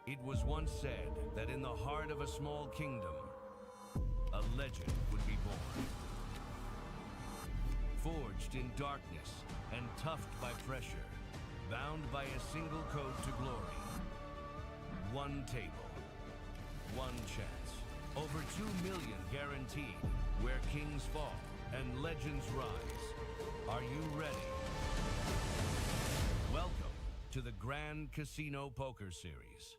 It was once said that in the heart of a small kingdom, a legend would be born. Forged in darkness and toughed by pressure, bound by a single code to glory. One table, one chance. Over 2 million guaranteed, where kings fall and legends rise. Are you ready? Welcome to the Grand Casino Poker Series.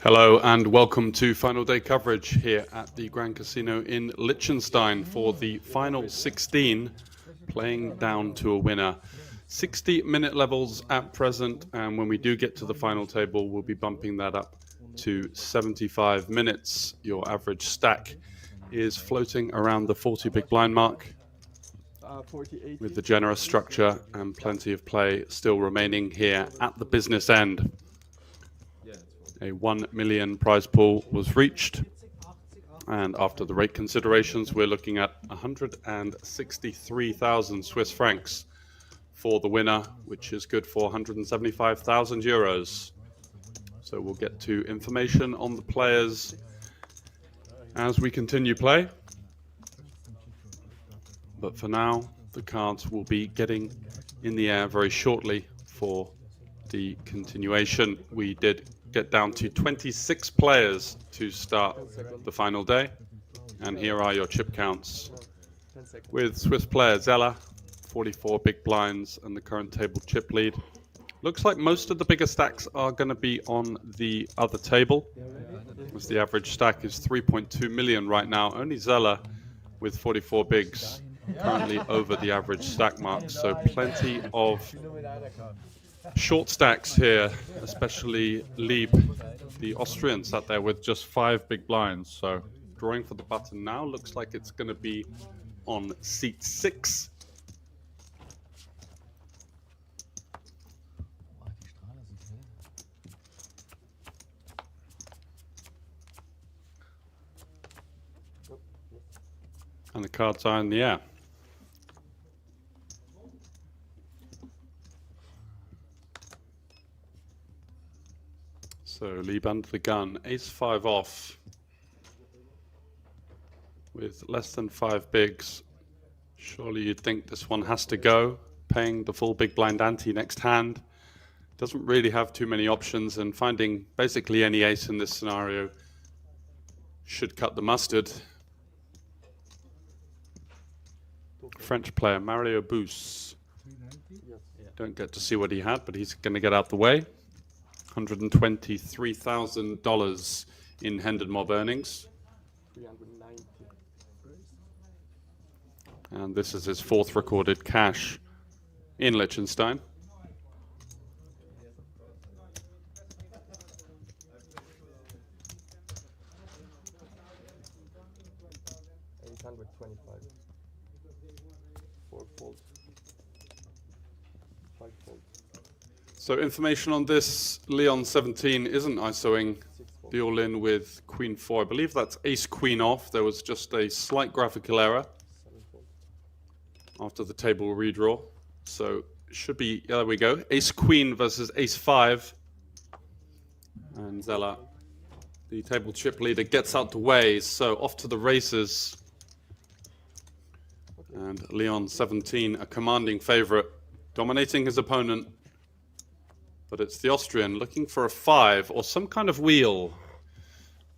Hello and welcome to final day coverage here at the Grand Casino in Liechtenstein for the final 16, playing down to a winner. 60-minute levels at present, and when we do get to the final table, we'll be bumping that up to 75 minutes. Your average stack is floating around the 40 big blind mark, with the generous structure and plenty of play still remaining here at the business end. A 1 million prize pool was reached, and after the rate considerations, we're looking at 163,000 Swiss francs for the winner, which is good for 175,000 euros. So we'll get to information on the players as we continue play. But for now, the cards will be getting in the air very shortly for the continuation. We did get down to 26 players to start the final day, and here are your chip counts. With Swiss player Zella, 44 big blinds and the current table chip lead. Looks like most of the bigger stacks are going to be on the other table, as the average stack is 3.2 million right now. Only Zella with 44 bigs currently over the average stack mark, so plenty of short stacks here, especially Lieb, the Austrian, sat there with just 5 big blinds. So drawing for the button now, looks like it's going to be on seat 6. And the cards are in the air. So Lieb under the gun, ace-5 off, with less than 5 bigs. Surely you'd think this one has to go, paying the full big blind ante next hand. Doesn't really have too many options, and finding basically any ace in this scenario should cut the mustard. French player Mario Bous. Don't get to see what he had, but he's going to get out the way. $123,000 in Hendon Mob earnings. And this is his 4th recorded cash in Liechtenstein. 125. 4 fold. 5 fold. So information on this, Leon 17 isn't ISOing 6 fold. the all-in with Queen 4. I believe that's Ace-Queen off. There was just a slight graphical error 7 fold. after the table redraw. So it should be, yeah, there we go. Ace-Queen versus Ace-5. And Zella, the table chip leader, gets out the way. So off to the races. And Leon 17, a commanding favorite, dominating his opponent. But it's the Austrian looking for a 5 or some kind of wheel.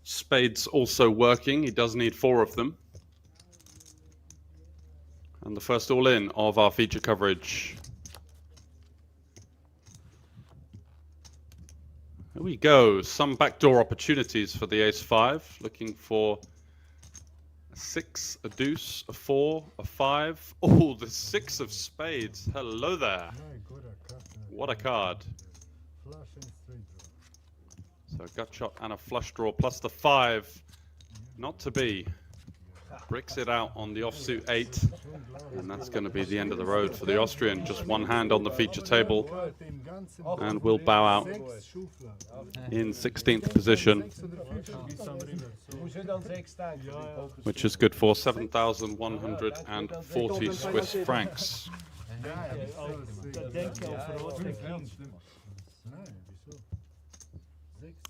Spades also working. He does need 4 of them. And the first all-in of our feature coverage. There we go. Some backdoor opportunities for the Ace-5. Looking for a 6, a deuce, a 4, a 5. Oh, the 6 of spades. Hello there. What a card. So gut shot and a flush draw plus the 5. Not to be. Bricks it out on the offsuit 8. And that's going to be the end of the road for the Austrian. Just one hand on the feature table. And will bow out in 16th position. Which is good for 7,140 Swiss francs.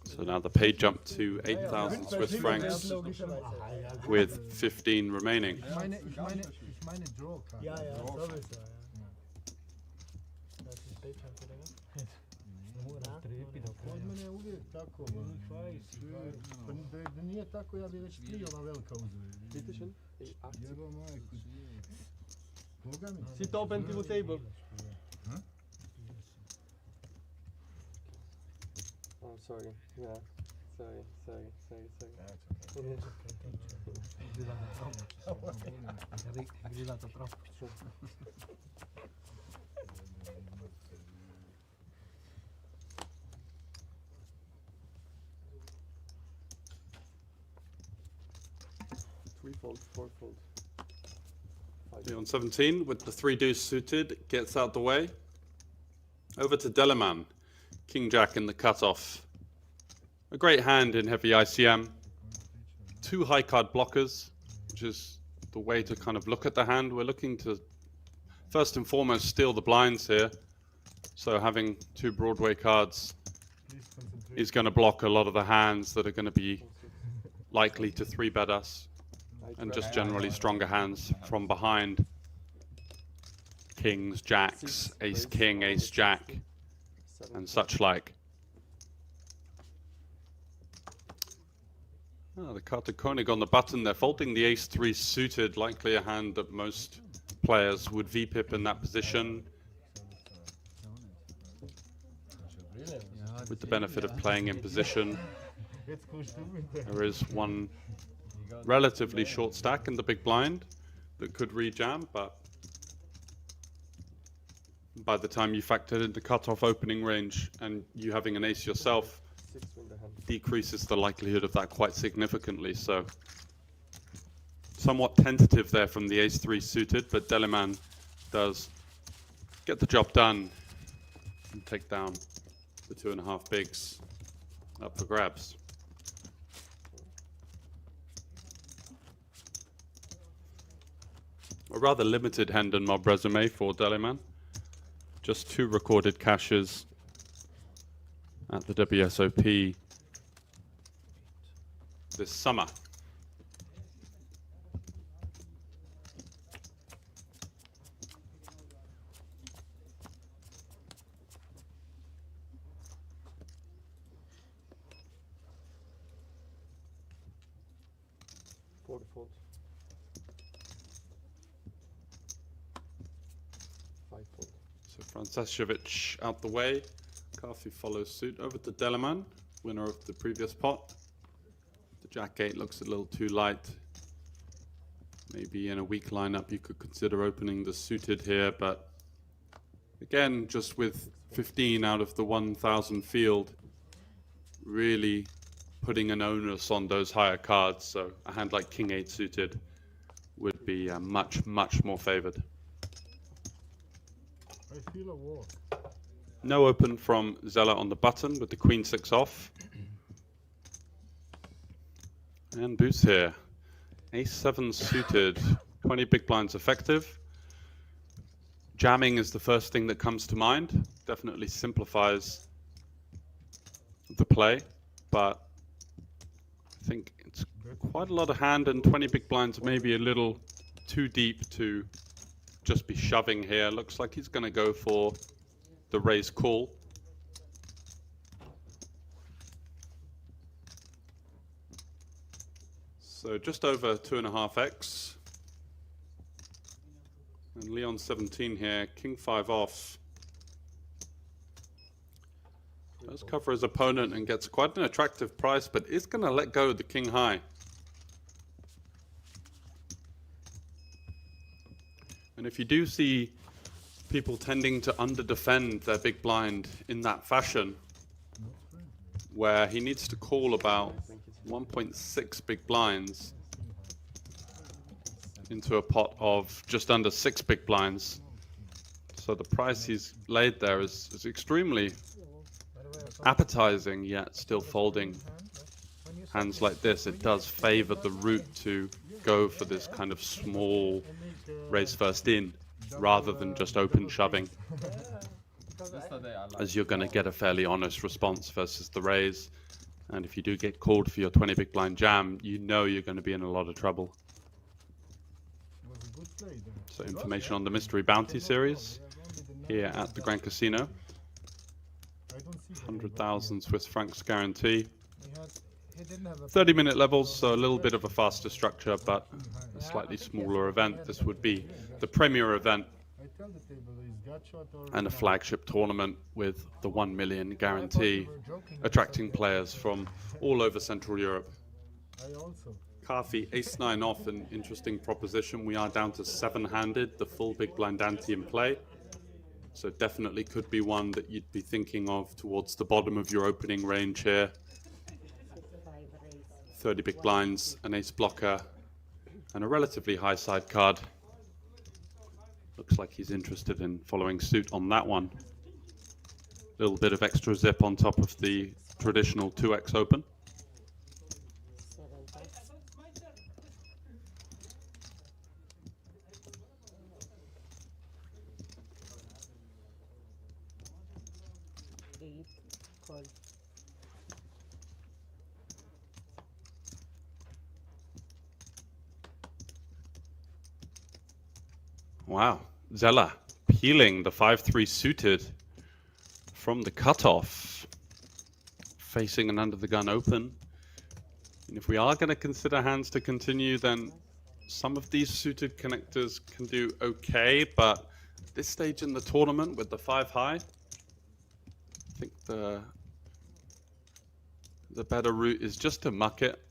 So now the pay jumped to 8,000 Swiss francs with 15 remaining. Sit open to the table. Oh, sorry. Yeah. Sorry. Three fold, 4 fold. On 17 with the 3 deuce suited, gets out the way. Over to Delaman. King Jack in the cutoff. A great hand in heavy ICM. 2 high card blockers, which is the way to kind of look at the hand. We're looking to first and foremost steal the blinds here. So having 2 Broadway cards is going to block a lot of the hands that are going to be likely to 3-bet us. And just generally stronger hands from behind. Kings, jacks, ace king, ace jack, and such like. Oh, the card to Koenig on the button. They're folding the ace-3 suited, likely a hand that most players would VPip in that position. With the benefit of playing in position. There is one relatively short stack in the big blind that could rejam, but by the time you factor in the cutoff opening range and you having an ace yourself, decreases the likelihood of that quite significantly. So somewhat tentative there from the ace-3 suited, but Delaman does get the job done and take down the 2.5 bigs up for grabs. A rather limited hand and mob resume for Delaman. Just 2 recorded cashes at the WSOP this summer. Fold. 5 fold. So Francescevic out the way. Carthy follows suit. Over to Delaman, winner of the previous pot. The Jack-8 looks a little too light. Maybe in a weak lineup you could consider opening the suited here, but again, just with 15 out of the 1,000 field, really putting an onus on those higher cards. So a hand like King-8 suited be much more favored. I feel a war. No open from Zella on the button with the queen 6 off. And boost here. Ace 7 suited, 20 big blinds effective. Jamming is the first thing that comes to mind. Definitely simplifies the play, but I think it's quite a lot of hand, and 20 big blinds maybe a little too deep to just be shoving here. Looks like he's going to go for the raise call. So just over 2.5x. And Leon 17 here, king 5 off. Does cover his opponent and gets quite an attractive price, but is going to let go of the king high. And if you do see people tending to under-defend their big blind in that fashion, where he needs to call about 1.6 big blinds into a pot of just under 6 big blinds. So the price he's laid there is extremely appetizing, yet still folding. Hands like this, it does favor the route to go for this kind of small raise first in, rather than just open shoving, as you're going to get a fairly honest response versus the raise. And if you do get called for your 20 big blind jam, you know you're going to be in a lot of trouble. So information on the Mystery Bounty series here at the Grand Casino. 100,000 Swiss francs guarantee. 30-minute levels, so a little bit of a faster structure, but a slightly smaller event. This would be the premier event and a flagship tournament with the 1 million guarantee, attracting players from all over Central Europe. Kafi, ace-9 off, an interesting proposition. We are down to 7-handed, the full big blind ante in play. So definitely could be one that you'd be thinking of towards the bottom of your opening range here. 30 big blinds, an ace blocker, and a relatively high side card. Looks like he's interested in following suit on that one. Little bit of extra zip on top of the traditional 2x open. Wow, Zella peeling the 5-3 suited from the cutoff, facing an under the gun open. And if we are going to consider hands to continue, then some of these suited connectors can do okay, but at this stage in the tournament with the 5 high, I think the better route is just to muck it,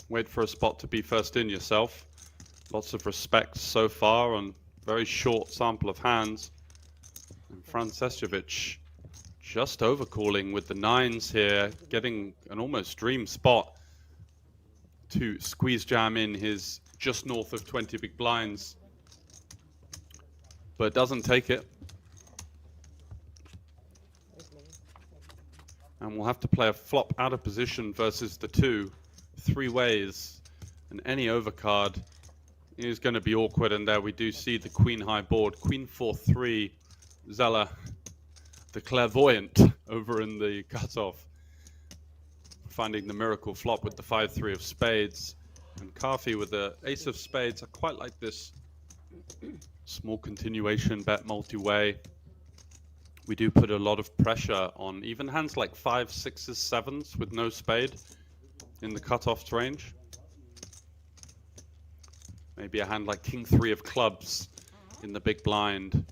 wait for a spot to be first in yourself. Lots of respect so far on very short sample of hands. And Francescovic just overcalling with the 9s here, getting an almost dream spot to squeeze jam in his just north of 20 big blinds, but doesn't take it. And we'll have to play a flop out of position versus the 2, 3 ways, and any overcard is going to be awkward. And there we do see the queen high board, queen 4-3, Zella, the clairvoyant, over in the cutoff, finding the miracle flop with the 5-3 of spades. And Kafi with the ace of spades. I quite like this small continuation bet multi-way. We do put a lot of pressure on even hands like 5s, 6s, 7s with no spade in the cutoff range. Maybe a hand like king 3 of clubs in the big blind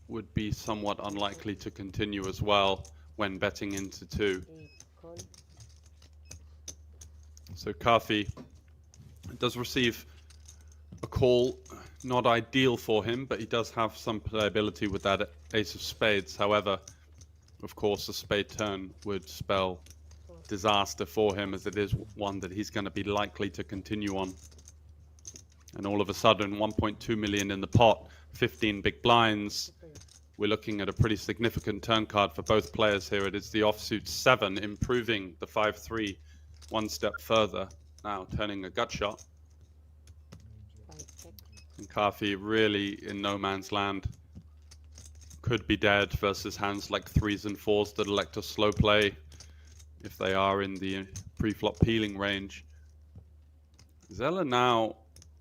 would be somewhat unlikely to continue as well when betting into 2. So Kafi does receive a call, not ideal for him, but he does have some playability with that ace of spades. However, of course, a spade turn would spell disaster for him, as it is one that he's going to be likely to continue on. And all of a sudden, 1.2 million in the pot, 15 big blinds. We're looking at a pretty significant turn card for both players here. It is the offsuit 7, improving the 5-3 one step further. Now turning a gut shot. And Kafi really in no man's land. Could be dead versus hands like 3s and 4s that elect to slow play if they are in the pre-flop peeling range. Zella now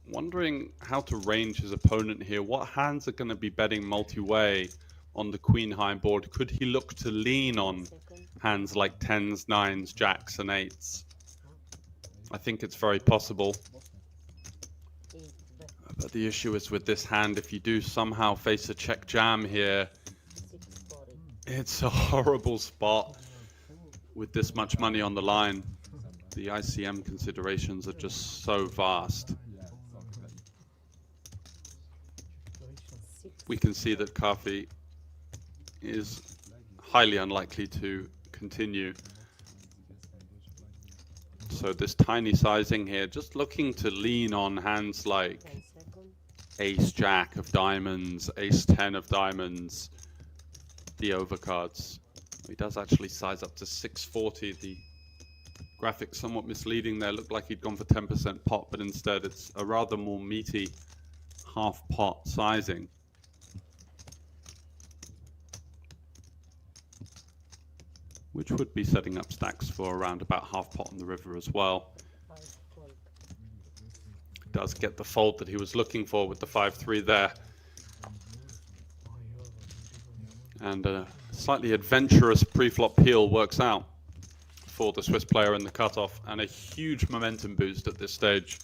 wondering how to range his opponent here. What hands are going to be betting multi-way on the queen high board? Could he look to lean on hands like 10s, 9s, jacks and 8s? I think it's very possible. But the issue is with this hand, if you do somehow face a check jam here, it's a horrible spot with this much money on the line. The ICM considerations are just so vast. We can see that Kafi is highly unlikely to continue. So this tiny sizing here, just looking to lean on hands like ace jack of diamonds, ace 10 of diamonds, the overcards. He does actually size up to 640. The graphics somewhat misleading there. Looked like he'd gone for 10% pot, but instead it's a rather more meaty half pot sizing. Which would be setting up stacks for around about half pot on the river as well. Does get the fold that he was looking for with the 5-3 there. And a slightly adventurous pre-flop peel works out for the Swiss player in the cutoff, and a huge momentum boost at this stage.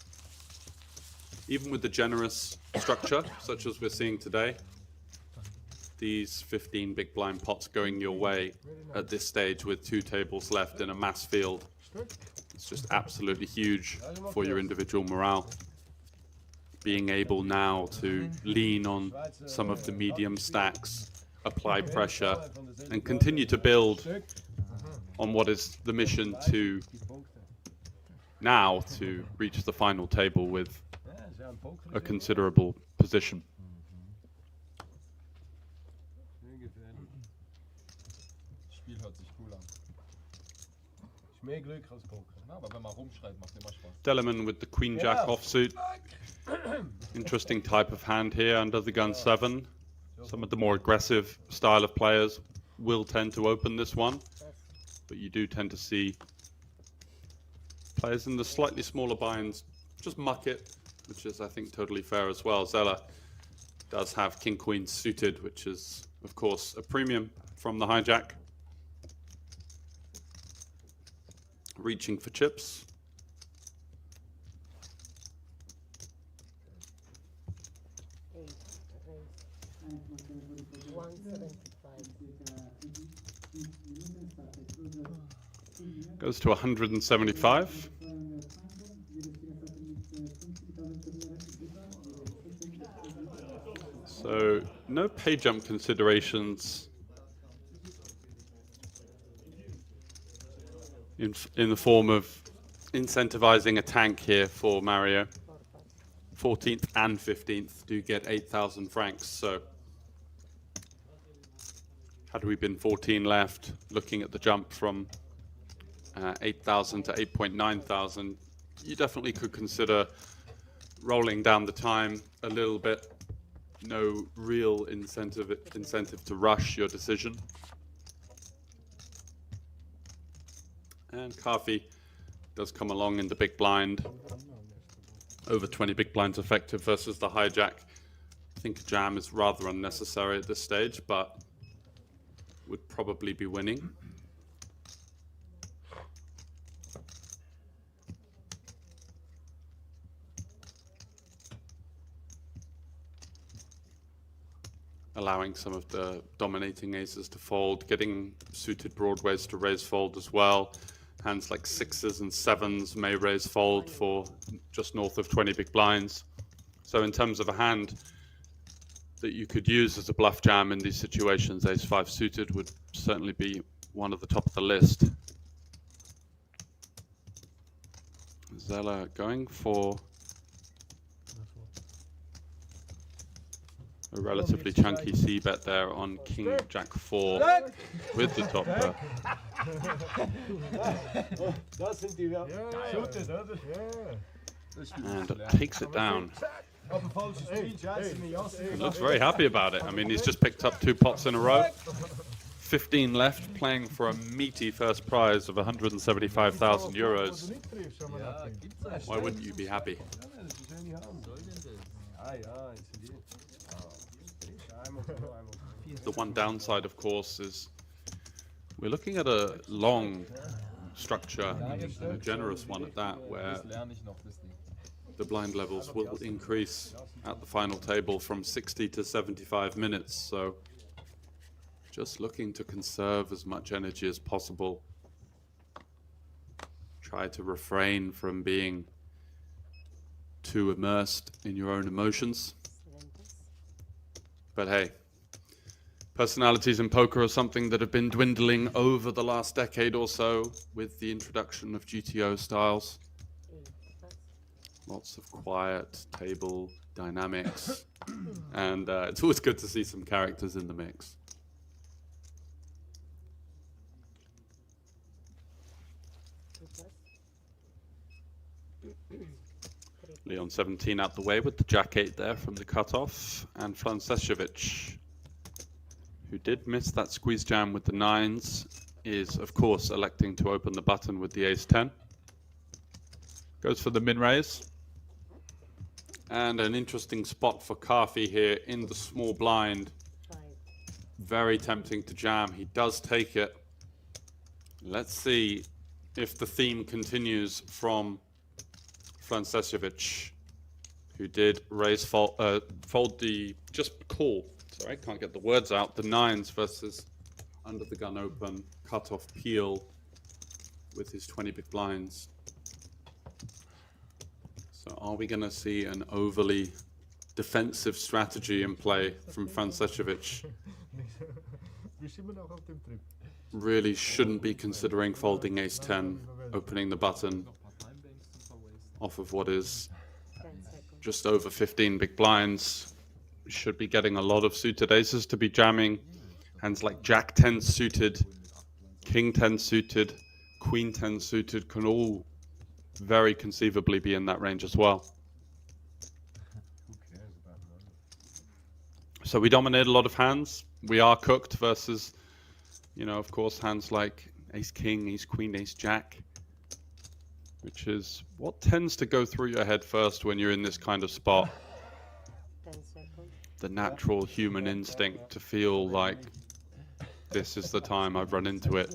Even with the generous structure, such as we're seeing today, these 15 big blind pots going your way at this stage with 2 tables left in a mass field. It's just absolutely huge for your individual morale. Being able now to lean on some of the medium stacks, apply pressure, and continue to build on what is the mission to now to reach the final table with a considerable position. Dellerman with the Queen Jack offsuit. Interesting type of hand here under the gun 7. Some of the more aggressive style of players will tend to open this one, but you do tend to see players in the slightly smaller binds just muck it, which is, I think, totally fair as well. Zella does have King Queen suited, which is, of course, a premium from the hijack. Reaching for chips. Goes to 175. So no pay jump considerations in the form of incentivizing a tank here for Mario. 14th and 15th do get 8,000 francs. So had we been 14 left, looking at the jump from 8,000 to 8,900, you definitely could consider rolling down the time a little bit. No real incentive to rush your decision. And Kafi does come along in the big blind. Over 20 big blinds effective versus the hijack. I think a jam is rather unnecessary at this stage, but would probably be winning. Allowing some of the dominating aces to fold, getting suited broadways to raise fold as well. Hands like 6s and 7s may raise fold for just north of 20 big blinds. So in terms of a hand that you could use as a bluff jam in these situations, ace 5 suited would certainly be one of the top of the list. Zella going for A relatively chunky c-bet there on King Jack 4 with the top pair. And takes it down. He looks very happy about it. I mean, he's just picked up 2 pots in a row. 15 left, playing for a meaty first prize of 175,000 euros. Why wouldn't you be happy? The one downside, of course, is we're looking at a long structure, and a generous one at that, where the blind levels will increase at the final table from 60 to 75 minutes. So just looking to conserve as much energy as possible. Try to refrain from being too immersed in your own emotions. But hey, personalities in poker are something that have been dwindling over the last decade or so with the introduction of GTO styles. Lots of quiet table dynamics, and it's always good to see some characters in the mix. Leon 17 out the way with the Jack 8 there from the cutoff, and Francescovic, who did miss that squeeze jam with the 9s, is of course electing to open the button with the Ace 10. Goes for the min raise. And an interesting spot for Karfi here in the small blind. Very tempting to jam. He does take it. Let's see if the theme continues from Francescovic, who did raise fold the just call. Sorry, can't get the words out. The 9s versus under the gun open cutoff peel with his 20 big blinds. So are we going to see an overly defensive strategy in play from Francescovic? Really shouldn't be considering folding Ace 10, opening the button off of what is just over 15 big blinds. Should be getting a lot of suited aces to be jamming. Hands like Jack 10 suited, King 10 suited, Queen 10 suited can all very conceivably be in that range as well. So we dominate a lot of hands. We are cooked versus, you know, of course, hands like Ace King, Ace Queen, Ace Jack, which is what tends to go through your head first when you're in this kind of spot. The natural human instinct to feel like this is the time I've run into it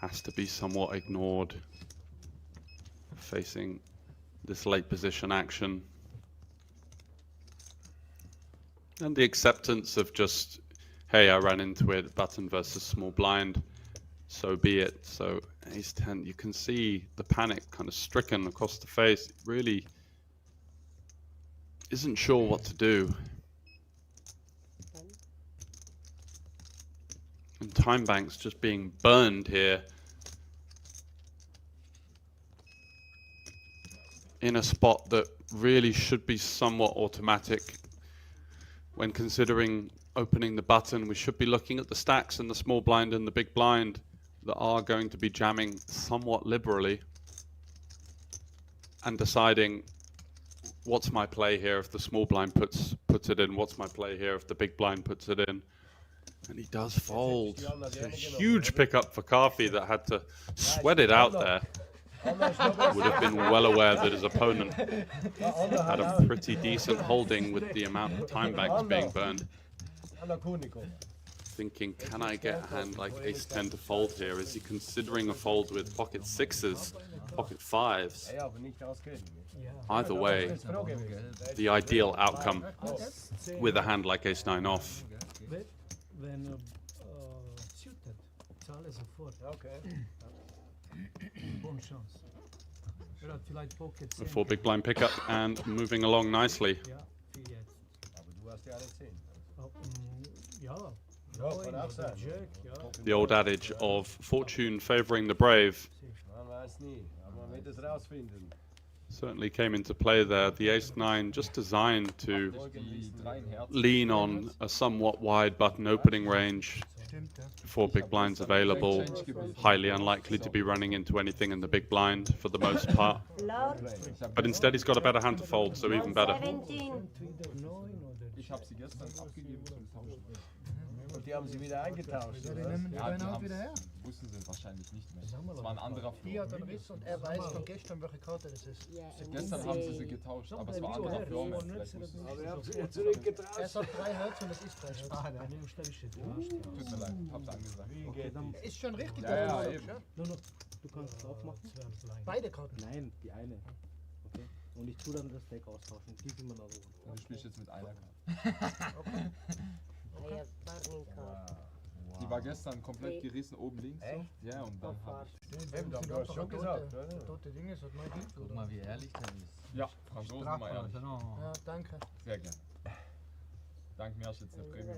has to be somewhat ignored facing this late position action. And the acceptance of just, hey, I ran into it, button versus small blind, so be it. So Ace 10, you can see the panic kind of stricken across the face. It really isn't sure what to do. And time bank's just being burned here in a spot that really should be somewhat automatic. When considering opening the button, we should be looking at the stacks and the small blind and the big blind that are going to be jamming somewhat liberally and deciding what's my play here if the small blind puts it in, what's my play here if the big blind puts it in. And he does fold. It's a huge pickup for Karfi that had to sweat it out there. Would have been well aware that his opponent had a pretty decent holding with the amount of time banks being burned. Thinking, can I get a hand like Ace 10 to fold here? Is he considering a fold with pocket 6s, pocket 5s? Either way, the ideal outcome with a hand like Ace 9 off. When suited, zahlen sofort. Bon chance. Vielleicht pocket 10. Before big blind pickup and moving along nicely. Ja, viel jetzt. Aber du hast ja eine 10. Ja. Ja, kann auch sein. The old adage of fortune favoring the brave. Man weiß nie, aber man wird es rausfinden. certainly came into play there. The ace-9 just designed to Die drei Herzen. lean on a somewhat wide button opening range. Stimmt, ja. 4 big blinds available. Highly unlikely to be running into anything in the big blind for the most part. But instead he's got a better hand to fold, so even better. 17. Entweder 9 oder... Ich habe sie gestern abgegeben zum Tauschen. Und die haben sie wieder eingetauscht. Ja, die oder? nehmen die Ja, die beiden auch haben's- wieder her. Wussten sie wahrscheinlich nicht mehr. Sagen wir Es war ein anderer Die Floor. hat einen Riss und er weiß von gestern, welche Karte das ist. Gestern haben sie sie getauscht, aber es war ein anderer Floor. Vielleicht wussten sie Aber es. er sagt 3 Herz und es ist 3 Herz. Tut mir leid, hab's angesagt. Ist schon richtig, Ja, ja, was du eben. sagst, Nur noch, du kannst es aufmachen. Beide Karten. Nein, die eine. Okay. Und ich tue dann das Deck austauschen. Die sind wir da so. Und du spielst jetzt mit einer Karte. Die war gestern komplett gerissen oben links. Echt? Ja, und dann hab ich. Eben, da du hast hast schon schon gesagt, gesagt. Tote Dinge, es hat mein Ding. Guck mal, wie ehrlich der ist. Ja, Franzosen mal ehrlich. Ja, danke. Sehr gerne. Dank mir hast du jetzt eine Prämie.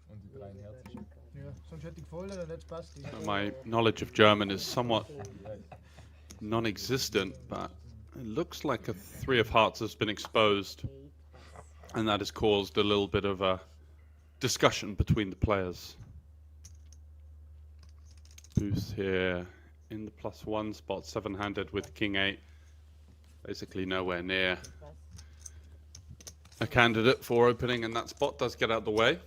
Und die 3 Herzen. Ja, sonst hätte ich gefolgt und jetzt passt die. My knowledge of German is somewhat non-existent, but it looks like a 3 of hearts has been exposed, and that has caused a little bit of a discussion between the players. Booth here in the +1 spot, 7-handed with King 8, basically nowhere near a candidate for opening, and that spot does get out the way.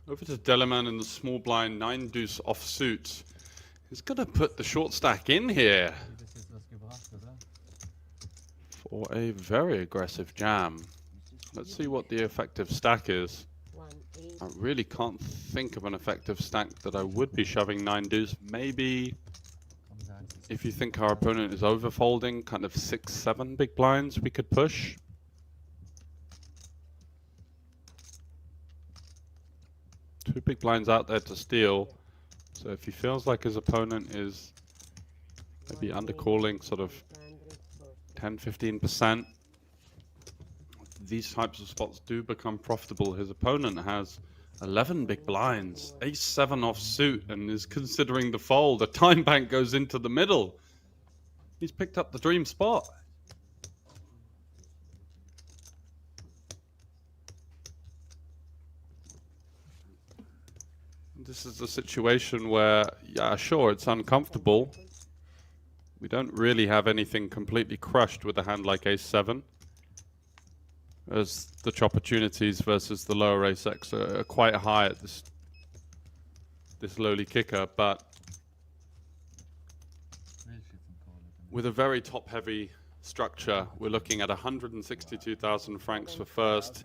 Over to Delaman in the small blind, 9 deuce offsuit. He's going to put the short stack in here Das ist jetzt was gebracht, oder? for a very aggressive jam. Let's see what the effective stack is. I really can't think of an effective stack that I would be shoving 9 deuce. Maybe Komm, sag's. if you think our opponent is overfolding, kind of 6-7 big blinds we could push. Two big blinds out there to steal. So if he feels like his opponent is maybe undercalling sort of 10-15%, these types of spots do become profitable. His opponent has 11 big blinds, ace-7 off suit, and is considering the fold. A time bank goes into the middle. He's picked up the dream spot. This is a situation where, yeah, sure, it's uncomfortable. We don't really have anything completely crushed with a hand like ace-7, as the opportunities versus the lower ace-x are quite high at this lowly kicker, but with a very top-heavy structure, we're looking at 162,000 francs for first,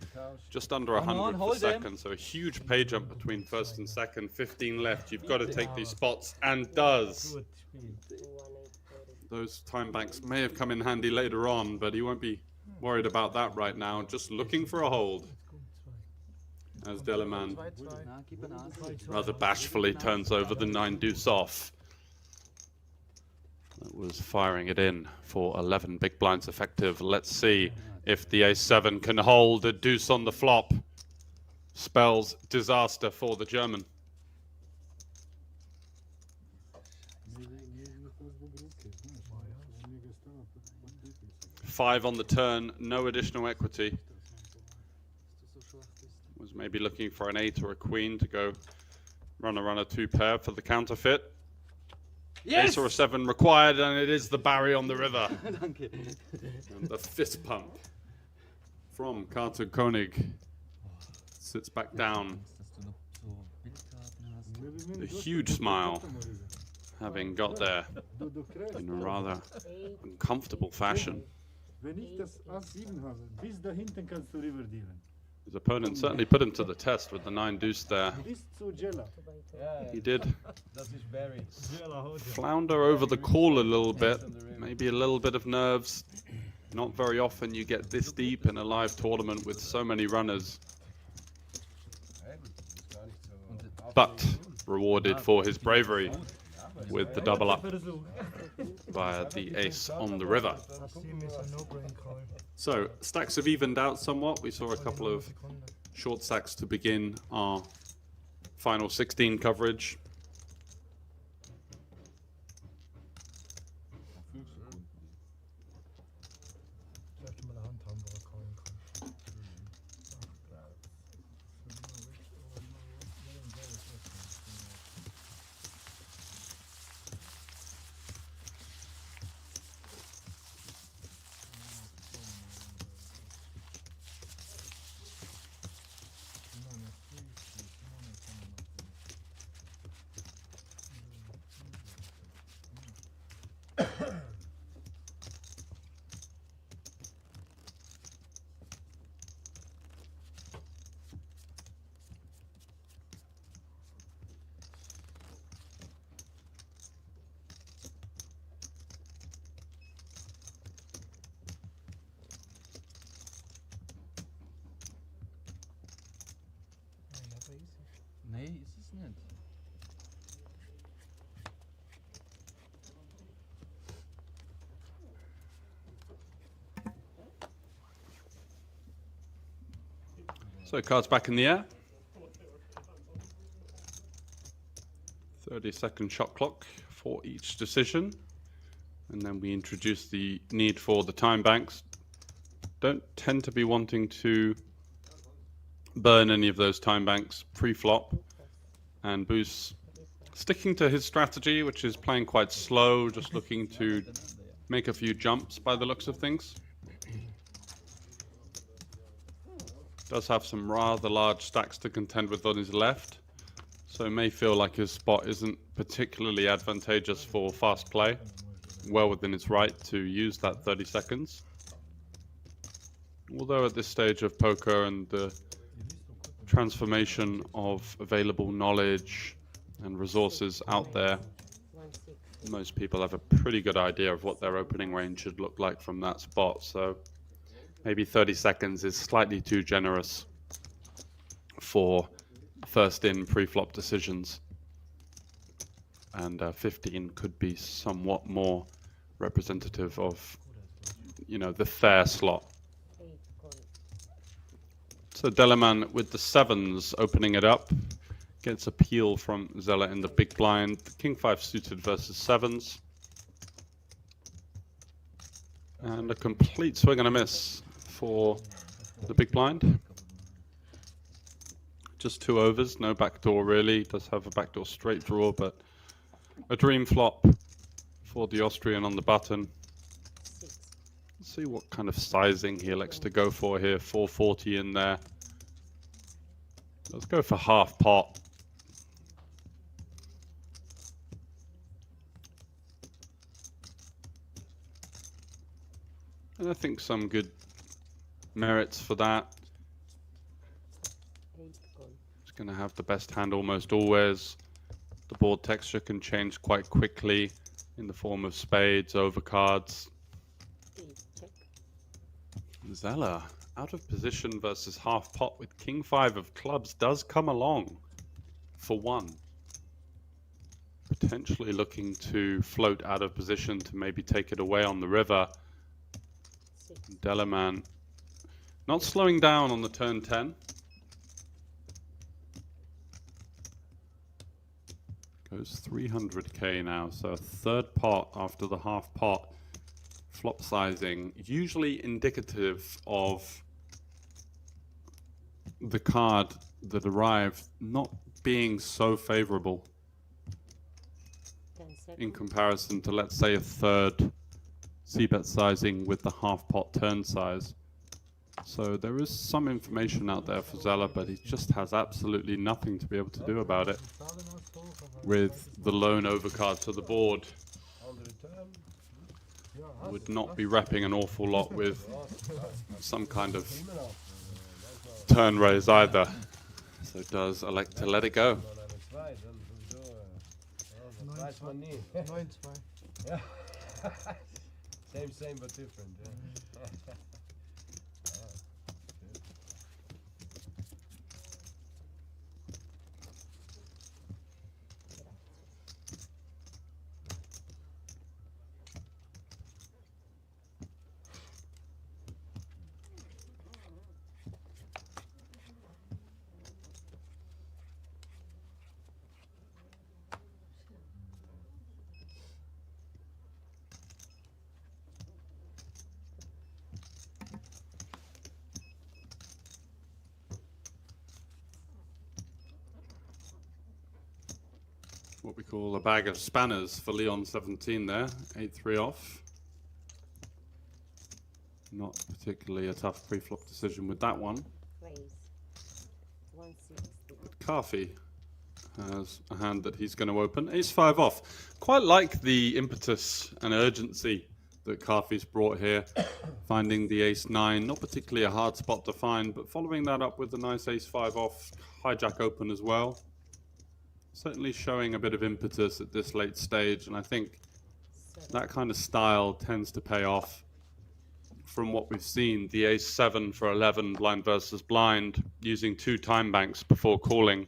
just under 100 for second, so a huge pay jump between first and second, 15 left. You've got to take these spots, and does. Those time banks may have come in handy later on, but he won't be worried about that right now, just looking for a hold. As Delaman 2-2. Na, gib ein Ass. rather bashfully turns over the 9 deuce off. That was firing it in for 11 big blinds effective. Let's see if the ace-7 can hold a deuce on the flop. Spells disaster for the German. 5 on the turn, no additional equity. Was maybe looking for an 8 or a queen to go runner 2 pair for the counterfeit. Yes! Ace or a 7 required, and it is the Barry on the river. Danke. And the fist pump from Carter Koenig sits back down. Dass du noch so Bildkarten hast. A huge smile, having got there in a rather uncomfortable fashion. Wenn ich das Ass 7 habe, bis da hinten kannst du River dealen. His opponent certainly put him to the test with the 9 deuce there. Bis zu Zella. He did Das ist very. flounder over the call a little bit, maybe a little bit of nerves. Not very often you get this deep in a live tournament with so many runners, but rewarded for his bravery with the double up. via the ace on the river. Das Team ist ein No-Brain Call. So stacks have evened out somewhat. We saw a couple of short stacks to begin our final 16 coverage. Zuerst mal eine Hand haben, wo er callen kann. Nee, ist es nicht. So cards back in the air. 30-second shot clock for each decision. And then we introduce the need for the time banks. Don't tend to be wanting to burn any of those time banks pre-flop. And Boos sticking to his strategy, which is playing quite slow, just looking to make a few jumps by the looks of things. Does have some rather large stacks to contend with on his left, so may feel like his spot isn't particularly advantageous for fast play. Well within his right to use that 30 seconds. Although at this stage of poker and the transformation of available knowledge and resources out there, most people have a pretty good idea of what their opening range should look like from that spot. So maybe 30 seconds is slightly too generous for first in pre-flop decisions. And 15 could be somewhat more representative of, you know, the fair slot. So Delaman with the sevens opening it up. Gets a peel from Zella in the big blind. King 5 suited versus sevens. And a complete swing and a miss for the big blind. Just 2 overs, no backdoor really. Does have a backdoor straight draw, but a dream flop for the Austrian on the button. Let's see what kind of sizing he elects to go for here. 440 in there. Let's go for half pot. And I think some good merits for that. It's going to have the best hand almost always. The board texture can change quite quickly in the form of spades, overcards. Zella out of position versus half pot with King 5 of clubs does come along for one. Potentially looking to float out of position to maybe take it away on the river. Delaman not slowing down on the turn 10. Goes 300k now, so a third pot after the half pot. Flop sizing, usually indicative of the card that arrived not being so favorable in comparison to, let's say, a third c-bet sizing with the half pot turn size. So there is some information out there for Zella, but he just has absolutely nothing to be able to do about it with the lone overcard to the board. Would not be repping an awful lot with some kind of turn raise either. So does elect to let it go. 9-2. Yeah. Same but different. Yeah. what we call a bag of spanners for Leon 17 there. 8-3 off. Not particularly a tough pre-flop decision with that one. Raise. 160. But Carthy has a hand that he's going to open. Ace-5 off. Quite like the impetus and urgency that Carthy's brought here. Finding the Ace-9, not particularly a hard spot to find, but following that up with a nice Ace-5 off, hijack open as well. Certainly showing a bit of impetus at this late stage, and I think that kind of style tends to pay off. From what we've seen, the Ace-7 for 11 blind versus blind, using 2 time banks before calling.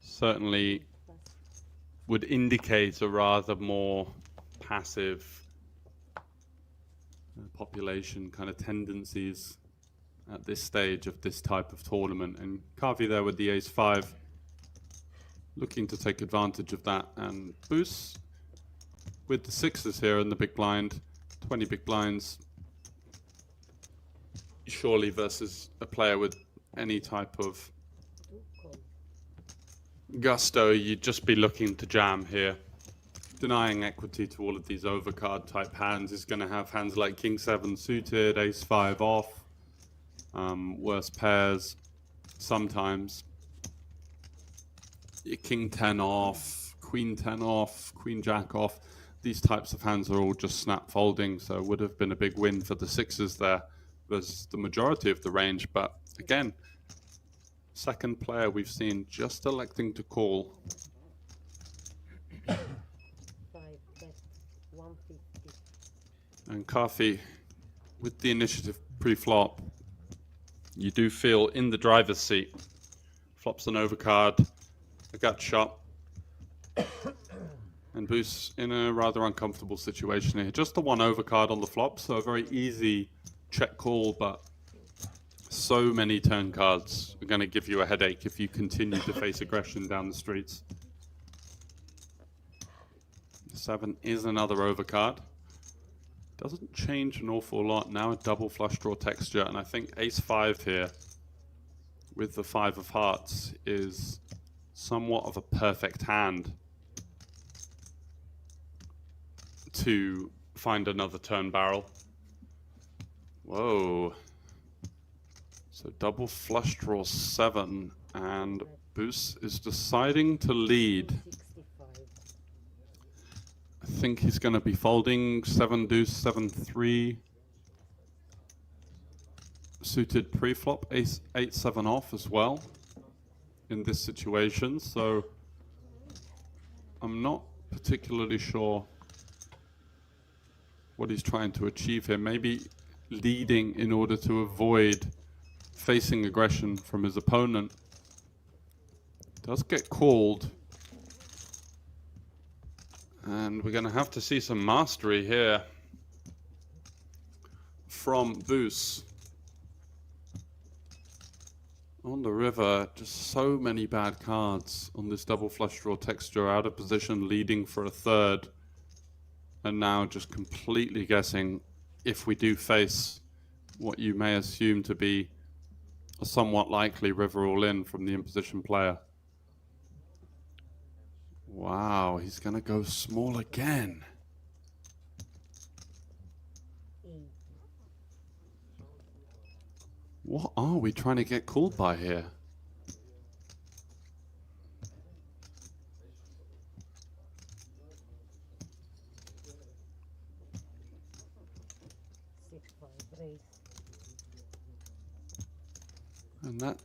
Certainly would indicate a rather more passive population kind of tendencies at this stage of this type of tournament. And Carvey there with the Ace-5, looking to take advantage of that. And Boos with the 6s here in the big blind, 20 big blinds, surely versus a player with any type of gusto, you'd just be looking to jam here. Denying equity to all of these overcard type hands. Is going to have hands like King-7 suited, Ace-5 off, worse pairs sometimes. King-10 off, Queen-10 off, Queen-Jack off. These types of hands are all just snap folding, so it would have been a big win for the 6s there versus the majority of the range. But again, second player we've seen just electing to call. 5, bet, 150. And Carthy, with the initiative pre-flop, you do feel in the driver's seat. Flops an overcard, a gut shot. And Boos in a rather uncomfortable situation here. Just the 1 overcard on the flop, so a very easy check call, but so many turn cards are going to give you a headache if you continue to face aggression down the streets. 7 is another overcard. Doesn't change an awful lot. Now a double flush draw texture, and I think Ace-5 here with the 5 of hearts is somewhat of a perfect hand to find another turn barrel. Whoa. So double flush draw 7, and Boos is deciding to lead. 65. I think he's going to be folding 7 deuce, 7-3. Suited pre-flop, Ace 8-7 off as well in this situation. So I'm not particularly sure what he's trying to achieve here. Maybe leading in order to avoid facing aggression from his opponent. Does get called. And we're going to have to see some mastery here from Boos. On the river, just so many bad cards on this double flush draw texture. Out of position, leading for a third. And now just completely guessing if we do face what you may assume to be a somewhat likely river all-in from the in-position player. Wow, he's going to go small again. What are we trying to get called by here? And that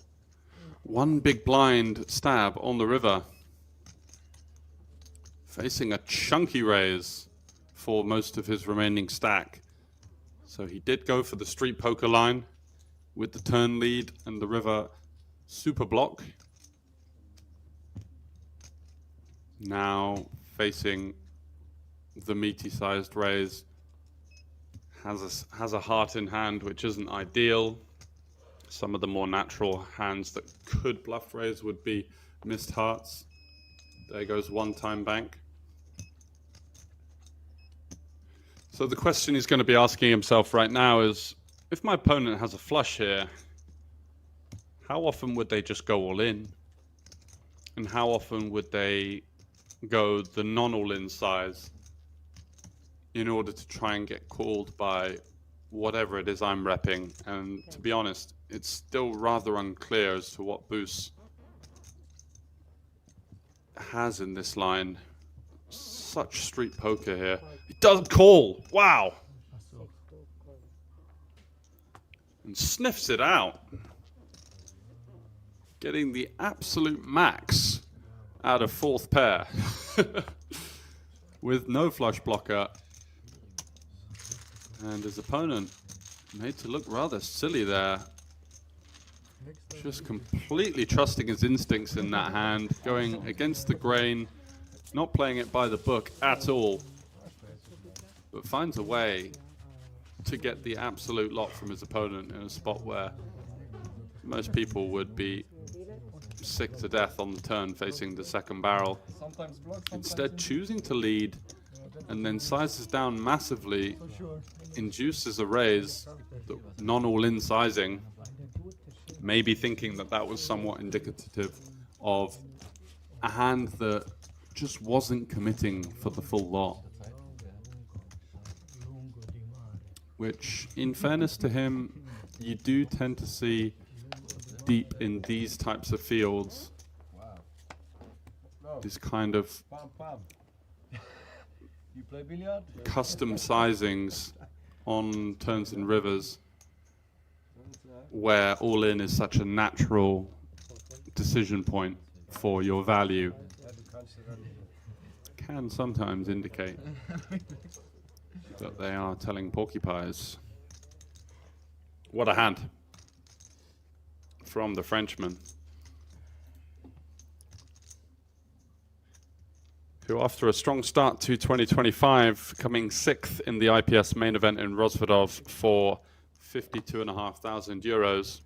1 big blind stab on the river. Facing a chunky raise for most of his remaining stack. So he did go for the street poker line with the turn lead and the river super block. Now facing the meaty sized raise. Has a heart in hand, which isn't ideal. Some of the more natural hands that could bluff raise would be missed hearts. There goes 1 time bank. So the question he's going to be asking himself right now is, if my opponent has a flush here, how often would they just go all in? And how often would they go the non-all-in size in order to try and get called by whatever it is I'm repping? And to be honest, it's still rather unclear as to what Boos has in this line. Such street poker here. He doesn't call! Wow! And sniffs it out. Getting the absolute max out of fourth pair. With no flush blocker. And his opponent made to look rather silly there. Just completely trusting his instincts in that hand. Going against the grain. Not playing it by the book at all. But finds a way to get the absolute lot from his opponent in a spot where most people would be sick to death on the turn facing the second barrel. Sometimes block, sometimes Instead choosing to lead and then sizes down massively, induces a raise, the non-all-in sizing, maybe thinking that that was somewhat indicative of a hand that just wasn't committing for the full lot. Which, in fairness to him, you do tend to see deep in these types of fields. This kind of Bam, bam. You play billiard? custom sizings on turns and rivers where all in is such a natural decision point for your value can sometimes indicate that they are telling porcupines. What a hand from the Frenchman, who after a strong start to 2025, coming 6th in the IPS main event in Rozvadov for 52,500 euros,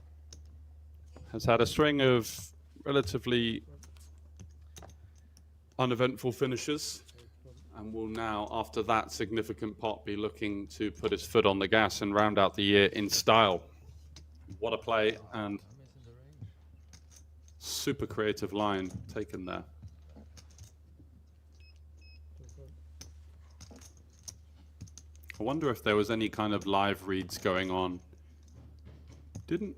has had a string of relatively uneventful finishes, and will now, after that significant pot, be looking to put his foot on the gas and round out the year in style. What a play, and super creative line taken there. I wonder if there was any kind of live reads going on. Didn't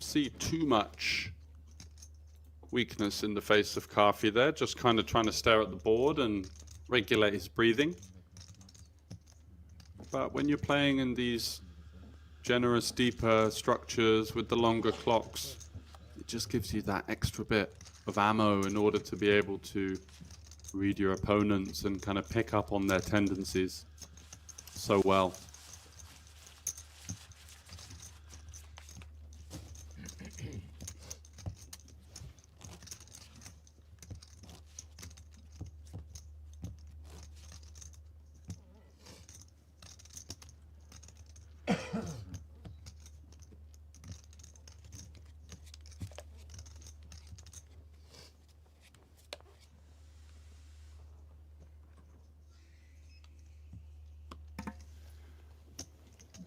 see too much weakness in the face of Kafi there, just kind of trying to stare at the board and regulate his breathing. But when you're playing in these generous, deeper structures with the longer clocks, it just gives you that extra bit of ammo in order to be able to read your opponents and kind of pick up on their tendencies so well.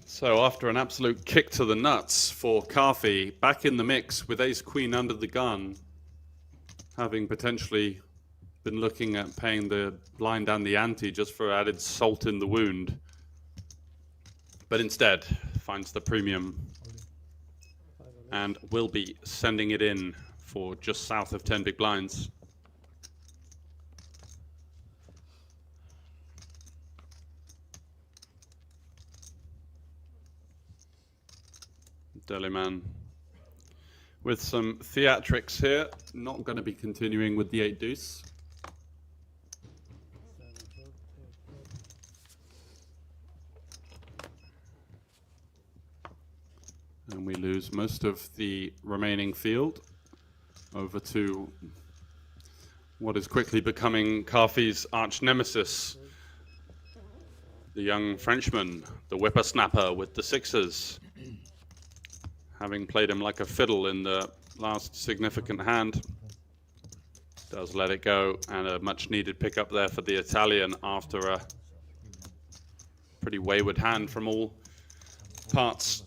So after an absolute kick to the nuts for Kafi, back in the mix with ace-queen under the gun, having potentially been looking at paying the blind and the ante just for added salt in the wound, but instead finds the premium and will be sending it in for just south of 10 big blinds. Deliman with some theatrics here, not going to be continuing with the 8 deuce. And we lose most of the remaining field over to what is quickly becoming Kafi's arch nemesis, the young Frenchman, the whippersnapper with the sixes. Having played him like a fiddle in the last significant hand, does let it go, and a much needed pickup there for the Italian after a pretty wayward hand from all parts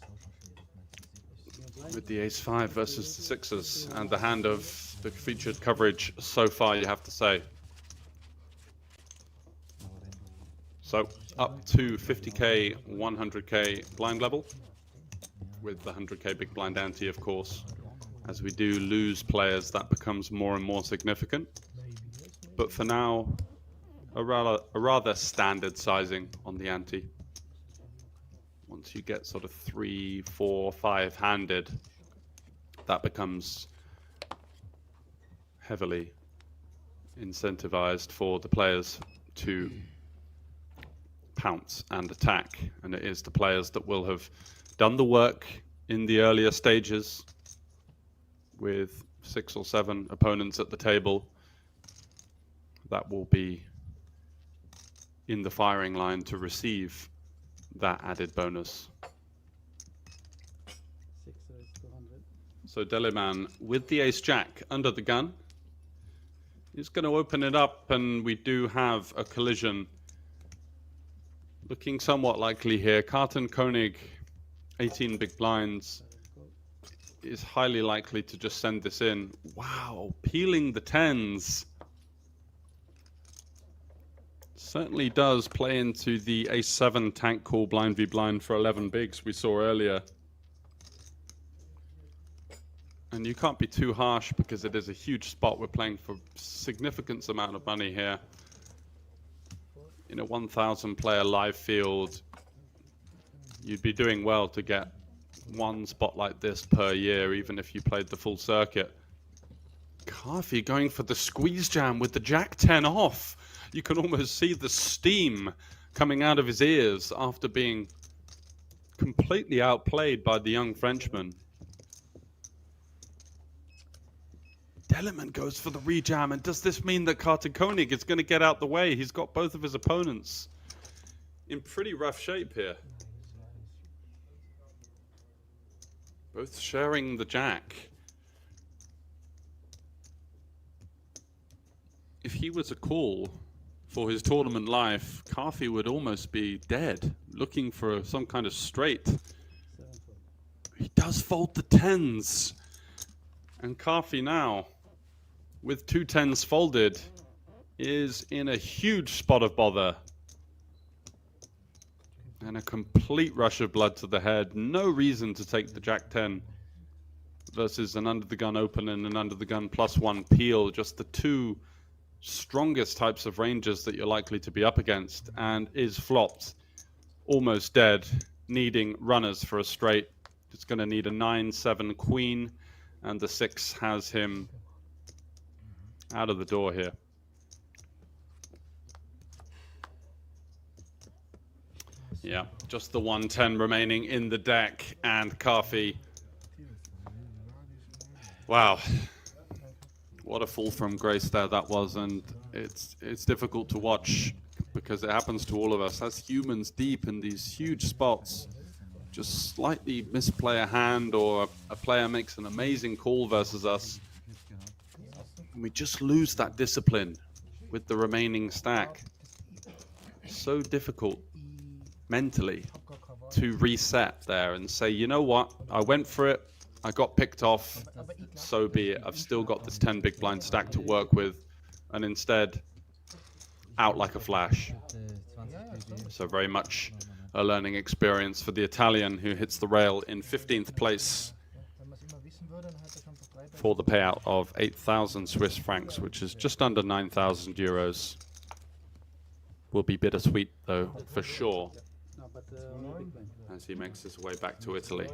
with the ace-5 versus the sixes, and the hand of the featured coverage so far, you have to say. So up to 50k, 100k blind level, with the 100k big blind ante, of course. As we do lose players, that becomes more and more significant. But for now, a rather standard sizing on the ante. Once you get sort of 3, 4, 5 handed, that becomes heavily incentivized for the players to pounce and attack. And it is the players that will have done the work in the earlier stages with 6 or 7 opponents at the table that will be in the firing line to receive that added bonus. So Deliman with the ace-jack under the gun is going to open it up, and we do have a collision looking somewhat likely here. Carton Koenig, 18 big blinds, is highly likely to just send this in. Wow, peeling the 10s. Certainly does play into the ace-7 tank call blind v blind for 11 bigs we saw earlier. And you can't be too harsh because it is a huge spot. We're playing for significant amount of money here. In a 1,000 player live field, you'd be doing well to get one spot like this per year, even if you played the full circuit. Coffee going for the squeeze jam with the jack 10 off. You can almost see the steam coming out of his ears after being completely outplayed by the young Frenchman. Deliman goes for the rejam, and does this mean that Carter Koenig is going to get out the way? He's got both of his opponents in pretty rough shape here. Both sharing the jack. If he was a call for his tournament life, Carthy would almost be dead, looking for some kind of straight. He does fold the 10s. And Carthy now, with 2 10s folded, is in a huge spot of bother. And a complete rush of blood to the head. No reason to take the jack 10 versus an under the gun open and an under the gun +1 peel. Just the 2 strongest types of ranges that you're likely to be up against, and is flopped almost dead, needing runners for a straight. It's going to need a 9-7 queen, and the 6 has him out of the door here. Yeah, just the 110 remaining in the deck, and Carthy. Wow. What a fall from grace there that was, and it's difficult to watch because it happens to all of us as humans deep in these huge spots. Just slightly misplay a hand, or a player makes an amazing call versus us, and we just lose that discipline with the remaining stack. So difficult mentally to reset there and say, you know what, I went for it, I got picked off, so be it. I've still got this 10 big blind stack to work with, and instead out like a flash. So very much a learning experience for the Italian, who hits the rail in 15th place for the payout of 8,000 Swiss francs, which is just under 9,000 euros. Will be bittersweet though, for sure, as he makes his way back to Italy.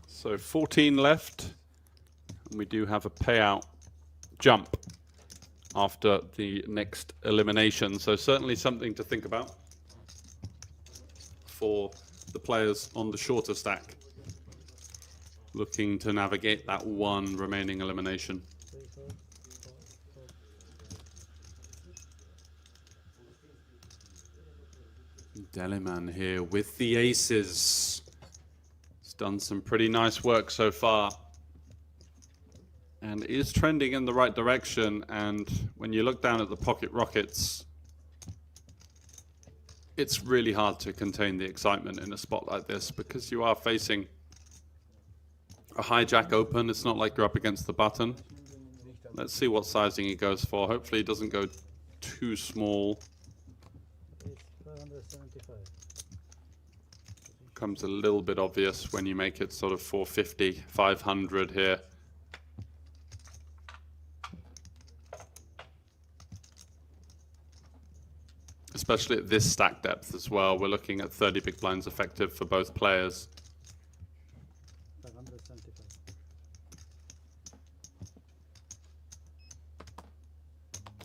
So 14 left, and we do have a payout jump after the next elimination. So certainly something to think about for the players on the shorter stack, looking to navigate that one remaining elimination. Deliman here with the aces. He's done some pretty nice work so far. and is trending in the right direction. And when you look down at the pocket rockets, it's really hard to contain the excitement in a spot like this because you are facing a hijack open. It's not like you're up against the button. Let's see what sizing he goes for. Hopefully he doesn't go too small. It's 575. Becomes a little bit obvious when you make it sort of 450, 500 here. Especially at this stack depth as well. We're looking at 30 big blinds effective for both players. 575.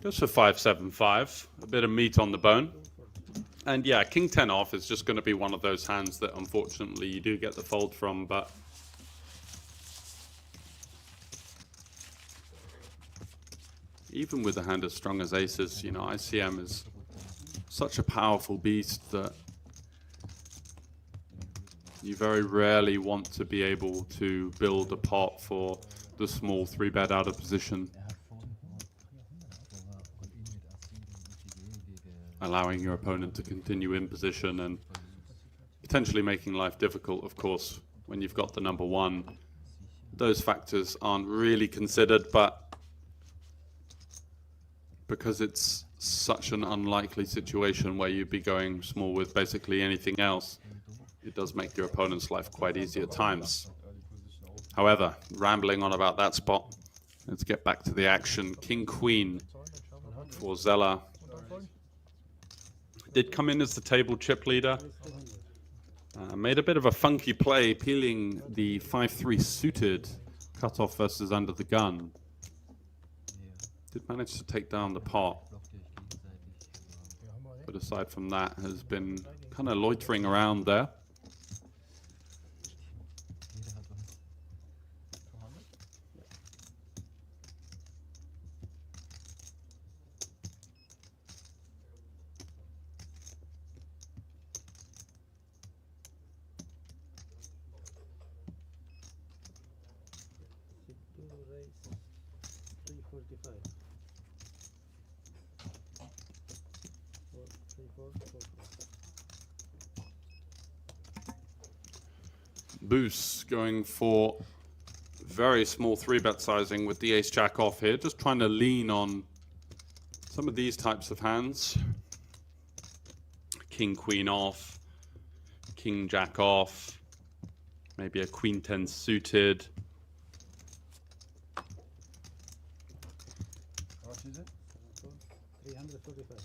Goes for 575, a bit of meat on the bone. And yeah, King 10 off is just going to be one of those hands that unfortunately you do get the fold from, but even with a hand as strong as aces, you know, ICM is such a powerful beast that you very rarely want to be able to build a pot for the small 3-bet out of position, allowing your opponent to continue in position and potentially making life difficult. Of course, when you've got the number one, those factors aren't really considered, but because it's such an unlikely situation where you'd be going small with basically anything else, it does make your opponent's life quite easy at times. However, rambling on about that spot, let's get back to the action. King Queen for Zella. Did come in as the table chip leader. Made a bit of a funky play, peeling the 5-3 suited cutoff versus under the gun. Did manage to take down the pot, but aside from that, has been kind of loitering around there. Boos going for very small 3-bet sizing with the ace-jack off here, just trying to lean on some of these types of hands. King-queen off, king-jack off, maybe a queen-10 suited. How much is it? 345.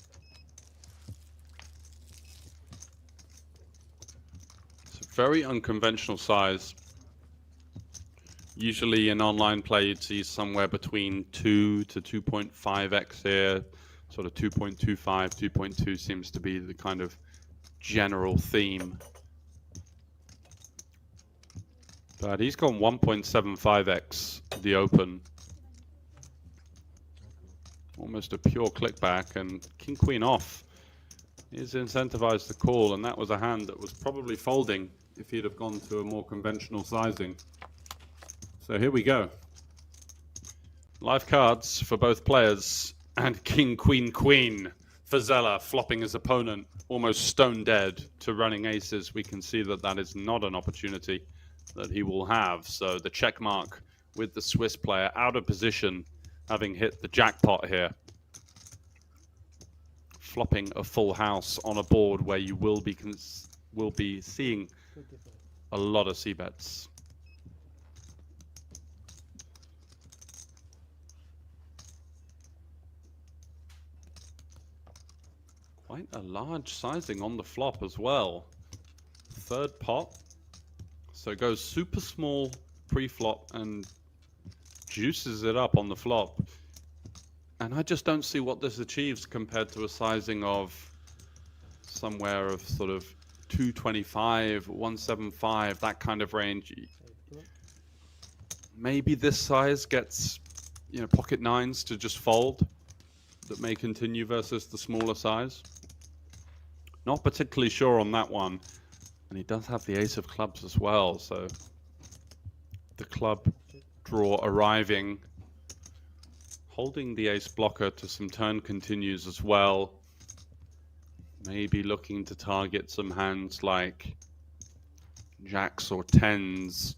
Very unconventional size. Usually in online play you'd see somewhere between 2 to 2.5x here. Sort of 2.25, 2.2 seems to be the kind of general theme. But he's gone 1.75x the open. Almost a pure click back, and king queen off is incentivized to call, and that was a hand that was probably folding if he'd have gone to a more conventional sizing. So here we go. Live cards for both players, and king, queen, queen for Zella, flopping his opponent almost stone dead to running aces. We can see that that is not an opportunity that he will have. So the check mark with the Swiss player out of position, having hit the jackpot here. Flopping a full house on a board where you will be seeing a lot of c-bets. Quite a large sizing on the flop as well. Third pot. So it goes super small pre-flop and juices it up on the flop. And I just don't see what this achieves compared to a sizing of somewhere of sort of 225, 175, that kind of range. Maybe this size gets, you know, pocket nines to just fold. That may continue versus the smaller size. Not particularly sure on that one. And he does have the ace of clubs as well, so the club draw arriving holding the ace blocker to some turn continues as well. Maybe looking to target some hands like jacks or tens.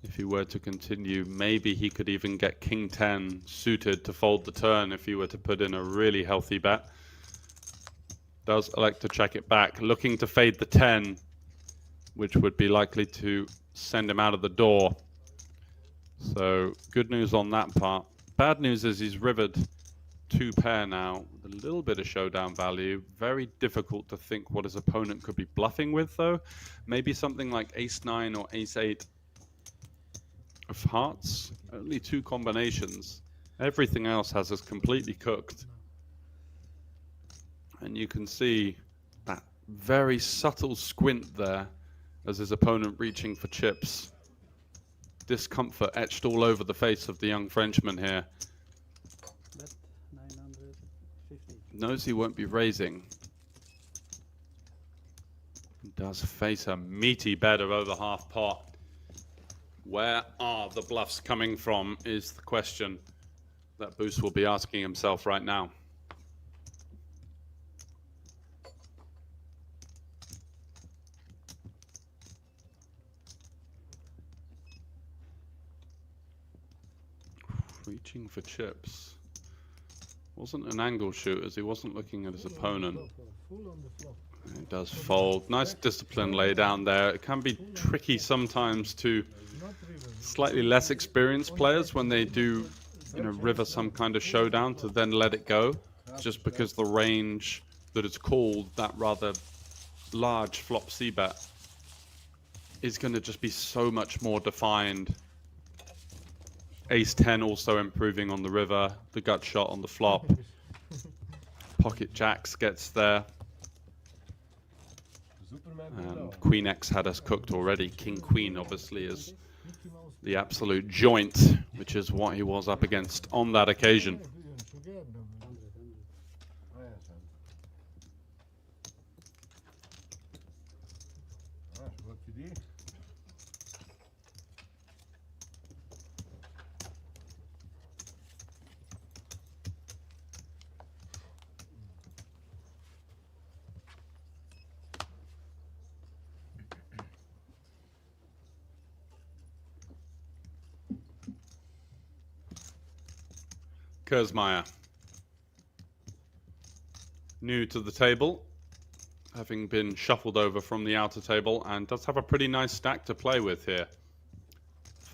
If he were to continue, maybe he could even get king 10 suited to fold the turn if he were to put in a really healthy bet. Does elect to check it back, looking to fade the 10, which would be likely to send him out of the door. So good news on that part. Bad news is he's rivered 2 pair now with a little bit of showdown value. Very difficult to think what his opponent could be bluffing with though. Maybe something like ace 9 or ace 8 of hearts. Only 2 combinations. Everything else has us completely cooked. And you can see that very subtle squint there as his opponent reaching for chips. Discomfort etched all over the face of the young Frenchman here. Bet 950. Knows he won't be raising. Does face a meaty bet of over half pot. Where are the bluffs coming from is the question that Boost will be asking himself right now. Reaching for chips. Wasn't an angle shoot as he wasn't looking at his opponent. Full on the flop. It does fold. Nice discipline lay down there. It can be tricky sometimes to Not river. slightly less experienced players when they do, river some kind of showdown to then let it go, just because the range that it's called, that rather large flop c-bet, is going to just be so much more defined. Ace 10 also improving on the river, the gut shot on the flop. Pocket jacks gets there. And Queen X had us cooked already. King Queen obviously is the absolute joint, which is what he was up against on that occasion. Kurzmeyer, new to the table, having been shuffled over from the outer table, and does have a pretty nice stack to play with here.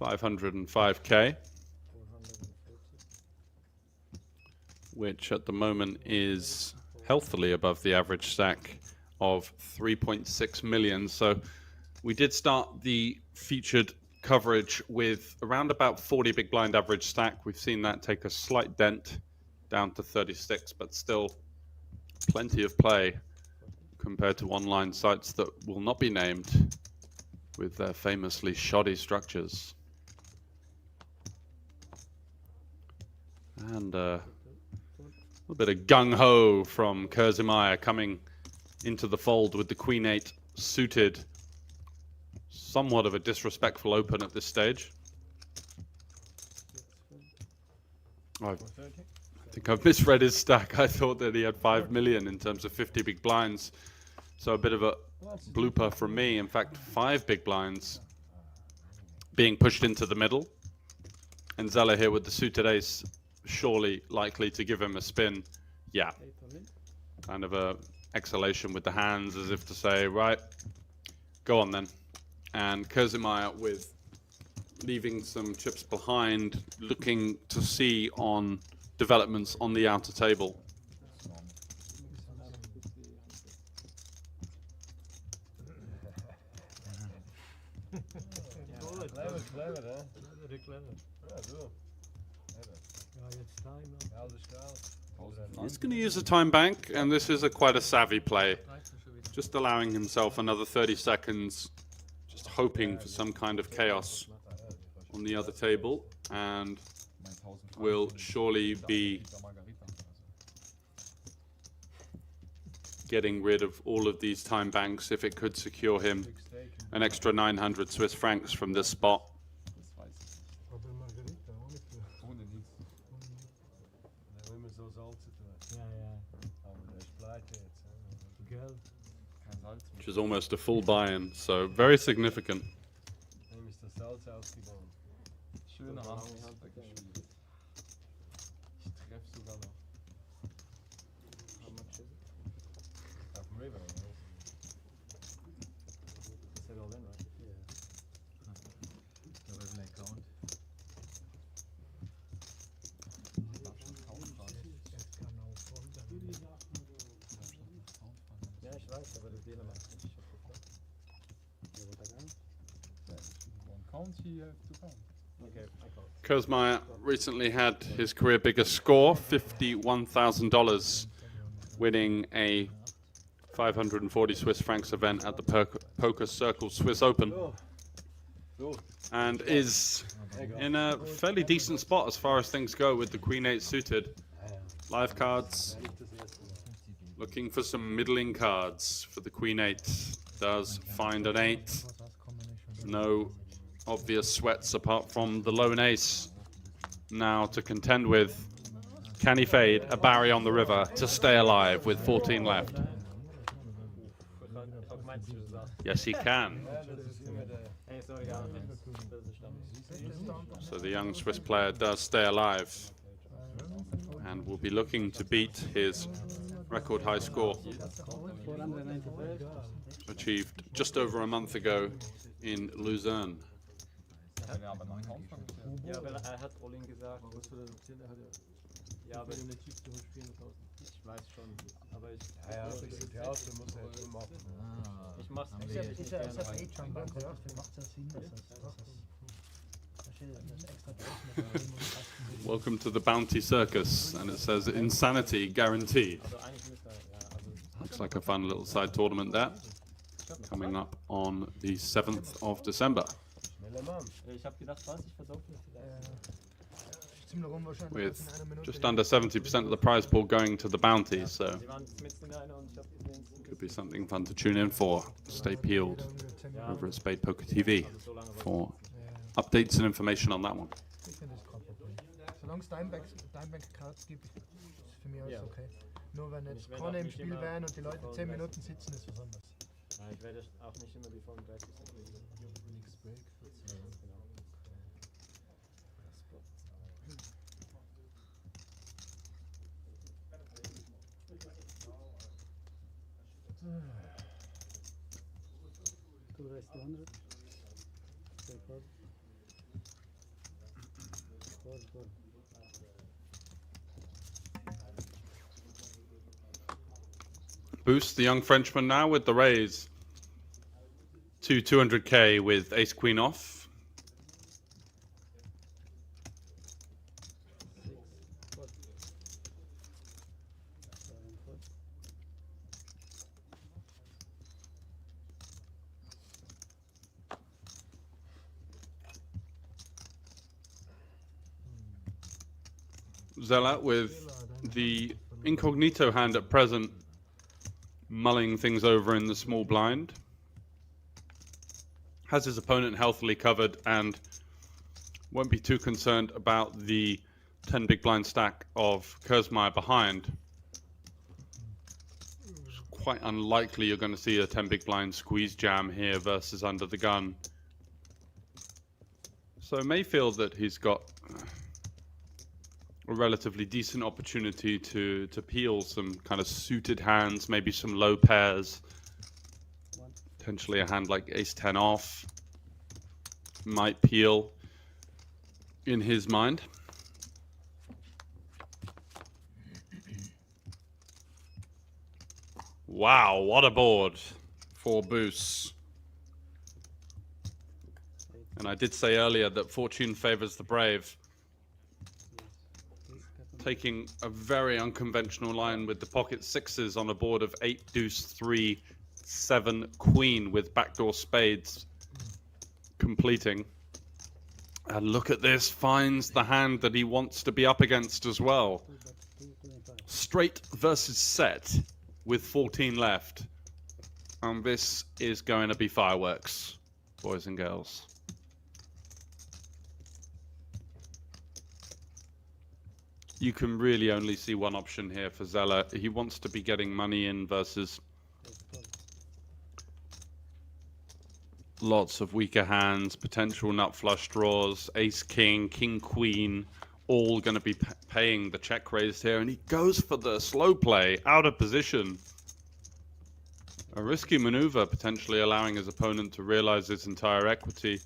505k, which at the moment is healthily above the average stack of 3.6 million. So we did start the featured coverage with around about 40 big blind average stack. We've seen that take a slight dent down to 36, but still plenty of play compared to online sites that will not be named with their famously shoddy structures. And a little bit of gung-ho from Kurzmeyer coming into the fold with the Queen 8 suited. Somewhat of a disrespectful open at this stage. I think I've misread his stack. I thought that he had 5 million in terms of 50 big blinds. So a bit of a blooper from me. In fact, 5 big blinds being pushed into the middle. And Zella here with the suited ace, surely likely to give him a spin. Yeah. Kind of a exhalation with the hands as if to say, right, go on then. And Kurzmeyer with leaving some chips behind, looking to see on developments on the outer table. He's going to use a time bank, and this is quite a savvy play. Just allowing himself another 30 seconds, just hoping for some kind of chaos on the other table, and will surely be getting rid of all of these time banks if it could secure him an extra 900 Swiss francs from this spot. Seite jetzt. Gell? Kein Salz mehr. which is almost a full buy-in, so very significant. Nämlich das Salz ausgebaut. Schöne Hand. Wirklich schwierig. Ich treffe sogar noch. How much is it? Auf dem River, oder? It's all in, right? Yeah. Der River Account. Ja, ich weiß, aber der Dealer macht nicht. Ich hab gefragt. Ja, wird er gar One count, you have to count. Okay, I call. Kurzmeyer recently had his career biggest score, $51,000, winning a 540 Swiss francs event at the Poker Circle Swiss Open, and is in a fairly decent spot as far as things go with the Queen 8 suited. Live cards, looking for some middling cards for the Queen 8. Does find an 8. No obvious sweats apart from the lone ace. Now to contend with. Can he fade a Barry on the river to stay alive with 14 left? Yes, he can. Hey, sorry, gar nicht. Das ist Stamm. So the young Swiss player does stay alive and will be looking to beat his record high score achieved just over a month ago in Luzerne. Wenn er aber nach Count fangen will. Ja, weil er hat All-In gesagt. Ja, aber ich weiß schon, aber ich... Ja, das Theater muss er jetzt machen. Ich mach's Haben nicht. wir Ich jetzt- nicht Ist gerne. schon Bank, ja, macht ja Sinn, dass Welcome to the Bounty Circus, and it says insanity guaranteed. Also eigentlich müsste er, ja, also... Looks like a fun little side tournament there, coming up on the 7th of December, Schneller Mann. Ich hab gedacht, was? Ich versaufe mich vielleicht. with just under 70% of the prize pool going to the bounty, so Sie waren mitten in einer und ich hab gesehen, could be something fun to tune in for. Stay peeled over at SpadePokertv so lange war for updates and information on that one. Ich finde das kein Problem. Solange es Dimebank-Cards gibt, ist für mich alles Ja. okay. Nur wenn jetzt Ich werde keine auch im nicht Spiel immer wären und die Leute von 10 30. Minuten sitzen, ist was anderes. Ja, ich werde auch nicht immer die vollen 30 Sekunden. Two raised to 100. Take one. Four. Boost, the young Frenchman now with the raise to 200k with ace queen off. Four. 7, 4. Zella with the incognito hand at present, mulling things over in the small blind. Has his opponent healthily covered and won't be too concerned about the 10 big blind stack of Kurzmeyer behind. It's quite unlikely you're going to see a 10 big blind squeeze jam here versus under the gun. So may feel that he's got a relatively decent opportunity to peel some kind of suited hands, maybe some low pairs, potentially a hand like ace 10 off might peel in his mind. Wow, what a board for Boos. And I did say earlier that fortune favors the brave. Taking a very unconventional line with the pocket sixes on a board of 8 deuce 3 7 queen with backdoor spades completing. And look at this, finds the hand that he wants to be up against as well. Straight versus set with 14 left. And this is going to be fireworks, boys and girls. you can really only see one option here for Zella. He wants to be getting money in versus lots of weaker hands, potential nut flush draws, ace king, king queen, all going to be paying the check raise here, and he goes for the slow play out of position. A risky maneuver, potentially allowing his opponent to realize his entire equity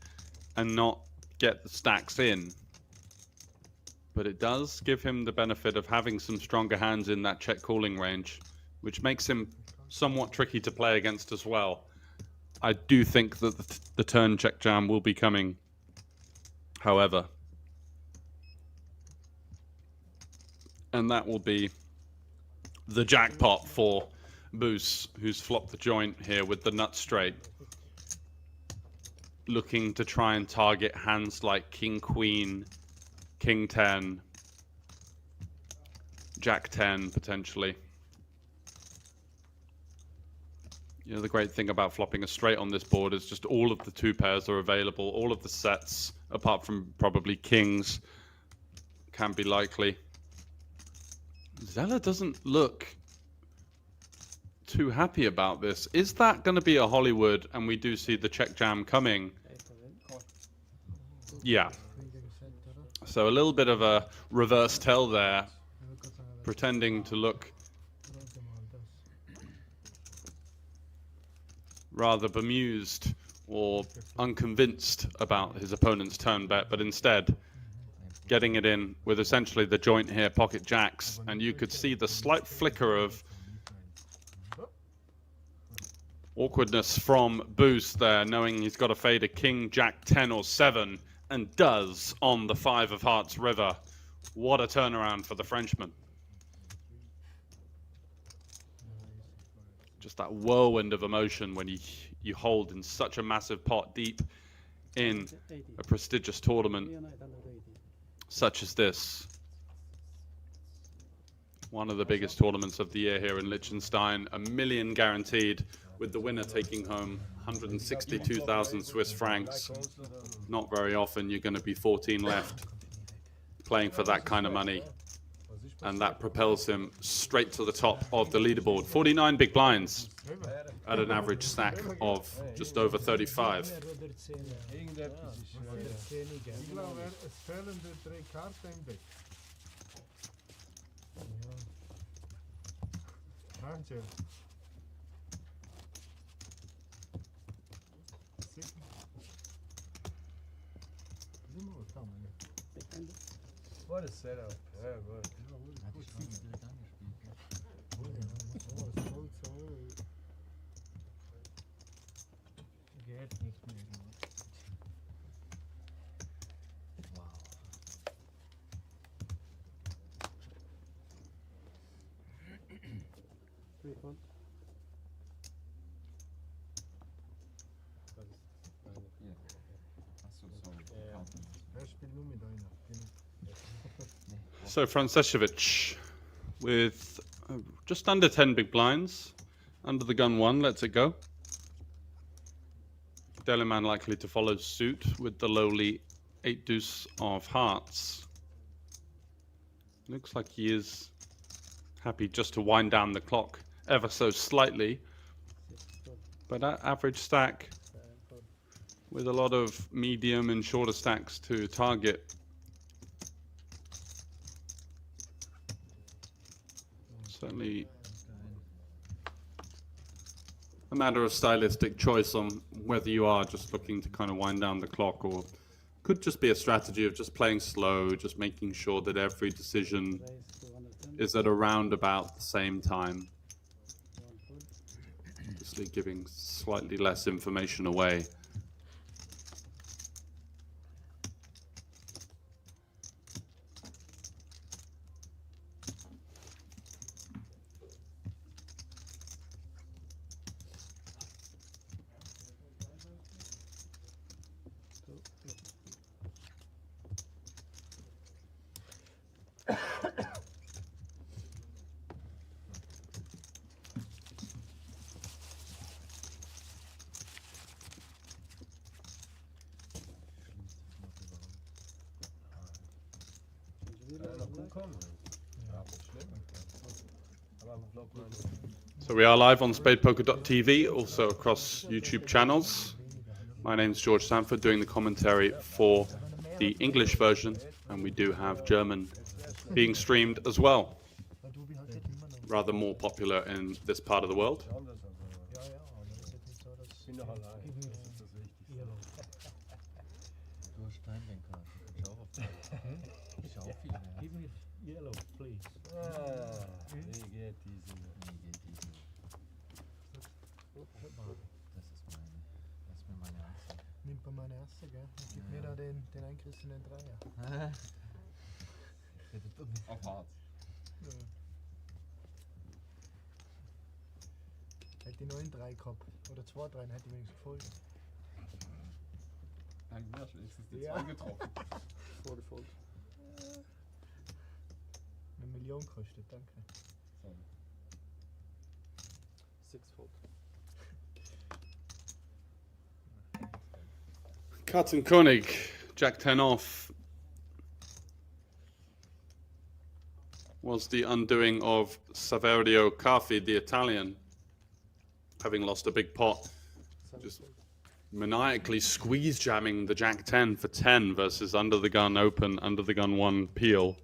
and not get the stacks in. But it does give him the benefit of having some stronger hands in that check calling range, which makes him somewhat tricky to play against as well. I do think that the turn check jam will be coming, however. And that will be the jackpot for Boos, who's flopped the joint here with the nut straight. Looking to try and target hands like King Queen, King 10, Jack 10 potentially. You know, the great thing about flopping a straight on this board is just all of the two pairs are available. All of the sets, apart from probably kings, can be likely. Zella doesn't look too happy about this. Is that going to be a Hollywood and we do see the check jam coming? Yeah. So a little bit of a reverse tell there, pretending to look rather bemused or unconvinced about his opponent's turn bet, but instead getting it in with essentially the joint here, pocket jacks, and you could see the slight flicker of awkwardness from Boos there, knowing he's got to fade a king, jack 10 or 7, and does on the 5 of hearts river. What a turnaround for the Frenchman. Just that whirlwind of emotion when you hold in such a massive pot deep in a prestigious tournament such as this. One of the biggest tournaments of the year here in Liechtenstein. $1 million guaranteed, with the winner taking home 162,000 Swiss francs. Not very often you're going to be 14 left playing for that kind of money. And that propels him straight to the top of the leaderboard. 49 big blinds at an average stack of just over 35. What a setup. Yeah, but So Francesevich with just under 10 big blinds, under the gun 1, lets it go. Deleman likely to follow suit with the lowly 8 deuce of hearts. Looks like he is happy just to wind down the clock ever so slightly, but at average stack with a lot of medium and shorter stacks to target. Certainly a matter of stylistic choice on whether you are just looking to kind of wind down the clock, or could just be a strategy of just playing slow, just making sure that every decision is at around about the same time. Obviously giving slightly less information away. noch gut kommen. Ja, nicht schlimm. Aber am Flop mal nicht. So we are live on spadepoker.tv, also across YouTube channels. My name's George Sandford, doing the commentary for the English version, and we do have German being streamed as well. Weil du wie halt nicht immer noch. Rather more popular in this part of the world. Ja, ja, aber das ist jetzt nicht so, dass. Ich bin doch allein. Gib mir Das ist das Wichtigste. Yellow. Du hast Steinlenker. Schau auf die. Schau viel mehr. Give me yellow, please. Ah, wie geht diese? Das ist mir meine Angst. Nimmt man meine erste, gell? Und gib mir da den eingerissenen Dreier. Auf hart. Ja. Hätte ich 9-3 gehabt. Oder 2-3, hätte ich wenigstens gefolgt. Dank mir, wenigstens die Ja. 2 getroffen. Fold. Eine Million kostet, danke. So. 6 Fold. Carton Koenig, Jack 10 off, was the undoing of Saverio Carfi, the Italian, having lost a big pot, just maniacally squeeze jamming the Jack 10 for 10 versus under the gun open, under the gun 1 peel.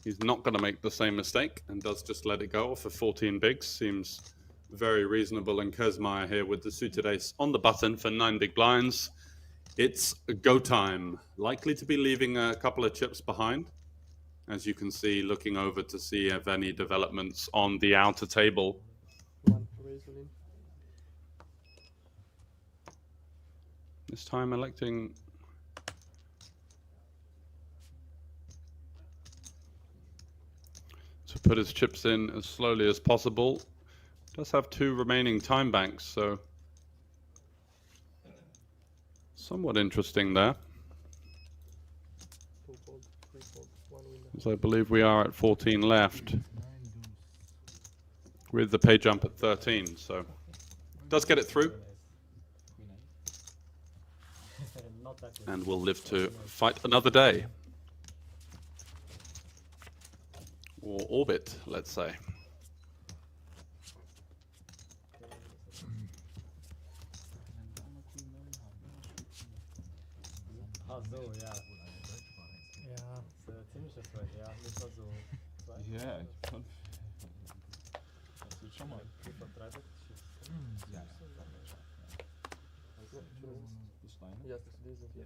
He's not going to make the same mistake and does just let it go for 14 bigs. Seems very reasonable. And Kezmeyer here with the suited ace on the button for 9 big blinds. It's go time. Likely to be leaving a couple of chips behind. As you can see, looking over to see if any developments on the outer table. This time electing to put his chips in as slowly as possible. Does have 2 remaining time banks, so somewhat interesting there. As I believe we are at 14 left with the pay jump at 13, so does get it through. And will live to fight another day. Or orbit, let's say. Ach so, ja. Ja. Das ist ziemlich erfreut, ja. Nicht mal so. Ja, ich fand. Das wird schon mal. Von 3 Sätzen. Ja. Also, Die Steine. ja, das ist diese. Ja.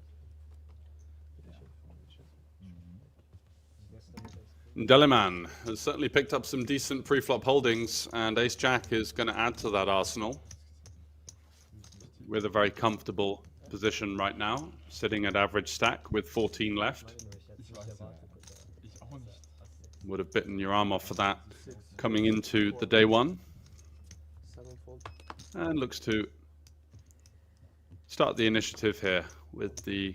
Deleman has certainly picked up some decent pre-flop holdings, and Ace-Jack is going to add to that arsenal with a very comfortable position right now, sitting at average stack with 14 left. Ich weiß ja. Ich auch nicht. Would have bitten your arm off for that coming into the day one. And looks to start the initiative here with the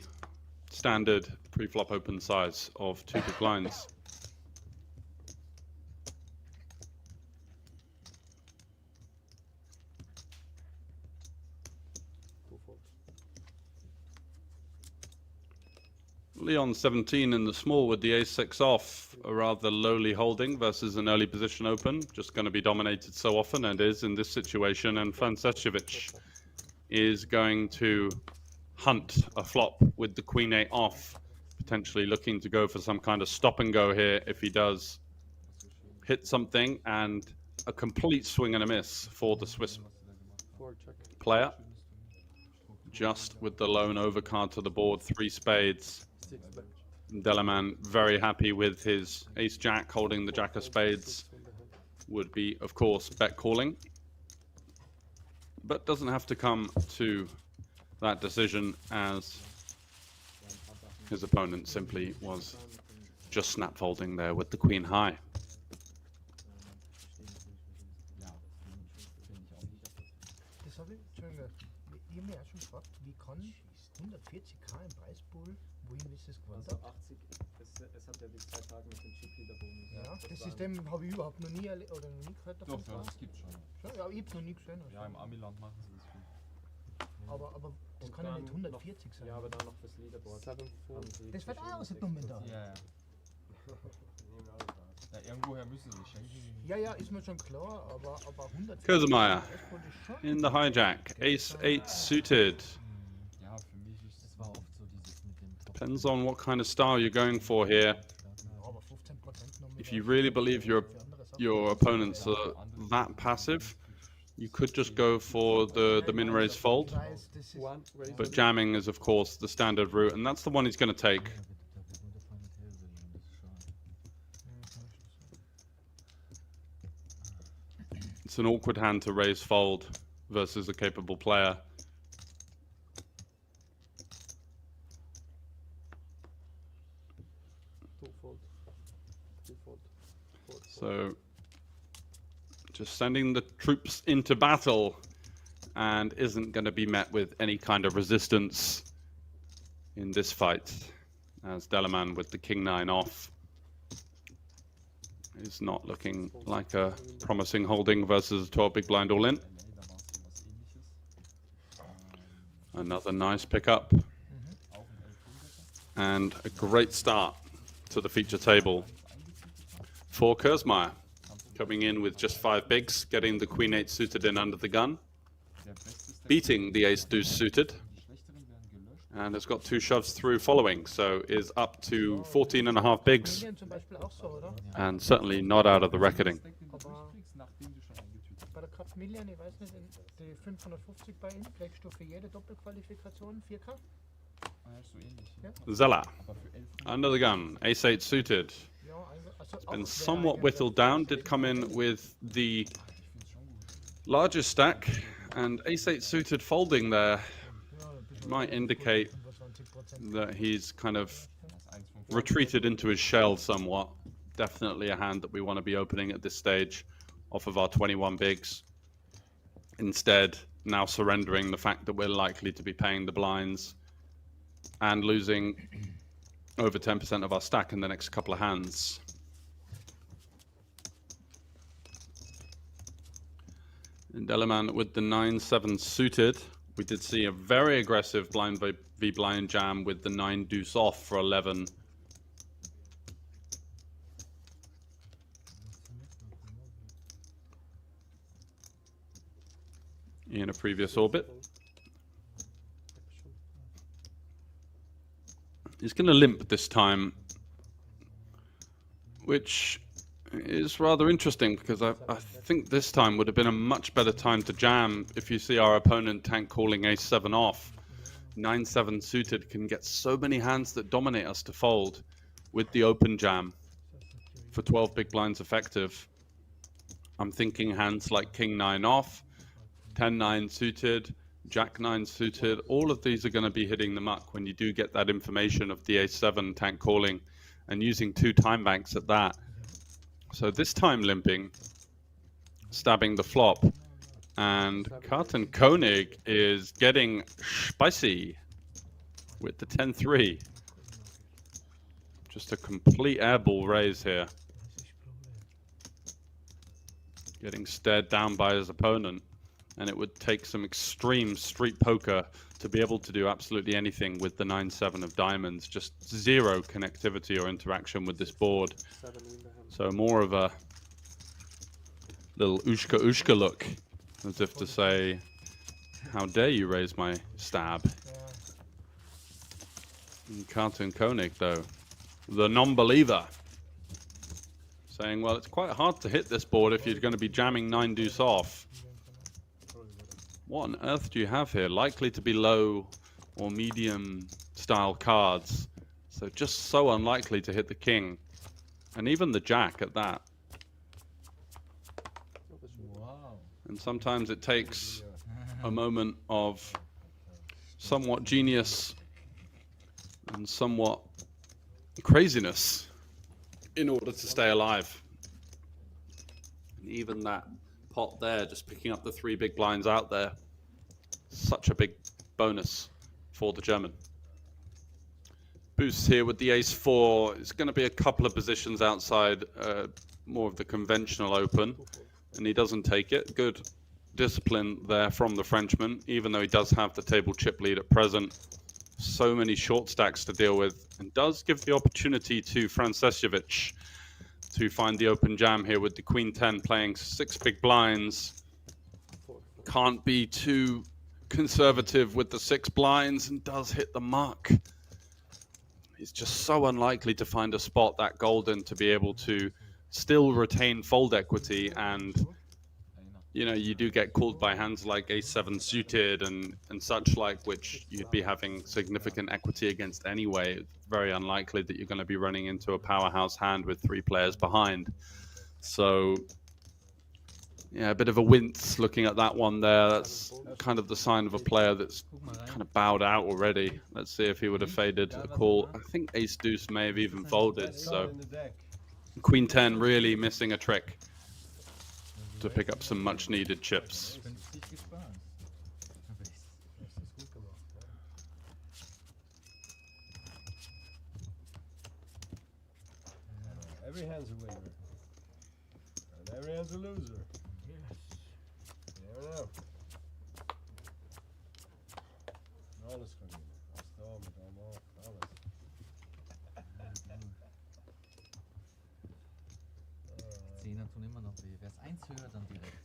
standard pre-flop open size of 2 big blinds. Leon 17 in the small with the ace-6 off, a rather lowly holding versus an early position open, just going to be dominated so often, and is in this situation, and Francescevic is going to hunt a flop with the queen 8 off, potentially looking to go for some kind of stop and go here if he does hit something, and a complete swing and a miss for the Swiss player. Just with the lone overcard to the board, 3 spades. Deleman very happy with his ace-jack holding the jack of spades. Would be, of course, bet calling. But doesn't have to come to that decision, as his opponent simply was just snap folding there with the queen high. Das habe ich, Entschuldigung, ich habe mich auch schon gefragt, wie kann 140k im Preispool, wohin ist es gewandert? Also 80, es hat ja die 2 Tage mit dem Chip-Leader-Bonus. Ja, das System habe ich überhaupt noch nie gehört davon. Doch, das gibt's schon. Ja, ich habe es noch nie gesehen. Also. Ja, im Amiland machen sie das viel. Aber das kann ja nicht 140 sein. Ja, aber dann noch fürs Leaderboard. Seven, four. Das wird auch so dumm da. Ja, ja. Nehmen wir alles raus. Ja, irgendwoher müssen sie schenken. Ja, ja, ist mir schon klar, aber 140 Kösemeyer Baseball ist schon. in the hijack. Ace 8 suited. Ja, für mich ist Das war oft so dieses mit dem Top. Depends on what kind of style you're going for here. Ja, aber 15% noch If you really believe your opponents are that passive, you could just go for the min raise fold. Ich weiß, das ist One, raise. But jamming is of course the standard route, and that's the one he's going to take. It's an awkward hand to raise fold versus a capable player. Two fold. Three fold. Four fold. So just sending the troops into battle and isn't going to be met with any kind of resistance in this fight, as Delaman with the king 9 off is not looking like a promising holding versus a 12 big blind all in. LA, da war es was ähnliches. Another nice pickup Auch ein 1100er. and a great start to the feature table for Kurzmeyer, coming in with just 5 bigs, getting the queen 8 suited in under the gun, Der beste Step, beating the ace deuce suited, die schlechteren werden gelöscht. and has got 2 shoves through following, so is up to 14.5 bigs, Million zum Beispiel auch so, oder? and certainly not out of the reckoning. Stack, den du durchkriegst, nachdem du schon eingetütet hast. Bei der Kraft Million, ich weiß nicht, die 550 bei Ihnen, kriegst du für jede Doppelqualifikation 4K? Ah, ja, so ähnlich. Ja. Zella, Aber für 11 under the gun, ace 8 suited, Ja, also been auch somewhat wer whittled down, did come in with the ich finde es schon gut. largest stack, and ace 8 suited folding there Ja, ein bisschen might indicate 25%. that he's kind of Das ist eins von retreated into his shell somewhat. Definitely a hand that we want to be opening at this stage off of our 21 bigs. Instead, now surrendering the fact that we're likely to be paying the blinds and losing over 10% of our stack in the next couple of hands. And Delaman with the 9-7 suited. We did see a very aggressive blind v blind jam with the 9 deuce off for 11. In a previous orbit. He's going to limp this time, which is rather interesting because I think this time would have been a much better time to jam if you see our opponent tank calling ace 7 off. 9-7 suited can get so many hands that dominate us to fold with the open jam for 12 big blinds effective. I'm thinking hands like king 9 off, 10-9 suited, jack 9 suited. All of these are going to be hitting the muck when you do get that information of the ace 7 tank calling and using 2 time banks at that. So this time limping, stabbing the flop, and Carton Koenig is getting spicy with the 10-3. Just a complete airball raise here. Getting stared down by his opponent, and it would take some extreme street poker to be able to do absolutely anything with the 9-7 of diamonds. Just zero connectivity or interaction with this board. So more of a little ushka look, as if to say, how dare you raise my stab. And Carton Koenig, though, the non-believer, saying, well, it's quite hard to hit this board if you're going to be jamming 9 deuce off. What on earth do you have here? Likely to be low or medium style cards. So just so unlikely to hit the king. And even the jack at that. Wow. And sometimes it takes a moment of somewhat genius and somewhat craziness in order to stay alive. And even that pot there, just picking up the 3 big blinds out there, such a big bonus for the German. Boost here with the ace 4. It's going to be a couple of positions outside more of the conventional open, and he doesn't take it. Good discipline there from the Frenchman, even though he does have the table chip lead at present. So many short stacks to deal with, and does give the opportunity to Francesjevic to find the open jam here with the Queen 10 playing 6 big blinds. Can't be too conservative with the 6 blinds and does hit the mark. He's just so unlikely to find a spot that golden to be able to still retain fold equity, and you know, you do get called by hands like Ace-7 suited and such like, which you'd be having significant equity against anyway. It's very unlikely that you're going to be running into a powerhouse hand with 3 players behind. So yeah, a bit of a wince looking at that one there. That's kind of the sign of a player that's kind of bowed out already. Let's see if he would have faded a call. I think Ace-Deuce may have even folded. So Queen 10 really missing a trick to pick up some much needed chips. Every hand's a winner. And every hand's a loser. Never know. Alles kan winnen. Afstaan met allemaal. Alles. Zehner tun immer noch weh. Wer es 1 höher, dann direkt.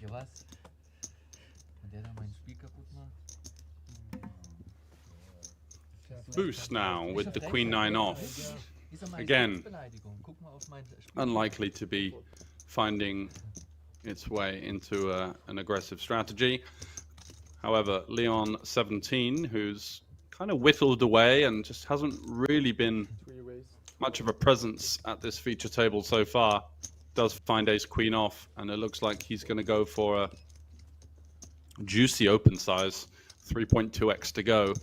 Ja was? Wenn der da mein Spiel kaputt macht? Boost now with the Queen 9 off. Again, unlikely to be finding its way into an aggressive strategy. However, Leon 17, who's kind of whittled away and just hasn't really been much of a presence at this feature table so far, does find ace queen off, and it looks like he's going to go for a juicy open size, 3.2x to go,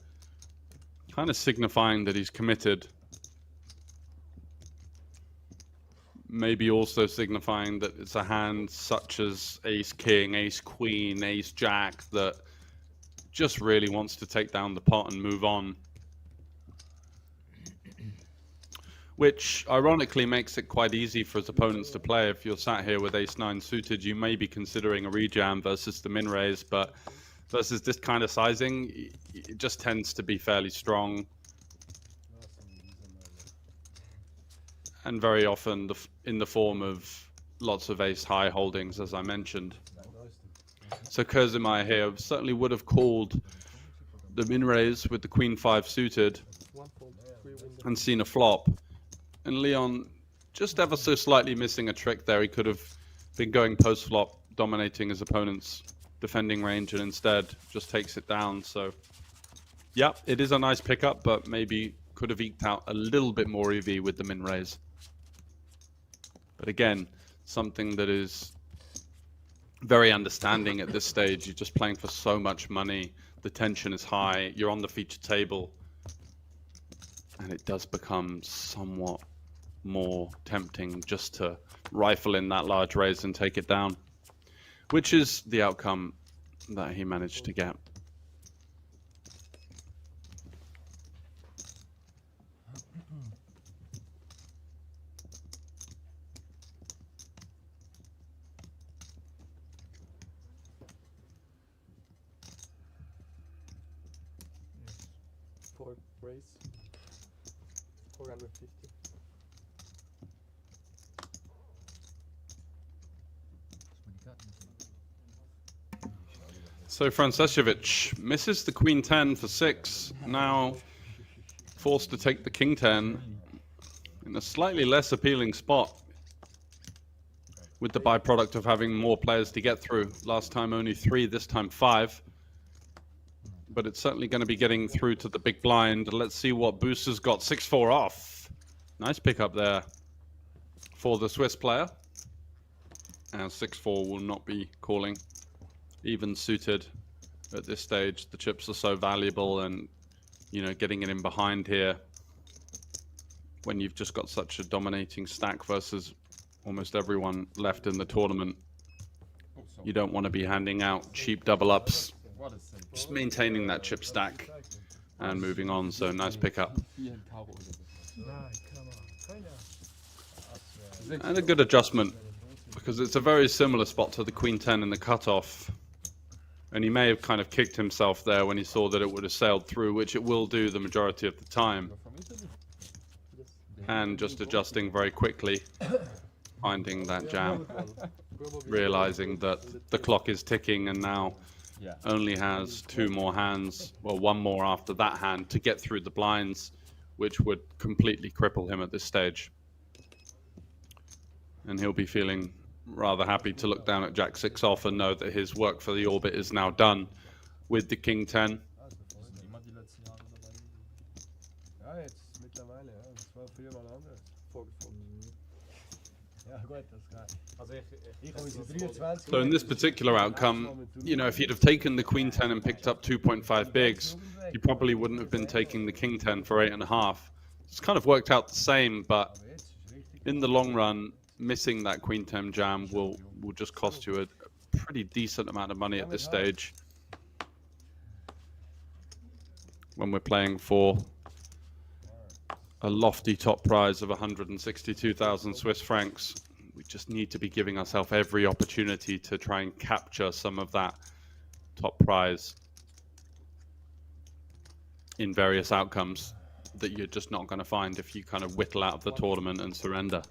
kind of signifying that he's committed. Maybe also signifying that it's a hand such as ace king, ace queen, ace jack that just really wants to take down the pot and move on. Which ironically makes it quite easy for his opponents to play. If you're sat here with ace-9 suited, you may be considering a rejam versus the min raise, but versus this kind of sizing, it just tends to be fairly strong. And very often in the form of lots of ace-high holdings, as I mentioned. So Kurzemaier here certainly would have called the min raise with the Queen 5 suited and seen a flop. And Leon just ever so slightly missing a trick there. He could have been going post flop, dominating his opponent's defending range, and instead just takes it down. So yeah, it is a nice pickup, but maybe could have eked out a little bit more EV with the min raise. But again, something that is very understanding at this stage. You're just playing for so much money. The tension is high. You're on the feature table. And it does become somewhat more tempting just to rifle in that large raise and take it down, which is the outcome that he managed to get. For raise 450. So Francesjevic misses the Queen 10 for 6, now forced to take the King 10 in a slightly less appealing spot, with the byproduct of having more players to get through. Last time only 3, this time 5. But it's certainly going to be getting through to the big blind. Let's see what Booster's got. 6-4 off. Nice pickup there for the Swiss player. And 6-4 will not be calling. Even suited at this stage. The chips are so valuable, and you know, getting it in behind here when you've just got such a dominating stack versus almost everyone left in the tournament. You don't want to be handing out cheap double ups. Just maintaining that chip stack and moving on. So nice pickup. And a good adjustment because it's a very similar spot to the Queen 10 in the cutoff. And he may have kind of kicked himself there when he saw that it would have sailed through, which it will do the majority of the time. And just adjusting very quickly, finding that jam, realizing that the clock is ticking and now only has 2 more hands, well, 1 more after that hand to get through the blinds, which would completely cripple him at this stage. And he'll be feeling rather happy to look down at Jack 6 off and know that his work for the orbit is now done with the King 10. Ja, jetzt mittlerweile, ja. Das war früher mal anders. Ja, gut, das ist klar. Also ich habe diese 23. So in this particular outcome, you know, if he'd have taken the Queen 10 and picked up 2.5 bigs, he probably wouldn't have been taking the King 10 for 8.5. It's kind of worked out the same, but in the long run, missing that Queen 10 jam will just cost you a pretty decent amount of money at this stage. When we're playing for a lofty top prize of 162,000 Swiss francs, we just need to be giving ourselves every opportunity to try and capture some of that top prize in various outcomes that you're just not going to find if you kind of whittle out of the tournament and surrender.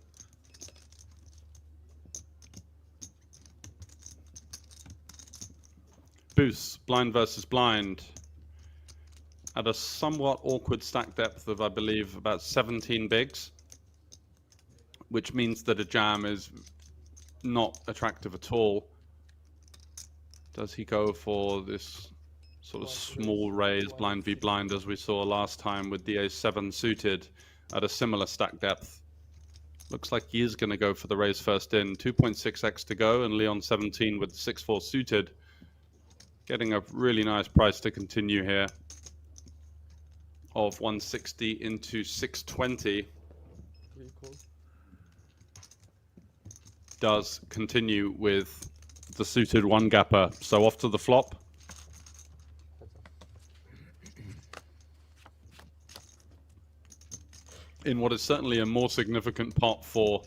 Boost, blind versus blind, at a somewhat awkward stack depth of, I believe, about 17 bigs, which means that a jam is not attractive at all. Does he go for this sort of small raise, blind v blind, as we saw last time with the Ace-7 suited at a similar stack depth? Looks like he is going to go for the raise first in. 2.6x to go, and Leon 17 with the 6-4 suited, getting a really nice price to continue here of 160 into 620. Does continue with the suited 1-gapper. So off to the flop. In what is certainly a more significant pot for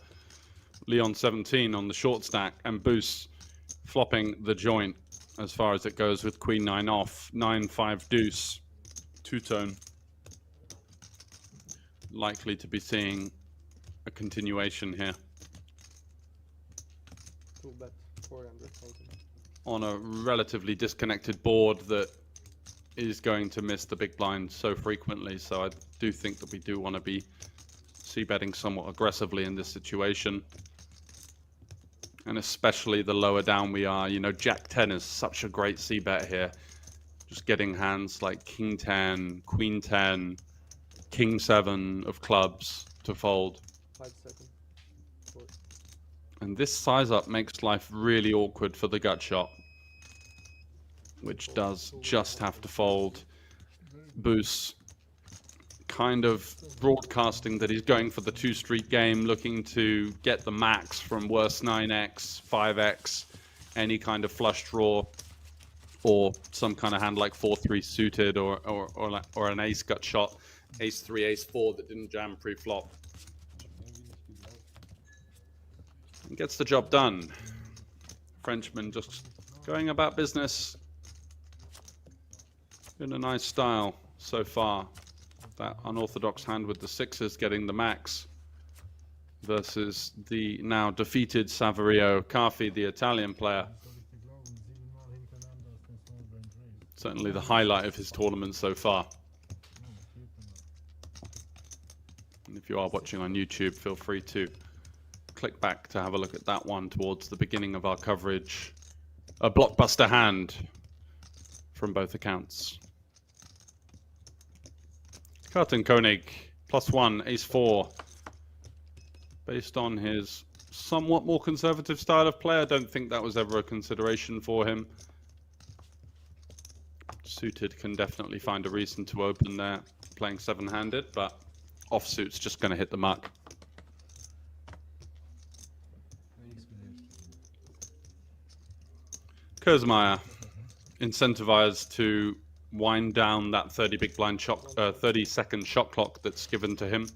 Leon 17 on the short stack, and Boost flopping the joint as far as it goes with Queen 9 off, 9-5 deuce, 2-tone. Likely to be seeing a continuation here. On a relatively disconnected board that is going to miss the big blind so frequently, so I do think that we do want to be c-betting somewhat aggressively in this situation. And especially the lower down we are, you know, Jack 10 is such a great c-bet here. Just getting hands like King 10, Queen 10, King 7 of clubs to fold. And this size up makes life really awkward for the gut shot, which does just have to fold. Boost kind of broadcasting that he's going for the 2-street game, looking to get the max from worst 9x, 5x, any kind of flush draw, or some kind of hand like 4-3 suited, or an ace gut shot, Ace-3, Ace-4 that didn't jam pre-flop. And gets the job done. Frenchman just going about business in a nice style so far. That unorthodox hand with the 6s getting the max versus the now defeated Saverio Carfi, the Italian player. Certainly the highlight of his tournament so far. And if you are watching on YouTube, feel free to click back to have a look at that one towards the beginning of our coverage. A blockbuster hand from both accounts. Curtin Koenig, +1, Ace-4. Based on his somewhat more conservative style of play, I don't think that was ever a consideration for him. Suited can definitely find a reason to open there, playing 7-handed, but offsuit's just going to hit the muck. Kurzmeier, incentivized to wind down that 30 big blind shot, 30-second shot clock that's given to him.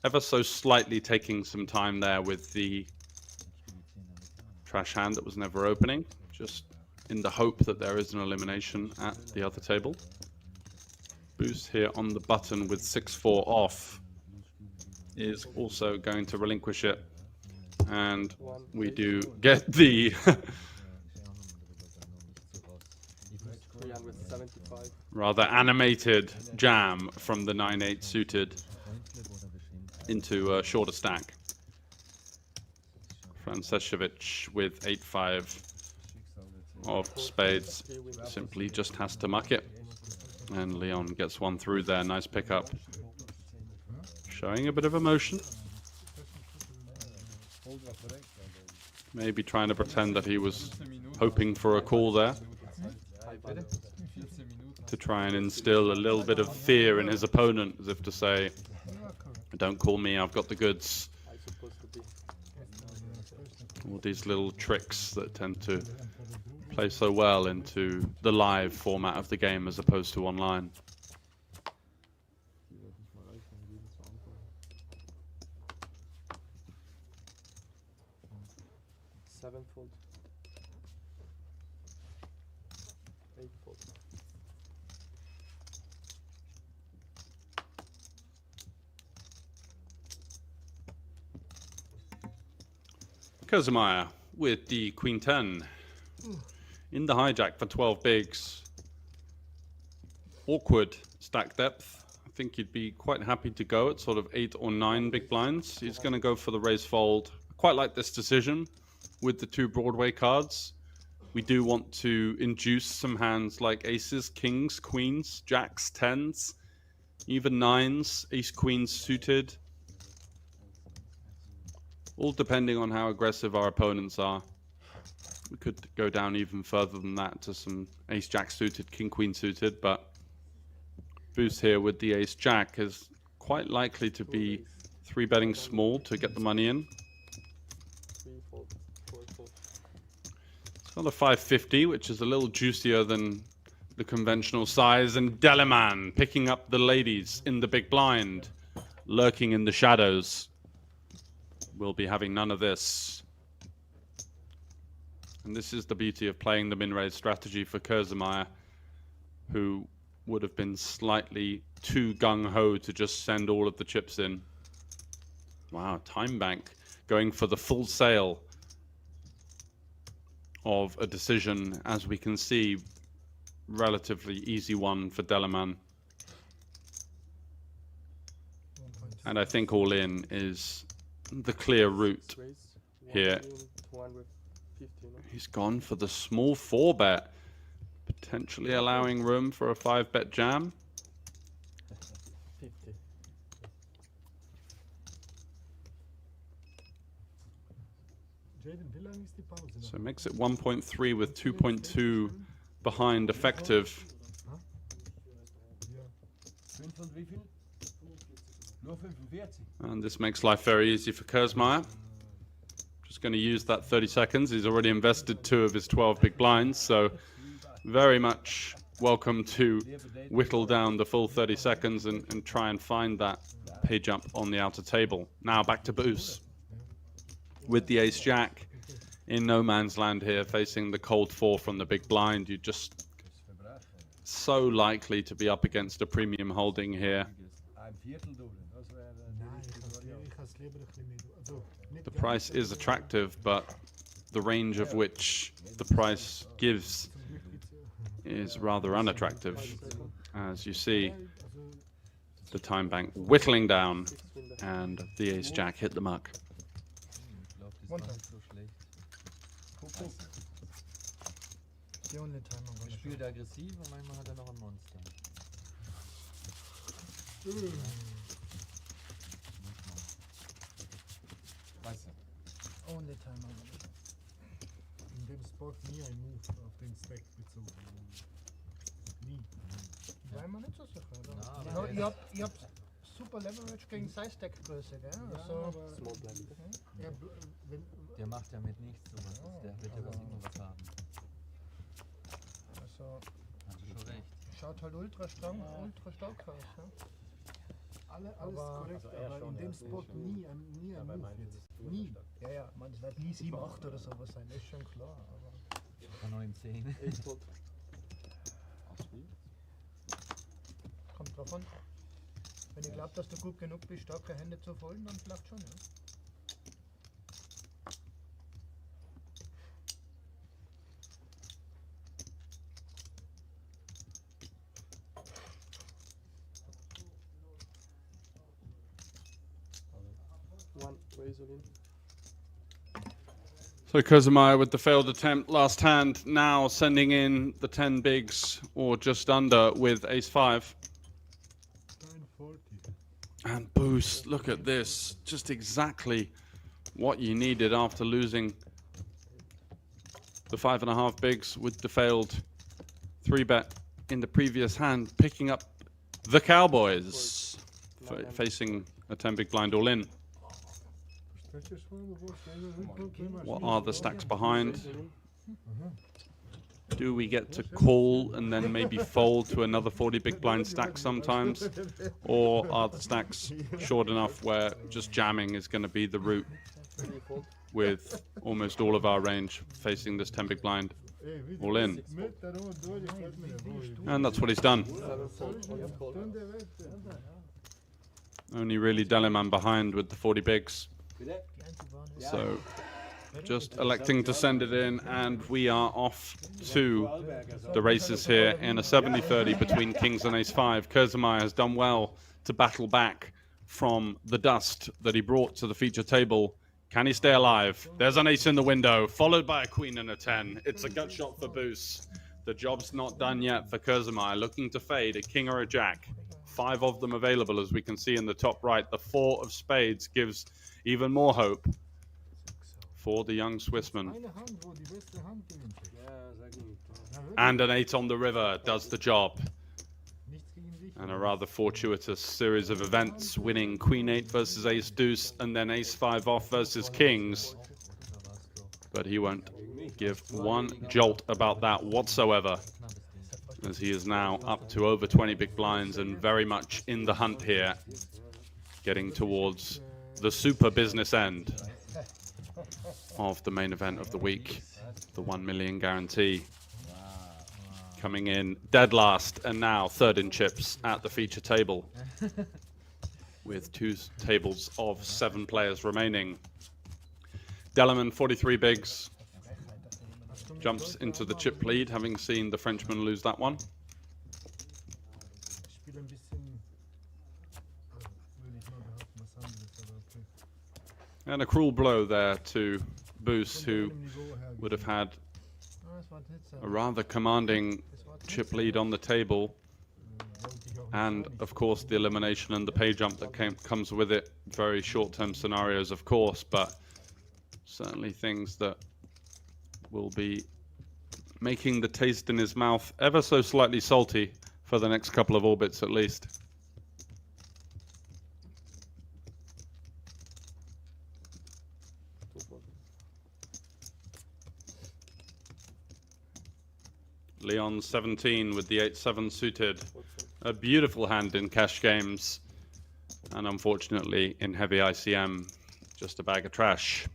ever so slightly taking some time there with the trash hand that was never opening, just in the hope that there is an elimination at the other table. Boost here on the button with 6-4 off is also going to relinquish it, and we do get the 375. rather animated jam from the 9-8 suited into a shorter stack. Francescevic with 8-5 of spades simply just has to muck it, and Leon gets one through there. Nice pickup, showing a bit of emotion, maybe trying to pretend that he was hoping for a call there to try and instill a little bit of fear in his opponent, as if to say, don't call me, I've got the goods. All these little tricks that tend to play so well into the live format of the game as opposed to online. Sevenfold. Eightfold. Kozumaya with the Queen 10 in the hijack for 12 bigs. Awkward stack depth. I think you'd be quite happy to go at sort of 8 or 9 big blinds. He's going to go for the raise fold. I quite like this decision with the 2 Broadway cards. We do want to induce some hands like aces, kings, queens, jacks, 10s, even 9s, ace, queens suited. All depending on how aggressive our opponents are. We could go down even further than that to some ace jack suited, king queen suited, but Boost here with the ace jack is quite likely to be 3-betting small to get the money in. It's got a 550, which is a little juicier than the conventional size, and Delaman picking up the ladies in the big blind, lurking in the shadows. We'll be having none of this. And this is the beauty of playing the min-raise strategy for Kozumaya, who would have been slightly too gung-ho to just send all of the chips in. Wow, Time Bank going for the full sale of a decision, as we can see, relatively easy one for Delaman. And I think all in is the clear route here. He's gone for the small 4-bet, potentially allowing room for a 5-bet jam. 50. So makes it 1.3 with 2.2 behind effective. And this makes life very easy for Kozumaya. Just going to use that 30 seconds. He's already invested 2 of his 12 big blinds, so very much welcome to whittle down the full 30 seconds and try and find that pay jump on the outer table. Now back to Boost with the ace jack in no man's land here, facing the cold 4 from the big blind. You're just so likely to be up against a premium holding here. The price is attractive, but the range of which the price gives is rather unattractive. As you see, the Time Bank whittling down, and the ace jack hit the muck. Er spielt aggressiv und manchmal hat er noch ein Monster. Only time in dem Spot nie ein Move auf den Stack bezogen. Nie. War immer nicht so sicher, oder? Ja, ihr habt super Leverage gegen Size-Stack-Größe, gell? Also, Der macht ja mit nichts sowas. Der wird ja immer was haben. Also, Hast du schon recht. schaut halt ultra stark aus. Ja? Alles Aber- korrekt, also er aber schon, in dem ja. Spot nie ein Ja, bei Move meinen jetzt. ist es Nie. stark. Ja, ja, man, es wird nie 7, 8 oder sowas sein, das ist schon klar. Aber Kann 19. kommt drauf an. Wenn ich glaube, dass du gut genug bist, starke Hände zu folgen, dann vielleicht schon, ja. One razor in. So Kozumai with the failed attempt last hand, now sending in the 10 bigs or just under with ace-5. 940. And boost, look at this. Just exactly what you needed after losing the 5.5 bigs with the failed 3-bet in the previous hand, picking up the Cowboys, facing a 10 big blind all in. What are the stacks behind? Do we get to call and then maybe fold to another 40 big blind stack sometimes? Or are the stacks short enough where just jamming is going to be the route with almost all of our range facing this 10 big blind all in? And that's what he's done. Only really Deleman behind with the 40 bigs. So just electing to send it in, and we are off to the races here in a 70-30 between kings and ace-5. Kozumai has done well to battle back from the dust that he brought to the feature table. Can he stay alive? There's an ace in the window, followed by a queen and a 10. It's a gut shot for Boos. The job's not done yet for Kozumai, looking to fade a king or a jack. 5 of them available, as we can see in the top right. The 4 of spades gives even more hope for the young Swissman. And an 8 on the river does the job. And a rather fortuitous series of events, winning queen 8 versus ace deuce and then ace 5 off versus kings. But he won't give one jolt about that whatsoever, as he is now up to over 20 big blinds and very much in the hunt here, getting towards the super business end of the main event of the week, the 1 million guarantee. Coming in dead last and now third in chips at the feature table, with 2 tables of 7 players remaining. Deleman, 43 bigs, jumps into the chip lead, having seen the Frenchman lose that one. And a cruel blow there to Boos, who would have had a rather commanding chip lead on the table. And of course the elimination and the pay jump that comes with it. Very short-term scenarios, of course, but certainly things that will be making the taste in his mouth ever so slightly salty for the next couple of orbits at least. Leon 17 with the 8-7 suited. A beautiful hand in cash games, and unfortunately in heavy ICM, just a bag of trash.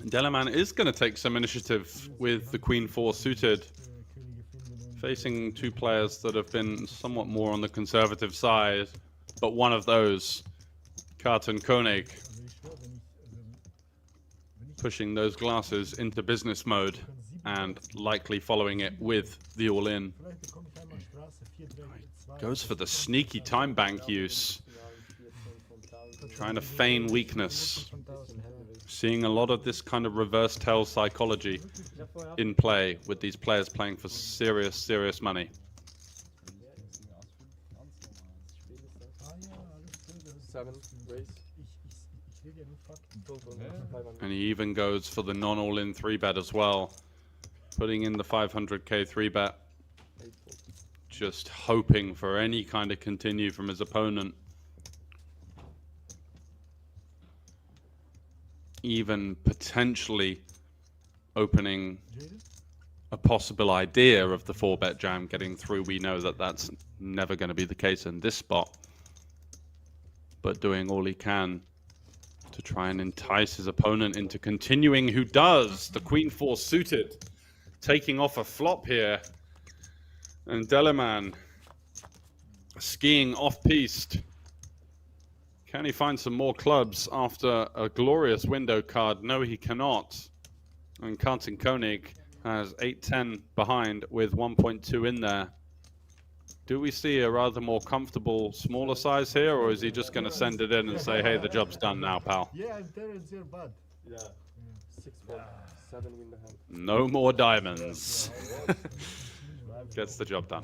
Deleman is going to take some initiative with the Queen 4 suited, facing 2 players that have been somewhat more on the conservative side, but one of those, Carton Koenig, pushing those glasses into business mode and likely following it with the all-in. Goes for the sneaky time bank use, trying to feign weakness. Seeing a lot of this kind of reverse tail psychology in play with these players playing for serious, serious money. 7 raise. And he even goes for the non-all-in 3-bet as well, putting in the 500k 3-bet just hoping for any kind of continue from his opponent. Even potentially opening a possible idea of the 4-bet jam getting through. We know that that's never going to be the case in this spot, but doing all he can to try and entice his opponent into continuing, who does. The Queen 4 suited, taking off a flop here, and Delaman skiing off-piste. Can he find some more clubs after a glorious window card? No, he cannot. And Carlton Koenig has 8-10 behind with 1.2 in there. Do we see a rather more comfortable, smaller size here, or is he just going to send it in and say, hey, the job's done now, pal? Yeah, I'm there, it's your bad. Yeah. 6-7 win the hand. No more diamonds. Gets the job done.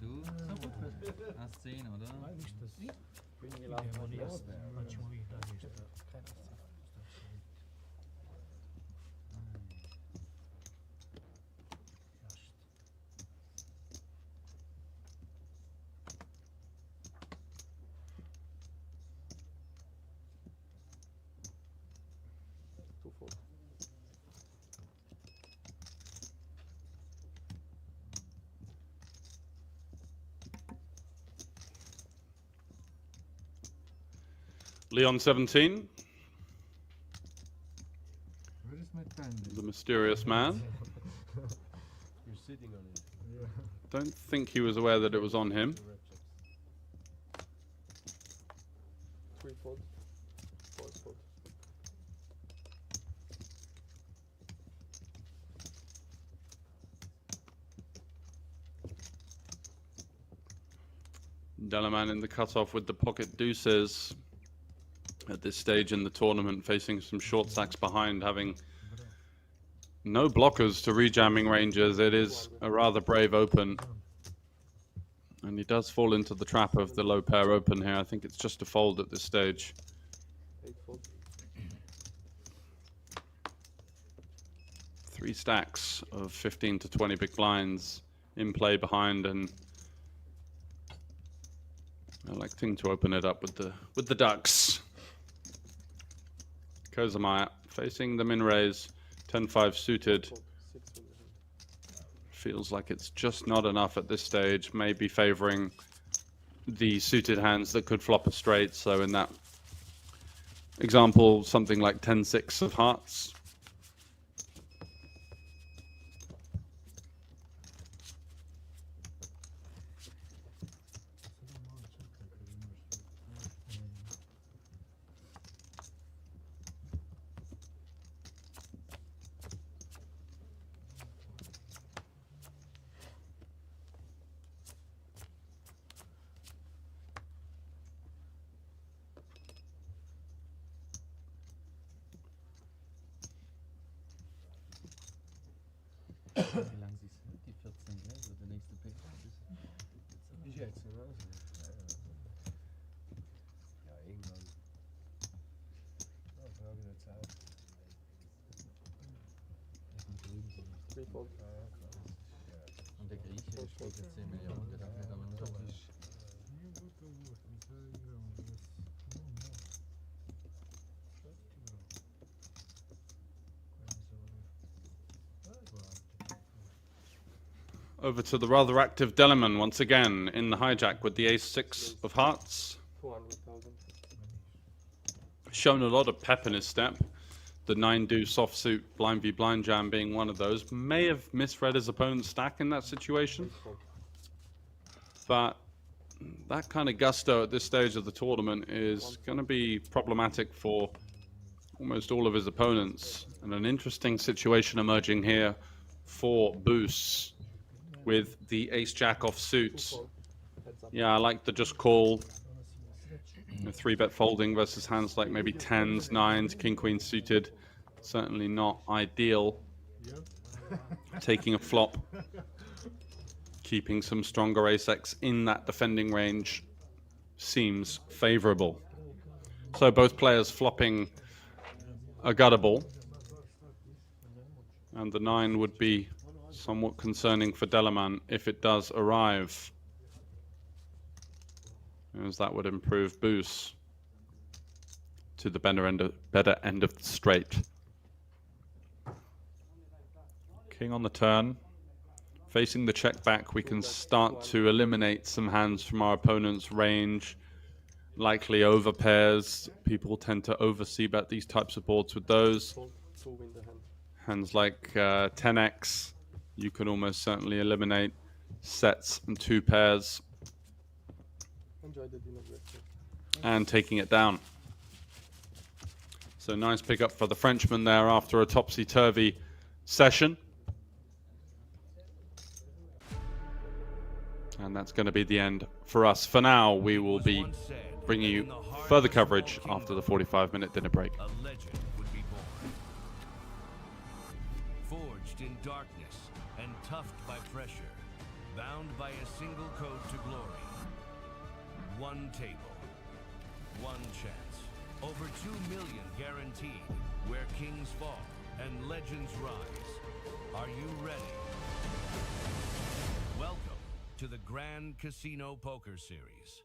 Du? Hast 10, oder? Leon 17, Where is my pen? the mysterious man. You're sitting on it. Don't think he was aware that it was on him. 3 fold. 4 fold. Delaman in the cutoff with the pocket deuces at this stage in the tournament, facing some short stacks behind, having no blockers to rejamming ranges. It is a rather brave open, and he does fall into the trap of the low pair open here. I think it's just a fold at this stage. 8 fold. 3 stacks of 15 to 20 big blinds in play behind, and electing to open it up with the ducks. Kozamaya facing the min raise, 10-5 suited. 6 win the hand. Feels like it's just not enough at this stage, maybe favoring the suited hands that could flop a straight. So in that example, something like 10-6 of hearts. Wie lang siehst du? Die 14, gell? Also der nächste Pick. Ich jetzt, ne? Ja, irgendwann. Ja, Frage der Zeit. Drüben so. 3 fold. Und der Grieche, der spielt jetzt 10 Millionen, der darf nicht aber nur auf Tisch. Over to the rather active Delaman once again in the hijack with the ace-6 of hearts. 400,000. Shown a lot of pep in his step. The 9-deuce offsuit blind v blind jam being one of those. May have misread his opponent's stack in that situation. But that kind of gusto at this stage of the tournament is going to be problematic for almost all of his opponents. And an interesting situation emerging here for Boos with the ace-jack offsuit. Yeah, I like the just call. 3-bet folding versus hands like maybe 10s, 9s, king, queen suited. Certainly not ideal. Taking a flop, keeping some stronger ace-x in that defending range seems favorable. So both players flopping a guttable, and the 9 would be somewhat concerning for Delaman if it does arrive, as that would improve Boos to the better end of the straight. King on the turn. Facing the check back, we can start to eliminate some hands from our opponent's range. Likely over pairs. People tend to over c-bet these types of boards with those. Hands like 10x, you can almost certainly eliminate sets and 2 pairs. And taking it down. So nice pickup for the Frenchman there after a topsy-turvy session. And that's going to be the end for us. For now, we will be bringing you further coverage after the 45-minute dinner break. A legend would be born. Forged in darkness and toughed by pressure, bound by a single code to glory. One table, one chance. Over 2 million guaranteed, where kings fall and legends rise. Are you ready? Welcome to the Grand Casino Poker Series.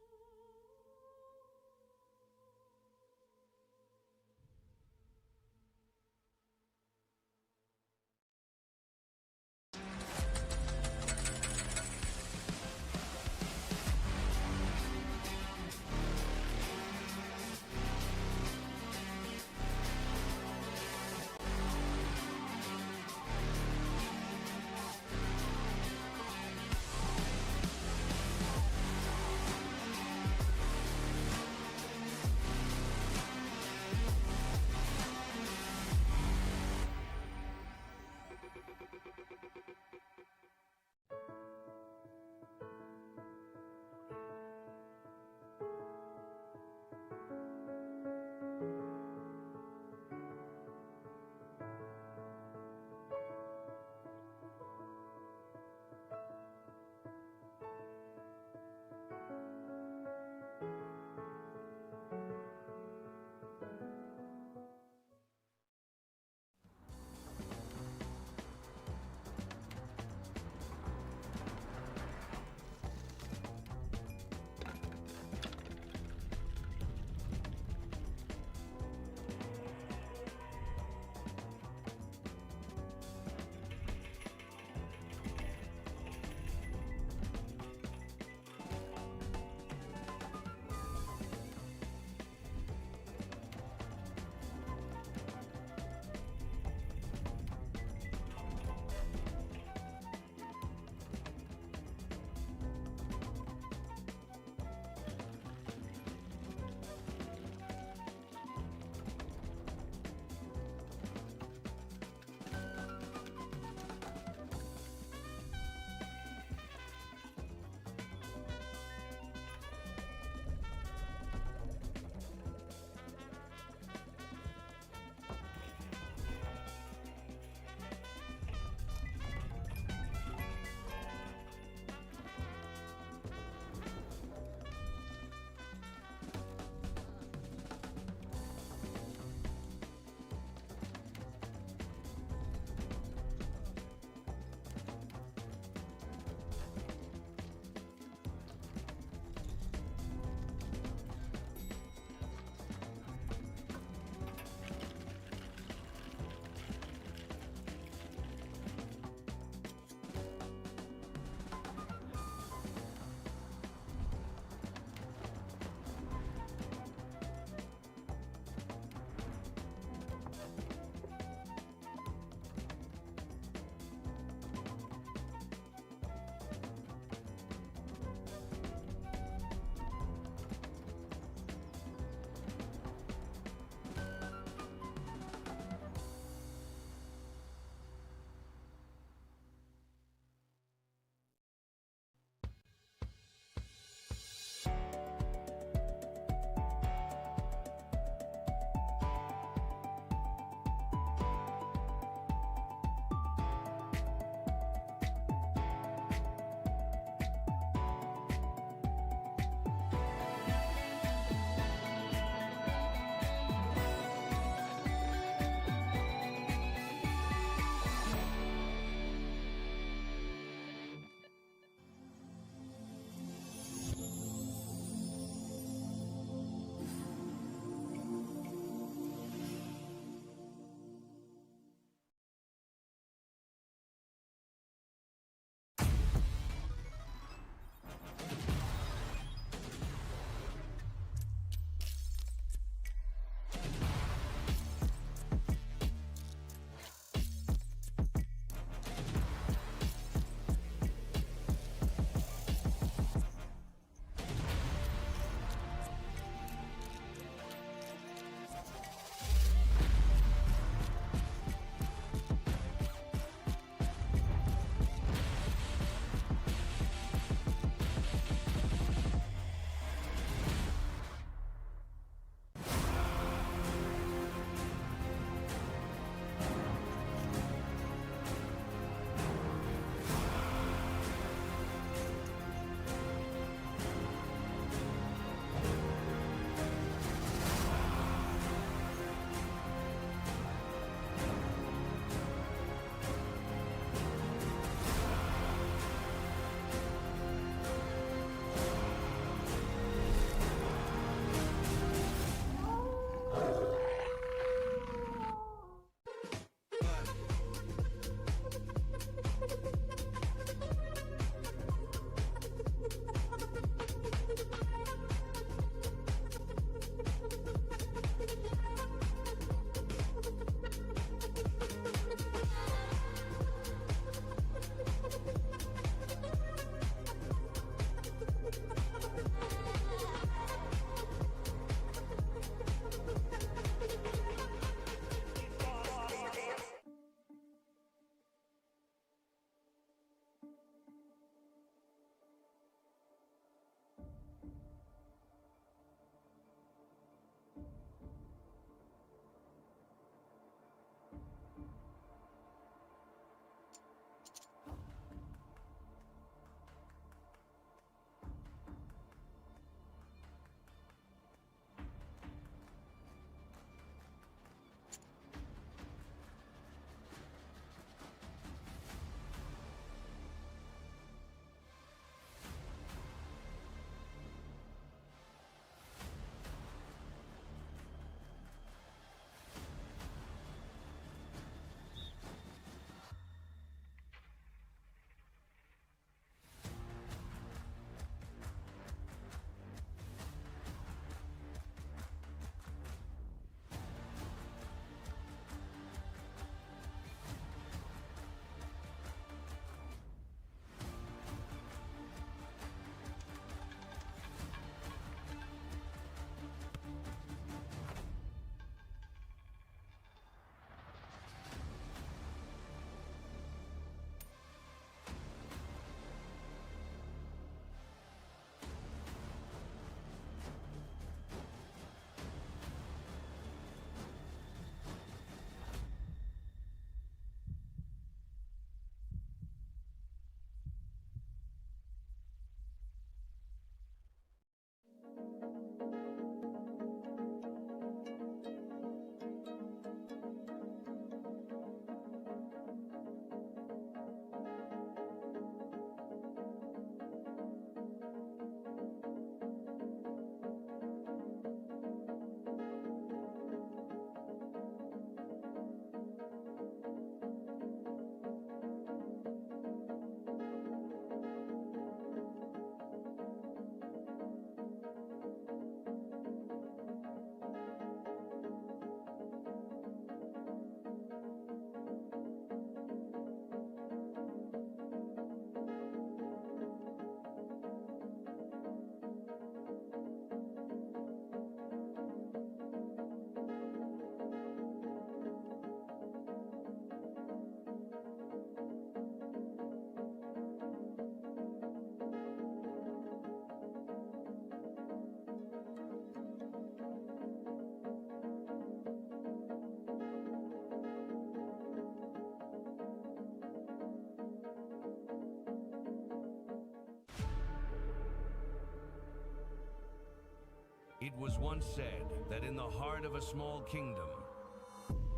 It was once said that in the heart of a small kingdom,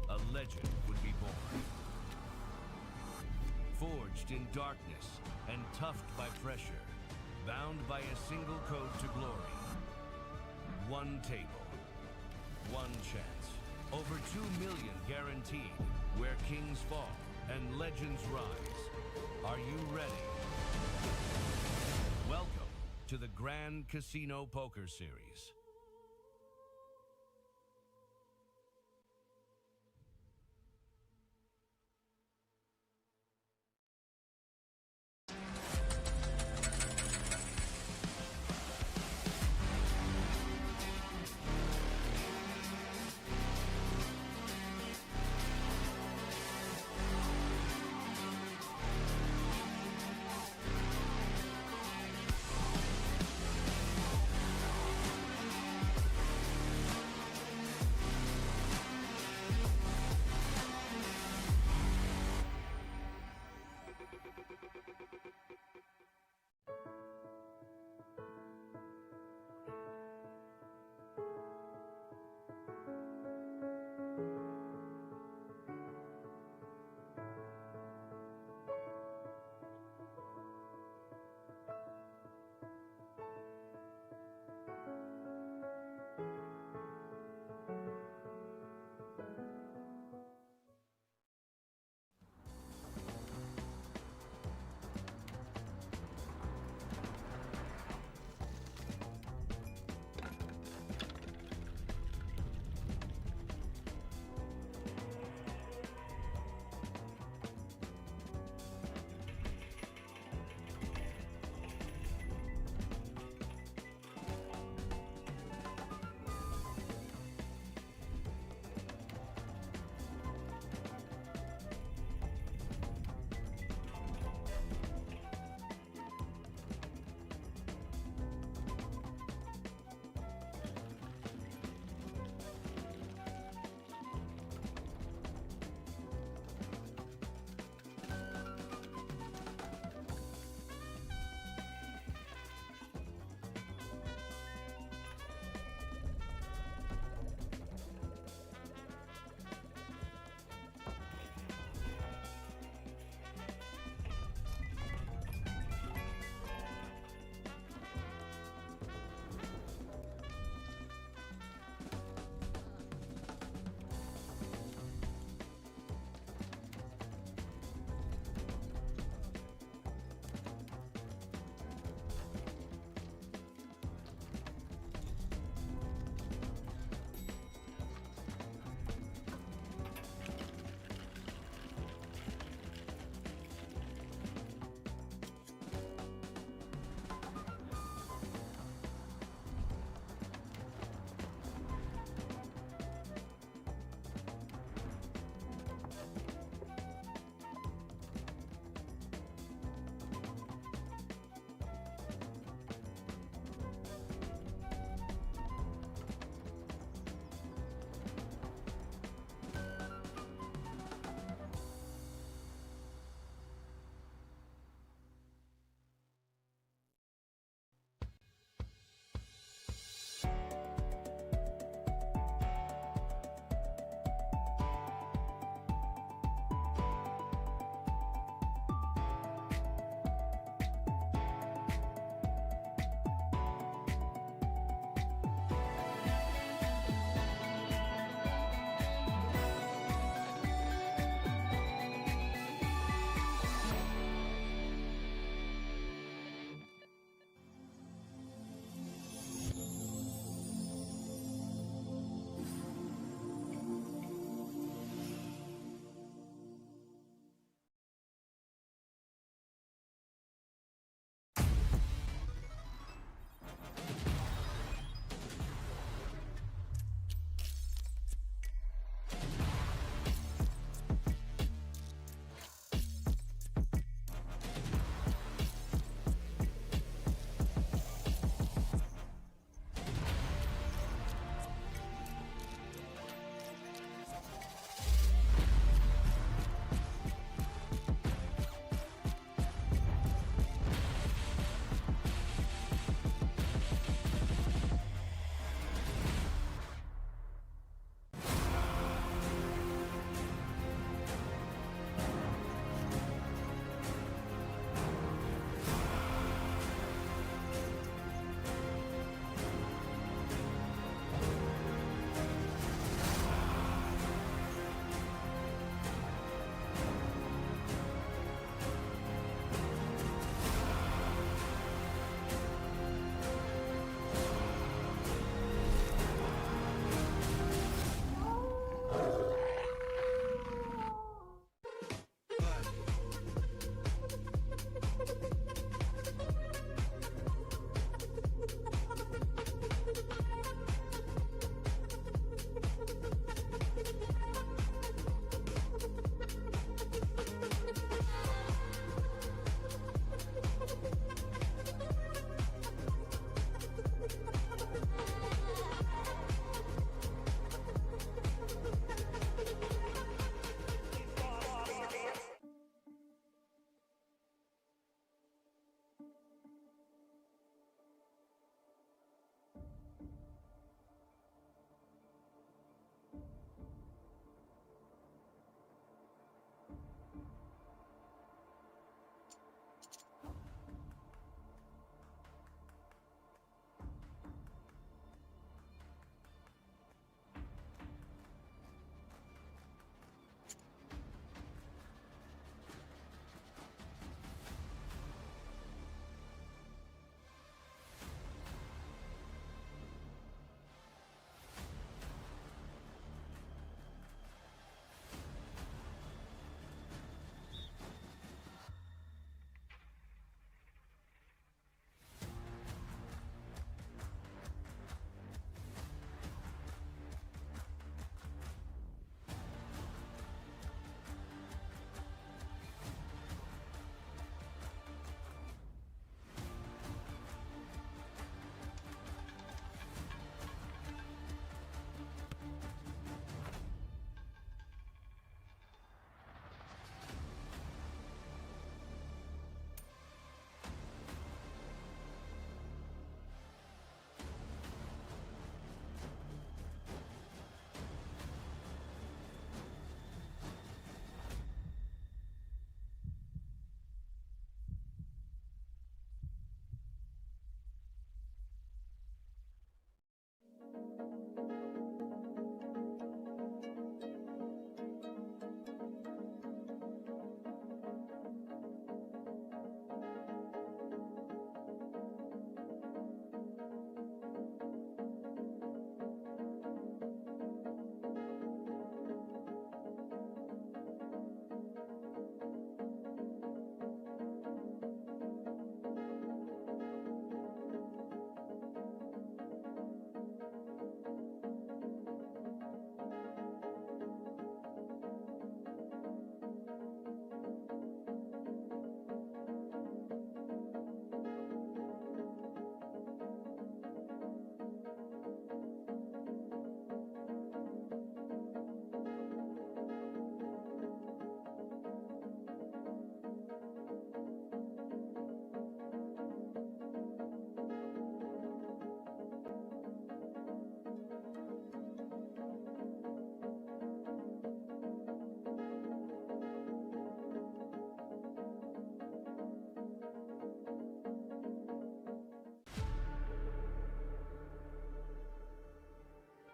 a legend would be born. Forged in darkness and toughed by pressure, bound by a single code to glory. One table, one chance. Over 2 million guaranteed, where kings fall and legends rise. Are you ready? Welcome to the Grand Casino Poker Series.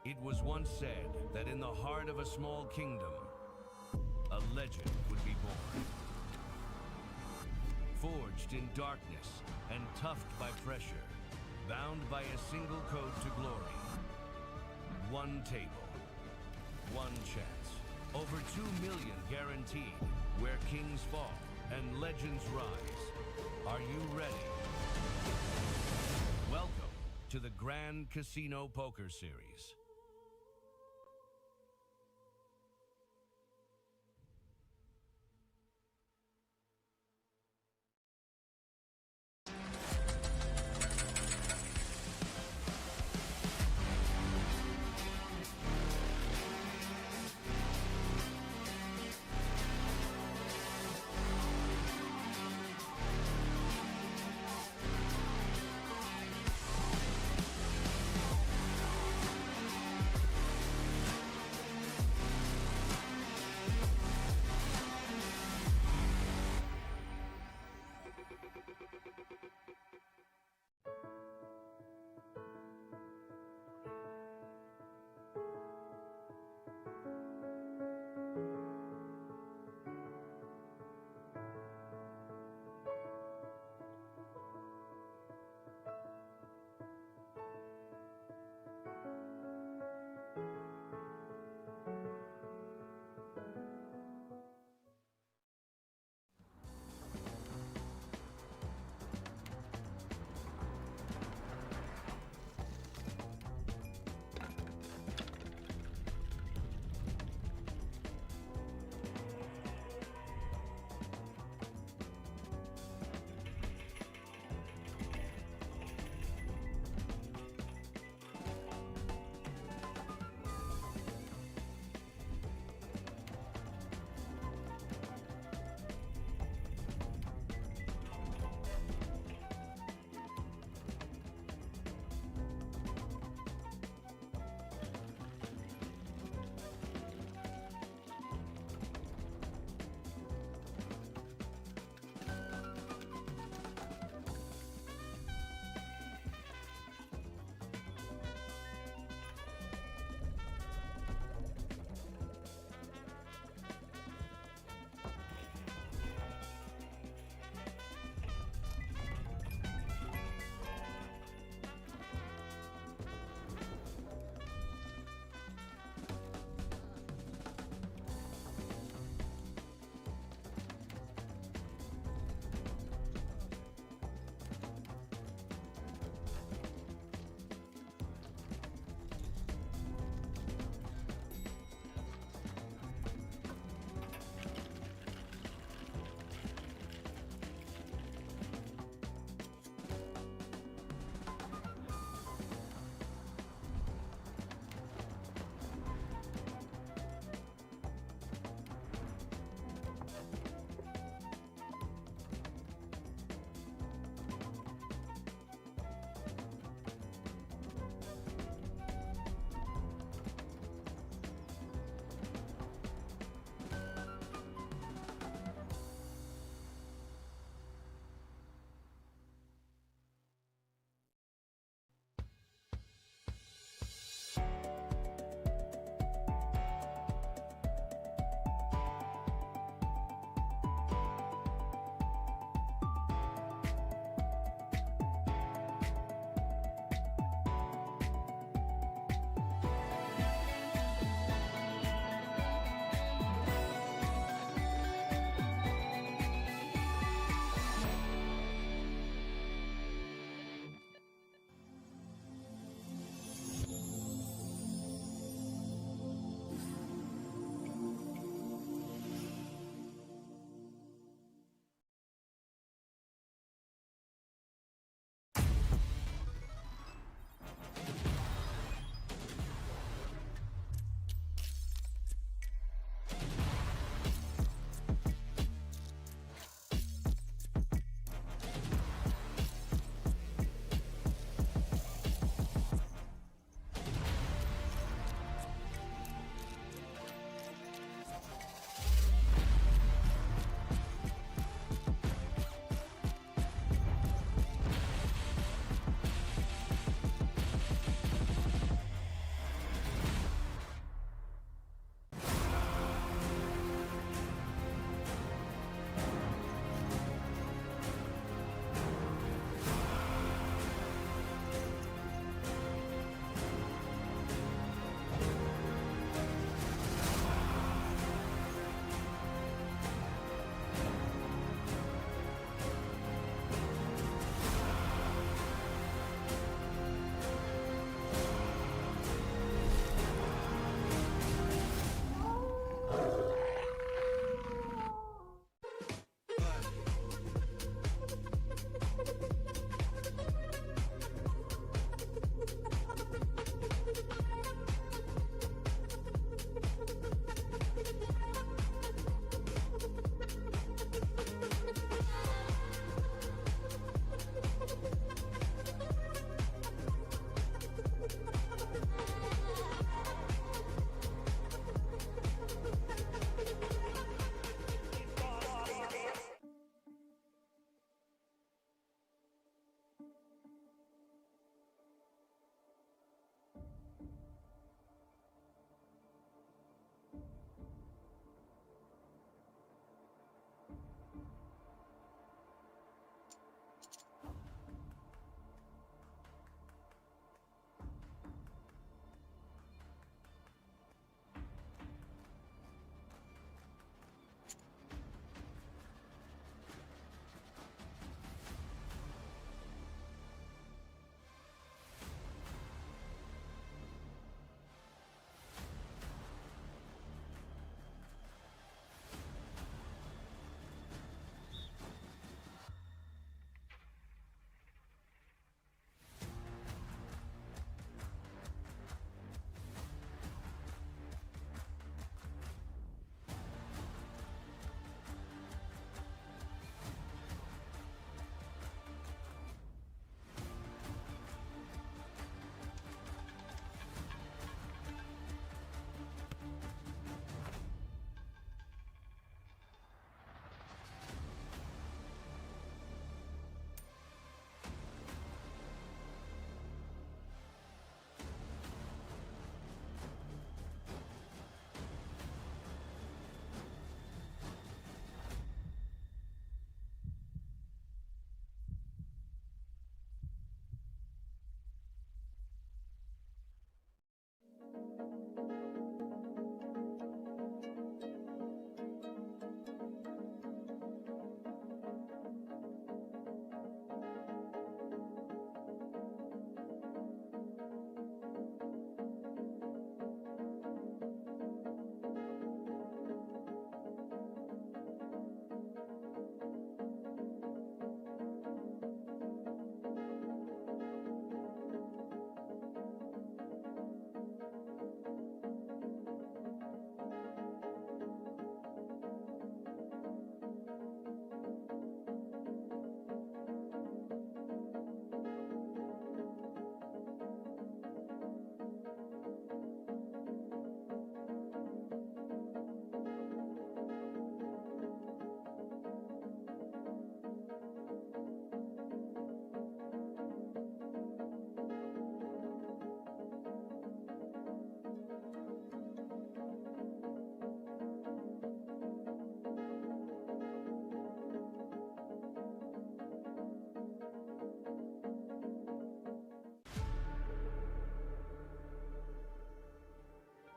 It was once said that in the heart of a small kingdom, a legend would be born. Forged in darkness and toughed by pressure, bound by a single code to glory. One table, one chance. Over 2 million guaranteed, where kings fall and legends rise. Are you ready? Welcome to the Grand Casino Poker Series.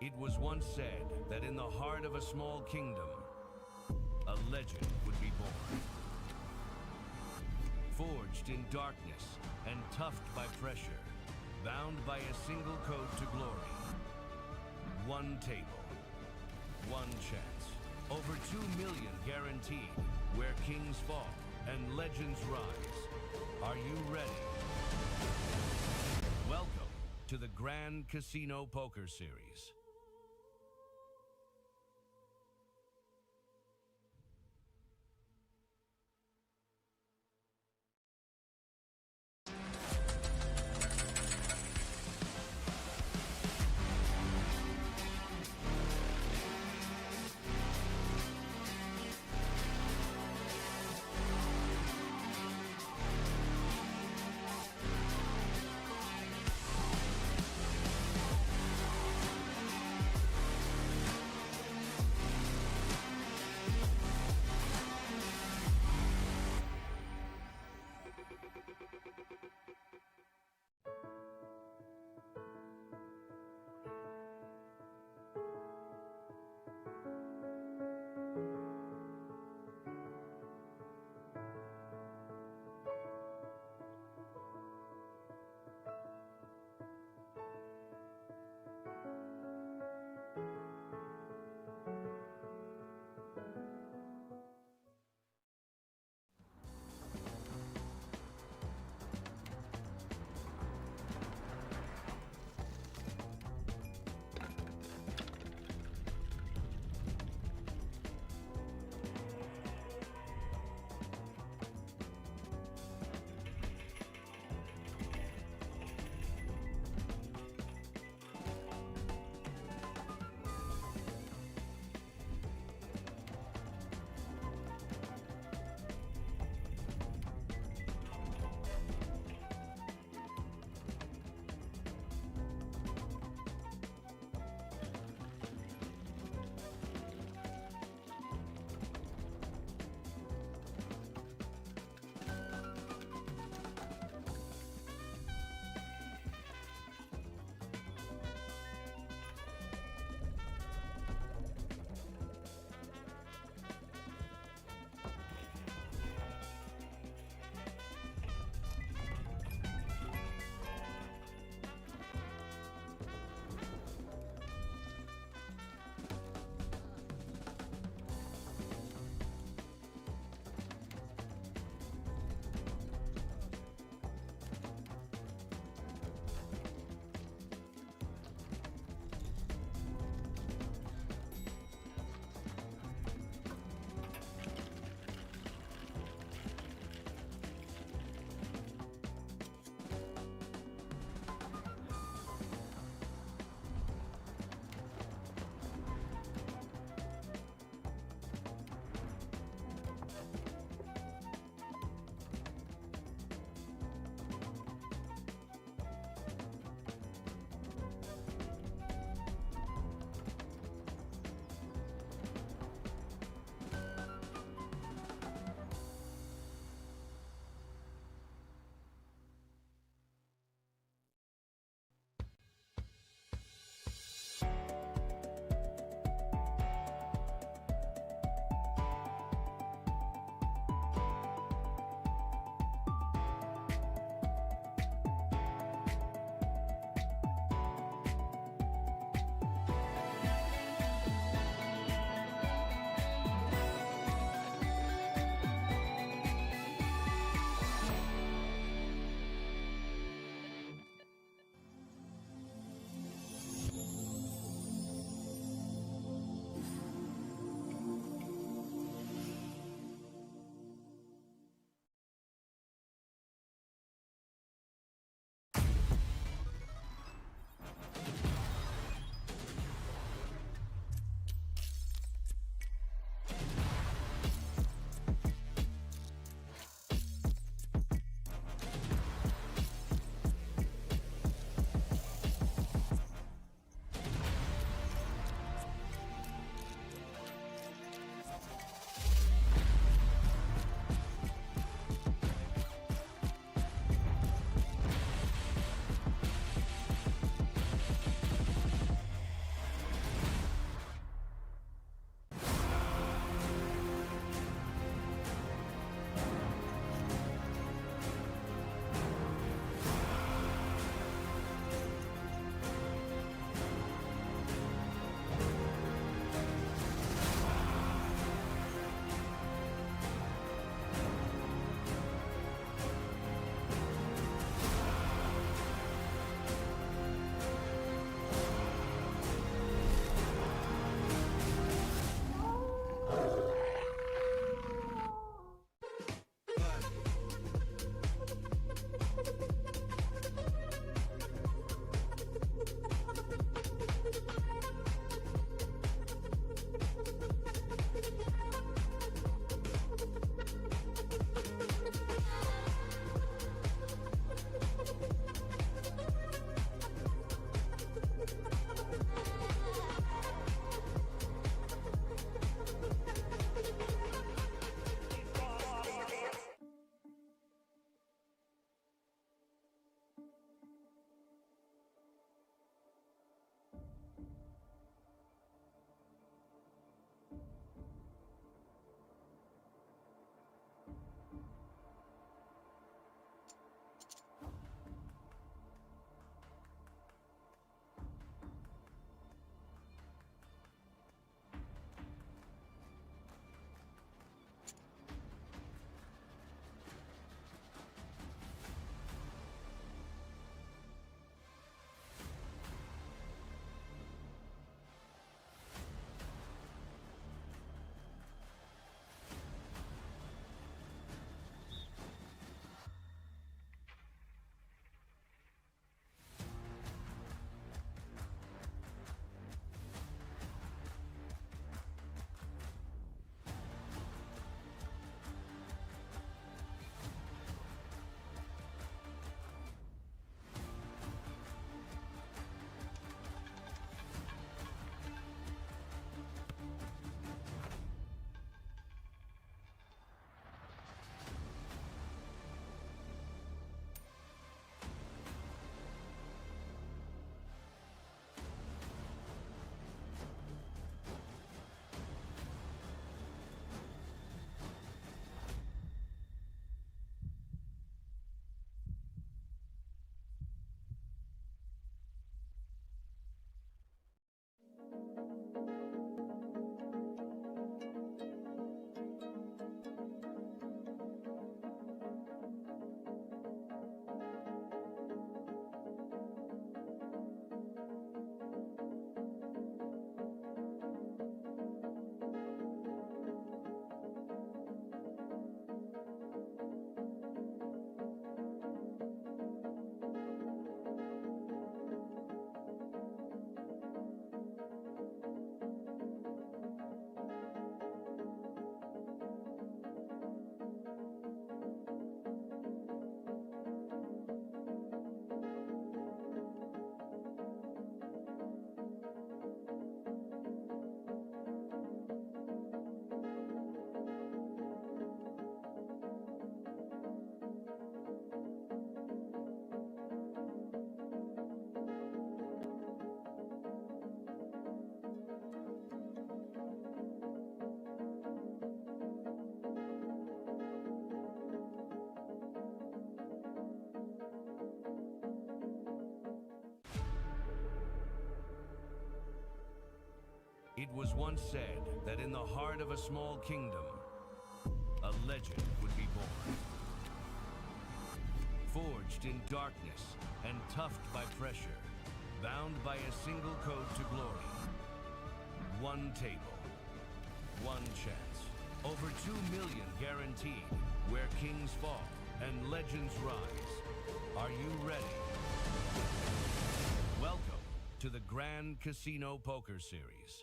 It was once said that in the heart of a small kingdom, a legend would be born. Forged in darkness and toughed by pressure, bound by a single code to glory. One table, one chance. Over 2 million guaranteed, where kings fall and legends rise. Are you ready? Welcome to the Grand Casino Poker Series. It was once said that in the heart of a small kingdom, a legend would be born. Forged in darkness and toughed by pressure, bound by a single code to glory. One table, one chance. Over 2 million guaranteed, where kings fall and legends rise. Are you ready? Welcome to the Grand Casino Poker Series.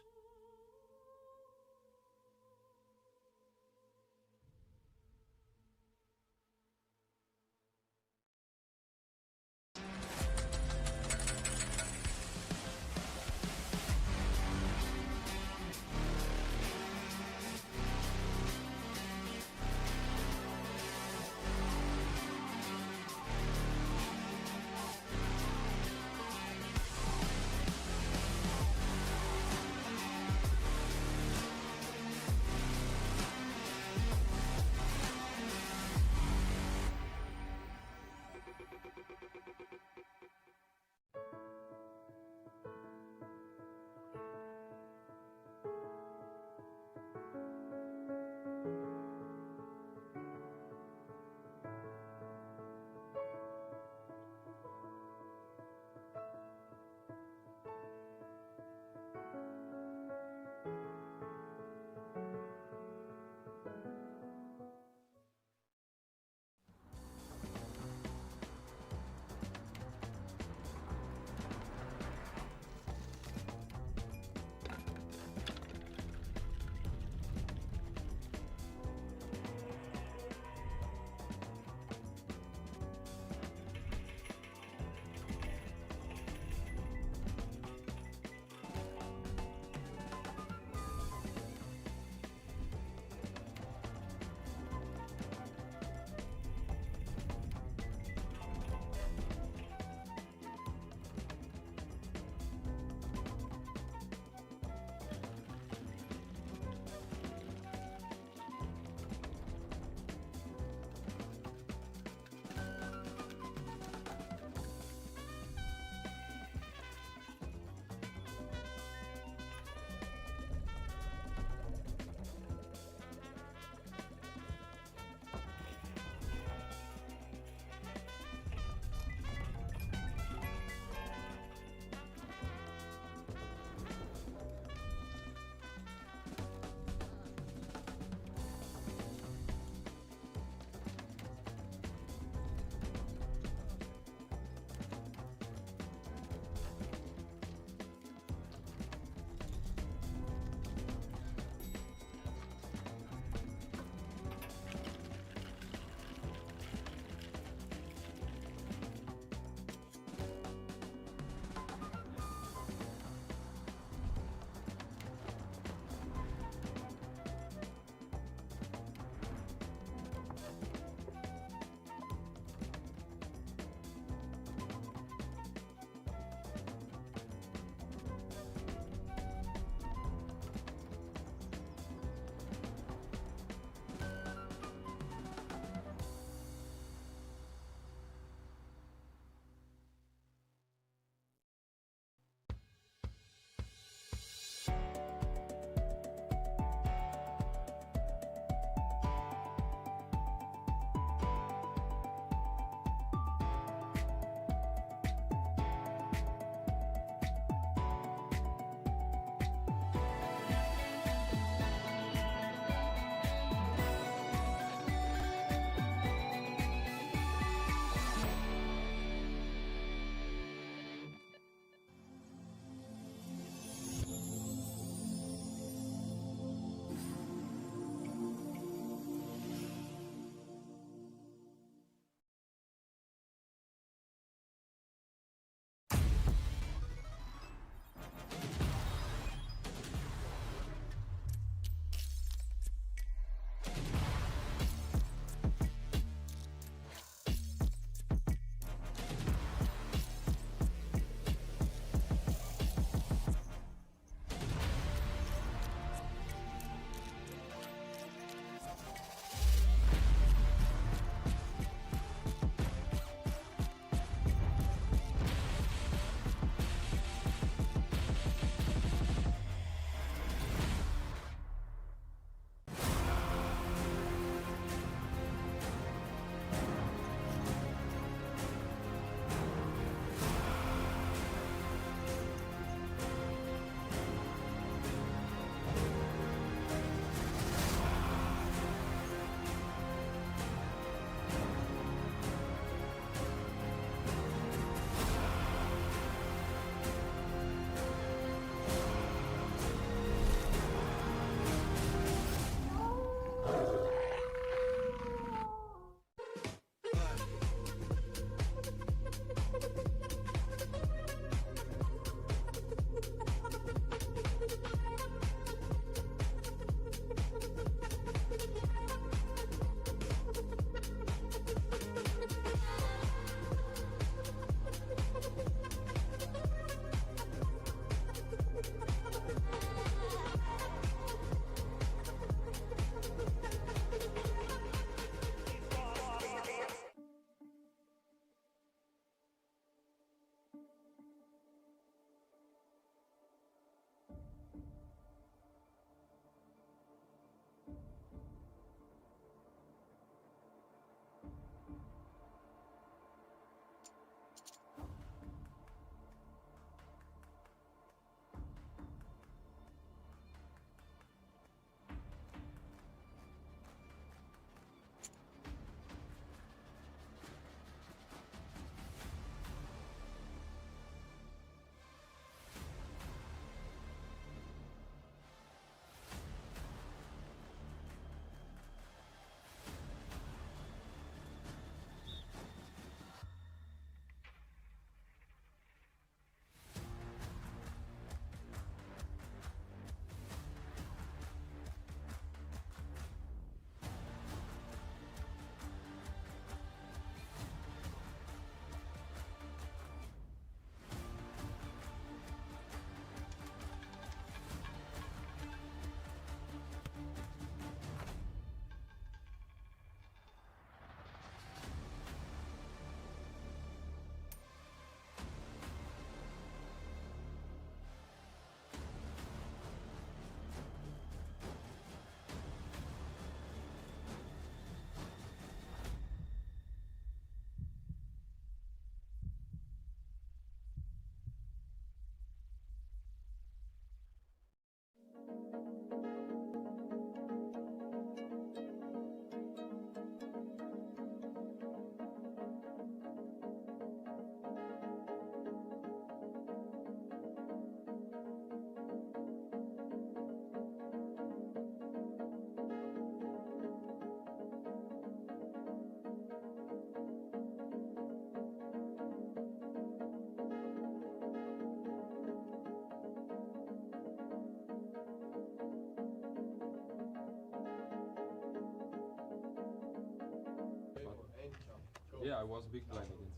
I was big blind against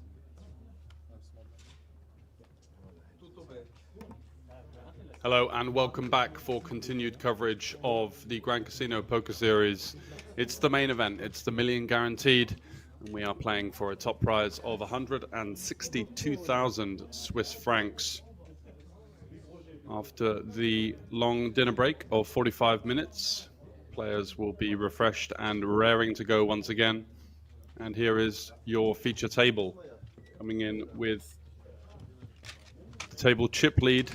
him. Hello and welcome back for continued coverage of the Grand Casino Poker Series. It's the main event, it's the million guaranteed, and we are playing for a top prize of 162,000 Swiss francs. After the long dinner break of 45 minutes, players will be refreshed and raring to go once again. And here is your feature table, coming in with the table chip lead.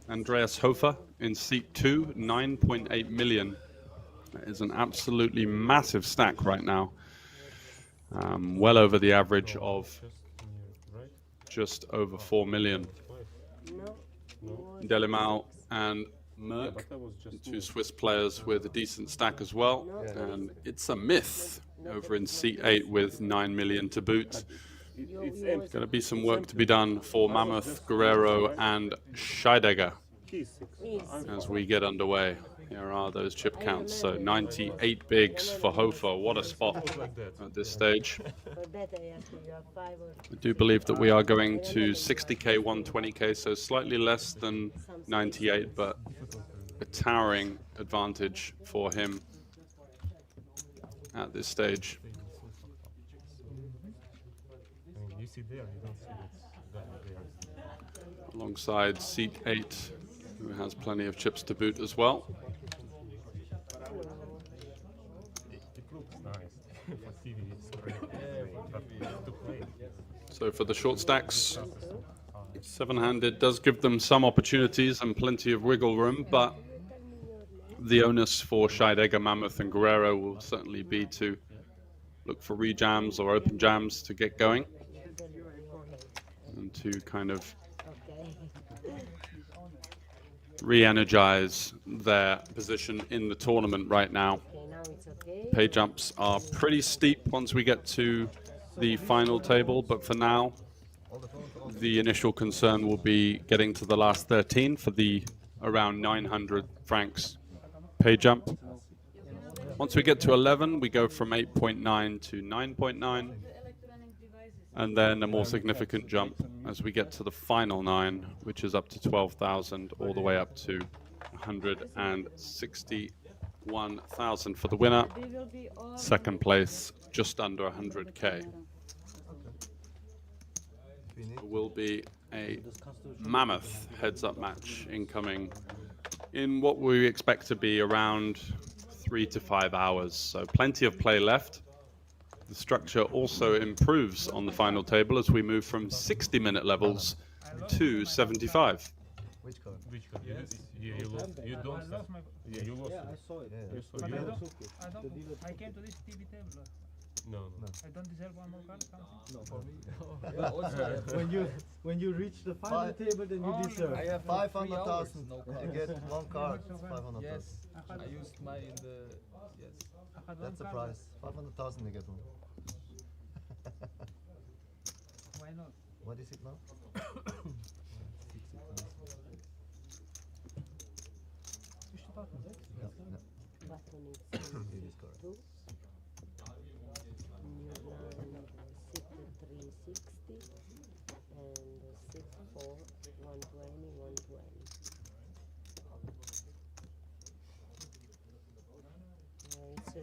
Andreas Hofer in seat 2, 9.8 million. That is an absolutely massive stack right now. Well over the average of just over 4 million. Delimau and Merck, two Swiss players with a decent stack as well. And it's a myth over in seat 8 with 9 million to boot. Going to be some work to be done for Mammoth, Guerrero, and Scheidegger as we get underway. Here are those chip counts. So 98 bigs for Hofer. What a spot at this stage. I do believe that we are going to 60k, 120k, so slightly less than 98, but a towering advantage for him at this stage. You see there, you don't see that there. Alongside seat 8, who has plenty of chips to boot as well. It looks nice. For TV, it's great. But to play. So for the short stacks, 7-handed does give them some opportunities and plenty of wiggle room, but the onus for Scheidegger, Mammoth, and Guerrero will certainly be to look for rejams or open jams to get going and to kind of re-energize their position in the tournament right now. Pay jumps are pretty steep once we get to the final table, but for now, the initial concern will be getting to the last 13 for the around 900 francs pay jump. Once we get to 11, we go from 8.9 to 9.9. And then a more significant jump as we get to the final 9, which is up to 12,000, all the way up to 161,000 for the winner. Second place, just under 100k. There will be a mammoth heads-up match incoming in what we expect to be around 3 to 5 hours. So plenty of play left. The structure also improves on the final table as we move from 60-minute levels to 75. Which card? Which card? You lost. You don't. Yeah, you lost. Yeah, I saw it. You saw But it. I You don't- lost. I came to this TV table. No. I don't deserve one more card, something? No, for me. When you reach the final Five. table, then you deserve. I have 500,000. no You cards. get one card. 500,000. Yes, I used my in the yes. I had That's the one card. price. 500,000 you get one. Why not? What is it now? Yeah, yeah. Button is It is correct. 2. New line 6360 and 64 120 120. It's a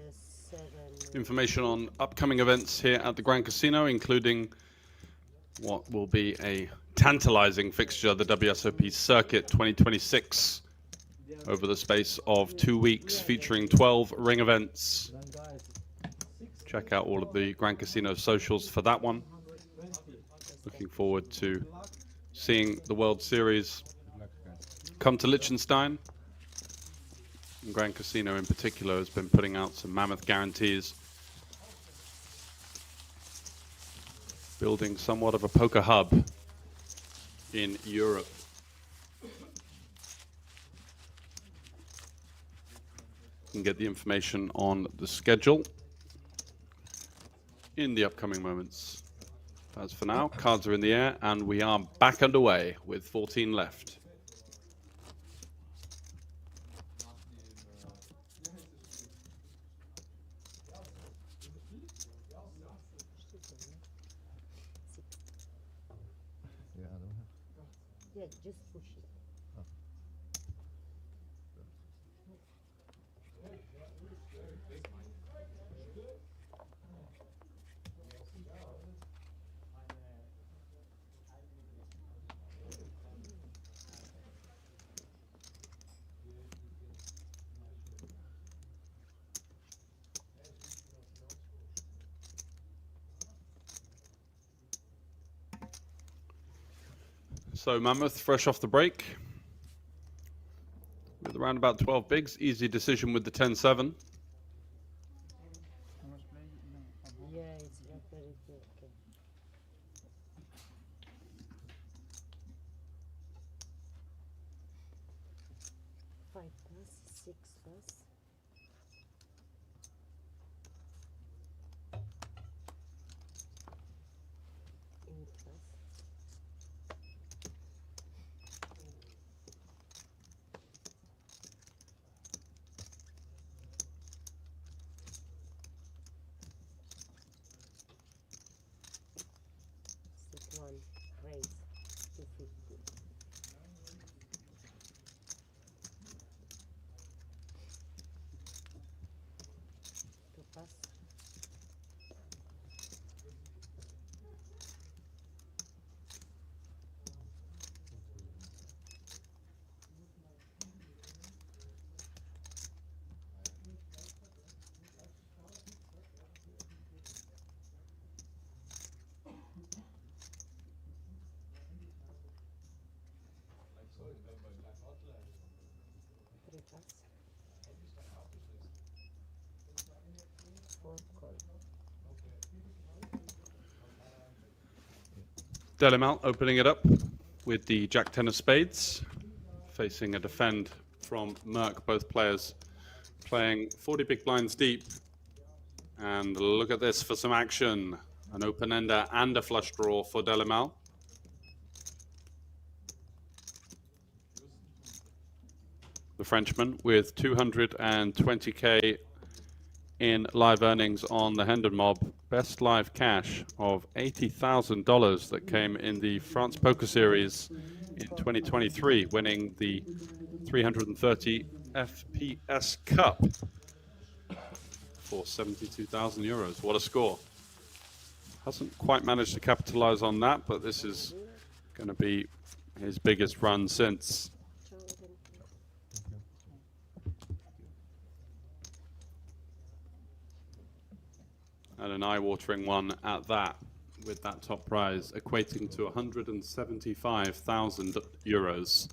7. Information on upcoming events here at the Grand Casino, including what will be a tantalizing fixture, the WSOP Circuit 2026, over the space of 2 weeks, featuring 12 ring events. Check out all of the Grand Casino socials for that one. Looking forward to seeing the World Series come to Liechtenstein. And Grand Casino in particular has been putting out some mammoth guarantees, building somewhat of a poker hub in Europe. You can get the information on the schedule in the upcoming moments. As for now, cards are in the air and we are back underway with 14 left. Yeah, just push it. So Mammoth fresh off the break with around about 12 bigs. Easy decision with the 10-7. Yeah, it's not very thick. Five pass, six pass. Eight pass. Set one, raise, 250. Two pass. Three pass. Four call. Delimalt opening it up with the Jack-10 of spades, facing a defend from Merck, both players playing 40 big blinds deep. And look at this for some action. An open-ender and a flush draw for Delimalt. The Frenchman with 220k in live earnings on the Hendon Mob. Best live cash of $80,000 that came in the France Poker Series in 2023, winning the 330 FPS Cup for 72,000 euros. What a score. Hasn't quite managed to capitalize on that, but this is going to be his biggest run since. And an eye-watering one at that, with that top prize equating to 175,000 euros.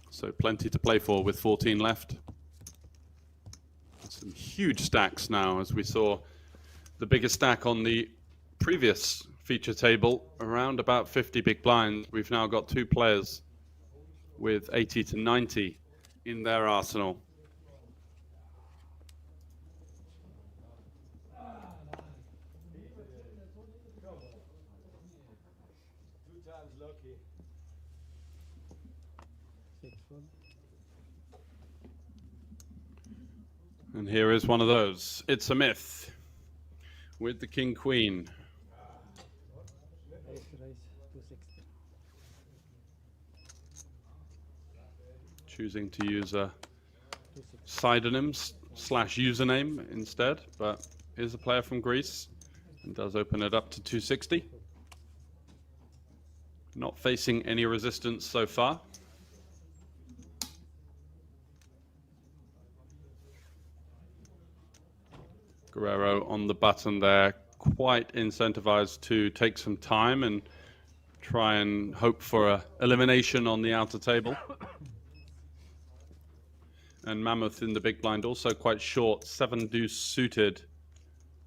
So plenty to play for with 14 left. Some huge stacks now, as we saw the biggest stack on the previous feature table, around about 50 big blinds. We've now got two players with 80 to 90 in their arsenal. And here is one of those. It's a myth with the King Queen. Choosing to use a pseudonym slash username instead, but is a player from Greece and does open it up to 260. Not facing any resistance so far. Guerrero on the button there, quite incentivized to take some time and try and hope for a elimination on the outer table. And Mammoth in the big blind, also quite short, 7 deuce suited.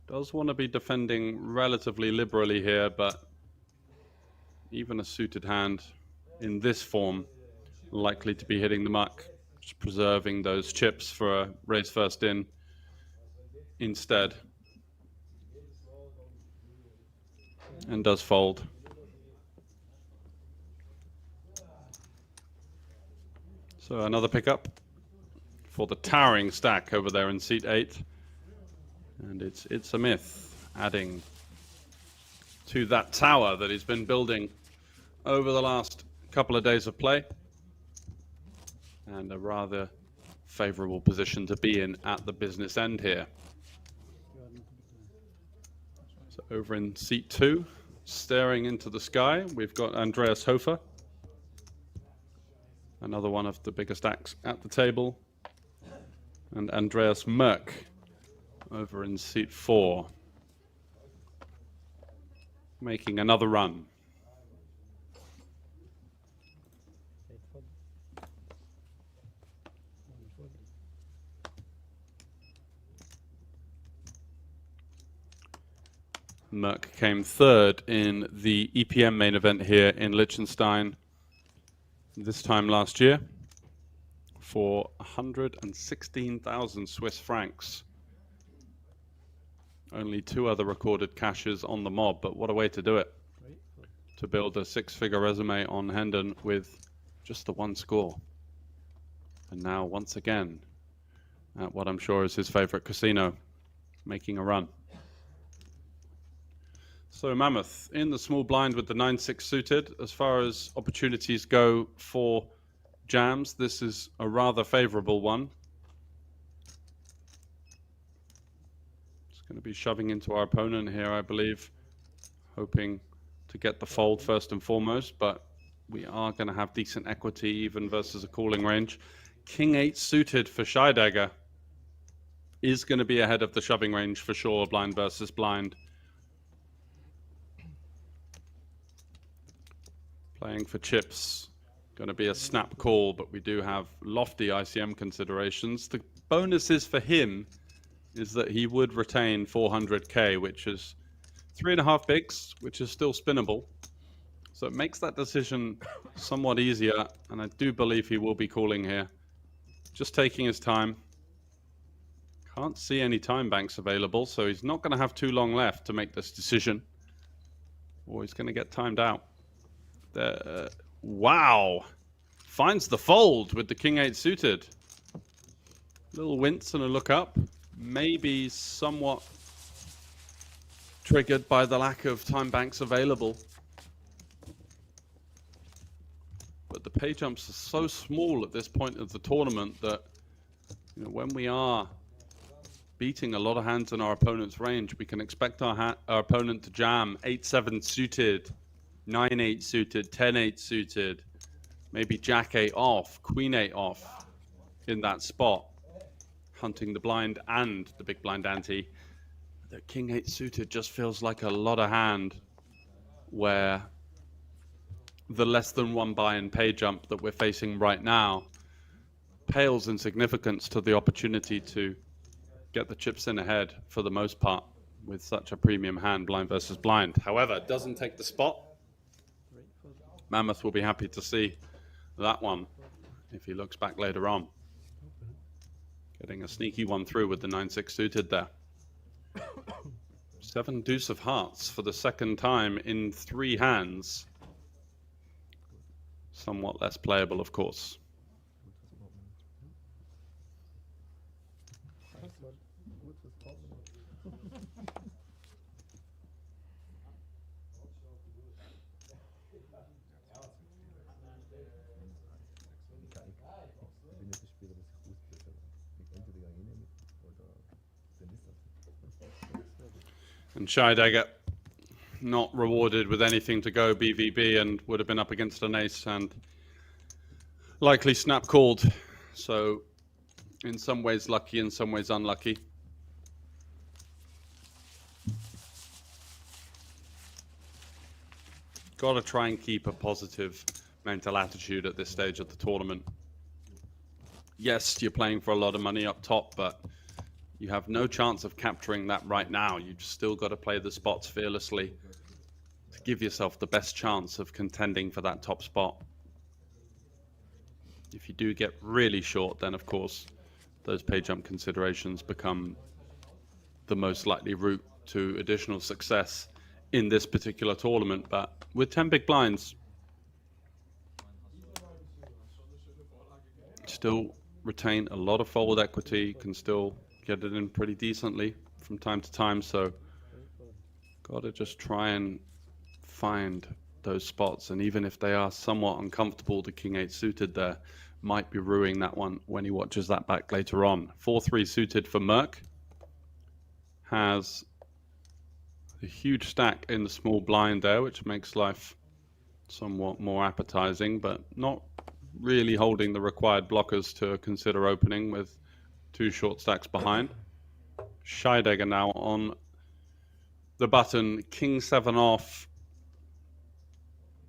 Does want to be defending relatively liberally here, but even a suited hand in this form likely to be hitting the muck, just preserving those chips for a raise first in instead. And does fold. So another pickup for the towering stack over there in seat 8. And it's a myth, adding to that tower that he's been building over the last couple of days of play, and a rather favorable position to be in at the business end here. So over in seat 2, staring into the sky, we've got Andreas Hofer, another one of the biggest acts at the table, and Andreas Merck over in seat 4, making another run. Merck came third in the EPM main event here in Liechtenstein this time last year for 116,000 Swiss francs. Only 2 other recorded cashes on the mob, but what a way to do it. To build a 6-figure resume on Hendon with just the 1 score. And now once again at what I'm sure is his favorite casino, making a run. So Mammoth in the small blind with the 9-6 suited. As far as opportunities go for jams, this is a rather favorable one. It's going to be shoving into our opponent here, I believe, hoping to get the fold first and foremost, but we are going to have decent equity even versus a calling range. King 8 suited for Scheidegger is going to be ahead of the shoving range for sure, blind versus blind. Playing for chips, going to be a snap call, but we do have lofty ICM considerations. The bonuses for him is that he would retain 400k, which is 3.5 bigs, which is still spinnable. So it makes that decision somewhat easier, and I do believe he will be calling here. Just taking his time. Can't see any time banks available, so he's not going to have too long left to make this decision, or he's going to get timed out. Wow, finds the fold with the King 8 suited. Little wince and a look up, maybe somewhat triggered by the lack of time banks available. But the pay jumps are so small at this point of the tournament that, you know, when we are beating a lot of hands in our opponent's range, we can expect our opponent to jam 8-7 suited, 9-8 suited, 10-8 suited, maybe Jack 8 off, Queen 8 off in that spot, hunting the blind and the big blind ante. The King 8 suited just feels like a lot of hand where the less than 1 buy-in pay jump that we're facing right now pales in significance to the opportunity to get the chips in ahead for the most part with such a premium hand, blind versus blind. However, it doesn't take the spot. Mammoth will be happy to see that one if he looks back later on. Getting a sneaky one through with the 9-6 suited there. 7 deuce of hearts for the second time in 3 hands. Somewhat less playable, of course. And Scheidegger not rewarded with anything to go BVB and would have been up against an ace and likely snap called. So in some ways lucky, in some ways unlucky. Got to try and keep a positive mental attitude at this stage of the tournament. Yes, you're playing for a lot of money up top, but you have no chance of capturing that right now. You've still got to play the spots fearlessly to give yourself the best chance of contending for that top spot. If you do get really short, then of course those pay jump considerations become the most likely route to additional success in this particular tournament. But with 10 big blinds, still retain a lot of forward equity, can still get it in pretty decently from time to time. So got to just try and find those spots, and even if they are somewhat uncomfortable, the king 8 suited there might be ruining that one when he watches that back later on. 4-3 suited for Merck. Has a huge stack in the small blind there, which makes life somewhat more appetizing, but not really holding the required blockers to consider opening with 2 short stacks behind. Scheidegger now on the button, king 7 off.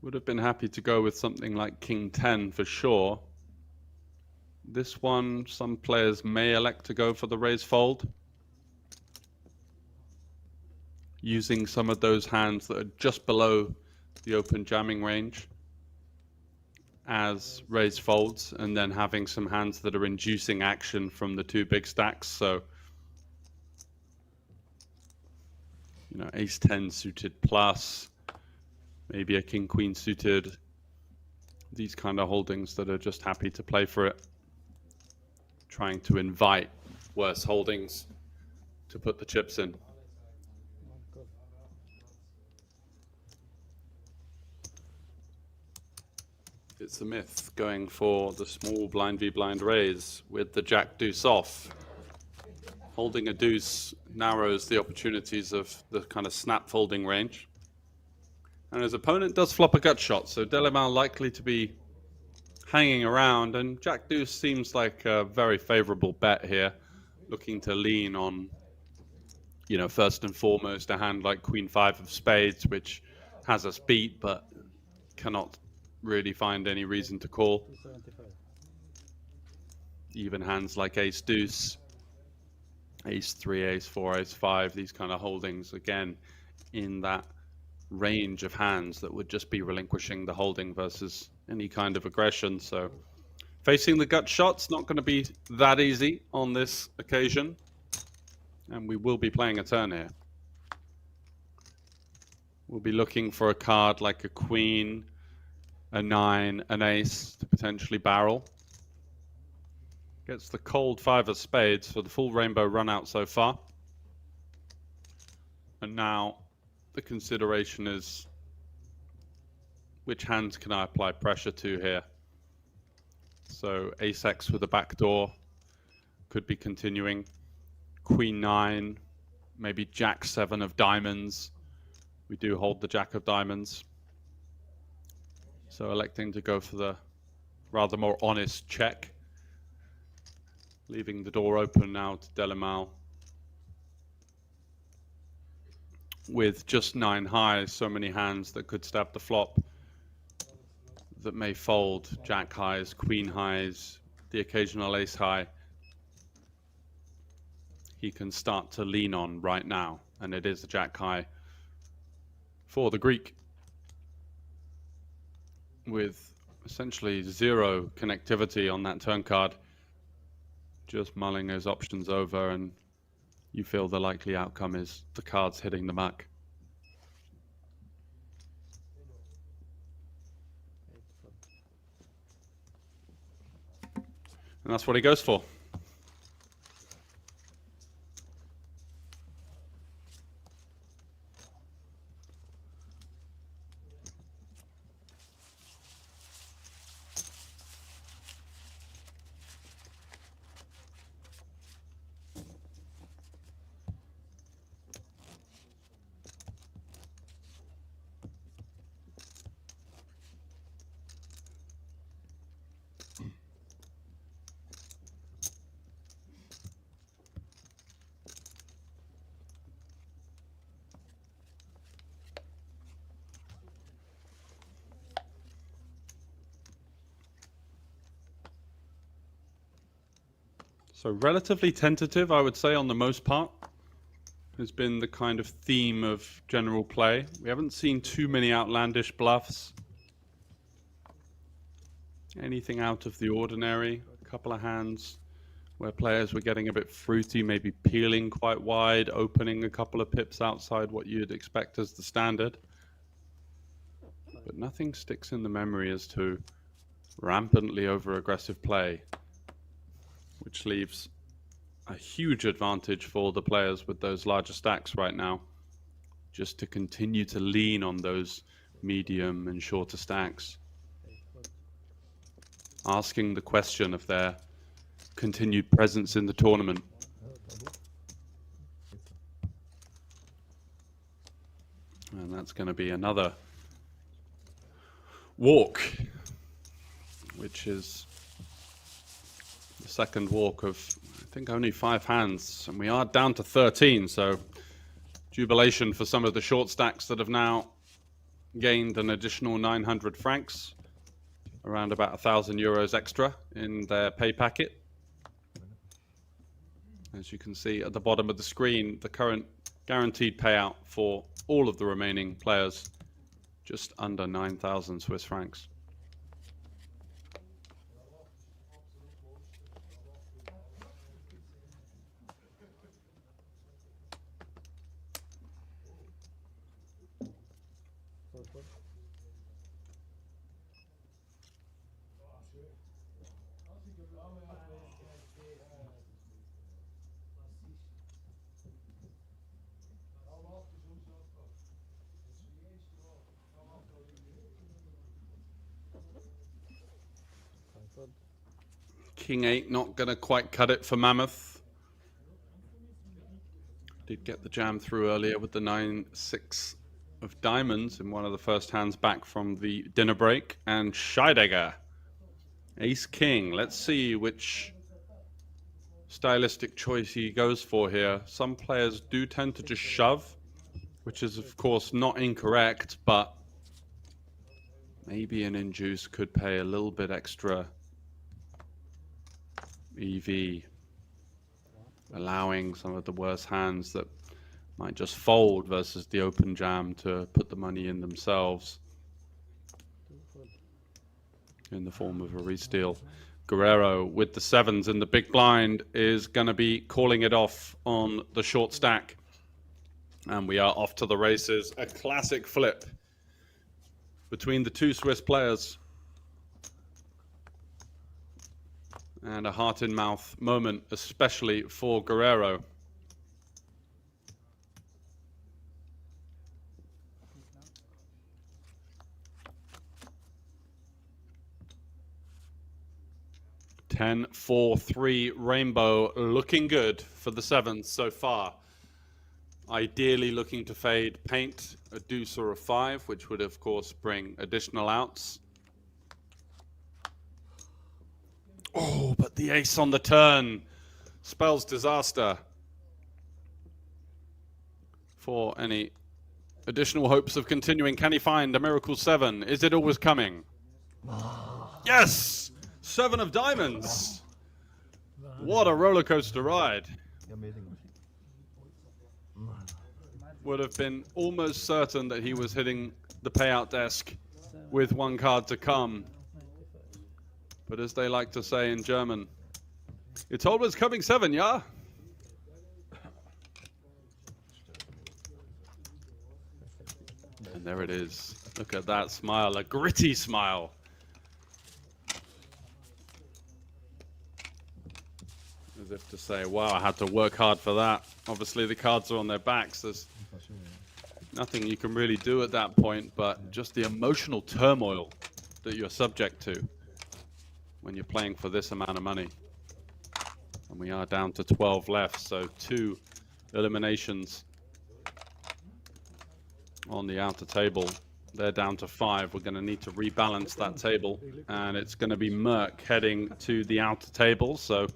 Would have been happy to go with something like king 10 for sure. This one, some players may elect to go for the raise fold, using some of those hands that are just below the open jamming range as raise folds, and then having some hands that are inducing action from the 2 big stacks. So, you know, ace 10 suited plus, maybe a king queen suited, these kind of holdings that are just happy to play for it, trying to invite worse holdings to put the chips in. It's a myth going for the small blind v blind raise with the jack deuce off. Holding a deuce narrows the opportunities of the kind of snap folding range. And his opponent does flop a gut shot, so Delimau likely to be hanging around, and jack deuce seems like a very favorable bet here, looking to lean on, you know, first and foremost a hand like queen 5 of spades, which has us beat but cannot really find any reason to call. Even hands like ace deuce, ace 3, ace 4, ace 5, these kind of holdings, again, in that range of hands that would just be relinquishing the holding versus any kind of aggression. So facing the gut shot's not going to be that easy on this occasion, and we will be playing a turn here. We'll be looking for a card like a queen, a 9, an ace to potentially barrel. Gets the cold 5 of spades for the full rainbow run out so far. And now the consideration is, which hands can I apply pressure to here? So ace X with a backdoor could be continuing. Queen 9, maybe jack 7 of diamonds. We do hold the jack of diamonds. So electing to go for the rather more honest check. Leaving the door open now to Delimau. With just 9 highs, so many hands that could stab the flop that may fold. Jack highs, queen highs, the occasional ace high. He can start to lean on right now, and it is a jack high for the Greek, with essentially 0 connectivity on that turn card. Just mulling his options over, and you feel the likely outcome is the cards hitting the muck. And that's what he goes for. So relatively tentative, I would say, on the most part, has been the kind of theme of general play. We haven't seen too many outlandish bluffs. Anything out of the ordinary. A couple of hands where players were getting a bit fruity, maybe peeling quite wide, opening a couple of pips outside what you'd expect as the standard. But nothing sticks in the memory as to rampantly over-aggressive play, which leaves a huge advantage for the players with those larger stacks right now, just to continue to lean on those medium and shorter stacks, asking the question of their continued presence in the tournament. And that's going to be another walk, which is the second walk of, I think, only 5 hands. And we are down to 13, so jubilation for some of the short stacks that have now gained an additional 900 francs, around about 1,000 euros extra in their pay packet. As you can see at the bottom of the screen, the current guaranteed payout for all of the remaining players, just under 9,000 Swiss francs. King 8 not going to quite cut it for Mammoth. Did get the jam through earlier with the 9-6 of diamonds in one of the first hands back from the dinner break. And Scheidegger, Ace King. Let's see which stylistic choice he goes for here. Some players do tend to just shove, which is of course not incorrect, but maybe an induce could pay a little bit extra EV, allowing some of the worst hands that might just fold versus the open jam to put the money in themselves in the form of a re-steal. Guerrero with the 7s in the big blind is going to be calling it off on the short stack. And we are off to the races. A classic flip between the two Swiss players. And a heart-in-mouth moment, especially for Guerrero. Ten, 4, 3 rainbow, looking good for the 7s so far. Ideally looking to fade paint, a deuce or a 5, which would of course bring additional outs. Oh, but the ace on the turn spells disaster for any additional hopes of continuing. Can he find a miracle 7? Is it always coming? Yes! 7 of diamonds. What a roller coaster ride. Would have been almost certain that he was hitting the payout desk with 1 card to come. But as they like to say in German, it's always coming 7, yeah? And there it is. Look at that smile, a gritty smile. As if to say, wow, I had to work hard for that. Obviously, the cards are on their backs. There's nothing you can really do at that point, but just the emotional turmoil that you're subject to when you're playing for this amount of money. And we are down to 12 left, so 2 eliminations on the outer table. They're down to 5. We're going to need to rebalance that table, and it's going to be Merck heading to the outer table, so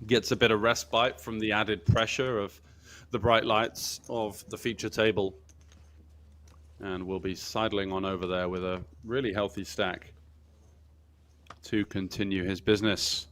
gets a bit of respite from the added pressure of the bright lights of the feature table, and we'll be sidling on over there with a really healthy stack to continue his business.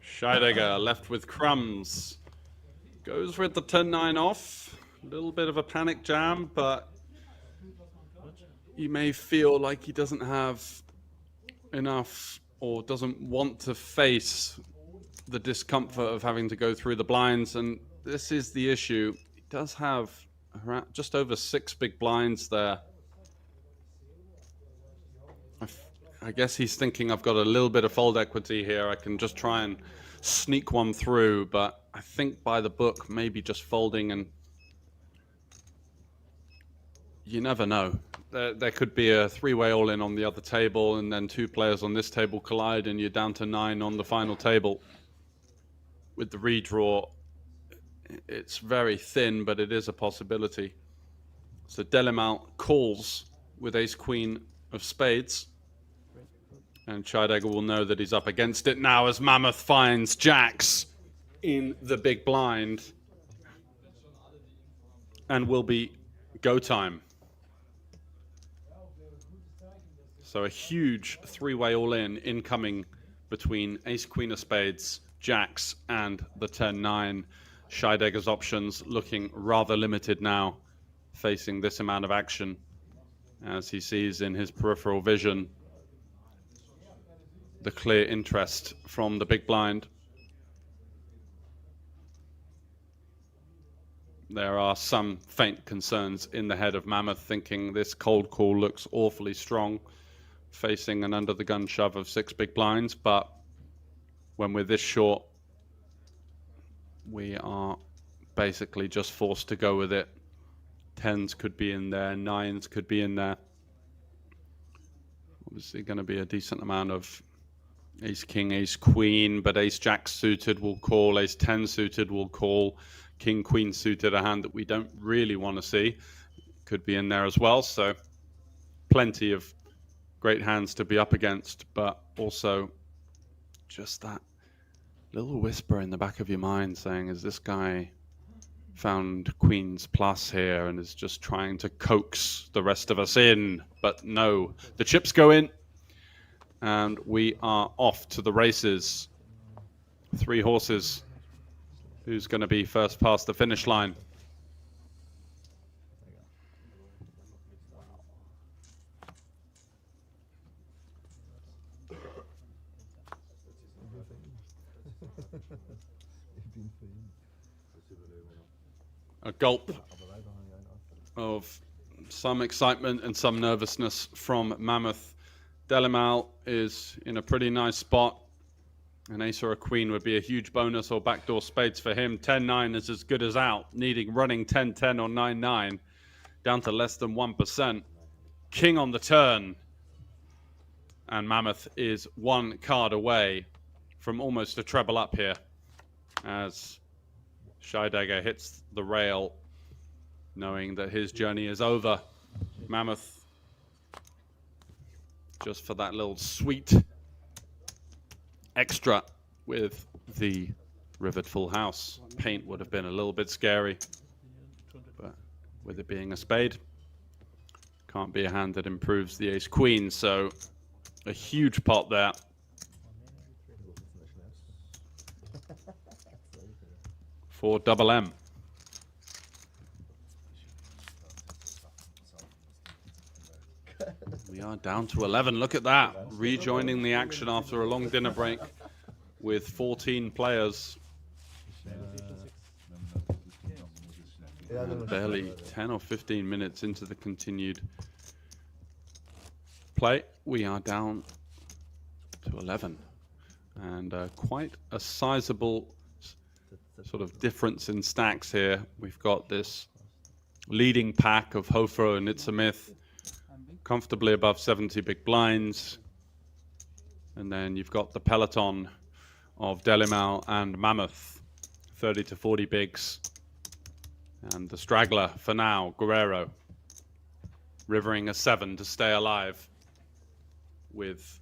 Scheidegger left with crumbs. Goes with the 10-9 off. A little bit of a panic jam, but you may feel like he doesn't have enough or doesn't want to face the discomfort of having to go through the blinds, and this is the issue. He does have around just over 6 big blinds there. I guess he's thinking I've got a little bit of fold equity here. I can just try and sneak one through, but I think by the book, maybe just folding, and you never know. There could be a 3-way all-in on the other table, and then 2 players on this table collide, and you're down to 9 on the final table. With the redraw, it's very thin, but it is a possibility. So Delimalt calls with ace-queen of spades. And Scheidegger will know that he's up against it now as Mammoth finds jacks in the big blind. And will be go time. So a huge 3-way all-in incoming between ace-queen of spades, jacks, and the 10-9. Scheidegger's options looking rather limited now, facing this amount of action, as he sees in his peripheral vision the clear interest from the big blind. There are some faint concerns in the head of Mammoth, thinking this cold call looks awfully strong, facing an under-the-gun shove of 6 big blinds, but when we're this short, we are basically just forced to go with it. 10s could be in there, 9s could be in there. Obviously going to be a decent amount of ace-king, ace-queen, but ace-jack suited will call, ace-10 suited will call, king-queen suited, a hand that we don't really want to see, could be in there as well. So plenty of great hands to be up against, but also just that little whisper in the back of your mind saying, is this guy found queens plus here and is just trying to coax the rest of us in? But no, the chips go in and we are off to the races. 3 horses. Who's going to be first past the finish line? A gulp of some excitement and some nervousness from Mammoth. Delimalt is in a pretty nice spot. An ace or a queen would be a huge bonus, or backdoor spades for him. 10-9 is as good as out, needing running 10-10 or 9-9, down to less than 1%. King on the turn. And Mammoth is 1 card away from almost a treble up here, as Scheidegger hits the rail, knowing that his journey is over. Mammoth, just for that little sweet extra with the rivered full house. Paint would have been a little bit scary, but with it being a spade, can't be a hand that improves the ace-queen, so a huge pot there. For Double M. We are down to 11. Look at that. Rejoining the action after a long dinner break with 14 players. Barely 10 or 15 minutes into the continued play. We are down to 11. And quite a sizable sort of difference in stacks here. We've got this leading pack of Hofer and It's a Myth, comfortably above 70 big blinds. And then you've got the peloton of Delimalt and Mammoth, 30 to 40 bigs. And the straggler for now, Guerrero, rivering a 7 to stay alive with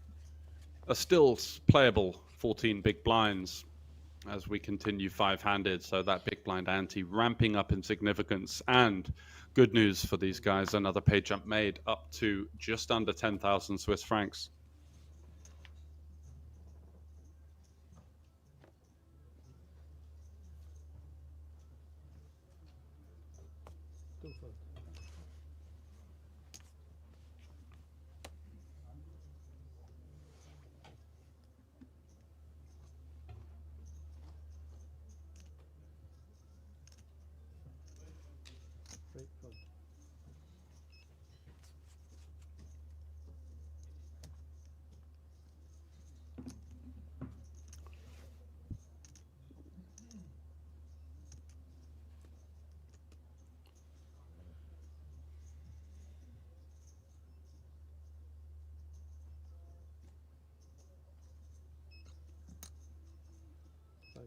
a still playable 14 big blinds as we continue 5-handed. So that big blind ante ramping up in significance. And good news for these guys, another pay jump made up to just under 10,000 Swiss francs.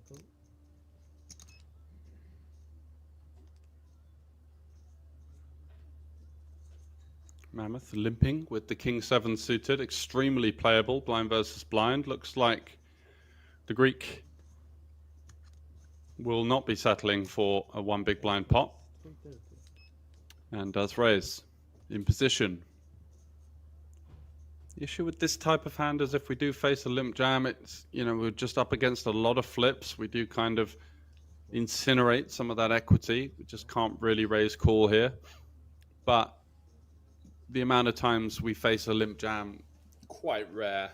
Cycle. Mammoth limping with the king 7 suited, extremely playable, blind versus blind. Looks like the Greek will not be settling for a 1 big blind pot, 330. and does raise in position. The issue with this type of hand is if we do face a limp jam, it's, you know, we're just up against a lot of flips. We do kind of incinerate some of that equity. We just can't really raise call here. But the amount of times we face a limp jam, quite rare.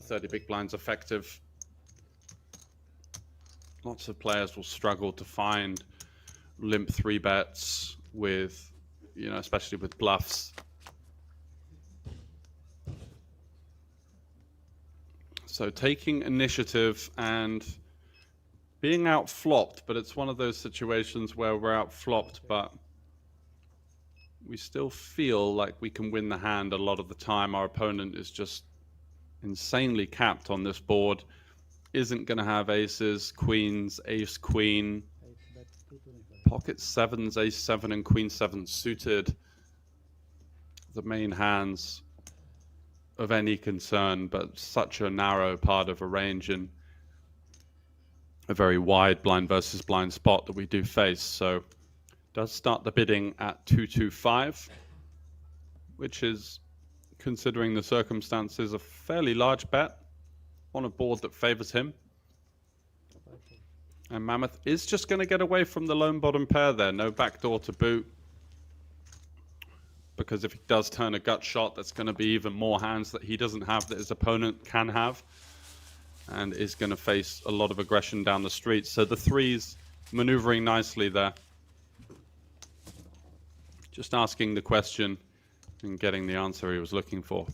30 big blinds effective. Lots of players will struggle to find limp 3 bets with, you know, especially with bluffs. So taking initiative and being out flopped, but it's one of those situations where we're out flopped, but we still feel like we can win the hand a lot of the time. Our opponent is just insanely capped on this board. Isn't going to have aces, queens, ace, queen, pocket 7s, ace 7 and queen 7 suited. The main hands of any concern, but such a narrow part of a range and a very wide blind versus blind spot that we do face. So does start the bidding at 225, which is, considering the circumstances, a fairly large bet on a board that favors him. And Mammoth is just going to get away from the lone bottom pair there. No backdoor to boot. Because if he does turn a gut shot, that's going to be even more hands that he doesn't have that his opponent can have. And is going to face a lot of aggression down the street. So the 3's maneuvering nicely there. Just asking the question and getting the answer he was looking for.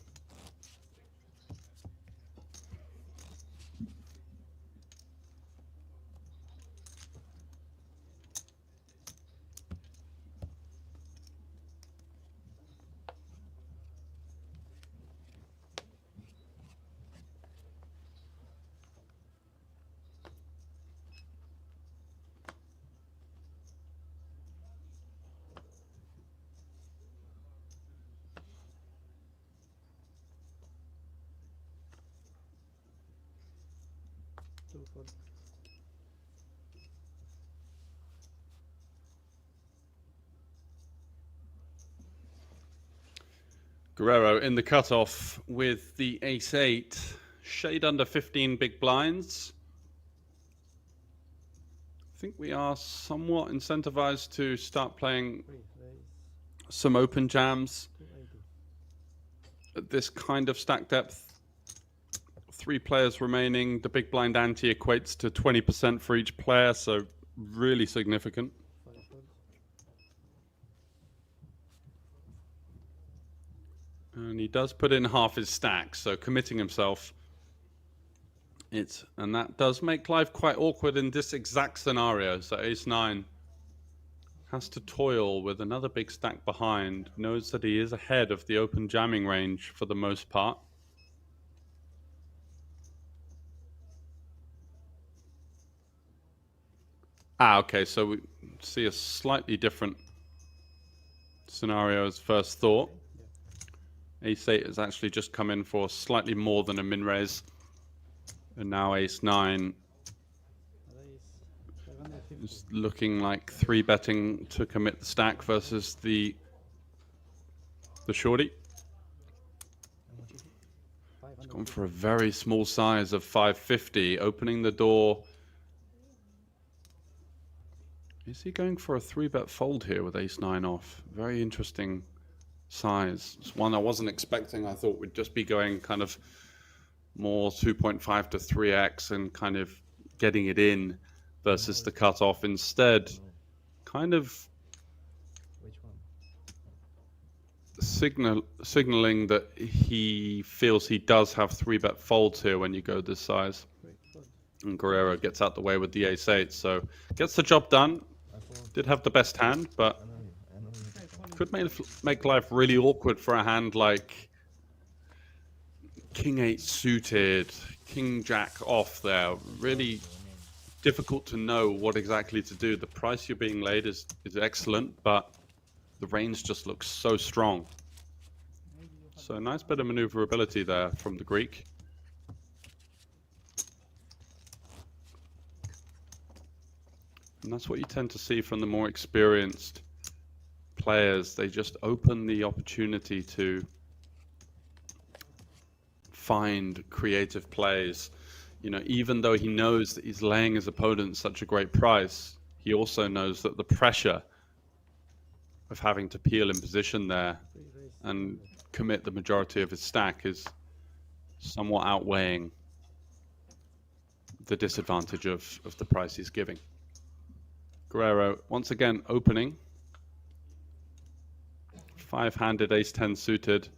Guerrero in the cutoff with the ace-8, shade under 15 big blinds. I think we are somewhat incentivized to start playing some open jams at this kind of stack depth. 3 players remaining. The big blind ante equates to 20% for each player, so really significant. And he does put in half his stack, so committing himself. And that does make life quite awkward in this exact scenario. So ace-9 has to toil with another big stack behind, knows that he is ahead of the open jamming range for the most part. Okay, so we see a slightly different scenario as first thought. Ace-8 has actually just come in for slightly more than a min-raise. And now ace-9 is looking like 3-betting to commit the stack versus the shorty. He's gone for a very small size of 550, opening the door. Is he going for a 3-bet fold here with ace-9 off? Very interesting size. It's one I wasn't expecting. I thought we'd just be going kind of more 2.5 to 3x and kind of getting it in versus the cutoff. Instead, kind of signaling that he feels he does have 3-bet folds here when you go this size. And Guerrero gets out the way with the ace-8, so gets the job done. Did have the best hand, but could make life really awkward for a hand like King 8 suited, King Jack off there. Really difficult to know what exactly to do. The price you're being laid is excellent, but the range just looks so strong. So a nice bit of maneuverability there from the Greek. And that's what you tend to see from the more experienced players. They just open the opportunity to find creative plays. You know, even though he knows that he's laying his opponent such a great price, he also knows that the pressure of having to peel in position there and commit the majority of his stack is somewhat outweighing the disadvantage of the price he's giving. Guerrero once again opening. 5-handed ace-10 suited.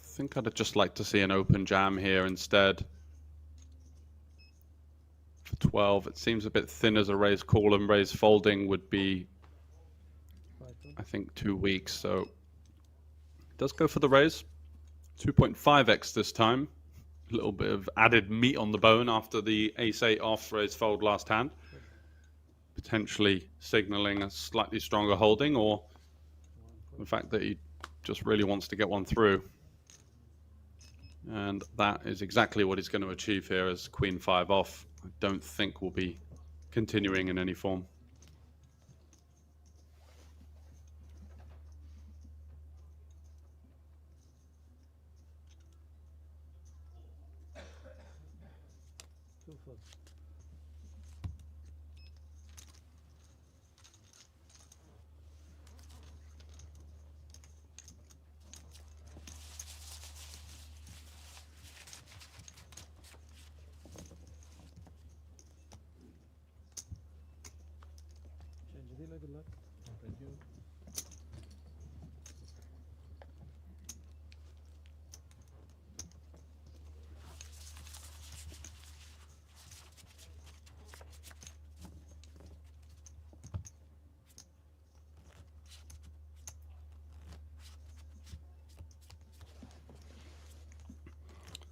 I think I'd just like to see an open jam here instead. For 12, it seems a bit thin as a raise call, and raise folding would be, I think, too weak. So it does go for the raise. 2.5x this time. A little bit of added meat on the bone after the ace-8 off raise fold last hand. Potentially signaling a slightly stronger holding, or the fact that he just really wants to get one through. And that is exactly what he's going to achieve here as Queen 5 off. I don't think we'll be continuing in any form. Good luck. Thank you.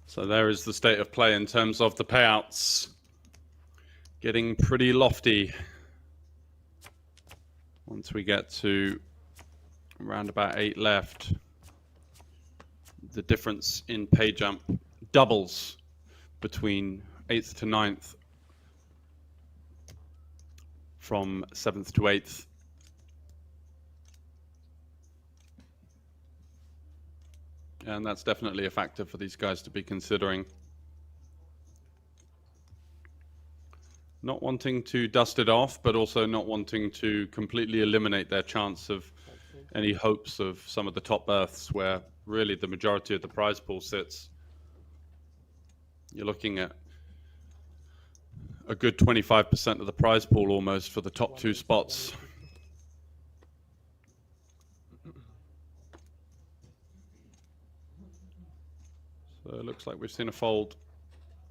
So there is the state of play in terms of the payouts. Getting pretty lofty once we get to around about 8 left. The difference in pay jump doubles between 8th to 9th from 7th to 8th. And that's definitely a factor for these guys to be considering. Not wanting to dust it off, but also not wanting to completely eliminate their chance of any hopes of some of the top berths where really the majority of the prize pool sits. You're looking at a good 25% of the prize pool almost for the top 2 spots. So it looks like we've seen a fold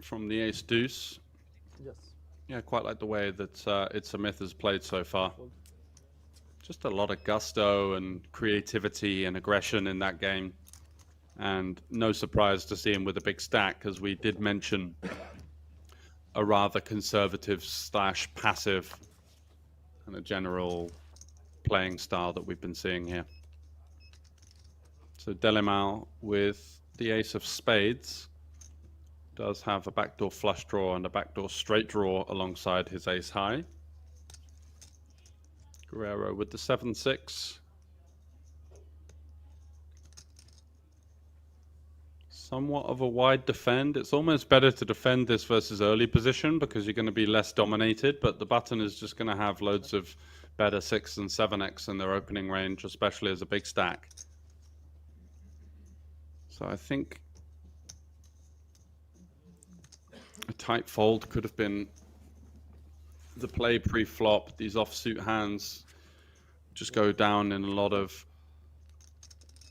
from the ace deuce. Yes. Yeah, quite like the way that It's a Myth has played so far. Just a lot of gusto and creativity and aggression in that game. And no surprise to see him with a big stack, as we did mention a rather conservative / passive and a general playing style that we've been seeing here. So Delimal with the ace of spades does have a backdoor flush draw and a backdoor straight draw alongside his ace high. Guerrero with the 7-6. Somewhat of a wide defend. It's almost better to defend this versus early position because you're going to be less dominated, but the button is just going to have loads of better 6 and 7x in their opening range, especially as a big stack. So I think a tight fold could have been the play pre-flop. These offsuit hands just go down in a lot of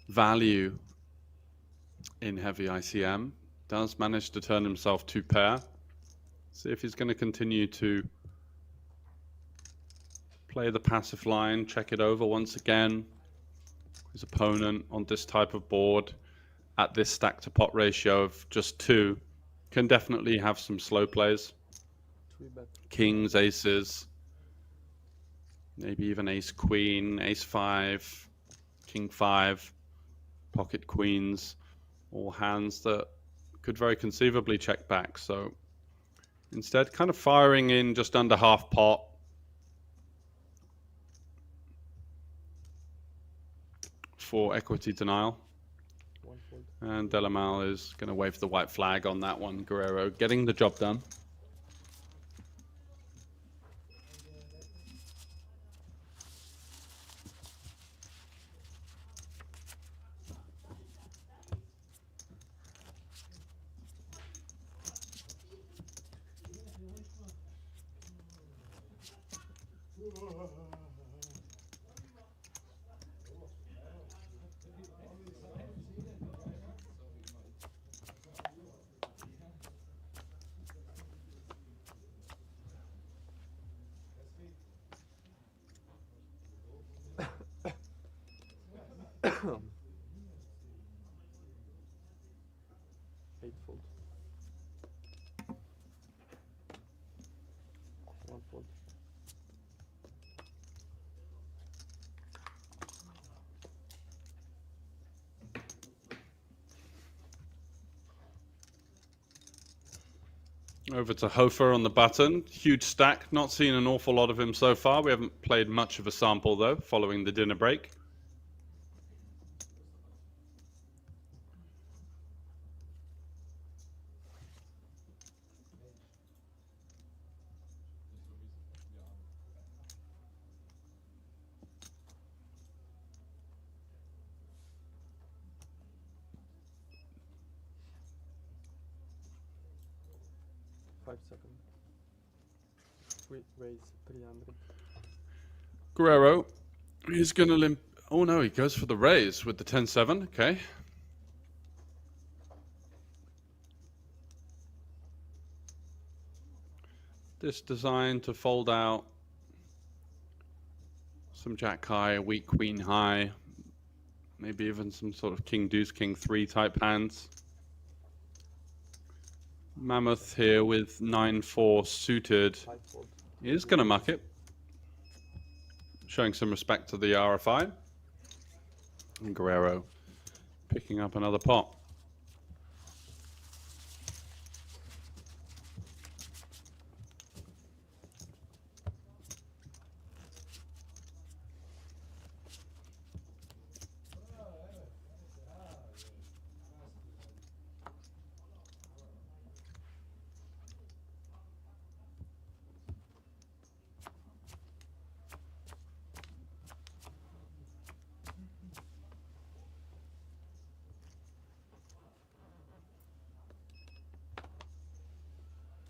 value in heavy ICM. Does manage to turn himself 2 pair. See if he's going to continue to play the passive line, check it over once again. His opponent on this type of board at this stack to pot ratio of just 2 can definitely have some slow plays. 3-bet. kings, aces, maybe even ace queen, ace 5, king 5, pocket queens, all hands that could very conceivably check back. So instead, kind of firing in just under half pot. For equity denial. And Delamal is going to wave the white flag on that one. Guerrero getting the job done. Eightfold. 1-fold. Over to Hofer on the button. Huge stack. Not seen an awful lot of him so far. We haven't played much of a sample, though, following the dinner break. Raise 300. Guerrero is going to limp. Oh no, he goes for the raise with the 10-7. Okay. This designed to fold out some jack high, a weak queen high, maybe even some sort of king deuce, king 3 type hands. Mammoth here with 9-4 suited. He is going to muck it. Showing some respect to the RFI. And Guerrero picking up another pot.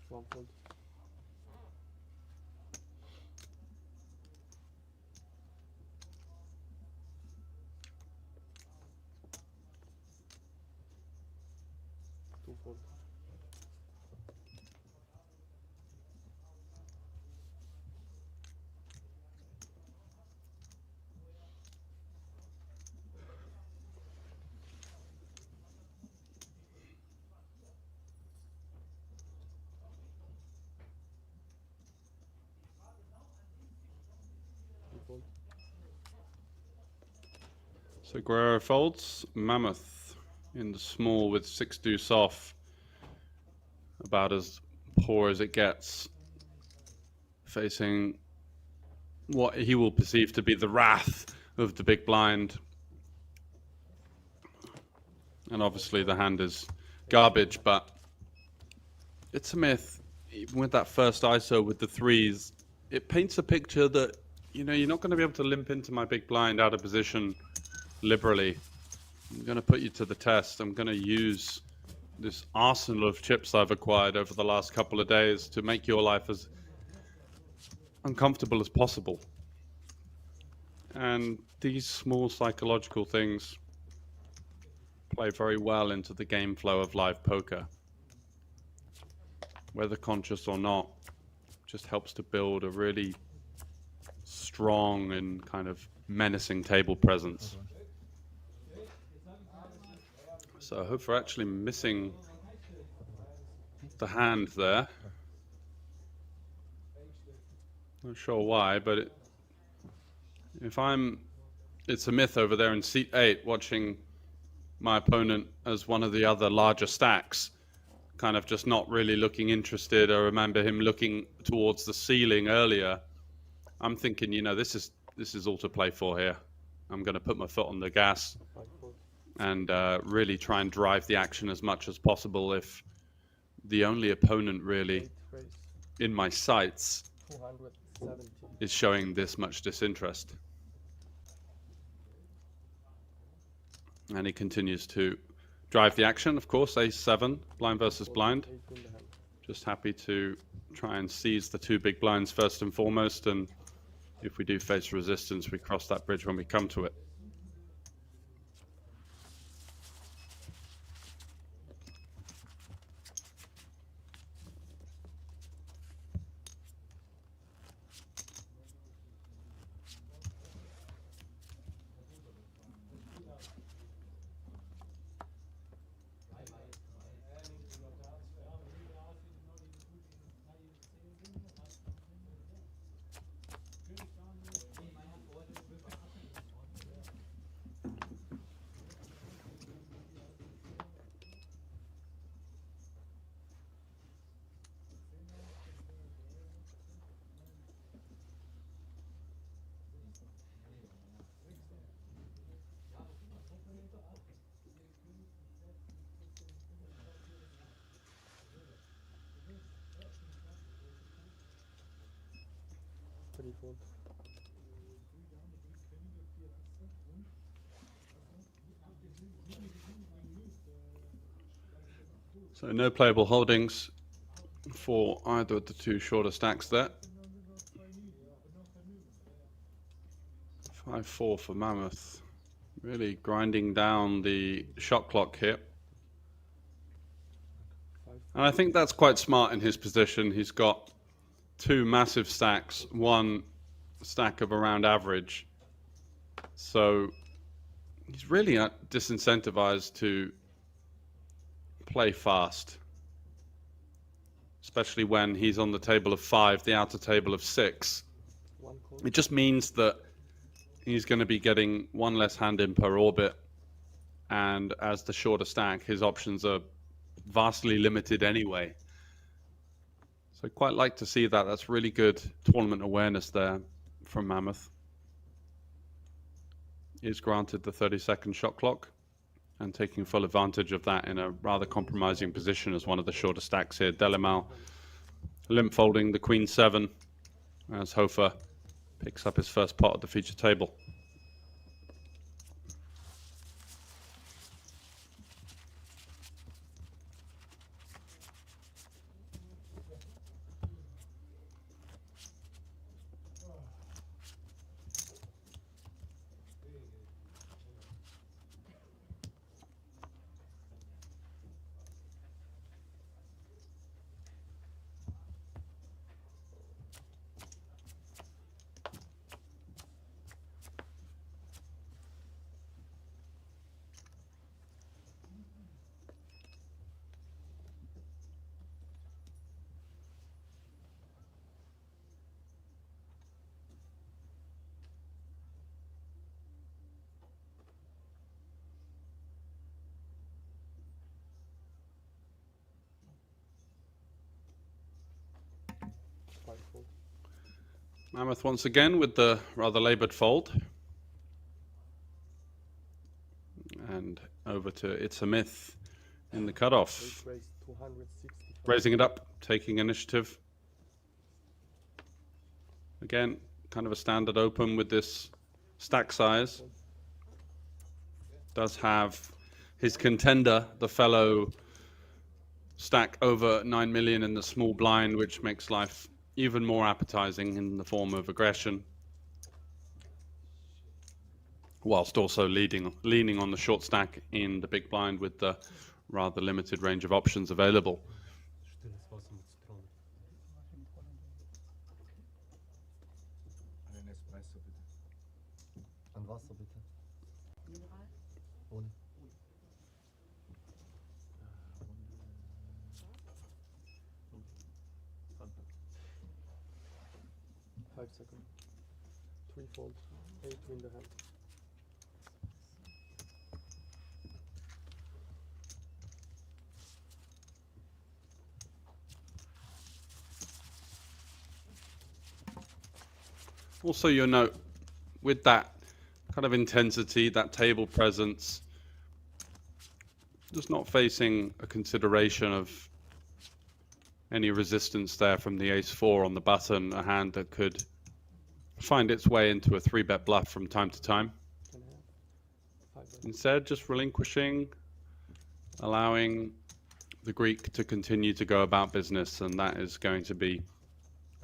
One-fold. Two-fold. So Guerrero folds. Mammoth in the small with 6 deuce off. About as poor as it gets. Facing what he will perceive to be the wrath of the big blind. And obviously the hand is garbage, but it's a myth. Even with that first ISO with the 3s, it paints a picture that, you know, you're not going to be able to limp into my big blind out of position liberally. I'm going to put you to the test. I'm going to use this arsenal of chips I've acquired over the last couple of days to make your life as uncomfortable as possible. And these small psychological things play very well into the game flow of live poker. Whether conscious or not, just helps to build a really strong and kind of menacing table presence. So I hope for actually missing the hand there. Not sure why, but it's a myth over there in seat 8, watching my opponent as one of the other larger stacks, kind of just not really looking interested. I remember him looking towards the ceiling earlier. I'm thinking, you know, this is all to play for here. I'm going to put my foot on the gas and really try and drive the action as much as possible if the only opponent really in my sights 270. is showing this much disinterest. And he continues to drive the action, of course, ace-7, blind versus blind. Just happy to try and seize the 2 big blinds first and foremost, and if we do face resistance, we cross that bridge when we come to it. So no playable holdings for either of the 2 shorter stacks there. 5-4 for Mammoth. Really grinding down the shot clock here. And I think that's quite smart in his position. He's got 2 massive stacks, 1 stack of around average. So he's really disincentivized to play fast, especially when he's on the table of 5, the outer table of 6. It just means that he's going to be getting 1 less hand in per orbit, and as the shorter stack, his options are vastly limited anyway. So I quite like to see that. That's really good tournament awareness there from Mammoth. Is granted the 30-second shot clock and taking full advantage of that in a rather compromising position as one of the shorter stacks here. Delimal limp folding the Queen 7 as Hofer picks up his first pot at the feature table. Mammoth once again with the rather laboured fold. And over to It's a Myth in the cutoff. Raising it up, taking initiative. Again, kind of a standard open with this stack size. Does have his contender, the fellow stack over 9 million in the small blind, which makes life even more appetizing in the form of aggression, whilst also leaning on the short stack in the big blind with the rather limited range of options available. Einen Espresso bitte. An Wasser bitte. Ohne. fold. 8 in the hand. Also, you'll note with that kind of intensity, that table presence, just not facing a consideration of any resistance there from the ace-4 on the button, a hand that could find its way into a 3-bet bluff from time to time. Instead, just relinquishing, allowing the Greek to continue to go about business, and that is going to be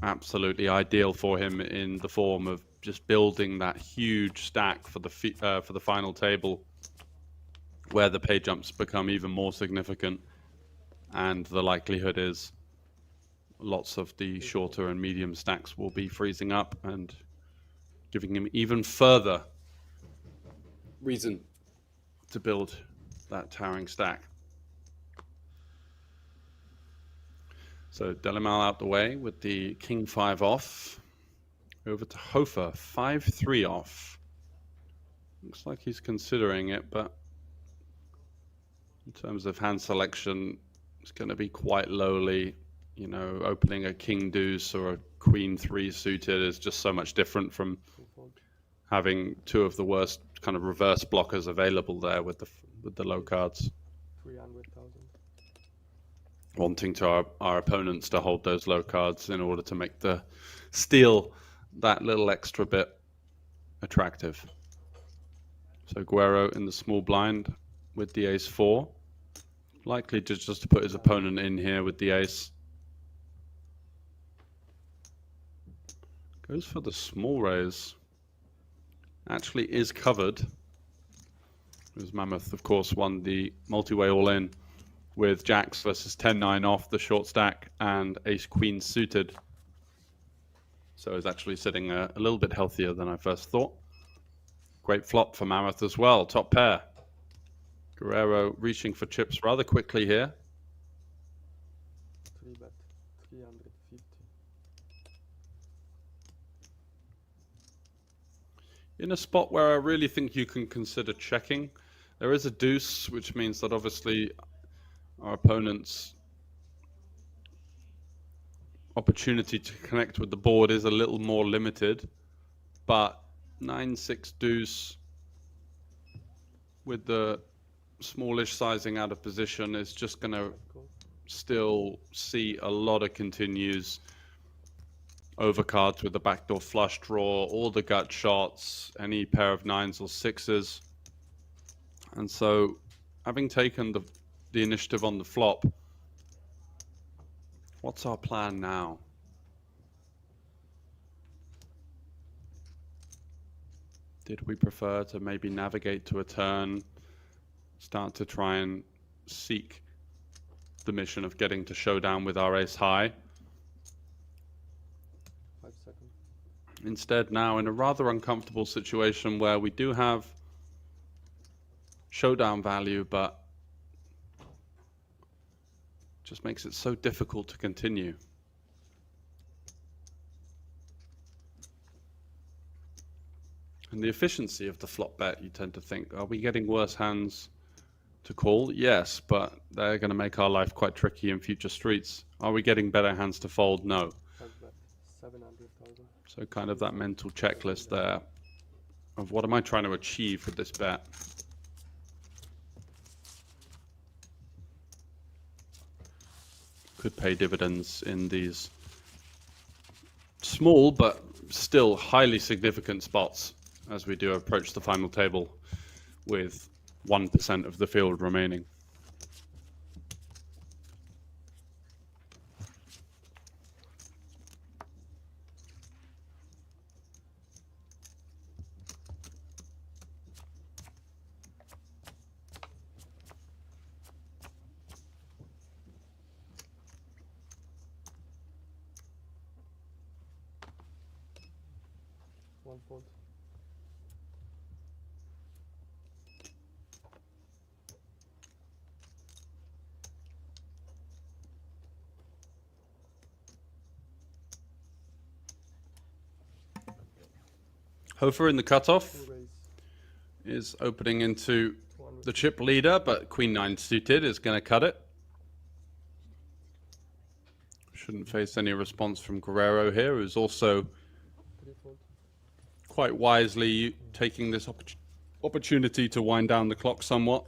absolutely ideal for him in the form of just building that huge stack for the final table, where the pay jumps become even more significant, and the likelihood is lots of the shorter and medium stacks will be freezing up and giving him even further reason to build that towering stack. So Delimal out the way with the king 5 off. Over to Hofer, 5-3 off. Looks like he's considering it, but in terms of hand selection, it's going to be quite lowly. You know, opening a king deuce or a queen 3 suited is just so much different from having two of the worst kind of reverse blockers available there with the low cards. 300,000. Wanting to our opponents to hold those low cards in order to make the steal that little extra bit attractive. So Guerrero in the small blind with the ace-4, likely just to put his opponent in here with the ace. Goes for the small raise. Actually is covered. As Mammoth, of course, won the multi-way all-in with jacks versus 10-9 off the short stack and ace-queen suited. So is actually sitting a little bit healthier than I first thought. Great flop for Mammoth as well, top pair. Guerrero reaching for chips rather quickly here. 3-bet, 350. In a spot where I really think you can consider checking, there is a deuce, which means that obviously our opponent's opportunity to connect with the board is a little more limited, but 9-6 deuce with the smallish sizing out of position is just going to still see a lot of continues, overcards with the backdoor flush draw, all the gut shots, any pair of 9s or 6s. And so having taken the initiative on the flop, what's our plan now? Did we prefer to maybe navigate to a turn, start to try and seek the mission of getting to showdown with our ace high? 5 seconds. Instead, now in a rather uncomfortable situation where we do have showdown value, but just makes it so difficult to continue. And the efficiency of the flop bet, you tend to think, are we getting worse hands to call? Yes, but they're going to make our life quite tricky in future streets. Are we getting better hands to fold? No. 700,000. So kind of that mental checklist there of what am I trying to achieve with this bet? Could pay dividends in these small but still highly significant spots as we do approach the final table with 1% of the field remaining. One fold. Hofer in the cutoff is opening into the chip leader, but Queen 9 suited is going to cut it. Shouldn't face any response from Guerrero here, who's also quite wisely taking this opportunity to wind down the clock somewhat.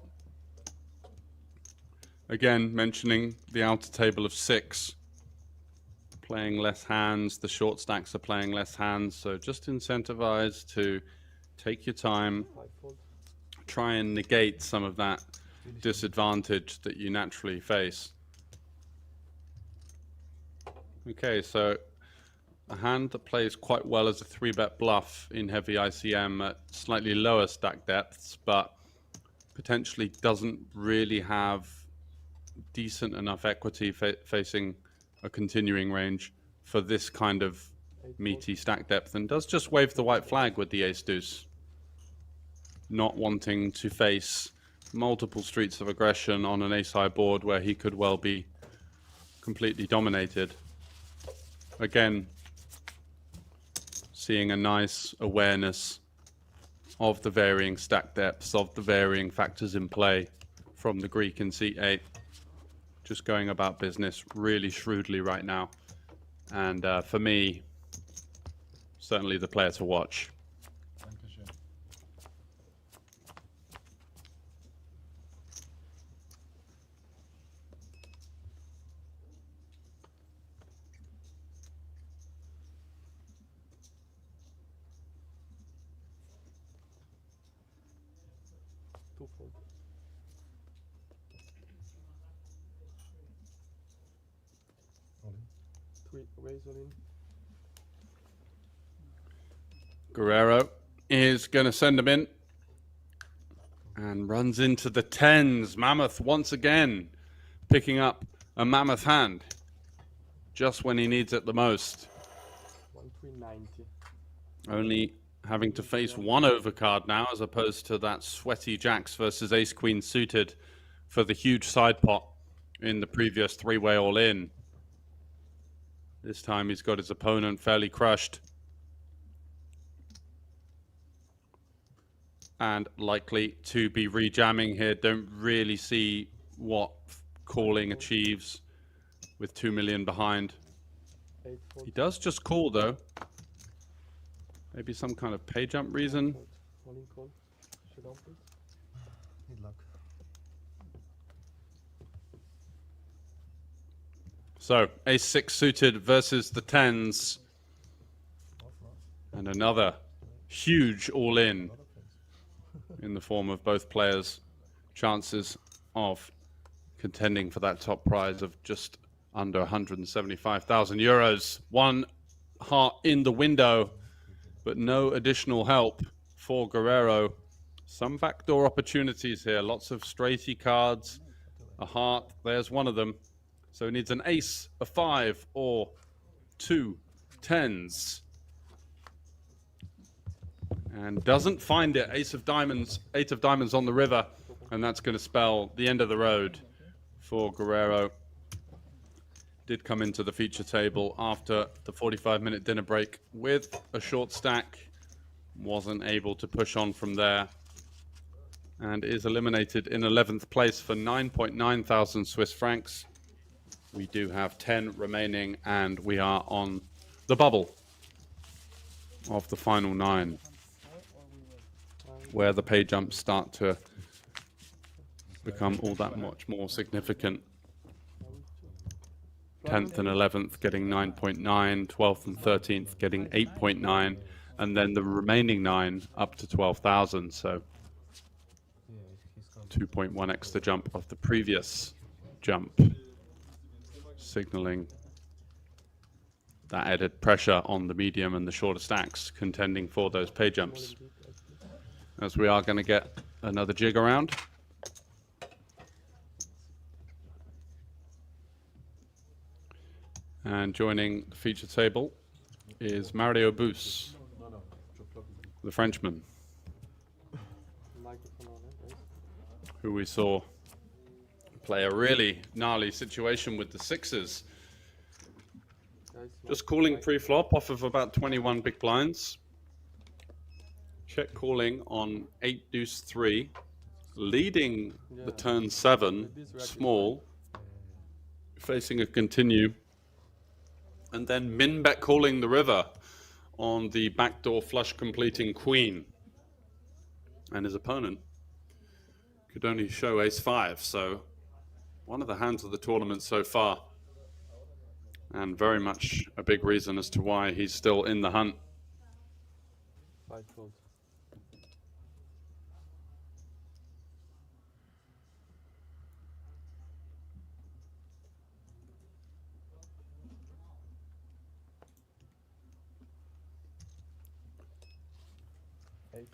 Again, mentioning the outer table of 6. Playing less hands, the short stacks are playing less hands, so just incentivize to take your time, try and negate some of that disadvantage that you naturally face. Okay, so a hand that plays quite well as a 3-bet bluff in heavy ICM at slightly lower stack depths, but potentially doesn't really have decent enough equity facing a continuing range for this kind of meaty stack depth, and does just wave the white flag with the ace deuce, not wanting to face multiple streets of aggression on an ace high board where he could well be completely dominated. Again, seeing a nice awareness of the varying stack depths, of the varying factors in play from the Greek in seat 8. Just going about business really shrewdly right now. And for me, certainly the player to watch. Dankeschön. Guerrero is going to send him in and runs into the 10s. Mammoth once again picking up a mammoth hand just when he needs it the most. 1,390. Only having to face one overcard now as opposed to that sweaty jacks versus ace queen suited for the huge side pot in the previous 3-way all-in. This time he's got his opponent fairly crushed. And likely to be rejamming here. Don't really see what calling achieves with 2 million behind. He does just call though. Maybe some kind of pay jump reason. Need luck. So ace 6 suited versus the 10s. And another huge all-in in the form of both players' chances of contending for that top prize of just under 175,000 euros. One heart in the window, but no additional help for Guerrero. Some backdoor opportunities here. Lots of straighty cards. A heart, there's one of them. So he needs an ace, a 5, or 2 10s. And doesn't find it. Ace of diamonds, 8 of diamonds on the river. And that's going to spell the end of the road for Guerrero. Did come into the feature table after the 45-minute dinner break with a short stack. Wasn't able to push on from there. And is eliminated in 11th place for 9.9 thousand Swiss francs. We do have 10 remaining, and we are on the bubble of the final 9, where the pay jumps start to become all that much more significant. 10th and 11th getting 9.9, 12th and 13th getting 8.9, and then the remaining 9 up to 12,000. So 2.1x the jump of the previous jump, signaling that added pressure on the medium and the shorter stacks contending for those pay jumps. As we are going to get another jig around. And joining the feature table is Mario Bus, the Frenchman, who we saw play a really gnarly situation with the 6s. Just calling pre-flop off of about 21 big blinds. Check calling on 8 deuce 3, leading the turn 7, small, facing a continue, and then min bet calling the river on the backdoor flush completing queen. And his opponent could only show ace 5, so one of the hands of the tournament so far. And very much a big reason as to why he's still in the hunt. 5 fold.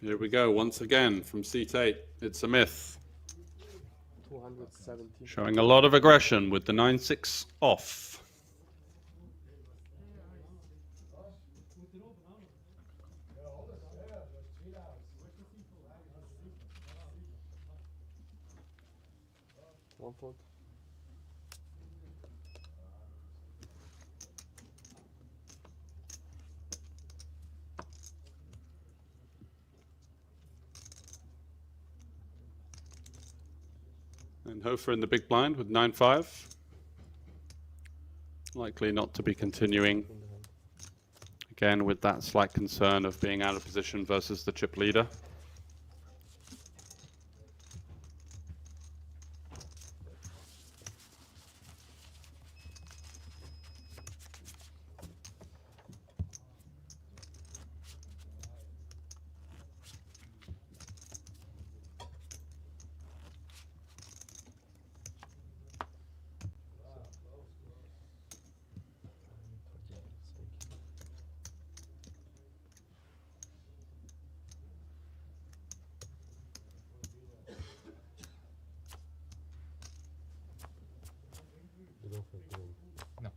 Here we go once again from seat 8. It's a myth. 270. Showing a lot of aggression with the 9-6 off. One fold. And Hofer in the big blind with 9-5. Likely not to be continuing. Again, with that slight concern of being out of position versus the chip leader. No.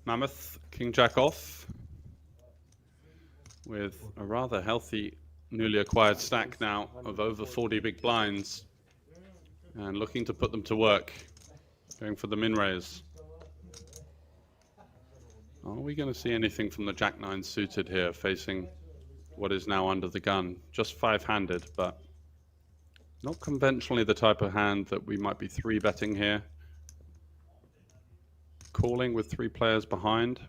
Mammoth, King Jack off. With a rather healthy newly acquired stack now of over 40 big blinds. And looking to put them to work. Going for the min raise. Are we going to see anything from the Jack 9 suited here, facing what is now under the gun? Just 5-handed, but not conventionally the type of hand that we might be 3-betting here. Calling with 3 players behind.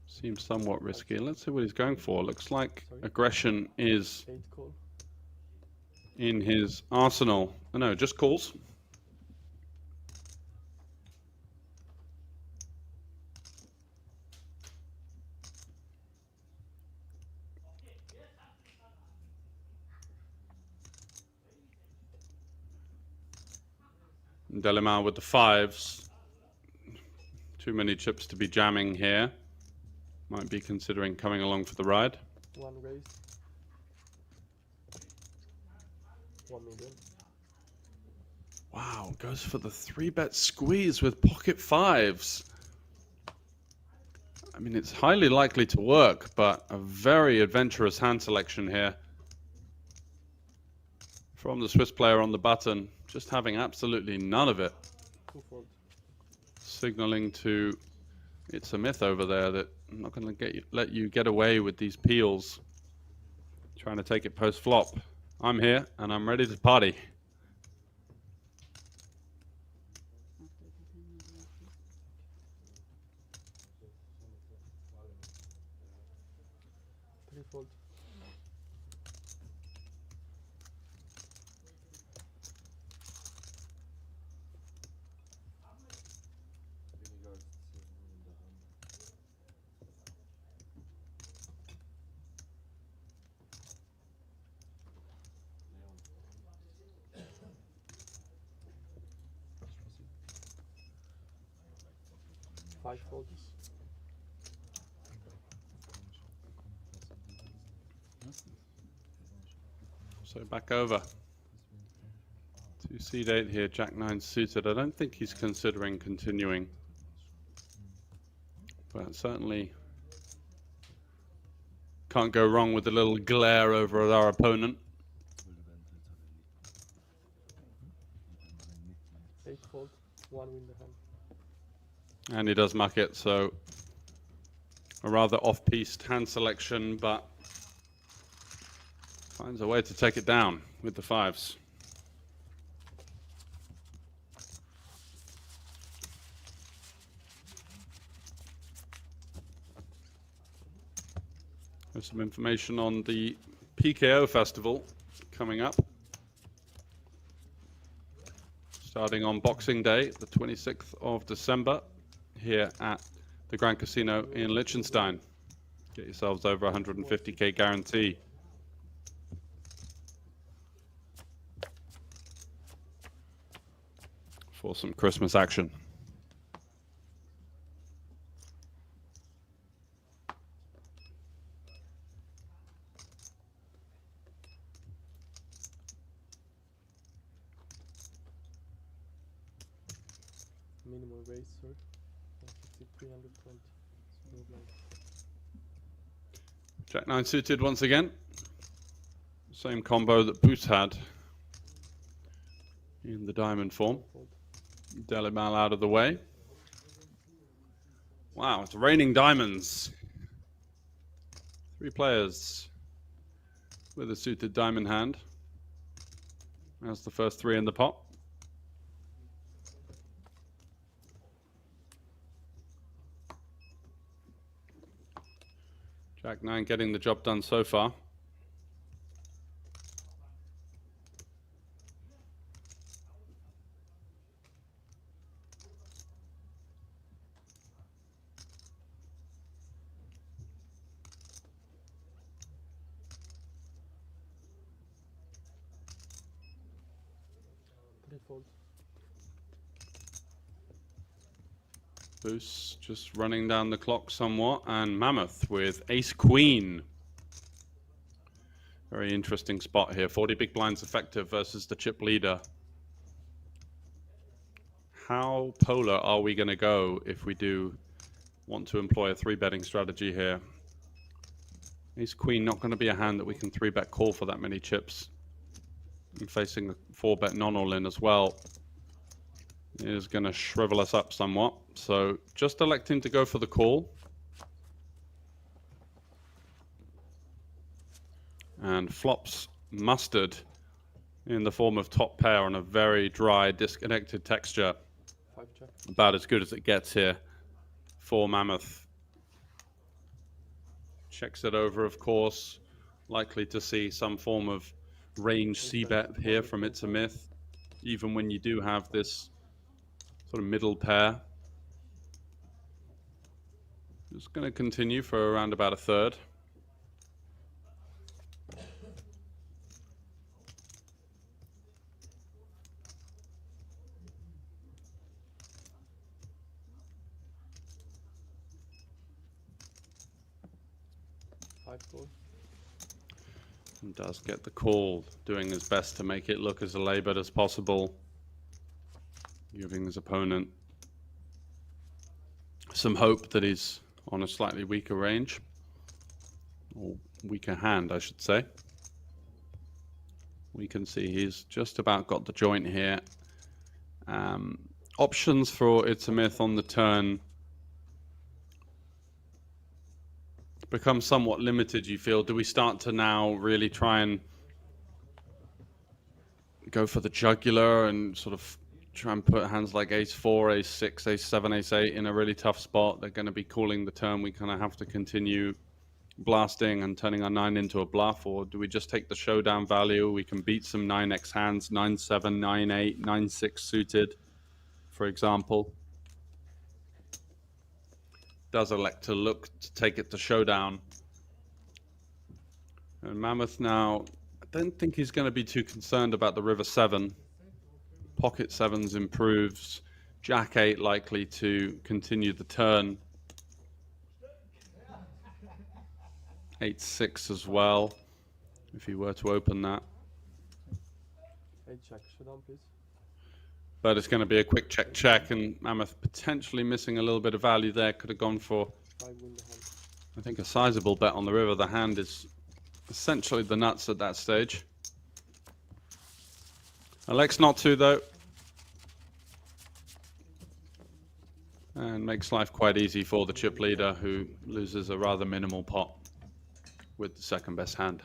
Seems somewhat risky. Let's see what he's going for. Looks like aggression is in his arsenal. Oh, no, just calls. Delimar with the 5s. Too many chips to be jamming here. Might be considering coming along for the ride. 1 raise. 1 million. Wow, goes for the 3-bet squeeze with pocket 5s. I mean, it's highly likely to work, but a very adventurous hand selection here. From the Swiss player on the button, just having absolutely none of it. 2 fold. Signaling to It's a myth over there that I'm not going to let you get away with these peels. Trying to take it post-flop. I'm here and I'm ready to party. Fold. Five folds. So back over to seed 8 here, Jack 9 suited. I don't think he's considering continuing, but certainly Can't go wrong with a little glare over at our opponent. 8 fold, 1 win the hand. And he does muck it, so a rather off-piste hand selection, but finds a way to take it down with the 5s. There's some information on the PKO Festival coming up. Starting on Boxing Day, the 26th of December, here at the Grand Casino in Liechtenstein. Get yourselves over 150k guarantee. For some Christmas action. Minimal raise, sir. 320. Jack 9 suited once again. Same combo that Boots had in the diamond form. Delimal out of the way. Wow, it's raining diamonds. 3 players with a suited diamond hand. That's the first 3 in the pot. Jack 9 getting the job done so far. Boost just running down the clock somewhat, and Mammoth with Ace Queen. Very interesting spot here. 40 big blinds effective versus the chip leader. How polar are we going to go if we do want to employ a 3-betting strategy here? Ace Queen not going to be a hand that we can 3-bet call for that many chips. And facing a 4-bet non-all-in as well is going to shrivel us up somewhat. So just electing to go for the call. And flops mustard in the form of top pair on a very dry, disconnected texture. 5 check. About as good as it gets here for Mammoth. Checks it over, of course. Likely to see some form of range c-bet here from It's a Myth. Even when you do have this sort of middle pair. Just going to continue for around about a third. And does get the call, doing his best to make it look as labored as possible, giving his opponent some hope that he's on a slightly weaker range, or weaker hand, I should say. We can see he's just about got the joint here. Options for It's a Myth on the turn become somewhat limited, you feel. Do we start to now really try and go for the jugular and sort of try and put hands like Ace 4, Ace 6, Ace 7, Ace 8 in a really tough spot? They're going to be calling the turn. We kind of have to continue blasting and turning our 9 into a bluff, or do we just take the showdown value? We can beat some 9x hands, 9-7, 9-8, 9-6 suited, for example. Does elect to look to take it to showdown. And Mammoth now, I don't think he's going to be too concerned about the river 7. Pocket 7s improves. Jack 8 likely to continue the turn. 8-6 as well, if he were to open that. 8 check, showdown please. But it's going to be a quick check, and Mammoth potentially missing a little bit of value there. Could have gone for I think a sizable bet on the river. The hand is essentially the nuts at that stage. Elects not to, though. And makes life quite easy for the chip leader, who loses a rather minimal pot with the second best hand.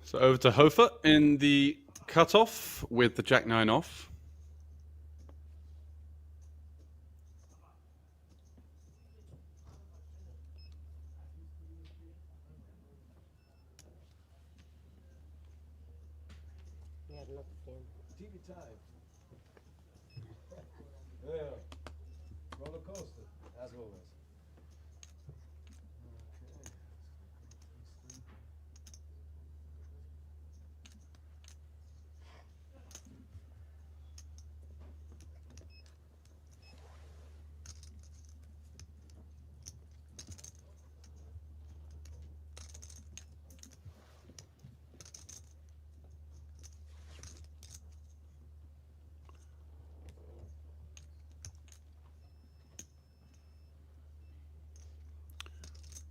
So over to Hofer in the cutoff with the Jack-9 off. We are not friends. TV time. Yeah. Roller coaster, as always.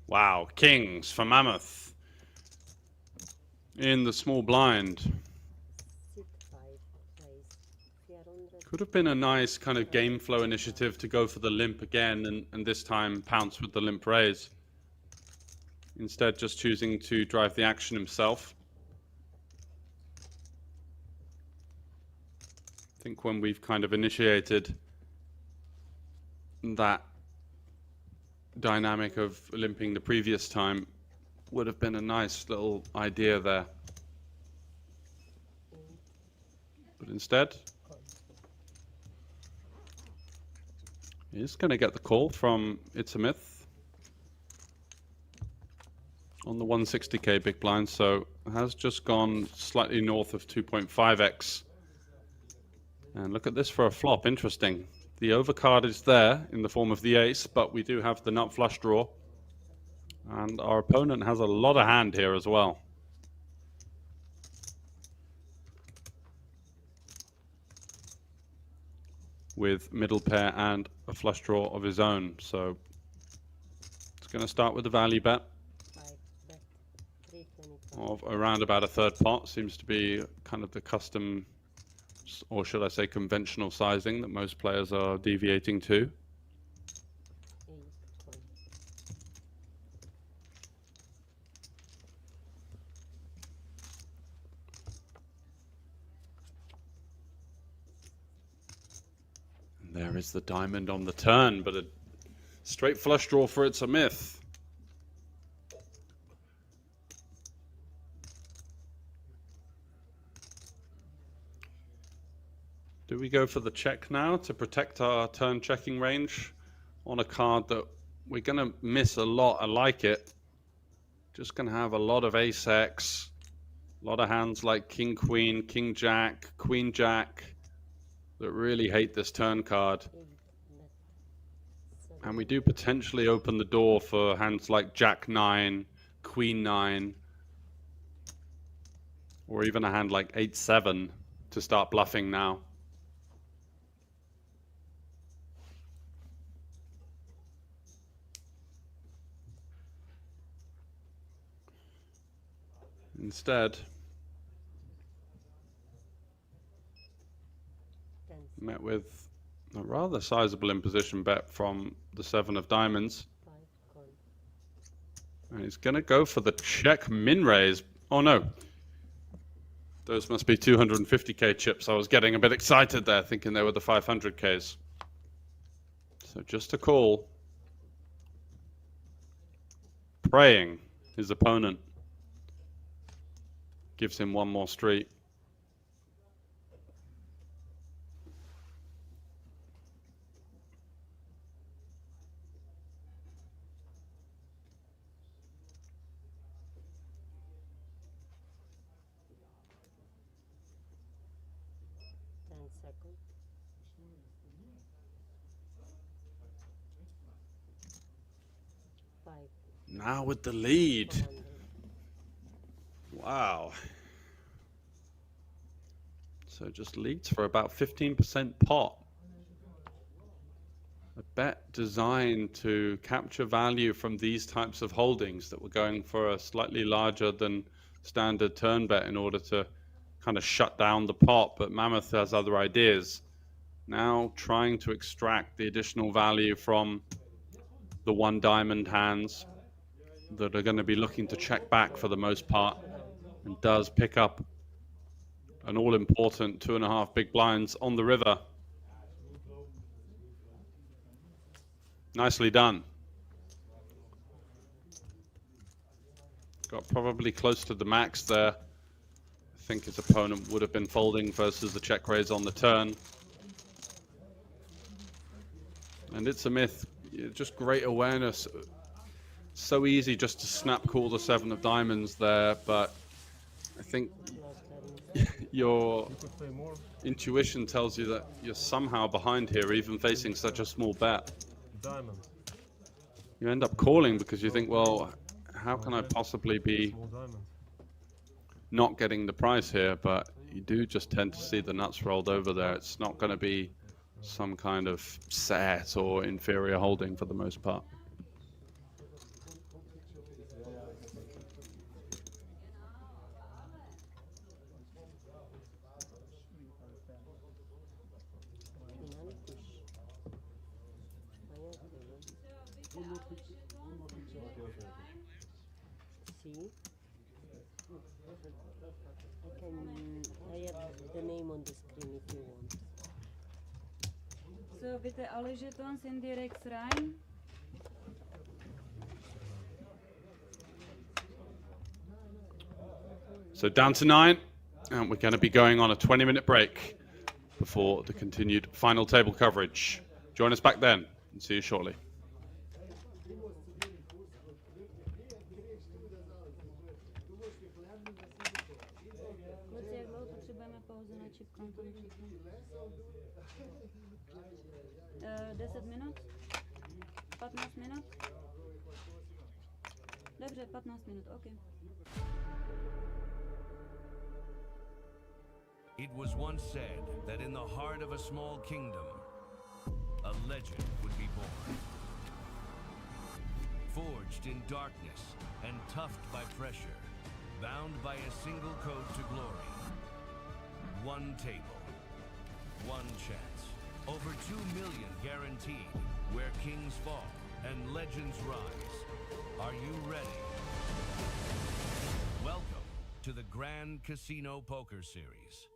Wow, kings for Mammoth in the small blind. Sit 5 raise 400. Could have been a nice kind of game flow initiative to go for the limp again and this time pounce with the limp raise. Instead, just choosing to drive the action himself. I think when we've kind of initiated that dynamic of limping the previous time, would have been a nice little idea there. But instead, he's going to get the call from It's a Myth on the 160k big blind, so has just gone slightly north of 2.5x. And look at this for a flop, interesting. The overcard is there in the form of the ace, but we do have the nut flush draw. And our opponent has a lot of hand here as well. With middle pair and a flush draw of his own. So it's going to start with a value bet 5 bet 325. of around about a third pot. Seems to be kind of the custom, or should I say conventional sizing that most players are deviating to. 8 coin. And there is the diamond on the turn, but a straight flush draw for It's a Myth. Do we go for the check now to protect our turn checking range on a card that we're going to miss a lot? I like it. Just going to have a lot of ace X, a lot of hands like king queen, king jack, queen jack that really hate this turn card. 8 bet 7. And we do potentially open the door for hands like jack 9, queen 9, or even a hand like 8-7 to start bluffing now. Instead, 10. met with a rather sizable imposition bet from the 7 of diamonds. 5 coin. And he's going to go for the check min raise. Oh no. Those must be 250k chips. I was getting a bit excited there, thinking they were the 500ks. So just a call. Praying his opponent gives him one more street. Now with the lead. Wow. So just leads for about 15% pot. A bet designed to capture value from these types of holdings that were going for a slightly larger than standard turn bet in order to kind of shut down the pot. But Mammoth has other ideas. Now trying to extract the additional value from the one diamond hands that are going to be looking to check back for the most part, and does pick up an all-important 2.5 big blinds on the river. Nicely done. Got probably close to the max there. I think his opponent would have been folding versus the check raise on the turn. And it's a myth. Just great awareness. So easy just to snap call the 7 of diamonds there, but I think your intuition tells you that you're somehow behind here, even facing such a small bet. Diamond. You end up calling because you think, well, how can I possibly be not getting the price here? But you do just tend to see the nuts rolled over there. It's not going to be some kind of set or inferior holding for the most part. I have the name on the screen if you want. So bitte alle Jetons in direkt rein. So down to 9, and we're going to be going on a 20-minute break before the continued final table coverage. Join us back then, and see you shortly. Jak dlouho potřebujeme pauzu na chip konto? 10 minut? 15 minut? Dobře, 15 minut, OK. It was once said that in the heart of a small kingdom, a legend would be born. Forged in darkness and toughed by pressure, bound by a single code to glory. One table, one chance, over 2 million guaranteed, where kings fall and legends rise. Are you ready? Welcome to the Grand Casino Poker Series.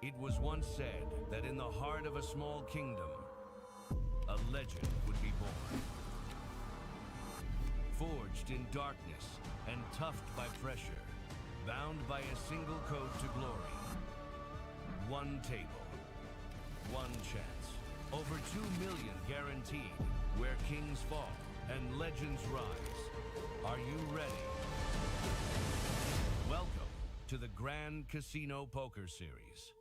It was once said that in the heart of a small kingdom, a legend would be born. Forged in darkness and toughed by pressure, bound by a single code to glory. One table, one chance. Over 2 million guaranteed, where kings fall and legends rise. Are you ready? Welcome to the Grand Casino Poker Series.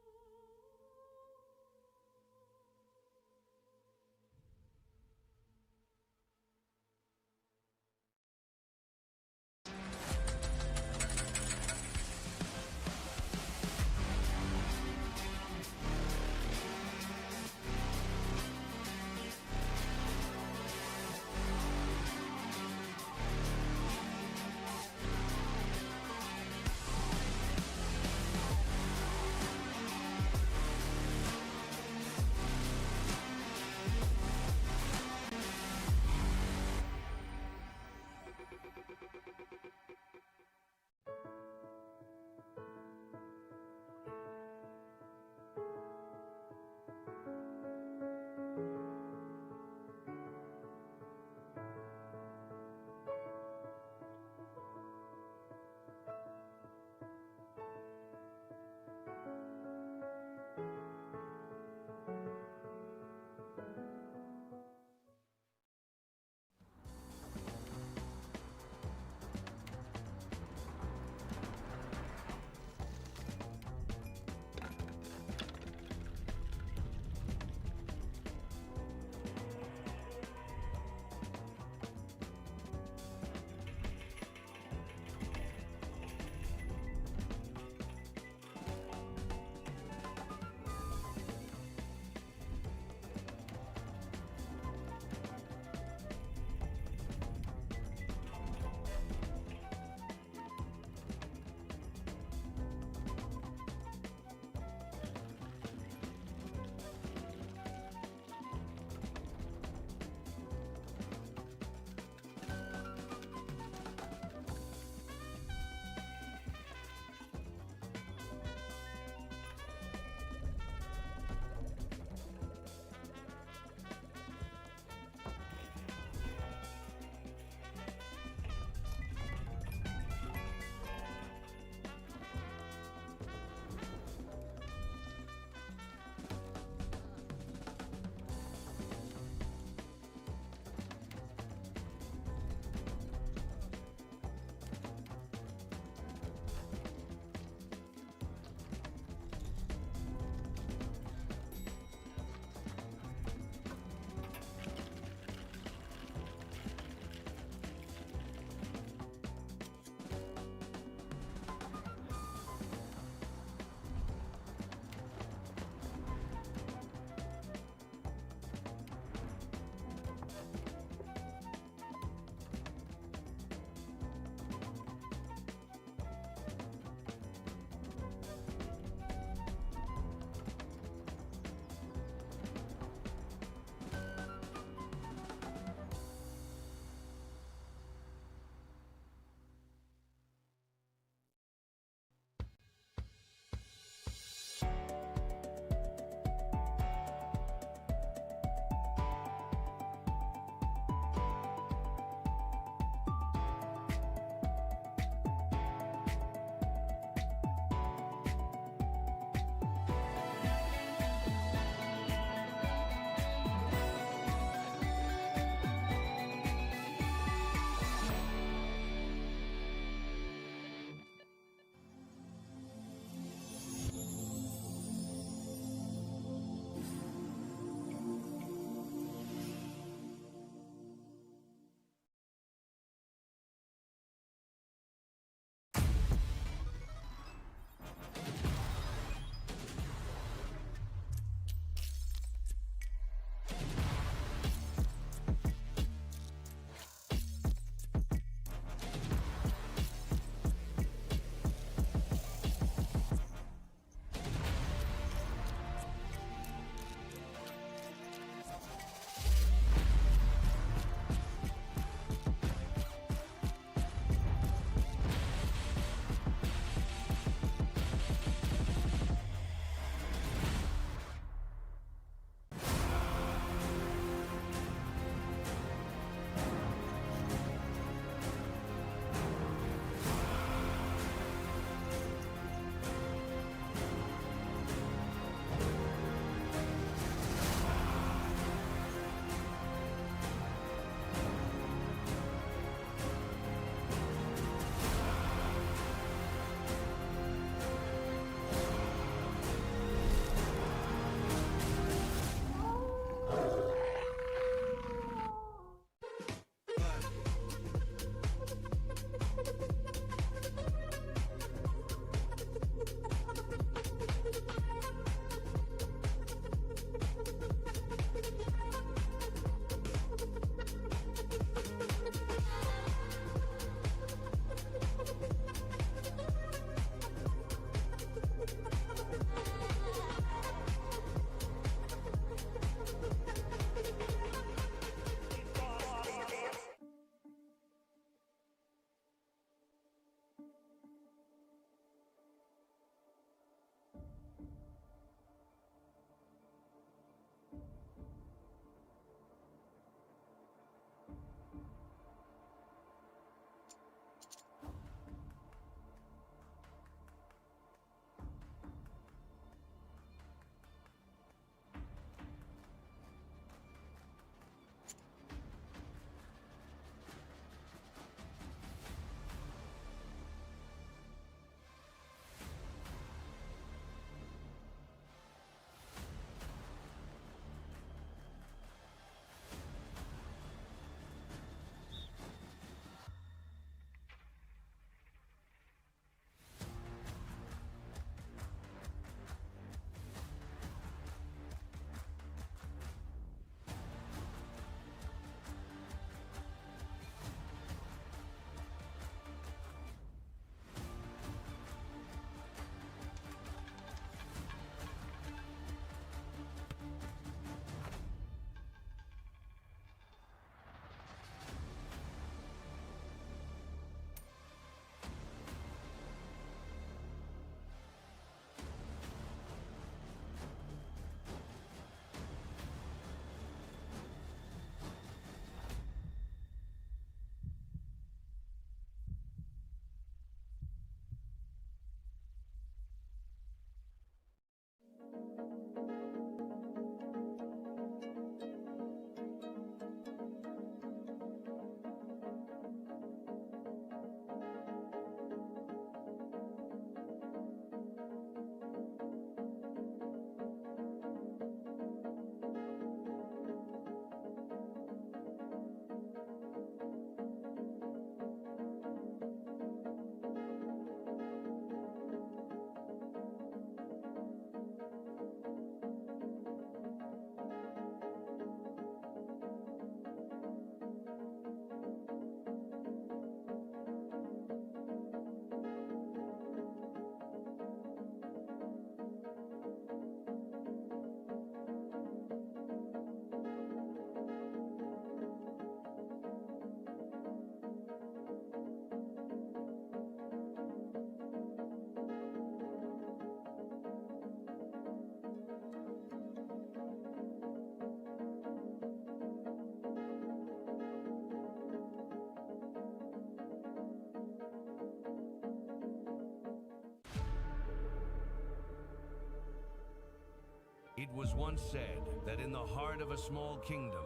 It was once said that in the heart of a small kingdom,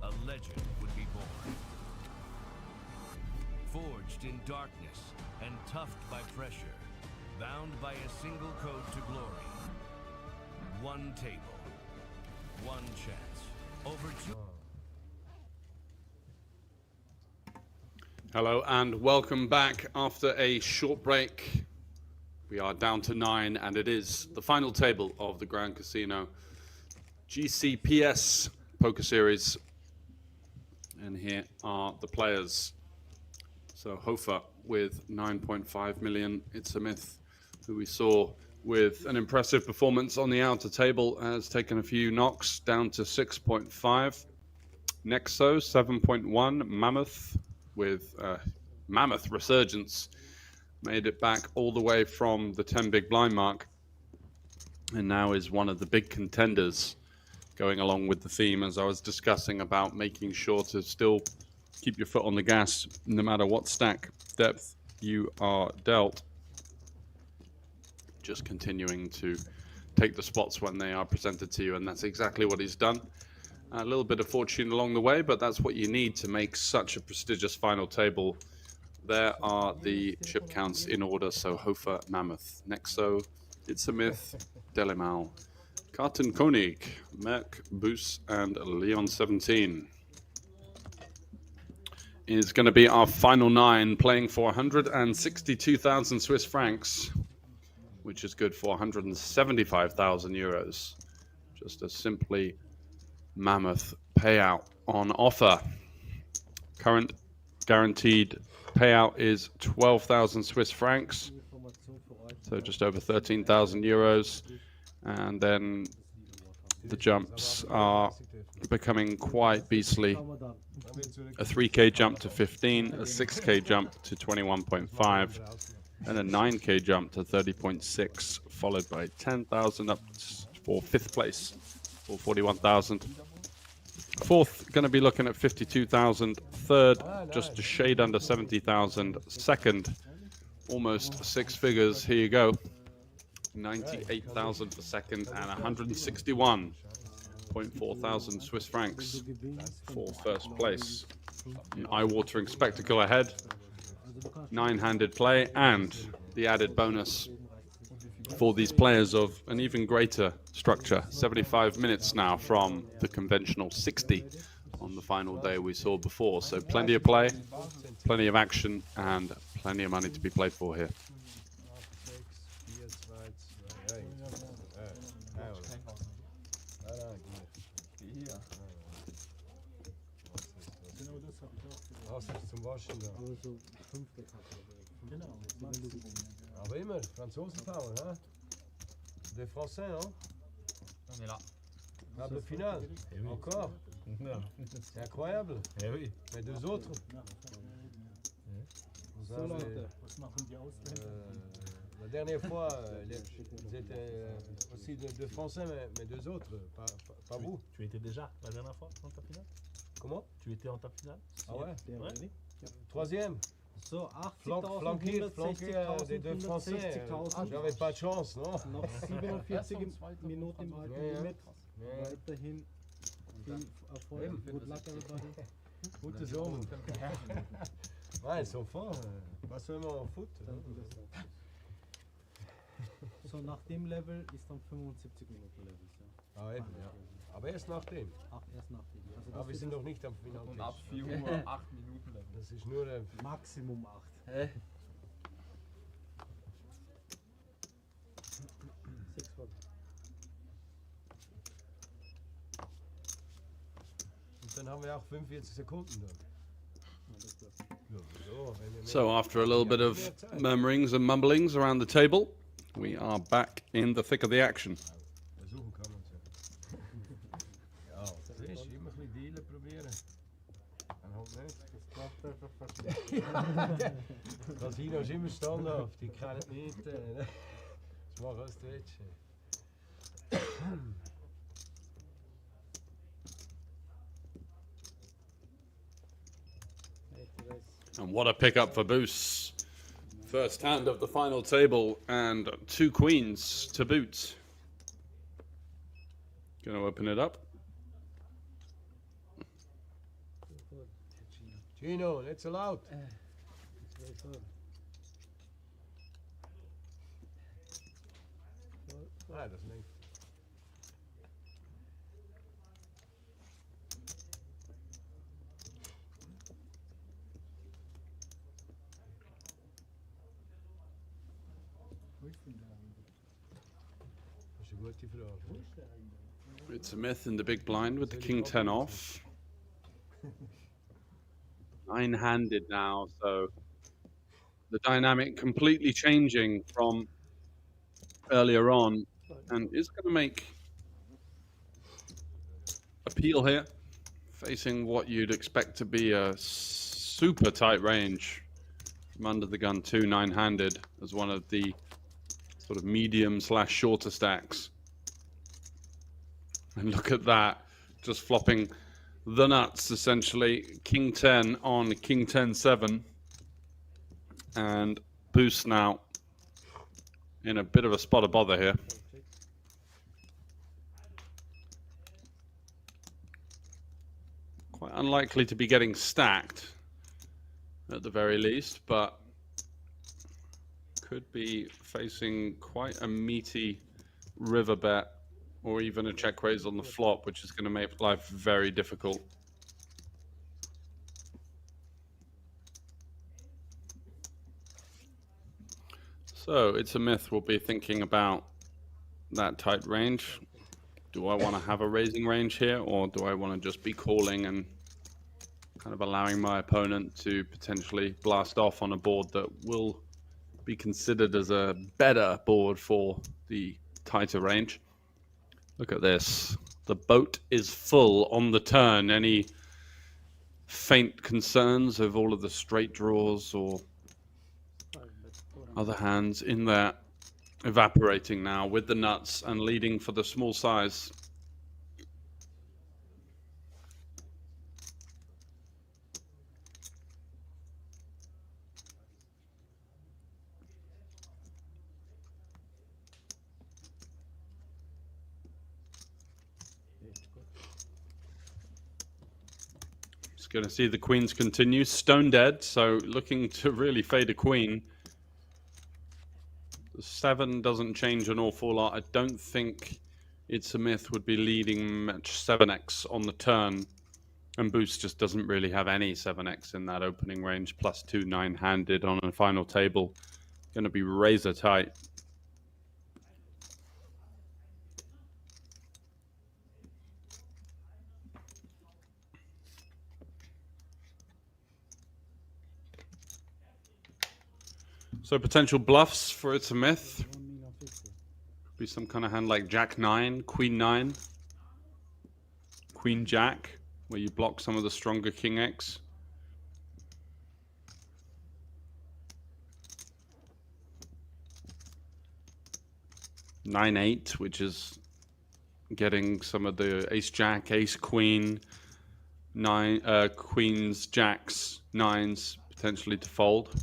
a legend would be born. Forged in darkness and toughed by pressure, bound by a single code to glory. One table, one chance, over two... Hello and welcome back after a short break. We are down to 9 and it is the final table of the Grand Casino GCPS Poker Series. And here are the players. So Hofer with 9.5 million. It's a myth who we saw with an impressive performance on the outer table has taken a few knocks down to 6.5. Nexo 7.1. Mammoth with Mammoth resurgence made it back all the way from the 10 big blind mark and now is one of the big contenders, going along with the theme as I was discussing about making sure to still keep your foot on the gas no matter what stack depth you are dealt. Just continuing to take the spots when they are presented to you, and that's exactly what he's done. A little bit of fortune along the way, but that's what you need to make such a prestigious final table. There are the chip counts in order. So Hofer, Mammoth, Nexo, It's a Myth, Delimal, Karten Koenig, Merck, Boos, and Leon 17. Is going to be our final 9, playing for 162,000 Swiss francs, which is good for 175,000 euros. Just a simply mammoth payout on offer. Current guaranteed payout is 12,000 Swiss francs, so just over 13,000 euros. And then the jumps are becoming quite beastly. A 3k jump to 15, a 6k jump to 21.5, and a 9k jump to 30.6, followed by 10,000 up for 5th place for 41,000. 4th going to be looking at 52,000. 3rd just a shade under 70,000. 2nd almost 6 figures. Here you go, 98,000 for 2nd and 161.4 thousand Swiss francs for 1st place. An eye-watering spectacle ahead. 9-handed play and the added bonus for these players of an even greater structure. 75 minutes now from the conventional 60 on the final day we saw before. So plenty of play, plenty of action, and plenty of money to be played for here. Zum Waschen da. Aber immer, Franzosen-Power, hein? Des Français, hein? On est là. Table finale, encore. C'est incroyable. Eh oui. Mais 2 autres. Vous avez, la dernière fois, ils étaient aussi 2 Français, mais 2 autres, pas vous. Tu étais déjà la dernière fois en table finale? Comment? Tu étais en table finale? Ah ouais? 3e. So, Flanqué des 2 Français. J'avais pas de chance, non? Noch 47 Minuten im alten Limit. Weiterhin viel Erfolg. Good luck, everybody. Gutes Omen. Ouais, ils sont forts, pas seulement en foot. So, nach dem Level ist dann 75 Minuten Level. Ah, eben, ja. Aber erst nach dem. Ach, erst nach dem. Also Aber wir sind noch nicht am Finale. Und ab 4 Uhr 8 Minuten lang. Das ist nur Maximum 8. Und dann haben wir auch 45 Sekunden. So after a little bit of murmurings and mumblings around the table, we are back in the thick of the action. Versuchen kann man es ja. Ja, das ist immer ein bisschen dealen probieren. Dann halt nicht. Casino ist immer standhaft, die kennen nicht. Das machen als Twitch. And what a pickup for Boos. First hand of the final table and 2 queens to boot. Going to open it up. Gino, that's allowed. It's very good. Ah, dat is niks. Dat is een goede vraag. It's a myth in the big blind with the king 10 off. 9-handed now, so the dynamic completely changing from earlier on, and is going to make appeal here, facing what you'd expect to be a super tight range from under the gun 2 9-handed as one of the sort of medium / shorter stacks. And look at that, just flopping the nuts essentially. King 10 on King 10 7, and boost now in a bit of a spot of bother here. Quite unlikely to be getting stacked at the very least, but could be facing quite a meaty river bet or even a check raise on the flop, which is going to make life very difficult. So it's a myth. We'll be thinking about that tight range. Do I want to have a raising range here, or do I want to just be calling and kind of allowing my opponent to potentially blast off on a board that will be considered as a better board for the tighter range? Look at this. The boat is full on the turn. Any faint concerns of all of the straight draws or other hands in there evaporating now with the nuts and leading for the small size? Going to see the queens continue. Stone dead, so looking to really fade a queen. The 7 doesn't change an awful lot. I don't think It's a Myth would be leading match 7x on the turn, and Boost just doesn't really have any 7x in that opening range. Plus 2 9-handed on a final table. Going to be razor tight. So potential bluffs for It's a Myth. Could be some kind of hand like Jack 9, Queen 9, Queen Jack, where you block some of the stronger King X. Nine 8, which is getting some of the Ace Jack, Ace Queen, Queens, Jacks, 9s potentially to fold.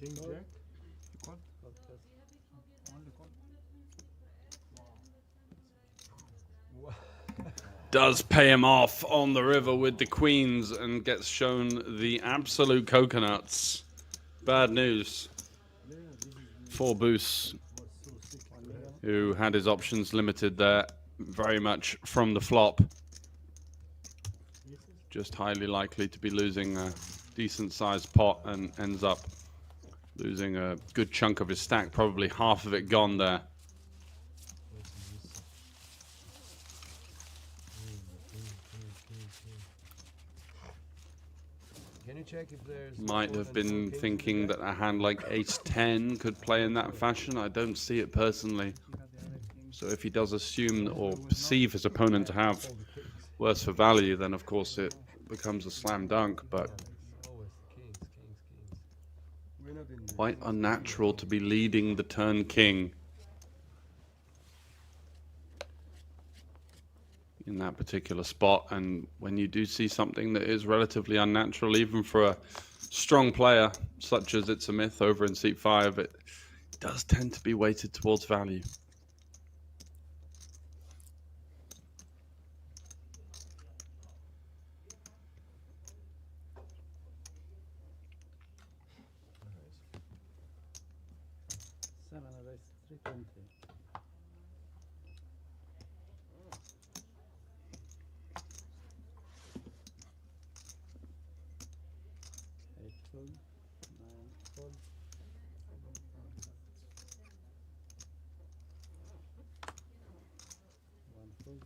King Jack. Does pay him off on the river with the queens and gets shown the absolute coconuts. Bad news for Boos, who had his options limited there very much from the flop. Just highly likely to be losing a decent sized pot and ends up losing a good chunk of his stack, probably half of it gone there. Can you check if there's... Might have been thinking that a hand like Ace 10 could play in that fashion. I don't see it personally. So if he does assume or perceive his opponent to have worse for value, then of course it becomes a slam dunk. But Always kings. We're not in the quite unnatural to be leading the turn king in that particular spot. And when you do see something that is relatively unnatural, even for a strong player such as It's a Myth over in seat 5, it does tend to be weighted towards value. Seven raise 320. 8 full, 9 full. 1 full.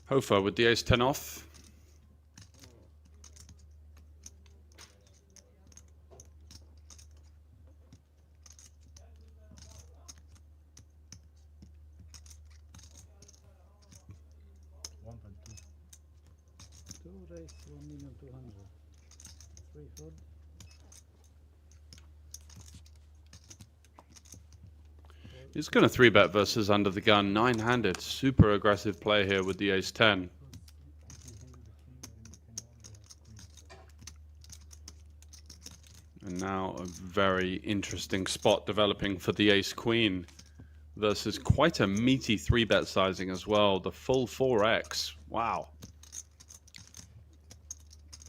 Hofer with the ace-10 off. Two raise 1,200,000. 3 full. He's going to 3-bet versus under the gun. 9-handed. Super aggressive play here with the ace-10. And now a very interesting spot developing for the ace-queen versus quite a meaty 3-bet sizing as well. The full 4x. Wow.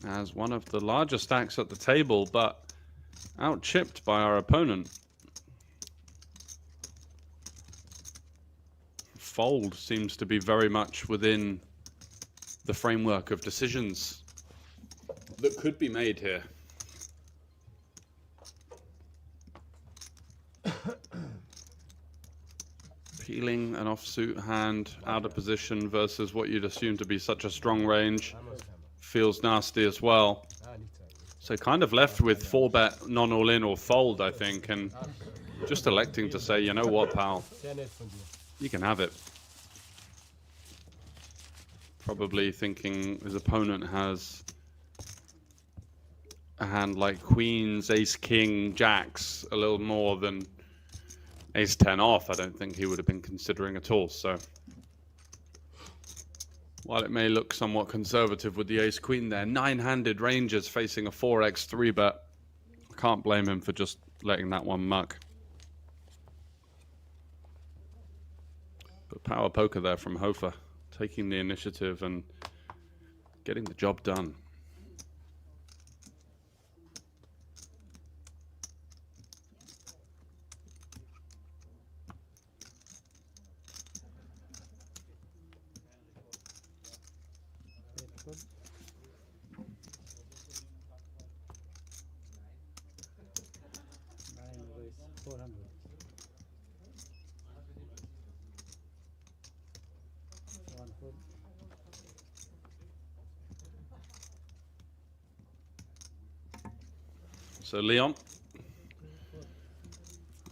As one of the larger stacks at the table, but out-chipped by our opponent. Fold seems to be very much within the framework of decisions that could be made here. Peeling an offsuit hand out of position versus what you'd assume to be such a strong range feels nasty as well. So kind of left with 4-bet non-all-in or fold, I think, and just electing to say, you know what, pal, you can have it. Probably thinking his opponent has a hand like queens, ace, king, jacks, a little more than ace-10 off. I don't think he would have been considering at all. So while it may look somewhat conservative with the ace-queen there, 9-handed ranges facing a 4x 3-bet. I can't blame him for just letting that one muck. But power poker there from Hofer, taking the initiative and getting the job done. So Leon,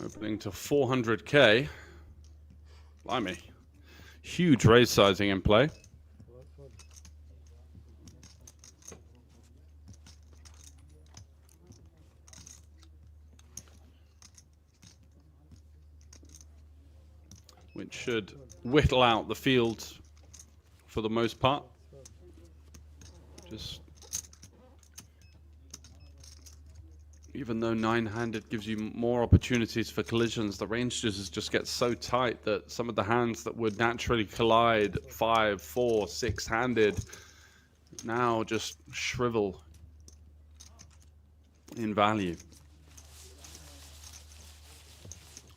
opening to 400k. Blimey. Huge raise sizing in play. Which should whittle out the field for the most part. Just even though 9-handed gives you more opportunities for collisions, the range just gets so tight that some of the hands that would naturally collide 5, 4, 6-handed now just shrivel in value.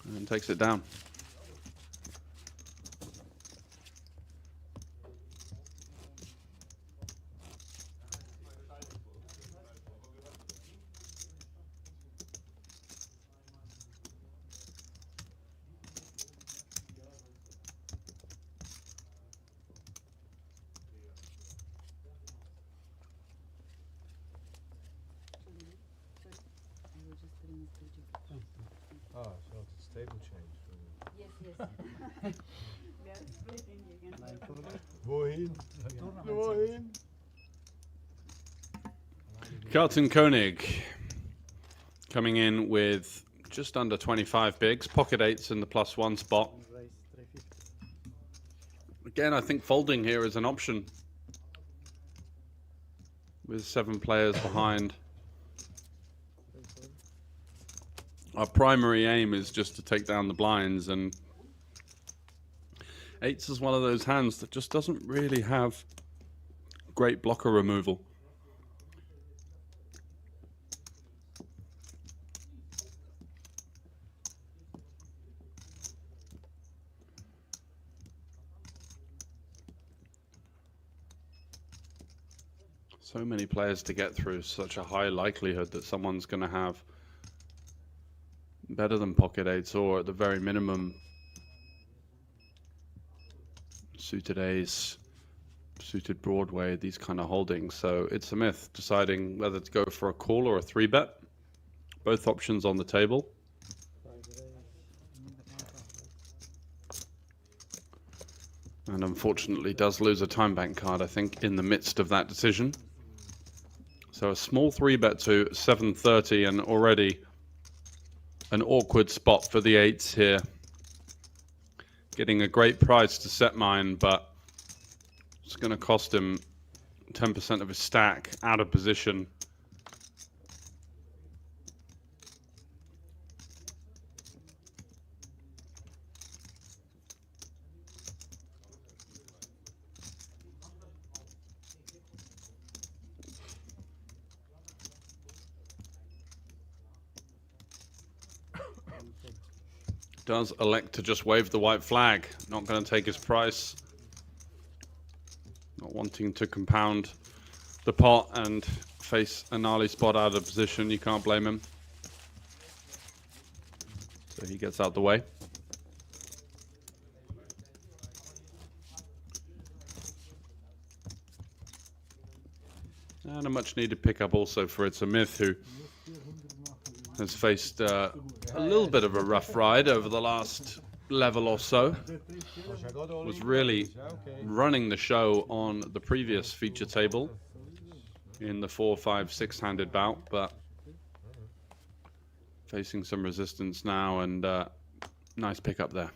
And takes it down. table change. Yes, yes. We are splitting again. Wohin? Wohin? Carlton Koenig coming in with just under 25 bigs, pocket eights in the +1 spot. Raise 350. Again, I think folding here is an option with 7 players behind. Our primary aim is just to take down the blinds, and eights is one of those hands that just doesn't really have great blocker removal. So many players to get through, such a high likelihood that someone's going to have better than pocket eights, or at the very minimum suited ace, suited Broadway, these kind of holdings. So it's a myth deciding whether to go for a call or a 3-bet. Both options on the table. And unfortunately does lose a time bank card, I think, in the midst of that decision. So a small 3-bet to 730, and already an awkward spot for the eights here. Getting a great price to set mine, but it's going to cost him 10% of his stack out of position. Does elect to just wave the white flag. Not going to take his price. Not wanting to compound the pot and face a gnarly spot out of position. You can't blame him. So he gets out the way. And a much needed pickup also for It's a Myth, who has faced a little bit of a rough ride over the last level or so. Was really running the show on the previous feature table in the 4, 5, 6-handed bout, but facing some resistance now, and nice pickup there.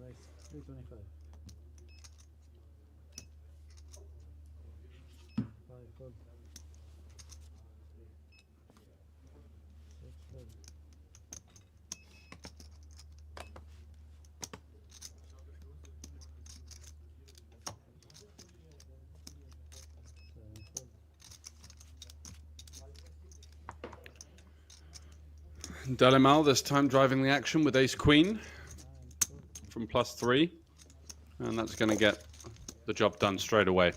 Raise 325. 5 fold. 6 fold. 7 fold. Delimal this time driving the action with ace queen from +3, and that's going to get the job done straight away.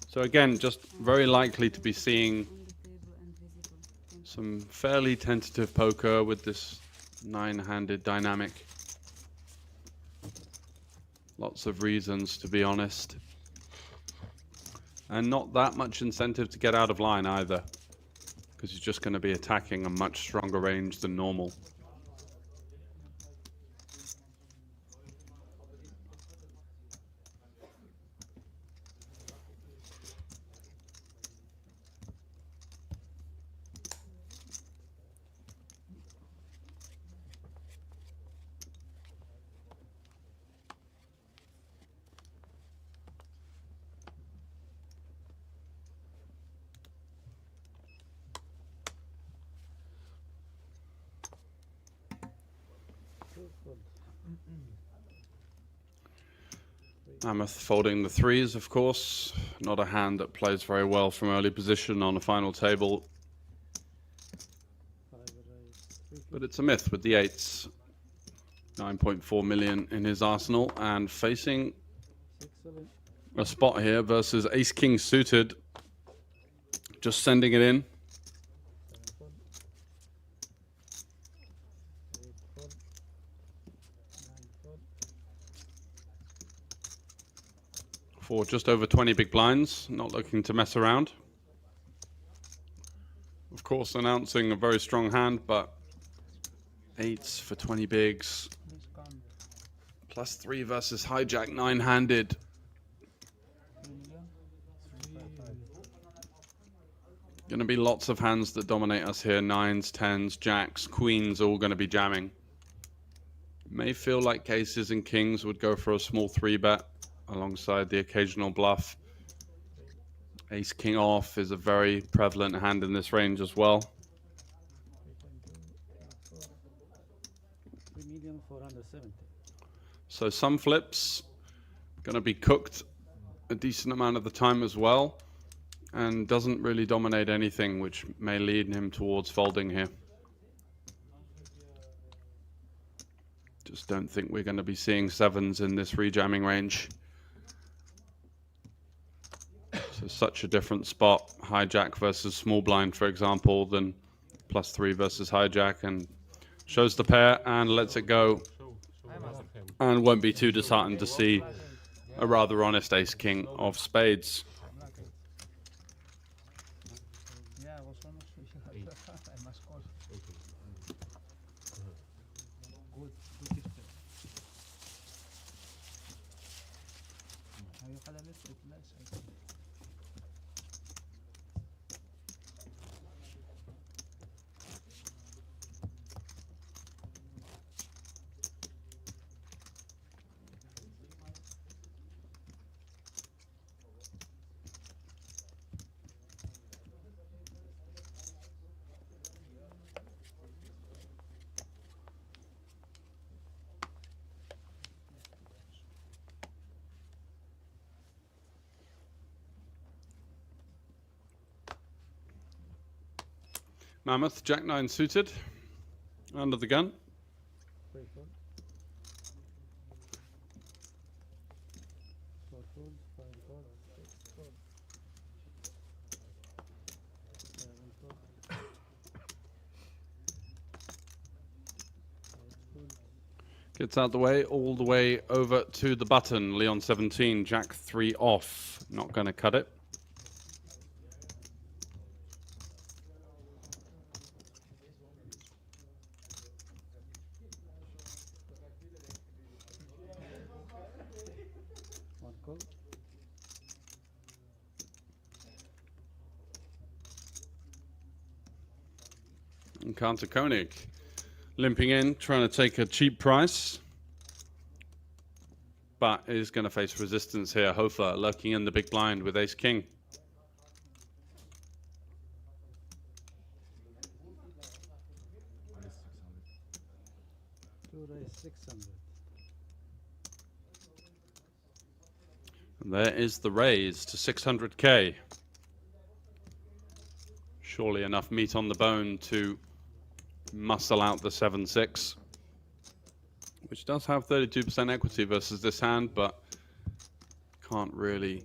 So again, just very likely to be seeing some fairly tentative poker with this 9-handed dynamic. Lots of reasons, to be honest, and not that much incentive to get out of line either, because he's just going to be attacking a much stronger range than normal. Mammoth folding the 3s, of course. Not a hand that plays very well from early position on a final table. But It's a Myth with the 8s. 9.4 million in his arsenal, and facing a spot here versus ace-king suited just sending it in. For just over 20 big blinds, not looking to mess around. Of course, announcing a very strong hand, but 8s for 20 bigs. +3 versus hijack 9-handed. Going to be lots of hands that dominate us here. 9s, 10s, jacks, queens, all going to be jamming. May feel like aces and kings would go for a small 3-bet alongside the occasional bluff. Ace king off is a very prevalent hand in this range as well. 3,470,000. So some flips going to be cooked a decent amount of the time as well, and doesn't really dominate anything, which may lead him towards folding here. Just don't think we're going to be seeing 7s in this rejamming range. So such a different spot, hijack versus small blind, for example, than +3 versus hijack, and shows the pair and lets it go, and won't be too disheartened to see a rather honest ace king of spades. Mammoth, Jack 9 suited, under the gun. Gets out the way, all the way over to the button. Leon 17, Jack 3 off. Not going to cut it. Encounter Koenig limping in, trying to take a cheap price, but is going to face resistance here. Hofer lurking in the big blind with ace king. And there is the raise to 600k. Surely enough meat on the bone to muscle out the 7-6, which does have 32% equity versus this hand, but can't really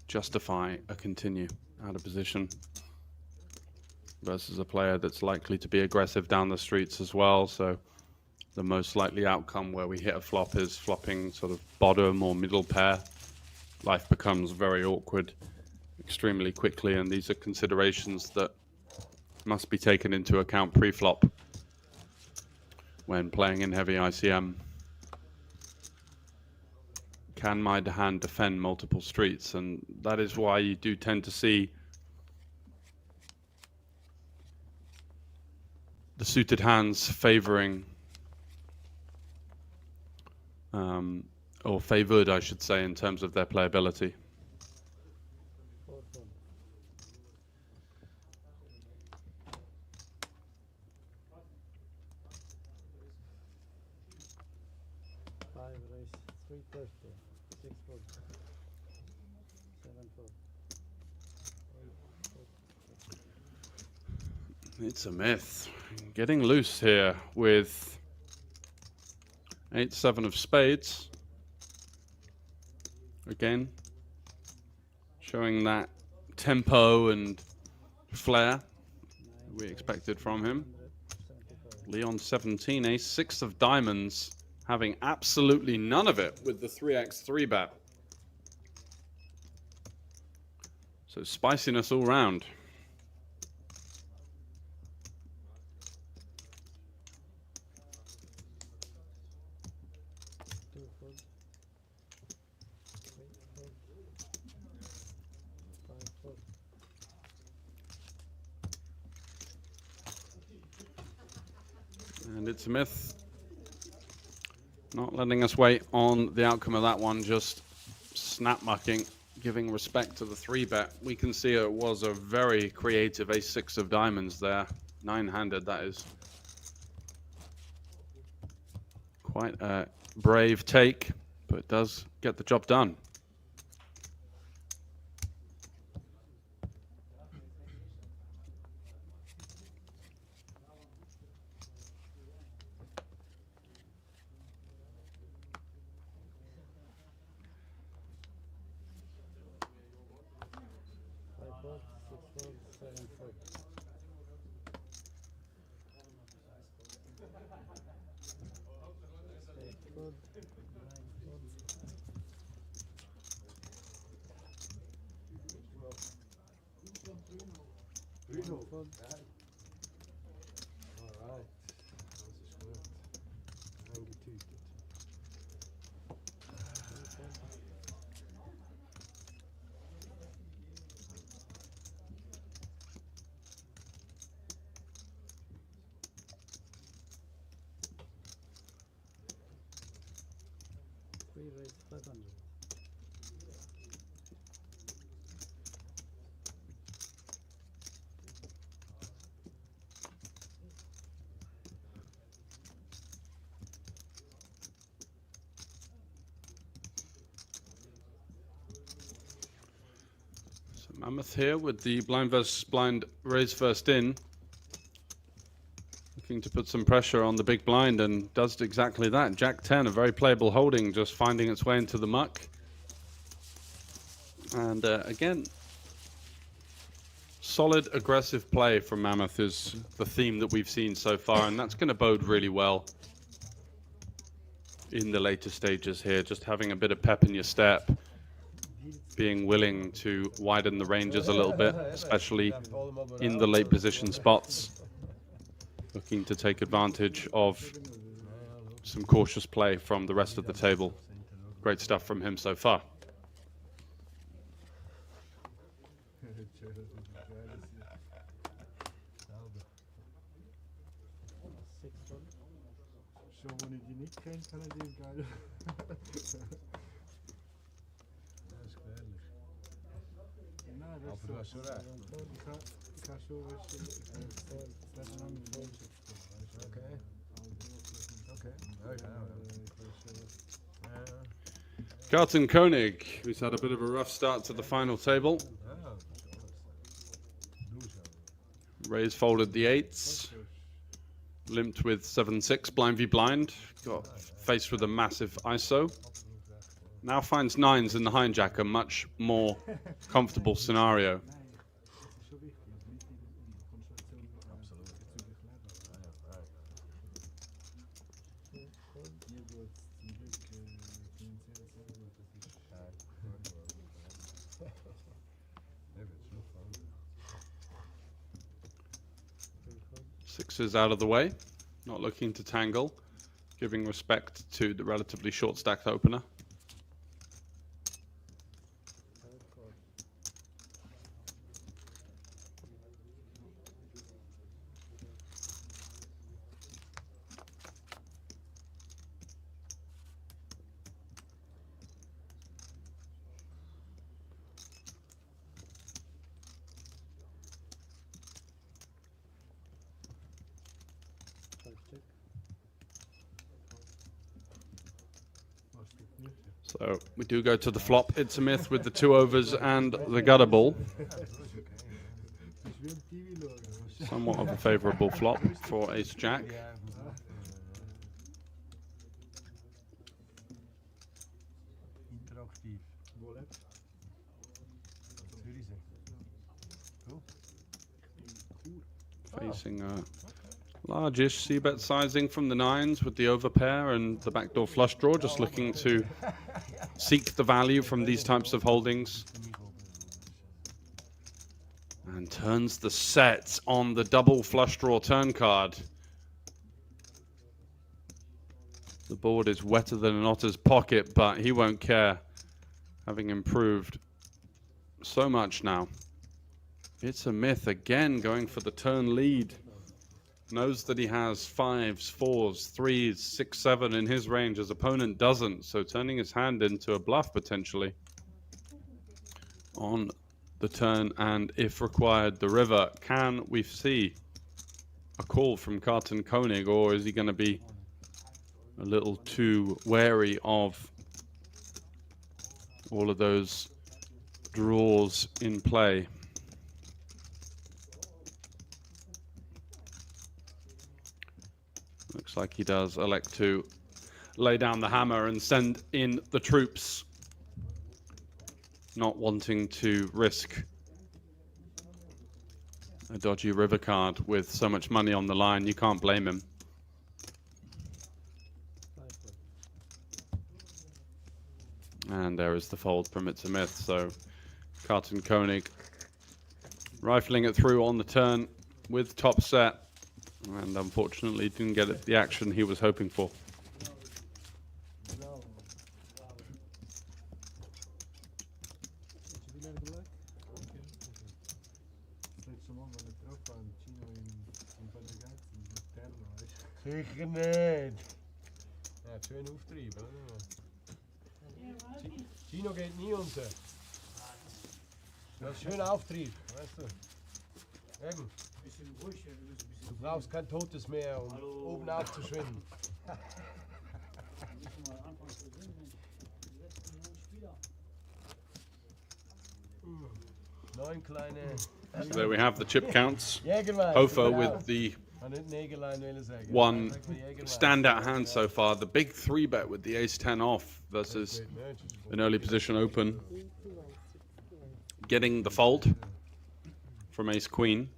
justify a continue out of position versus a player that's likely to be aggressive down the streets as well. So the most likely outcome where we hit a flop is flopping sort of bottom or middle pair. Life becomes very awkward extremely quickly, and these are considerations that must be taken into account pre-flop when playing in heavy ICM. Can my hand defend multiple streets? And that is why you do tend to see the suited hands favoring, or favored, I should say, in terms of their playability. It's a myth. Getting loose here with 8-7 of spades. Again, showing that tempo and flair we expected from him. Leon 17, ace 6 of diamonds, having absolutely none of it with the 3x 3-bet. So spiciness all round. And it's a myth. Not letting us wait on the outcome of that one, just snap mucking, giving respect to the 3-bet. We can see it was a very creative ace 6 of diamonds there. 9-handed, that is. Quite a brave take, but it does get the job done. Mammoth here with the blind versus blind raise first in. Looking to put some pressure on the big blind and does exactly that. Jack 10, a very playable holding, just finding its way into the muck. And again, solid aggressive play from Mammoth is the theme that we've seen so far, and that's going to bode really well in the later stages here. Just having a bit of pep in your step, being willing to widen the ranges a little bit, especially in the late position spots. Looking to take advantage of some cautious play from the rest of the table. Great stuff from him so far. Schon, wenn ich die nicht kenne, kann ich die geil. Nein, das Aber du hast schon recht. Ich kann schon Okay. Okay. Garten Koenig, who's had a bit of a rough start to the final table. Raise folded the 8s. Limped with 7-6, blind v blind. Got faced with a massive ISO. Now finds 9s in the hijack, a much more comfortable scenario. Sixes out of the way, not looking to tangle, giving respect to the relatively short stacked opener. So we do go to the flop. It's a myth with the 2 overs and the gutter ball. Somewhat of a favourable flop for Ace Jack. Facing a largish c-bet sizing from the nines with the overpair and the backdoor flush draw, just looking to seek the value from these types of holdings. And turns the set on the double flush draw turn card. The board is wetter than an otter's pocket, but he won't care, having improved so much now. It's a myth again, going for the turn lead. Knows that he has 5s, 4s, 3s, 6, 7 in his range. His opponent doesn't, so turning his hand into a bluff potentially on the turn, and if required, the river. Can we see a call from Carton Koenig, or is he going to be a little too wary of all of those draws in play? Looks like he does elect to lay down the hammer and send in the troops, not wanting to risk a dodgy river card with so much money on the line. You can't blame him. And there is the fold from It's a Myth. So Carton Koenig rifling it through on the turn with top set, and unfortunately didn't get the action he was hoping for. Zeker niet. Ja, schön auftreiben. Gino geht nie unter. Das ist schön auftreiben, weißt du. Eben. Du brauchst kein Totes mehr, um oben aufzuschwimmen. 9 kleine. So there we have the chip counts. Hofer with the one standout hand so far. The big 3-bet with the ace-10 off versus an early position open. Getting the fold from ace-queen.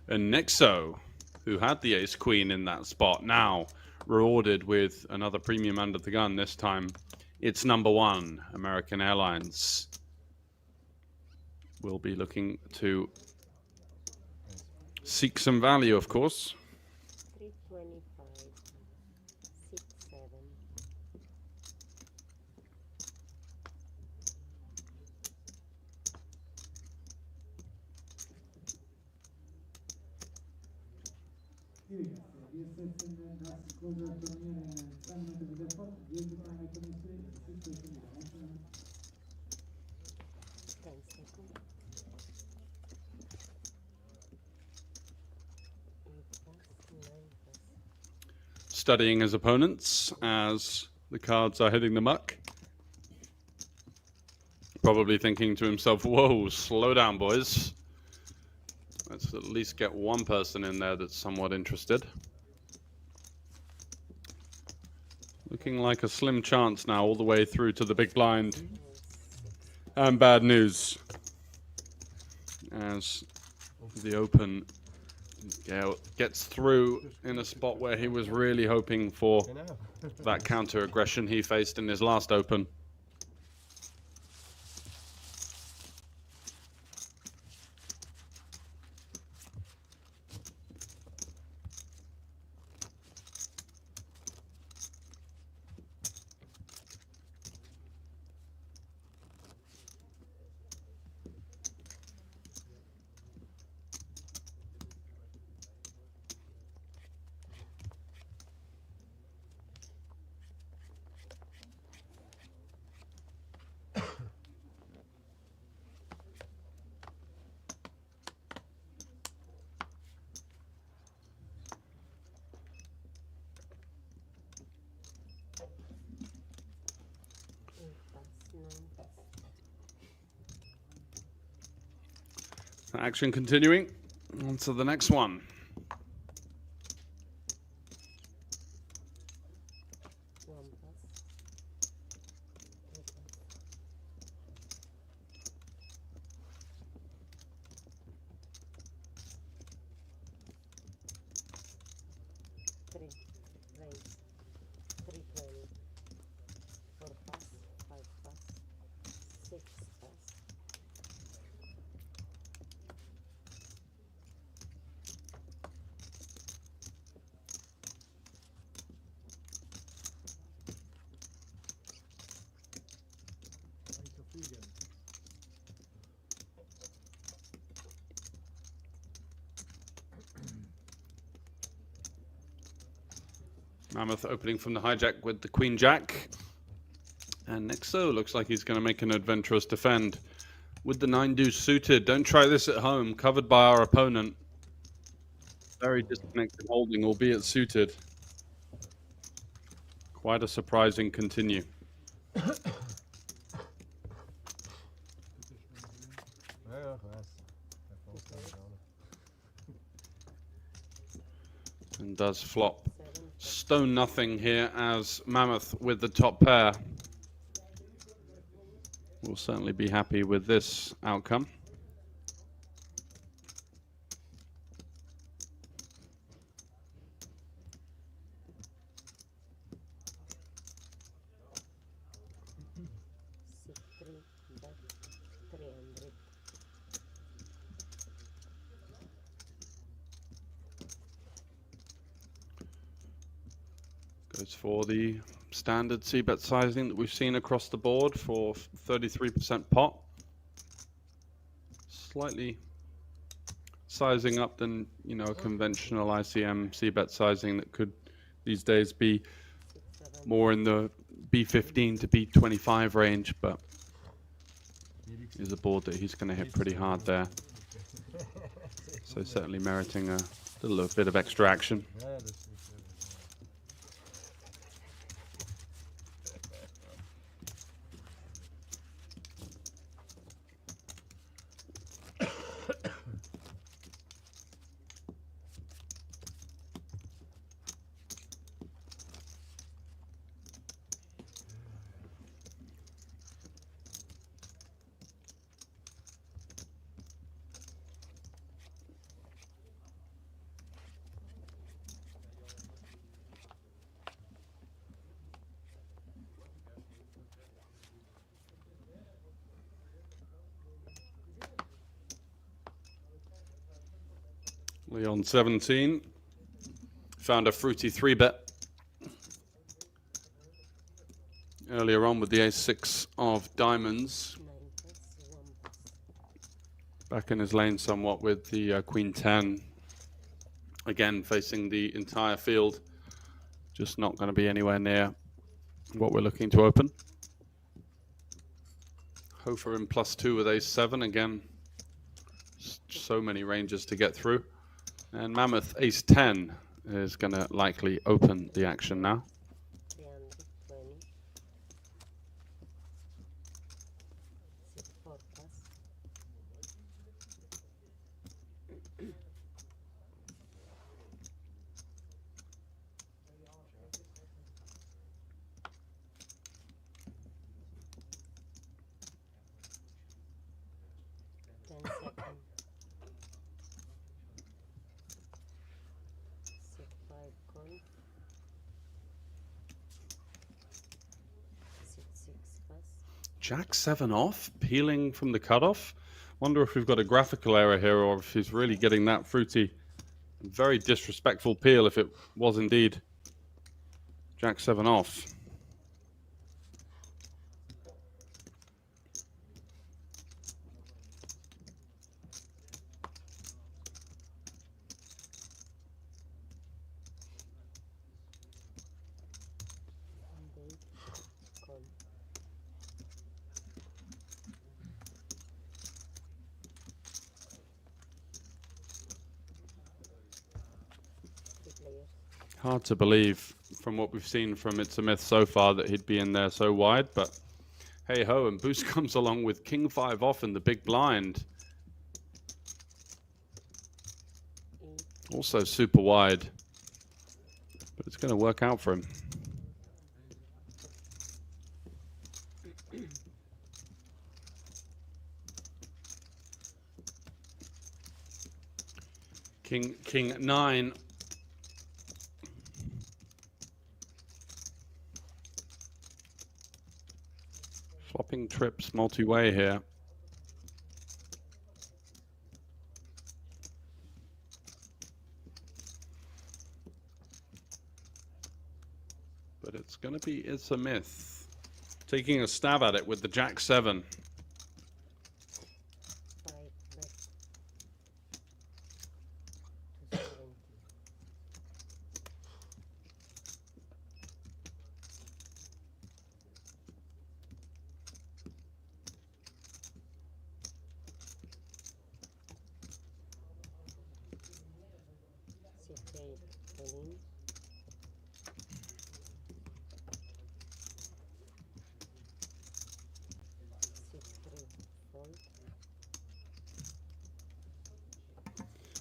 And Nixo, who had the ace-queen in that spot, now rewarded with another premium under the gun. This time it's number 1, American Airlines. We'll be looking to seek some value, of course. 325, 6, 7. Studying his opponents as the cards are hitting the muck. Probably thinking to himself, whoa, slow down, boys. Let's at least get one person in there that's somewhat interested. Looking like a slim chance now all the way through to the big blind. And bad news, as the open gets through in a spot where he was really hoping for that counter aggression he faced in his last open. Action continuing. On to the next one. Mammoth opening from the hijack with the Queen Jack. And Nexo looks like he's going to make an adventurous defend with the 9 deuce suited. Don't try this at home. Covered by our opponent. Very disconnected holding, albeit suited. Quite a surprising continue. And does flop. Stone nothing here as Mammoth with the top pair. We'll certainly be happy with this outcome. Goes for the standard c-bet sizing that we've seen across the board for 33% pot. Slightly sizing up than, you know, a conventional ICM c-bet sizing that could these days be more in the B15 to B25 range, but is a board that he's going to hit pretty hard there. So certainly meriting a little bit of extra action. Leon 17 found a fruity 3-bet earlier on with the ace-6 of diamonds. Back in his lane somewhat with the Queen 10. Again, facing the entire field. Just not going to be anywhere near what we're looking to open. Hofer in +2 with ace-7. Again, so many ranges to get through. And Mammoth ace-10 is going to likely open the action now. 10 seconds. 6-5 con. 6-6 pass. Jack 7 off, peeling from the cutoff. Wonder if we've got a graphical error here or if he's really getting that fruity, very disrespectful peel if it was indeed Jack 7 off. Hard to believe from what we've seen from It's a Myth so far that he'd be in there so wide, but hey ho, and Boost comes along with King 5 off in the big blind. Also super wide, but it's going to work out for him. King 9. Flopping trips multi-way here. But it's going to be It's a Myth. Taking a stab at it with the Jack 7.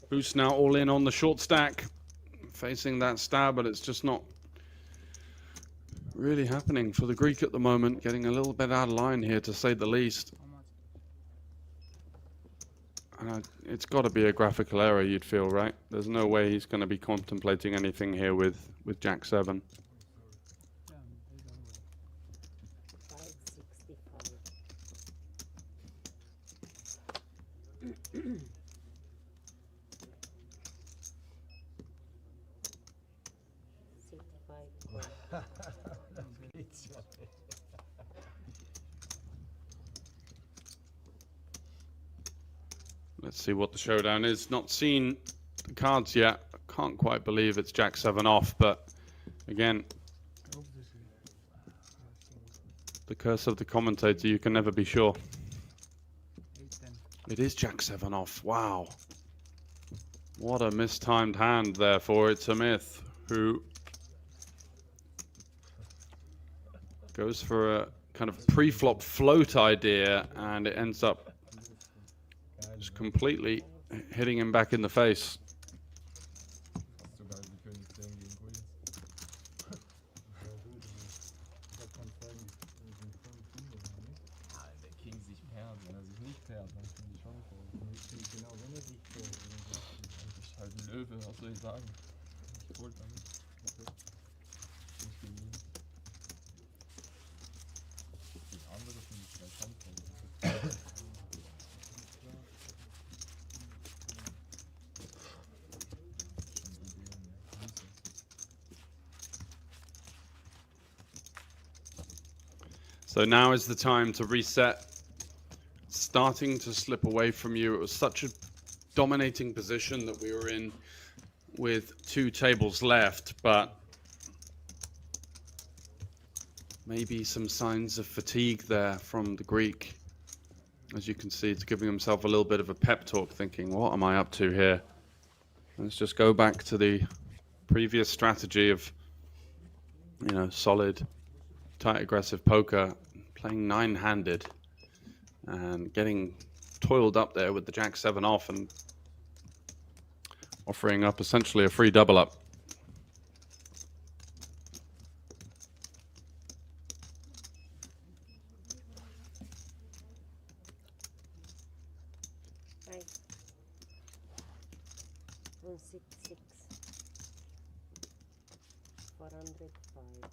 Boost now all in on the short stack, facing that stab, but it's just not really happening for the Greek at the moment. Getting a little bit out of line here, to say the least. And it's got to be a graphical error, you'd feel, right? There's no way he's going to be contemplating anything here with Jack 7. 565. Let's see what the showdown is. Not seen the cards yet. Can't quite believe it's Jack 7 off, but again, the curse of the commentator, you can never be sure. It is Jack 7 off. Wow. What a mistimed hand there for It's a Myth, who goes for a kind of pre-flop float idea, and it ends up just completely hitting him back in the face. Sogar die König 10 gegen Queen. Ah, der King sich pairt, wenn er sich nicht pairt, dann kann die Chance haben. Genau, wenn er sich so. Eigentlich halt ein Löwe, was soll ich sagen? Ich wollte da nicht. Nicht gegen ihn. Die andere finde ich vielleicht Handvoll. So now is the time to reset. Starting to slip away from you. It was such a dominating position that we were in with 2 tables left, but maybe some signs of fatigue there from the Greek. As you can see, it's giving himself a little bit of a pep talk, thinking, what am I up to here? Let's just go back to the previous strategy of, you know, solid, tight, aggressive poker, playing 9-handed and getting toiled up there with the Jack 7 off and offering up essentially a free double up. Right. 166. 405.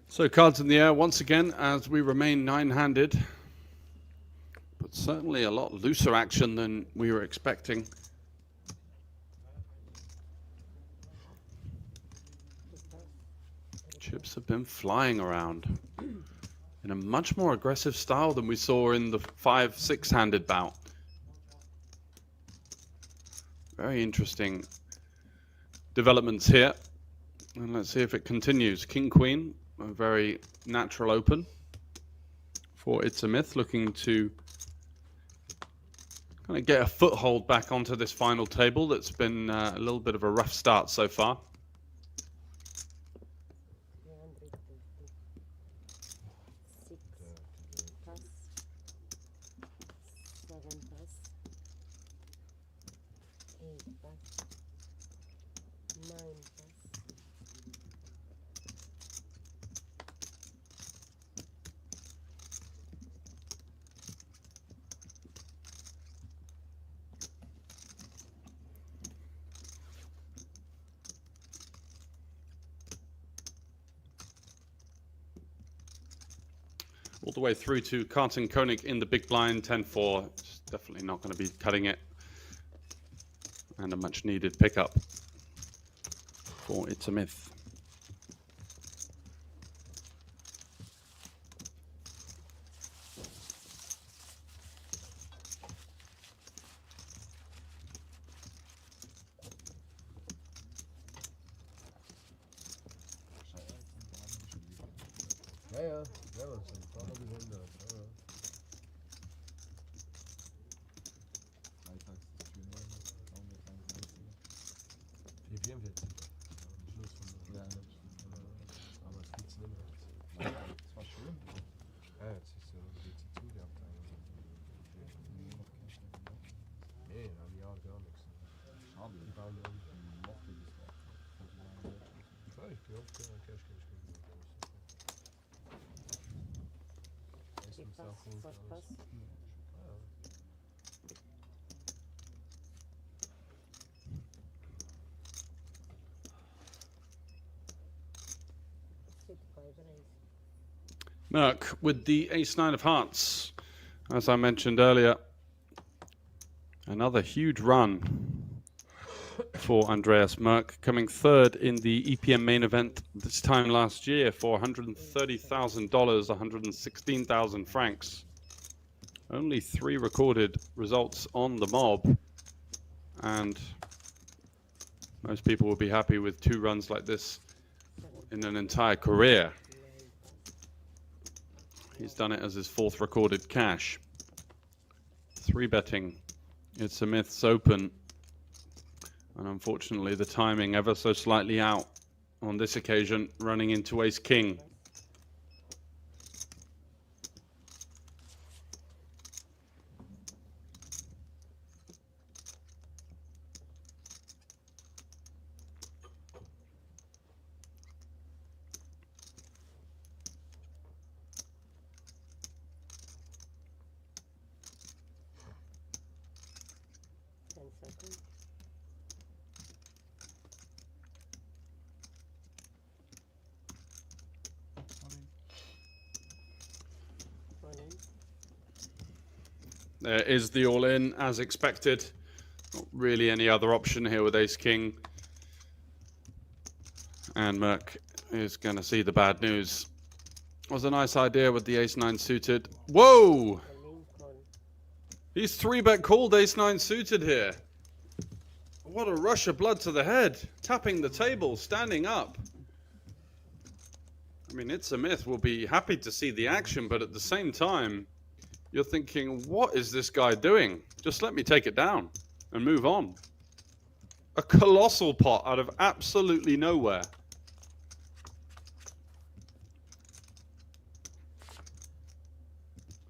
So cards in the air once again as we remain 9-handed, but certainly a lot looser action than we were expecting. Chips have been flying around in a much more aggressive style than we saw in the 5-6-handed bout. Very interesting developments here, and let's see if it continues. King Queen, a very natural open for It's a Myth, looking to kind of get a foothold back onto this final table that's been a little bit of a rough start so far. 6 plus 7 plus 8 plus 9 plus all the way through to Carton Koenig in the big blind, 10-4. It's definitely not going to be cutting it. And a much needed pickup for It's a Myth. Ja, ja, ja, das sind ein paar Mal gewundert. Ja, ja. Die 44. Schluss von der. Aber es gibt's nicht mehr. Das war schön. Ja, jetzt ist ja die zu, die Abteilung. Nee, na, ja, gar nichts. Schade. Die bauen ja noch dieses Jahr. Ja, ich glaube, Cash. Pass. Merck with the ace-9 of hearts. As I mentioned earlier, another huge run for Andreas Merck, coming third in the EPM main event this time last year for $130,000, 116,000 francs. Only 3 recorded results on the mob, and most people will be happy with 2 runs like this in an entire career. He's done it as his 4th recorded cash. 3 betting. It's a Myth's Open. And unfortunately, the timing ever so slightly out on this occasion, running into Ace King. There is the all-in, as expected. Not really any other option here with Ace-King. And Merck is going to see the bad news. Was a nice idea with the Ace-9 suited. Whoa! He's 3-bet called Ace-9 suited here. What a rush of blood to the head. Tapping the table, standing up. I mean, It's a Myth will be happy to see the action, but at the same time, you're thinking, what is this guy doing? Just let me take it down and move on. A colossal pot out of absolutely nowhere.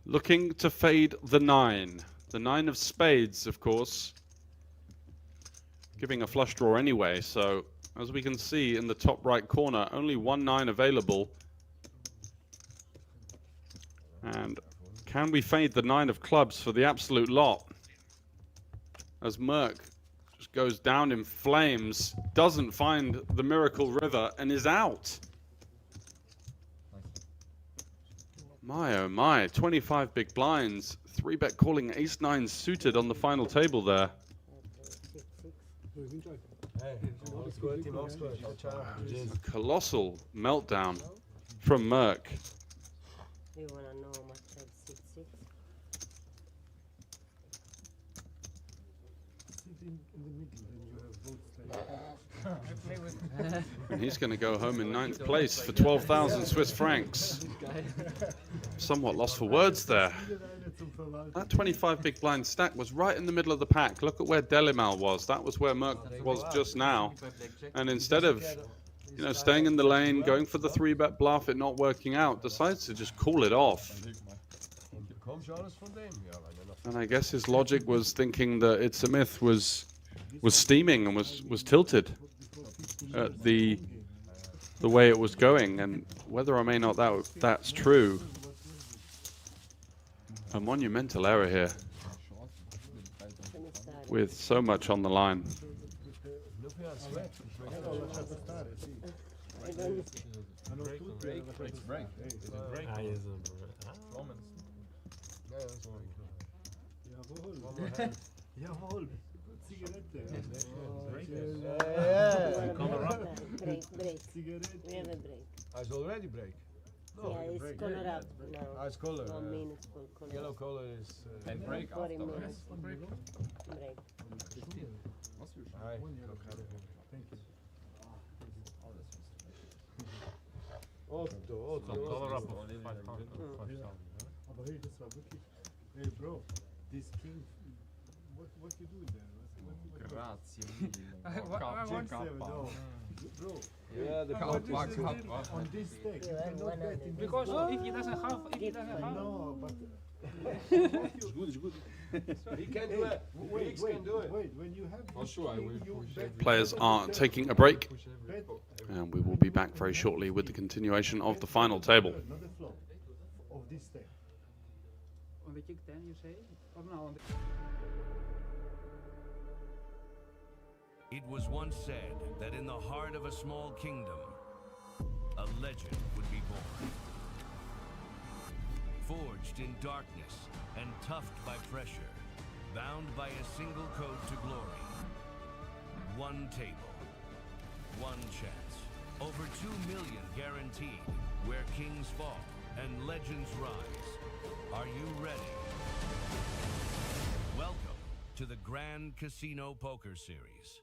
Looking to fade the 9. The 9 of spades, of course. Giving a flush draw anyway, so as we can see in the top right corner, only 1 9 available. And can we fade the 9 of clubs for the absolute lot? As Merck just goes down in flames, doesn't find the Miracle River, and is out. My oh my, 25 big blinds, 3-bet calling Ace-9 suited on the final table there. A colossal meltdown from Merck. You wanna know how much I have 6-6? And he's going to go home in 9th place for 12,000 Swiss francs. Somewhat lost for words there. That 25 big blind stack was right in the middle of the pack. Look at where Delimal was. That was where Merck was just now. And instead of, you know, staying in the lane, going for the 3-bet bluff, it not working out, decides to just call it off. And I guess his logic was thinking that It's a Myth was steaming and was tilted at the way it was going, and whether or may not that's true, a monumental error here with so much on the line. I don't Break. Breaks break. Is it break? Ah, is Flommen. Ja, dat is break. Jawohl. Jawohl. Zigarette. Break. break. Zigarette. We have a break. It's already break. Yeah, it's color up now. It's color. 1 minute for color. Yellow color is. And break 40 after. minutes. Break. Break. Hi. Thank you. Otto. color up of 5,000. Aber hey, das war wirklich. Hey, Bro, this king. What you doing there? Grazie No. Bro, Yeah, the on this deck, you You have cannot bet 100. in Because this if he doesn't have, No, but. He can do it. Wait, can do it. wait. When you have. For sure, I will push every. Players are taking a break, Bet and we will be back very shortly with the continuation of the final table. another flop of this deck. on the kick 10 you say? Or no, on the... It was once said that in the heart of a small kingdom, a legend would be born. Forged in darkness and toughed by pressure, bound by a single code to glory. One table, one chance. Over 2 million guaranteed, where kings fall and legends rise. Are you ready? Welcome to the Grand Casino Poker Series.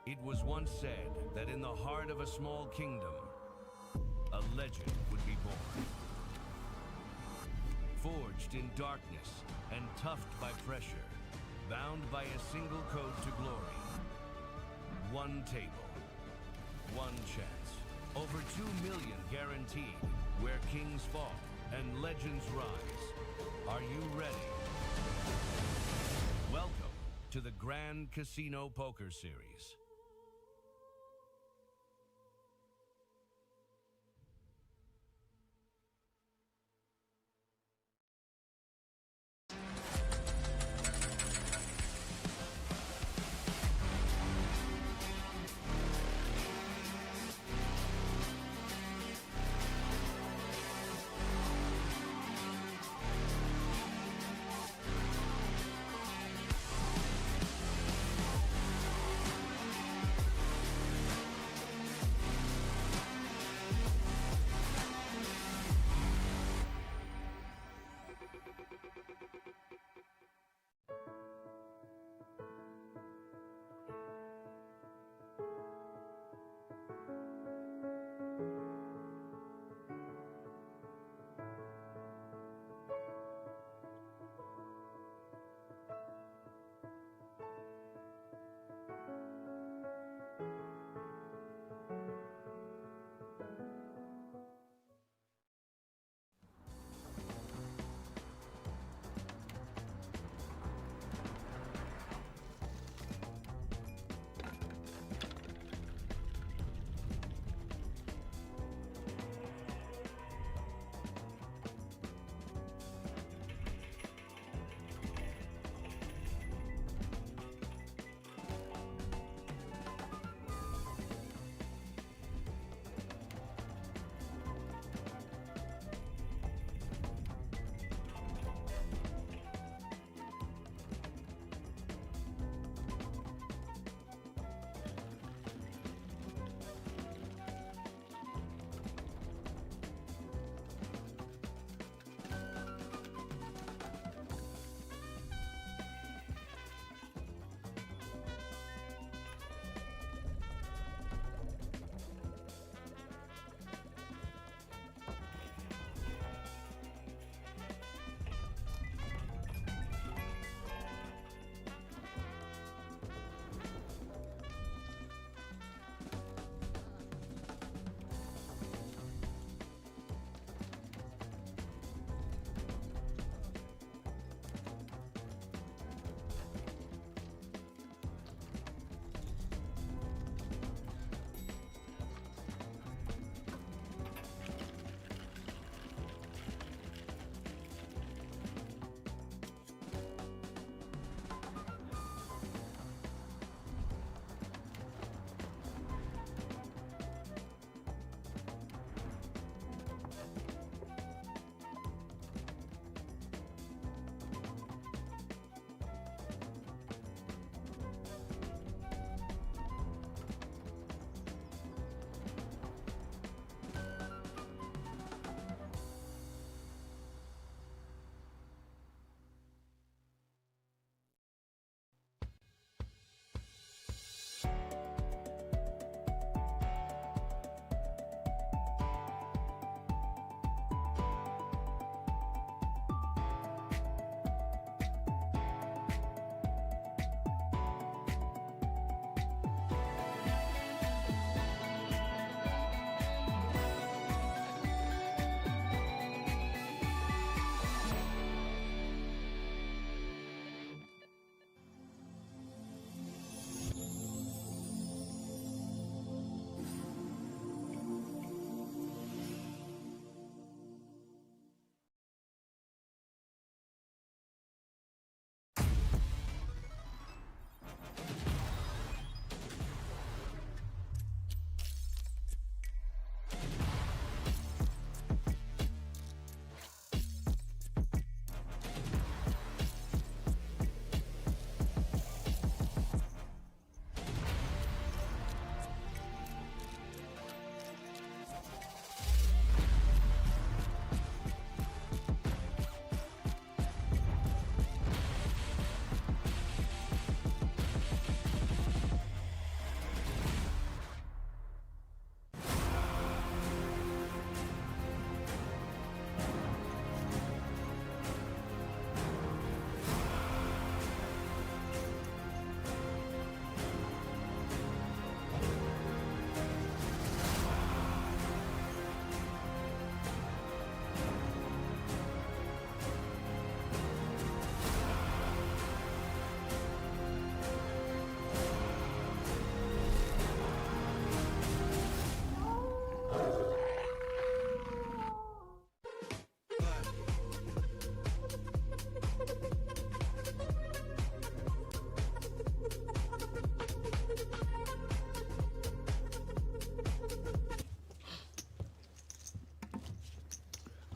It was once said that in the heart of a small kingdom, a legend would be born. Forged in darkness and toughed by pressure, bound by a single code to glory. One table, one chance. Over 2 million guaranteed, where kings fall and legends rise. Are you ready? Welcome to the Grand Casino Poker Series.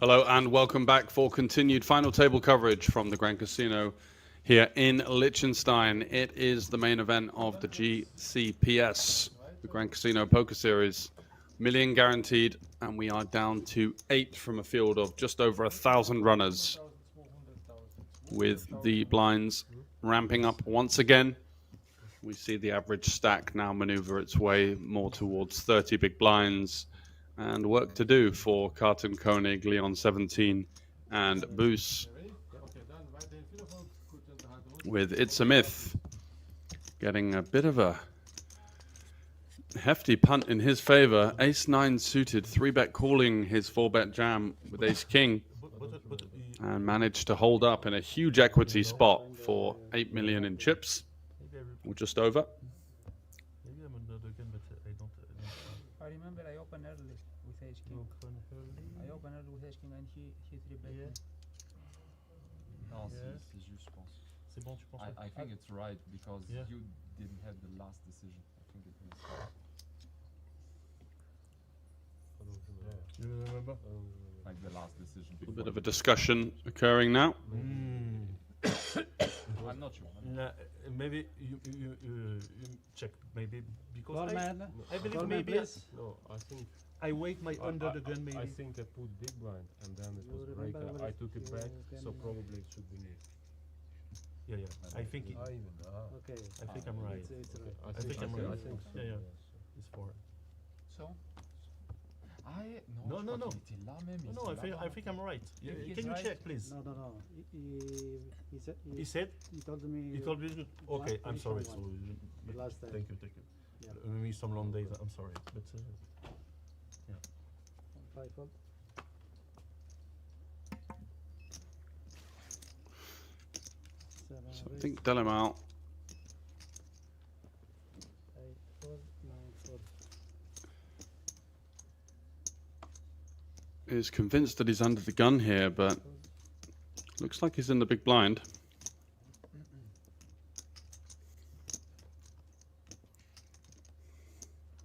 Hello and welcome back for continued final table coverage from the Grand Casino here in Liechtenstein. It is the main event of the GCPS, the Grand Casino Poker Series. Million guaranteed, and we are down to 8 from a field of just over 1,000 runners, with the blinds ramping up once again. We see the average stack now maneuver its way more towards 30 big blinds, and work to do for Carton Koenig, Leon 17, and Boos. With It's a Myth getting a bit of a hefty punt in his favor. Ace-9 suited, 3-bet calling his 4-bet jam with Ace-King, and managed to hold up in a huge equity spot for 8 million in chips, or just over. I remember I opened early with Ace King. I opened early with Ace King and he 3-bet me. Non, c'est juste, je pense. C'est bon, tu penses? I think it's right because you didn't have the last decision. I think it was. You remember? Like the last decision. A bit of a discussion occurring now. I'm not sure. Nah, maybe you check, maybe because I believe Call maybe man, please. No, I think I wait my under the gun maybe. I think I put big blind and then it was remember breaker. what I it- took it you back, can, so probably it should be me. Yeah. I think Okay. I think I'm right. It's right. I think I'm right. I think so. Yeah. It's 4. So? No. Je crois qu'il était là même, il No, était I là-bas. think I'm right. Think he's Can you right? check, please? No. He said. He said. He told me. He told me. Okay, I'm sorry. So The last time. thank you. Yeah. Maybe some long days. I'm sorry, but 5 fold. So I think Delamau 8 fold, 9 fold. is convinced that he's under the gun here, but looks like he's in the big blind.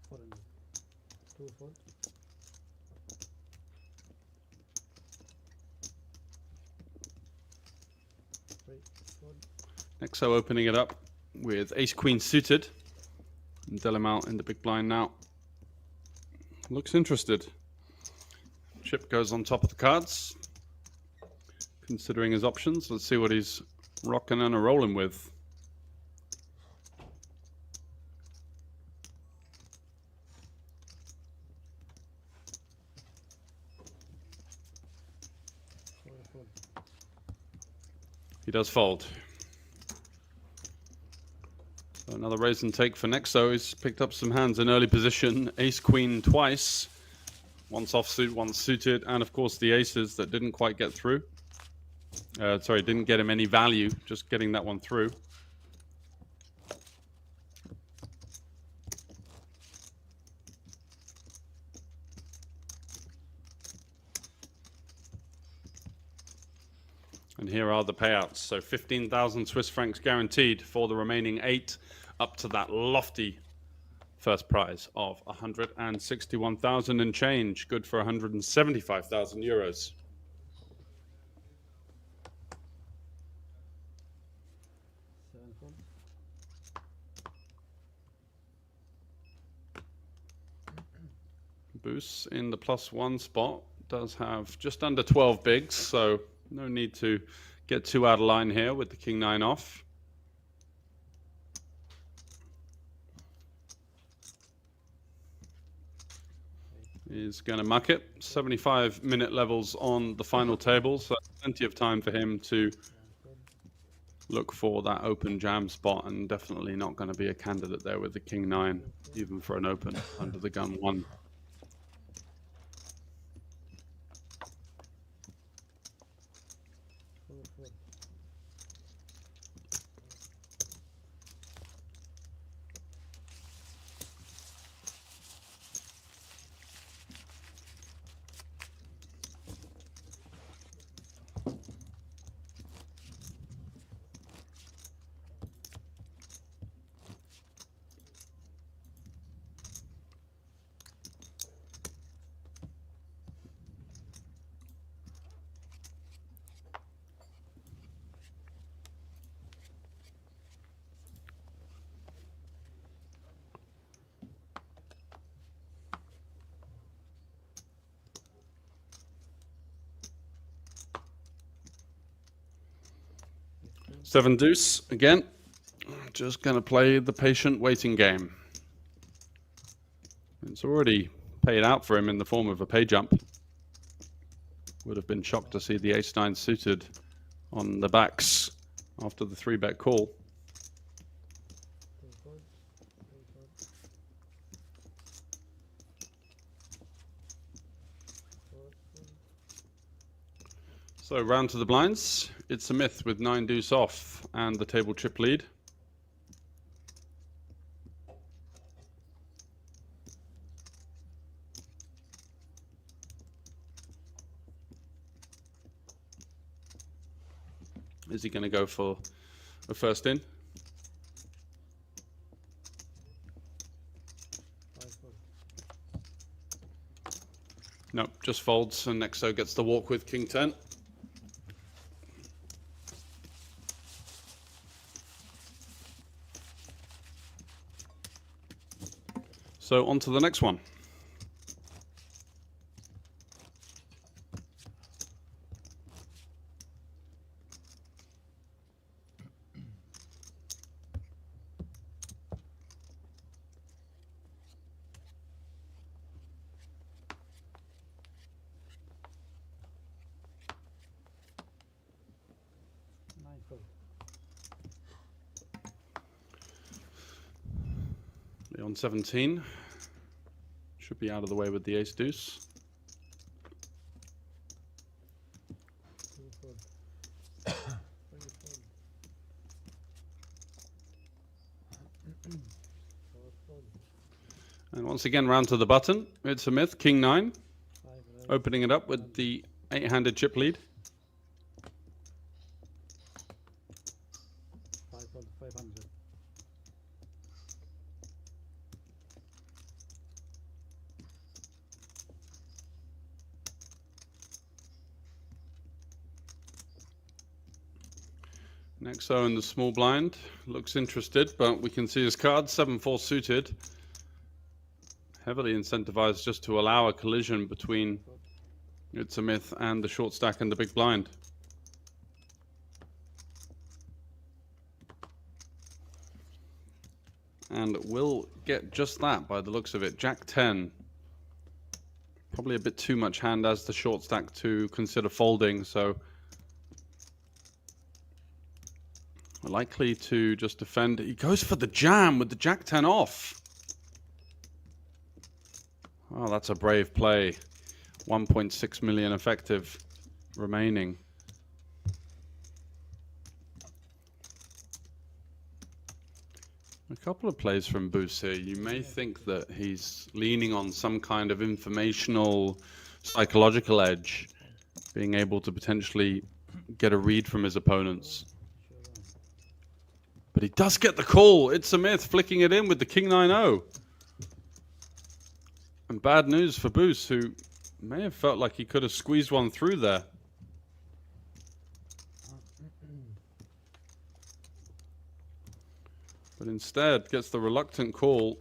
Four and 2 fold. Three fold. Nexo opening it up with Ace-Queen suited. And Delamau in the big blind now. Looks interested. Chip goes on top of the cards. Considering his options, let's see what he's rocking and a rolling with. Fold. He does fold. So another raise and take for Nexo. He's picked up some hands in early position. Ace-Queen twice. Once offsuit, once suited, and of course the aces that didn't quite get through. Sorry, didn't get him any value, just getting that one through. And here are the payouts. So 15,000 Swiss francs guaranteed for the remaining 8, up to that lofty first prize of 161,000 and change, good for 175,000 euros. Boos in the +1 spot does have just under 12 bigs, so no need to get too out of line here with the King-9 off. He's going to muck it. 75-minute levels on the final table, so plenty of time for him to look for that open jam spot, and definitely not going to be a candidate there with the King-9, even for an open under the gun 1. 7 deuce again. Just going to play the patient waiting game. It's already paid out for him in the form of a pay jump. Would have been shocked to see the ace-9 suited on the backs after the 3-bet call. So round to the blinds. It's a myth with 9 deuce off and the table chip lead. Is he going to go for a first in? No, just folds, and Nexo gets the walk with king 10. So on to the next one. On 17. Should be out of the way with the ace deuce. And once again, round to the button. It's a myth, king 9. Opening it up with the 8-handed chip lead. 500. Nexo in the small blind looks interested, but we can see his card 7-4 suited. Heavily incentivized just to allow a collision between It's a Myth and the short stack and the big blind. And we'll get just that by the looks of it. Jack 10. Probably a bit too much hand as the short stack to consider folding, so likely to just defend. He goes for the jam with the Jack 10 off. Oh, that's a brave play. 1.6 million effective remaining. A couple of plays from Boost here. You may think that he's leaning on some kind of informational, psychological edge, being able to potentially get a read from his opponents. But he does get the call. It's a Myth, flicking it in with the king 9-0. And bad news for Boost, who may have felt like he could have squeezed one through there. But instead gets the reluctant call.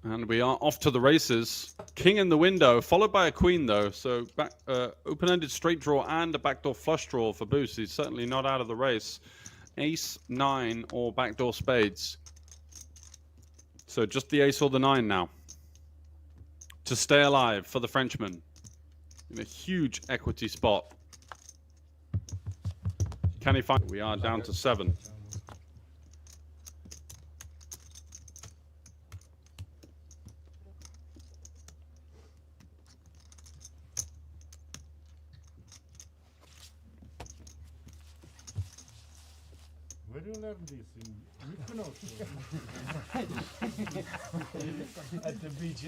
And we are off to the races. King in the window, followed by a queen though. So back open-ended straight draw and a backdoor flush draw for Boost. He's certainly not out of the race. Ace, 9 or backdoor spades. So just the ace or the 9 now. To stay alive for the Frenchman. In a huge equity spot. Can he find? We are down to 7. Where do you learn this? In Mykonos? At the beach.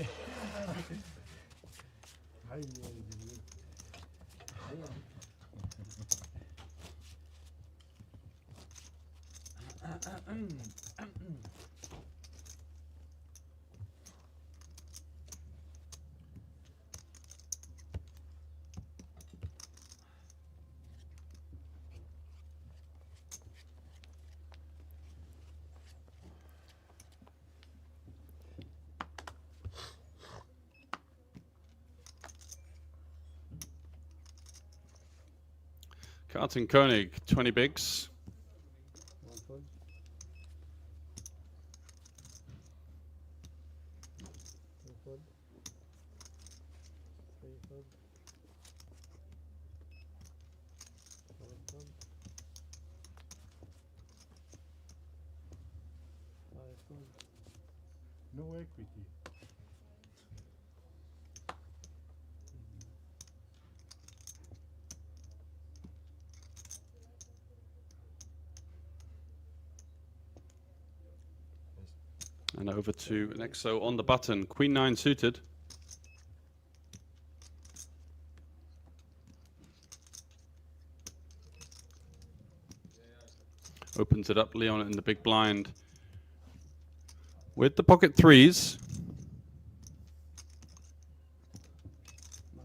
Karten Koenig, 20 bigs. fold. 4 fold. 5 fold. No equity. And over to Nexo on the button. Queen 9 suited. Opens it up, Leon in the big blind. With the pocket threes.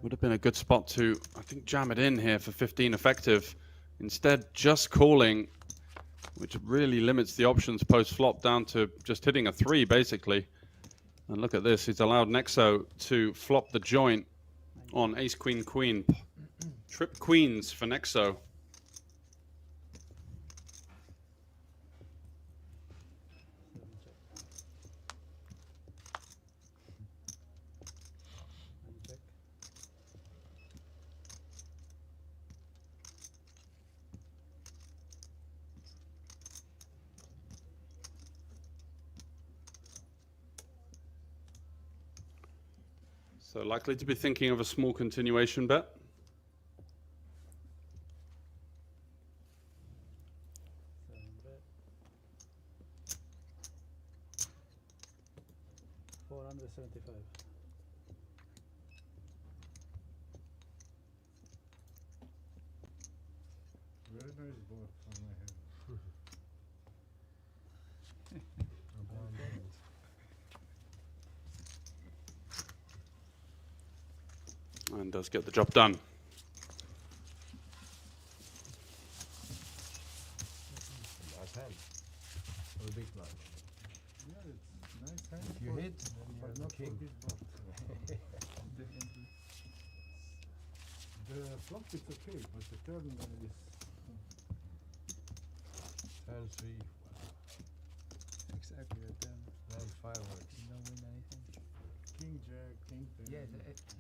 Would have been a good spot to, I think, jam it in here for 15 effective. Instead, just calling, which really limits the options post-flop down to just hitting a 3, basically. And look at this. He's allowed Nexo to flop the joint on ace, queen, queen. Trip queens for Nexo. So likely to be thinking of a small continuation bet. $475. Very nice board from my hand. And does get the job done. Nice hand. For a big blind. Yeah, it's nice hand. If you for- hit, then you but have not the king. for big board. The flop is okay, but the turn is Turn 3. Exactly, the turn. Then fireworks. You don't win anything. king, jack, king, ten. Yeah,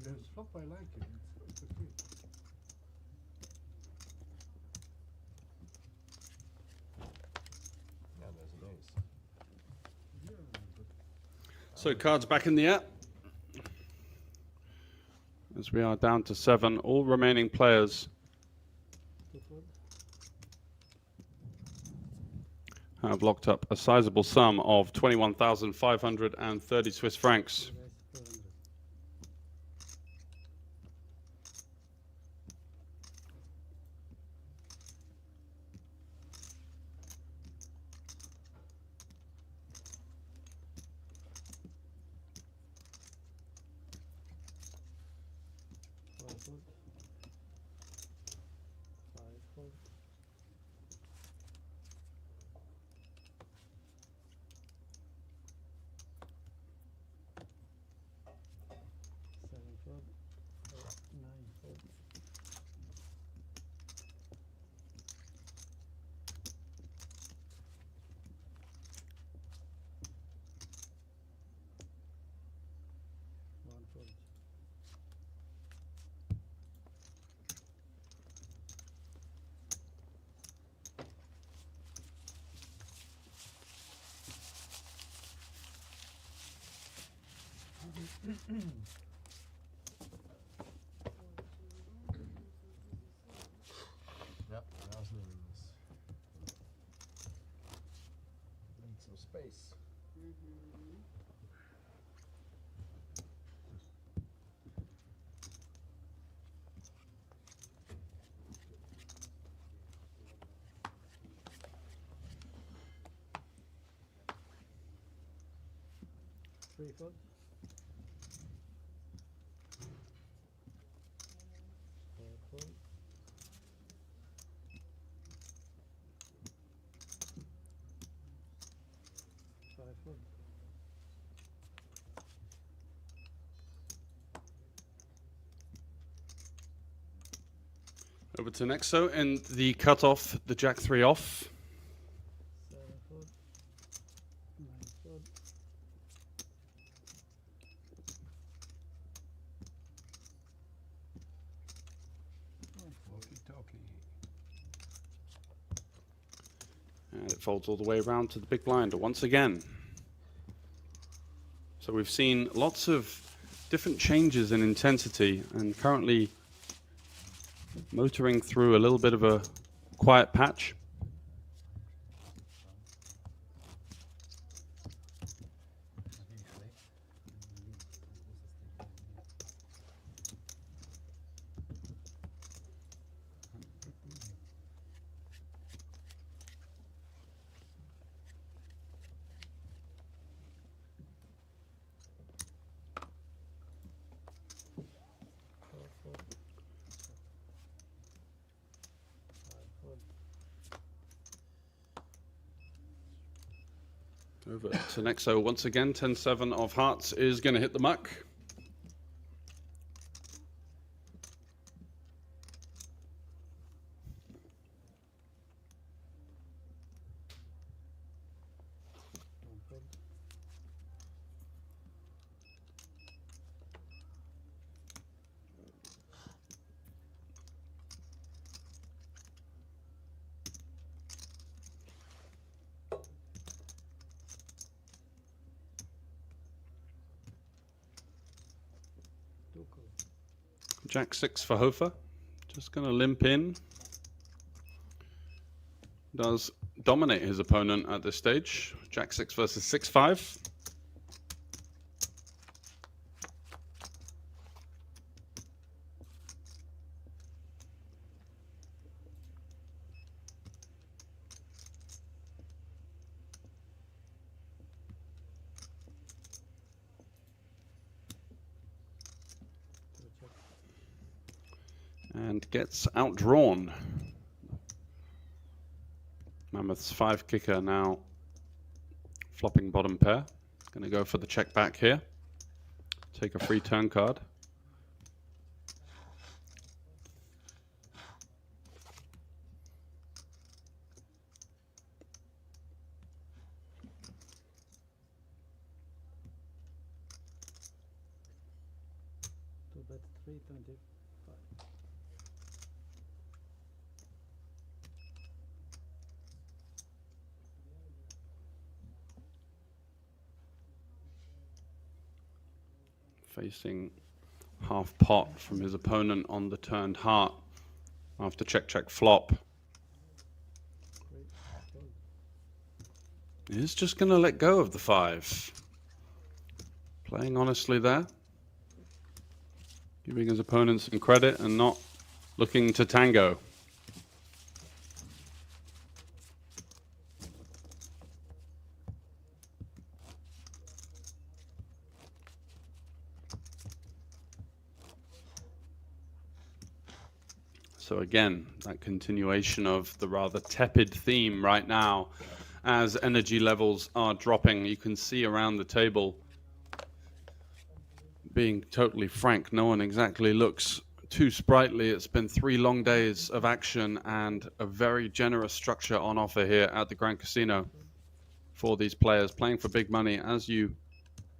The flop I like it. It's okay. Yeah, there's an ace. Yeah, but So cards back in the air. As we are down to 7, all remaining players have locked up a sizable sum of 21,530 Swiss francs. Yep, now's needs some space. Three fold. 4 fold. 5 fold. Over to Nexo and the cutoff, the jack 3 off. 7 fold. 9 fold. 10 it folds all the way around to the big blind once again. So we've seen lots of different changes in intensity and currently motoring through a little bit of a quiet patch. Over to Nexo once again. 10-7 of hearts is going to hit the muck. Jack-6 for Hofer. Just going to limp in. Does dominate his opponent at this stage. Jack-6 versus 6-5. And gets outdrawn. Mammoth's 5 kicker now flopping bottom pair. Going to go for the check back here. Take a free turn card. To bet 325. Facing half pot from his opponent on the turned heart after check flop. He's just going to let go of the 5. Playing honestly there. Giving his opponent some credit and not looking to tango. So again, that continuation of the rather tepid theme right now as energy levels are dropping. You can see around the table, being totally frank, no one exactly looks too sprightly. It's been 3 long days of action and a very generous structure on offer here at the Grand Casino for these players playing for big money, as you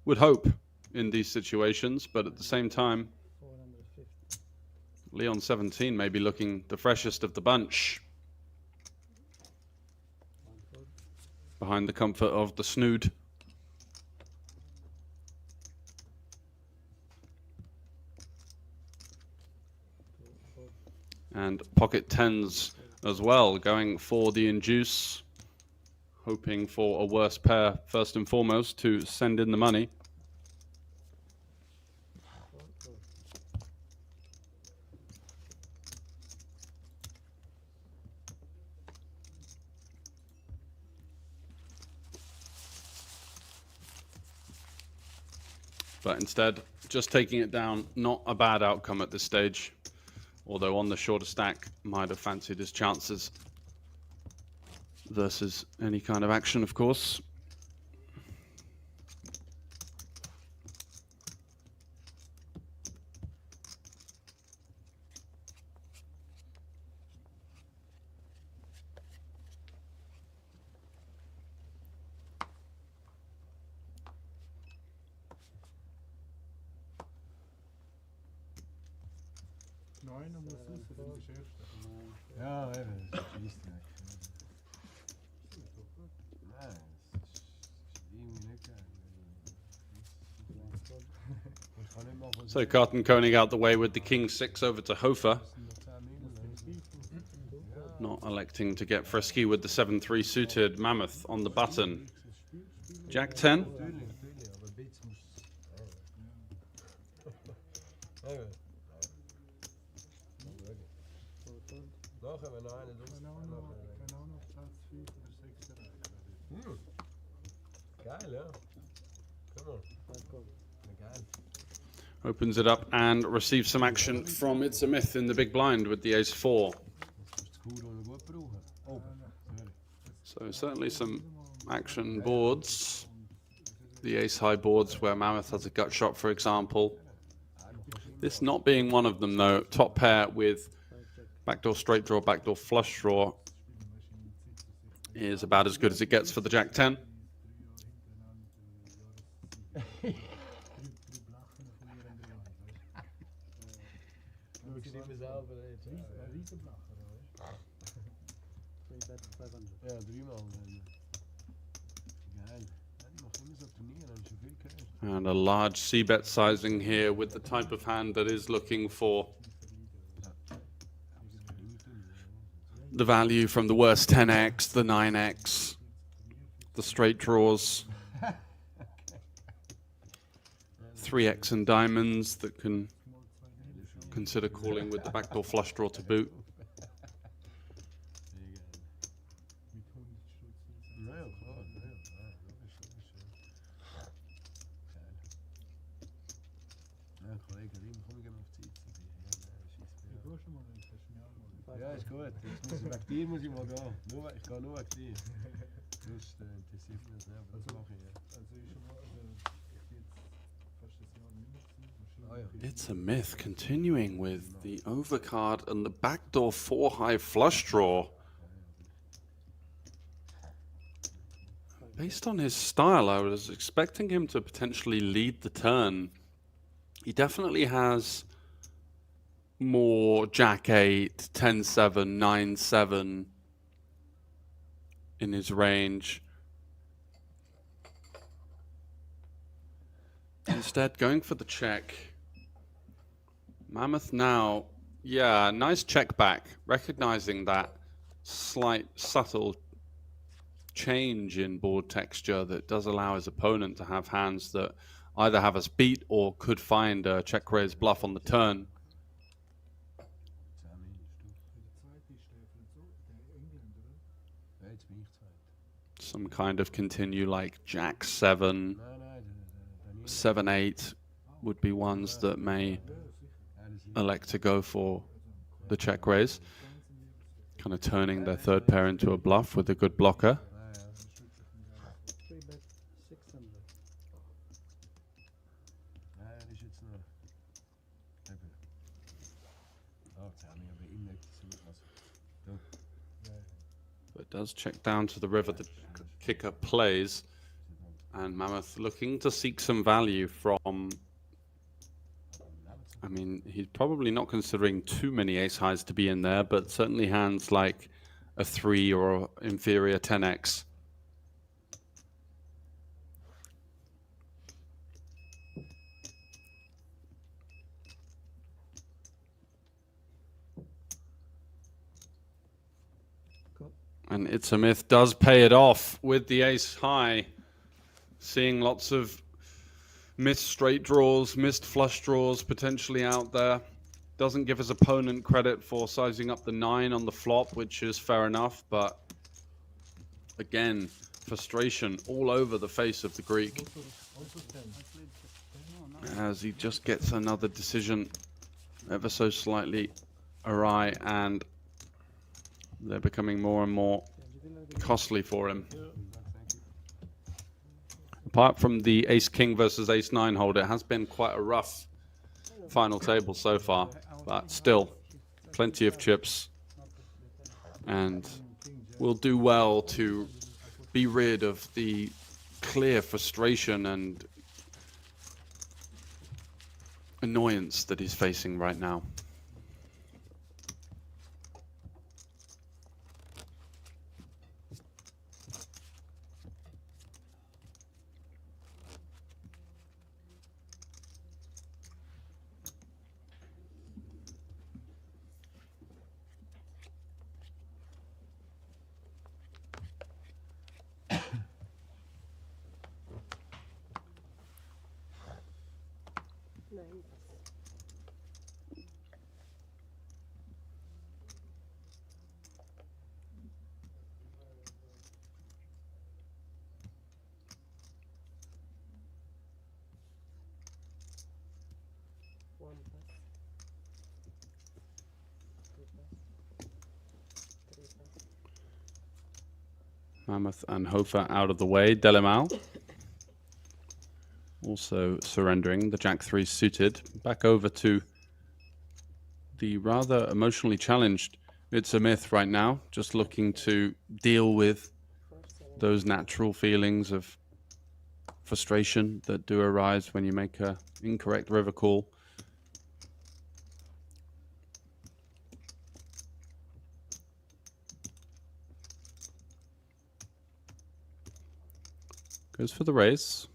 would hope in these situations. But at the same time, Leon 17 may be looking the freshest of the bunch. Behind the comfort of the snood. And pocket 10s as well, going for the induce. Hoping for a worse pair first and foremost to send in the money. But instead, just taking it down, not a bad outcome at this stage. Although on the shorter stack, might have fancied his chances versus any kind of action, of course. Nein, dann musst du es, das ist das Erste. Ja, eben, das ist So Carton Koenig out the way with the king 6 over to Hofer. Not electing to get frisky with the 7-3 suited Mammoth on the button. Jack 10. Opens it up and receives some action from It's a Myth in the big blind with the ace 4. So certainly some action boards. The ace high boards where Mammoth has a gut shot, for example. This not being one of them though. Top pair with backdoor straight draw, backdoor flush draw is about as good as it gets for the Jack 10. And a large c-bet sizing here with the type of hand that is looking for the value from the worst 10x, the 9x, the straight draws, 3x and diamonds that can consider calling with the backdoor flush draw to boot. Ja, ist gut. Jetzt muss ich, wegen dir muss ich mal gehen. Nur, ich gehe nur wegen dir. Sonst interessiert mich das nicht, aber das mache ich ja. It's a Myth continuing with the overcard and the backdoor 4 high flush draw. Based on his style, I was expecting him to potentially lead the turn. He definitely has more Jack 8, 10-7, 9-7 in his range. Instead, going for the check. Mammoth now, yeah, nice check back, recognizing that slight, subtle change in board texture that does allow his opponent to have hands that either have us beat or could find a check raise bluff on the turn. Some kind of continue like Jack 7, 7-8 would be ones that may elect to go for the check raise, kind of turning their third pair into a bluff with a good blocker. But does check down to the river. The kicker plays, and Mammoth looking to seek some value from, I mean, he's probably not considering too many ace highs to be in there, but certainly hands like a 3 or inferior 10x. And It's a Myth does pay it off with the ace high, seeing lots of missed straight draws, missed flush draws potentially out there. Doesn't give his opponent credit for sizing up the 9 on the flop, which is fair enough, but again, frustration all over the face of the Greek as he just gets another decision ever so slightly awry, and they're becoming more and more costly for him. Apart from the ace-king versus ace-9 hold, it has been quite a rough final table so far, but still, plenty of chips, and will do well to be rid of the clear frustration and annoyance that he's facing right now. Mammoth and Hofer out of the way. Delemal also surrendering. The Jack 3 suited. Back over to the rather emotionally challenged It's a Myth right now. Just looking to deal with those natural feelings of frustration that do arise when you make a incorrect river call. Goes for the raise.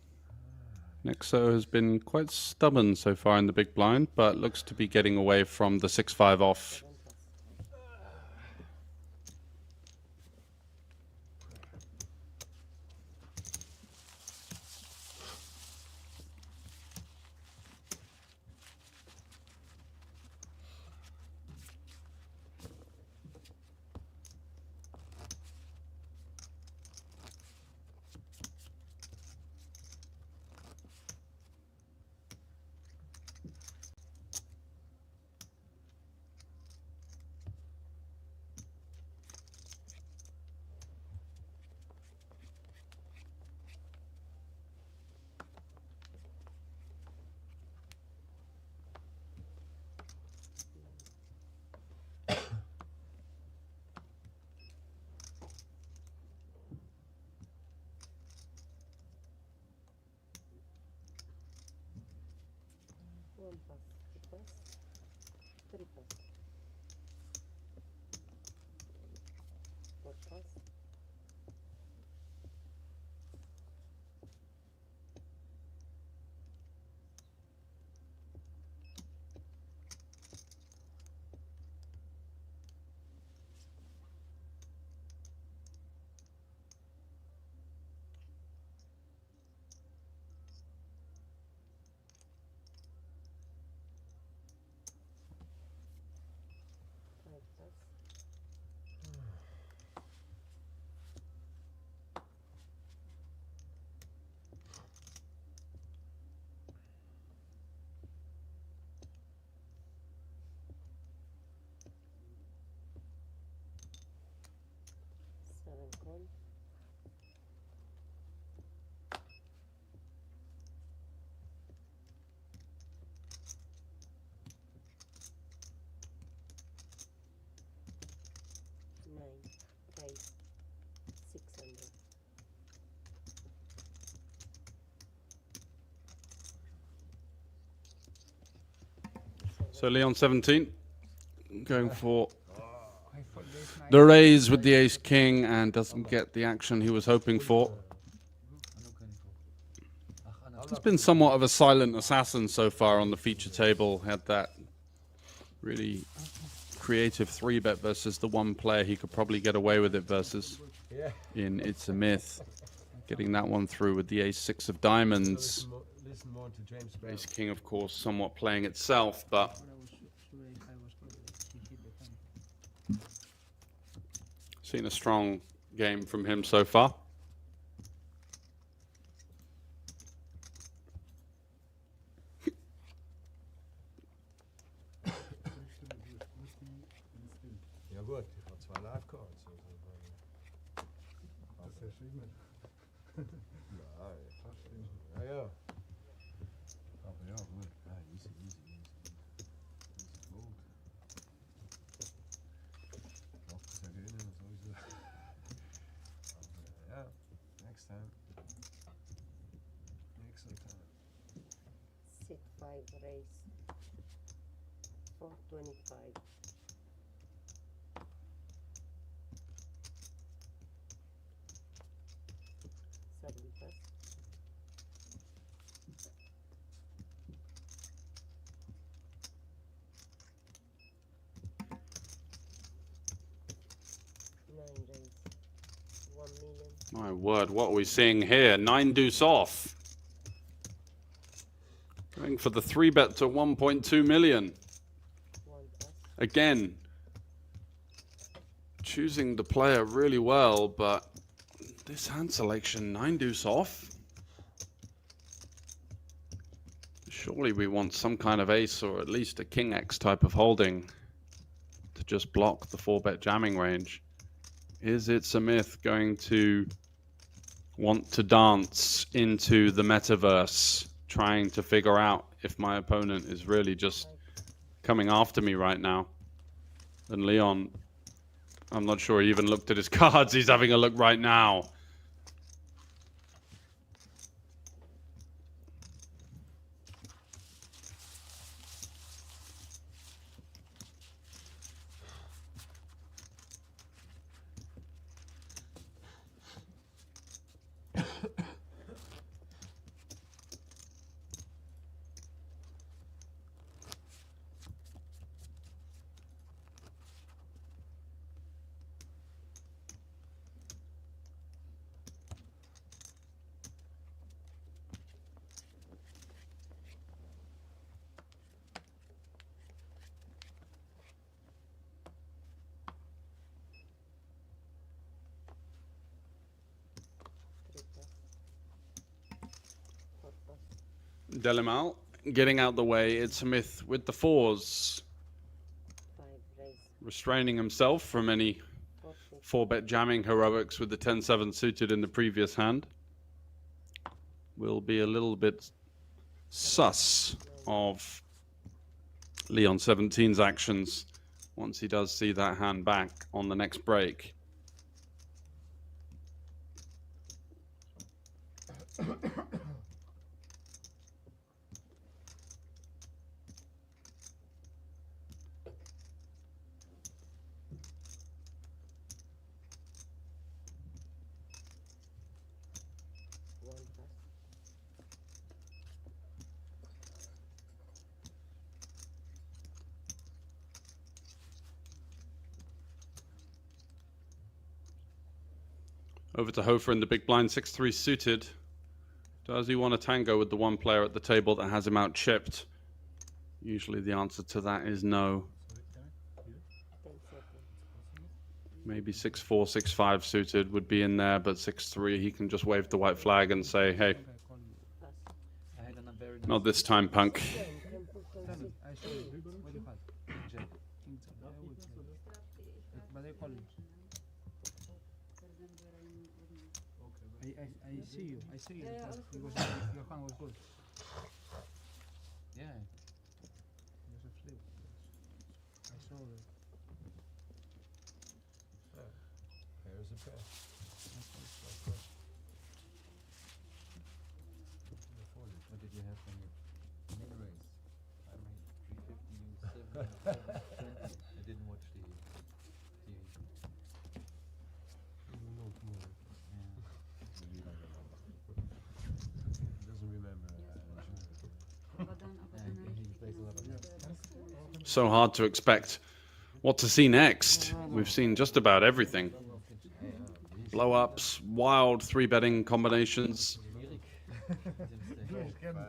Nexo has been quite stubborn so far in the big blind, but looks to be getting away from the 6-5 off. One pass, two pass, three pass, four pass, five pass, seven call, nine, raise, 600. So Leon 17 going for I forget my the raise with the ace king and doesn't get the action he was hoping for. He's been somewhat of a silent assassin so far on the feature table. Had that really creative 3-bet versus the one player he could probably get away with it versus in It's a Myth. Getting that one through with the ace-6 of diamonds. Listen more to James Brown. Ace king, of course, somewhat playing itself, but seen a strong game from him so far. Ja gut, ich habe 2 Live Calls. Das ist ja schlimm. Ja, ja. Aber ja, gut. Ja, easy, easy, easy. Easy gut. Macht es ja gerne, sowieso. Aber ja, next time. Next time. 6-5 raise, 425. Seven pass, nine raise, 1 million. My word, what are we seeing here? 9 deuce off. Going for the 3-bet to 1.2 million. One pass, Again, choosing the player really well, but this hand selection, 9 deuce off. Surely we want some kind of ace or at least a king X type of holding to just block the 4-bet jamming range. Is It's a Myth going to want to dance into the metaverse, trying to figure out if my opponent is really just coming after me right now? And Leon, I'm not sure he even looked at his cards. He's having a look right now. Delimal getting out the way. It's a Myth with the 4s, restraining himself from any 4-bet jamming heroics with the 10-7 suited in the previous hand. Will be a little bit sus of Leon 17's actions once he does see that hand back on the next break. Over to Hofer in the big blind, 6-3 suited. Does he want to tango with the one player at the table that has him out chipped? Usually the answer to that is no. Maybe 6-4, 6-5 suited would be in there, but 6-3 he can just wave the white flag and say, hey, not this time, punk. I see you. Because your hand was good. Yeah. It was a flip. I saw that. There's a pair. What did you have when you mid race? I made 350, 7, 20. I didn't watch the TV. No, tomorrow. Doesn't remember. So hard to expect what to see next. We've seen just about everything. Blow-ups, wild 3-betting combinations,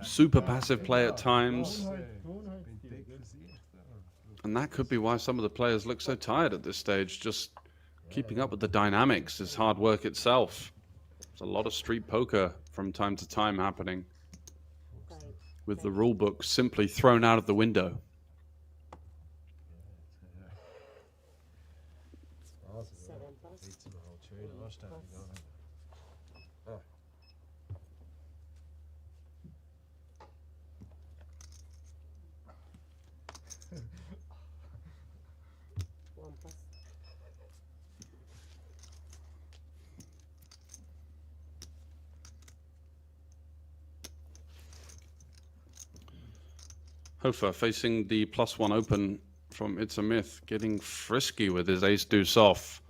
super passive play at times. And that could be why some of the players look so tired at this stage. Just keeping up with the dynamics is hard work itself. There's a lot of street poker from time to time happening, with the rule book simply thrown out of the window. Hofer facing the +1 open from It's a Myth, getting frisky with his ace deuce off,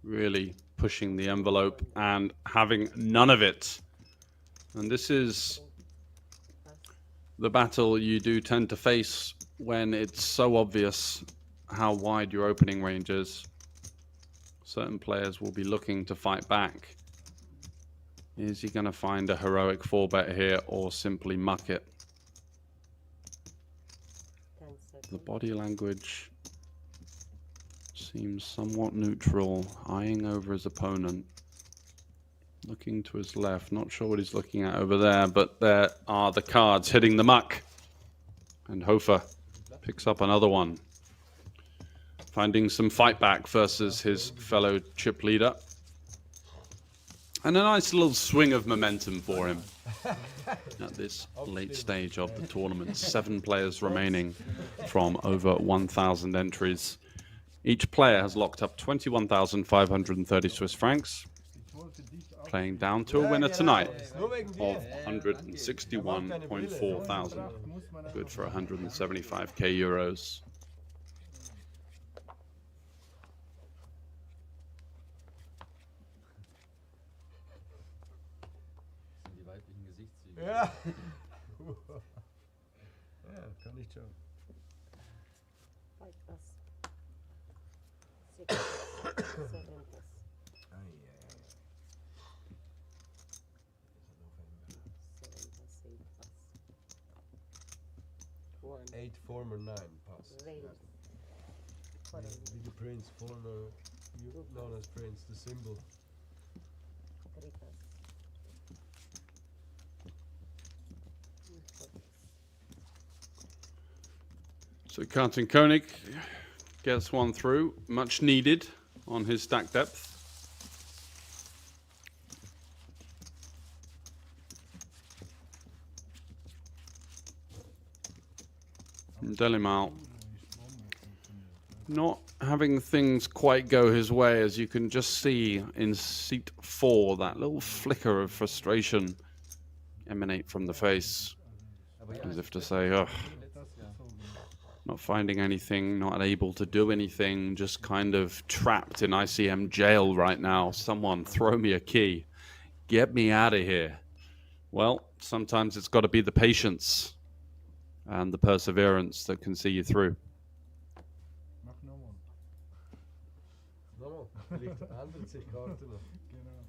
really pushing the envelope and having none of it. And this is the battle you do tend to face when it's so obvious how wide your opening range is. Certain players will be looking to fight back. Is he going to find a heroic 4-bet here or simply muck it? The body language seems somewhat neutral, eyeing over his opponent, looking to his left. Not sure what he's looking at over there, but there are the cards hitting the muck. And Hofer picks up another one. finding some fight back versus his fellow chip leader. And a nice little swing of momentum for him at this late stage of the tournament. 7 players remaining from over 1,000 entries. Each player has locked up 21,530 Swiss francs, playing down to a winner tonight of 161.4 thousand. Good for 175k euros. Die weiblichen Gesichtszüge. Ja. Ja, kann ich schon. 5 plus. 6 plus. 7 plus. Ai, ai, ai. 7 plus 8 plus. 1. 8 former 9 pass. Raise. 4. Wie de Prince, former, known as Prince, the symbol. 3 plus. 4 plus. So Carton Koenig gets one through, much needed on his stack depth. Delimal not having things quite go his way, as you can just see in seat 4, that little flicker of frustration emanate from the face, as if to say, ugh, not finding anything, not able to do anything, just kind of trapped in ICM jail right now. Someone throw me a key, get me out of here. Well, sometimes it's got to be the patience and the perseverance that can see you through. Mach nochmal. Nochmal, vielleicht ändert sich die Karte noch. Genau.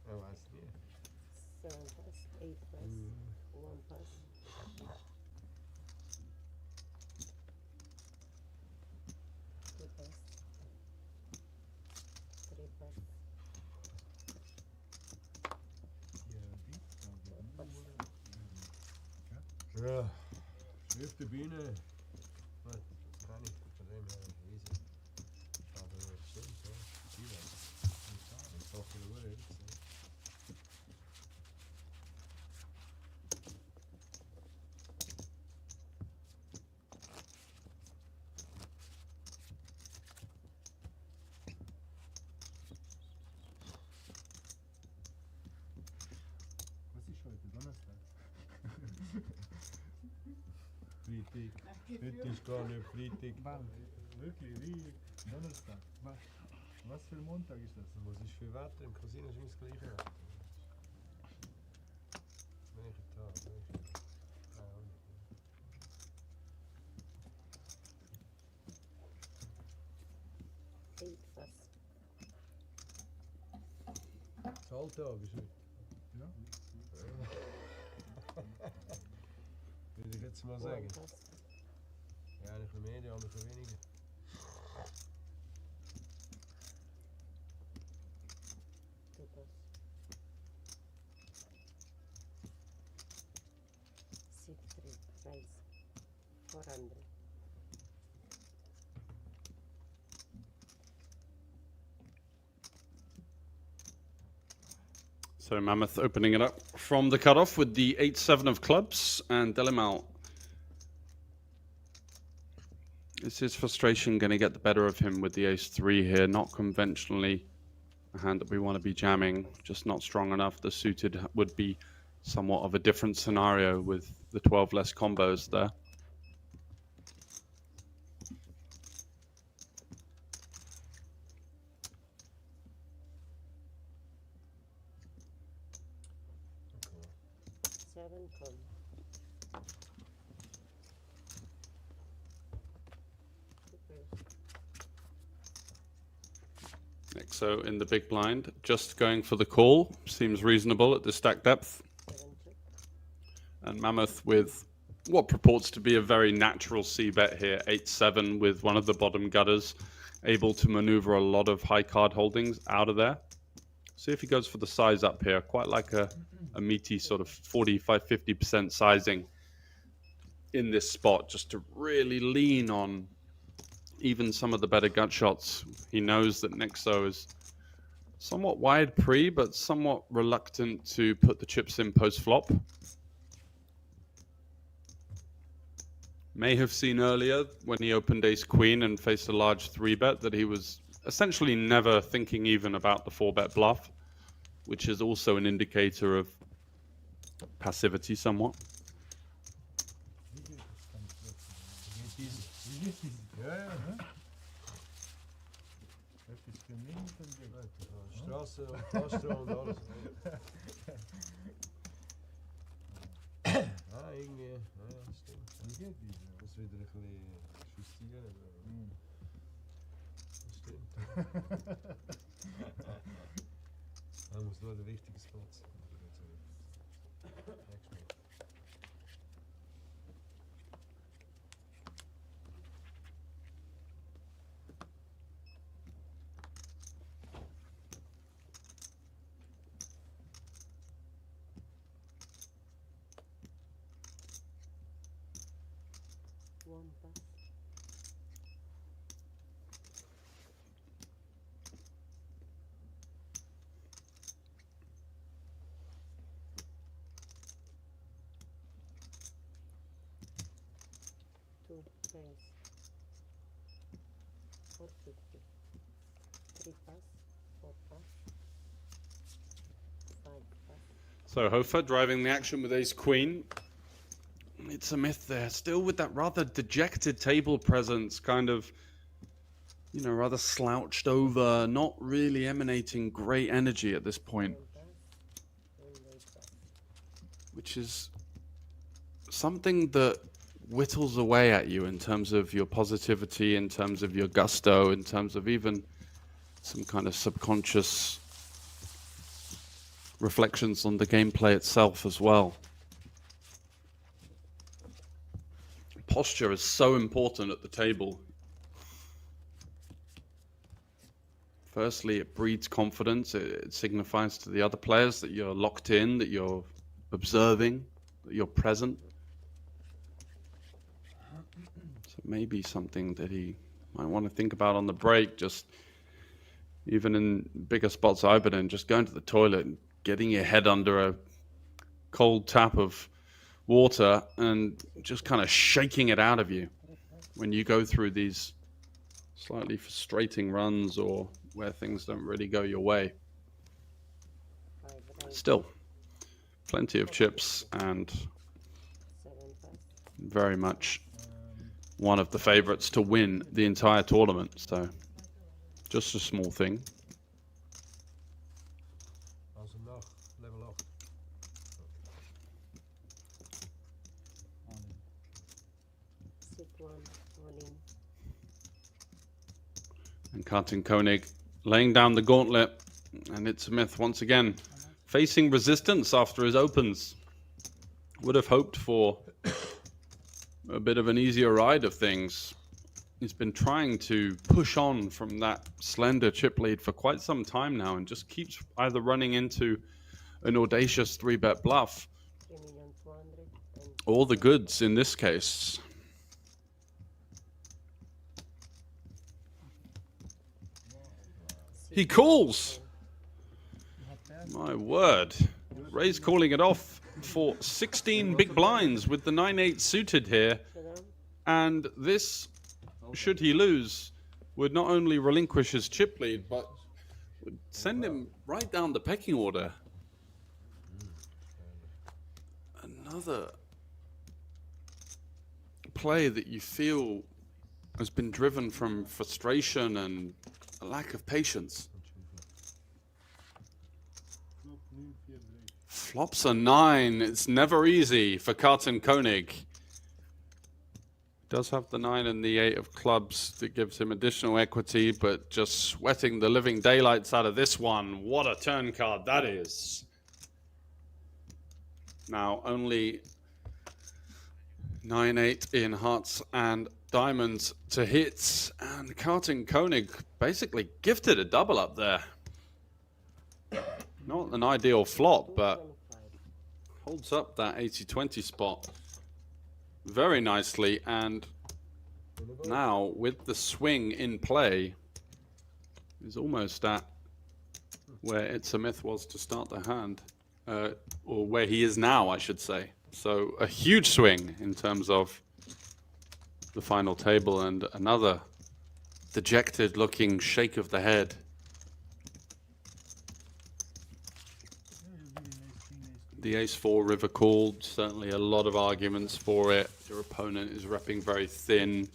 Man weiß nie. 7 plus. 8 plus. 1 plus. 2 plus. 3 plus. Ja, schwifte Bühne. Gut, kann ich von dem her easy. Aber stimmt, ja. Die weiß. Ich sag dir nur jetzt. Was ist heute? Donnerstag? Freitag. Heute ist gar nicht Freitag. Wirklich, wie Donnerstag. Was für ein Montag ist das? Was ist für Wetter? Im Casino ist immer das gleiche Wetter. Welcher Tag? Keine Ahnung. Eight plus. Zahltag ist heute. Ja. Würde ich jetzt mal 1 sagen. plus. Ja, ein bisschen mehr, die anderen ein bisschen weniger. 2 plus. 6 3. Nice. 400. So Mammoth opening it up from the cutoff with the 8-7 of clubs, and Delimal. Is his frustration going to get the better of him with the ace-3 here? Not conventionally a hand that we want to be jamming, just not strong enough. The suited would be somewhat of a different scenario with the 12 less combos there. Seven come. So in the big blind, just going for the call seems reasonable at this stack depth. 7 check. And Mammoth with what purports to be a very natural c-bet here, 8-7 with one of the bottom gutters, able to maneuver a lot of high card holdings out of there. See if he goes for the size up here, quite like a meaty sort of 45-50% sizing in this spot, just to really lean on even some of the better gut shots. He knows that Nexo is somewhat wide pre, but somewhat reluctant to put the chips in post-flop. May have seen earlier when he opened ace-queen and faced a large 3-bet that he was essentially never thinking even about the 4-bet bluff, which is also an indicator of passivity somewhat. Ja. Straße und Fahrstraße und alles. Irgendwie, ja, stimmt. Muss wieder ein bisschen justieren. Das stimmt. Man muss nur den richtigen Spot sein. One pass. Two pairs. 450. 3 pass. 4 pass. 5 pass. So Hofer driving the action with ace-queen. It's a myth there, still with that rather dejected table presence, kind of, you know, rather slouched over, not really emanating great energy at this point. Which is something that whittles away at you in terms of your positivity, in terms of your gusto, in terms of even some kind of subconscious reflections on the gameplay itself as well. Posture is so important at the table. Firstly, it breeds confidence. It signifies to the other players that you're locked in, that you're observing, that you're present. So maybe something that he might want to think about on the break, just even in bigger spots I've been in, just going to the toilet and getting your head under a cold tap of water and just kind of shaking it out of you when you go through these slightly frustrating runs or where things don't really go your way. Still, plenty of chips and very much one of the favorites to win the entire tournament. So just a small thing. And Kartin Koenig laying down the gauntlet, and it's a myth once again, facing resistance after his opens. Would have hoped for a bit of an easier ride of things. He's been trying to push on from that slender chip lead for quite some time now and just keeps either running into an audacious 3-bet bluff or the goods in this case. He calls! My word. Ray's calling it off for 16 big blinds with the 9-8 suited here. And this, should he lose, would not only relinquish his chip lead, but would send him right down the pecking order. Another play that you feel has been driven from frustration and a lack of patience. Flops a 9. It's never easy for Kartin Koenig. Does have the 9 and the 8 of clubs that gives him additional equity, but just sweating the living daylights out of this one. What a turn card that is. Now only 9-8 in hearts and diamonds to hit, and Kartin Koenig basically gifted a double up there. Not an ideal flop, but holds up that 80-20 spot very nicely, and now with the swing in play is almost at where It's a Myth was to start the hand, or where he is now, I should say. So a huge swing in terms of the final table, and another dejected looking shake of the head. The ace-4 river called, certainly a lot of arguments for it. Your opponent is repping very thin.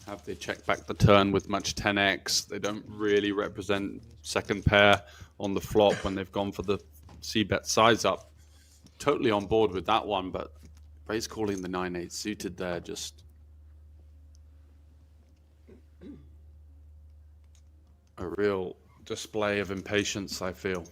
Have they check back the turn with much 10x? They don't really represent second pair on the flop when they've gone for the c-bet size up. Totally on board with that one, but raise calling the 9-8 suited there, just a real display of impatience, I feel.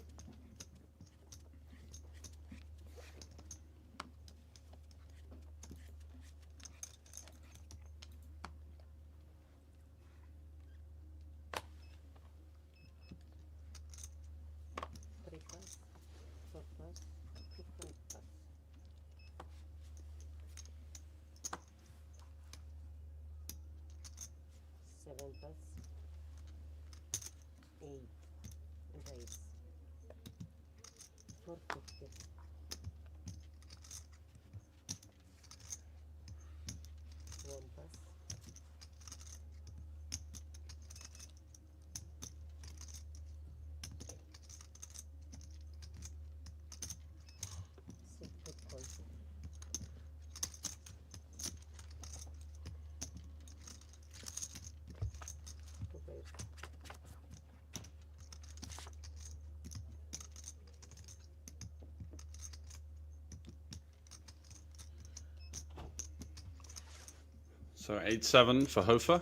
So 8-7 for Hofer,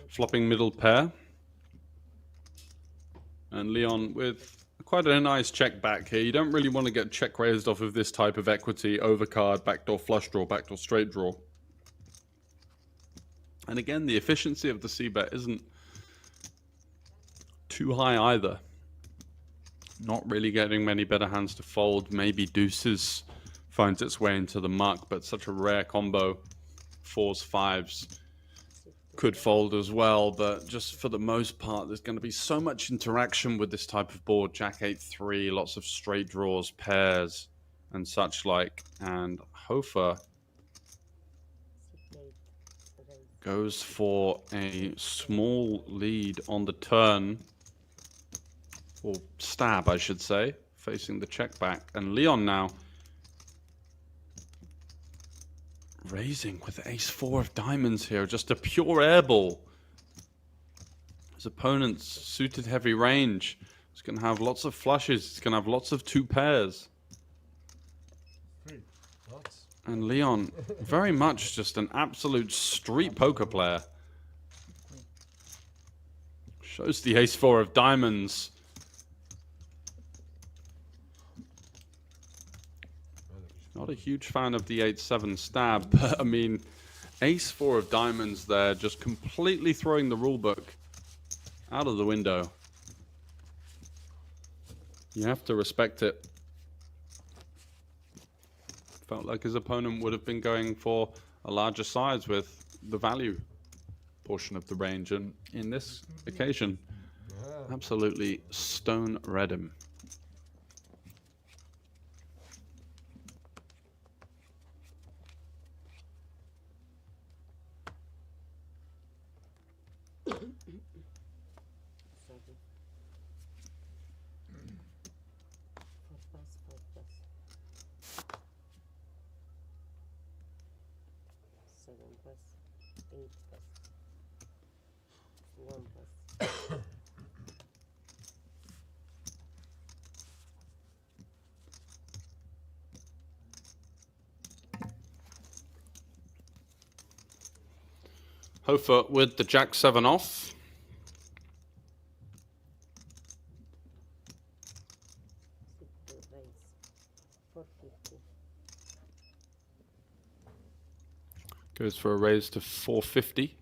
flopping middle pair. And Leon with quite a nice check back here. You don't really want to get check raised off of this type of equity, overcard, backdoor flush draw, backdoor straight draw. And again, the efficiency of the c-bet isn't too high either. Not really getting many better hands to fold. Maybe deuces finds its way into the muck, but such a rare combo. 4s, 5s could fold as well, but just for the most part, there's going to be so much interaction with this type of board. Jack 8-3, lots of straight draws, pairs, and such like. And Hofer goes for a small lead on the turn, or stab, I should say, facing the check back. And Leon now raising with ace-4 of diamonds here, just a pure airball. His opponent's suited heavy range. He's going to have lots of flushes. He's going to have lots of 2 pairs. And Leon, very much just an absolute street poker player. Shows the ace-4 of diamonds. Not a huge fan of the 8-7 stab, but I mean, ace-4 of diamonds there, just completely throwing the rulebook out of the window. You have to respect it. Felt like his opponent would have been going for a larger size with the value portion of the range, and in this occasion, absolutely stone read him. Hofer with the Jack 7 off. Goes for a raise to 450.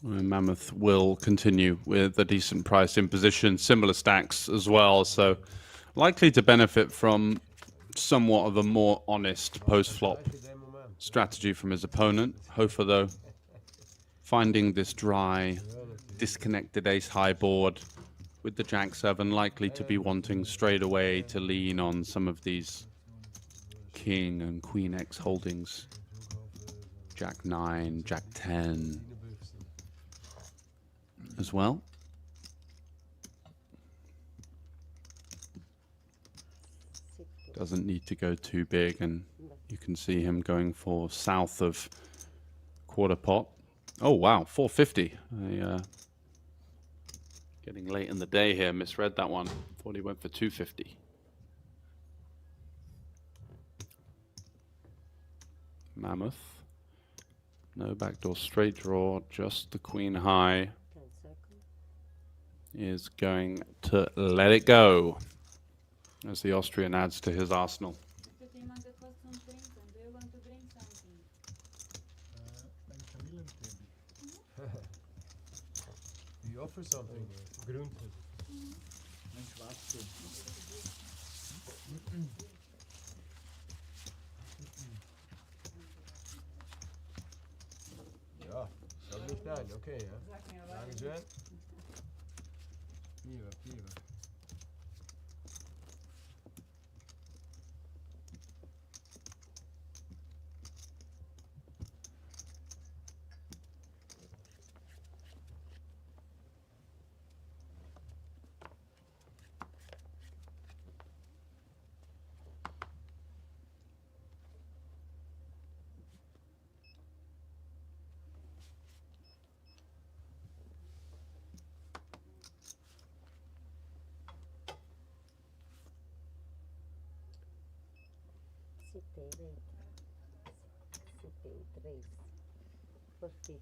Mammoth will continue with a decent price in position, similar stacks as well, so likely to benefit from somewhat of a more honest post-flop strategy from his opponent. Hofer, though, finding this dry, disconnected ace-high board with the Jack-7, likely to be wanting straight away to lean on some of these King and Queen X holdings. Jack-9, Jack-10 as well. Doesn't need to go too big, and you can see him going for south of quarter pot. Oh wow, 450. Getting late in the day here, misread that one. Thought he went for 250. Mammoth. No backdoor straight draw, just the queen high. Is going to let it go as the Austrian adds to his arsenal. You offer something. Ja, sag nicht nein, okay, ja. Dankeschön. Vier. CP3 for 50.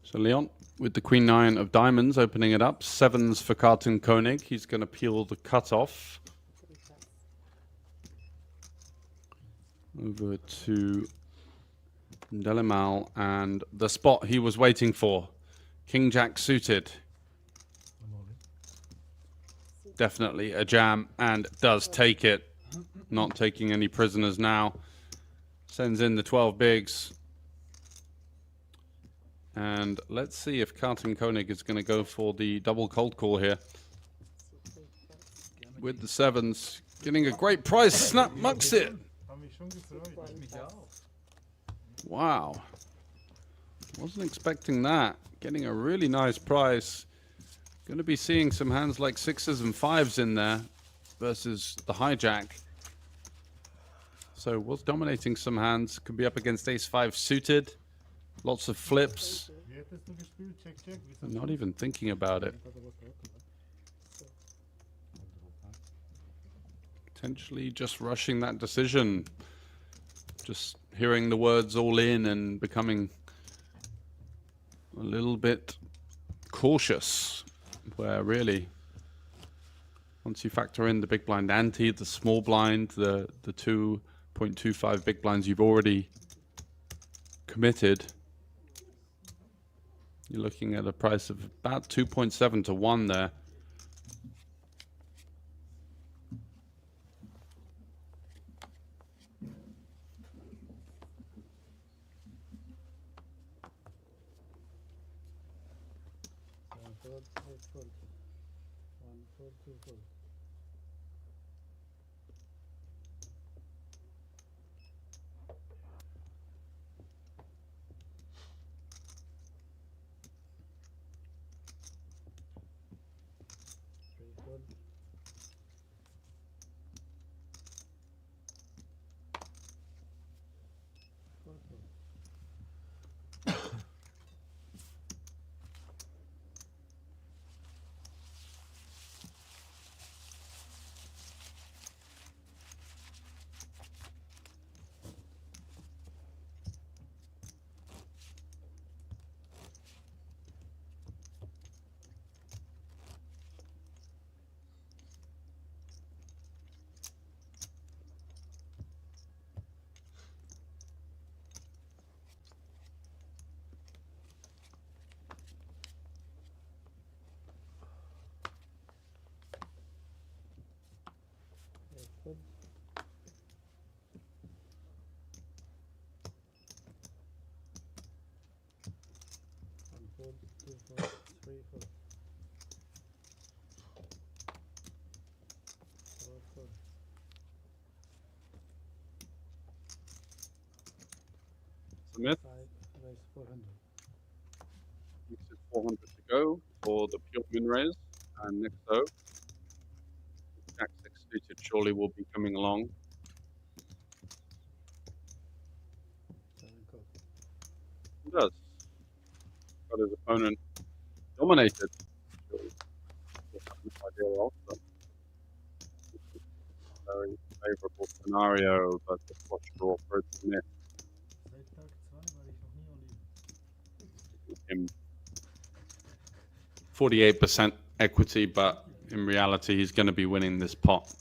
So Leon with the Queen 9 of diamonds opening it up. Sevens for Carton Koenig. He's going to peel the cutoff. Over to Delimal and the spot he was waiting for. King Jack suited. Definitely a jam and does take it. Not taking any prisoners now. Sends in the 12 bigs. And let's see if Carton Koenig is going to go for the double cold call here. With the sevens. Getting a great price. Snap mucks it. Wow. Wasn't expecting that. Getting a really nice price. Going to be seeing some hands like sixes and fives in there versus the hijack. So was dominating some hands. Could be up against ace-5 suited. Lots of flips. I'm not even thinking about it. Potentially just rushing that decision. Just hearing the words all in and becoming a little bit cautious. Where really, once you factor in the big blind ante, the small blind, the 2.25 big blinds you've already committed, you're looking at a price of about 2.7 to 1 there. fold. 1 fold, 2 fold, 3 fold. 4 fold. Submit. 5 raise 400. Makes it 400 to go for the pure min raise. And next though, Jack 6 suited surely will be coming along. 7 call. He does. Got his opponent dominated. Surely we'll have no idea of, but very favourable scenario, but the flush draw for it to miss Seit Tag 2 war ich noch nie all in. him 48% equity, but in reality he's going to be winning this pot.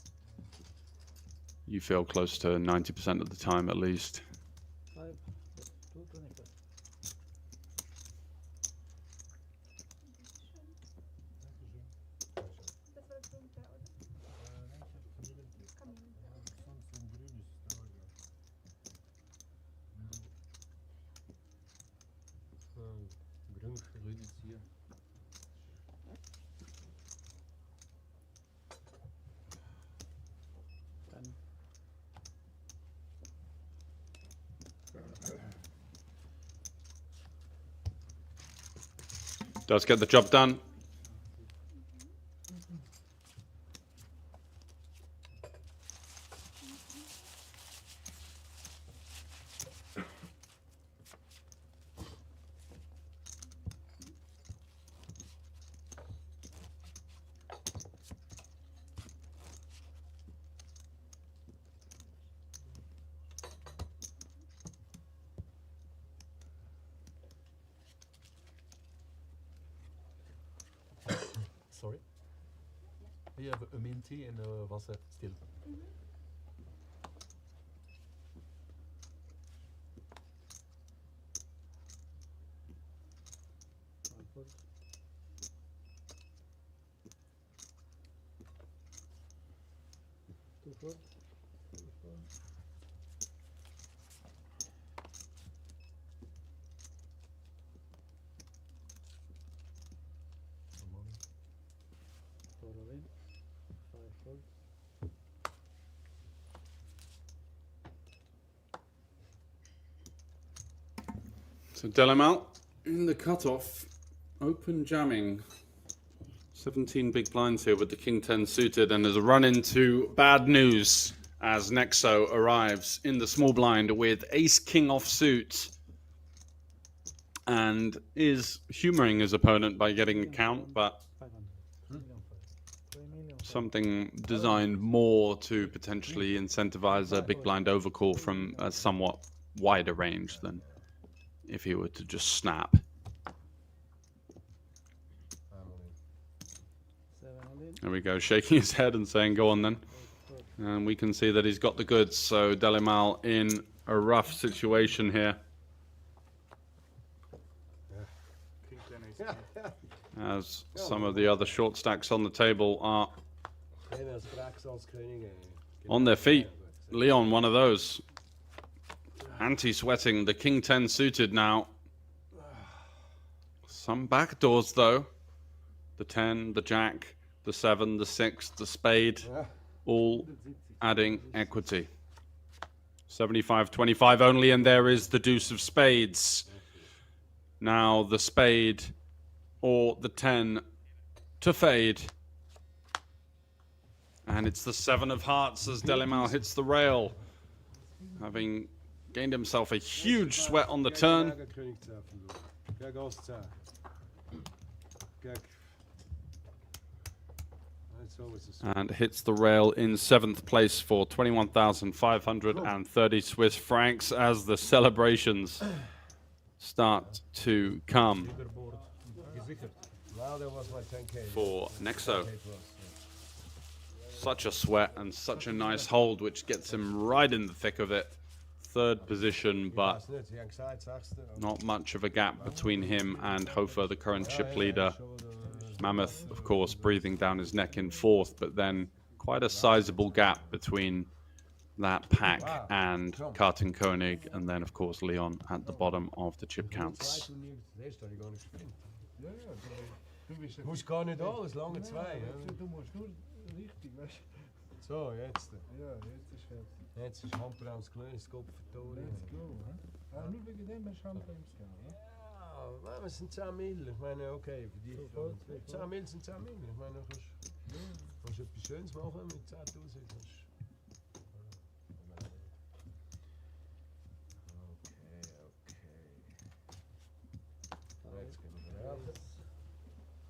You feel close to 90% of the time at least. 5, 2, 25. Das war Punkte, oder? Nein, ich hab Familientipp. Kamillentee. Sonst ein grünes Dauerglas. Grün ist hier. Dann Does get the job done. Sorry? You have a mint tea and water still. one fold. 2 fold. 3 fold. Four all in. 5 fold. So Delamal in the cutoff, open jamming. 17 big blinds here with the King 10 suited, and there's a run into bad news as Nexo arrives in the small blind with Ace King offsuit and is humoring his opponent by getting a count, but 500. 3 million. something designed more to potentially incentivize a big blind overcall from a somewhat wider range than if he were to just snap. 7 all in. There we go, shaking his head and saying, go on then. 8 fold. And we can see that he's got the goods, so Delimal in a rough situation here. As some of the other short stacks on the table are on their feet. Leon, one of those. Anti-sweating, the King 10 suited now. Some backdoors though. The 10, the Jack, the 7, the 6, the Spade, all adding equity. 75-25 only, and there is the deuce of spades. Now the Spade or the 10 to fade. And it's the 7 of hearts as Delimal hits the rail, having gained himself a huge sweat on the turn. And hits the rail in 7th place for 21,530 Swiss francs as the celebrations start to come for Nexo. Such a sweat and such a nice hold, which gets him right in the thick of it. 3rd position, but not much of a gap between him and Hofer, the current chip leader. Mammoth, of course, breathing down his neck in 4th, but then quite a sizable gap between that pack Wow. and Trump. Karten Koenig, and then of course Leon at the bottom of the chip counts. Der ist doch gar nicht gespielt. Ja, ja, du bist Du musst gar nicht alles, lange zwei. Ja. Du musst nur richtig, weißt So, jetzt. du? Ja, jetzt ist fertig. Jetzt ist Hamper ausgelöst, Kopf verloren. Let's go, hä? Ah, nur wegen dem hast du Handframes gehabt, ne? Ja, es sind 10 Mil. Ich meine, okay, für die 10 Mil sind 10 Mil. Ich meine, du kannst etwas Schönes machen mit 10.000. Jetzt gehen wir raus.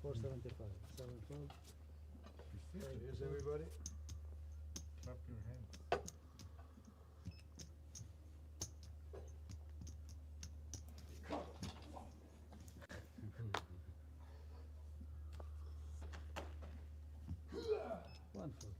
475. 712. Here's everybody. Clap your hands. Wonderful.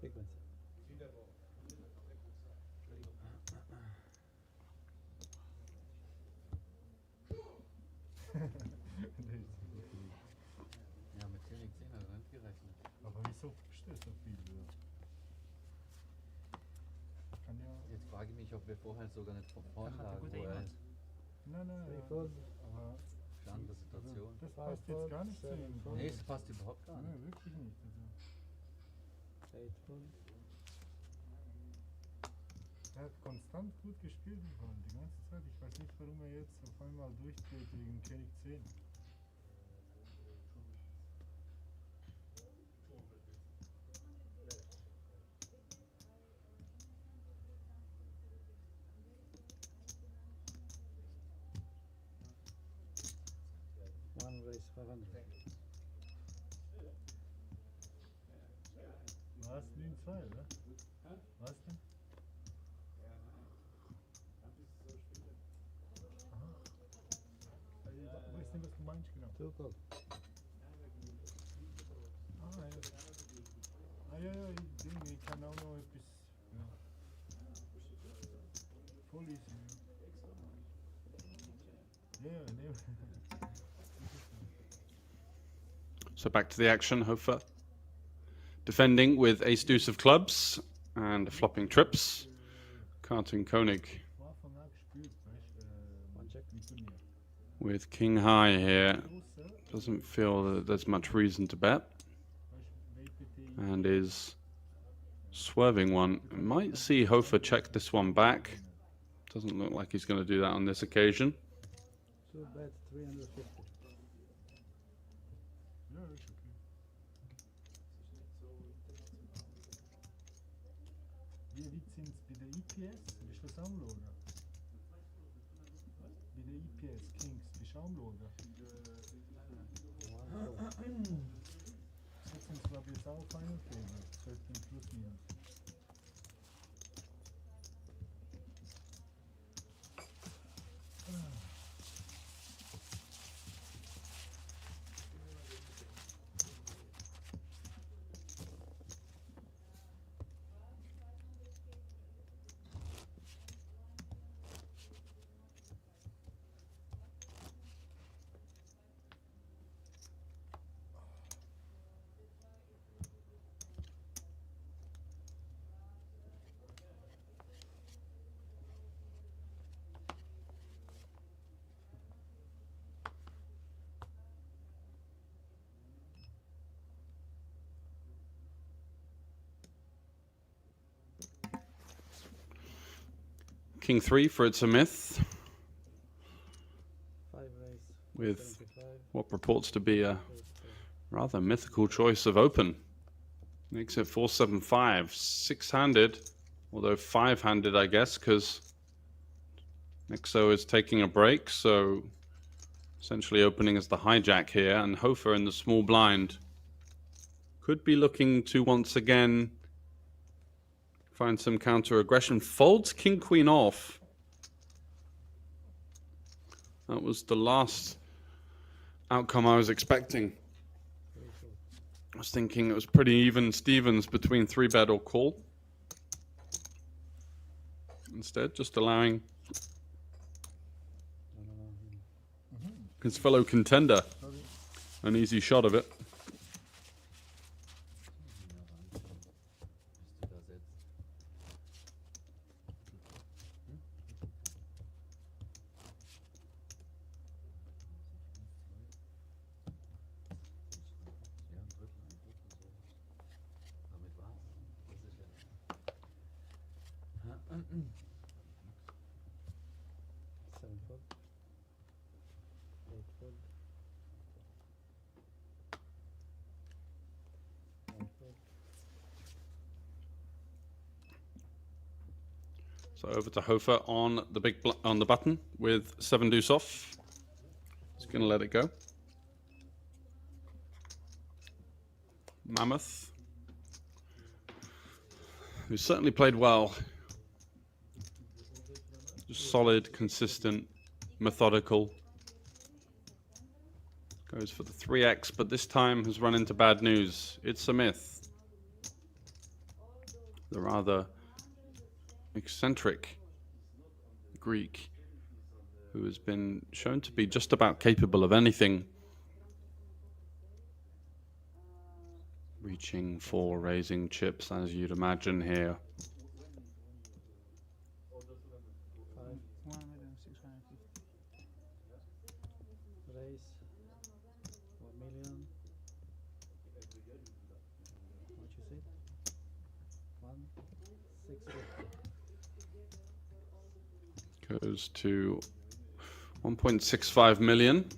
Frequency. Ja, mit König 10 hat er nicht gerechnet. Aber wieso bestellst du so viel? Ja? Kann ja. Jetzt frage ich mich, ob wir vorher sogar nicht von vorn Ach, hat er lagen, gut wo er erinnert. Nein, nein, ja. Fold. Aber für andere Situationen. das passt jetzt gar nicht zu ihm. Nee, es passt überhaupt gar nicht. Nein, wirklich nicht. Also, 8 fold. er hat konstant gut gespielt im Fall, die ganze Zeit. Ich weiß nicht, warum er jetzt auf einmal durchdreht wegen König 10. One raise 500. Was? Wien 2, oder? Was denn? Aha. Ich weiß nicht, was du meinst genau. 2 call. Ah, ja. Ah, ja, ja, ich kann auch noch etwas. Ja. Voll easy. Ja, ja, ne. So back to the action, Hofer. Defending with ace deuce of clubs and flopping trips. Karten Koenig War von an gespielt, weißt One check. wie Turnier. with king high here. Große, Doesn't feel that there's much reason to bet weißt and is swerving one. Might see Hofer check this one back. Doesn't look like he's going to do that on this occasion. 2 bet 350. Ja, ist okay. Wie sind es bei der IPS? Bist du das am Schauen? Bei der IPS Kings, bist du am Schauen? Jetzt sind es glaube ich jetzt auch Final Table, 13 plus minus. King 3 for It's a Myth 5 raise. with 75. what purports to be a rather mythical choice of open. Makes it 475, 6-handed, although 5-handed I guess, because Nixo is taking a break, so essentially opening as the hijack here, and Hofer in the small blind could be looking to once again find some counter aggression. Folds King Queen off. That was the last outcome I was expecting. I was thinking it was pretty even Stevens between 3-bet or call. Instead, just allowing his fellow contender an easy shot of it. Sandford. 8-fold. 9-fold. So over to Hofer on the on the button with 7 deuce off. He's going to let it go. Mammoth, who certainly played well. Just solid, consistent, methodical. Goes for the 3x, but this time has run into bad news. It's a myth. The rather eccentric Greek who has been shown to be just about capable of anything. Reaching for raising chips, as you'd imagine here. 1,650. Raise 1 million. What you say? 1,650. Goes to 1.65 million.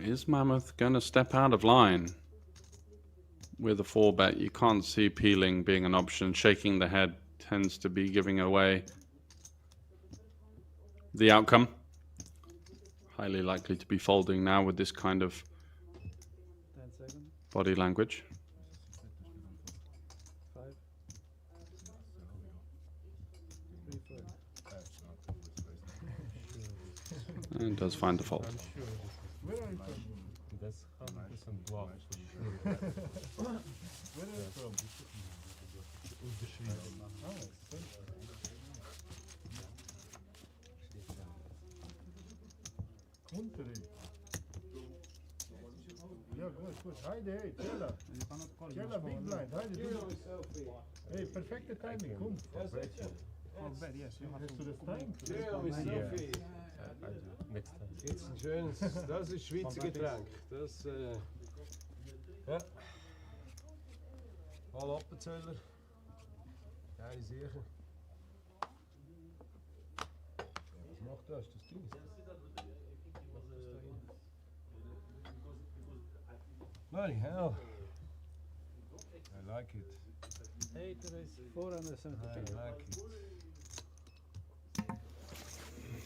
Is Mammoth going to step out of line? With a 4-bet, you can't see peeling being an option. Shaking the head tends to be giving away the outcome. Highly likely to be folding now with this kind of 10 seconds. body language. 5. 3 4. And does find the fold. Where are you from? That's 100% bluff. Where are you from? Ah, Country. Yeah, good. Haydi, hey, Zella. Zella, big blind. Haydi, do Hey, perfect timing. Kom. Yes, you have Hast du to. das Time? Next time. Jetzt ein schönes, das ist Schweizer Getränk. Das, ja. All Appenzeller. Geile Sache. Was macht das? Das Ding? Bloody hell. I like it. 8 raise 470. I like it.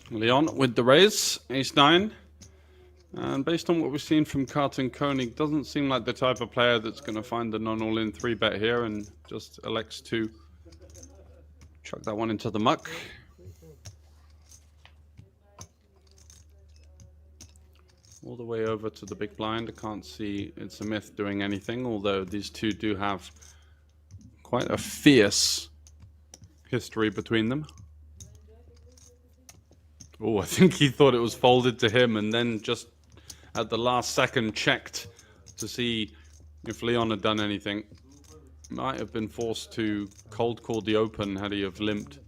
Leon with the raise, ace-9. And based on what we've seen from Carton Koenig, doesn't seem like the type of player that's going to find the non-all-in 3-bet here and just elects to chuck that one into the muck. All the way over to the big blind. I can't see It's a Myth doing anything, although these two do have quite a fierce history between them. Oh, I think he thought it was folded to him and then just at the last second checked to see if Leon had done anything. Might have been forced to cold call the open had he have limped.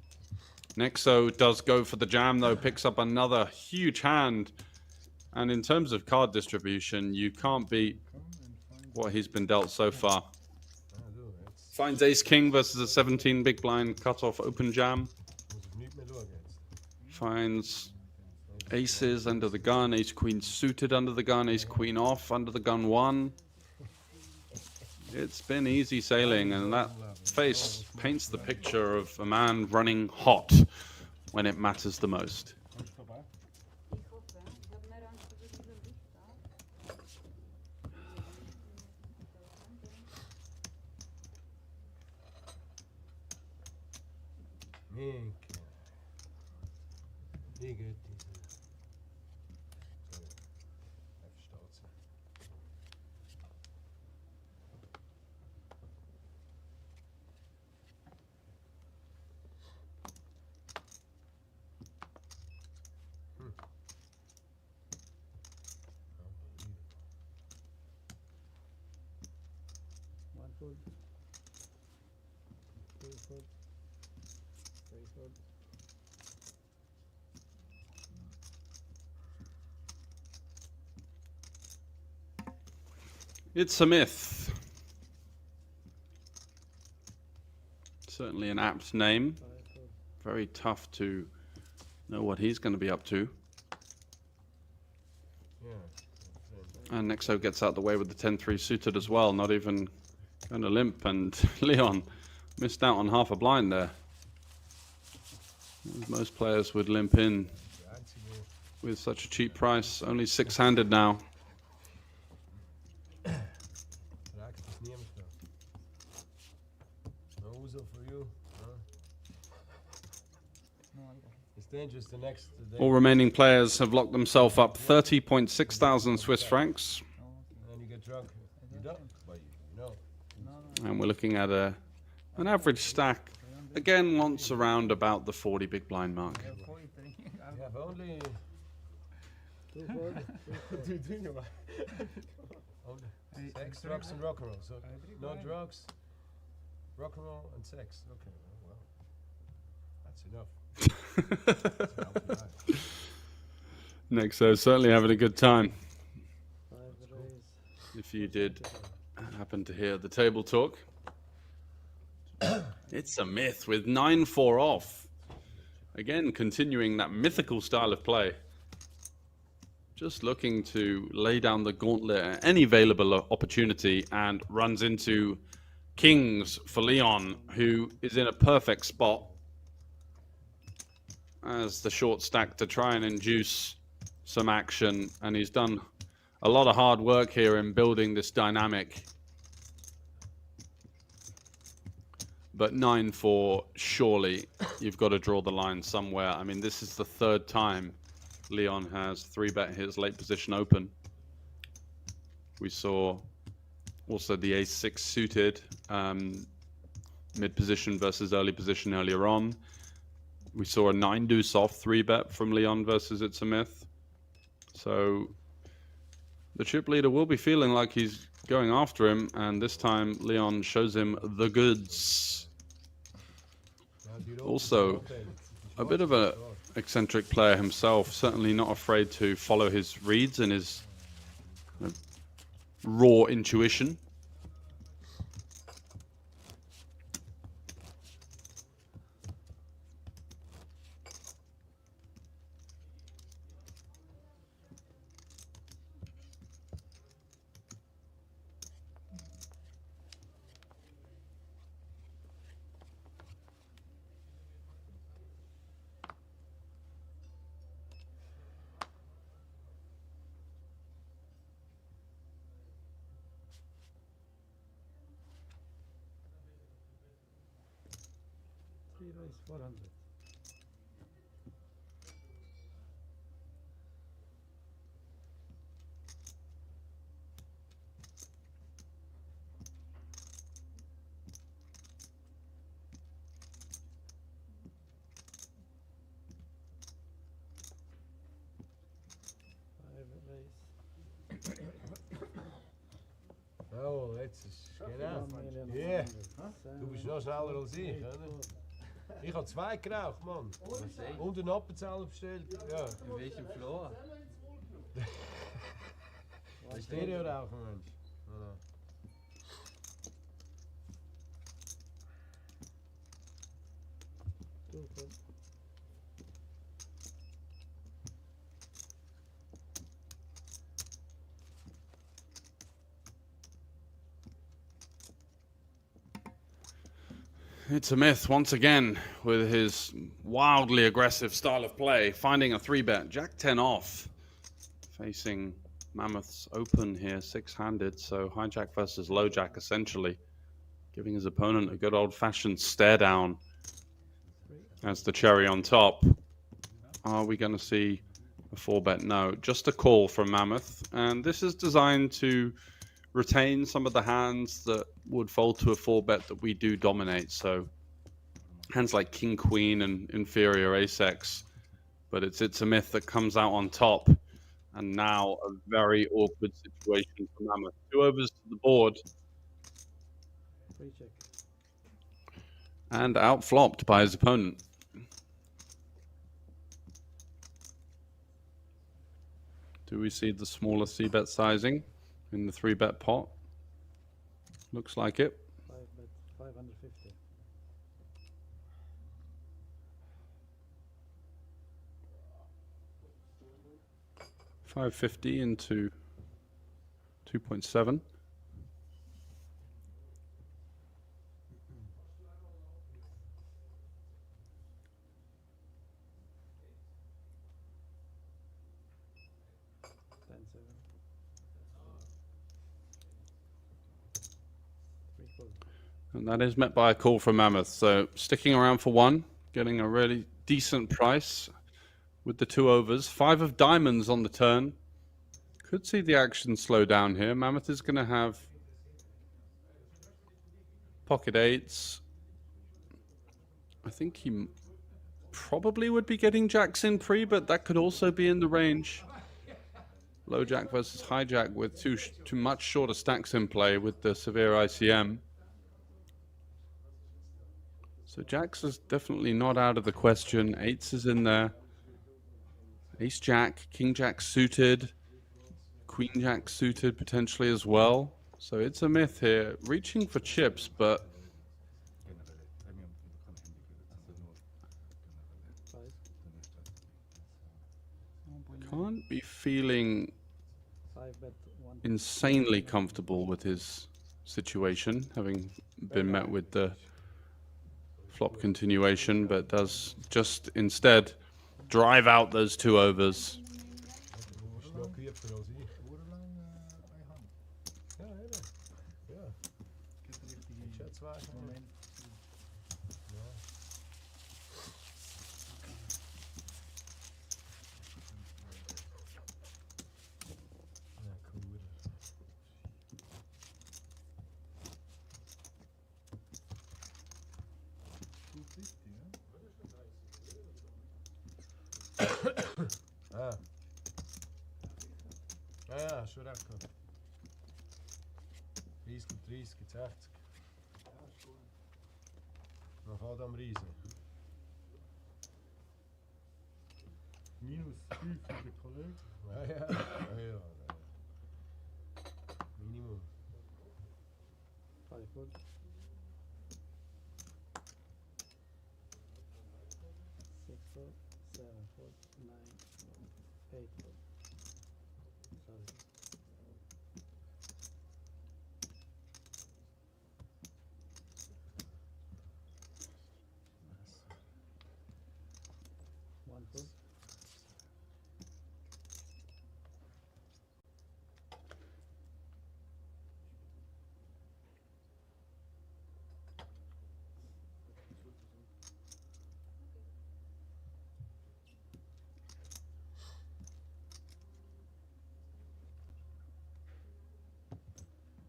Nexo does go for the jam though, picks up another huge hand. And in terms of card distribution, you can't beat what he's been dealt so far. Finds ace king versus a 17 big blind cutoff open jam. Finds aces under the gun, ace queen suited under the gun, ace queen off under the gun 1. It's been easy sailing, and that face paints the picture of a man running hot when it matters the most. really good. Sorry, I verstaat ze. One fold. Two fold. Three fold. It's a myth. Certainly an apt name. Very tough to know what he's going to be up to. Yeah. And Nexo gets out the way with the 10-3 suited as well, not even going to limp, and Leon missed out on half a blind there. Most players would limp in with such a cheap price, only 6-handed now. Raak het is niet helemaal snel. No hoezo for you. It's dangerous the next day. All remaining players have locked themselves up 30.6 thousand Swiss francs. And then you get drunk. You don't, but you know. And we're looking at an average stack. Again, once around about the 40 big blind mark. You have only... Two fold. What are you doing about only sex, drugs and rock and roll. So no drugs, rock and roll and sex. Okay, well, that's enough. Nexo certainly having a good time. Five raise. If you did happen to hear the table talk. It's a myth with 9-4 off. Again, continuing that mythical style of play. Just looking to lay down the gauntlet at any available opportunity, and runs into kings for Leon, who is in a perfect spot as the short stack to try and induce some action. And he's done a lot of hard work here in building this dynamic. But 9-4, surely you've got to draw the line somewhere. I mean, this is the third time Leon has 3-bet his late position open. We saw also the ace-6 suited, mid position versus early position earlier on. We saw a 9-deuce off 3-bet from Leon versus It's a Myth. So the chip leader will be feeling like he's going after him, and this time Leon shows him the goods. Also, a bit of a eccentric player himself, certainly not afraid to follow his reads and his raw intuition. Three raise 400. Oh, jetzt ist genau. 1 Ja, 400. du bist noch schneller als ich, oder? Ich habe 2 geraucht, Mann. Und einen Appenzeller bestellt. Ja. In welchem Floor? Stereo rauchen, Mensch. Voilà. Two fold. It's a Myth once again with his wildly aggressive style of play, finding a 3-bet. Jack 10 off, facing Mammoth's open here, 6-handed, so hijack versus low jack essentially, giving his opponent a good old-fashioned stare down as the cherry on top. are we going to see a 4-bet? No, just a call from Mammoth. And this is designed to retain some of the hands that would fold to a 4-bet that we do dominate. So hands like King Queen and inferior Ace-X. But it's a myth that comes out on top. And now a very awkward situation for Mammoth. 2 overs to the board. Free check. And outflopped by his opponent. Do we see the smaller C-bet sizing in the 3-bet pot? Looks like it. 5-bet, 550. $550 into 2.7. And that is met by a call from Mammoth. So sticking around for 1, getting a really decent price with the 2 overs. 5 of diamonds on the turn. Could see the action slow down here. Mammoth is going to have pocket 8s. I think he probably would be getting jacks in pre, but that could also be in the range. Low jack versus high jack with two much shorter stacks in play with the severe ICM. So jacks is definitely not out of the question. 8s is in there. Ace jack, king jack suited, queen jack suited potentially as well. So it's a myth here, reaching for chips, but can't be feeling insanely comfortable with his situation, having been met with the flop continuation, but does just instead drive out those 2 overs. Ja, schon recht gehabt. 30 und 30 gibt 60. Noch Adam Riese. Minus 5 für den Kollegen. Ja. Minimum. 5 foot. 6 foot, 7 foot, 9 foot, 8 foot. Sorry. One foot.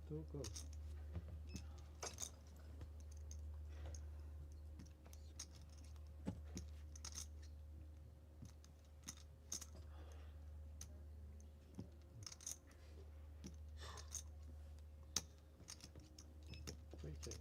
Two goes. Free check.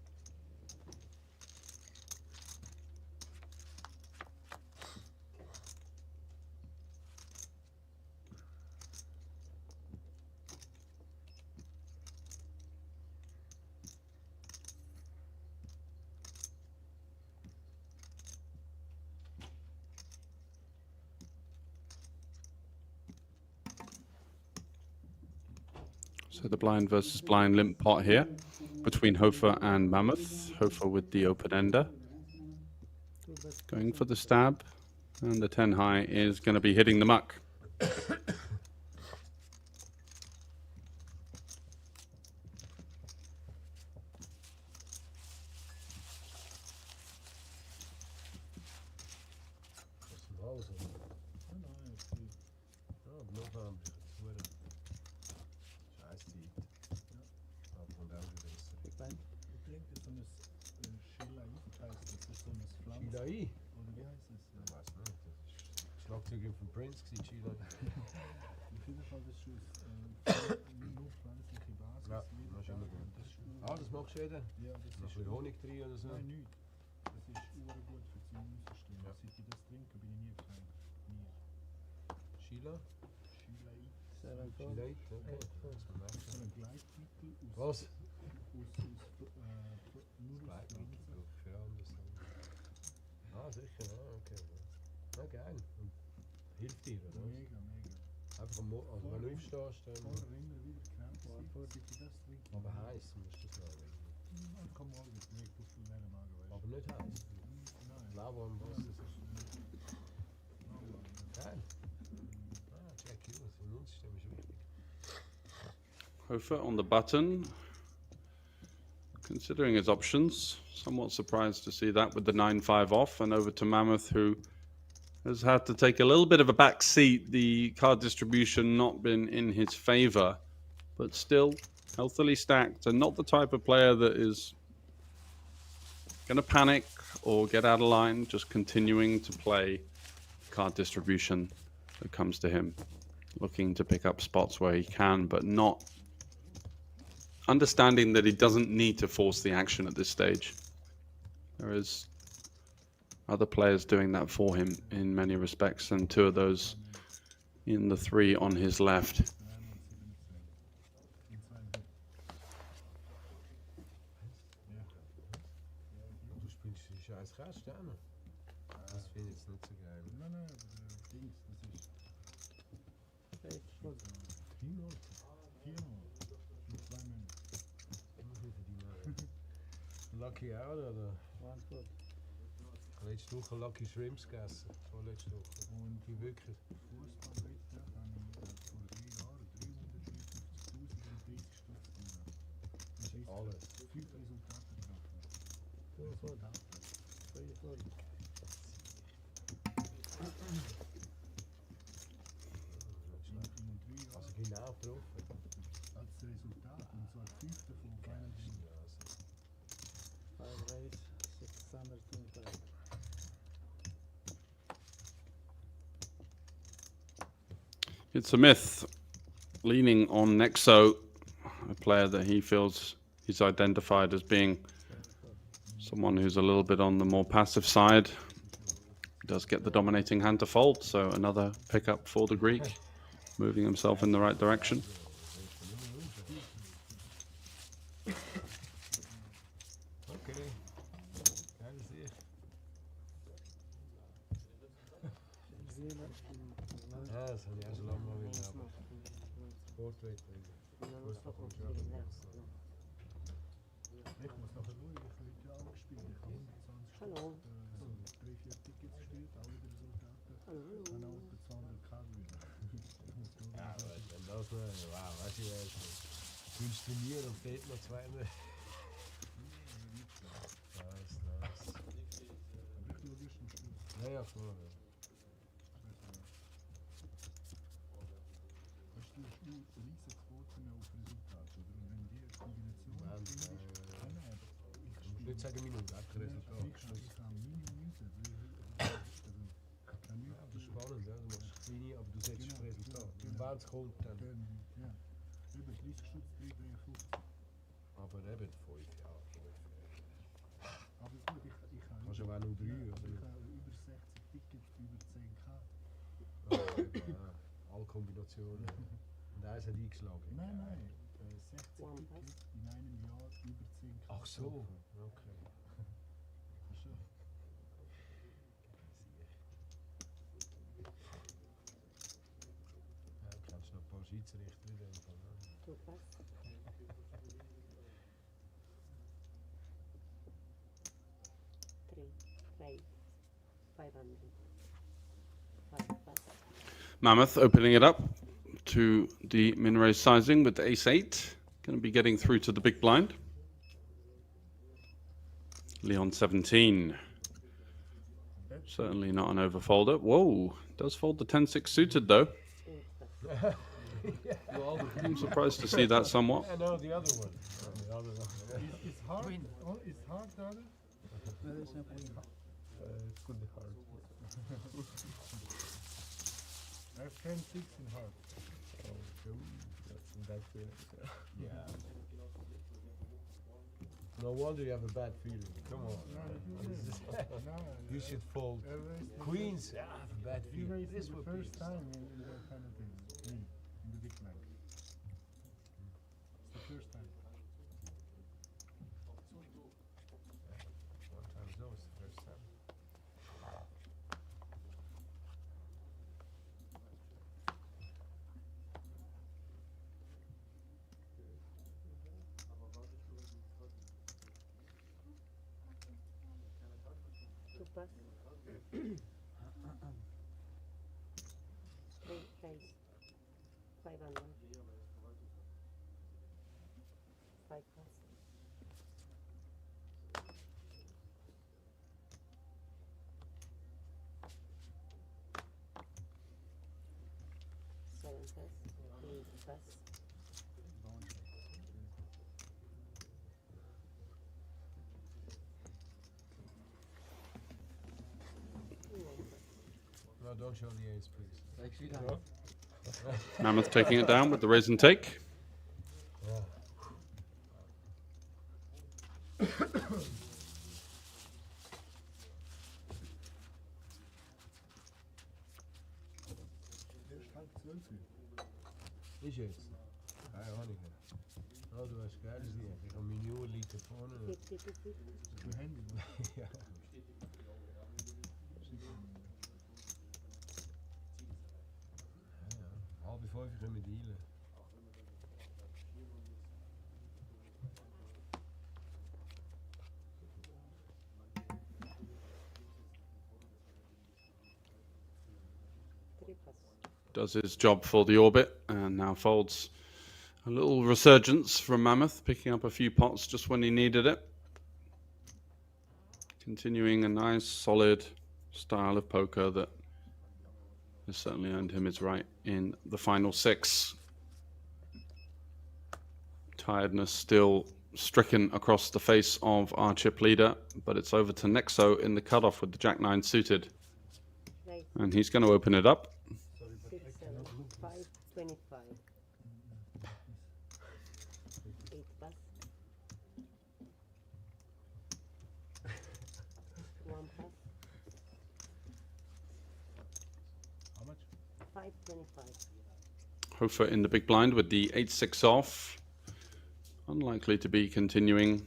So the blind versus blind limp pot here between Hofer and Mammoth. Hofer with the open ender. Going for the stab. And the 10 high is going to be hitting the muck. ich? Oder wie heißt es? Ich weiß nicht. Das ist Schlagzeugerin von Prince gewesen, Sheila. Auf jeden Fall, das ist nur pflanzliche Basis. Ja, Jeder das ist immer Tag, gut. das ist Ah, das machst du jeder? Ja, das Noch ist ein Honig drin oder so? Nein, nichts. Das ist urgut für das Immunsystem. Ja. Seit ich das trinke, bin ich nie krank. Nie. Sheila? Schüleit. Sandford. Sheila, okay. Das muss man Das ist merken. ein Gleitmittel aus Was? nur aus Gleitmittel für alles. Ah, sicher, ja, okay. Ja, geil. Und hilft dir, oder? was? Mega, mega. Einfach am also wenn du aufstehst, dann. Vorher immer wieder krank sein, seit ich das trinke. Aber heiß musst du das noch. Und komm morgen, ich lege auf viel Magen, weißt Aber nicht heiß. Nein. Lauwarm Wasser. Normal. Geil. Ah, check you. Das Immunsystem ist wichtig. Hofer on the button. Considering his options, somewhat surprised to see that with the 9-5 off, and over to Mammoth, who has had to take a little bit of a back seat. The card distribution not been in his favor, but still healthily stacked, and not the type of player that is going to panic or get out of line, just continuing to play card distribution that comes to him, looking to pick up spots where he can, but not understanding that he doesn't need to force the action at this stage. There is other players doing that for him in many respects, and two of those in the 3 on his left. Du spielst die scheiß Käste auch noch. Das finde ich jetzt nicht so geil. Nein, nein, Dings, das ist viermal. Mit 2 Männern. Lucky auch, oder? Sandford. Letzte Woche Lucky Shrimps gegessen. Vorletzte Woche. Und Die wirklich. Fußballwetter habe ich vor 3 Jahren 354.030 Stutz gewonnen. Das ist Alles. 5 Resultate getroffen. Resultate. Sandford. In 3 Jahren Also genau getroffen. als Resultat. Und zwar 5 davon Final Team. 5 race, 625. It's a myth leaning on Nexo, a player that he feels he's identified as being someone who's a little bit on the more passive side. He does get the dominating hand to fold, so another pickup for the Greek, moving himself in the right direction. Okay. Geile Sicht. Ja, das habe ich auch schon lange mal wieder. Sportwetter. Fußball kommt schon wieder. Ich muss nachher schauen, ich habe heute auch gespielt. Ich habe 120 Hallo. so 3-4 Tickets gespielt, auch wieder Resultate. Hallo. Und auch etwa 200 Karten wieder. Ich muss schauen, Ja, aber wenn das noch, wow, weißt du, du willst trainieren und fehlt noch 200. Nice, nice. Aber ich schaue erst am Schluss. Ja, ja, voll. Ja. Weißt du, du hast riesige Quoten auf Resultate, oder? Und wenn die Kombination Nein, findest, nein, nein, du musst nicht sagen Minuten, einfach Resultat. ich habe Minimum also kann Ja, das ist spannend, ja. Du machst kleine, aber du setzt das Resultat. Und wenn es kommt, dann. ja. Über 30 Stutz, 3,53. Aber eben 5, ja. 5. Aber gut, ich habe Kannst du auch noch 3, ich oder? habe über 60 Tickets, über 10k. Ja, alle Kombinationen. Und eins hat eingeschlagen. Nein, nein. 60 Tickets in einem Jahr über 10k. Ach so, okay. Verstehst du? Ja, du kennst noch ein paar Schiedsrichter in dem Fall. Ne? Du was? Three, 500. 5 plus. Mammoth opening it up to the min raise sizing with the ace-8. Going to be getting through to the big blind. Leon 17. Certainly not an overfolder. Whoa, does fold the 10-6 suited though. I'm surprised to see that somewhat. Yeah, no, the other one. The other one. It's hard, it's hard, darling. It could be hard. I have 10-6 in heart. Oh, that's some bad feelings. Yeah. No wonder you have a bad feeling. Come on. You should fold. Queens, yeah, I have a bad You feeling. raised This for would the be first time in that kind of thing. Me, in the big blind. It's the first time. One time that was the first time. Two pass. Three raise. 5 under. 5 pass. Seven pass. 8 pass. No, don't show the ace, please. Actually, Mammoth taking it down with the raise and take. Yeah. Der stand 12 hier. Is het? Ja, hoor ik. Nou, du hast geiles hier. Ik heb een miljoen liter vorne. 50-50. Mijn handy. Ja. Half 5 gaan we dealen. Does his job for the orbit and now folds. A little resurgence from Mammoth, picking up a few pots just when he needed it. Continuing a nice, solid style of poker that has certainly earned him his right in the final 6. Tiredness still stricken across the face of our chip leader, but it's over to Nexo in the cutoff with the Jack-9 suited. Right. And he's going to open it up. 6, 7, 5, 25. 8 pass. 1 pass. How much? 5, 25. Hofer in the big blind with the 8-6 off. Unlikely to be continuing.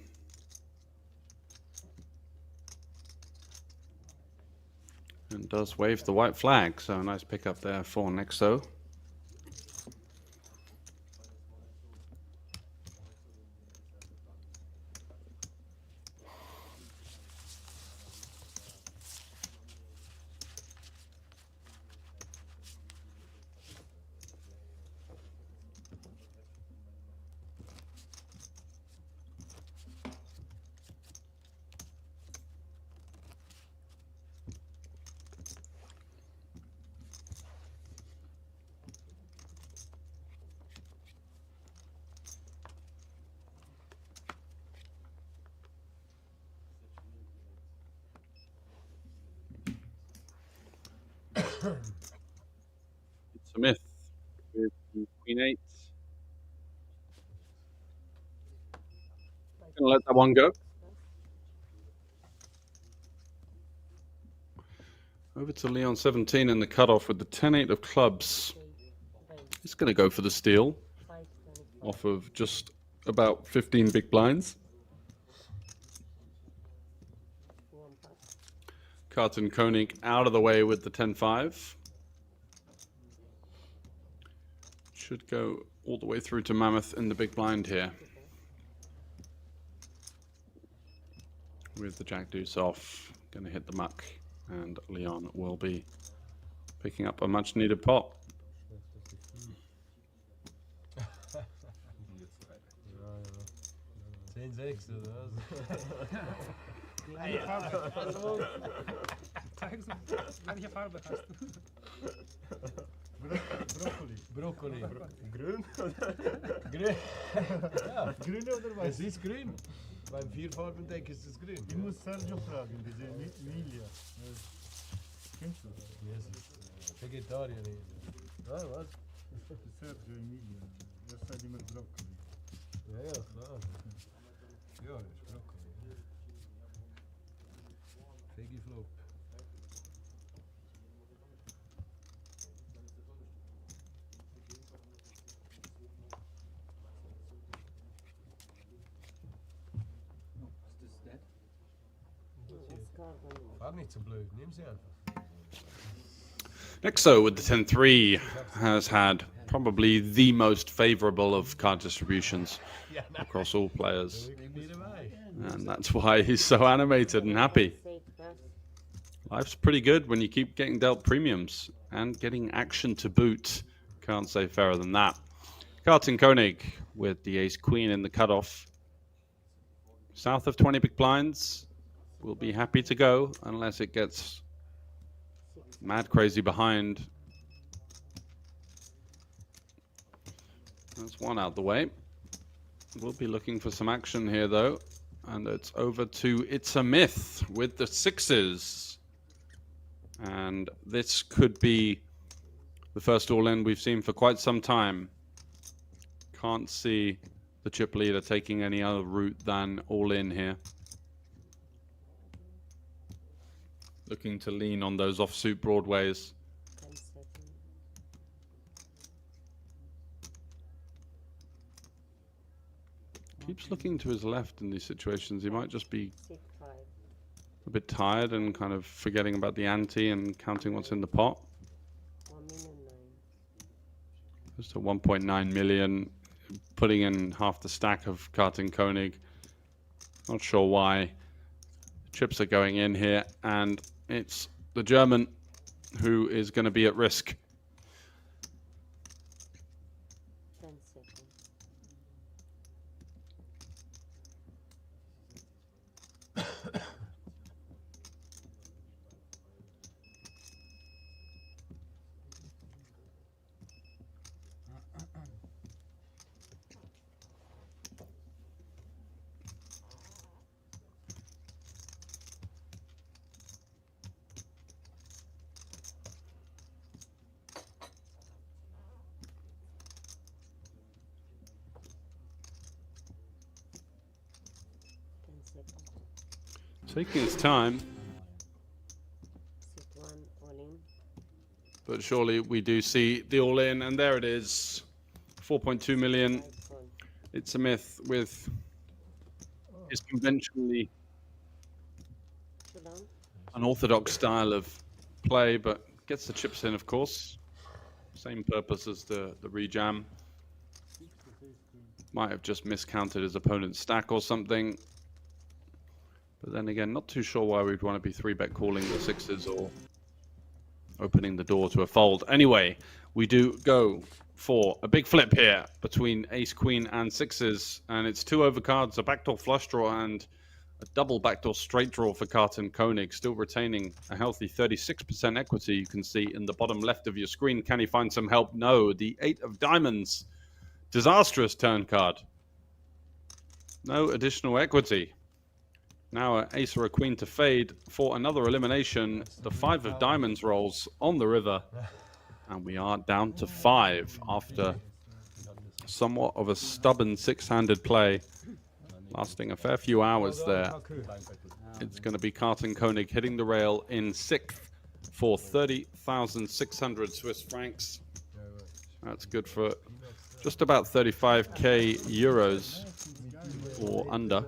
And does wave the white flag, so a nice pickup there for Nexo. It's a myth with the Queen 8. Gonna let that one go. Over to Leon 17 in the cutoff with the 10-8 of clubs. He's gonna go for the steal off of just about 15 big blinds. Carton Koenig out of the way with the 10-5. Should go all the way through to Mammoth in the big blind here. With the Jack Deuce off, going to hit the muck, and Leon will be picking up a much needed pot. 10-6, Gleiche Farbe. Zeig so, welche Farbe hast du? Brokkoli. Brokkoli. Grün? Grün. Ja, Grüne oder weiß? es ist grün. Beim Vierfarbendeck ist es grün. Ich muss Sergio fragen, diese Emilia. Kennst du? Jesus. Vegetarier. Ja, was? Sergio Emilia. Er sagt immer Brokkoli. Ja, ja, klar. Ja, das ist Brokkoli. Vegiflop. Fahr nicht so blöd, nimm sie einfach. Nexo with the 10-3 has had probably the most favorable of card distributions across all players. And that's why he's so animated and happy. Life's pretty good when you keep getting dealt premiums and getting action to boot. Can't say fairer than that. Carton Koenig with the ace-queen in the cutoff. South of 20 big blinds. Will be happy to go unless it gets mad crazy behind. That's one out the way. We'll be looking for some action here though. And it's over to It's a Myth with the sixes. And this could be the first all-in we've seen for quite some time. Can't see the chip leader taking any other route than all-in here. Looking to lean on those offsuit broadways. Keeps looking to his left in these situations. He might just be a bit tired and kind of forgetting about the ante and counting what's in the pot. Just a 1.9 million, putting in half the stack of Carton Koenig. Not sure why. Chips are going in here, and it's the German who is going to be at risk. Taking his time, but surely we do see the all-in, and there it is, 4.2 million. It's a Myth with his conventionally unorthodox style of play, but gets the chips in, of course. Same purpose as the rejam. Might have just miscounted his opponent's stack or something. But then again, not too sure why we'd want to be 3-bet calling the sixes or opening the door to a fold. Anyway, we do go for a big flip here between ace, queen, and sixes. And it's 2 overcards, a backdoor flush draw, and a double backdoor straight draw for Carton Koenig, still retaining a healthy 36% equity. You can see in the bottom left of your screen. Can he find some help? No. The 8 of diamonds. Disastrous turn card. No additional equity. Now an ace or a queen to fade for another elimination. The 5 of diamonds rolls on the river. And we are down to 5 after somewhat of a stubborn 6-handed play. Lasting a fair few hours there. It's going to be Carton Koenig hitting the rail in 6th for 30,600 Swiss francs. That's good for just about 35k euros or under.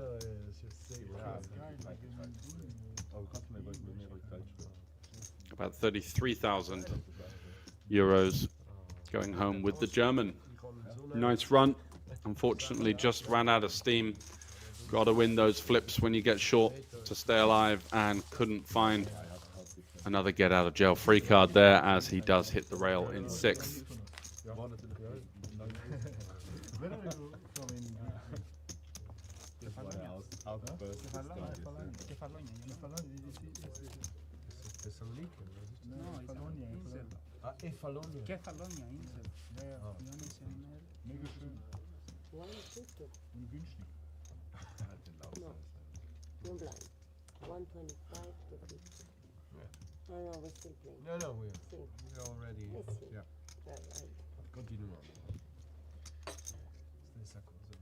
About 33,000 euros going home with the German. Nice run. Unfortunately, just ran out of steam. Got to win those flips when you get short to stay alive, and couldn't find another get out of jail free card there, as he does hit the rail in 6th. Efalonia. Kefalonia, Insel. Ja, ja. Johannes in Mer. Mega schön. One two. Und günstig. No. One blind. 125 to 50. No, we're still playing. No, we're See. already. Let's see. Yeah, Right. continuiamo. Stessa cosa.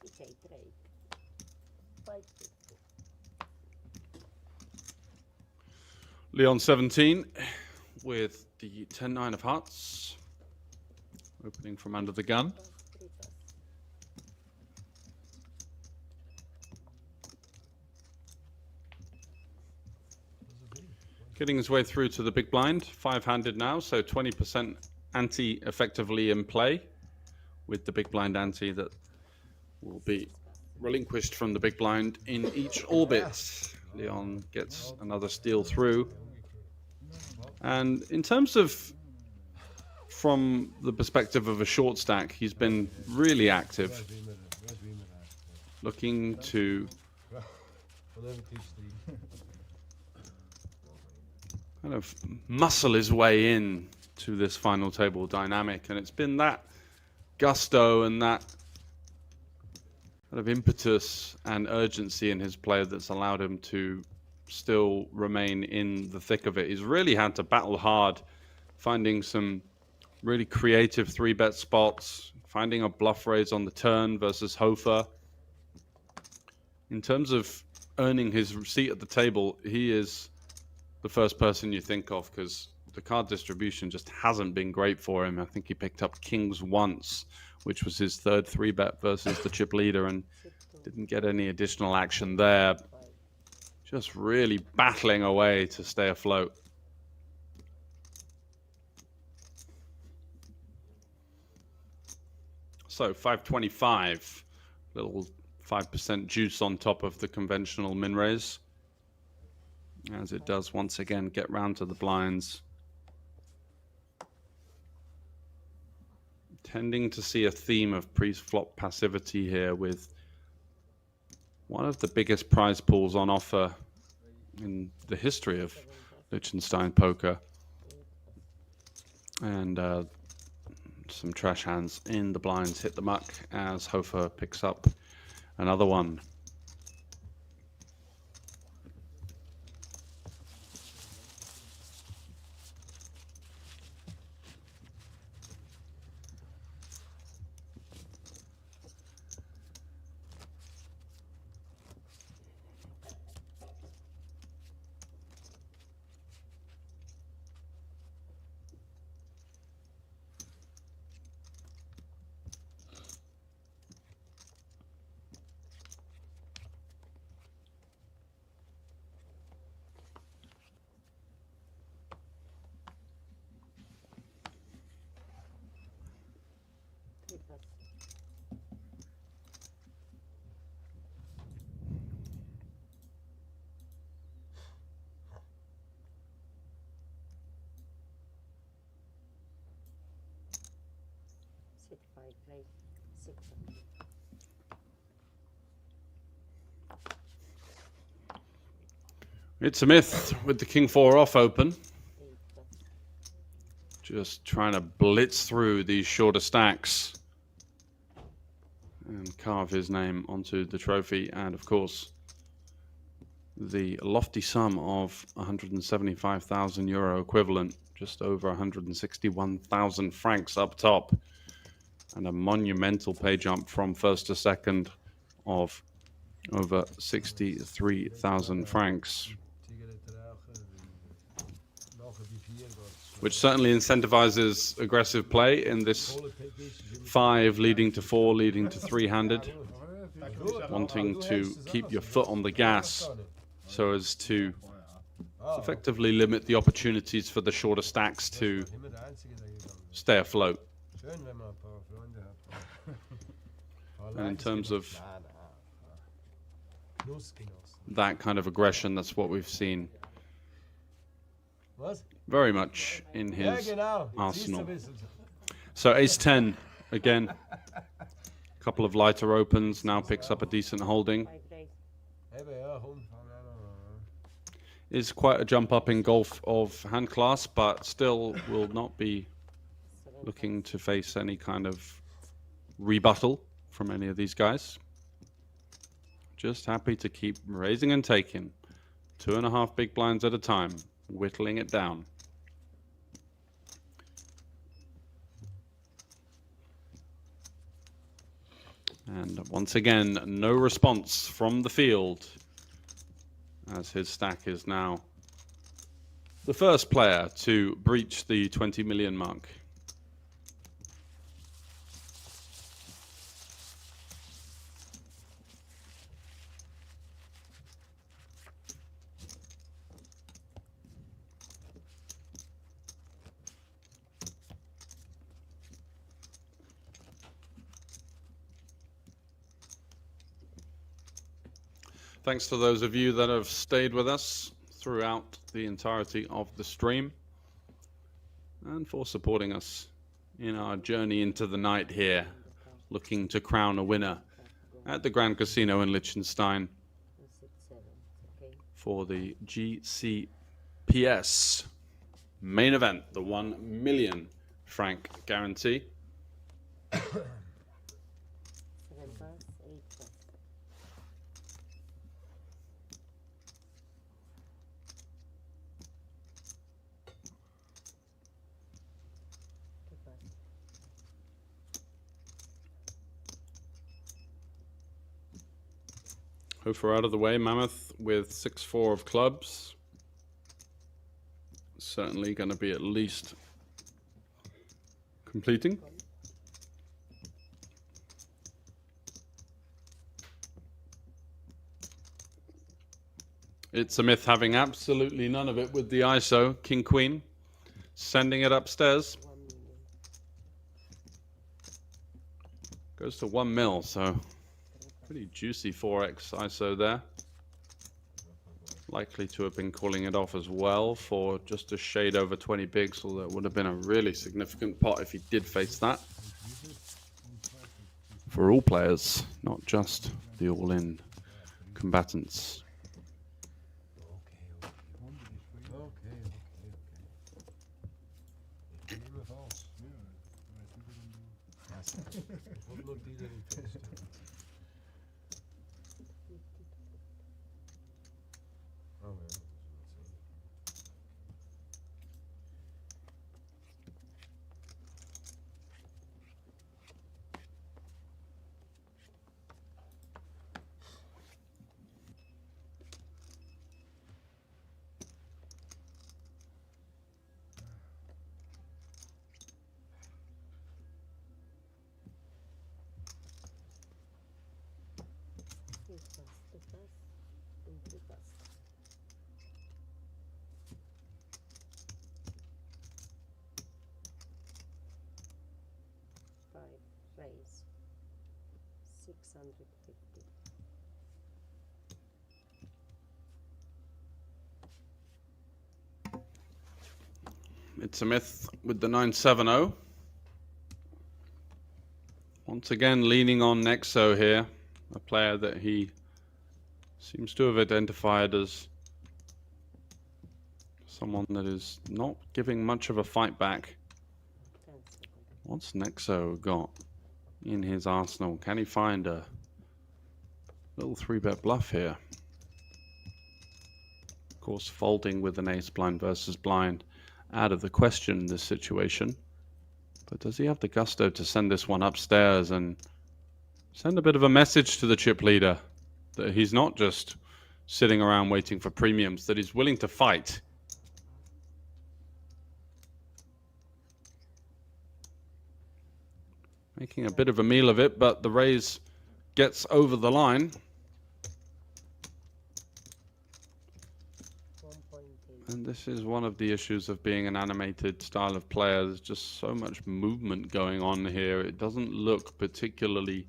Okay, trade. 550. Leon 17 with the 10-9 of hearts. Opening from under the gun. Pass, 3 pass. Getting his way through to the big blind. 5-handed now, so 20% ante effectively in play. With the big blind ante that will be relinquished from the big blind in each orbit. Leon gets another steal through. And in terms of, from the perspective of a short stack, he's been really active. Looking to kind of muscle his way in to this final table dynamic. And it's been that gusto and that kind of impetus and urgency in his play that's allowed him to still remain in the thick of it. He's really had to battle hard, finding some really creative 3-bet spots, finding a bluff raise on the turn versus Hofer. In terms of earning his seat at the table, he is the first person you think of because the card distribution just hasn't been great for him. I think he picked up kings once, which was his third 3-bet versus the chip leader, and didn't get any additional action there. Just really battling away to stay afloat. So 525, little 5% juice on top of the conventional min raise, as it does once again get round to the blinds. Tending to see a theme of pre-flop passivity here, with one of the biggest prize pools on offer in the history of Liechtenstein poker, and some trash hands in the blinds hit the muck as Hofer picks up another one. Right, 6. It's a myth with the king 4 off open. Just trying to blitz through these shorter stacks and carve his name onto the trophy. And of course, the lofty sum of 175,000 euro equivalent, just over 161,000 francs up top, and a monumental pay jump from first to second of over 63,000 francs, which certainly incentivizes aggressive play in this 5 leading to 4 leading to 3-handed, wanting to keep your foot on the gas so as to effectively limit the opportunities for the shorter stacks to stay afloat. And in terms of that kind of aggression, that's what we've seen very much in Ja, his genau. Jetzt siehst du arsenal. ein bisschen. So ace 10 again. Couple of lighter opens, now picks up a decent holding. 5 raise. Eben, ja, komm, fang an. Is quite a jump up in golf of hand class, but still will not be 7 looking to face any kind of rebuttal from any of these guys. Just happy to keep raising and taking. 2.5 big blinds at a time, whittling it down. And once again, no response from the field, as his stack is now the first player to breach the 20 million mark. Thanks to those of you that have stayed with us throughout the entirety of the stream and for supporting us in our journey into the night here, looking to crown a winner at the Grand Casino in Liechtenstein 6 7. Okay. for the GCPS main event, the 1 million franc guarantee. 7 pass, 8 pass. Two pass. Hofer out of the way, Mammoth with 6-4 of clubs. Certainly going to be at least completing. It's a myth having absolutely none of it with the ISO, King Queen, sending it upstairs. 1 million. Goes to 1 mil, so pretty juicy 4x ISO there. Likely to have been calling it off as well for just a shade over 20 bigs, although it would have been a really significant pot if he did face that. For all players, not just the all-in combatants. Ich bin immer falsch. Ich wollte nur die, die testen. Oh, ja, das ist Six pass, 2 pass, and 3 pass. Five raise. 650. It's a myth with the 970. Once again, leaning on Nexo here, a player that he seems to have identified as someone that is not giving much of a fight back. 10 seconds. What's Nexo got in his arsenal? Can he find a little 3-bet bluff here? Of course, folding with an ace blind versus blind out of the question in this situation. But does he have the gusto to send this one upstairs and send a bit of a message to the chip leader that he's not just sitting around waiting for premiums, that he's willing to fight? Making a bit of a meal of it, but the raise gets over the line. 1.8. And this is one of the issues of being an animated style of player. There's just so much movement going on here. It doesn't look particularly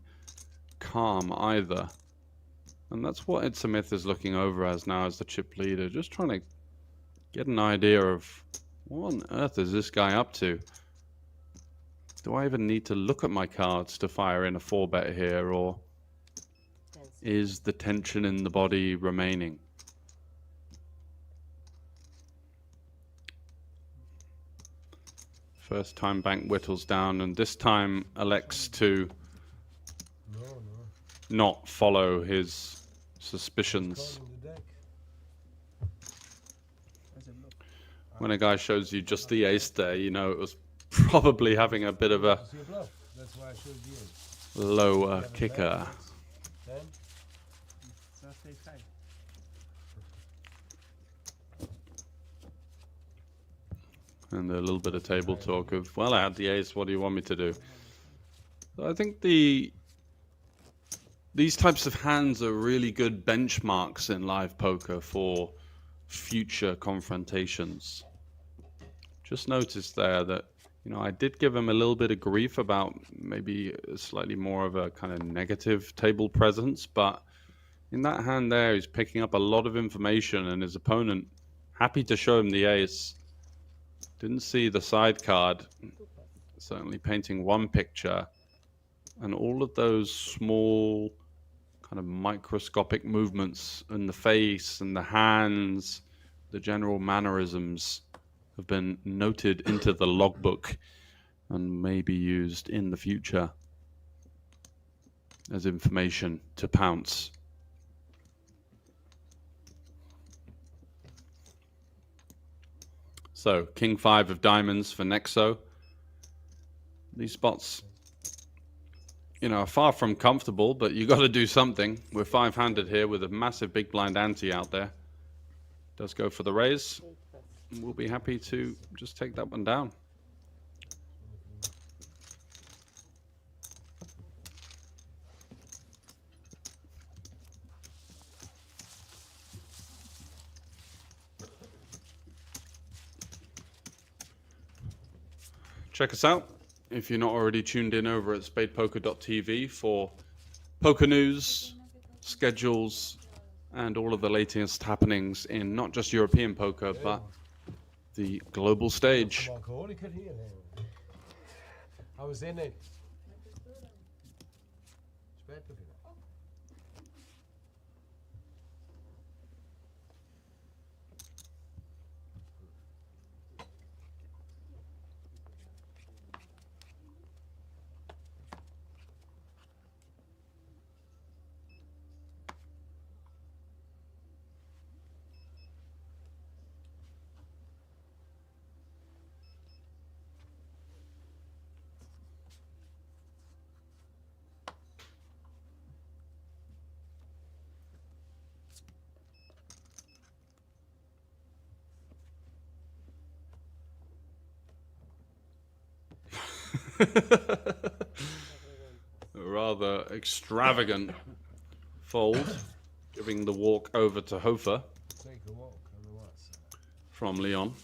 calm either. And that's what Itzamith is looking over as now as the chip leader. Just trying to get an idea of What on earth is this guy up to? Do I even need to look at my cards to fire in a 4-bet here, or is the tension in the body remaining? First time bank whittles down, and this time elects to not follow his suspicions. When a guy shows you just the ace there, you know it was probably having a bit of a lower kicker. And a little bit of table talk of, well, I had the ace, what do you want me to do? So I think these types of hands are really good benchmarks in live poker for future confrontations. Just noticed there that, you know, I did give him a little bit of grief about maybe slightly more of a kind of negative table presence, but in that hand there, he's picking up a lot of information, and his opponent, happy to show him the ace, didn't see the side card, certainly painting one picture, and all of those small kind of microscopic movements in the face and the hands, the general mannerisms have been noted into the logbook and may be used in the future as information to pounce. So, King 5 of diamonds for Nexo. These spots, you know, are far from comfortable, but you got to do something. We're 5-handed here with a massive big blind ante out there. Does go for the raise. We'll be happy to just take that one down. Check us out if you're not already tuned in over at spadepoker.tv for poker news, schedules, and all of the latest happenings in not just European poker, but the global stage. I was in it. A rather extravagant fold, giving the walk over to Hofer from Leon.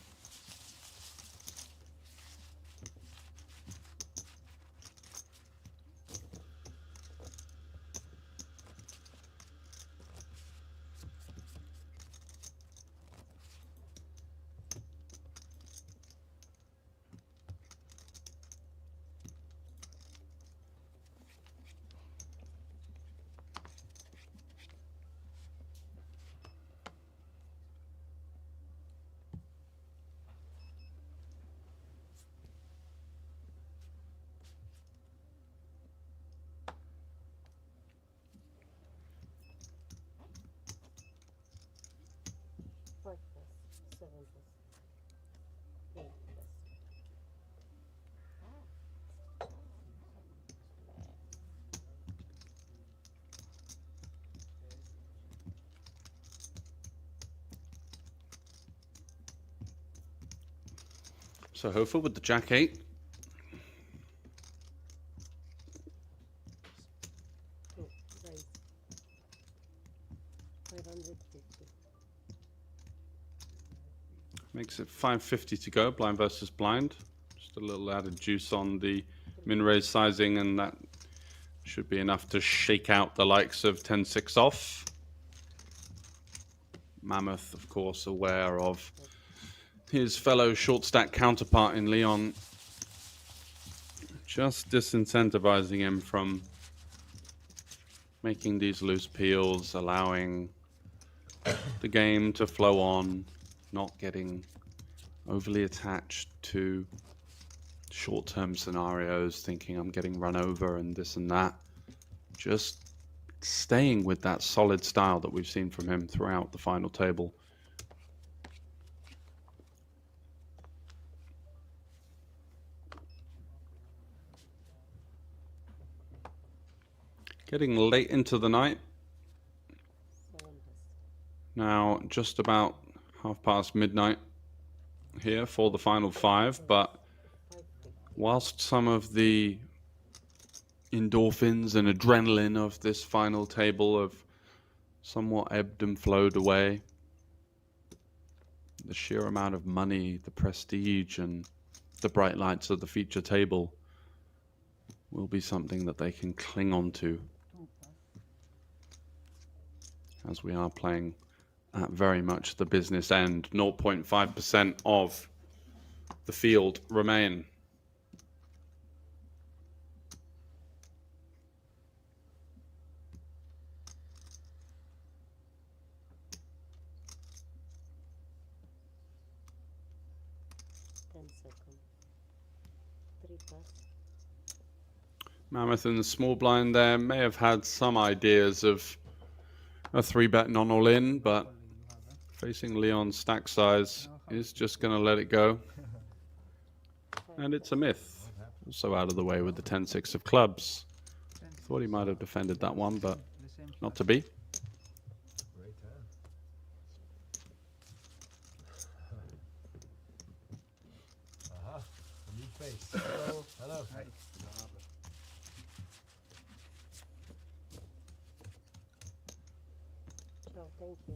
So Hofer with the Jack-8. Makes it 550 to go, blind versus blind. Just a little added juice on the min-raise sizing, and that should be enough to shake out the likes of 10-6 off. Mammoth, of course, aware of his fellow short stack counterpart in Leon, just disincentivizing him from making these loose peels, allowing the game to flow on, not getting overly attached to short-term scenarios, thinking I'm getting run over and this and that. Just staying with that solid style that we've seen from him throughout the final table. Getting late into the night. Now just about midnight here for the final 5, but whilst some of the endorphins and adrenaline of this final table have somewhat ebbed and flowed away, the sheer amount of money, the prestige, and the bright lights of the feature table will be something that they can cling on to, as we are playing at very much the business end. 0.5% of the field remain. Mammoth in the small blind there may have had some ideas of a 3-bet non-all-in, but facing Leon's stack size is just going to let it go. And it's a myth. Also out of the way with the 10-6 of clubs. Thought he might have defended that one, but not to be. Great hand. Aha, a new face. Hello. Hello. Hi. Ciao, thank you.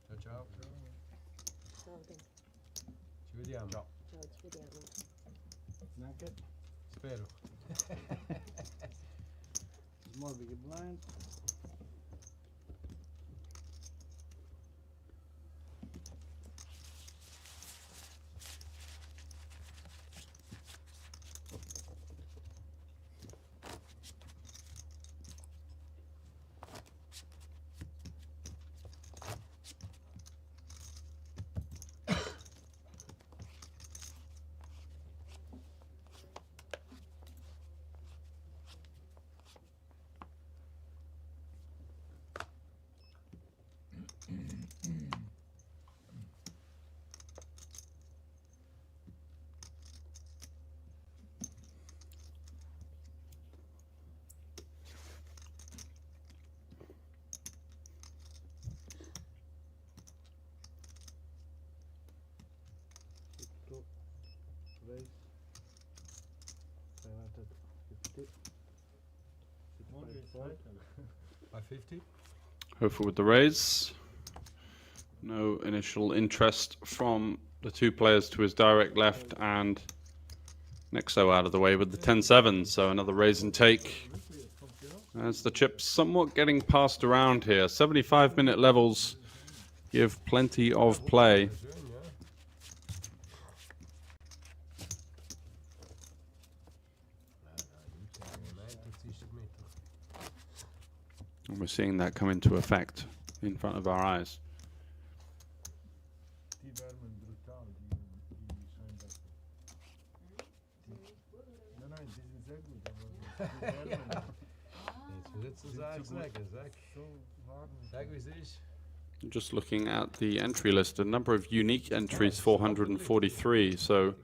Ciao, ciao. Ciao, thank you. Ci vediamo. Ciao, ci vediamo. Naked. Spero. Small big blind. Raise 550. 550. Hopeful with the raise. No initial interest from the two players to his direct left, and Nexo out of the way with the 10-7. So another raise and take. As the chips somewhat getting passed around here. 75-minute levels give plenty of play. And we're seeing that come into effect in front of our eyes. Die werden brutal, die scheinbar. Nein, die sind sehr gut, aber die werden Jetzt zu sagen, sag wie es ist. Just looking at the entry list, a number of unique entries, 443. So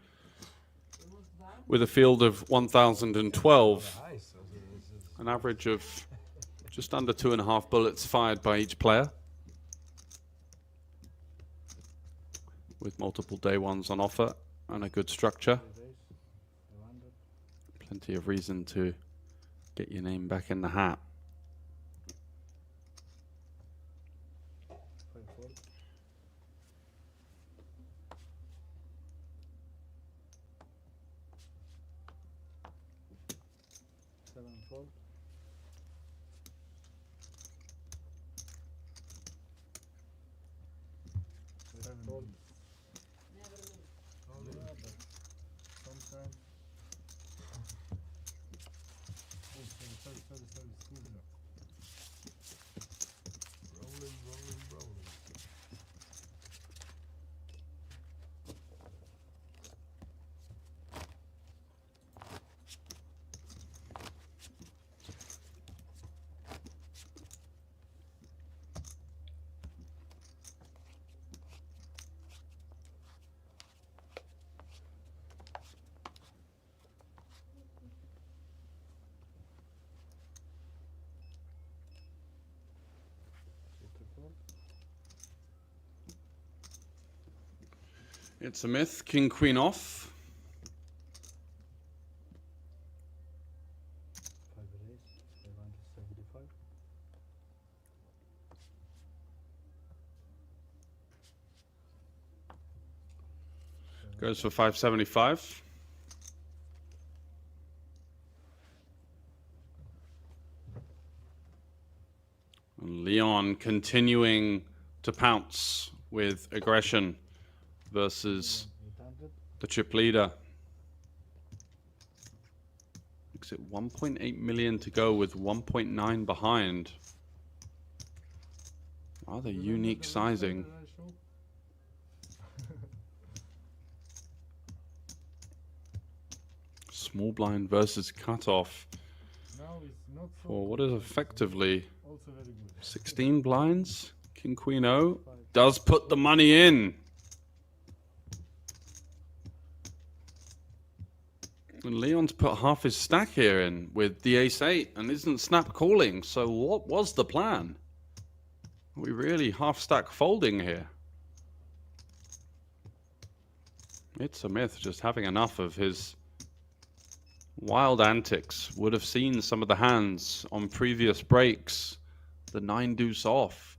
with a field of 1,012, an average of just under 2.5 bullets fired by each player, with multiple day ones on offer and a good structure. Plenty of reason to get your name back in the hat. time. Oh, sorry, screwed it up. Rolling, rolling, rolling. It's a myth. King, queen off. 5 raise, 575. Goes for 575. Leon continuing to pounce with aggression versus 800. the chip leader. Looks at 1.8 million to go with 1.9 behind. Rather unique sizing. Small blind versus cutoff Now it's not so for what good, is but effectively also very good. 16 blinds. King Queen O does put the money in. And Leon's put half his stack here in with the ace-8 and isn't snap calling. So what was the plan? Are we really half stack folding here? It's a myth, just having enough of his wild antics. Would have seen some of the hands on previous breaks. The 9 deuce off.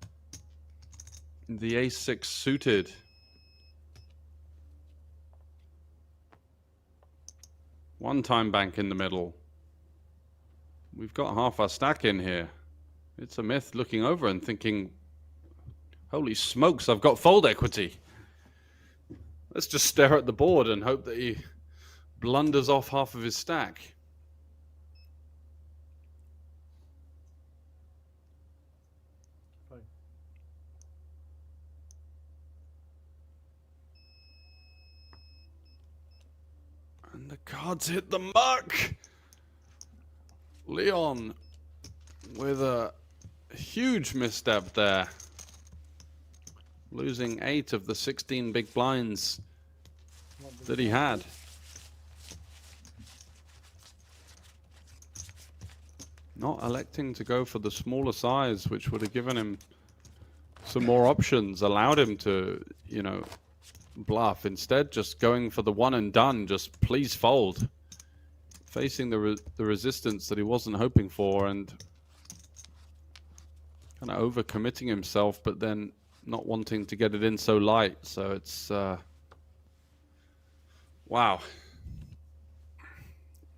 The ace-6 suited. One time bank in the middle. We've got half our stack in here. It's a myth looking over and thinking, holy smokes, I've got fold equity. Let's just stare at the board and hope that he blunders off half of his stack. And the cards hit the muck. Leon with a huge misstep there. Losing 8 of the 16 big blinds that he had. Not electing to go for the smaller size, which would have given him some more options, allowed him to, you know, bluff. Instead, just going for the one and done, just please fold. Facing the resistance that he wasn't hoping for and kind of over-committing himself, but then not wanting to get it in so light. So it's, wow.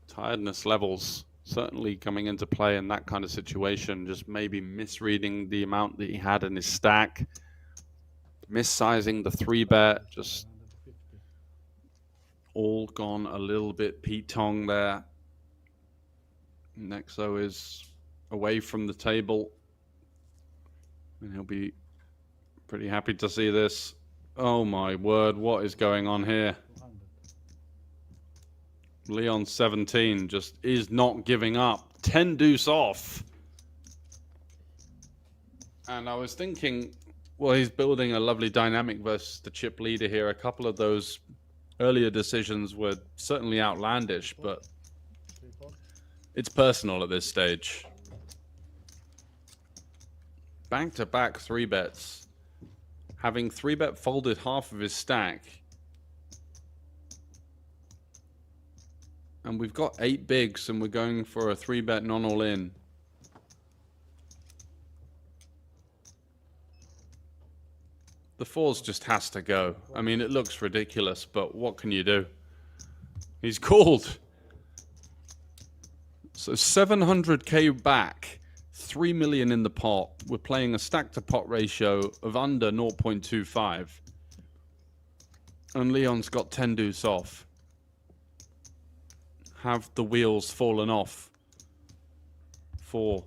Tiredness levels certainly coming into play in that kind of situation. Just maybe misreading the amount that he had in his stack. Missizing the 3-bet. Just all gone a little bit Pete-tong there. Nexo is away from the table. And he'll be pretty happy to see this. Oh my word, what is going on here? Leon 17 just is not giving up. 10 deuce off. And I was thinking, well, he's building a lovely dynamic versus the chip leader here. A couple of those earlier decisions were certainly outlandish, but it's personal at this stage. Back-to-back 3-bets. Having 3-bet folded half of his stack. And we've got 8 bigs and we're going for a 3-bet non-all-in. The 4s just has to go. I mean, it looks ridiculous, but what can you do? He's called. So 700k back, 3 million in the pot. We're playing a stack to pot ratio of under 0.25. And Leon's got 10 deuce off. have the wheels fallen off for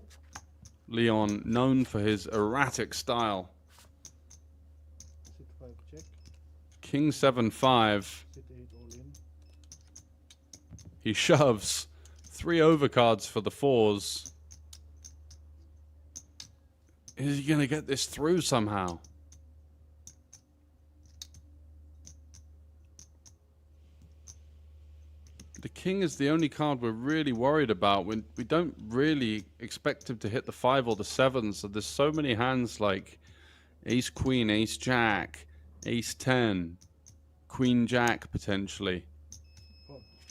Leon, known for his erratic style. Sit 5 check. King 7-5. Sit 8 all in. He shoves 3 overcards for the 4s. Is he going to get this through somehow? The king is the only card we're really worried about. We don't really expect him to hit the 5 or the 7, so there's so many hands like ace queen, ace jack, ace 10, queen jack potentially.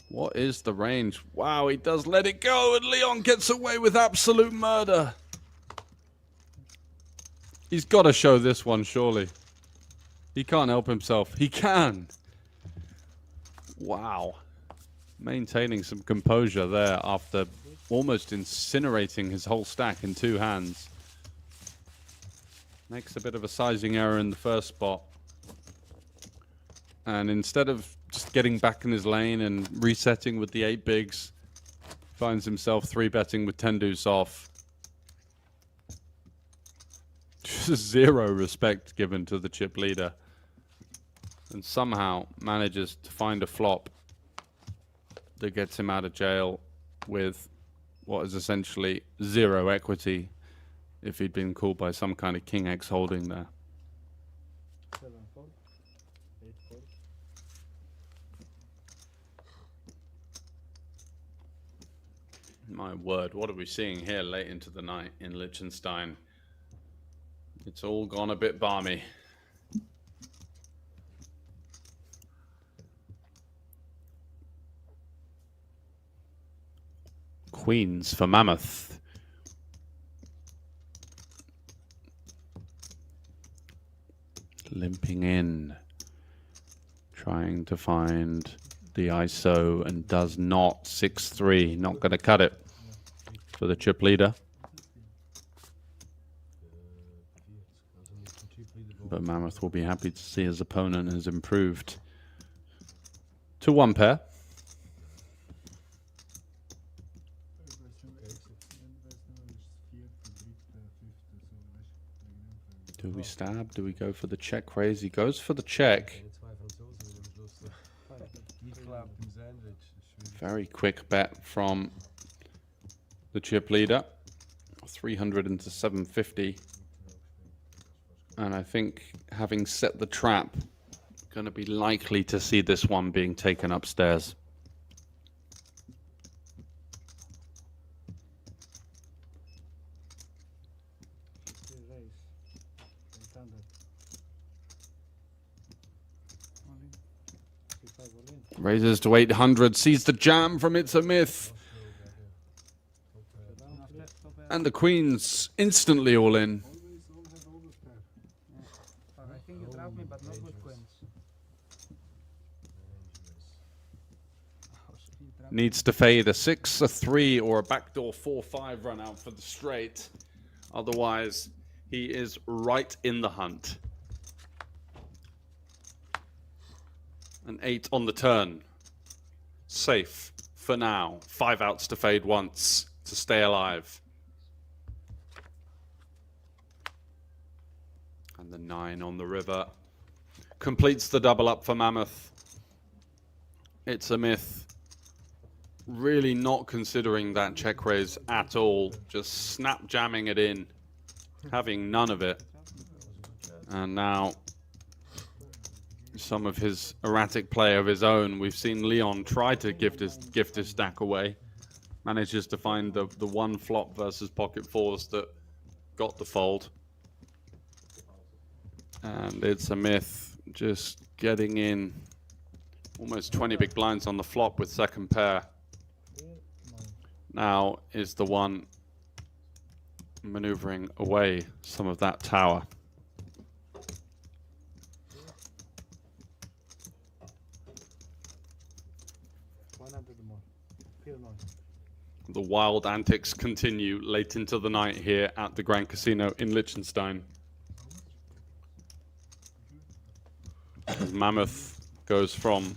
What is the range? Wow, he does let it go, and Leon gets away with absolute murder. He's got to show this one, surely. He can't help himself. He can. Wow. Maintaining some composure there after almost incinerating his whole stack in 2 hands. Makes a bit of a sizing error in the first spot. And instead of just getting back in his lane and resetting with the 8 bigs, finds himself 3-betting with 10 deuce off. Just 0 respect given to the chip leader. And somehow manages to find a flop that gets him out of jail with what is essentially 0 equity if he'd been called by some kind of King X holding there. 7 fold. 8 fold. My word, what are we seeing here late into the night in Liechtenstein? It's all gone a bit balmy. Queens for Mammoth. Limping in. Trying to find the ISO and does not. 6-3. Not going to cut it for the chip leader. But Mammoth will be happy to see his opponent has improved to 1 pair. Do we stab? Do we go for the check raise? He goes for the check. Very quick bet from the chip leader. 300 into 750. And I think having set the trap, going to be likely to see this one being taken upstairs. Raises to 800, sees the jam from It's a Myth. And the queens instantly all in. I think you trapped me, but not with queens. Needs to fade a 6, a 3, or a backdoor 4-5 run out for the straight. Otherwise, he is right in the hunt. An 8 on the turn. Safe for now. 5 outs to fade once to stay alive. And the 9 on the river. Completes the double up for Mammoth. It's a Myth. Really not considering that check raise at all. Just snap jamming it in. Having none of it. And now some of his erratic play of his own. We've seen Leon try to gift his stack away. Manages to find the one flop versus pocket 4s that got the fold. And It's a Myth just getting in almost 20 big blinds on the flop with second pair. Now is the one maneuvering away some of that tower. The wild antics continue late into the night here at the Grand Casino in Liechtenstein. Mammoth goes from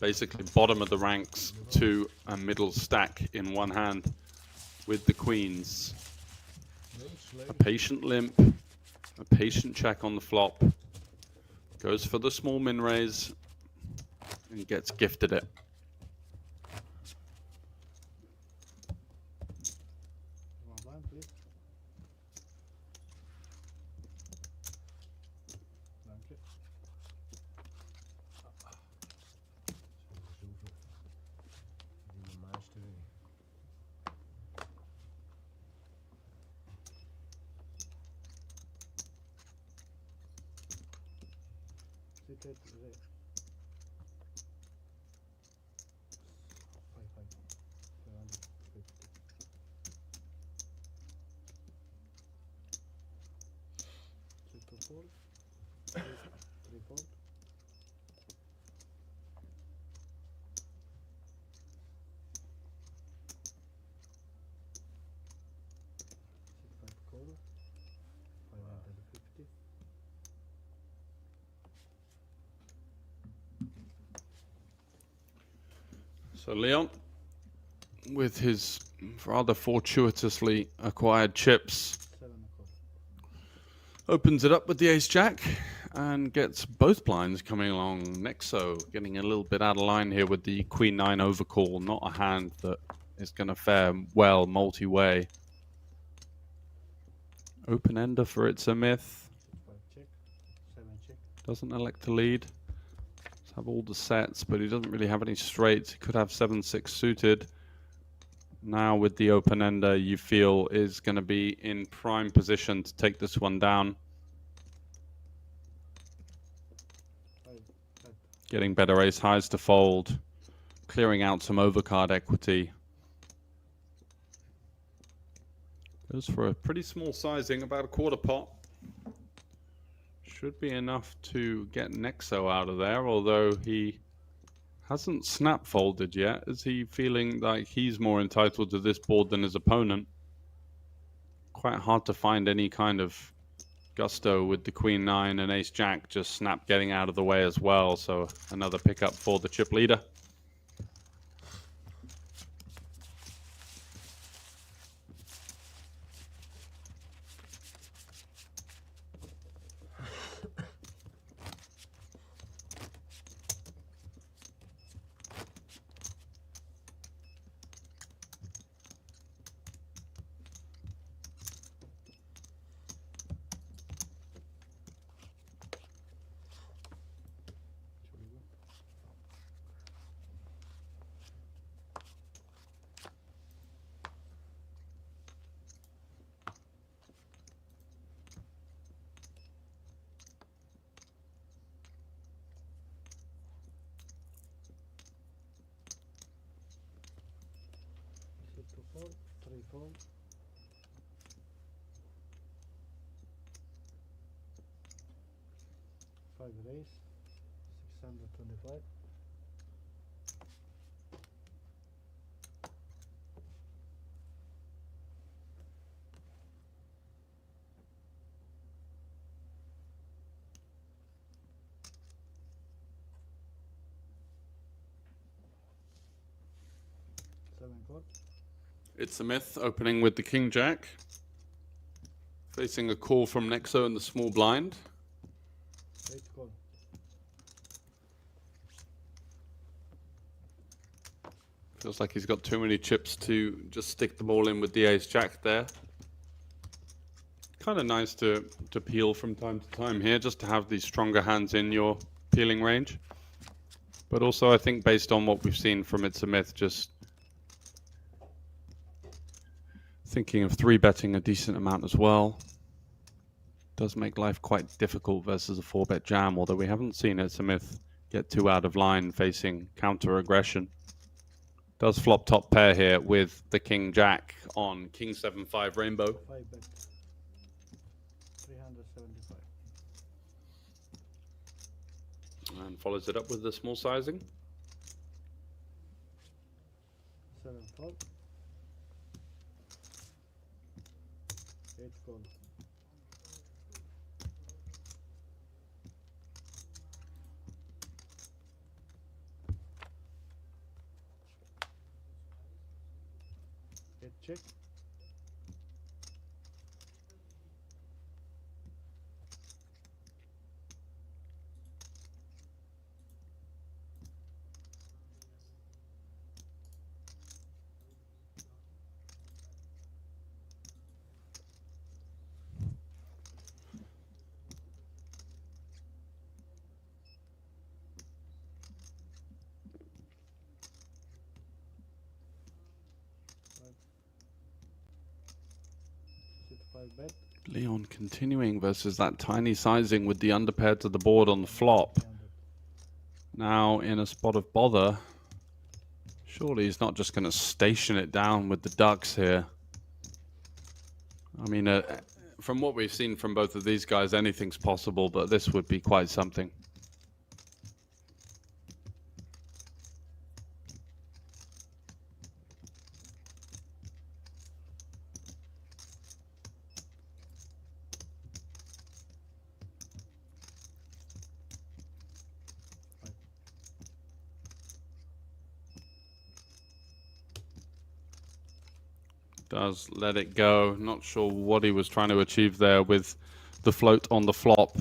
basically bottom of the ranks to a middle stack in one hand with the queens. A patient limp, a patient check on the flop, goes for the small min raise and gets gifted it. One blind, please. Dank je. Die meiste weg. Zit het re. 5, 250. Zit to fold. 3 fold. 5 call. 550. So Leon, with his rather fortuitously acquired chips, 7 call. opens it up with the ace-jack and gets both blinds coming along. Nexo getting a little bit out of line here with the queen-9 overcall, not a hand that is going to fare well multi-way. Open-ender for It's a Myth. 5 check. 7 check. Doesn't elect to lead. Does have all the sets, but he doesn't really have any straights. He could have 7-6 suited. Now with the open-ender, you feel is going to be in prime position to take this one down. 5. Getting better ace highs to fold. Clearing out some overcard equity. Goes for a pretty small sizing, about a quarter pot. Should be enough to get Nexo out of there, although he hasn't snap folded yet. Is he feeling like he's more entitled to this board than his opponent? Quite hard to find any kind of gusto with the queen-9 and ace-jack just snap getting out of the way as well. So another pickup for the chip leader. Sit to fold. 3 fold. 5 raise. 625. It's a Myth opening with the king-jack. Facing a call from Nexo in the small blind. 8 call. Feels like he's got too many chips to just stick the ball in with the ace-jack there. Kind of nice to peel from time to time here, just to have these stronger hands in your peeling range. But also I think based on what we've seen from It's a Myth, just thinking of 3-betting a decent amount as well. Does make life quite difficult versus a 4-bet jam, although we haven't seen It's a Myth get too out of line facing counter-aggression. Does flop top pair here with the king-jack on king 7-5 rainbow. 5 bet. 375. And follows it up with the small sizing. 7 fold. 8 call. check. Bet. Leon continuing versus that tiny sizing with the underpair to the board on the flop. Now in a spot of bother. Surely he's not just going to station it down with the ducks here. I mean, from what we've seen from both of these guys, anything's possible, but this would be quite something. Does let it go. Not sure what he was trying to achieve there with the float on the flop.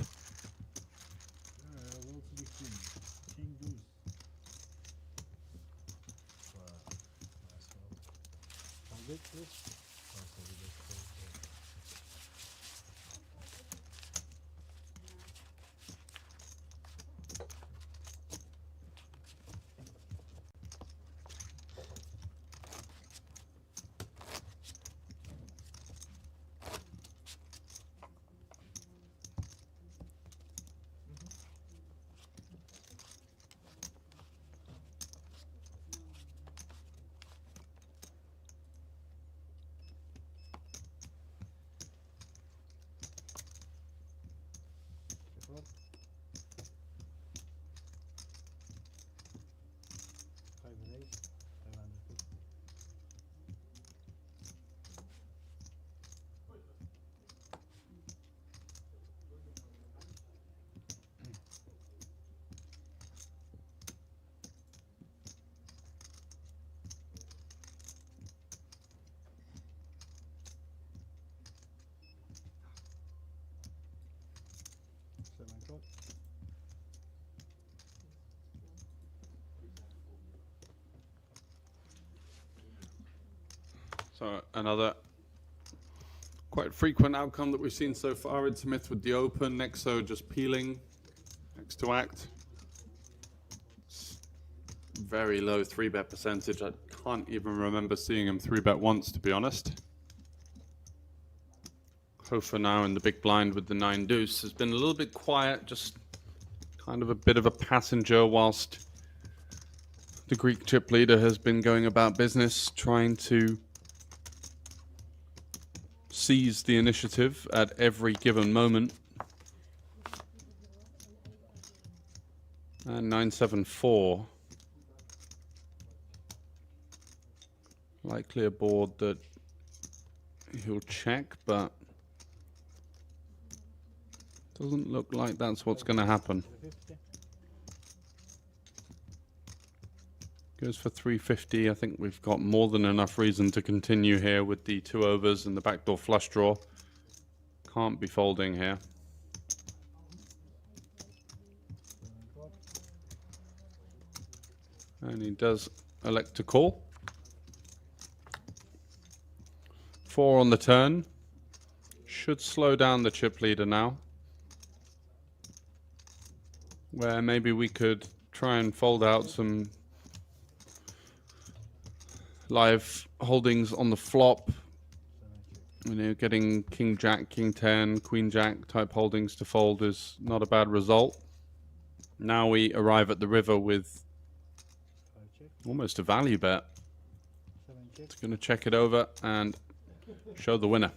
So another quite frequent outcome that we've seen so far in Smith with the open. Nexo just peeling next to act. Very low 3-bet percentage. I can't even remember seeing him 3-bet once, to be honest. Hofer now in the big blind with the 9 deuce has been a little bit quiet, just kind of a bit of a passenger whilst the Greek chip leader has been going about business trying to seize the initiative at every given moment. And 9-7-4. Likely a board that he'll check, but doesn't look like that's what's going to happen. Goes for 350. I think we've got more than enough reason to continue here with the 2 overs and the backdoor flush draw. Can't be folding here. And he does elect to call. 4 on the turn. Should slow down the chip leader now. Where maybe we could try and fold out some live holdings on the flop. You know, getting King Jack, King 10, Queen Jack type holdings to fold is not a bad result. Now we arrive at the river with almost a value bet. It's going to check it over and show the winner.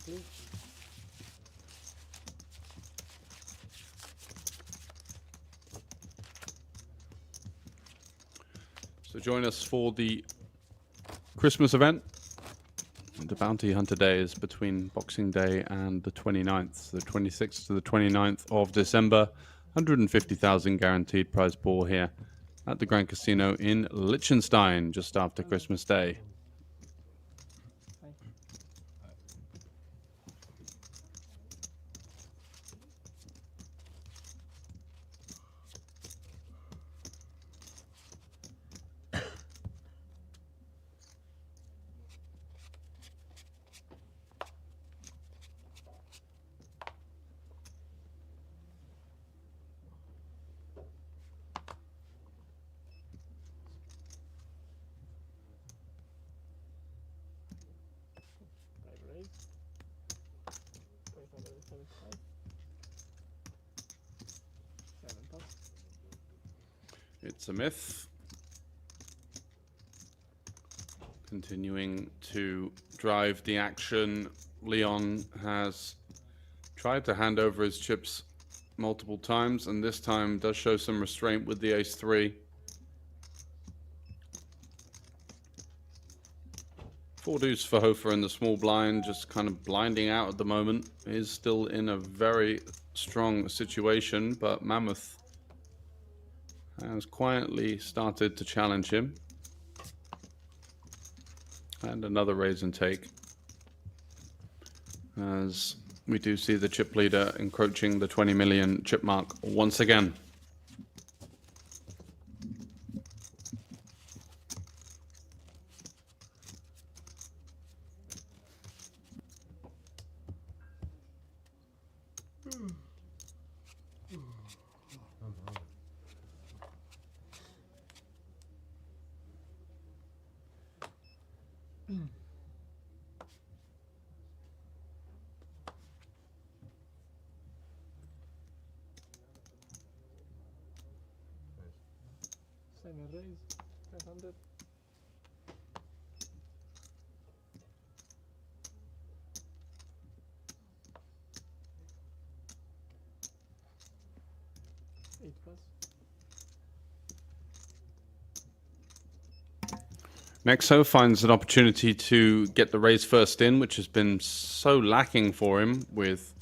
Please. So join us for the Christmas event. the Bounty Hunter Day is between Boxing Day and the 29th, the 26th to the 29th of December. 150,000 guaranteed prize pool here at the Grand Casino in Liechtenstein just after Christmas Day. It's a myth. Continuing to drive the action. Leon has tried to hand over his chips multiple times, and this time does show some restraint with the ace-3. 4 deuce for Hofer in the small blind, just kind of blinding out at the moment. Is still in a very strong situation, but Mammoth has quietly started to challenge him. And another raise and take, as we do see the chip leader encroaching the 20 million chip mark once again. Seven raise, 500. Eight plus. Nexo finds an opportunity to get the raise first in, which has been so lacking for him with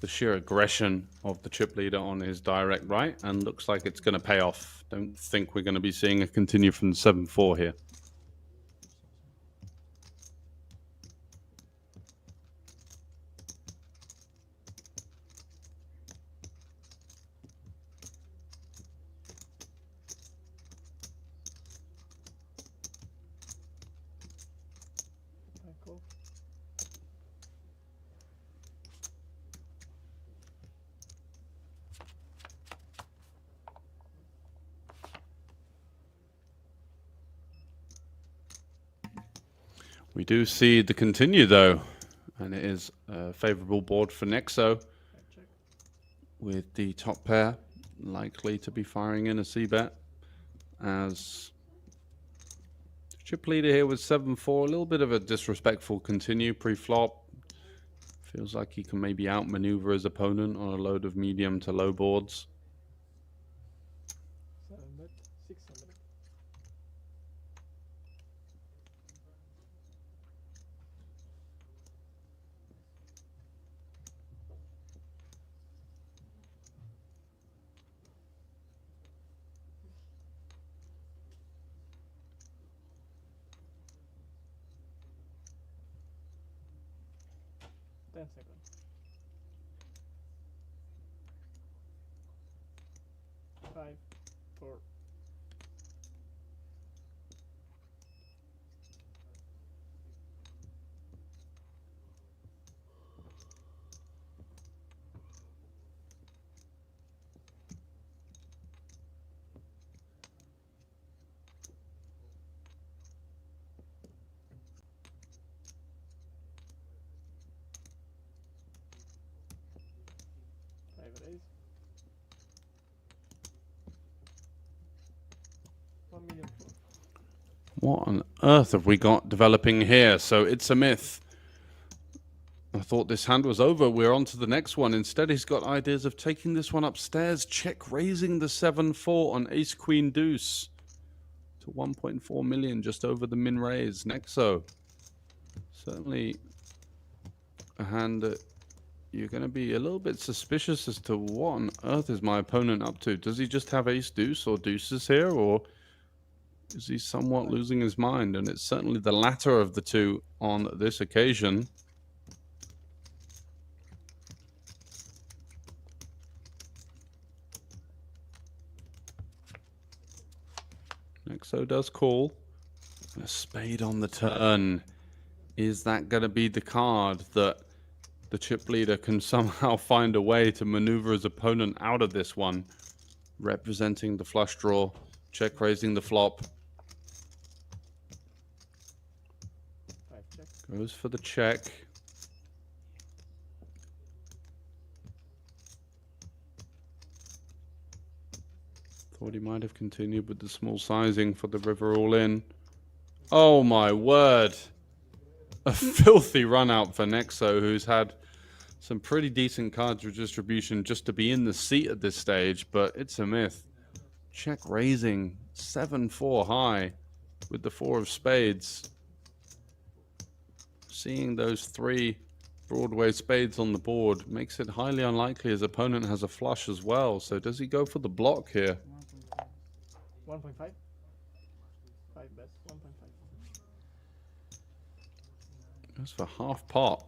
the sheer aggression of the chip leader on his direct right, and looks like it's going to pay off. Don't think we're going to be seeing a continue from the 7-4 here. We do see the continue though, and it is a favorable board for Nexo, with the top pair likely to be firing in a c-bet, as chip leader here with 7-4, a little bit of a disrespectful continue pre-flop. Feels like he can maybe outmaneuver his opponent on a load of medium to low boards. 700, 600. Seconds. 5, 4. Raise. 1 million. What on earth have we got developing here? So it's a myth. I thought this hand was over. We're on to the next one. Instead, he's got ideas of taking this one upstairs. Check raising the 7-4 on ace queen deuce to 1.4 million, just over the min raise. Nexo Certainly a hand that you're going to be a little bit suspicious as to what on earth is my opponent up to. Does he just have ace deuce or deuces here, or is he somewhat losing his mind? And it's certainly the latter of the two on this occasion. Nexo does call. A spade on the turn. Is that going to be the card that the chip leader can somehow find a way to maneuver his opponent out of this one? Representing the flush draw, check raising the flop. Goes for the check. Thought he might have continued with the small sizing for the river all in. Oh my word. A filthy run out for Nexo, who's had some pretty decent cards with distribution just to be in the seat at this stage, but it's a myth. Check raising 7-4 high with the 4 of spades. Seeing those 3 Broadway spades on the board makes it highly unlikely his opponent has a flush as well. So does he go for the block here? 1.5? 5 best, 1.5. Goes for half pot.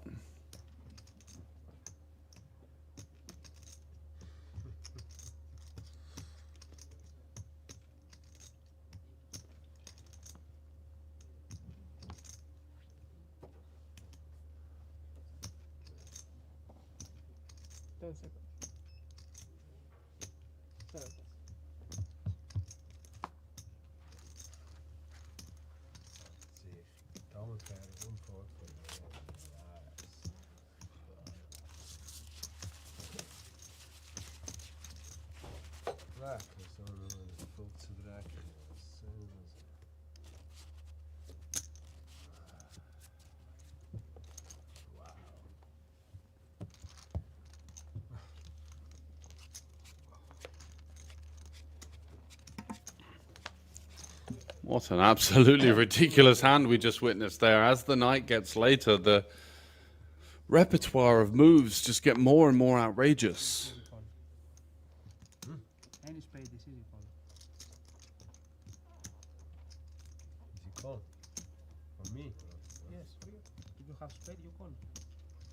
What an absolutely ridiculous hand we just witnessed there. As the night gets later, the repertoire of moves just get more and more outrageous. Any spade is easy call. Easy call. For me? Yes, for you. If you have spade, you call.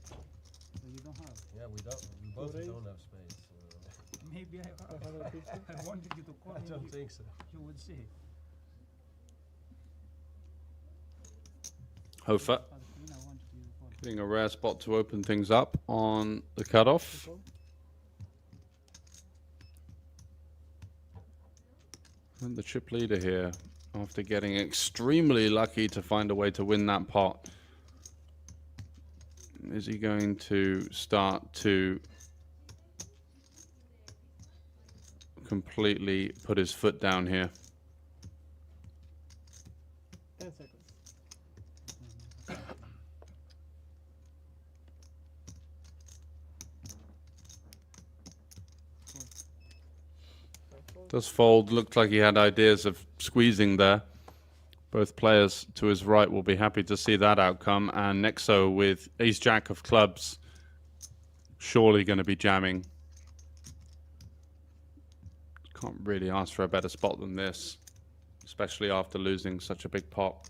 So you don't have. Yeah, we don't. We both don't have spades. Maybe I wanted you to call. I don't think so. You would see. Hofer getting a rare spot to open things up on the cutoff. And the chip leader here, after getting extremely lucky to find a way to win that pot, is he going to start to completely put his foot down here? 10 seconds. Does fold. Looked like he had ideas of squeezing there. Both players to his right will be happy to see that outcome. And Nexo with ace-jack of clubs, surely going to be jamming. Can't really ask for a better spot than this, especially after losing such a big pot.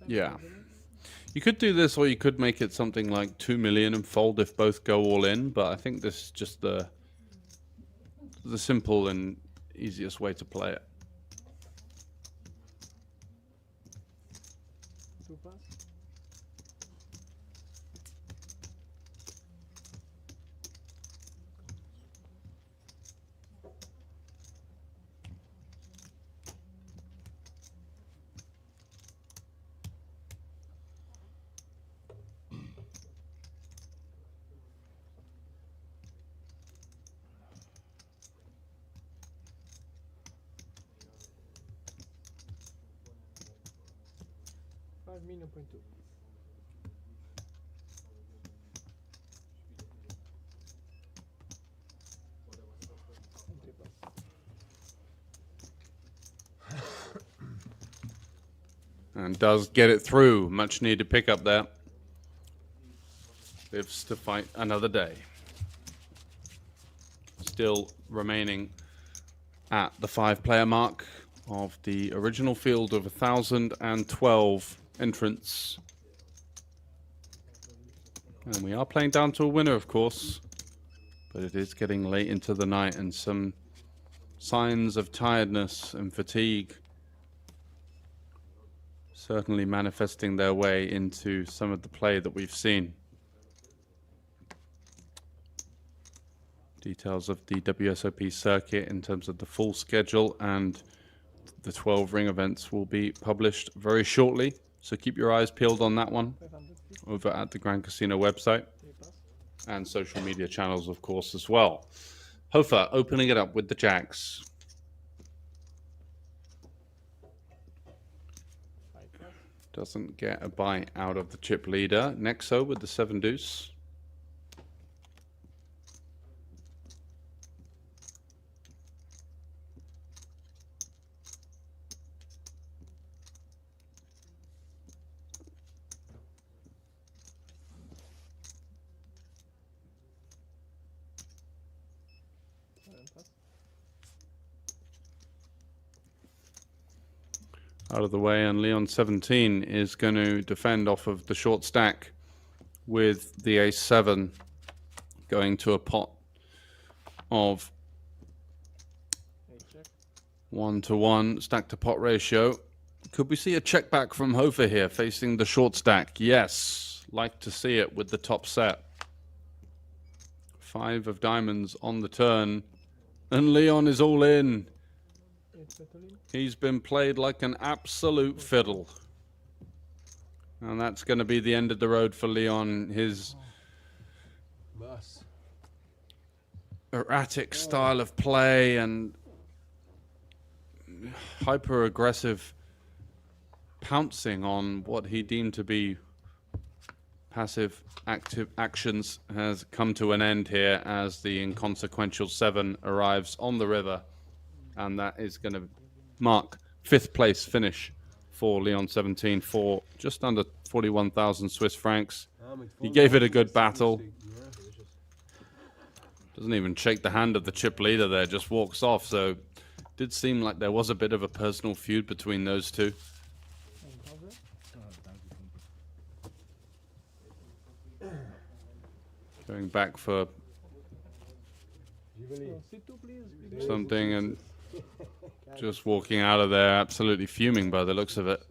Yeah. You could do this, or you could make it something like 2 million and fold if both go all in, but I think this is just the simple and easiest way to play it. $5.2 million. And does get it through. Much needed pickup there. Lives to fight another day. Still remaining at the 5-player mark of the original field of 1,012 entrants. And we are playing down to a winner, of course. But it is getting late into the night, and some signs of tiredness and fatigue certainly manifesting their way into some of the play that we've seen. Details of the WSOP circuit in terms of the full schedule and the 12 ring events will be published very shortly. So keep your eyes peeled on that one over at the Grand Casino website and social media channels, of course, as well. Hofer opening it up with the jacks. Doesn't get a bite out of the chip leader. Nexo with the 7 deuce. Out of the way, and Leon 17 is going to defend off of the short stack with the ace 7 going to a pot of 1-to-1 stack to pot ratio. Could we see a check back from Hofer here facing the short stack? Yes, like to see it with the top set. 5 of diamonds on the turn, and Leon is all in. He's been played like an absolute fiddle. And that's going to be the end of the road for Leon. His erratic style of play and hyper-aggressive pouncing on what he deemed to be passive active actions has come to an end here as the inconsequential 7 arrives on the river. And that is going to mark 5th place finish for Leon 17 for just under 41,000 Swiss francs. He gave it a good battle. Doesn't even shake the hand of the chip leader there, just walks off. So it did seem like there was a bit of a personal feud between those two. Going back for something and just walking out of there absolutely fuming by the looks of it.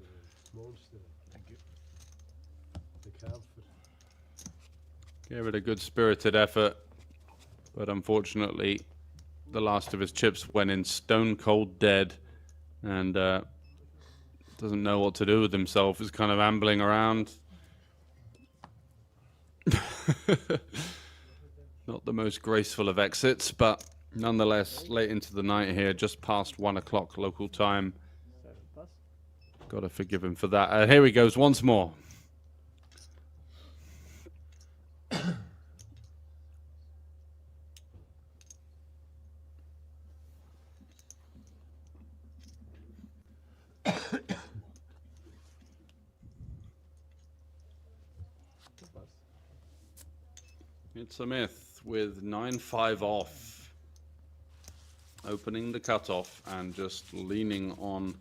Gave it a good spirited effort, but unfortunately the last of his chips went in stone cold dead and doesn't know what to do with himself. Is kind of ambling around. Not the most graceful of exits, but nonetheless, late into the night here, just past 1 o'clock local time. Got to forgive him for that. Here he goes once more. It's a myth with 9-5 off. Opening the cutoff and just leaning on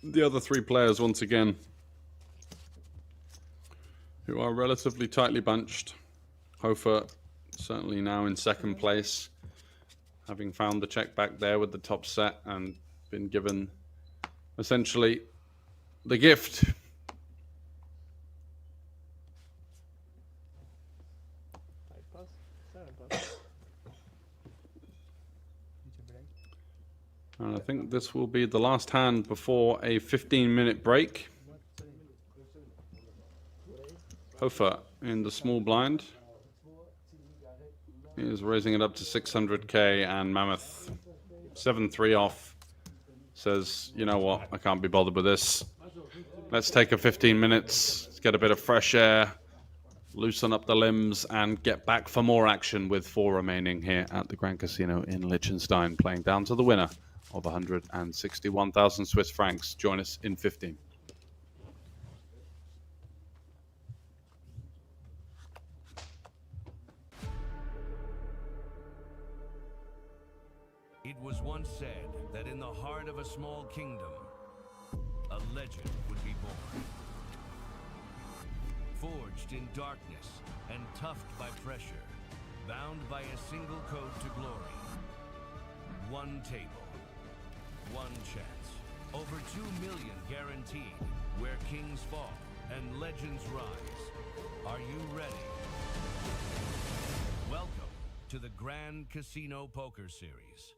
the other 3 players once again, who are relatively tightly bunched. Hofer certainly now in 2nd place, having found the check back there with the top set and been given essentially the gift. And I think this will be the last hand before a 15-minute break. Hofer in the small blind is raising it up to 600k, and Mammoth 7-3 off says, you know what, I can't be bothered with this. Let's take a 15 minutes, let's get a bit of fresh air, loosen up the limbs, and get back for more action with 4 remaining here at the Grand Casino in Liechtenstein, playing down to the winner of 161,000 Swiss francs. Join us in 15. It was once said that in the heart of a small kingdom, a legend would be born. Forged in darkness and toughed by pressure, bound by a single code to glory. One table, one chance. Over 2 million guaranteed, where kings fall and legends rise. Are you ready? Welcome to the Grand Casino Poker Series.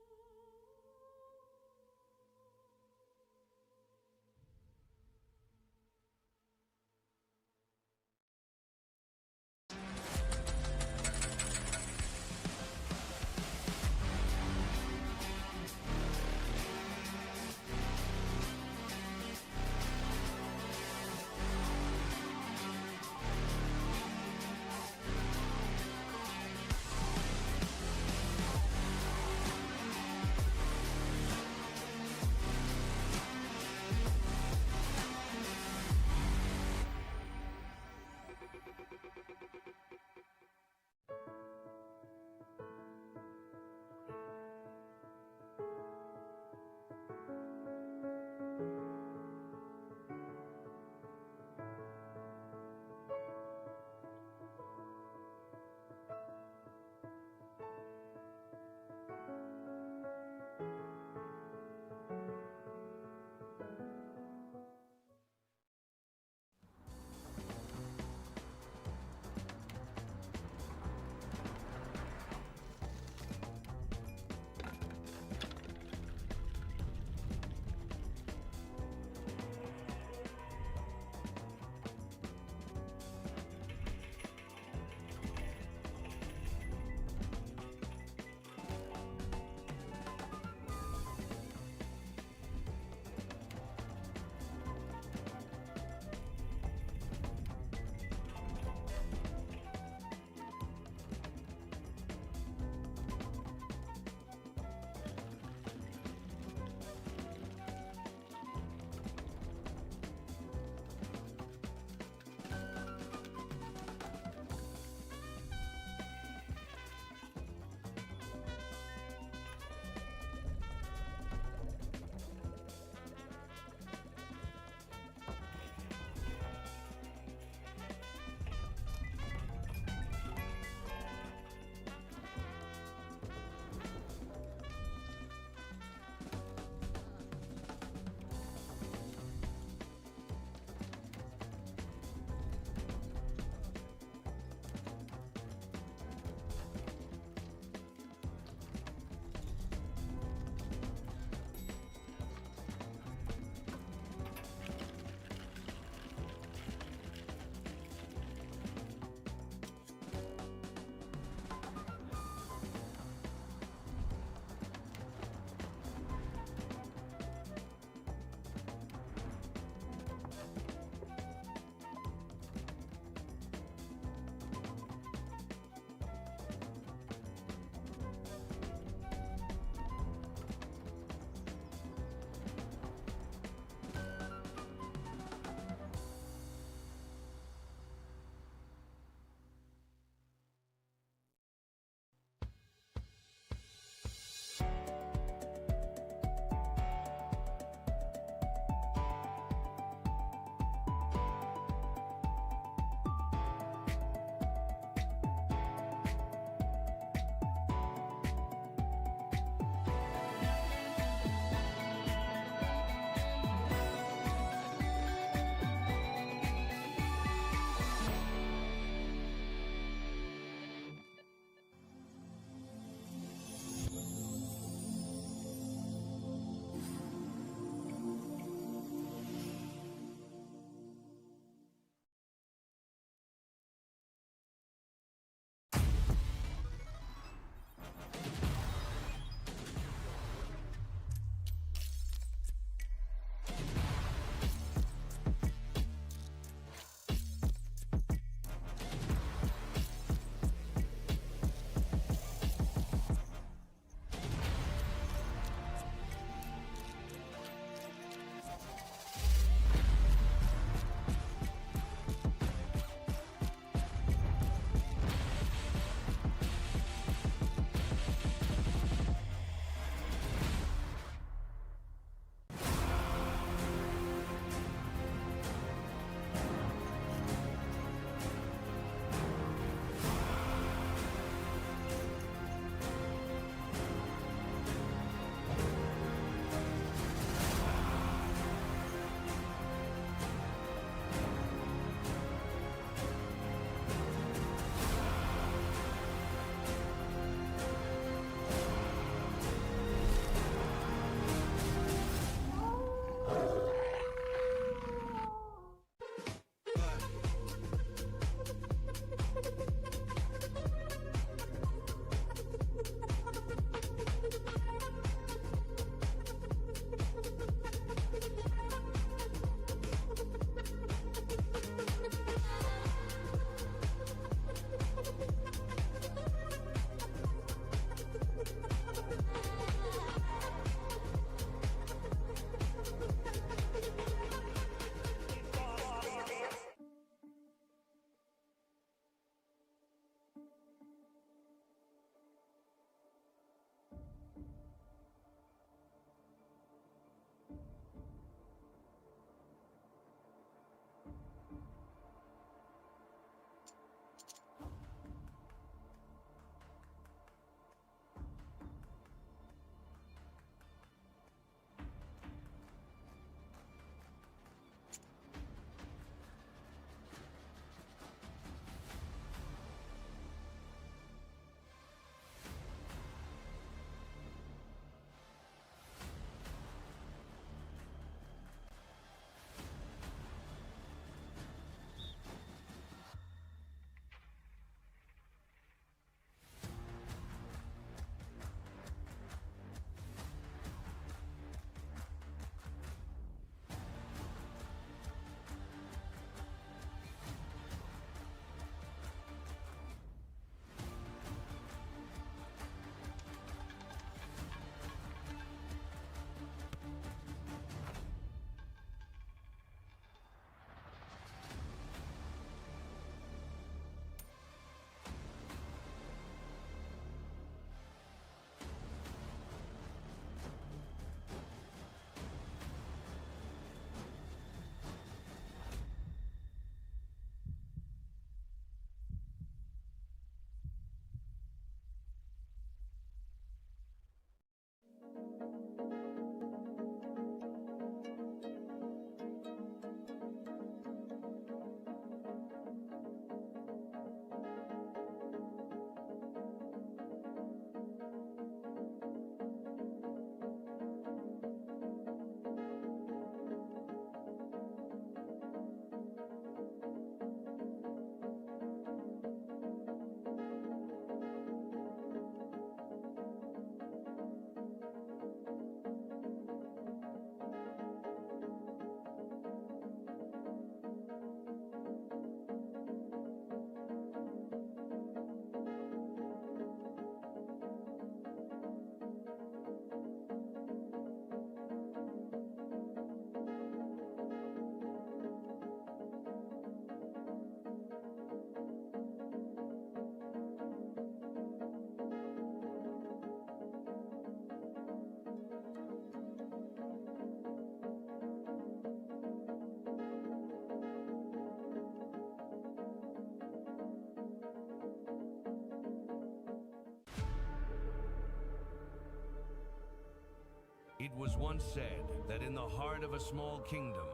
It was once said that in the heart of a small kingdom,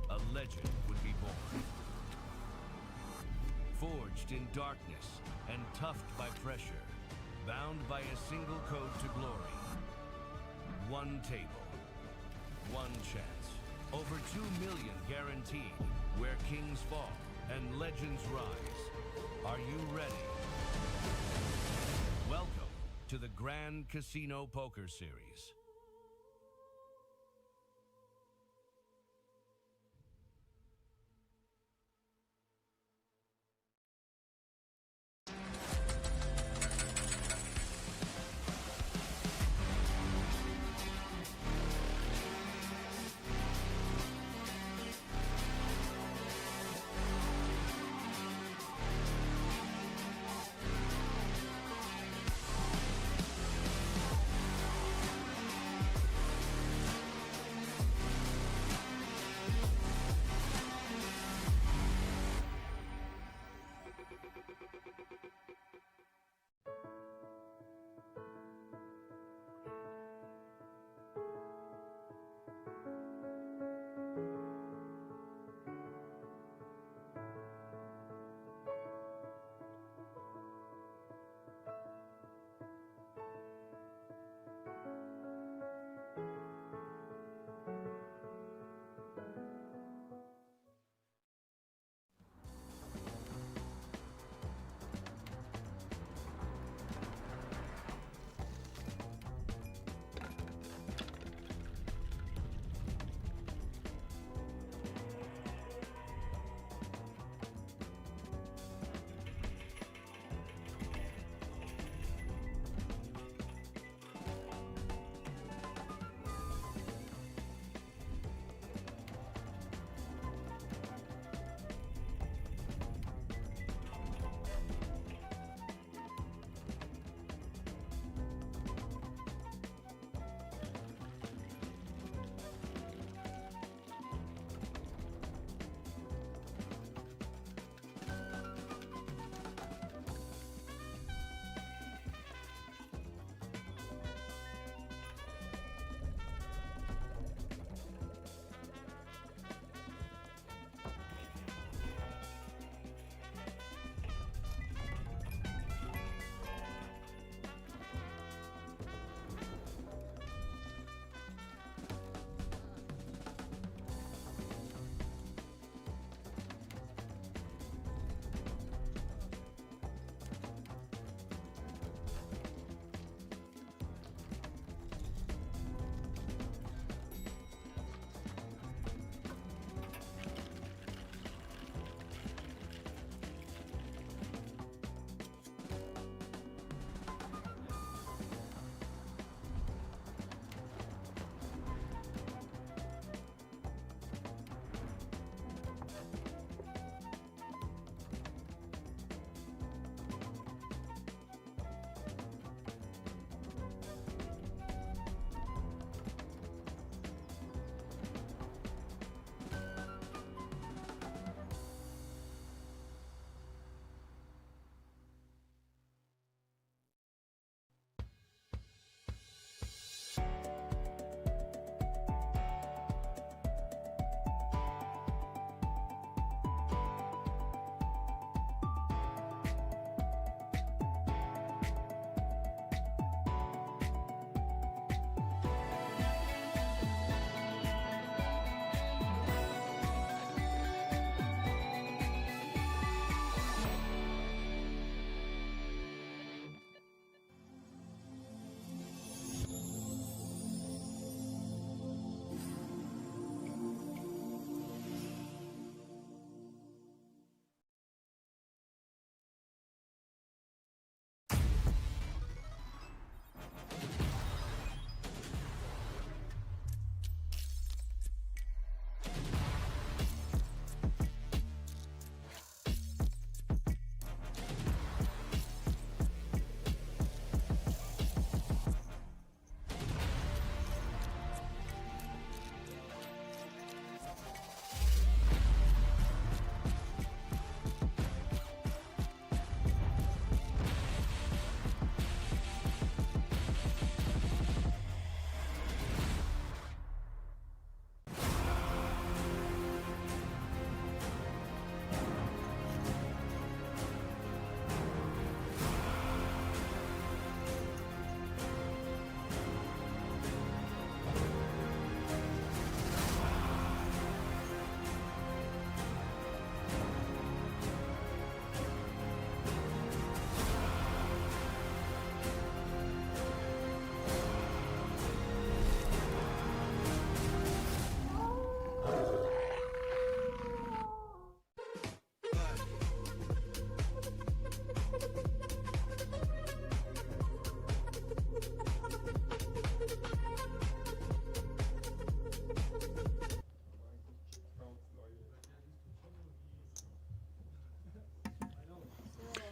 a legend would be born. Forged in darkness and toughed by pressure, bound by a single code to glory. One table, one chance, over 2 million guaranteed, where kings fall and legends rise. Are you ready? Welcome to the Grand Casino Poker Series.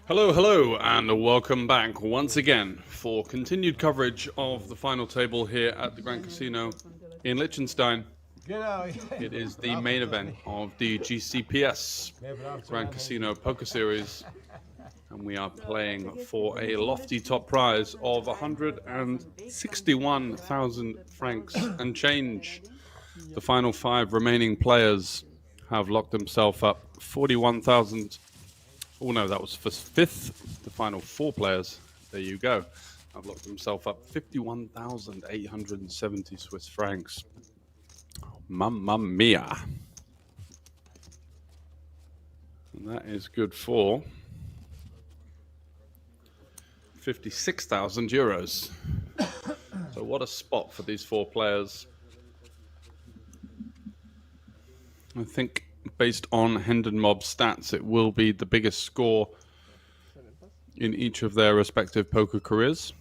Hello, hello, and welcome back once again for continued coverage of the final table here at the Grand Casino in Liechtenstein. It is the main event of the GCPS Grand Casino Poker Series, and we are playing for a lofty top prize of 161,000 francs and change. The final 5 remaining players have locked themselves up 41,000. Oh no, that was for 5th. The final 4 players, there you go, have locked themselves up 51,870 Swiss francs. Mamma mia. And that is good for 56,000 euros. So what a spot for these 4 players. I think based on Hendon Mob stats, it will be the biggest score in each of their respective poker careers.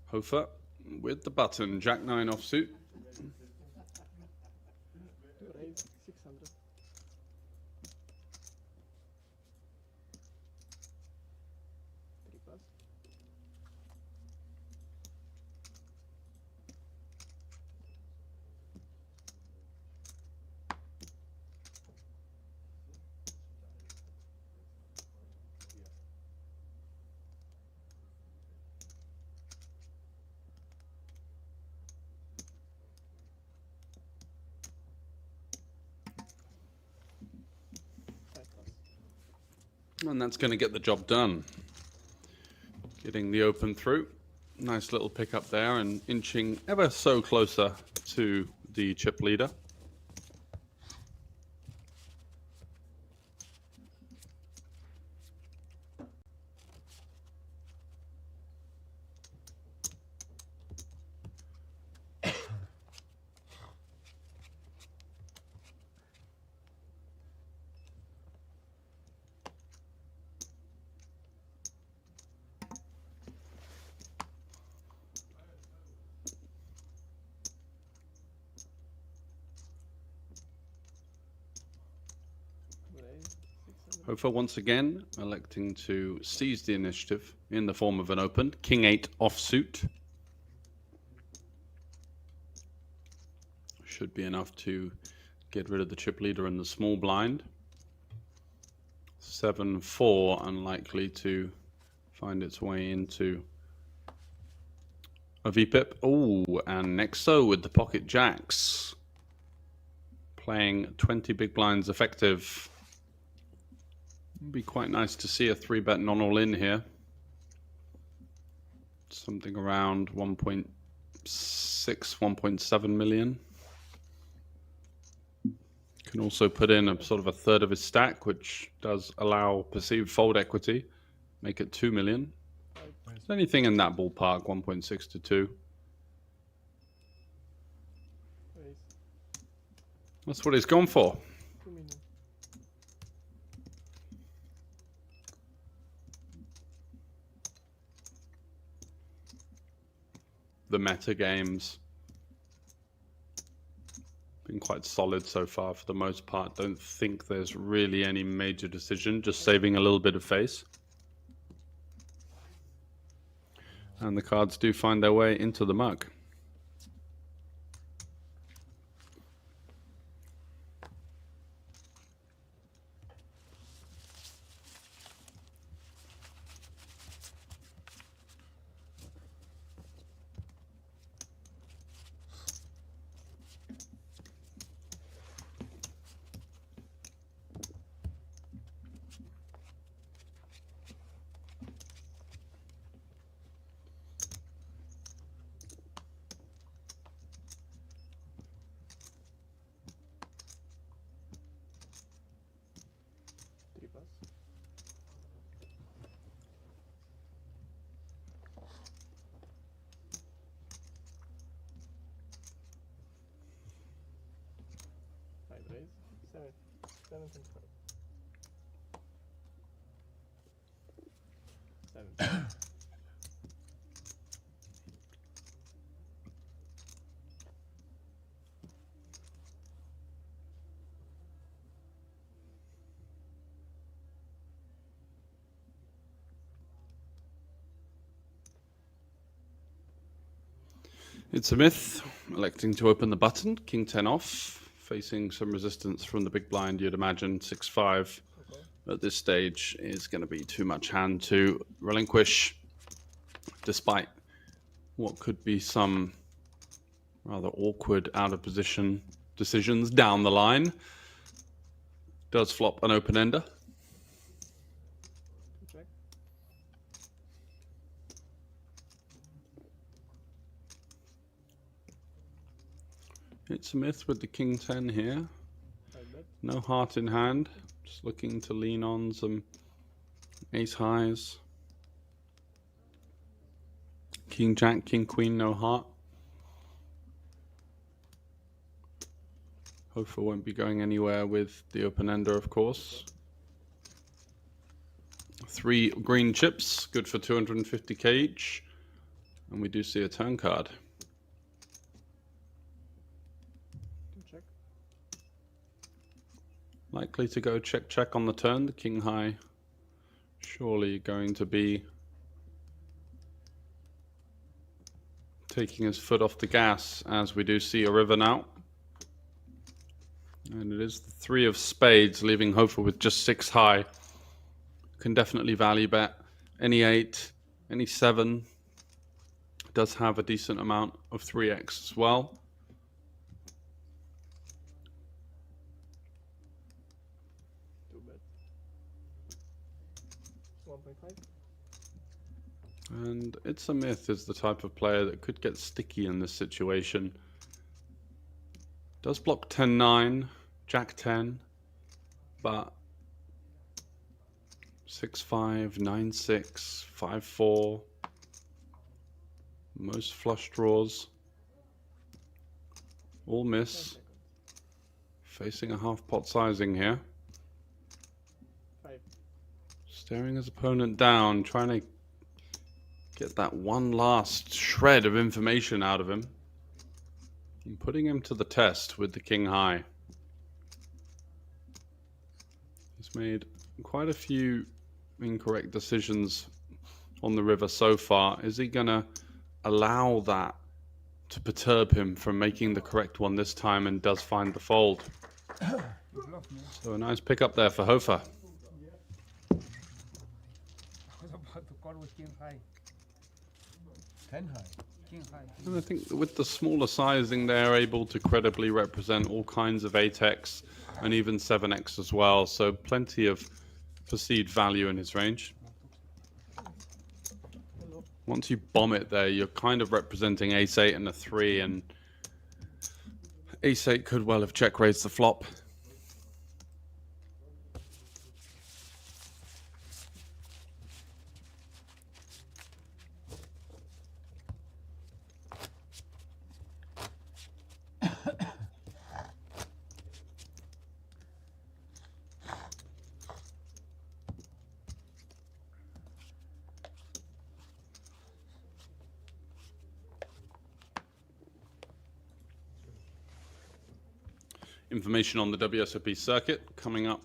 Hofer with the button, Jack 9 offsuit. Raise 600. Three pass. And that's going to get the job done. Getting the open through. Nice little pickup there and inching ever so closer to the chip leader. Hofer once again electing to seize the initiative in the form of an open. King 8 offsuit. Should be enough to get rid of the chip leader and the small blind. 7-4 unlikely to find its way into a VPIP. Oh, and Nexo with the pocket jacks. Playing 20 big blinds effective. It'd be quite nice to see a 3-bet non-all-in here. Something around 1.6, 1.7 million. Can also put in a sort of a third of his stack, which does allow perceived fold equity. Make it 2 million. Is anything in that ballpark, 1.6 to 2? That's what he's gone for. 2 million. The meta games been quite solid so far for the most part. Don't think there's really any major decision, just saving a little bit of face. And the cards do find their way into the mug. Raise 7 and 5. 7. It's a myth, electing to open the button, king 10 off, facing some resistance from the big blind, you'd imagine. 6-5 at this stage is going to be too much hand to relinquish, despite what could be some rather awkward out of position decisions down the line. Does flop an open ender. It's a myth with the king 10 here. No heart in hand. Just looking to lean on some ace highs. King jack, king queen, no heart. Hofer won't be going anywhere with the open ender, of course. 3 green chips, good for 250k each. And we do see a turn card. Likely to go check, check on the turn. The king high surely going to be taking his foot off the gas, as we do see a river now. And it is the 3 of spades, leaving Hofer with just 6 high. Can definitely value bet. Any 8, any 7. Does have a decent amount of 3x as well. And It's a Myth is the type of player that could get sticky in this situation. Does block 10-9, Jack 10, but 6-5, 9-6, 5-4, most flush draws, all miss. Facing a half pot sizing here. Staring his opponent down, trying to get that one last shred of information out of him. And putting him to the test with the king high. He's made quite a few incorrect decisions on the river so far. Is he gonna allow that to perturb him from making the correct one this time, and does find the fold? So a nice pickup there for Hofer. I was about to call with king high. 10 high. King high. And I think with the smaller sizing, they're able to credibly represent all kinds of 8x and even 7x as well. So plenty of perceived value in his range. Once you bomb it there, you're kind of representing ace-8 and a 3, and ace-8 could well have check-raised the flop. Information on the WSOP circuit coming up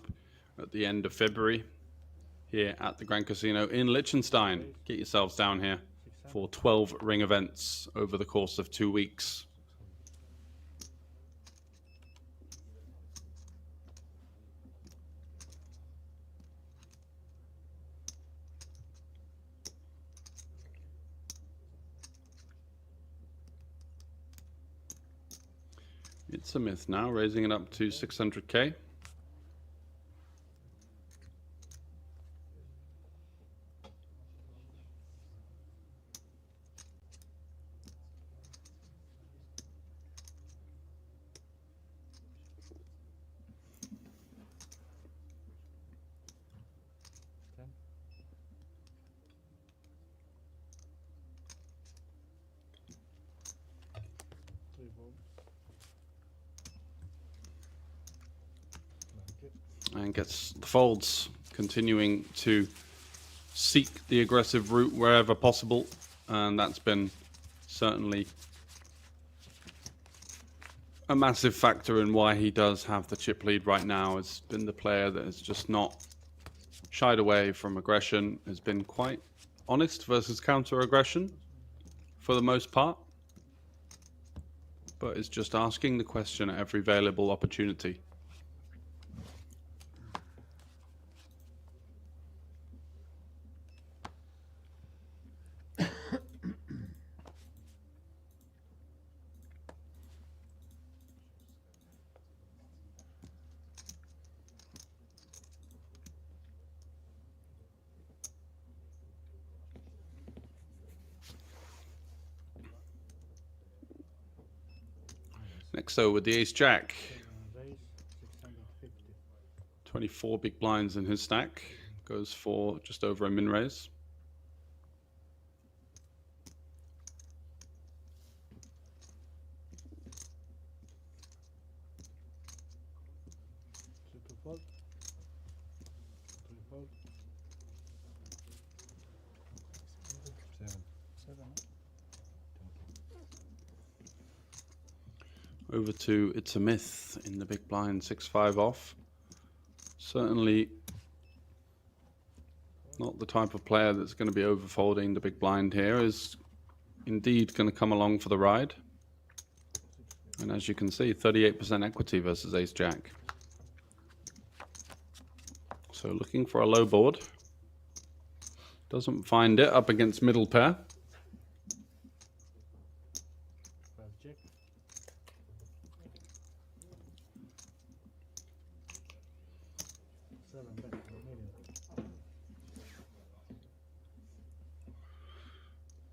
at the end of February here at the Grand Casino in Liechtenstein. Get yourselves down here for 12 ring events over the course of 2 weeks. It's a Myth now, raising it up to 600k. And gets the folds, continuing to seek the aggressive route wherever possible, and that's been certainly a massive factor in why he does have the chip lead right now. Has been the player that has just not shied away from aggression, has been quite honest versus counter aggression for the most part. but is just asking the question at every available opportunity. Next though with the ace jack, Raise 650. 24 big blinds in his stack, goes for just over a min raise. To fold. To fold. 7. 7. Over to It's a Myth in the big blind, 6-5 off. Certainly not the type of player that's going to be overfolding the big blind here. Is indeed going to come along for the ride. And as you can see, 38% equity versus ace jack. So looking for a low board. Doesn't find it up against middle pair. 5 jack.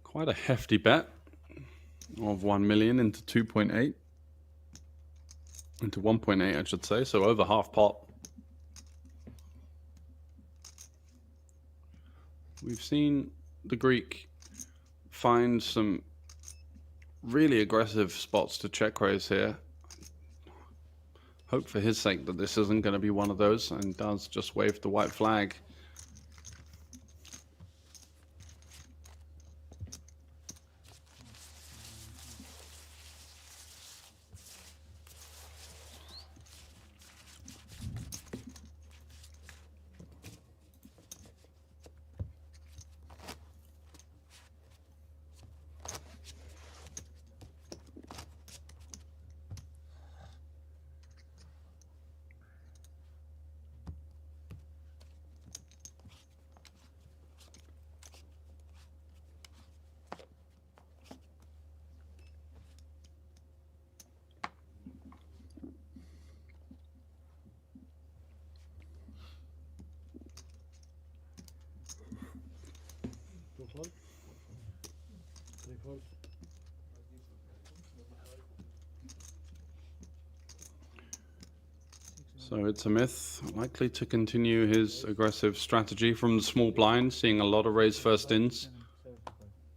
Quite a hefty bet of 1 million into 2.8. Into 1.8, I should say, so over half pot. We've seen the Greek find some really aggressive spots to check raise here. Hope for his sake that this isn't going to be one of those, and does just wave the white flag. Fold. 3 fold. So It's a Myth, likely to continue his aggressive strategy from the small blind, seeing a lot of raise first ins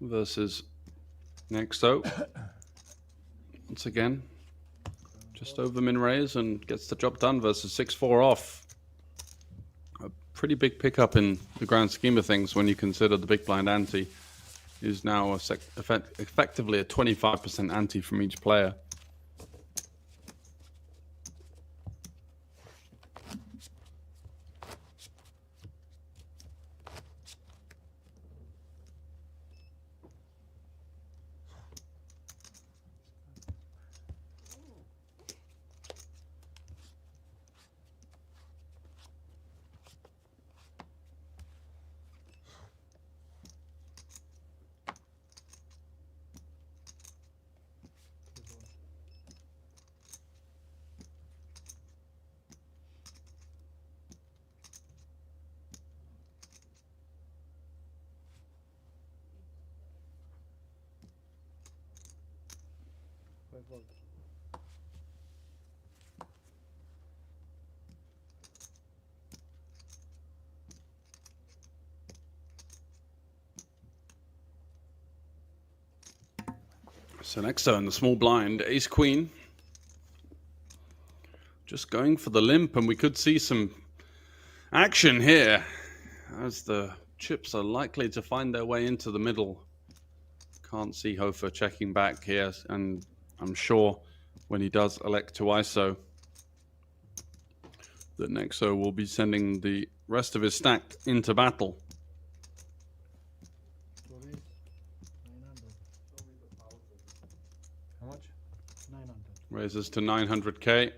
versus Nexo. Once again, just over min raise and gets the job done versus 6-4 off. A pretty big pickup in the grand scheme of things when you consider the big blind ante is now effectively a 25% ante from each player. Fold. So Nexo in the small blind, ace queen. Just going for the limp, and we could see some action here as the chips are likely to find their way into the middle. Can't see Hofer checking back here, and I'm sure when he does elect to ISO that Nexo will be sending the rest of his stack into battle. To raise 900. How much? 900. Raises to 900k.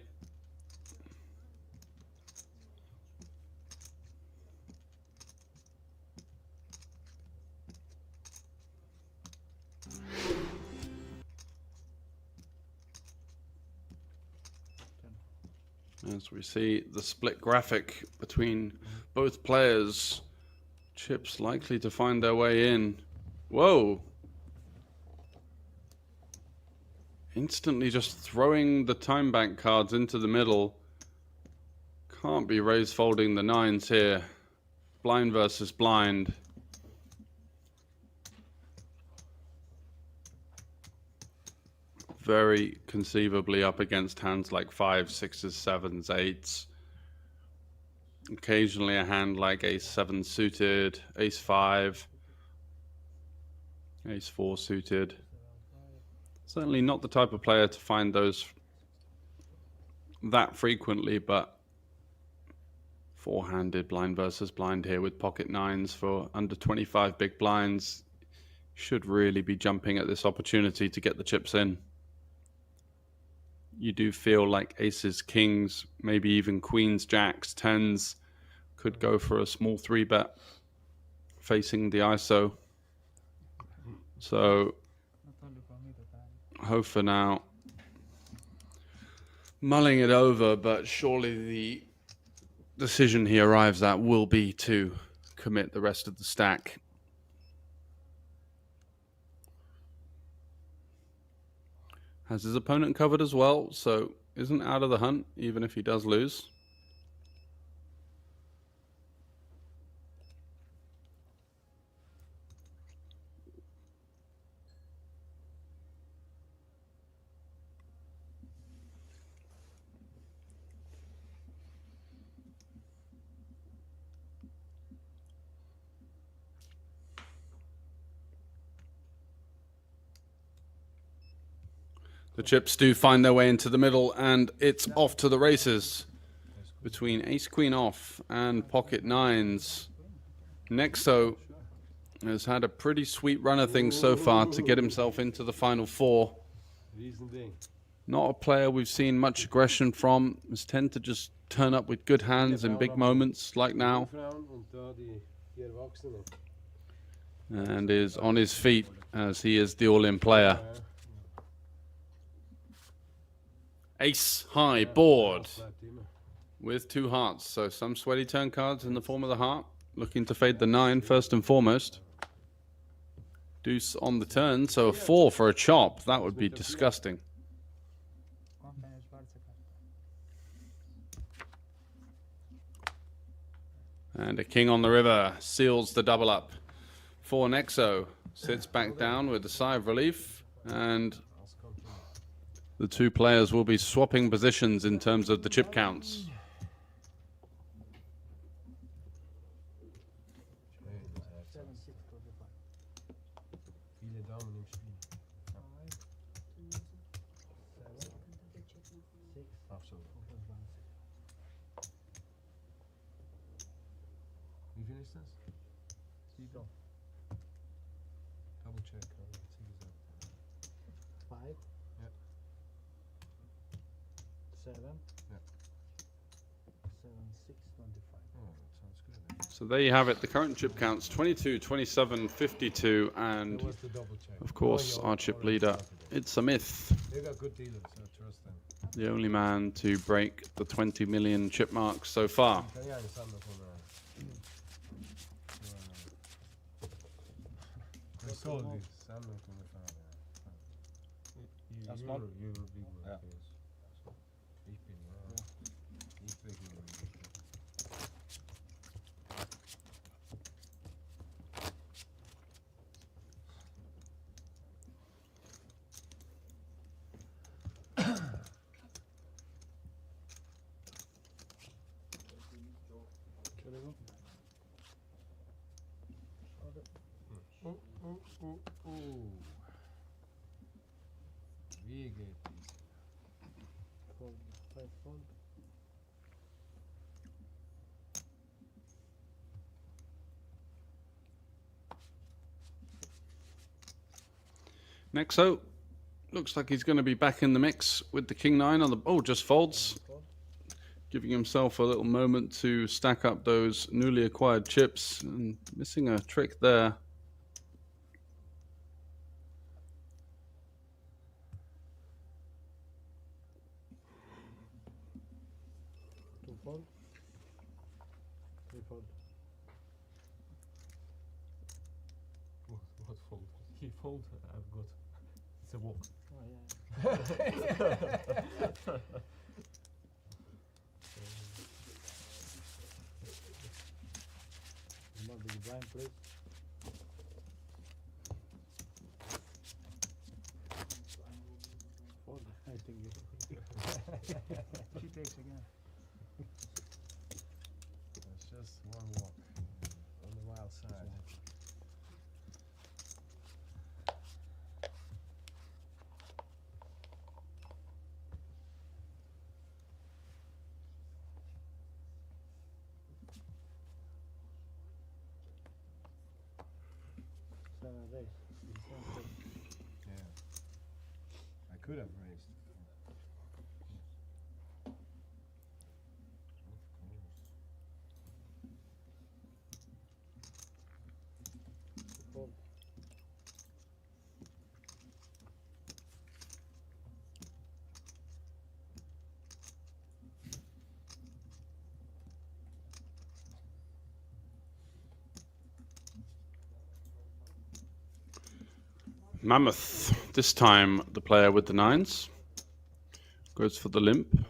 As we see the split graphic between both players, chips likely to find their way in. Whoa! Instantly just throwing the time bank cards into the middle. Can't be raise folding the nines here. Blind versus blind. Very conceivably up against hands like 5s, 6s, 7s, 8s. Occasionally a hand like ace-7 suited, ace-5, ace-4 suited. Certainly not the type of player to find those that frequently, but four-handed blind versus blind here with pocket nines for under 25 big blinds. Should really be jumping at this opportunity to get the chips in. You do feel like aces, kings, maybe even queens, jacks, tens could go for a small 3-bet facing the ISO. So Hofer now mulling it over, but surely the decision he arrives at will be to commit the rest of the stack. Has his opponent covered as well, so isn't out of the hunt, even if he does lose. The chips do find their way into the middle, and it's off to the races between ace-queen off and pocket nines. Nexo has had a pretty sweet run of things so far to get himself into the final four. Not a player we've seen much aggression from. Has tend to just turn up with good hands in big moments like now. And is on his feet as he is the all-in player. Ace high board with two hearts, so some sweaty turn cards in the form of the heart, looking to fade the 9 first and foremost. Deuce on the turn, so a 4 for a chop. That would be disgusting. And a king on the river seals the double up for Nexo. Sits back down with a sigh of relief, and the two players will be swapping positions in terms of the chip counts. Wie viel ist das? 7. Double check, hat sie gesagt. 5. Ja. 7. Ja. 7, 6, 25. Oh, that sounds good. So there you have it. The current chip counts 22, 27, 52, and That was the double check. of course our chip leader. It's a myth. They got good dealers, so trust them. The only man to break the 20 million chip mark so far. Kan jag samla på mig? Jag såg det, samla på mig fan. That's small. You will be Ja. Ich bin, ja. Ich bin. Wie geht dies? Fold, 5 fold. Nexo looks like he's going to be back in the mix with the king nine on the. Oh, just folds, giving himself a little moment to stack up those newly acquired chips and missing a trick there. Two fold. Three fold. What fold? He fold. I've got. It's a walk. Oh, yeah. Remember the blind, please. Fold. I think She takes again. It's just one walk on the wild side. Yeah. I could have raised. fold. Mammoth, this time the player with the nines, goes for the limp.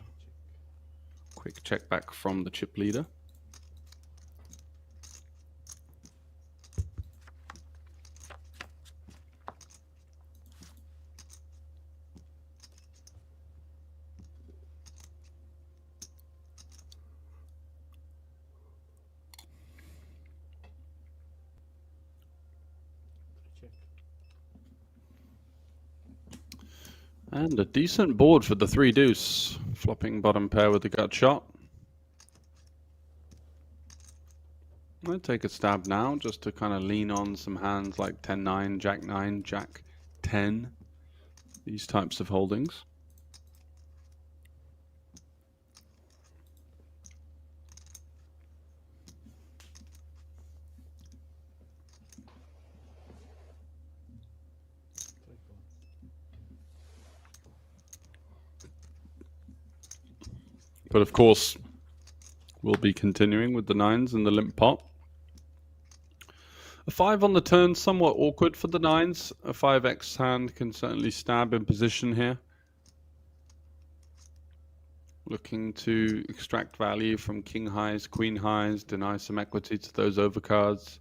Quick check back from the chip leader. Check. And a decent board for the three deuce, flopping bottom pair with the gut shot. I'd take a stab now just to kind of lean on some hands like 10-9, Jack-9, Jack-10, these types of holdings. But of course, we'll be continuing with the nines and the limp pot. A 5 on the turn, somewhat awkward for the nines. A 5x hand can certainly stab in position here. Looking to extract value from king highs, queen highs, deny some equity to those overcards.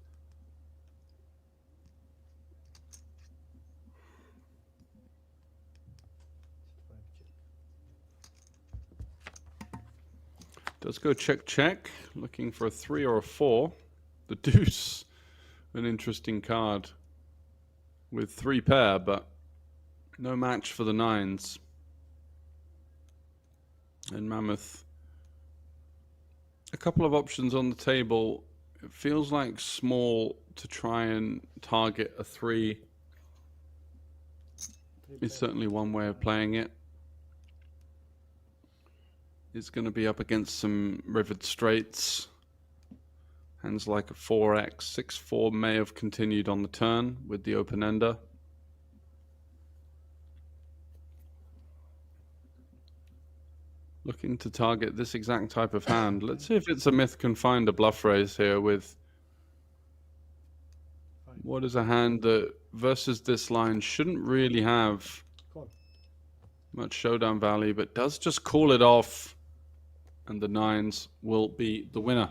Does go check, check. Looking for a 3 or a 4. The deuce, an interesting card with 3 pair, but no match for the nines. And Mammoth, a couple of options on the table. It feels like small to try and target a 3 is certainly one way of playing it. It's going to be up against some rivered straights. Hands like a 4x, 6-4 may have continued on the turn with the open ender. Looking to target this exact type of hand. Let's see if it's a myth can find a bluff raise here with what is a hand that versus this line shouldn't really have much showdown value, but does just call it off, and the nines will be the winner.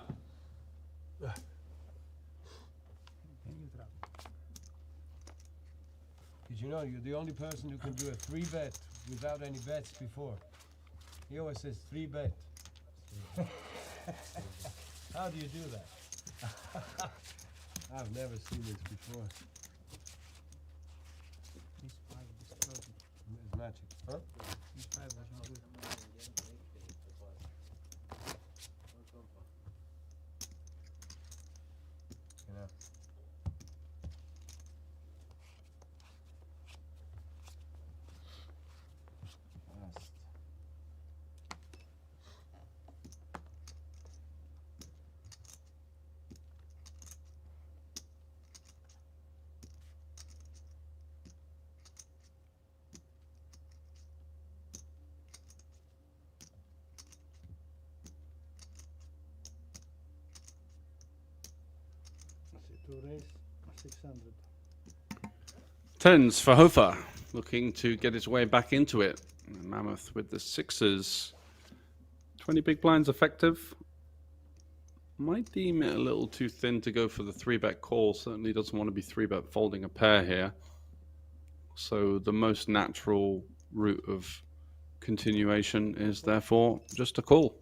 Did you know you're the only person who can do a 3-bet without any bets before? He always says 3-bet. How do you do that? I've never seen this before. This 5 destroyed it. It's magic. Huh? This 5 was not good. Yeah. raise 600. Tens for Hofer, looking to get his way back into it. Mammoth with the sixes. 20 big blinds effective. Might deem it a little too thin to go for the 3-bet call. Certainly doesn't want to be 3-bet folding a pair here. So the most natural route of continuation is therefore just a call.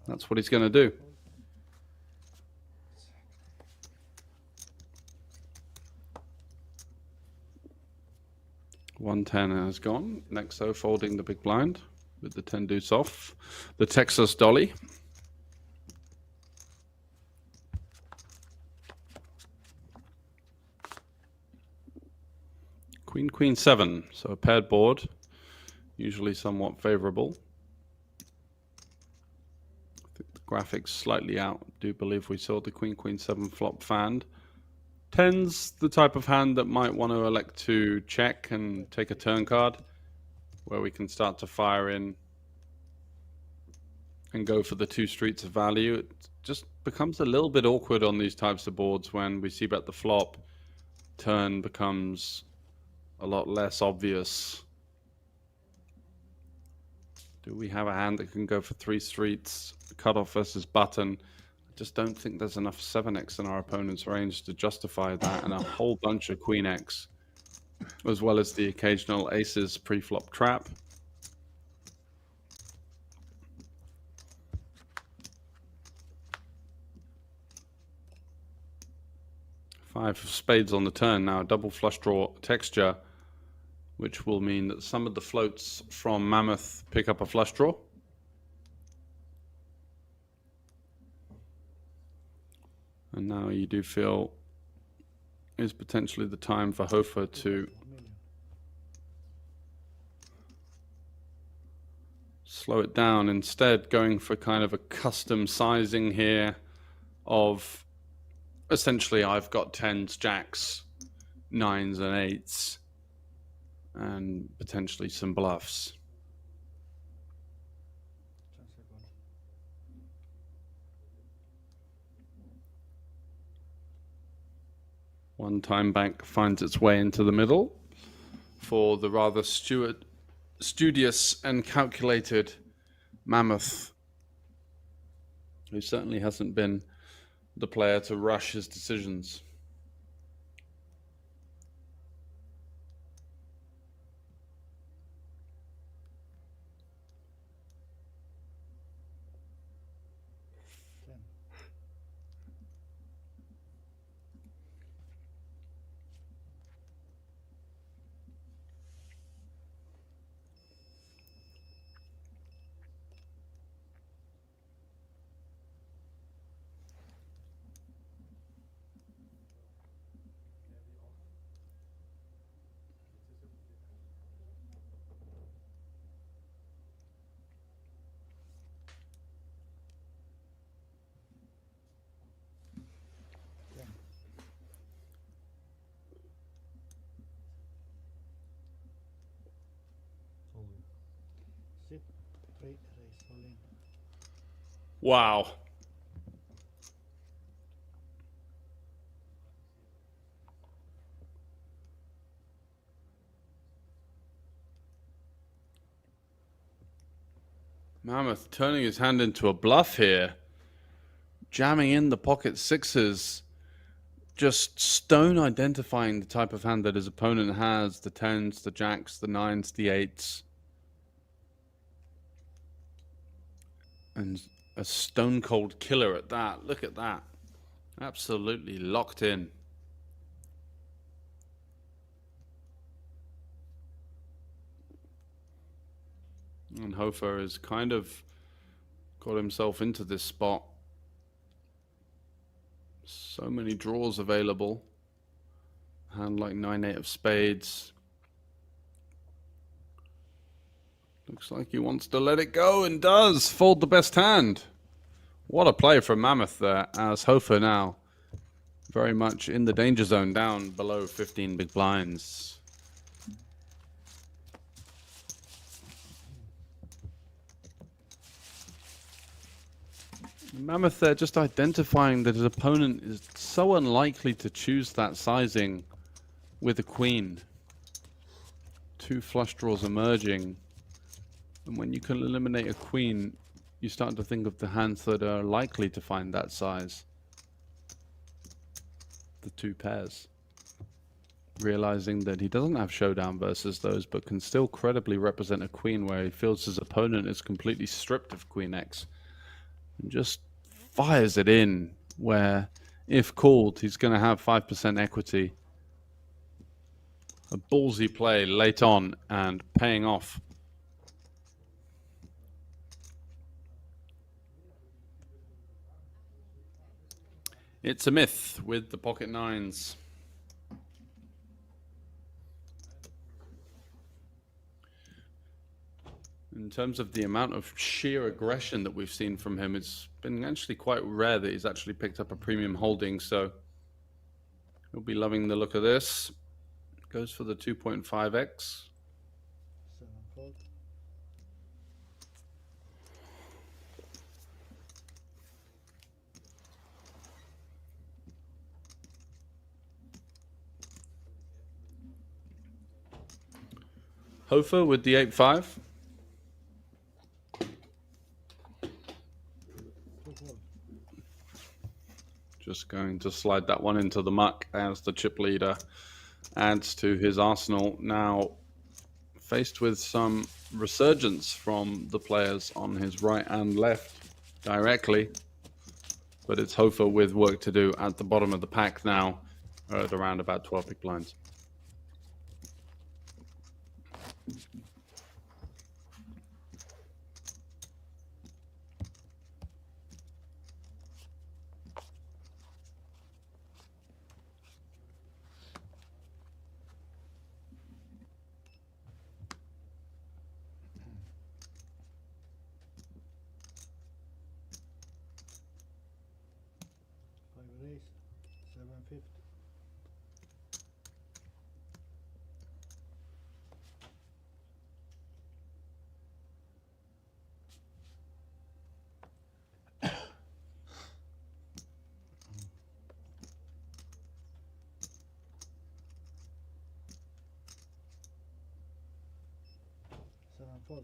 That's what he's going to do. $110 has gone. Next, though, folding the big blind with the 10 deuce off. The Texas Dolly. Queen, Queen, 7. So a paired board, usually somewhat favorable. I think the graphics slightly out. I do believe we saw the Queen, Queen, 7 flop fanned. Tens, the type of hand that might want to elect to check and take a turn card, where we can start to fire in and go for the 2 streets of value. It just becomes a little bit awkward on these types of boards when we see bet the flop. Turn becomes a lot less obvious. Do we have a hand that can go for 3 streets, cutoff versus button? I just don't think there's enough 7x in our opponent's range to justify that, and a whole bunch of Queen X, as well as the occasional aces pre-flop trap. Five of spades on the turn now, double flush draw texture, which will mean that some of the floats from Mammoth pick up a flush draw. And now you do feel is potentially the time for Hofer to slow it down, instead going for kind of a custom sizing here of essentially I've got 10s, jacks, 9s and 8s, and potentially some bluffs. One time bank finds its way into the middle for the rather studious and calculated Mammoth, who certainly hasn't been the player to rush his decisions. Sit, raise, all in. Wow. Mammoth turning his hand into a bluff here, jamming in the pocket sixes, just stone identifying the type of hand that his opponent has, the 10s, the jacks, the 9s, the 8s. And a stone cold killer at that. Look at that. Absolutely locked in. And Hofer has kind of got himself into this spot. So many draws available. Hand like 9-8 of spades. Looks like he wants to let it go and does. Fold the best hand. What a play from Mammoth there, as Hofer now very much in the danger zone, down below 15 big blinds. Mammoth there just identifying that his opponent is so unlikely to choose that sizing with a queen. 2 flush draws emerging. And when you can eliminate a queen, you start to think of the hands that are likely to find that size. The 2 pairs. Realizing that he doesn't have showdown versus those, but can still credibly represent a queen where he feels his opponent is completely stripped of queen X. And just fires it in, where if called, he's going to have 5% equity. A ballsy play late on and paying off. It's a myth with the pocket nines. In terms of the amount of sheer aggression that we've seen from him, it's been actually quite rare that he's actually picked up a premium holding, so he'll be loving the look of this. Goes for the 2.5x. Sandford. Hofer with the 8-5. Just going to slide that one into the muck as the chip leader adds to his arsenal. Now faced with some resurgence from the players on his right and left directly. But it's Hofer with work to do at the bottom of the pack now at around about 12 big blinds. Raise 750. Sandford.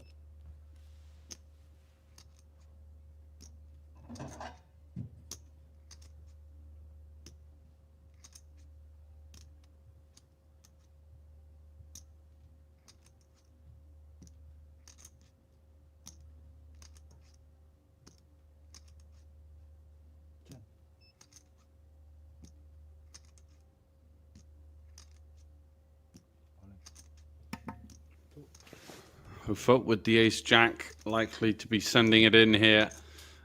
Hofer with the ace-jack, likely to be sending it in here,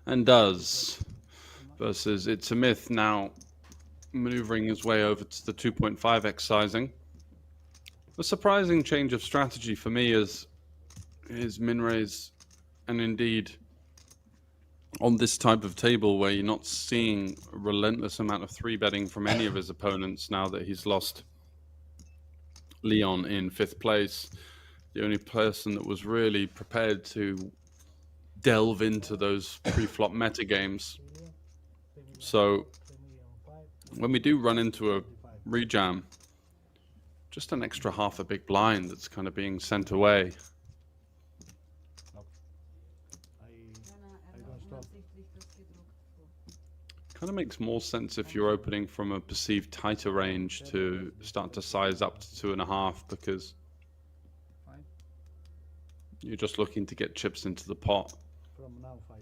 and does. Versus It's a Myth now maneuvering his way over to the 2.5x sizing. A surprising change of strategy for me is his min-raise, and indeed on this type of table where you're not seeing a relentless amount of 3-betting from any of his opponents now that he's lost Leon in 5th place. The only person that was really prepared to delve into those pre-flop metagames. So when we do run into a rejam, just an extra half a big blind that's kind of being sent away. Kind of makes more sense if you're opening from a perceived tighter range to start to size up to 2.5, because you're just looking to get chips into the pot. From now 5.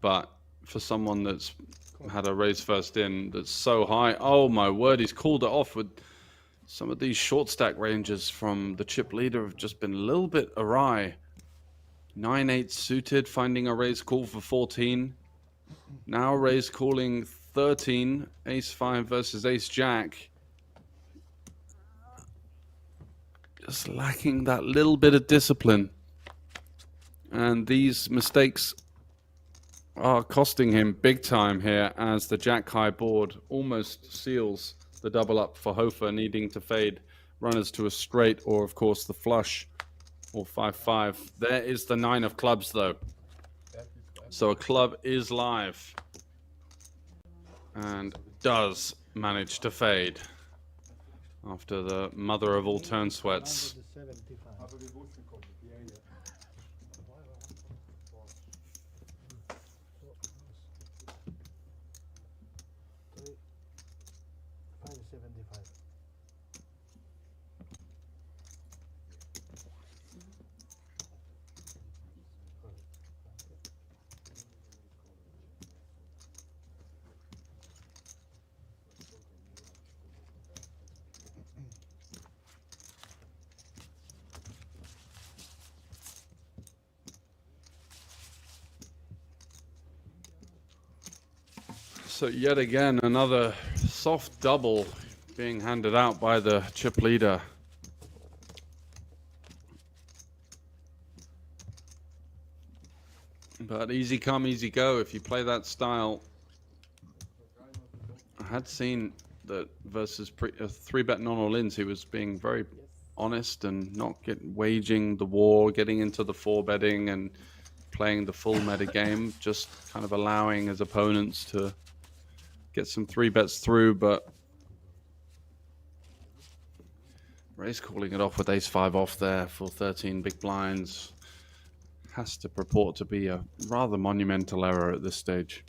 But for someone that's had a raise first in that's so high, oh my word, he's called it off with some of these short stack ranges from the chip leader have just been a little bit awry. 9-8 suited, finding a raise call for 14. Now raise calling 13, ace-5 versus ace-jack. Just lacking that little bit of discipline. And these mistakes are costing him big time here as the jack-high board almost seals the double up for Hofer, needing to fade runners to a straight or, of course, the flush or 5-5. There is the 9 of clubs, though. So a club is live. And does manage to fade after the mother of all turn sweats. 575. So yet again, another soft double being handed out by the chip leader. But easy come, easy go if you play that style. I had seen that versus 3-bet non-all-ins, he was being very honest and not waging the war, getting into the 4-betting and playing the full meta game, just kind of allowing his opponents to get some 3-bets through, but Ray's calling it off with ace-5 off there for 13 big blinds. Has to purport to be a rather monumental error at this stage.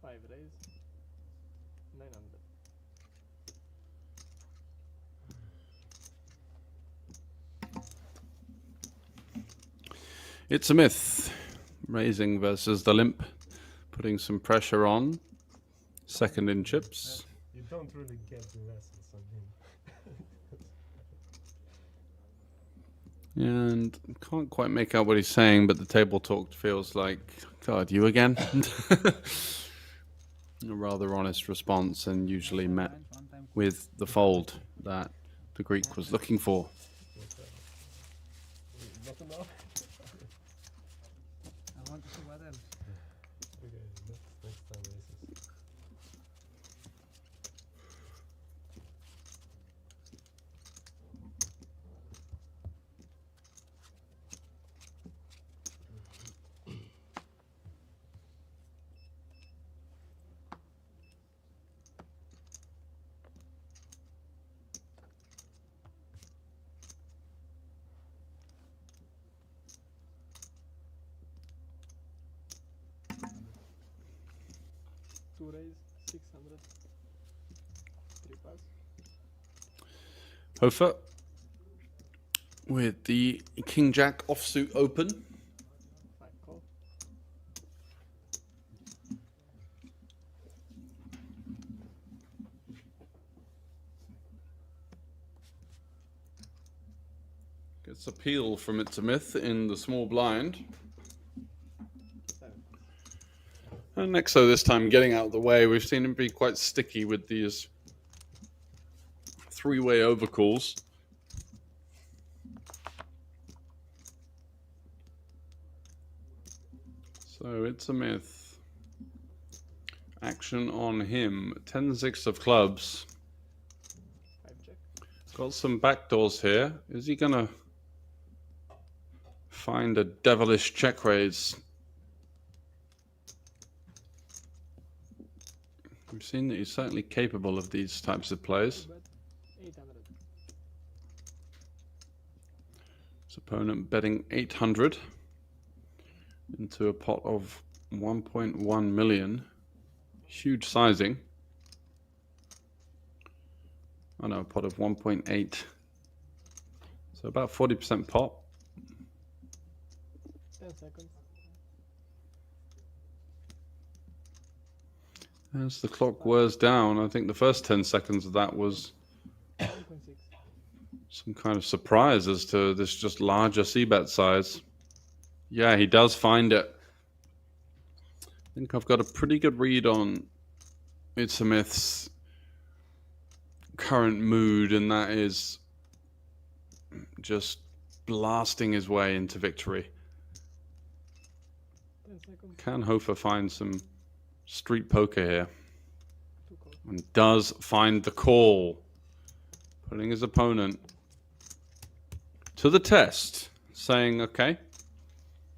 Five raise, 900. It's a myth. Raising versus the limp, putting some pressure on. Second in chips. You don't really get the lessons on him. And can't quite make out what he's saying, but the table talk feels like, God, you again? A rather honest response, and usually met with the fold that the Greek was looking for. Not enough? I want to see what else. Okay, next time aces. Two raise, 600. Three pass. Hofer with the King Jack offsuit open. Five call. Gets a peel from It's a Myth in the small blind. And Nexo this time getting out of the way. We've seen him be quite sticky with these three-way overcalls. So It's a Myth. Action on him. 10-6 of clubs. Five check. Got some backdoors here. Is he gonna find a devilish check raise? We've seen that he's certainly capable of these types of plays. 800. His opponent betting 800 into a pot of 1.1 million. Huge sizing. Oh no, a pot of 1.8. So about 40% pot. 10 seconds. As the clock wears down, I think the first 10 seconds of that was 1.6. some kind of surprise as to this just larger c-bet size. Yeah, he does find it. I think I've got a pretty good read on It's a Myth's current mood, and that is just blasting his way into victory. 10 seconds. Can Hofer find some street poker here? 2 calls. And does find the call, putting his opponent to the test, saying, okay,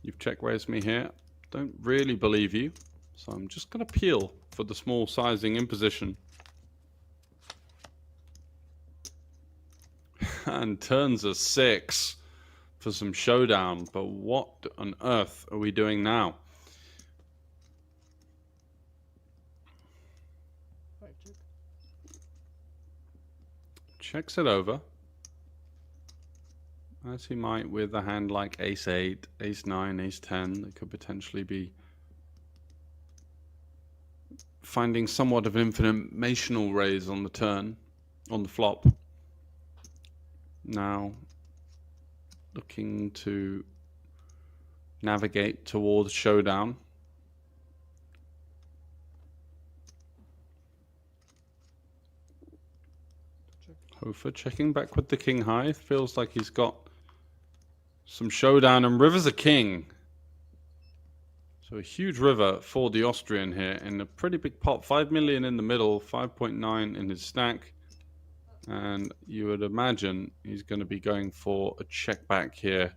you've check raised me here, don't really believe you, so I'm just going to peel for the small sizing imposition. And turns a 6 for some showdown, but what on earth are we doing now? 5 check. Checks it over, as he might with a hand like ace-8, ace-9, ace-10. That could potentially be finding somewhat of an informational raise on the turn, on the flop. Now looking to navigate towards showdown. Hofer checking back with the king high. Feels like he's got some showdown, and river's a king. So a huge river for the Austrian here in a pretty big pot. 5 million in the middle, 5.9 in his stack. And you would imagine he's going to be going for a check back here,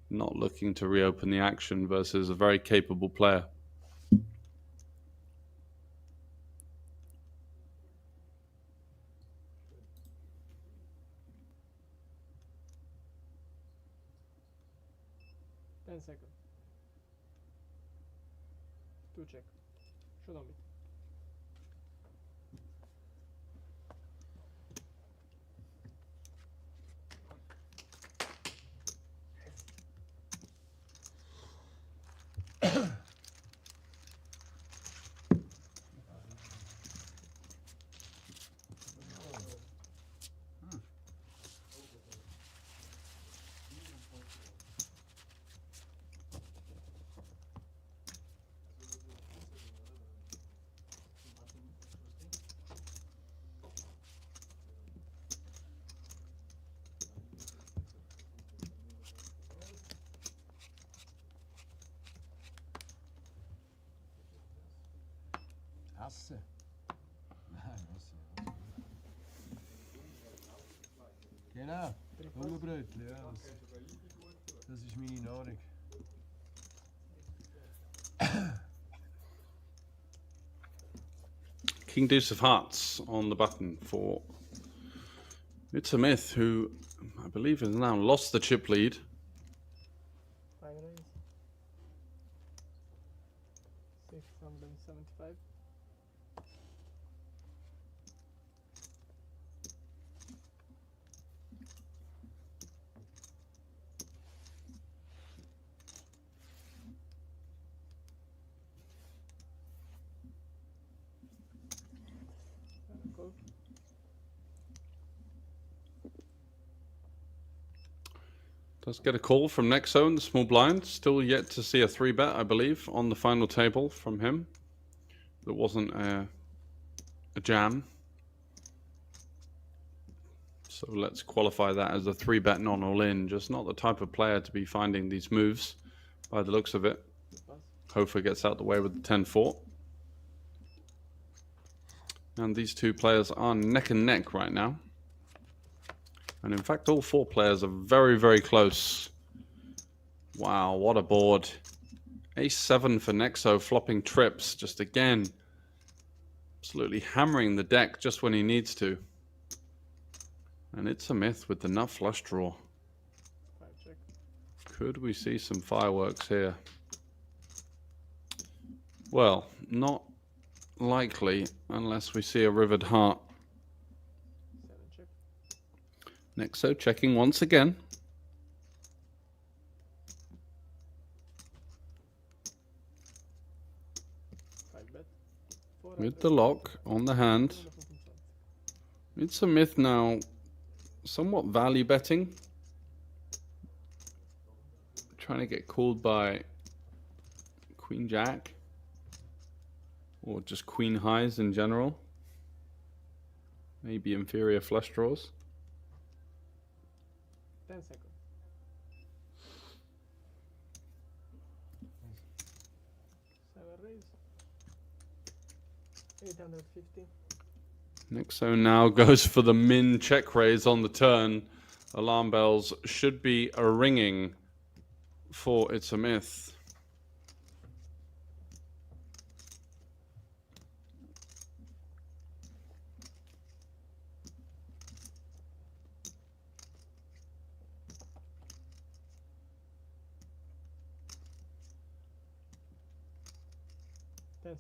not looking to reopen the action versus a very capable player. Second. 2 check. Should on me. Asse. Nein, Asse. Genau, Hungerbrötchen, ja. Das ist meine Nahrung. King Deuce of Hearts on the button for It's a Myth, who I believe has now lost the chip lead. 5 raise. 675. Call. Does get a call from Nexo in the small blind. Still yet to see a 3-bet, I believe, on the final table from him. That wasn't a jam. So let's qualify that as a 3-bet non-all-in. Just not the type of player to be finding these moves by the looks of it. Hofer gets out the way with the 10-4. And these two players are neck and neck right now. And in fact, all 4 players are very, very close. Wow, what a board. Ace-7 for Nexo, flopping trips. Just again, absolutely hammering the deck just when he needs to. And It's a Myth with the nut flush draw. 5 check. Could we see some fireworks here? Well, not likely unless we see a rivered heart. 7 check. Nexo checking once again. Bet. 4 with the lock on the hand. It's a myth now, somewhat value betting. Trying to get called by Queen Jack or just Queen Highs in general. Maybe inferior flush draws. 10 seconds. Seven raise. 850. Nixo now goes for the min check raise on the turn. Alarm bells should be a ringing for It's a Myth.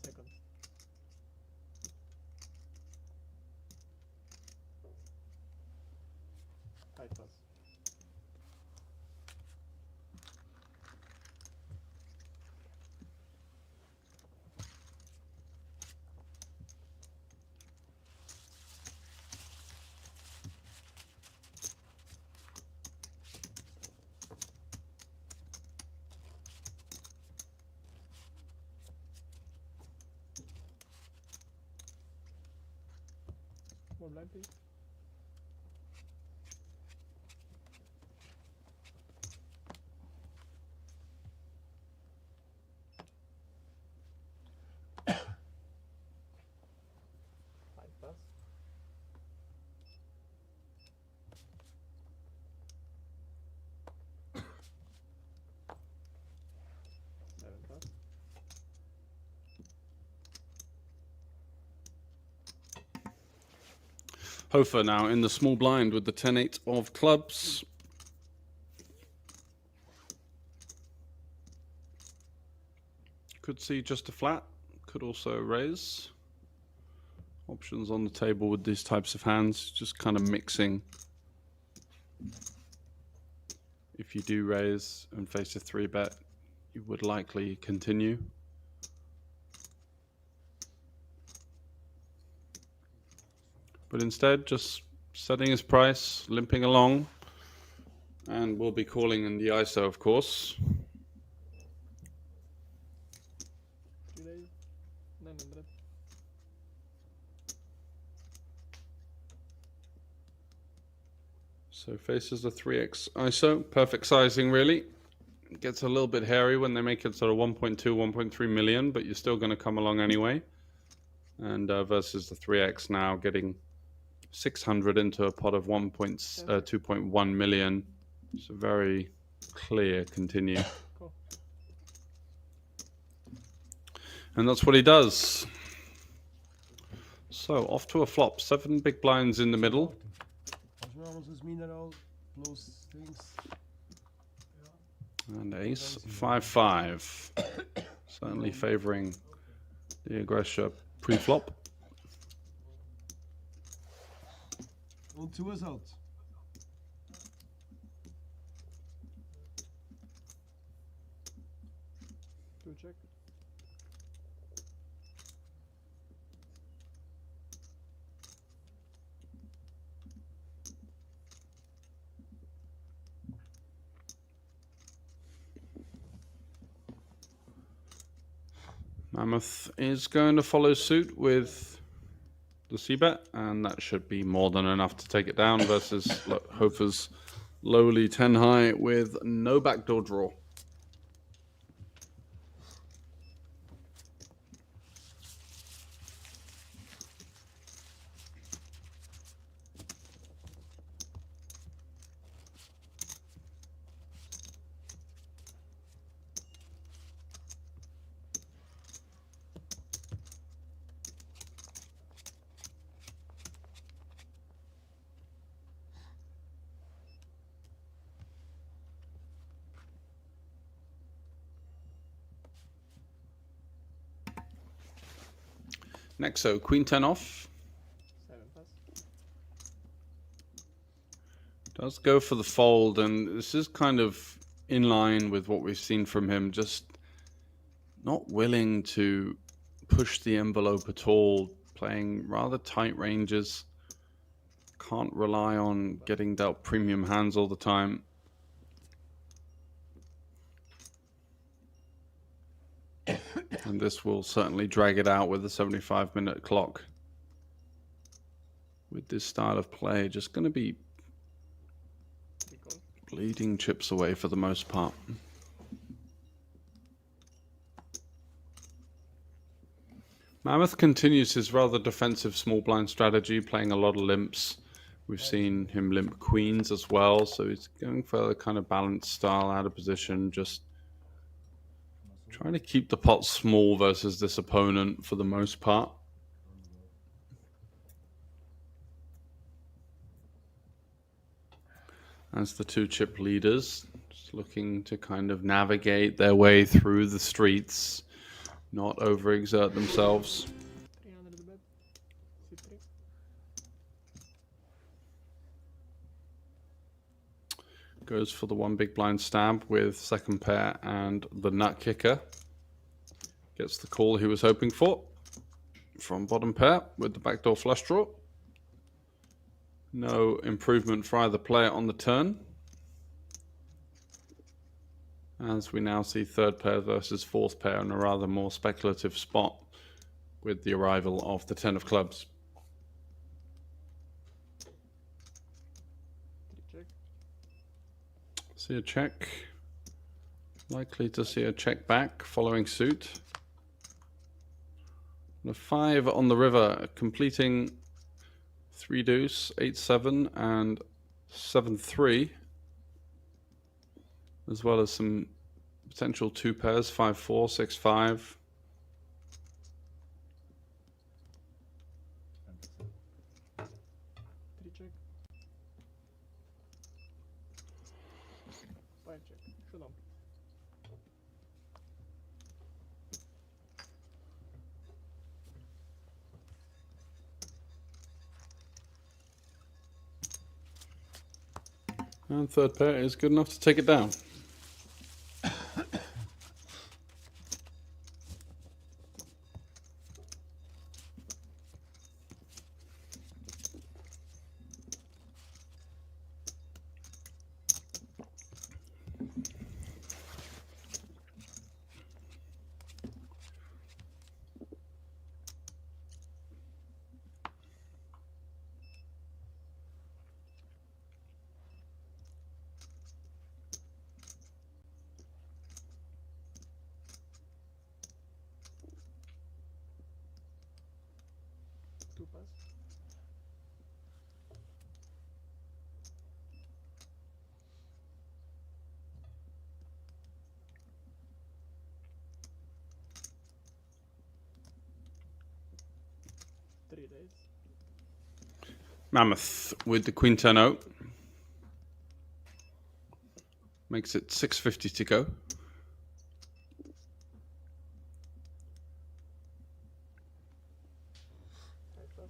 Seconds. Five plus. More blind, please. Five plus. Seven plus. Hofer now in the small blind with the 10-8 of clubs. Could see just a flat, could also raise. Options on the table with these types of hands, just kind of mixing. If you do raise and face a 3-bet, you would likely continue. But instead, just setting his price, limping along, and we'll be calling in the ISO, of course. 3 days. 900. So faces a 3x ISO, perfect sizing really. It gets a little bit hairy when they make it sort of 1.2, 1.3 million, but you're still going to come along anyway. And versus the 3x now getting 600 into a pot of 2.1 million. It's a very clear continue. Cool. And that's what he does. So off to a flop. 7 big blinds in the middle. And ace 5-5. Certainly favoring the aggressor pre-flop. Und zu is out. Two check. Mammoth is going to follow suit with the c-bet, and that should be more than enough to take it down versus Hofer's lowly 10 high with no backdoor draw. Next, so Queen 10 off. 7 plus. Does go for the fold, and this is kind of in line with what we've seen from him, just not willing to push the envelope at all, playing rather tight ranges. Can't rely on getting dealt premium hands all the time. And this will certainly drag it out with a 75-minute clock. With this style of play, just going to be bleeding chips away for the most part. Mammoth continues his rather defensive small blind strategy, playing a lot of limps. We've seen him limp queens as well, so he's going for the kind of balanced style, out of position, just trying to keep the pot small versus this opponent for the most part. As the two chip leaders, just looking to kind of navigate their way through the streets, not overexert themselves. 300 the bet. C3. Goes for the one big blind stab with second pair and the nut kicker. Gets the call he was hoping for from bottom pair with the backdoor flush draw. No improvement for either player on the turn, as we now see third pair versus fourth pair in a rather more speculative spot with the arrival of the 10 of clubs. Check. See a check. Likely to see a check back following suit. The 5 on the river, completing 3 deuce, 8-7 and 7-3, as well as some potential 2 pairs, 5-4, 6-5. Three check. 5 check. Showdown. And third pair is good enough to take it down. Two pass. Three days. Mammoth with the queen 10-0. Makes it 650 to go. Five pass.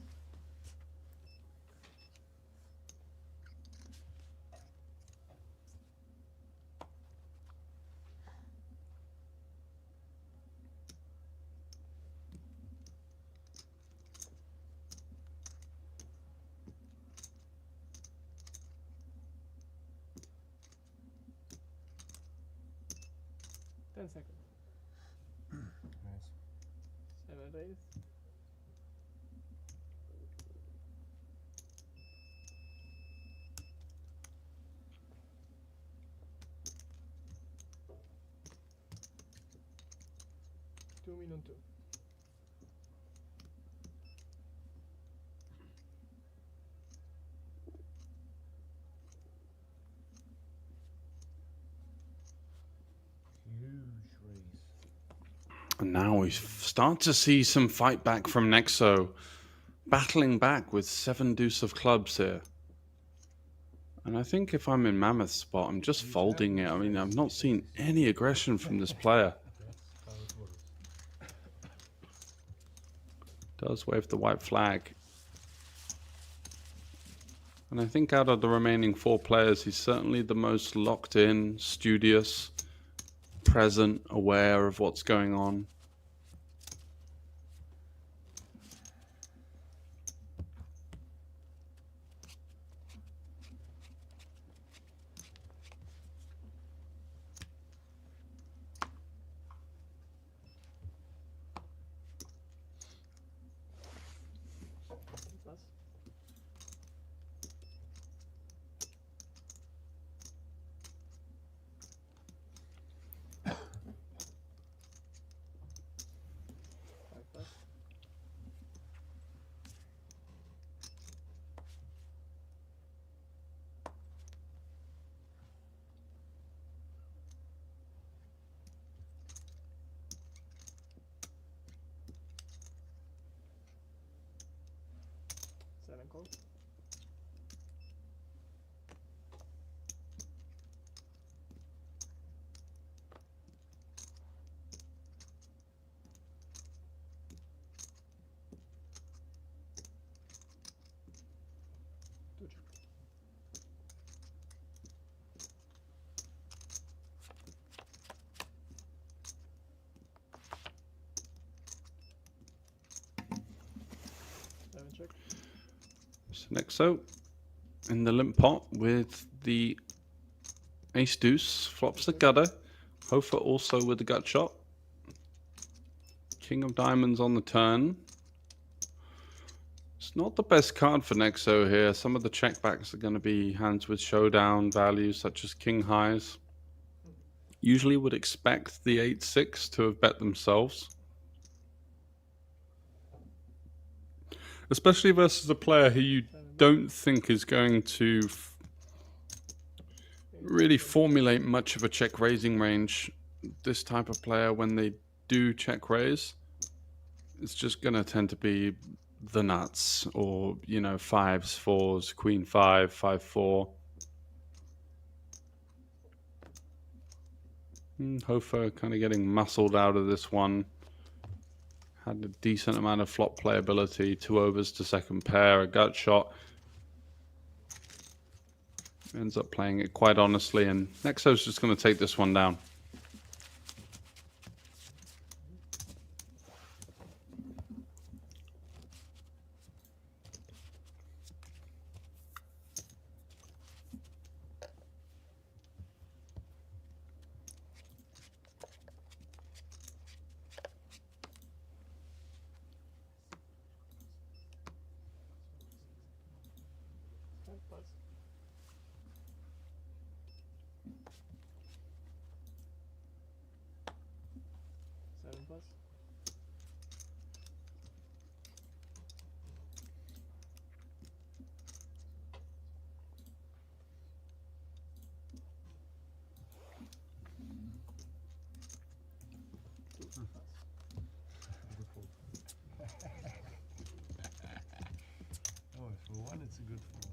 Ten seconds. Nice. 7 raise. $2 million. And now we start to see some fight back from Nexo, battling back with 7 deuce of clubs here. And I think if I'm in Mammoth's spot, I'm just folding it. I mean, I've not seen any aggression from this player. That's how it works. Does wave the white flag. And I think out of the remaining 4 players, he's certainly the most locked in, studious, present, aware of what's going on. call. Two check. Seven check. So next so in the limp pot with the ace deuce, flops the gutter. Hofer also with the gut shot. King of diamonds on the turn. It's not the best card for Nexo here. Some of the checkbacks are going to be hands with showdown values such as king highs. Usually would expect the 8-6 to have bet themselves. Especially versus a player who you don't think is going to really formulate much of a check raising range. This type of player, when they do check raise, it's just going to tend to be the nuts, or, you know, 5s, 4s, queen 5, 5-4. Hofer kind of getting muscled out of this one. Had a decent amount of flop playability, 2 overs to second pair, a gut shot. Ends up playing it quite honestly, and Nexo's just going to take this one down. Five plus. Seven plus. Oh, for one, it's a good fold.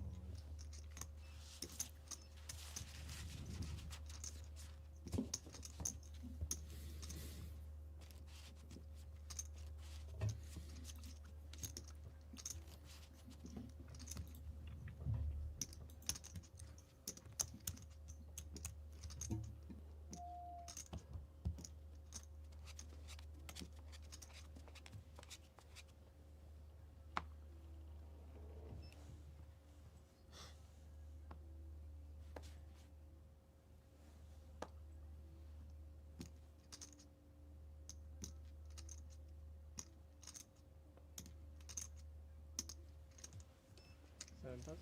Seven plus.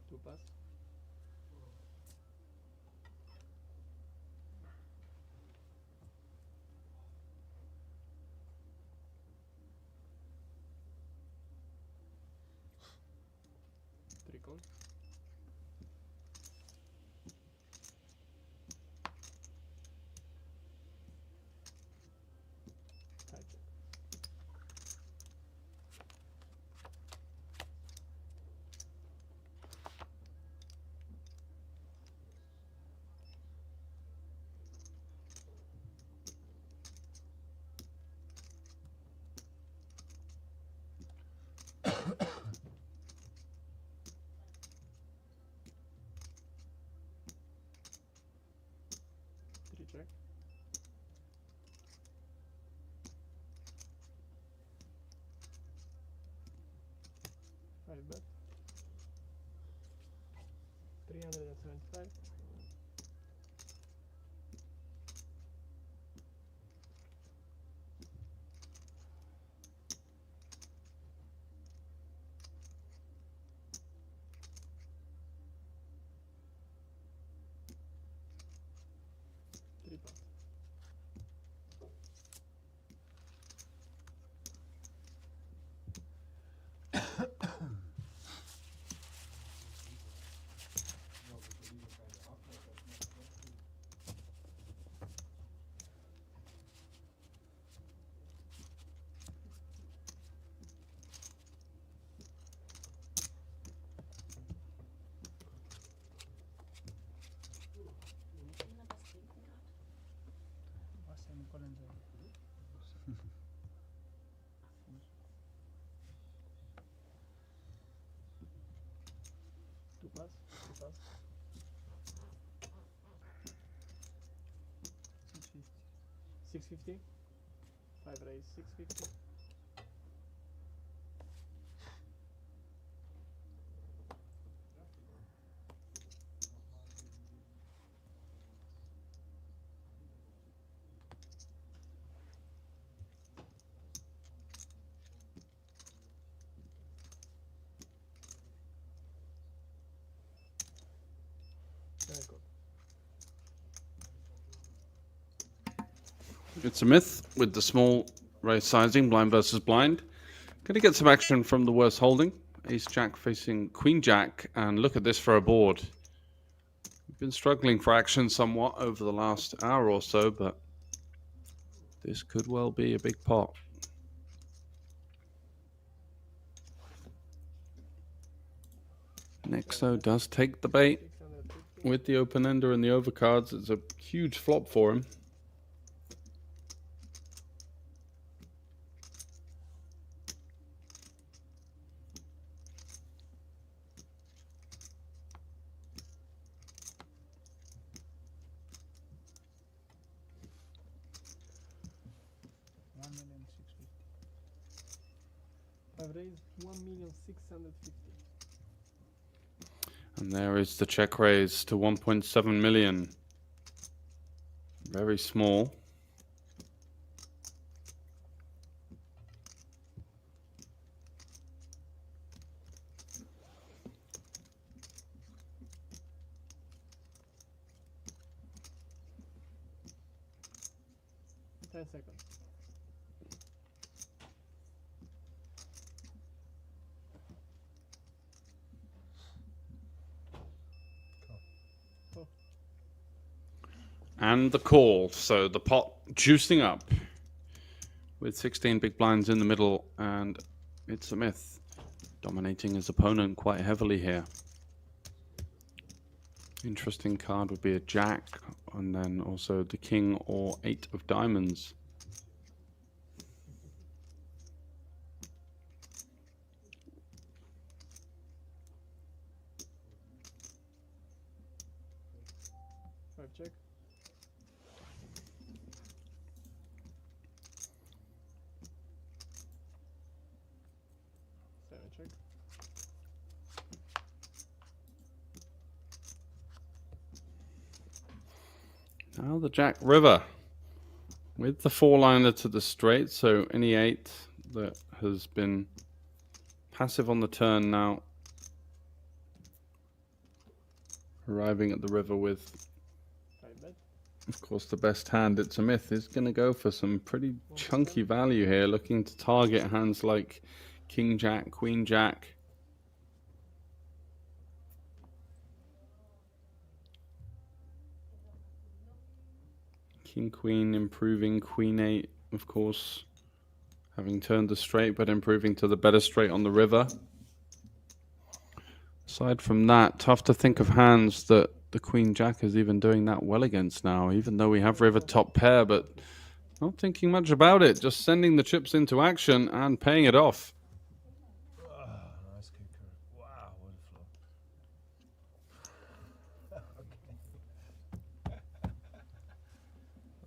Two plus. Three call. High check. Three check. Five bet. 375. Three plus. calling the. Two pass. 650. 5 raise 650. Very good. It's a myth with the small raise sizing, blind versus blind. Going to get some action from the worst holding. Ace Jack facing Queen Jack, and look at this for a board. We've been struggling for action somewhat over the last hour or so, but this could well be a big pot. Nexo does take the bait 650. with the open ender and the overcards. It's a huge flop for him. I've raised 1,650,000. And there is the check raise to 1.7 million. Very small. Seconds. And the call. So the pot juicing up with 16 big blinds in the middle, and it's a myth dominating his opponent quite heavily here. Interesting card would be a jack, and then also the king or 8 of diamonds. Five check. Seven check. Now the Jack River with the 4-liner to the straight, so any 8 that has been passive on the turn now arriving at the river with, Five bet. of course, the best hand. It's a myth. Is going to go for some pretty chunky value here, looking to target hands like King Jack, Queen Jack. King Queen improving, Queen 8, of course, having turned the straight, but improving to the better straight on the river. Aside from that, tough to think of hands that the Queen Jack is even doing that well against now, even though we have river top pair, but not thinking much about it, just sending the chips into action and paying it off. Nice kicker. Wow, what a flop.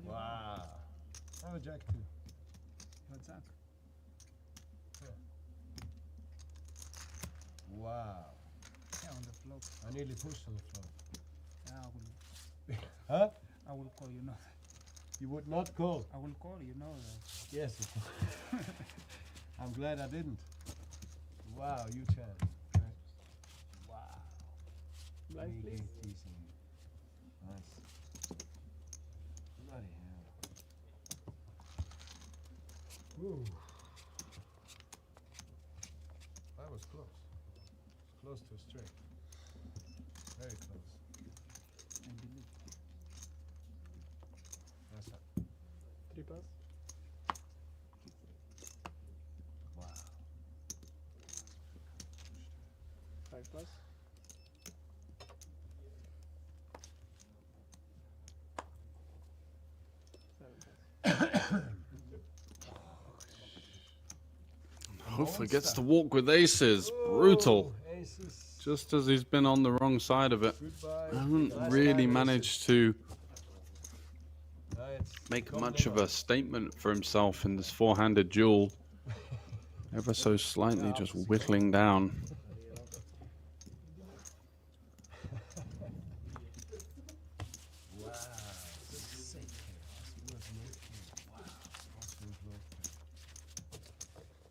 Wow. I have a jack too. What's that? Wow. Yeah, on the flop. I nearly pushed on the flop. Yeah, Huh? I will call, you know. You would not call. I will call, you know that. Yes. I'm glad I didn't. Wow, you chance. Wow. Blind, please. Nice. Bloody hell. Ooh. That was close. Close to a straight. Very close. I believe. That's up. Three pass. Wow. Five pass. Seven pass. forgets to walk with aces. Brutal. Aces. Just as he's been on the wrong side of it. Goodbye. Hasn't Last really time managed aces. to It's make come much of never. a statement for himself in this four-handed duel. Ever so slightly just whittling down. Wow. Sick. Wow.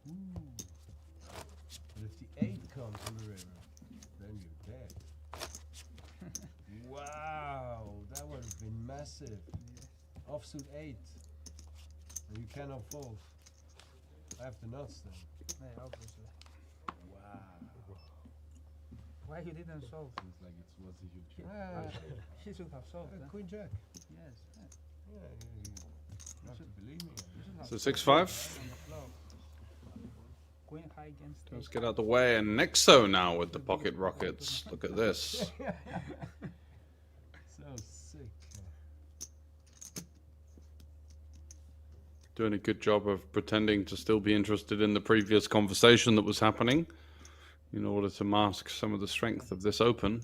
Ooh. But if the 8 comes on the river, then you're dead. Wow, that would have been massive. Offsuit 8. And you cannot fold. I have the nuts then. Yeah, obviously. Wow. Why you didn't solve? Seems like it was a huge He should have solved. Huh? Queen Jack. Yes. Yeah, you have to believe me. So 6-5. Queen high against. Let's get out the way. And Nexo now with the pocket rockets. Look at this. So sick. Doing a good job of pretending to still be interested in the previous conversation that was happening in order to mask some of the strength of this open.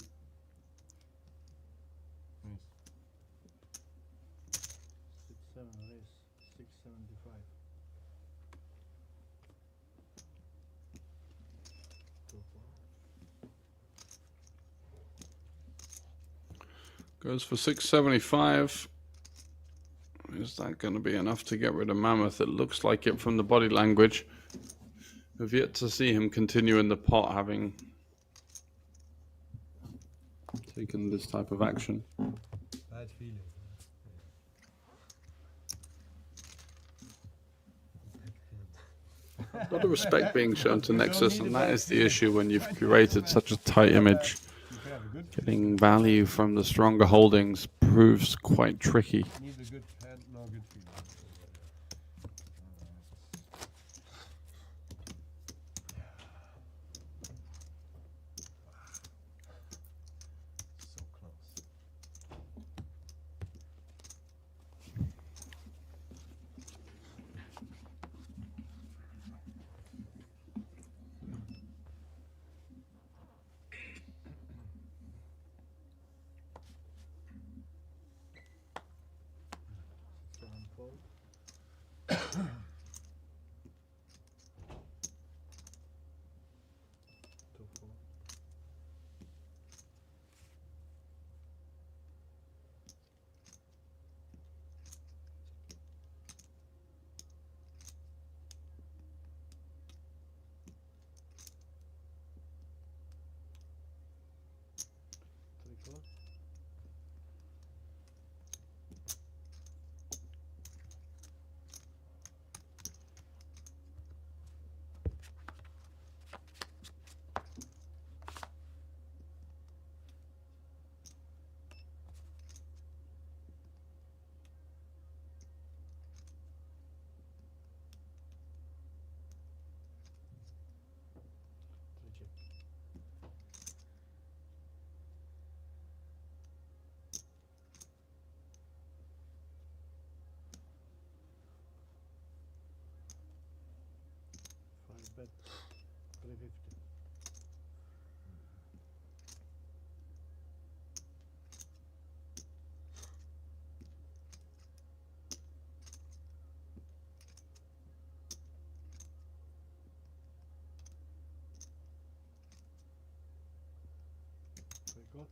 Raise 675. Goes for 675. Is that going to be enough to get rid of Mammoth? It looks like it from the body language. We've yet to see him continue in the pot, having taken this type of action. Bad feeling. A lot of respect being shown to Nexus, and that is the issue when you've curated such a tight image. Getting value from the stronger holdings proves quite tricky. Need a good head, no good feeling. So close. Sandford. 2-4. Three-four. Three check. Five bet. 350. Three-go.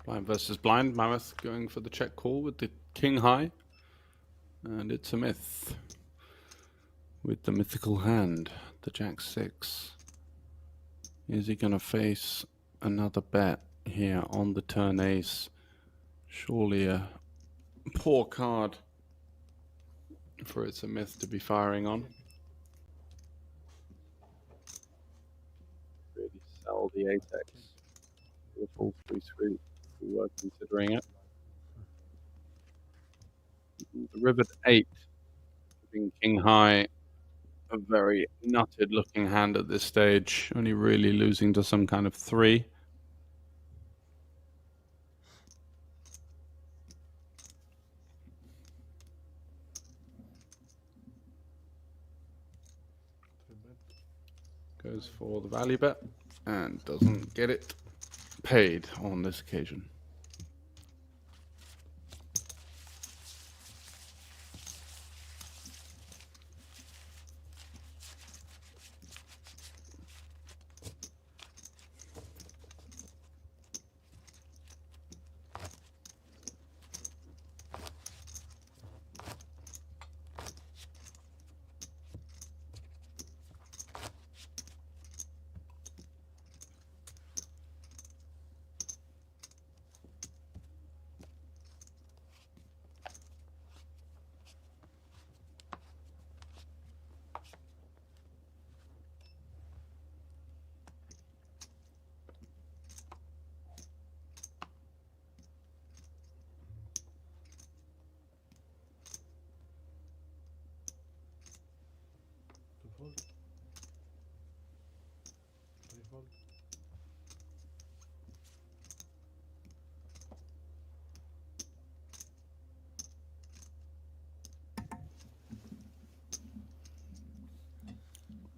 Blind versus blind. Mammoth going for the check call with the king high. And it's a myth with the mythical hand, the jack 6. Is he going to face another bet here on the turn ace? Surely a poor card for It's a Myth to be firing on. Really sell the apex with all 3 screens if we were considering it. The rivet 8, giving king high a very nutted looking hand at this stage, only really losing to some kind of 3. Goes for the value bet and doesn't get it paid on this occasion.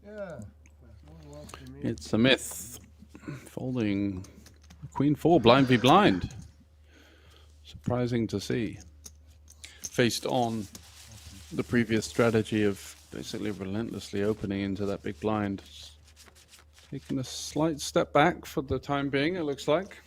Yeah. It's a myth. Folding Queen 4 blind v blind. Surprising to see. Faced on the previous strategy of basically relentlessly opening into that big blind. Taking a slight step back for the time being, it looks like.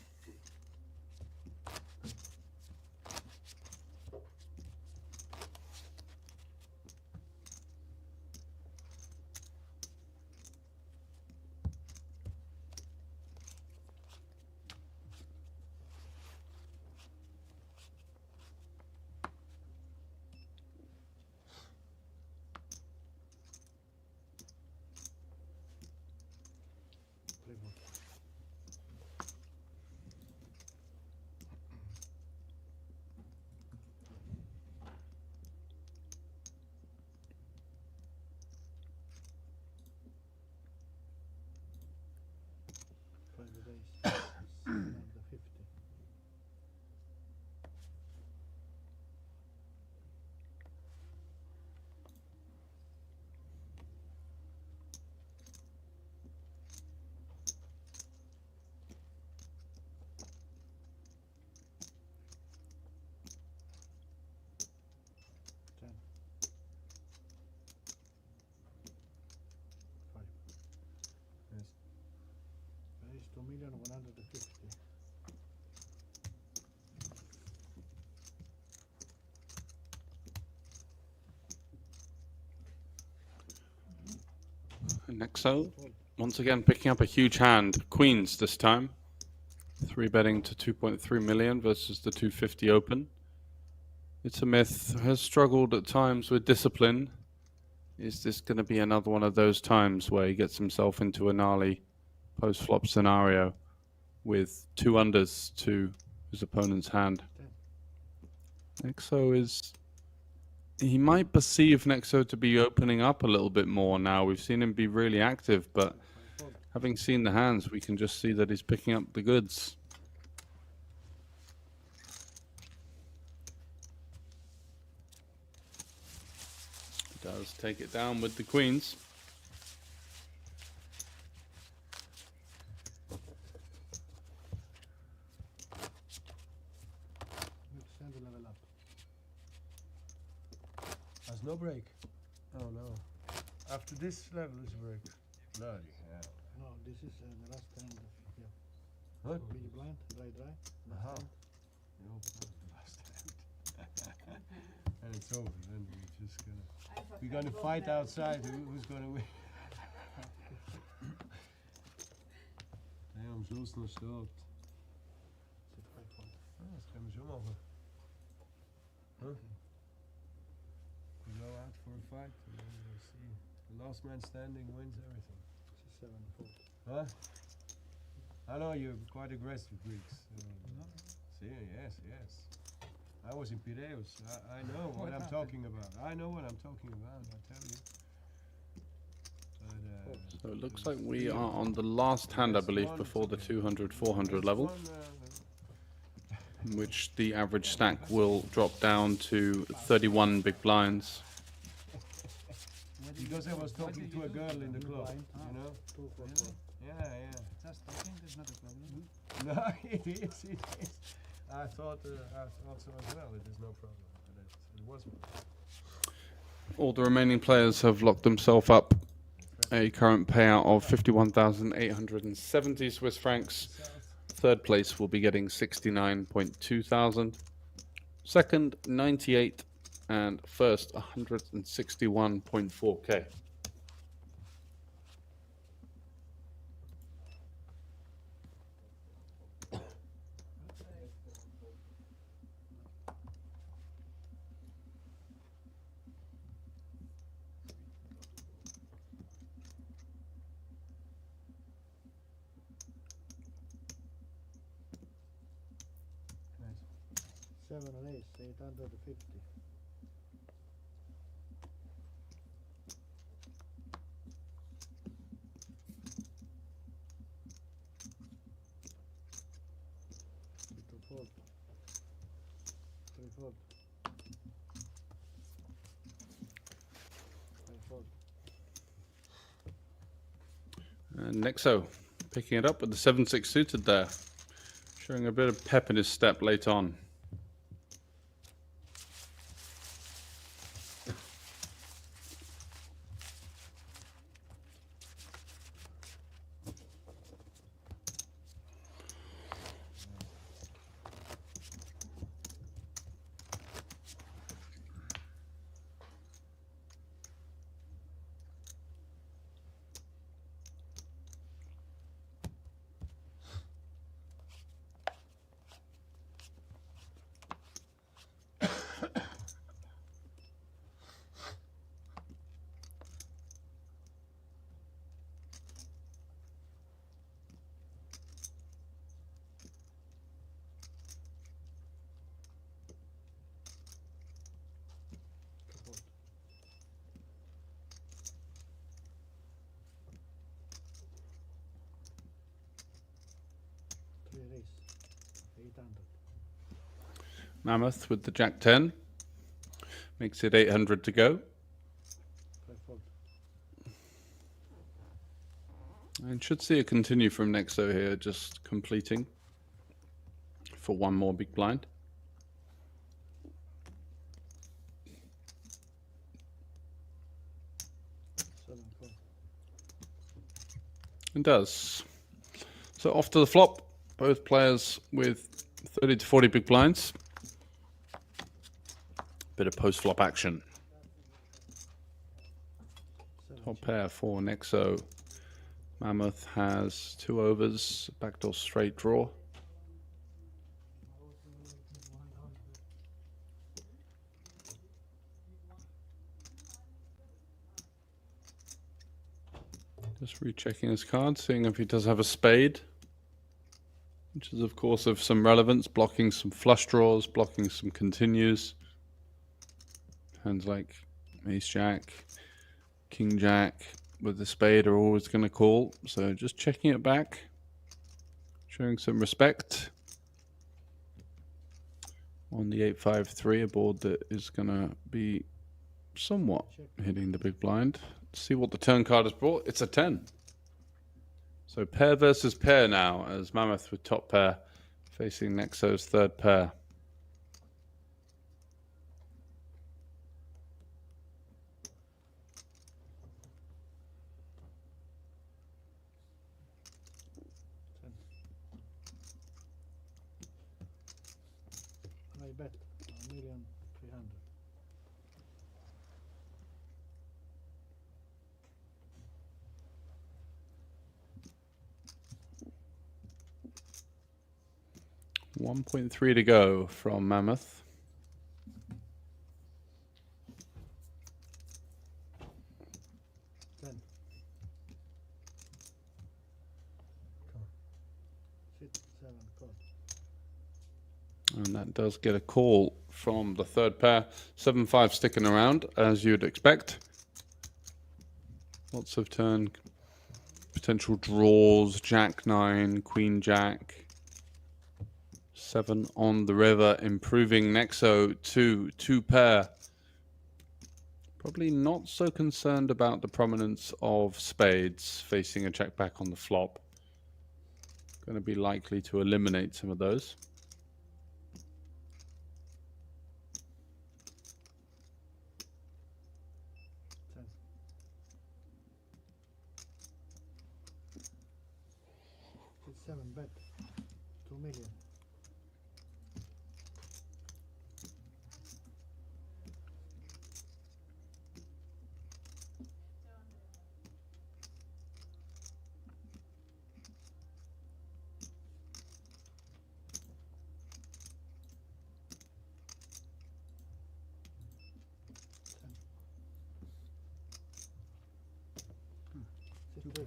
Raise 2,150,000. Nexo, once again picking up a huge hand. Queens this time. 3-betting to 2.3 million versus the 250 open. It's a myth. Has struggled at times with discipline. Is this going to be another one of those times where he gets himself into a gnarly post-flop scenario with 2 unders to his opponent's hand? Nexo is... He might perceive Nexo to be opening up a little bit more now. We've seen him be really active, but having seen the hands, we can just see that he's picking up the goods. He does take it down with the queens. Level up. There's no break. Oh no. After this level is a break. Bloody hell. No, this is the last hand. Yeah. What? Big blind, dry. Aha. You open up the last hand. And it's over. Then we're just gonna... We're gonna fight outside. Who's gonna win? Nee, om zo snel stopt. Ah, dat gaan we zo mogen. Huh? We go out for a fight and then we'll see. The last man standing wins everything. It's 7-4. Huh? I know you're quite aggressive, Greeks. See, yes. I was in Piraeus. I know what I'm talking about. I know what I'm talking about, I tell you. But, So it looks like we are on the last hand, I believe, before the 200-400 level, in which the average stack will drop down to 31 big blinds. Because I was talking to a girl in the club, you know? Yeah. Just talking is not a problem. No, it is. I thought so as well. It is no problem. But it was one. All the remaining players have locked themselves up a current payout of 51,870 Swiss francs. Third place will be getting 69.2 thousand. Second, 98, and first, 161.4k. Seven and ace, 850. Fold. Three fold. Five fold. And Nexo picking it up with the 7-6 suited there, showing a bit of pep in his step late on. Three race. 800. Mammoth with the Jack 10 makes it 800 to go. Five fold. And should see a continue from Nexo here, just completing for one more big blind. Seven fold. It does. So off to the flop, both players with 30 to 40 big blinds. Bit of post-flop action. Top pair for Nexo. Mammoth has 2 overs, backdoor straight draw. Just rechecking his card, seeing if he does have a spade, which is of course of some relevance, blocking some flush draws, blocking some continues. Hands like ace jack, king jack with the spade are always going to call, so just checking it back, showing some respect on the 8-5-3, a board that is going to be somewhat hitting the big blind. Let's see what the turn card has brought. It's a 10. So pair versus pair now, as Mammoth with top pair facing Nexo's third pair. I bet 1,300,000. $1.3 to go from Mammoth. Ten. Sit, 7, call. And that does get a call from the third pair. 7-5 sticking around, as you'd expect. Lots of turn potential draws, Jack 9, Queen Jack. 7 on the river, improving Nexo to 2 pair. Probably not so concerned about the prominence of spades facing a check back on the flop. Going to be likely to eliminate some of those. It's 7 bet. 2 million.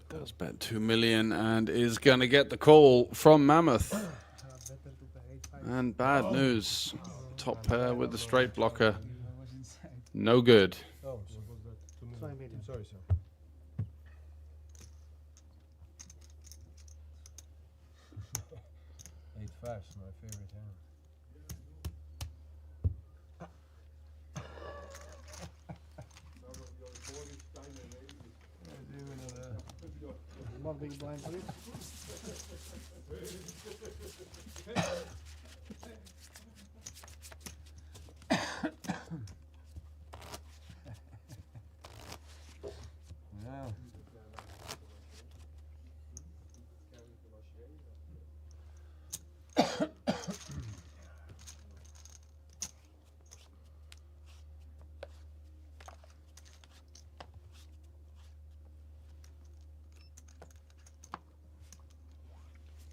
Does bet 2 million and is going to get the call from Mammoth. And bad news. Top pair with the straight blocker. No good. Oh, so was that 2 million? 5 million. I'm sorry, sir. 8-5 is my favorite hand. One big blind, please. Yeah.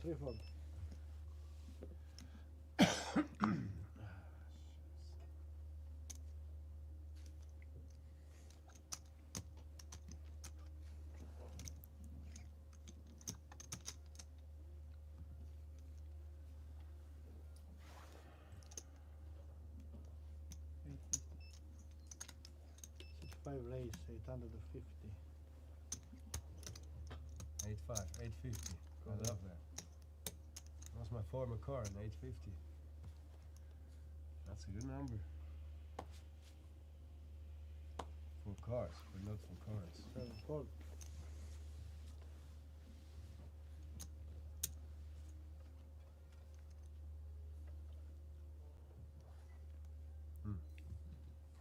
Three fold. Five raise, 850. 8-5, 850. I love that. That's my former car, an 850. That's a good number. For cars, but not for cars. 7 fold.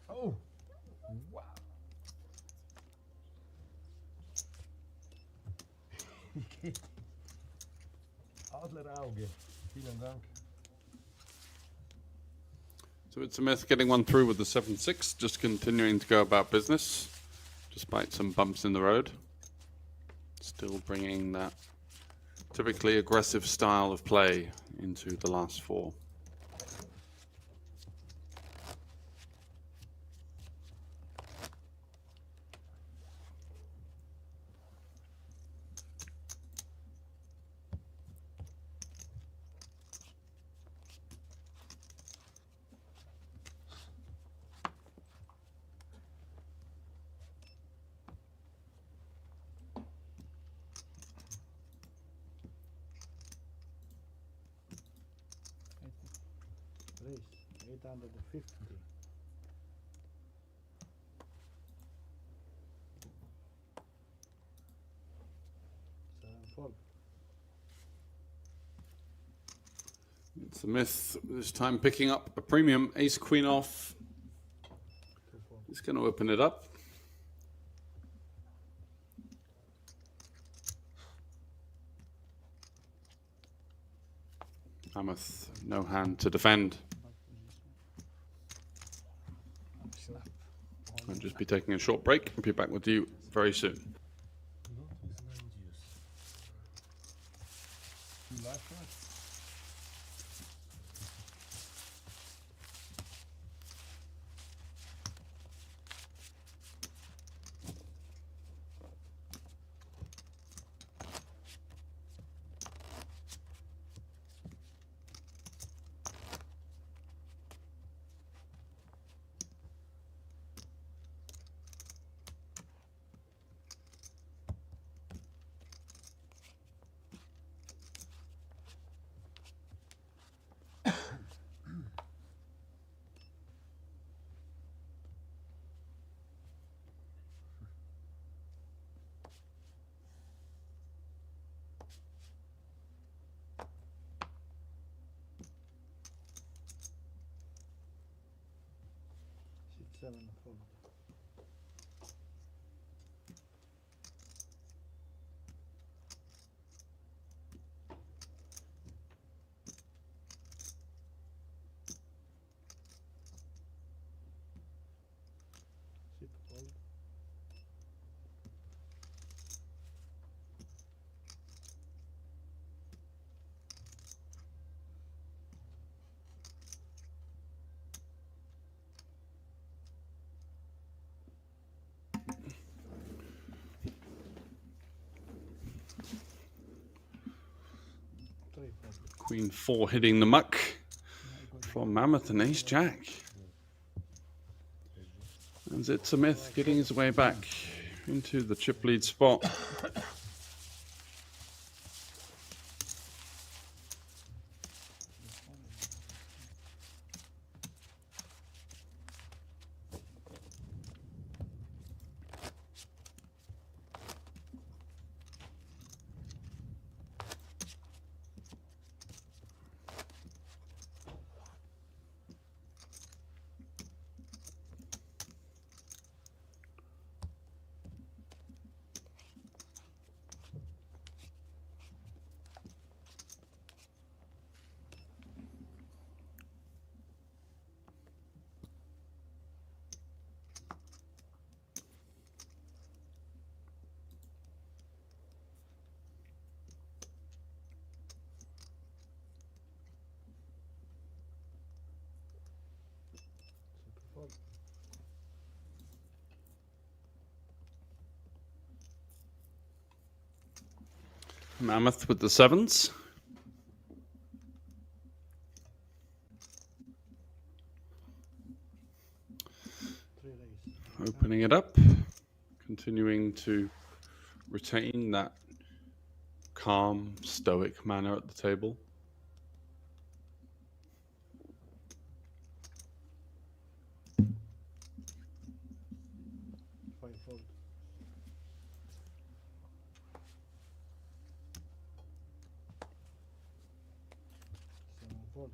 Oh! Wow! Adlerauge. Vielen Dank. So it's a myth getting one through with the 7-6, just continuing to go about business, despite some bumps in the road. Still bringing that typically aggressive style of play into the last four. Raise, 850. Fold. It's a myth, this time picking up a premium ace queen off. He's going to open it up. Mammoth, no hand to defend. I'll just be taking a short break and be back with you very soon. Two life cards? 7 fold. Six fold. Queen 4 hitting the muck from Mammoth and Ace Jack. And Zitzamith getting his way back into the chip lead spot. Mammoth with the 7s. Opening it up, continuing to retain that calm, stoic manner at the table. Five fold. Seven fold.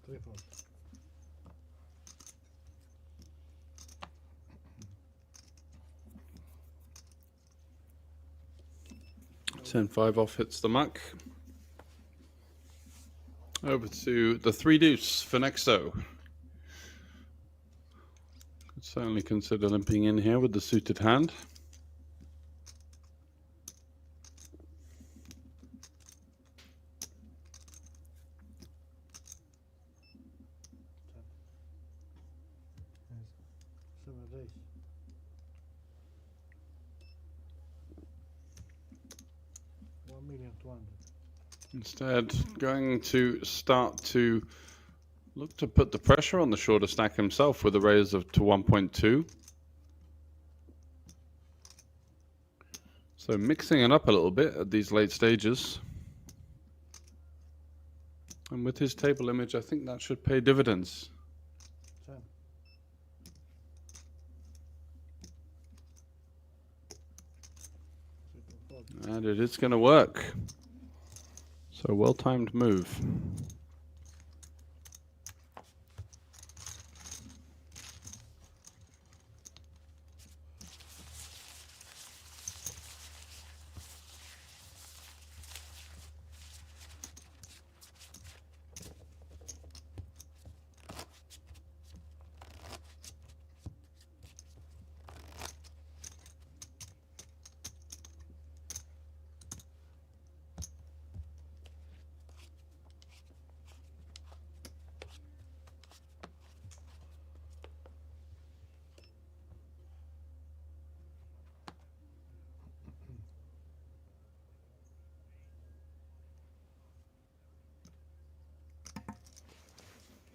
Three fold. Ten 5 off hits the muck. Over to the 3 deuce for Nexo. Could certainly consider limping in here with the suited hand. Seven raise. $1,200,000. Instead, going to start to look to put the pressure on the shorter stack himself with a raise to 1.2. So mixing it up a little bit at these late stages. And with his table image, I think that should pay dividends. 10. And it is going to work. So well-timed move.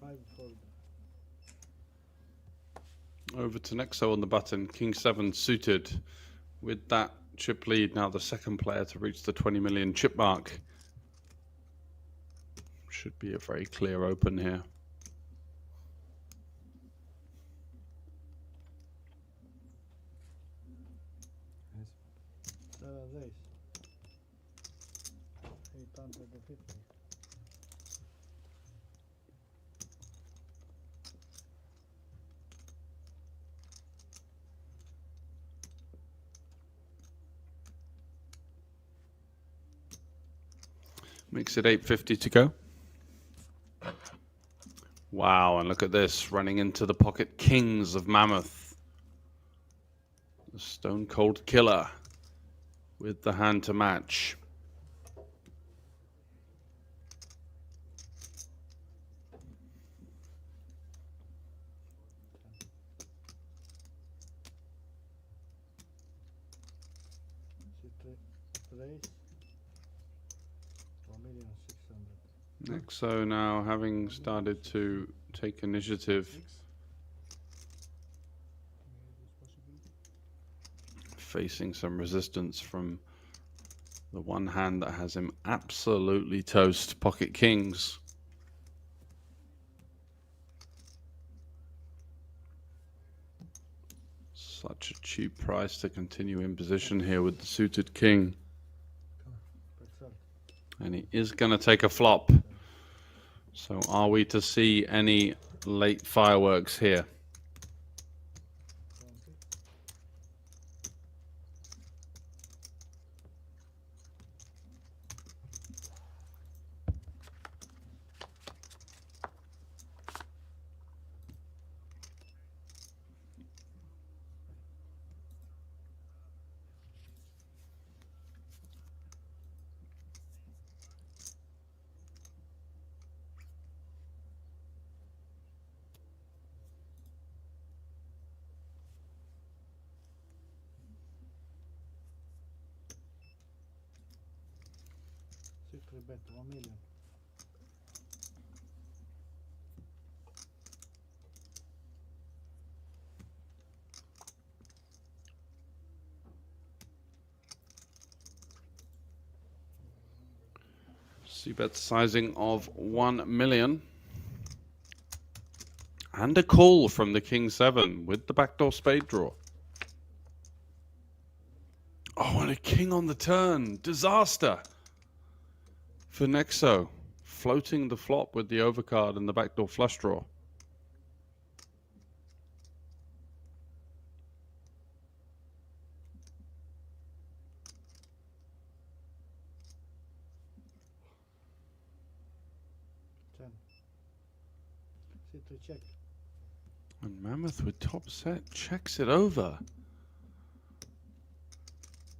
5 fold. Over to Nexo on the button. King 7 suited. With that chip lead, now the second player to reach the 20 million chip mark. Should be a very clear open here. Race. 850. Makes it 850 to go. Wow, and look at this, running into the pocket kings of Mammoth. The Stone Cold Killer with the hand to match. Race. 1,600,000. Nexo now having started to take initiative. Facing some resistance from the one hand that has him absolutely toast, pocket kings. Such a cheap price to continue in position here with the suited king. And he is going to take a flop. So are we to see any late fireworks here? Bet 1 million. C-bet sizing of 1 million. And a call from the King 7 with the backdoor spade draw. Oh, and a king on the turn. Disaster for Nexo. Floating the flop with the overcard and the backdoor flush draw. Check. And Mammoth with top set checks it over.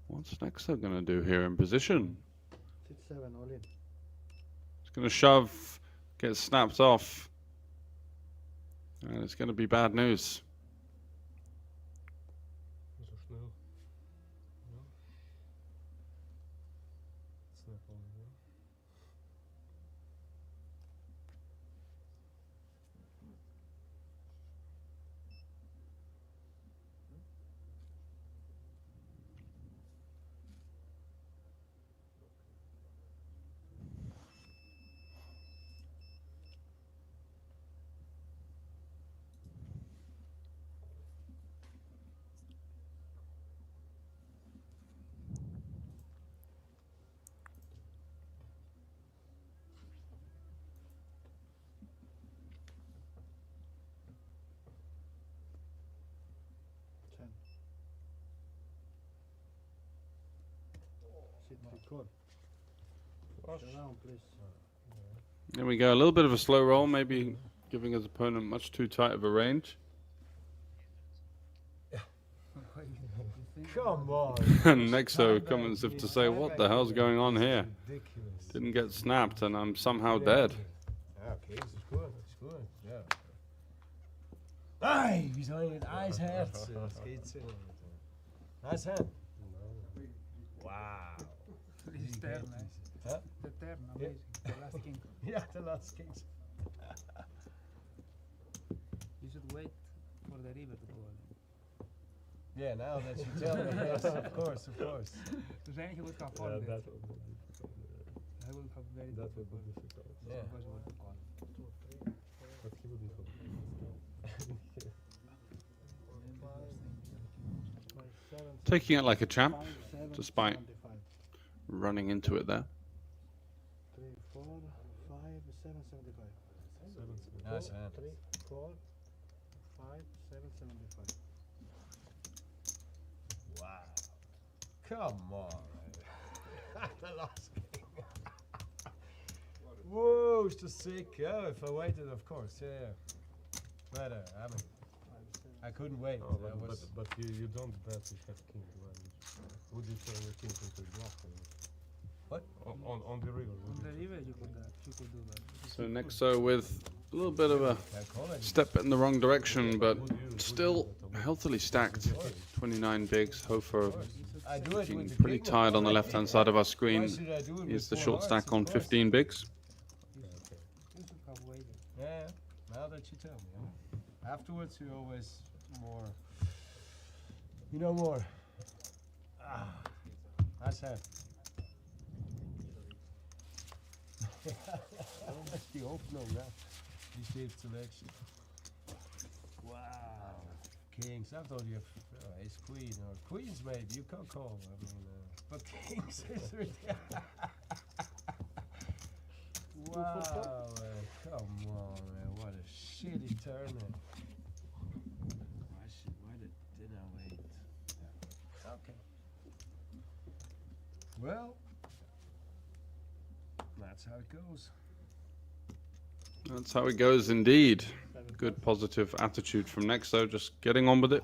What's Nexo going to do here in position? 6-7 all in. It's going to shove, get snapped off. And it's going to be bad news. So schnell. Ja. Snap on, ja. There we go. A little bit of a slow roll, maybe giving his opponent much too tight of a range. Come on. And Nexo comes as if to say, what the hell's going on here? Didn't get snapped and I'm somehow dead. Ja, okay, das ist gut, das ist gut, ja. Ei, wie soll ich mit Eisherz? Was geht's denn? Eisherz? Wow. This is turn, Huh? The turn, amazing. The last king. Yeah, the last kings. the river to call. Yeah, now that you tell me, yes, of course, of course. Then he would have Yeah, folded. that would be difficult. I would have very That would difficult. be difficult. Yeah. Because you want to call. But he wouldn't fold. Taking it like a champ, despite running into it there. 3, 4, 5, 7, 75. Nice hand. 3, 4, 5, 7, 75. Wow. Come on. The last king. Whoa, it's just sick. Oh, if I waited, of course. Yeah. But I mean, I couldn't wait. Oh, I was but you don't bet if you have king. Would you turn your king into bluff? What? On the river. On the river you could do that. So Nexo with a little bit of a step in the wrong direction, but still healthily stacked. 29 bigs. Hofer I do it looking with the pretty king tired on the already. left-hand side of our Why screen. should I do it Here's with the 4 short hearts, stack of on course? 15 bigs. You should have waited. Yeah, now that you tell me. Huh? Afterwards, you're always more. You know more. Nice hand. Die Hoffnung, ne? Die steht selection. Wow. Kings, I thought you have ace queen or queens maybe, you can't call. I mean, but kings is really. Wow, come on, man, what a shitty turn. Why did I wait? Yeah. Okay. Well, that's how it goes. That's how it goes indeed. Good positive attitude from Nexo, just getting on with it.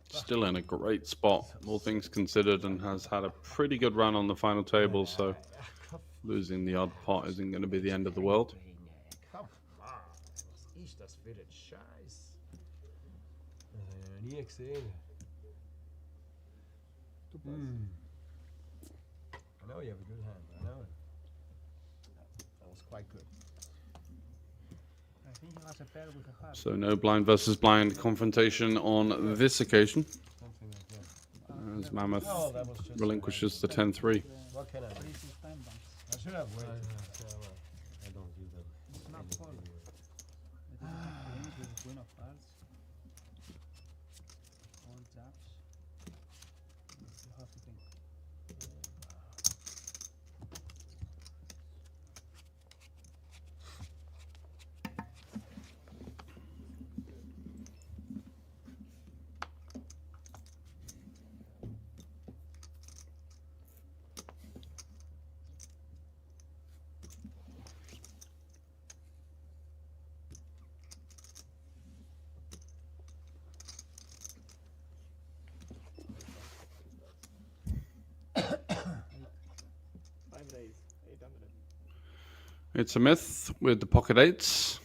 Still in a great spot, all things considered, and has had a pretty good run on the final table, so losing the odd pot isn't going to be the end of the world. Come on, was ist das für ein Scheiß? Nie gesehen. I know you have a good hand, I know it. That was quite good. I think he has a pair with a heart. So no blind versus blind confrontation on this occasion, Something like that. as Mammoth No, that was just relinquishes the 10-3. What can I do? This is time banks. I should have waited. I don't do that. It's not call. It is a queen with queen of hearts. All jabs. You have to think. It's a myth with the pocket eights.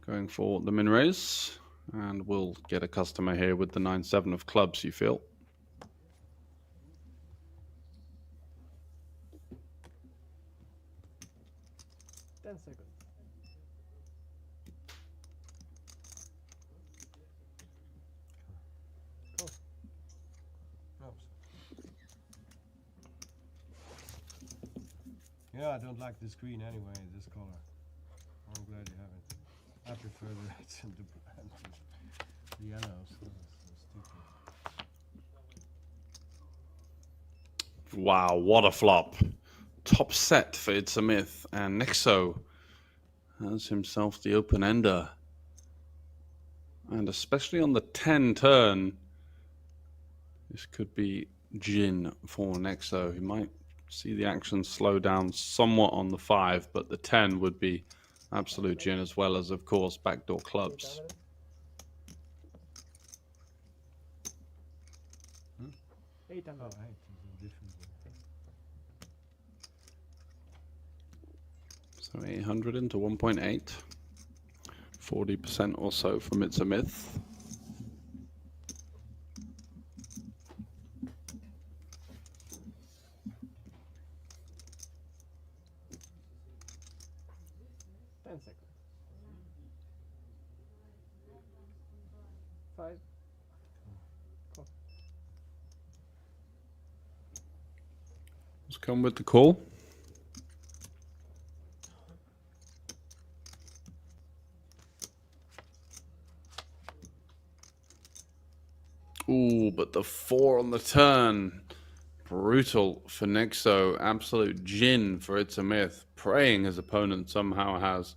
Going for the min raise. And we'll get a customer here with the 9-7 of clubs, you feel. Yeah, I don't like this green anyway, this color. I'm glad you have it. I prefer the reds and the yellows. So stupid. Wow, what a flop. Top set for It's a Myth. And Nexo has himself the open ender. And especially on the 10 turn, this could be gin for Nexo. He might see the action slow down somewhat on the 5, but the 10 would be absolute gin, as well as, of course, backdoor clubs. Oh, 8 is a different So 800 into 1.8. 40% or so from It's a Myth. 5. Let's come with the call. Ooh, but the 4 on the turn. Brutal for Nixo. Absolute gin for It's a Myth. Praying his opponent somehow has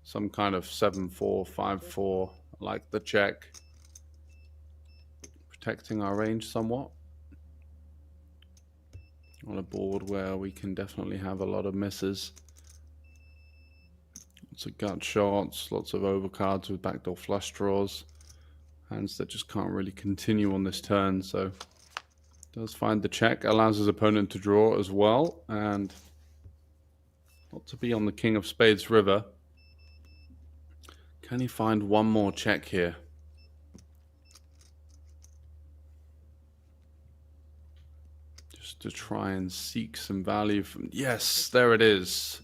some kind of 7-4, 5-4, like the check. Protecting our range somewhat. On a board where we can definitely have a lot of misses. Lots of gut shots, lots of overcards with backdoor flush draws. Hands that just can't really continue on this turn, so does find the check, allows his opponent to draw as well, and not to be on the King of Spades river. Can he find one more check here? Just to try and seek some value from, yes, there it is.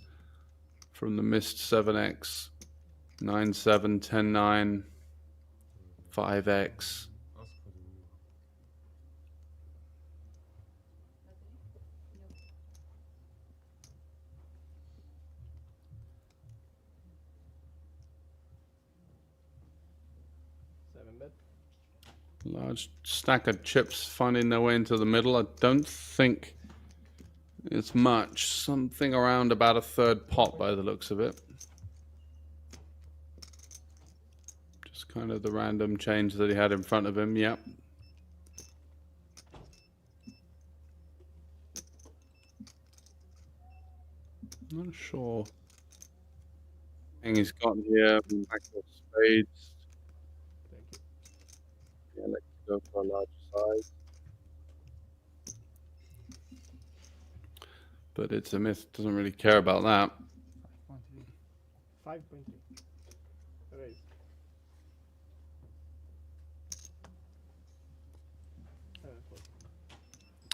From the missed 7x, 9-7, 10-9, 5x. Large stack of chips finding their way into the middle. I don't think it's much. Something around about a third pot by the looks of it. Just kind of the random change that he had in front of him. Yep. Not sure. Thing he's got here, backdoor spades. Yeah, let's go for a larger size. But It's a Myth, doesn't really care about that. 5.3. Raise.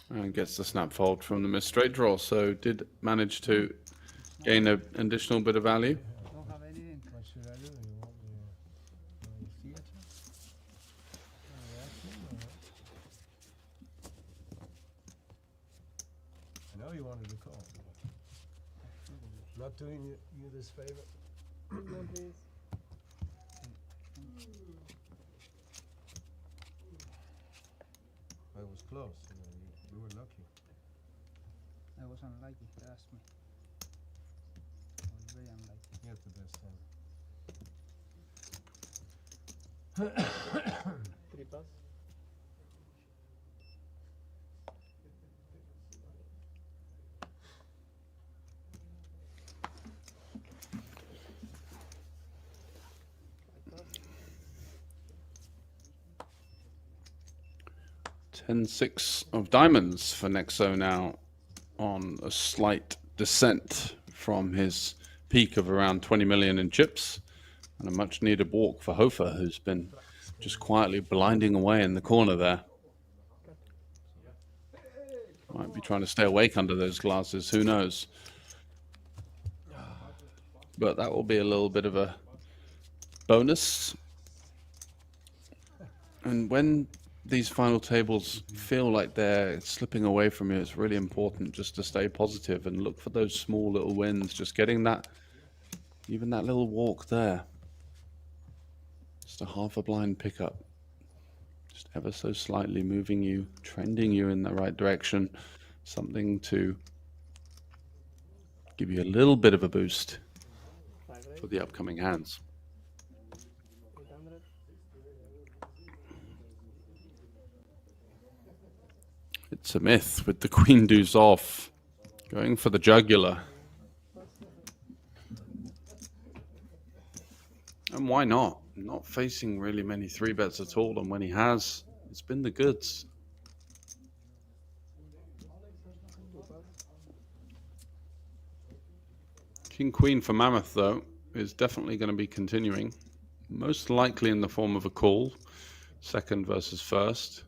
And gets the snap fold from the missed straight draw, so did manage to gain an additional bit of value. Don't have anything. What should I do? You want me to see it? I know you wanted to call. Not doing you this favor. No, please. I was close. You were lucky. I was unlucky, trust me. I was very unlucky. You had the best hand. 3 pass. Ten-6 of diamonds for Nexo now, on a slight descent from his peak of around 20 million in chips, and a much needed walk for Hofer, who's been just quietly blinding away in the corner there. Might be trying to stay awake under those glasses, who knows. But that will be a little bit of a bonus. And when these final tables feel like they're slipping away from you, it's really important just to stay positive and look for those small little wins. Just getting that, even that little walk there. Just a half a blind pickup. Just ever so slightly moving you, trending you in the right direction. Something to give you a little bit of a boost for the upcoming hands. 800. It's a Myth with the queen deuce off, going for the jugular. And why not? Not facing really many 3-bets at all, and when he has, it's been the goods. King Queen for Mammoth, though, is definitely going to be continuing, most likely in the form of a call, second versus first,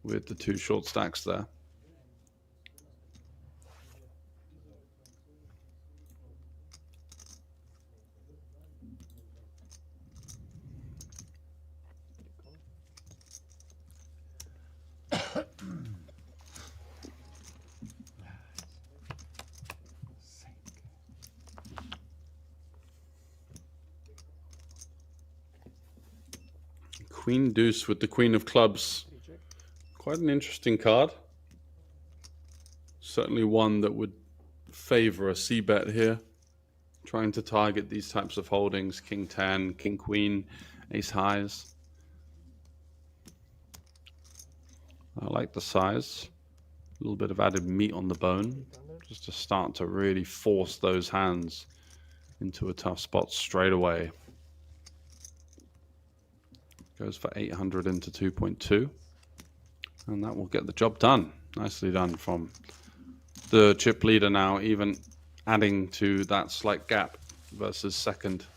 with the 2 short stacks there. Queen deuce with the queen of clubs. Quite an interesting card. Certainly one that would favor a c-bet here. Trying to target these types of holdings. King 10, king queen, ace highs. I like the size. A little bit of added meat on the bone. Just to start to really force those hands into a tough spot straight away. Goes for 800 into 2.2. And that will get the job done. Nicely done from the chip leader now, even adding to that slight gap versus second.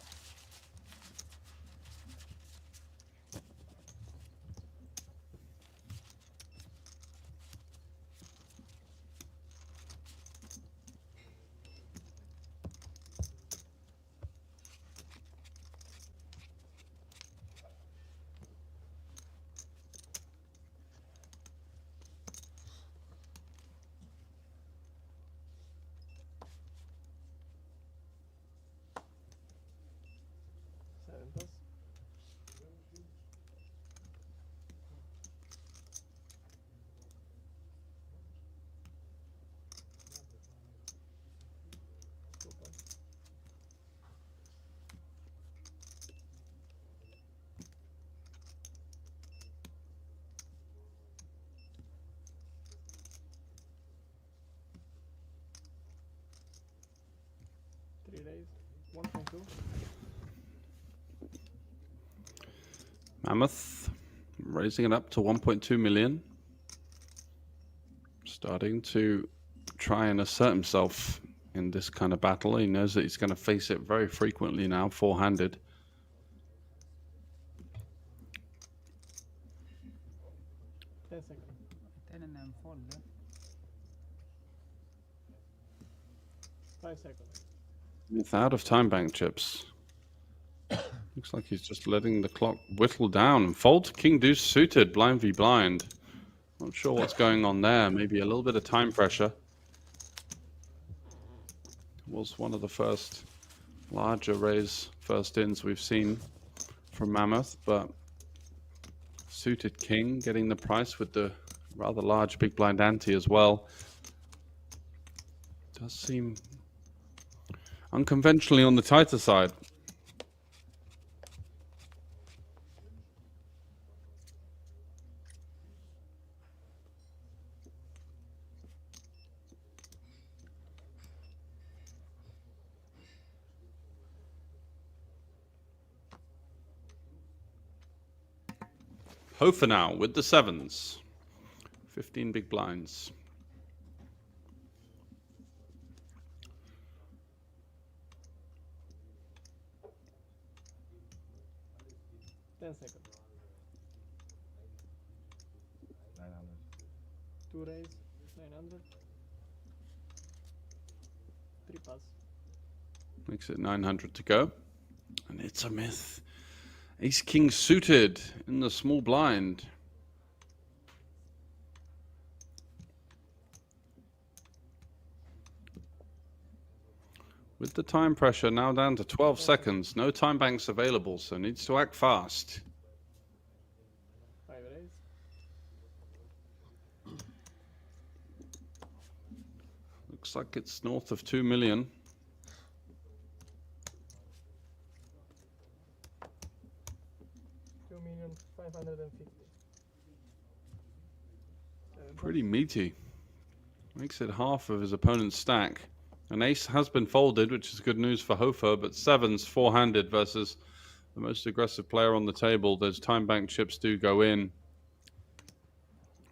Days, 1.2. Mammoth raising it up to 1.2 million. Starting to try and assert himself in this kind of battle. He knows that he's going to face it very frequently now, four-handed. And fold, yeah. 5 seconds. Without of time bank chips. Looks like he's just letting the clock whittle down and fold to king deuce suited, blind v blind. Not sure what's going on there. Maybe a little bit of time pressure. Was one of the first larger raise first ins we've seen from Mammoth, but suited king getting the price with the rather large big blind ante as well. Does seem unconventionally on the tighter side. Hofer now with the sevens. 15 big blinds. Seconds. 900. 2 raise, 900. 3 pass. Makes it 900 to go. And it's a myth. Ace king suited in the small blind. With the time pressure now down to 12 seconds. No time banks available, so needs to act fast. 5 raise. Looks like it's north of 2 million. Pretty meaty. Makes it half of his opponent's stack. An ace has been folded, which is good news for Hofer, but sevens four-handed versus the most aggressive player on the table. Those time bank chips do go in.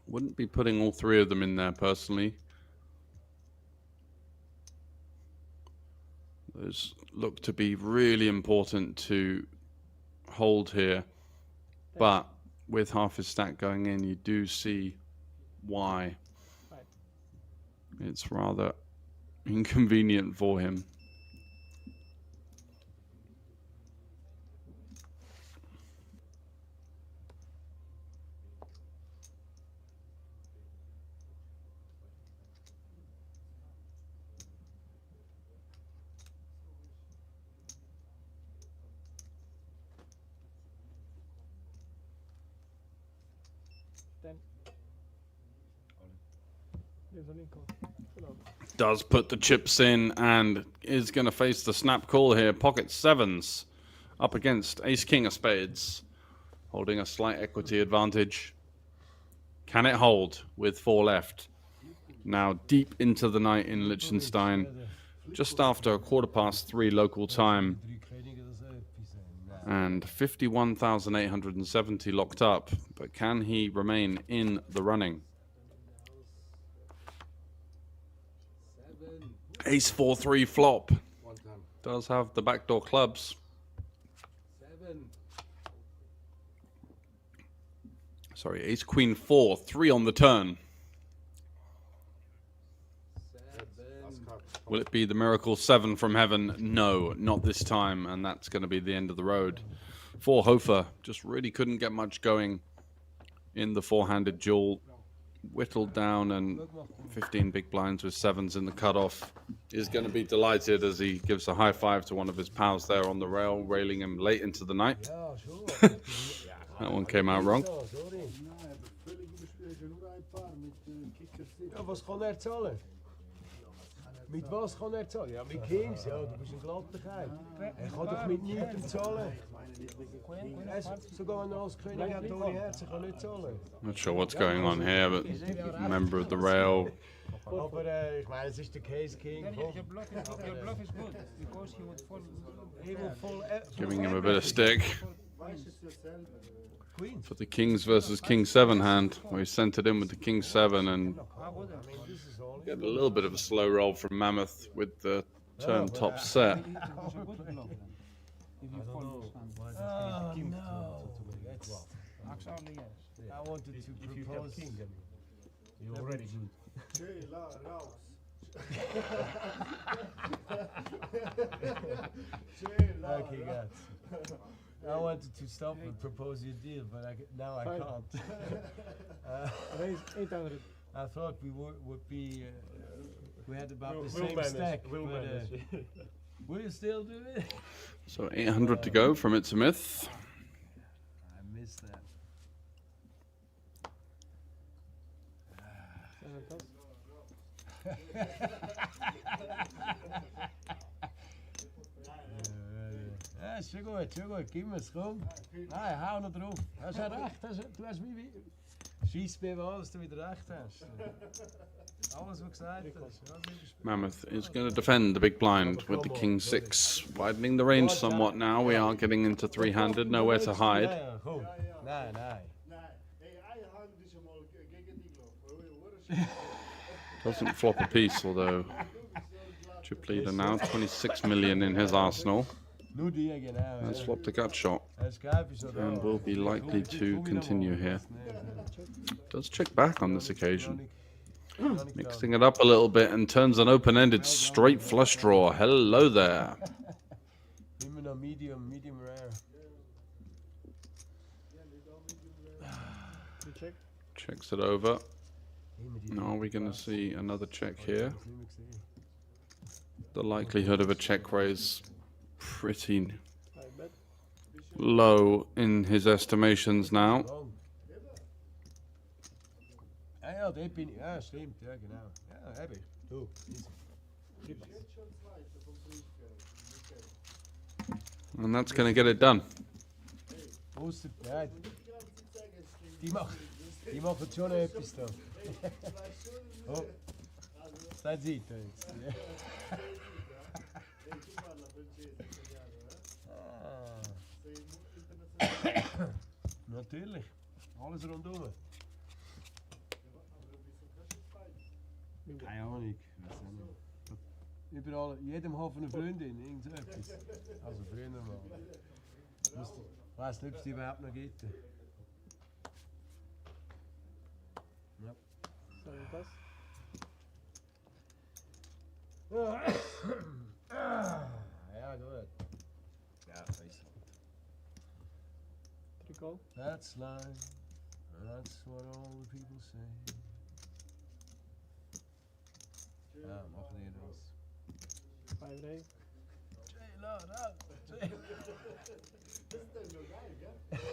Wouldn't be putting all three of them in there personally. Those look to be really important to hold here. But with half his stack going in, you do see why. It's rather inconvenient for him. 10. There's a link on. Hello. Does put the chips in and is going to face the snap call here. Pocket sevens up against ace king of spades, holding a slight equity advantage. Can it hold with 4 left? Now deep into the night in Liechtenstein, just after 3:15 local time, and 51,870 locked up. But can he remain in the running? Ace 4-3 flop. Does have the backdoor clubs. Sorry, ace queen 4, 3 on the turn. Will it be the miracle 7 from heaven? No, not this time, and that's going to be the end of the road. For Hofer, just really couldn't get much going in the four-handed duel. Whittled down, and 15 big blinds with 7s in the cutoff. Is going to be delighted as he gives a high five to one of his pals there on the rail, railing him late into the night. That one came out wrong. Ja, was kann zahlen? Mit was kann zahlen? Ja, mit Kings, ja, du bist ein glatter Kerl. Kann doch mit nichts zahlen. Sogar als König hat ohne Herz, kann nicht zahlen. Not sure what's going on here, but member of the rail. Aber ich meine, es ist der Case King. Your bluff is good because he would fall. Giving him a bit of stick. For the Kings versus King 7 hand, we sent it in with the King 7 and get a little bit of a slow roll from Mammoth with the turn top set. Oh no! I wanted to propose. You're already good. Okay, guys. I wanted to stop and propose you a deal, but now I can't. Raise 800. I thought we would be. We had about the same stack. Will you still do it? So 800 to go from It's a Myth. I missed that. Ja, ist schon gut, gib mir's, komm. Nein, hau noch drauf. Hast ja recht, du hast mich schieß mir mal, dass du wieder recht hast. Alles, was gesagt hast. Mammoth is going to defend the big blind with the King 6, widening the range somewhat now. We are getting into three-handed, nowhere to hide. Nein, nein. Doesn't flop a piece, although chip leader now, 26 million in his arsenal. Has flopped a gut shot and will be likely to continue here. Does check back on this occasion. Mixing it up a little bit and turns an open-ended straight flush draw. Hello there. Medium rare. Checks it over. Now are we going to see another check here? The likelihood of a check raise pretty low in his estimations now. Ja, der bin ich. Ja, stimmt, ja, genau. Ja, habe ich. Du. And that's going to get it done. Ja, die machen schon etwas da. Oh, das sieht er jetzt. Natürlich, alles rundum. Keine Ahnung, weiß auch nicht. Überall, jedem Hof eine Freundin, irgend so etwas. Also früher mal. Ich weiß nicht, ob es die überhaupt noch gibt. Ja. Ja, gut. Ja, face Tricol. That's life. That's what all the people say. Ja, machen die das. 5 raise.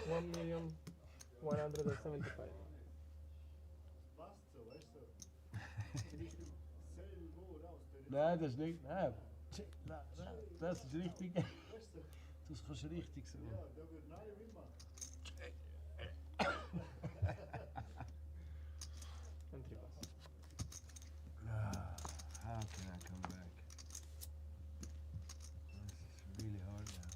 1,175,000. Nee, dat is niet. Nee. Dat is richtig. Dat is gewoon richtig zo. Ja, dat wordt na je winnaar. En 3 pas. How can I come back? This is really hard now.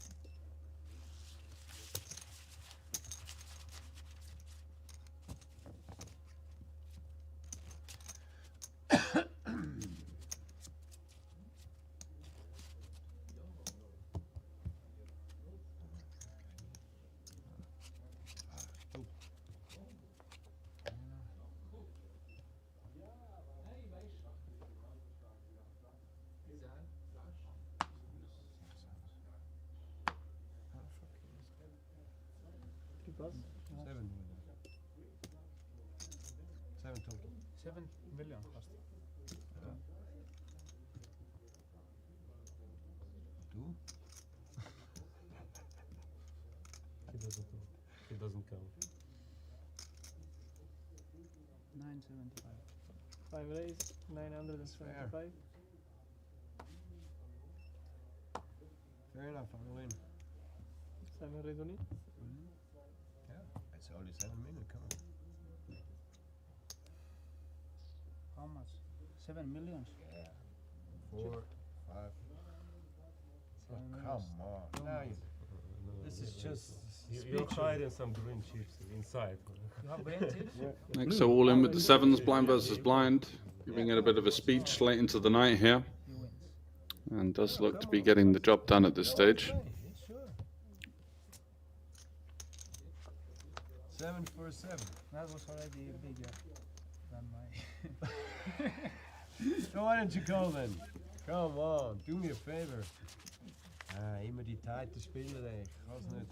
Pas. 7 total. 7 million gast. Two? He doesn't count. 975. 5 raise, 975. Fair enough, I'm win. 7 raise only. Yeah, it's only 7 minutes, come on. How much? 7 millions? Yeah. 4, 5. Oh, come on. Now you, this is just You're hiding some green chips inside. You have brain chips? Next, so all in with the sevens, blind versus blind, giving it a bit of a speech late into the night here, He wins. and does look to be getting the job done at this stage. Sure. 7 for 7. That was already bigger than my. So why don't you call then? Come on, do me a favor. Immer die tijd te spelen, ey. Gas niet.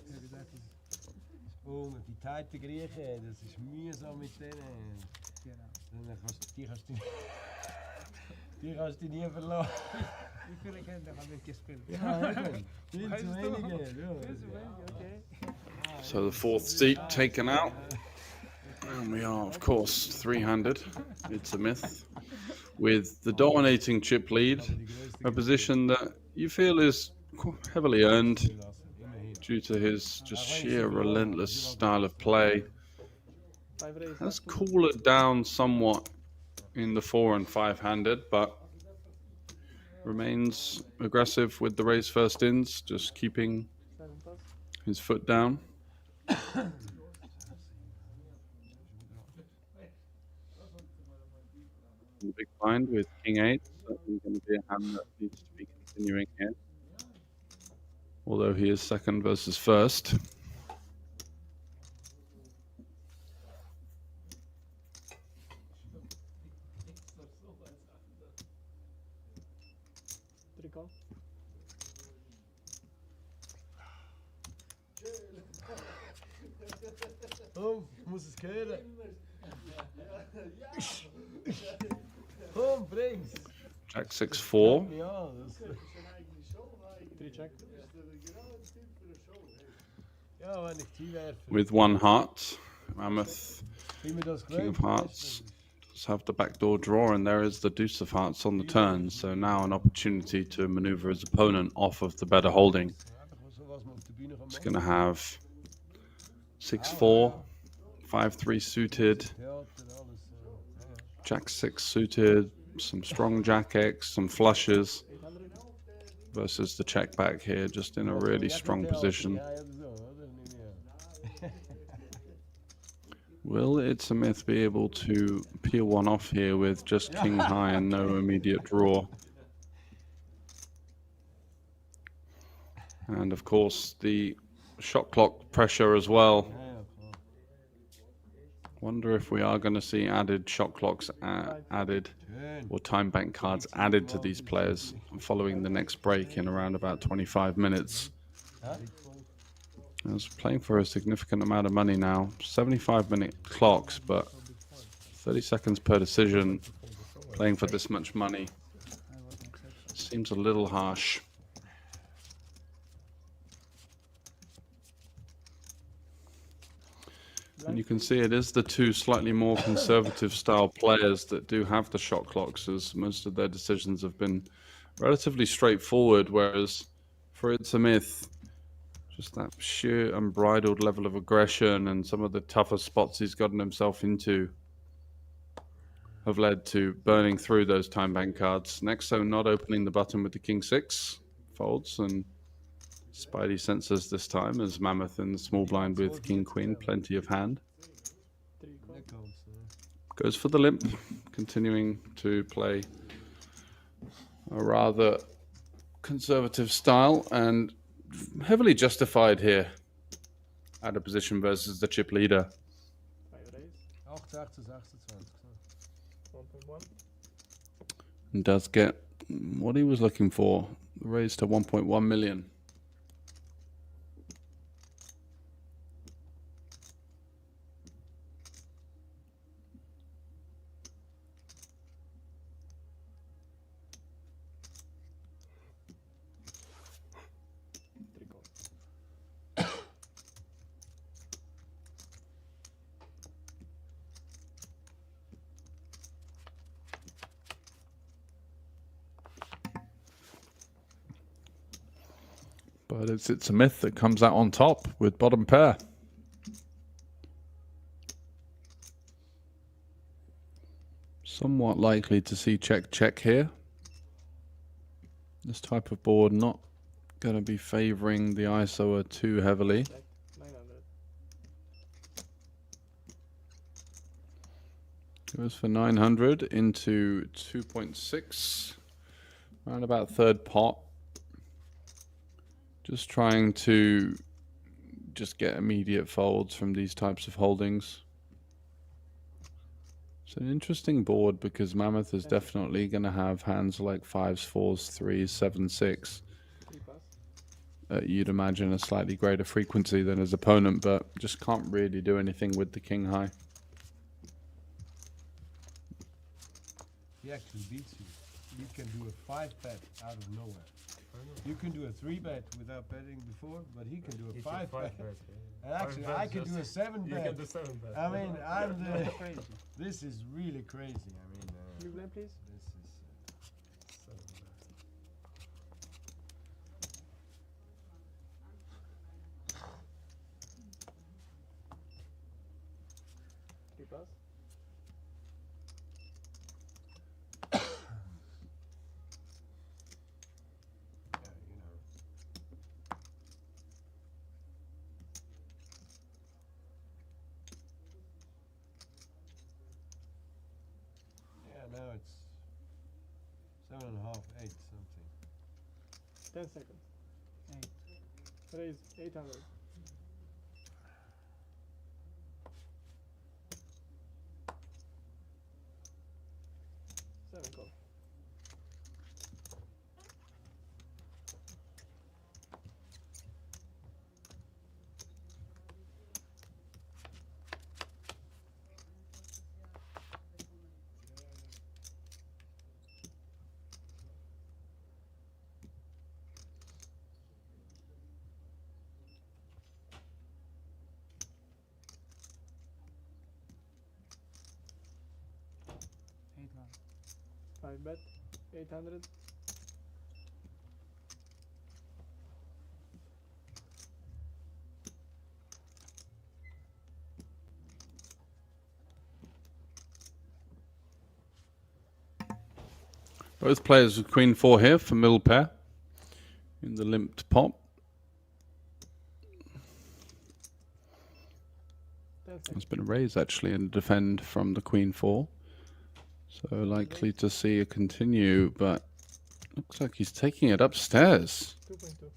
Die tijd te krijgen, dat is mühsam mit denen. Dan die gast die niet verloren. Wie viel Geld habe ich gespielt? Ja, viel zu wenige. Okay. So the fourth seat taken out, and we are of course three-handed. It's a myth with the dominating chip lead, a position that you feel is heavily earned due to his just sheer relentless style of play. 5 raise. Has cooled down somewhat in the 4 and 5-handed, but remains aggressive with the raise first ins, just keeping 7 pas. his foot down. The big blind with King 8, certainly going to be a hand that needs to be continuing here. Although he is second versus first. Call. Oh, ich muss es hören. Komm, bring's. Jack 6-4. Ja, 3 check. ja, wenn ich die werfe. With one heart. Mammoth, Wie mir das King of glaubt, Hearts, does have the backdoor draw, and there is the Deuce of Hearts on the turn. So now an opportunity to maneuver his opponent off of the better holding. He's going to have 6-4, 5-3 suited, Jack 6 suited, some strong Jack X, some flushes, versus the check back here, just in a really strong position. Will It's a Myth be able to peel one off here with just king high and no immediate draw? And of course the shot clock pressure as well. Wonder if we are going to see added shot clocks added, or time bank cards added to these players following the next break in around about 25 minutes. I was playing for a significant amount of money now. 75-minute clocks, but 30 seconds per decision. Playing for this much money seems a little harsh. And you can see it is the two slightly more conservative style players that do have the shot clocks, as most of their decisions have been relatively straightforward, whereas for It's a Myth, just that sheer unbridled level of aggression and some of the tougher spots he's gotten himself into have led to burning through those time bank cards. Nexo not opening the button with the King 6, folds, and Spidey senses this time as Mammoth in the small blind with King Queen, plenty of hand. Goes for the limp, continuing to play a rather conservative style and heavily justified here out of position versus the chip leader. 1.1. And does get what he was looking for, raised to 1.1 million. But it's a myth that comes out on top with bottom pair. Somewhat likely to see check here. This type of board not going to be favoring the ISOer too heavily. 900. Goes for 900 into 2.6. Around about third pot. Just trying to just get immediate folds from these types of holdings. It's an interesting board because Mammoth is definitely going to have hands like 5s, 4s, 3s, 7s, 6. You'd imagine a slightly greater frequency than his opponent, but just can't really do anything with the King High. He actually beats you. You can do a 5-bet out of nowhere. You can do a 3-bet without betting before, but he can do a 5-bet. And actually, I can do a 7-bet. You can do 7-bet. I mean, I'm the. This is really crazy. I mean, Blue blade, please. This is 7-bet. 3 plus. Now it's 7.5, 8 something. 10 seconds. 8. Raise 800. 7 call. Five bet, 800. Both players with Queen 4 here for middle pair in the limped pot. There's been a raise actually and defend from the Queen 4. So likely to see a continue, but looks like he's taking it upstairs. 2.2.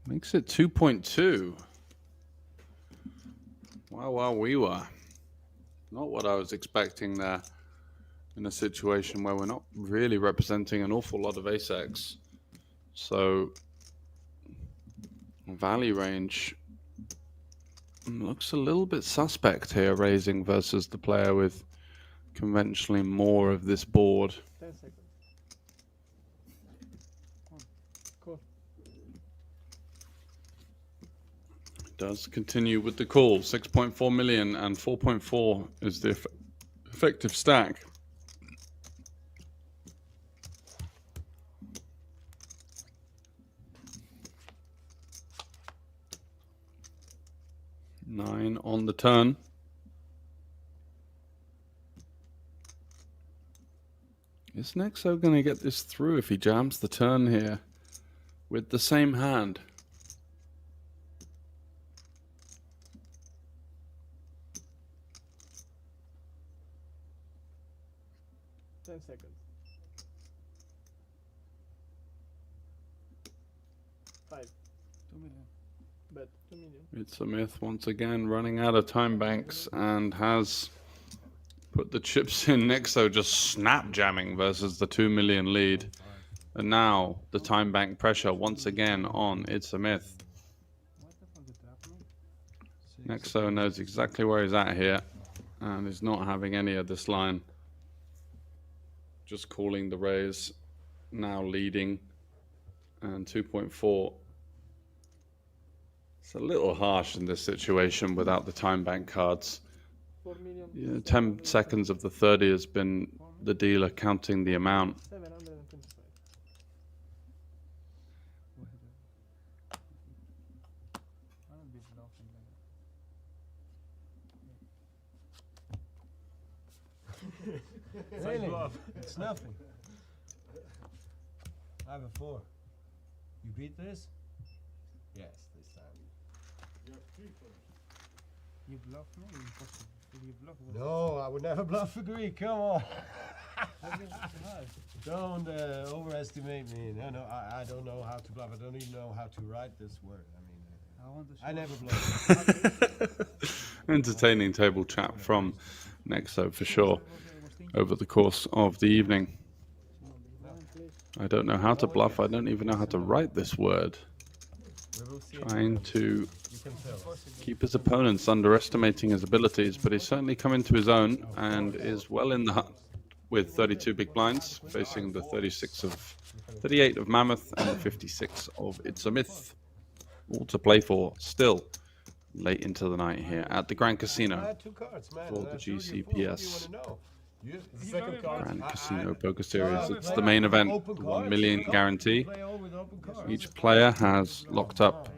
Makes it 2.2. Wow, we were. Not what I was expecting there in a situation where we're not really representing an awful lot of ace-X. So value range looks a little bit suspect here, raising versus the player with conventionally more of this board. 10 seconds. Cool. does continue with the call. 6.4 million and 4.4 is the effective stack. Nine on the turn. Is Nexo going to get this through if he jams the turn here with the same hand? Seconds. 5. 2 million. Bet 2 million. It's a myth once again, running out of time banks and has put the chips in. Nexo just snap jamming versus the 2 million lead. And now the time bank pressure once again on It's a Myth. Nexo knows exactly where he's at here and is not having any of this line. Just calling the raise, now leading, and 2.4. It's a little harsh in this situation without the time bank cards. 4 million. Yeah, 10 seconds of the 30 has been the dealer counting the amount. 725. I'll be bluffing like Really? It's nothing. I have a 4. You beat this? Yes, this time. You have 3 for me. You bluff me? Impossible. You bluff. No, I would never bluff a Greek. Come on. Don't overestimate me. No, I don't know how to bluff. I don't even know how to write this word. I mean, I never bluff. Entertaining table chat from Nexo for sure over the course of the evening. I don't know how to bluff. I don't even know how to write this word. Trying to keep his opponents underestimating his abilities, but he's certainly come into his own and is well in the hunt with 32 big blinds, facing the 38 of Mammoth and 56 of It's a Myth. All to play for still late into the night here at the Grand Casino for the GCPS Grand Casino Poker Series. It's the main event, the 1 million guarantee. Each player has locked up,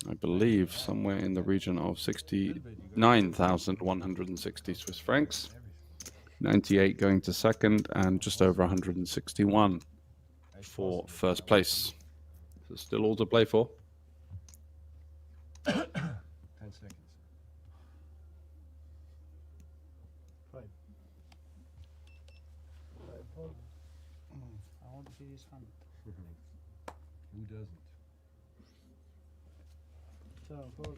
I believe, somewhere in the region of 69,160 Swiss francs. 98 going to second, and just over 161 for first place. So still all to play for. 10 seconds. 5. I want to see this hand. Who doesn't? 7, 4.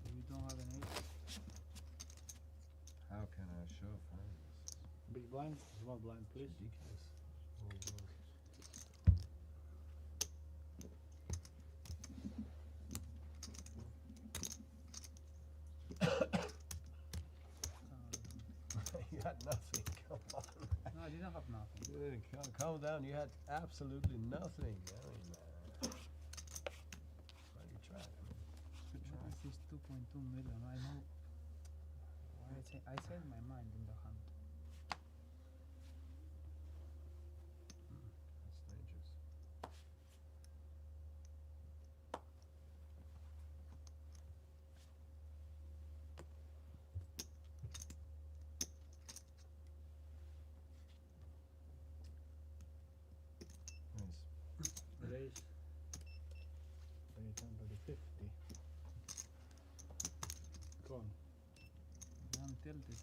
You don't have an 8. How can I show finance? Big blind, small blind, please. You had nothing. Come on. No, I didn't have nothing. Calm down. You had absolutely nothing. I mean, well, you tried. Good try. This is 2.2 million. I know. I said my mind in the hand. That's dangerous. Raise. 850. Gone. I'm tilted.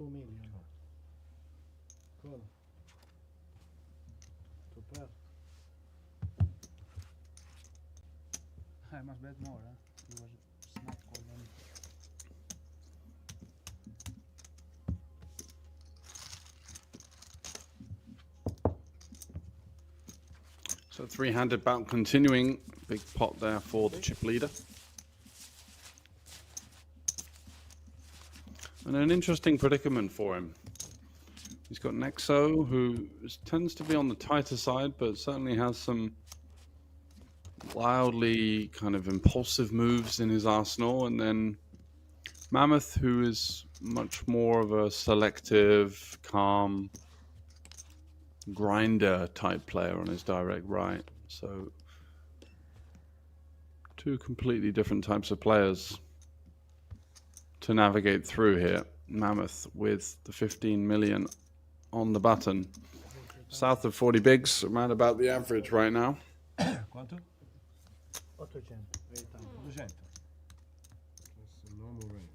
2 million. Call. To pair. I must bet more, huh? He was snap called on. So three-handed bout continuing. Big pot there for the chip leader. And an interesting predicament for him. He's got Nexo, who tends to be on the tighter side, but certainly has some wildly kind of impulsive moves in his arsenal. And then Mammoth, who is much more of a selective, calm, grinder type player on his direct right. So two completely different types of players to navigate through here. Mammoth with the 15 million on the button. South of 40 bigs, around about the average right now. Quanto? 800. 200. That's a normal range.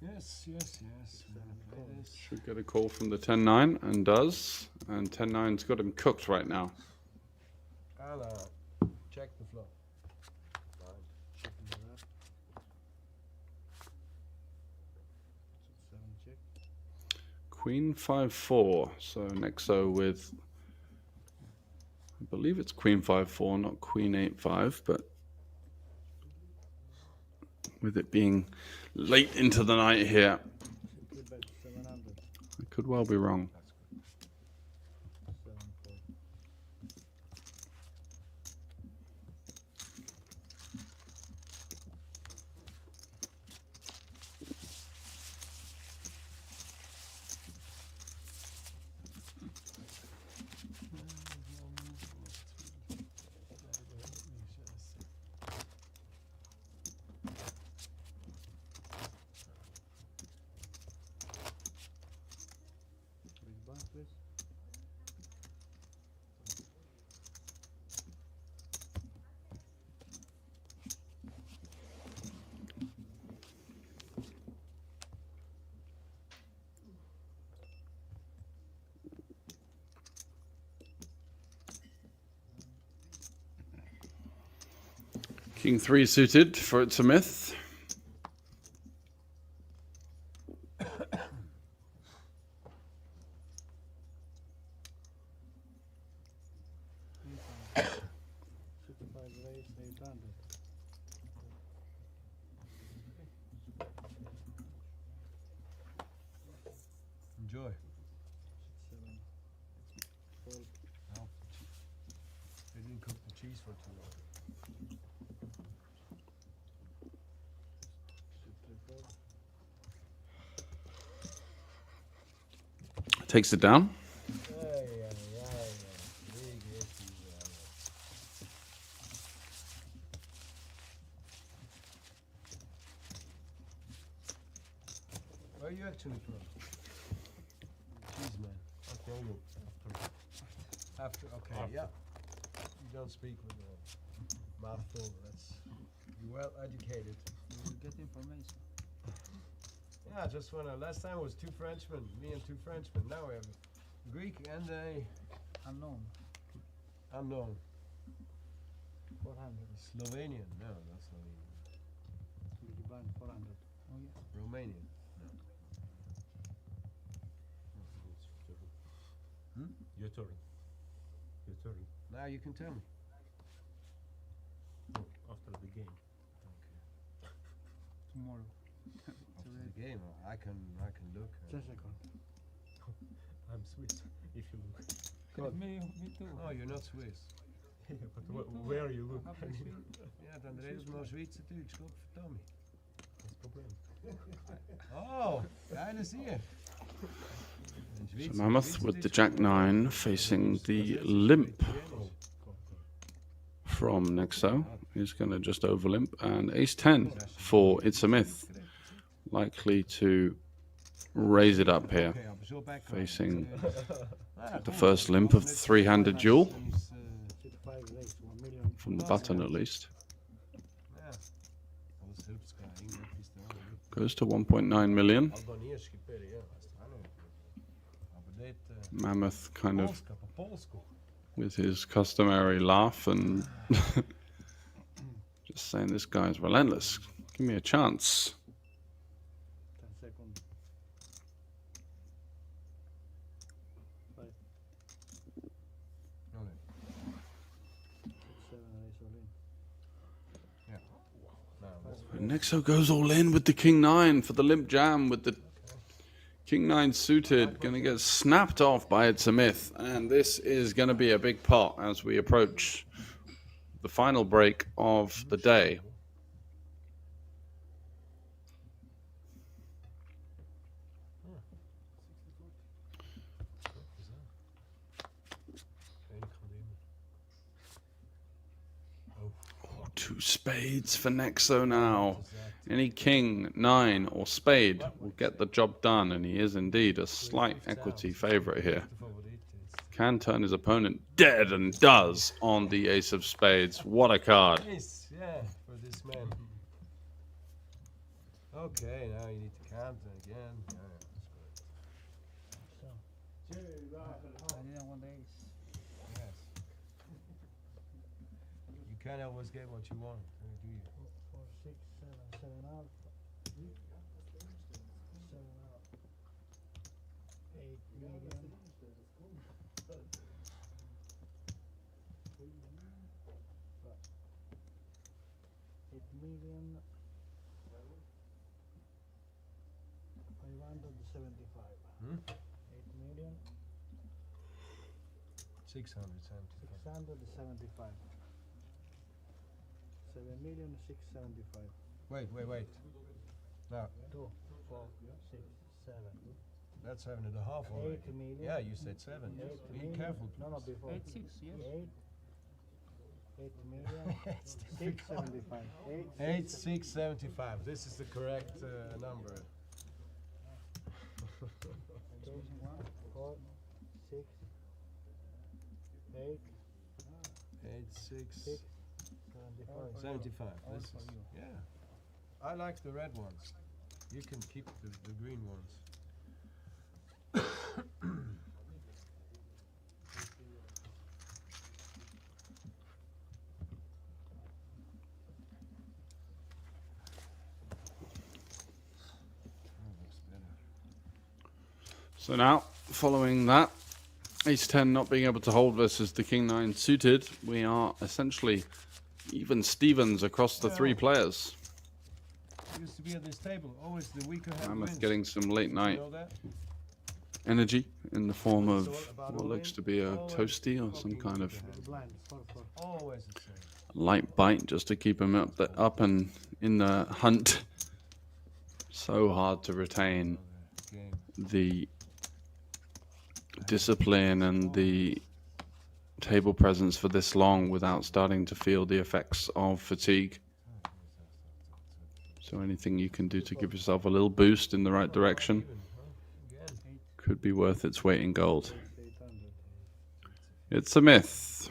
Yes, yes, yes. We're gonna play this. Should get a call from the 10-9 and does. And 10-9's got him cooked right now. And check the flop. Checking the left. 7 check. Queen 5-4. So Nexo with, I believe it's Queen 5-4, not Queen 8-5, but with it being late into the night here, Simply bet 700. I could well be wrong. 7-4. Big blind, please. King 3 suited for It's a Myth. Raise 800. Enjoy. 7. Fold. No. They didn't cook the cheese for too long. Simply fold. Takes it down. Big issues. Where are you actually from? Cheese man. I'll call you After, okay, After. yeah. You don't speak with a mouthful. That's you're well educated. You will get information. Yeah, just wanna. Last time it was 2 Frenchmen, me and 2 Frenchmen. Now we have a Greek and a Unknown. unknown 400. Slovenian. No, not Slovenian. Big blind 400. Oh yeah. Romanian. Your turn. Your turn. Now you can tell me. No, after the game. Tomorrow. After the game, I can look. 10 seconds. I'm Swiss. If you look. Me too. Oh, you're not Swiss. Yeah, but where you look? Have you seen? Ja, dan reden we maar Zweeds natuurlijk. Schop voor Tommy. That's problem. Oh, geile zie So Mammoth with the Jack-9 facing the limp from Nexo. He's going to just over limp. And Ace-10 for It's a Myth. Likely to raise it up here. Facing the first limp of the three-handed duel. From the button at least. Goes to 1.9 million. Albanieški peri, ja, stvarno. Aber det Mammoth kind of Polska, po polsku. with his customary laugh and just saying, this guy's relentless. Give me a chance. 10 seconds. 5. 7 raise all in. Yeah. No, Nexo goes all in with the King 9 for the limp jam with the King 9 suited. Going to get snapped off by It's a Myth. And this is going to be a big pot as we approach the final break of the day. Oh, 2 spades for Nexo now. Any king, 9, or spade will get the job done, and he is indeed a slight equity favorite here. Can turn his opponent dead, and does on the ace of spades. What a card. Nice, yeah, for this man. Okay, now you need to count again. Yeah, that's good. I didn't want the ace. Yes. You can't always get what you want, do you? 4, 6, 7, 7 out. 7 out. 8 million. 8 million. 575. Hmm? 8 million. 675. 675. 7,675,000. Wait. Now, 2, 4, 6, 7. that's 7.5 already. 8 million. Yeah, you said 7. 8 Be million. careful, No, no, please. before. 8, 6, yes. 8 million. 675. 8,675. This is the correct number. 2, 4, 6, 8, 8,675. 75. This is, yeah. I like the red ones. You can keep the green ones. So now, following that, ace 10 not being able to hold versus the King 9 suited, we are essentially even Stevens across the 3 players. Used to be at this table. Always the weaker hand Mammoth wins. getting some late night You know that? energy in the form of about what all looks in, to be a always toasty or some fucking kind of weaker hand. Blind. 4, 4. Always the same. light bite just to keep him up and in the hunt. So hard to retain Game. the discipline and the table presence for this long without starting to feel the effects of fatigue. So anything you can do to give yourself a little boost in the right direction could be worth its weight in gold. It's a Myth.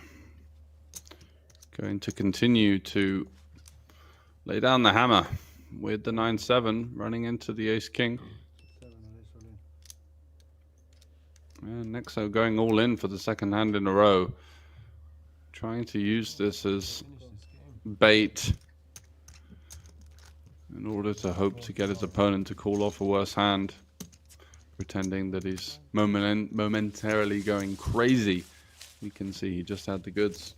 Going to continue to lay down the hammer with the 9-7 running into the ace-king. 7 raise all in. And Nexo going all in for the second hand in a row. Trying to use this as bait in order to hope to get his opponent to call off a worse hand. Pretending that he's momentarily going crazy. You can see he just had the goods.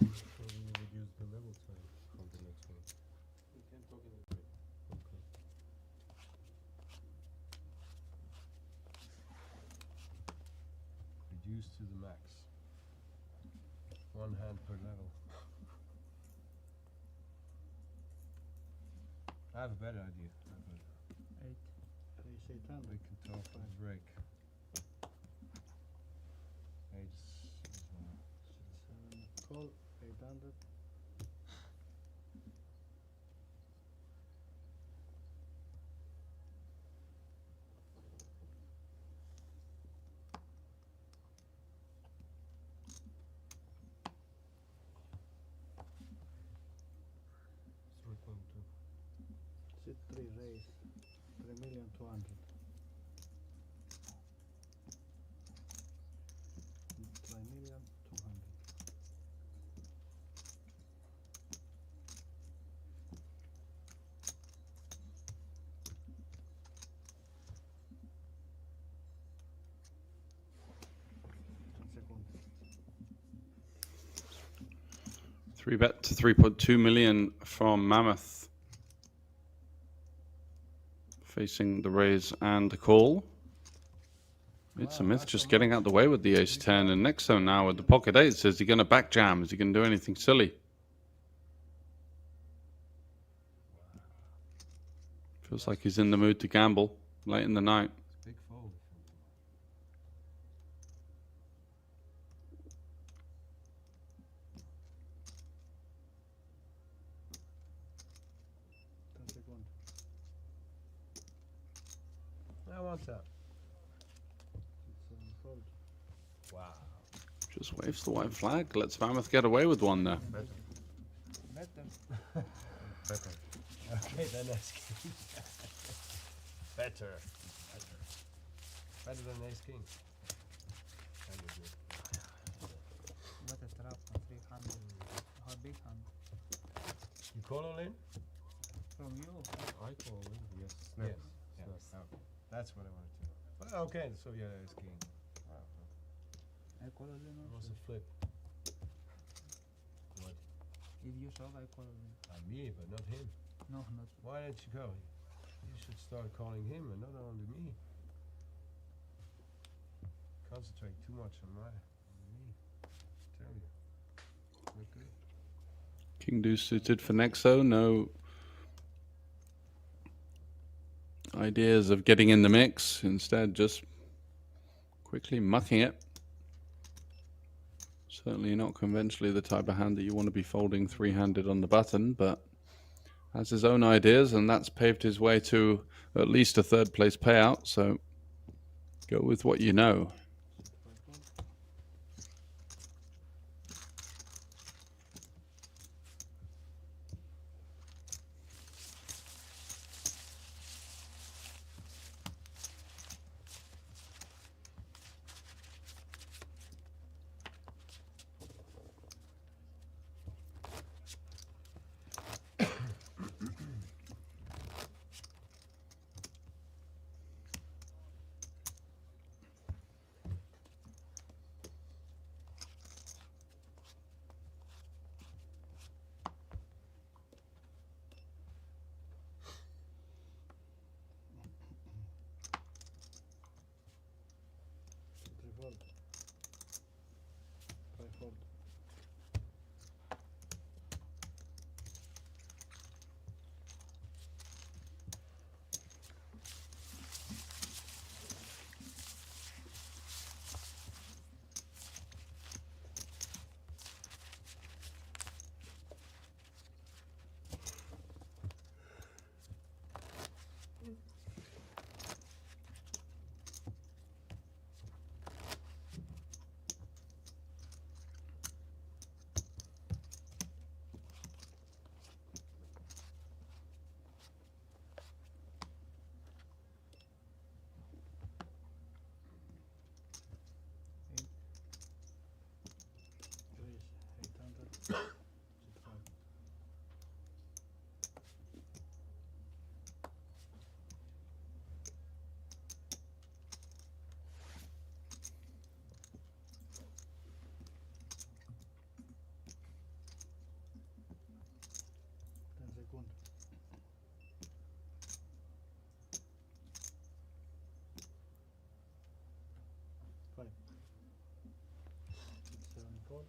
Reduce the level time from the next one. We can talk in the break. Okay. Reduced to the max. 1 hand per level. I have a better idea. 8. Raise 800. We can talk on the break. 8 is 7 call. 800. 3,200,000. 3,200,000. Three bet to 3.2 million from Mammoth. Facing the raise and the call. It's a myth just getting out the way with the ace 10 and Nexo now with the pocket eights. Is he going to back jam? Is he going to do anything silly? Feels like he's in the mood to gamble late in the night. Big fold. 10 seconds. I want that. It's fold. Wow. Just waves the white flag. Lets Mammoth get away with one there. Better. Better. Okay, then ace king. Better. Better than ace king. Kind of good. What a trap on 300. How big hand? You call all in? From you. I call in, yes. Yes. Snap. Yes. Okay. That's what I wanted to know. Well, okay, so you had ace king. Wow. I call it in It was also. a flip. What? If you shove, I call it in. Me, but not him. No, not. Why didn't you go? You should start calling him and not only me. Concentrate too much on me. Tell you. Not good. King deuce suited for Nexo. No ideas of getting in the mix. Instead, just quickly mucking it. Certainly not conventionally the type of hand that you want to be folding three-handed on the button, but has his own ideas, and that's paved his way to at least a third place payout, so go with what you know. Fold. Try fold. Raise 800. Second. Five. 7 fold.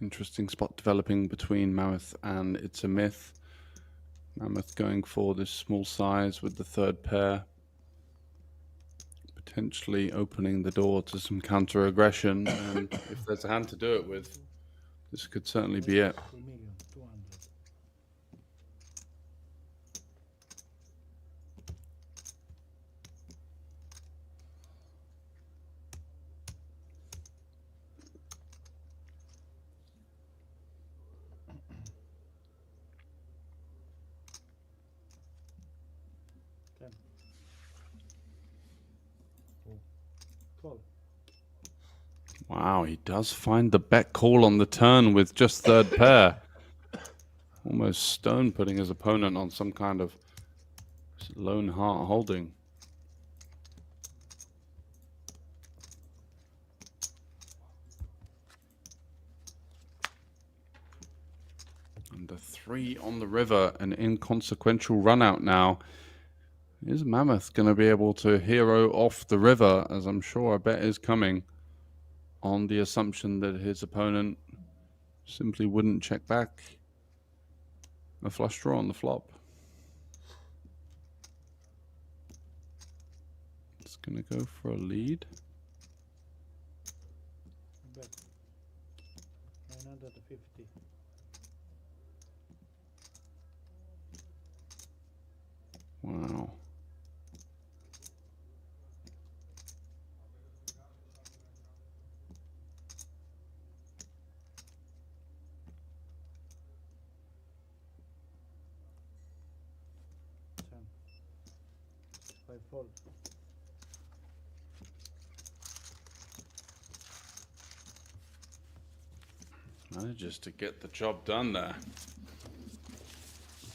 Interesting spot developing between Mammoth and It's a Myth. Mammoth going for this small size with the third pair, potentially opening the door to some counter aggression. And if there's a hand to do it with, this could certainly be it. 2,200,000. Ten. Oh. 12. Wow, he does find the bet call on the turn with just third pair. Almost stone putting his opponent on some kind of lone heart holding. And a 3 on the river, an inconsequential run out now. Is Mammoth going to be able to hero off the river, as I'm sure a bet is coming, on the assumption that his opponent simply wouldn't check back a flush draw on the flop? It's going to go for a lead. Bet. 950. Wow. I fold. Manages to get the job done there.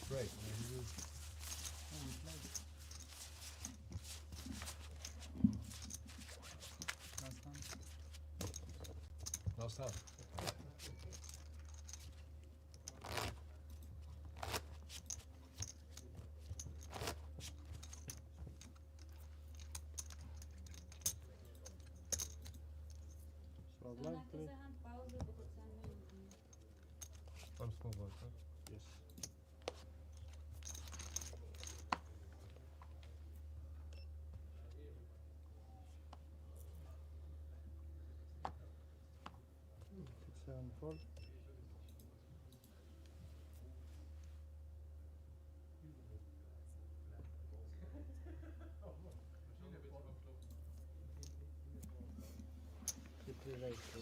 Great. Last time. Small blind, please. I'm small blind, huh? Yes. Fold.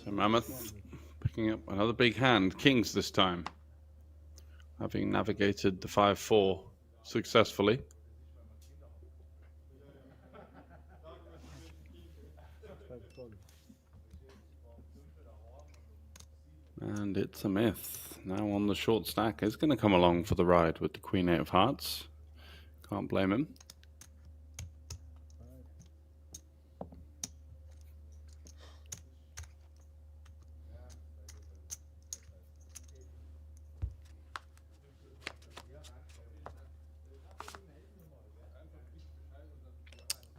So Mammoth picking up another big hand, kings this time, having navigated the 5-4 successfully. And It's a Myth now on the short stack is going to come along for the ride with the Queen 8 of Hearts. Can't blame him.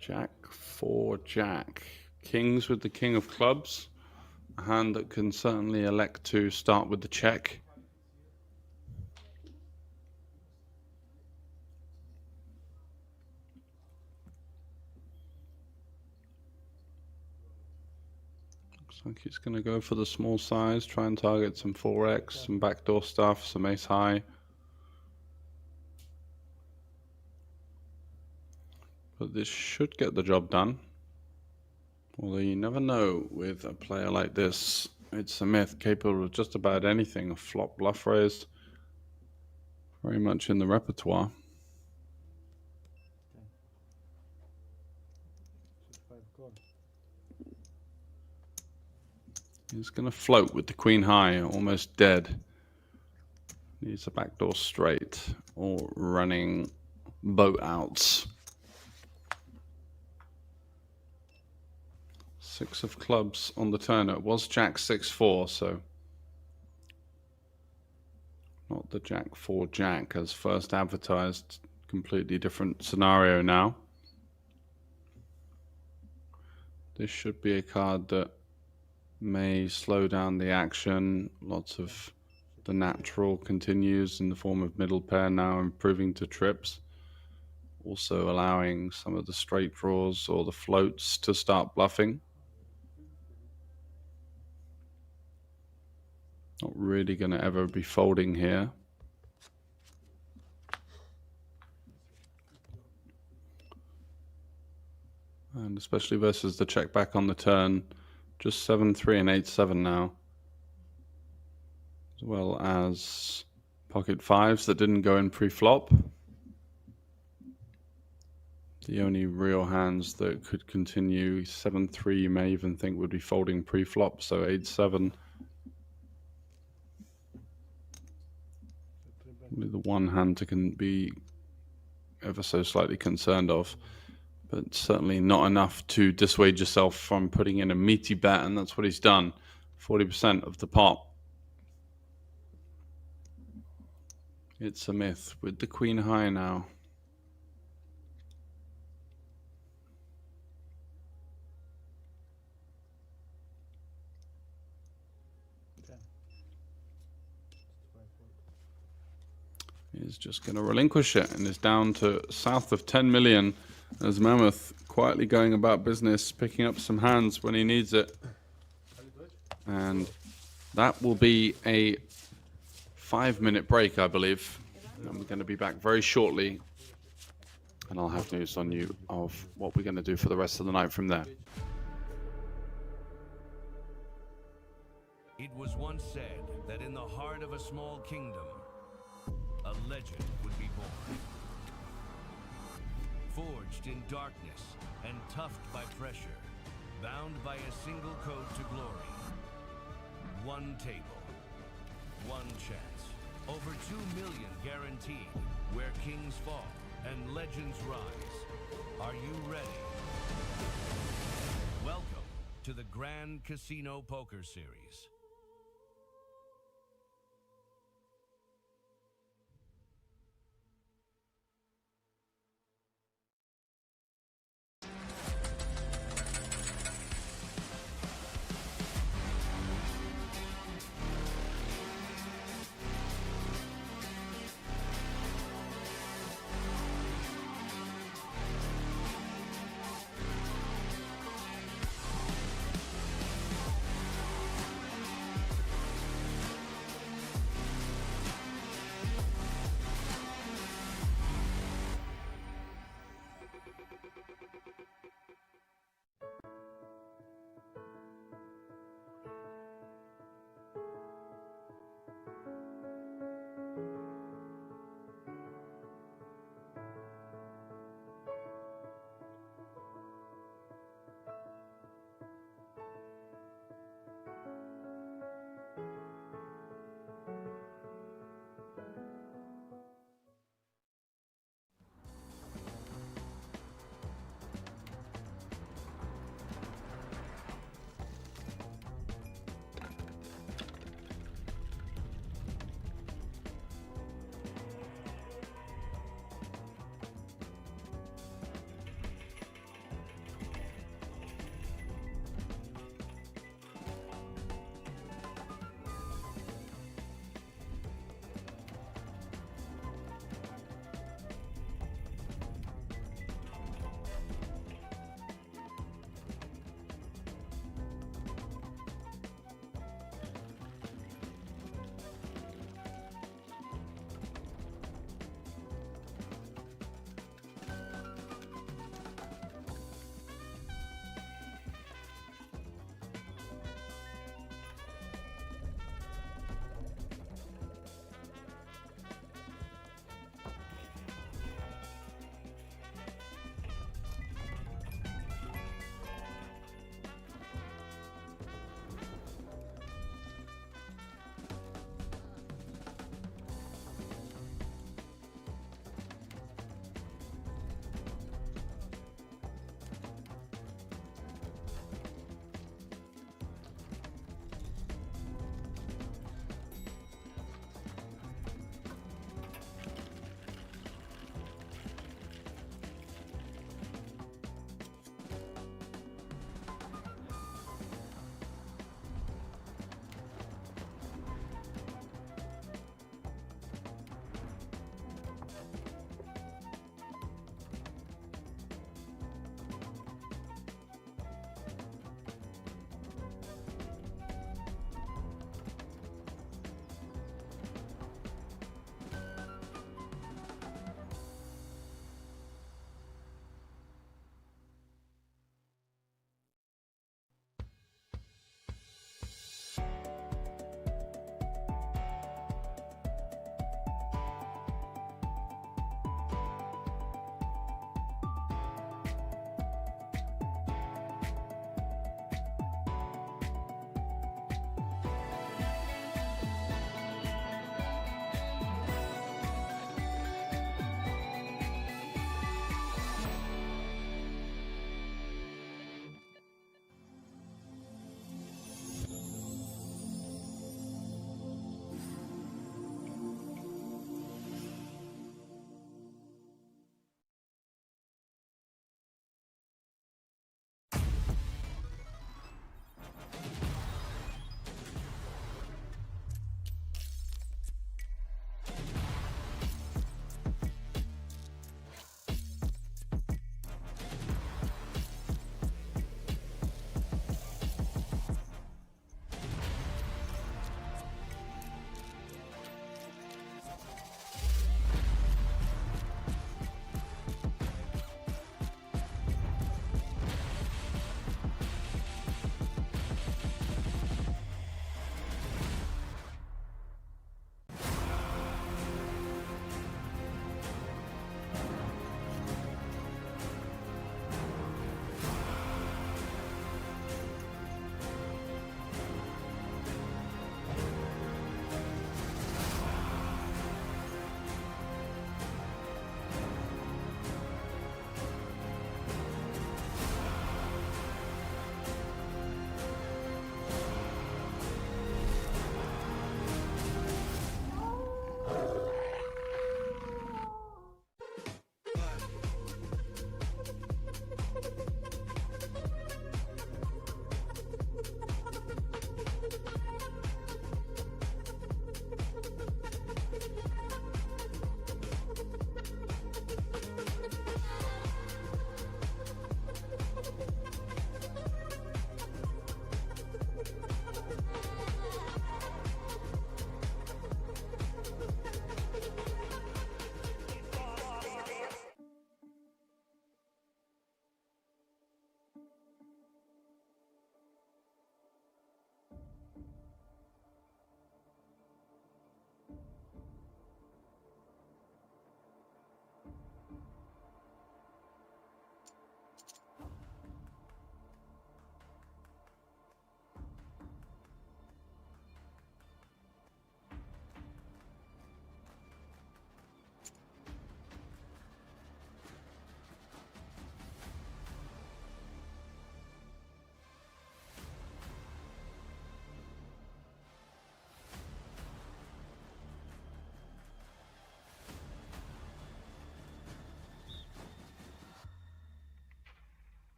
Jack 4 Jack. Kings with the King of Clubs. A hand that can certainly elect to start with the check. Looks like he's going to go for the small size, try and target some 4x, some backdoor stuff, some ace high. But this should get the job done. Although you never know with a player like this. It's a Myth capable of just about anything. A flop bluff raise, very much in the repertoire. He's going to float with the Queen High, almost dead. Needs a backdoor straight or running boat outs. 6 of clubs on the turn. It was Jack 6-4, so not the Jack 4 Jack as first advertised. Completely different scenario now. This should be a card that may slow down the action. Lots of the natural continues in the form of middle pair now improving to trips. Also allowing some of the straight draws or the floats to start bluffing. Not really going to ever be folding here. And especially versus the check back on the turn, just 7-3 and 8-7 now. As well as pocket fives that didn't go in pre-flop. The only real hands that could continue, 7-3 you may even think would be folding pre-flop, so 8-7. The one hand to be ever so slightly concerned of, but certainly not enough to dissuade yourself from putting in a meaty bet, and that's what he's done. 40% of the pot. It's a myth with the queen high now. He's just going to relinquish it and is down to south of 10 million as Mammoth quietly going about business, picking up some hands when he needs it. And that will be a 5-minute break, I believe. And we're going to be back very shortly. And I'll have news on you of what we're going to do for the rest of the night from there. It was once said that in the heart of a small kingdom, a legend would be born. Forged in darkness and toughed by pressure, bound by a single code to glory. One table, one chance, over 2 million guaranteed, where kings fall and legends rise. Are you ready? Welcome to the Grand Casino Poker Series.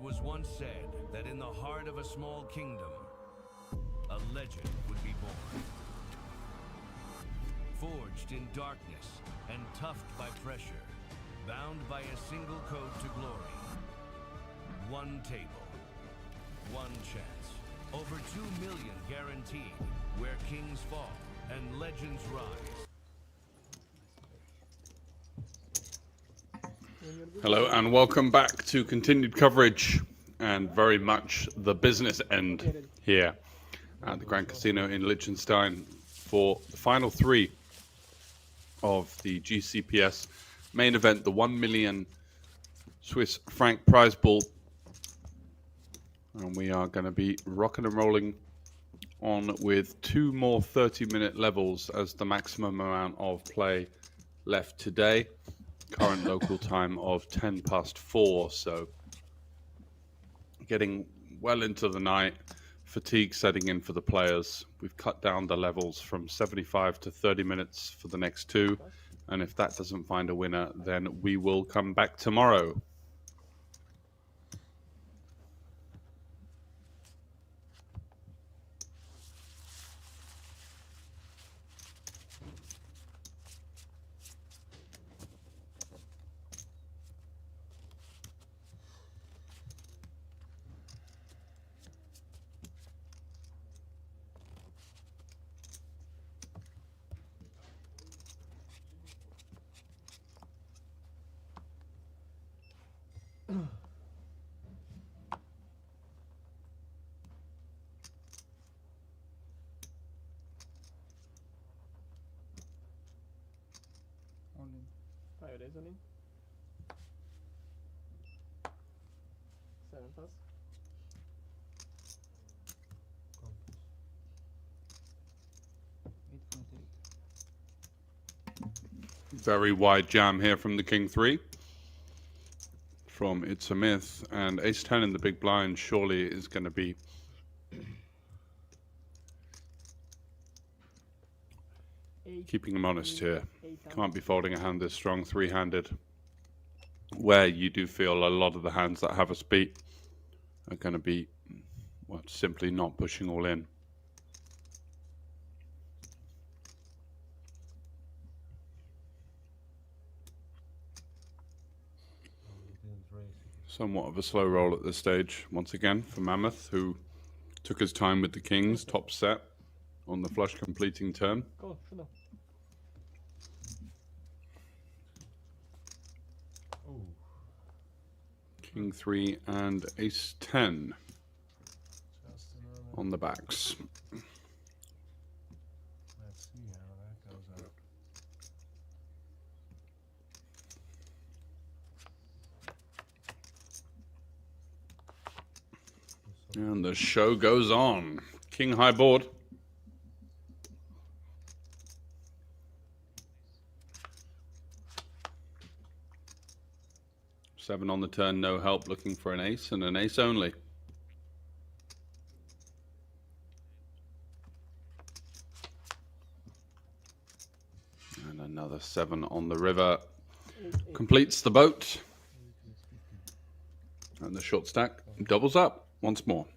was once said that in the heart of a small kingdom, a legend would be born. Forged in darkness and toughed by pressure, bound by a single code to glory. One table, one chance. Over 2 million guaranteed, where kings fall and legends rise. Hello and welcome back to continued coverage and very much the business end here at the Grand Casino in Liechtenstein for the final three of the GCPS main event, the 1 million Swiss franc prize pool. And we are going to be rocking and rolling on with 2 more 30-minute levels as the maximum amount of play left today. Current local time of 4:10, so getting well into the night, fatigue setting in for the players. We've cut down the levels from 75 to 30 minutes for the next 2, and if that doesn't find a winner, then we will come back tomorrow. Only 5 days only. 7 plus. Very wide jam here from the King 3. From It's a Myth, and Ace 10 in the big blind surely is going to be keeping him honest here. Can't be folding a hand this strong 3-handed, where you do feel a lot of the hands that have us beat are going to be, well, simply not pushing all in. Somewhat of a slow roll at this stage, once again, for Mammoth, who took his time with the kings, top set on the flush completing turn. Go, no. King 3 and Ace 10 on the backs. Let's see how that goes out. And the show goes on. King high board. Seven on the turn, no help, looking for an ace and an ace only. And another 7 on the river completes the boat. And the short stack doubles up once more.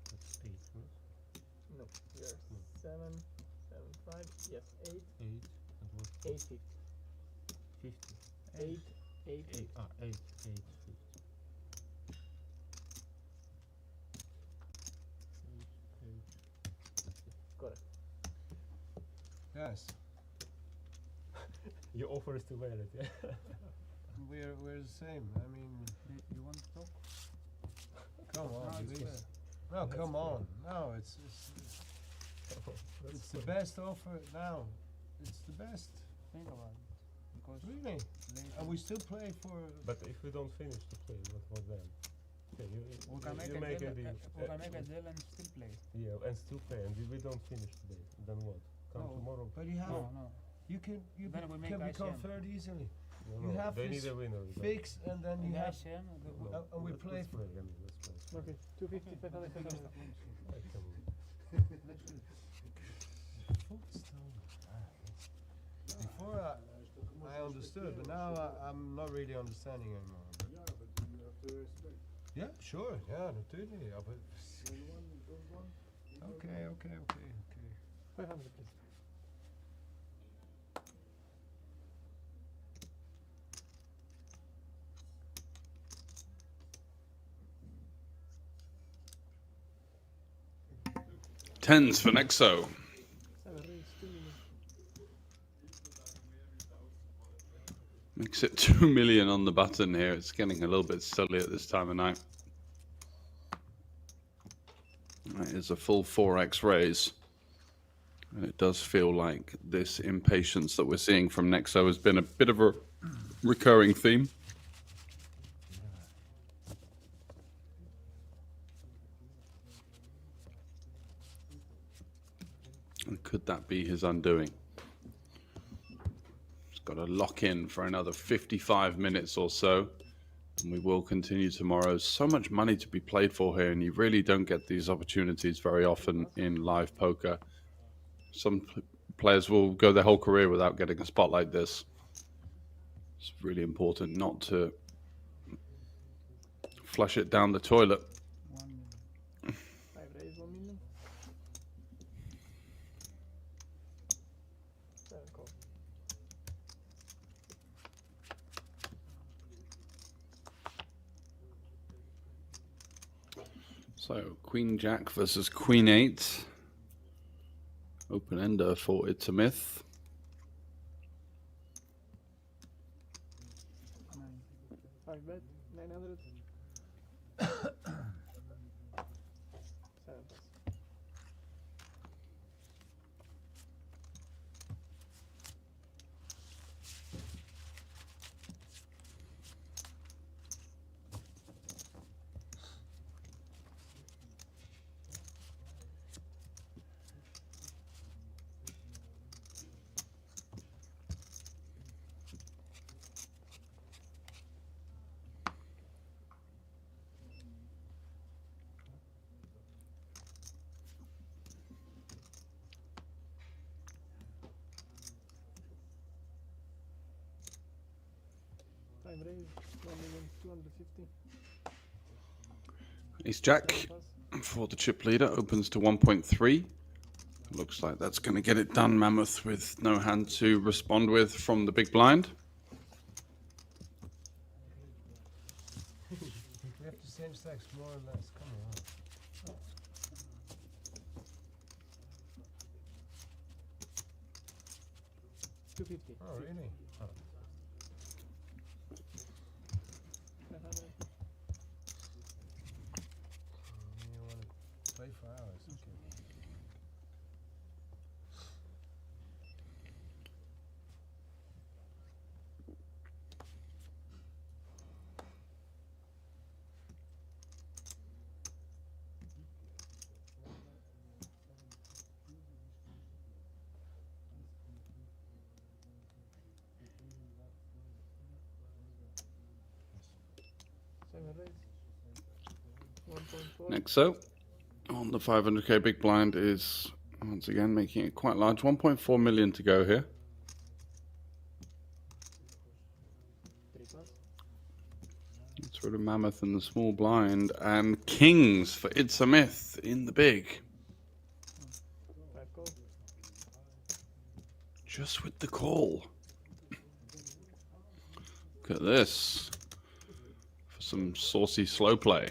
That's 8, right? No, we are 7, 7, 5, yes, 8. 8, and what? 8, 50. 50. 8, 8, 8, 8, 50. Correct. Yes. Your offer is to wear it, yeah? We're the same. I mean, You want to talk? come on, No, it's please. No, come on. No, it's the best offer now. It's the best. Think about it. Because Really? And we still play for. But if we don't finish the play, what then? Okay, we can make you a make deal, a deal. we can make a deal and still play. Yeah, and still play, and if we don't finish today, then what? Come No. tomorrow. But you have. No, no. You can Then we make can become ICM. third easily. You have they this need a winner. fix, and then you have. Yeah, And we play. Let's play, Remy, let's play. Okay, 250, 500, 500. Before I understood, but now I'm not really understanding anymore. Yeah, but you have to respect. Yeah, sure. Yeah, natürlich. Aber When one goes one, okay. 500, please. Tens for Nexo. 7 raise, 2 million. Makes it 2 million on the button here. It's getting a little bit silly at this time of night. That is a full 4x raise. And it does feel like this impatience that we're seeing from Nexo has been a bit of a recurring theme. And could that be his undoing? He's got to lock in for another 55 minutes or so. And we will continue tomorrow. So much money to be played for here, and you really don't get these opportunities very often in live poker. Some players will go their whole career without getting a spot like this. It's really important not to flush it down the toilet. 5 raise, 1 million. 7 call. So Queen Jack versus Queen 8. Open ender for It's a Myth. 5 bet, 900. 7 plus. Raise 1,250,000. Ace Jack for the chip leader opens to 1.3. Looks like that's going to get it done, Mammoth, with no hand to respond with from the big blind. We have the same stacks, more or less. Come on. 250. Oh, really? Oh. 500. You want to play for hours? Okay. Nexo on the 500k big blind is once again making it quite large. 1.4 million to go here. It's rid of Mammoth in the small blind, and Kings for It's a Myth in the big. Just with the call. Look at this. For some saucy slow play.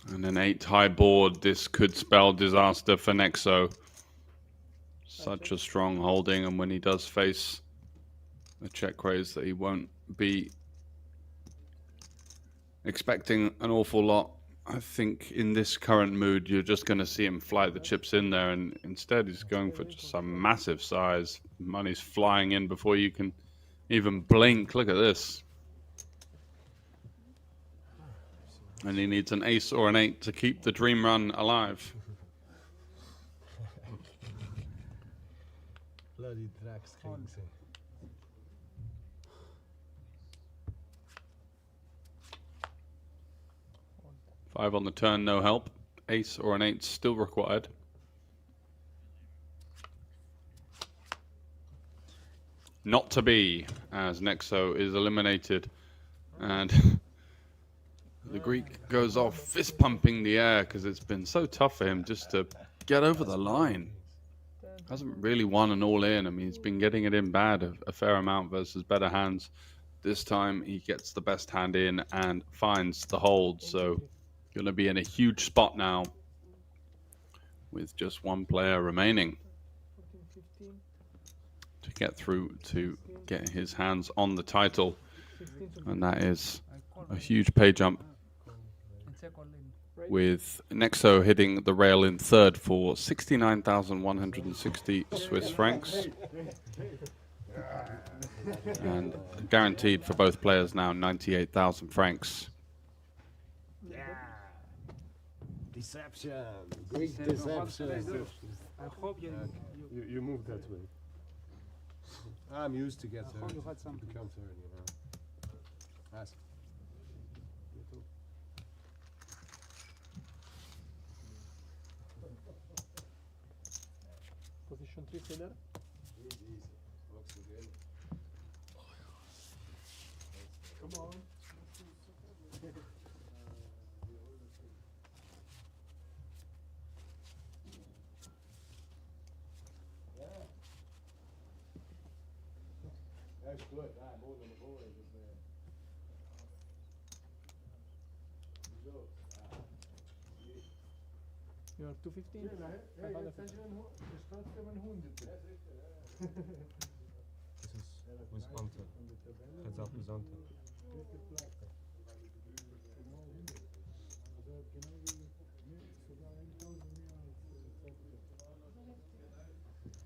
And an 8 high board, this could spell disaster for Nexo. Such a strong holding, and when he does face a check raise that he won't be expecting an awful lot, I think in this current mood you're just going to see him fly the chips in there, and instead he's going for just some massive size. Money's flying in before you can even blink. Look at this. And he needs an ace or an 8 to keep the dream run alive. Bloody Drax Kings. 5 on the turn, no help. Ace or an 8 still required. Not to be, as Nexo is eliminated. And the Greek goes off fist pumping the air because it's been so tough for him just to get over the line. Hasn't really won an all-in. I mean, he's been getting it in bad a fair amount versus better hands. This time he gets the best hand in and finds the hold. So going to be in a huge spot now with just one player remaining to get through to get his hands on the title. And that is a huge pay jump, with Nexo hitting the rail in third for 69,160 Swiss francs. And guaranteed for both players now 98,000 francs. Deception. Greek deception. I hope you move that way. I'm used to get I hope you had something. become third, you know. Ask. Position 3 center. Easy. Box again. Come on. That's good. More than the boy is there. You are 215. Ja, jetzt hast du trotzdem ein 100. This is with Hunter. Heads up with Hunter.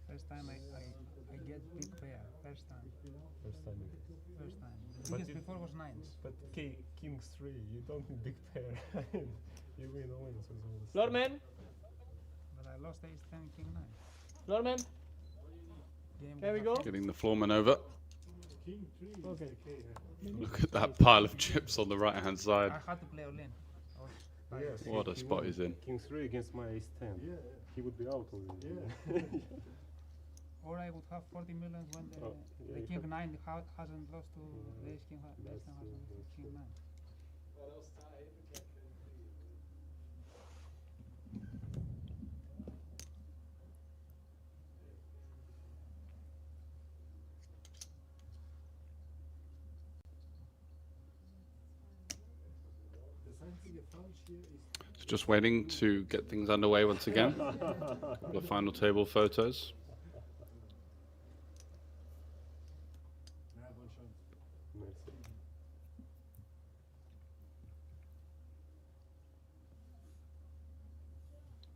First time I get big pair. First time. First time. First time. But Because before was 9s. But King's 3, you don't need big pair. You win all-ins with all this. Lordman. But I lost ace 10, king 9. Lordman. Here we go. Getting the floorman over. King 3. Okay. Look at that pile of chips on the right-hand side. I had to play all in. Yes, What a he spot won. he's in. King 3 against my ace 10. Yeah. He would be out already. Yeah. Or I would have 40 million when the, Oh, yeah, the you king have- 9 hasn't lost to the ace king, the ace 10 hasn't lost to king 9. Das einzige Falsch hier ist. So just waiting to get things underway once again. The final table photos. Na, wohl schon. Merci.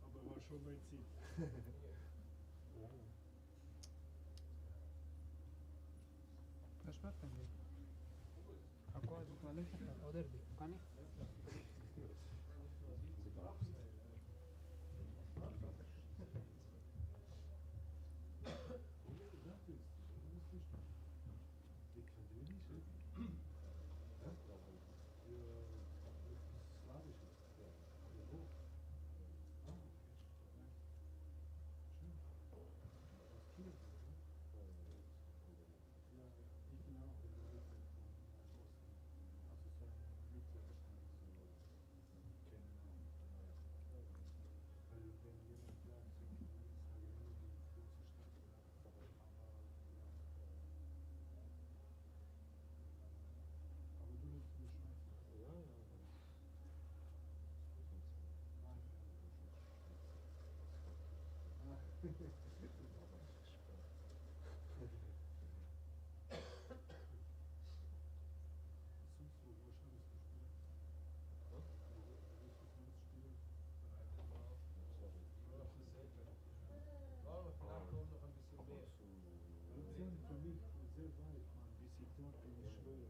Aber war schon mein Ziel. Das wird dann nicht. Ако е за туалетната, одерби, кани? Für mich sehr weit, man, bis ich dort bin, ich schwöre.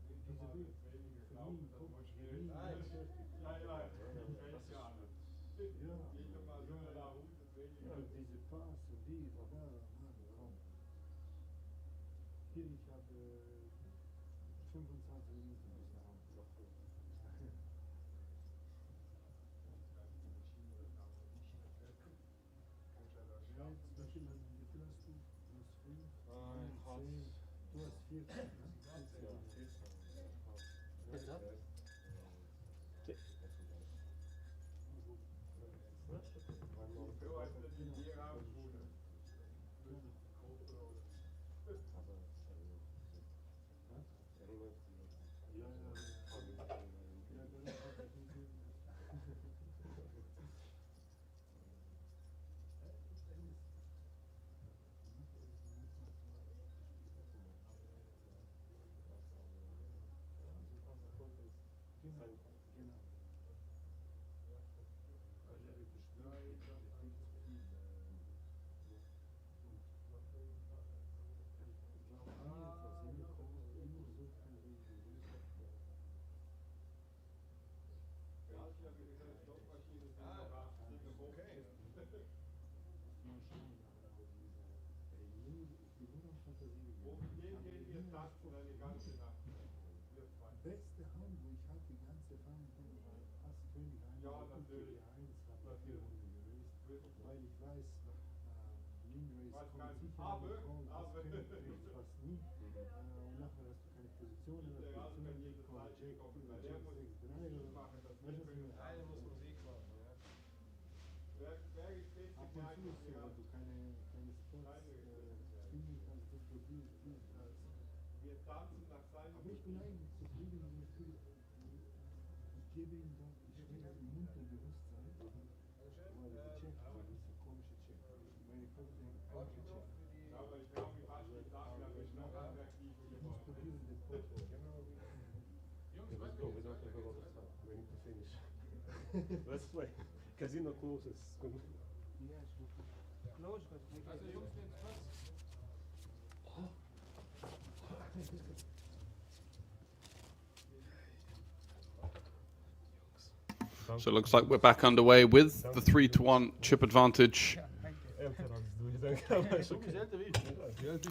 Diese Weg, für mich, ich habe 25 Minuten bis nach Hause. Ja, wie viel hast du? Du hast 5, 10, du hast 40. Beste Hand, wo ich hatte, die ganze Erfahrung drin war Ass König 1 oder König 1 habe ich 4 Runden gelöst, weil ich weiß, Min-Race kommt sicher in den Call, Ass König kriegt fast nie und nachher hast du keine Position, in der Position liegt Call Jack 6, 3 oder weißt du, was ich meine? Ab und zu ist so, wenn du keine Spots finden kannst, du probierst dies. Aber ich bin eigentlich zufrieden mit dem Gefühl, ich gebe ihm da, ich stehe im Unterbewusstsein, weil die Check, das ist ein komischer Check. Meine Kopf denkt, komischer Check. Ich muss probieren, den Pot zu Let's go, we don't have a lot of time. We need to finish. Let's play. Casino closes. So it looks like we're back underway with the 3-1 chip advantage.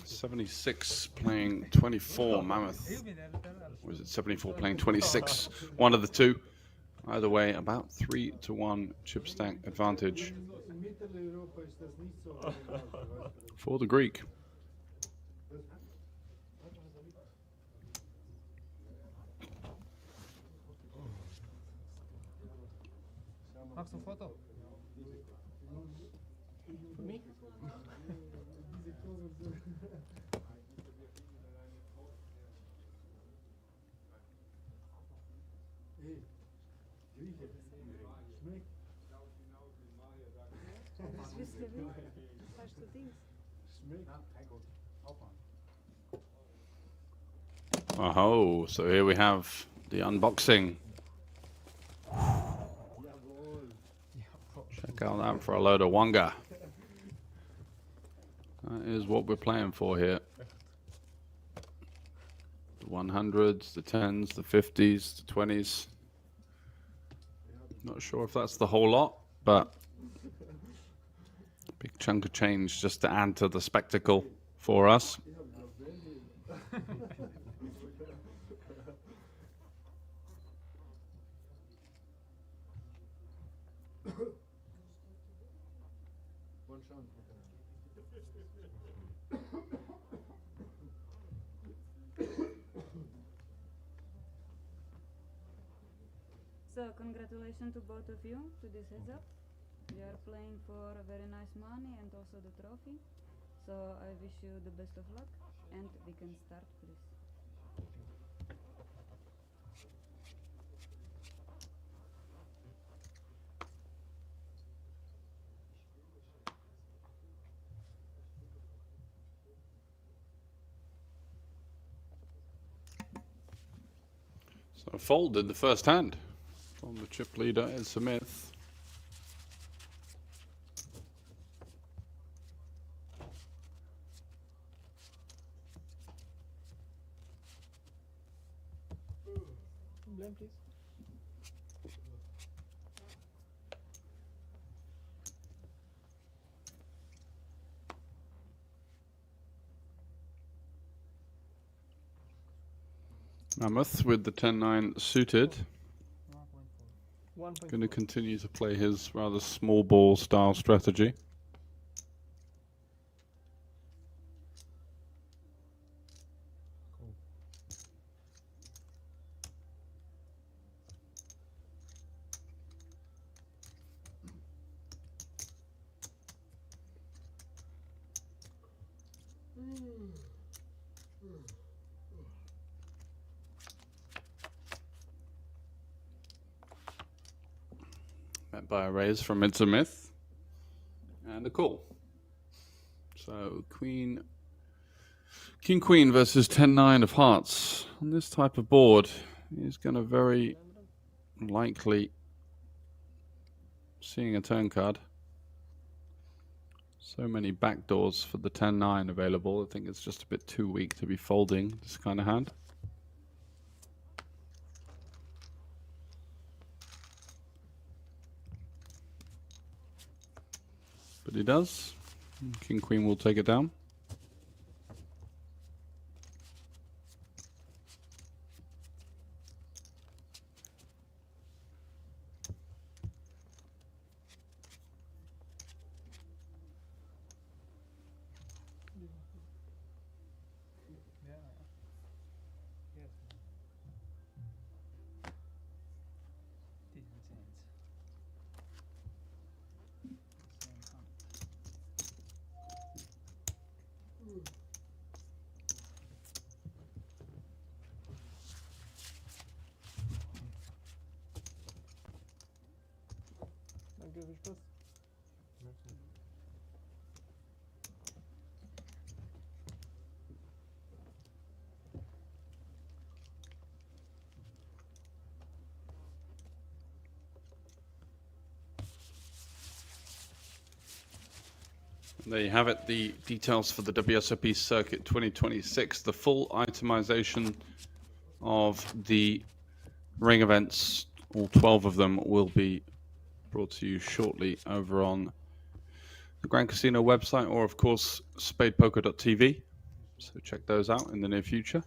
76 playing 24, Mammoth. Or is it 74 playing 26? One of the two. Either way, about 3-1 chip stack advantage for the Greek. Machst du ein Foto? Für mich? Das wisst ihr wie? Falsch du Dings. Oh, so here we have the unboxing. Check out that for a load of wonga. That is what we're playing for here. The 100s, the 10s, the 50s, the 20s. Not sure if that's the whole lot, but big chunk of change just to add to the spectacle for us. So, congratulations to both of you to this heads up. You are playing for very nice money and also the trophy. So I wish you the best of luck and we can start, please. So fold in the first hand from the chip leader is Smith. Blame, please. Mammoth with the 10-9 suited. 1.4. Going to continue to play his rather small ball style strategy. Met by a raise from It's a Myth. And a call. So King Queen versus 10-9 of hearts. On this type of board, he's going to very likely seeing a turn card. So many backdoors for the 10-9 available. I think it's just a bit too weak to be folding this kind of hand. But he does. King Queen will take it down. Danke, viel Spaß. There you have it, the details for the WSOP Circuit 2026. The full itemization of the ring events, all 12 of them, will be brought to you shortly over on the Grand Casino website or, of course, spadepoker.tv. So check those out in the near future.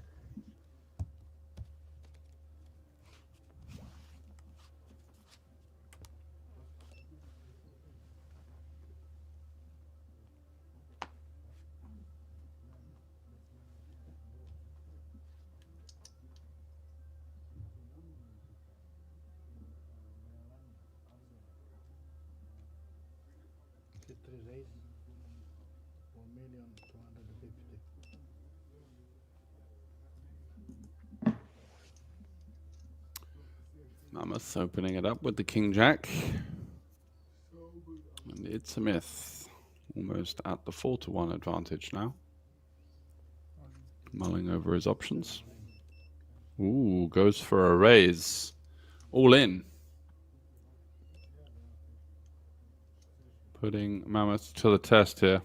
The 3 raise 1,250,000. Mammoth opening it up with the King Jack. And It's a Myth. Almost at the 4-1 advantage now. Mulling over his options. Ooh, goes for a raise. All in. Putting Mammoth to the test here.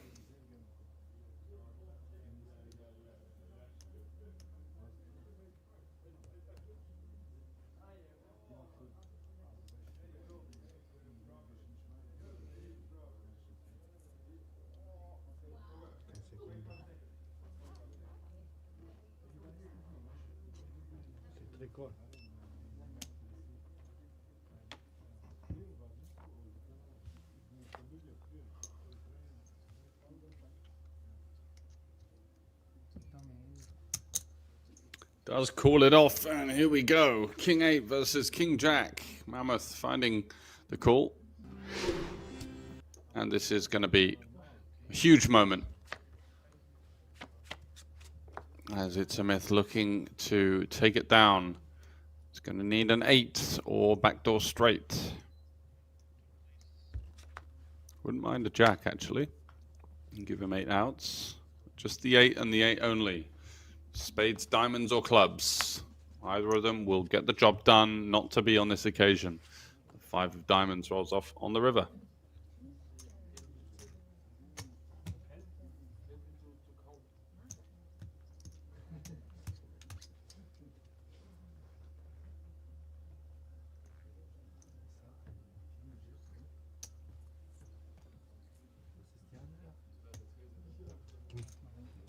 Record. Does call it off, and here we go. King 8 versus King Jack. Mammoth finding the call. And this is going to be a huge moment. As It's a Myth looking to take it down. It's going to need an 8 or backdoor straight. Wouldn't mind a jack, actually. And give him 8 outs. Just the 8 and the 8 only. Spades, diamonds, or clubs. Either of them will get the job done, not to be on this occasion. The 5 of diamonds rolls off on the river.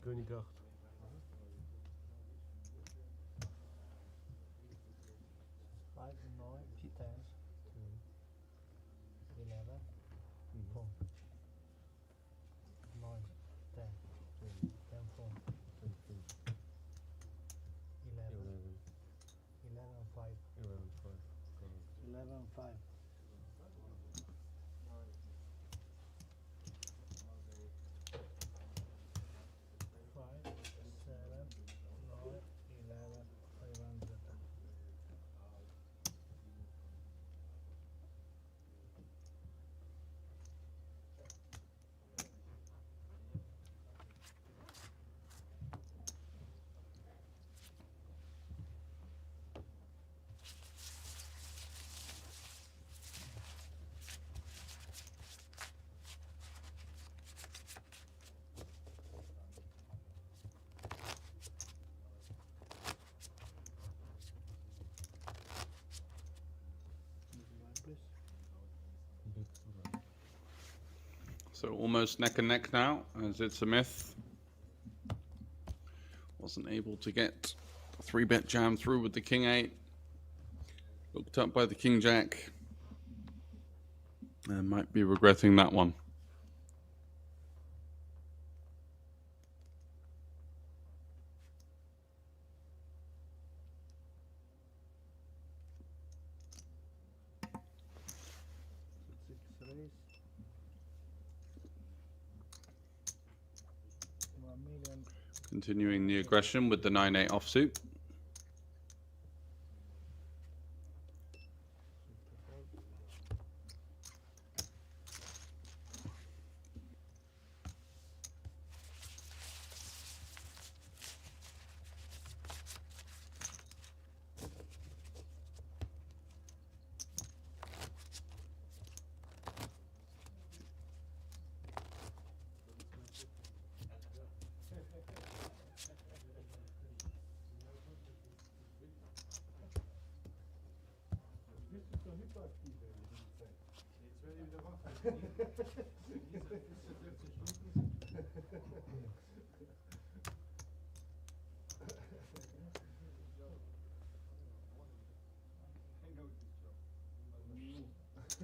König 8. So almost neck and neck now, as it's a myth. Wasn't able to get the 3-bet jam through with the king 8. Looked up by the king jack. And might be regretting that one. Six raise. 1 million. Continuing the aggression with the 9-8 offsuit.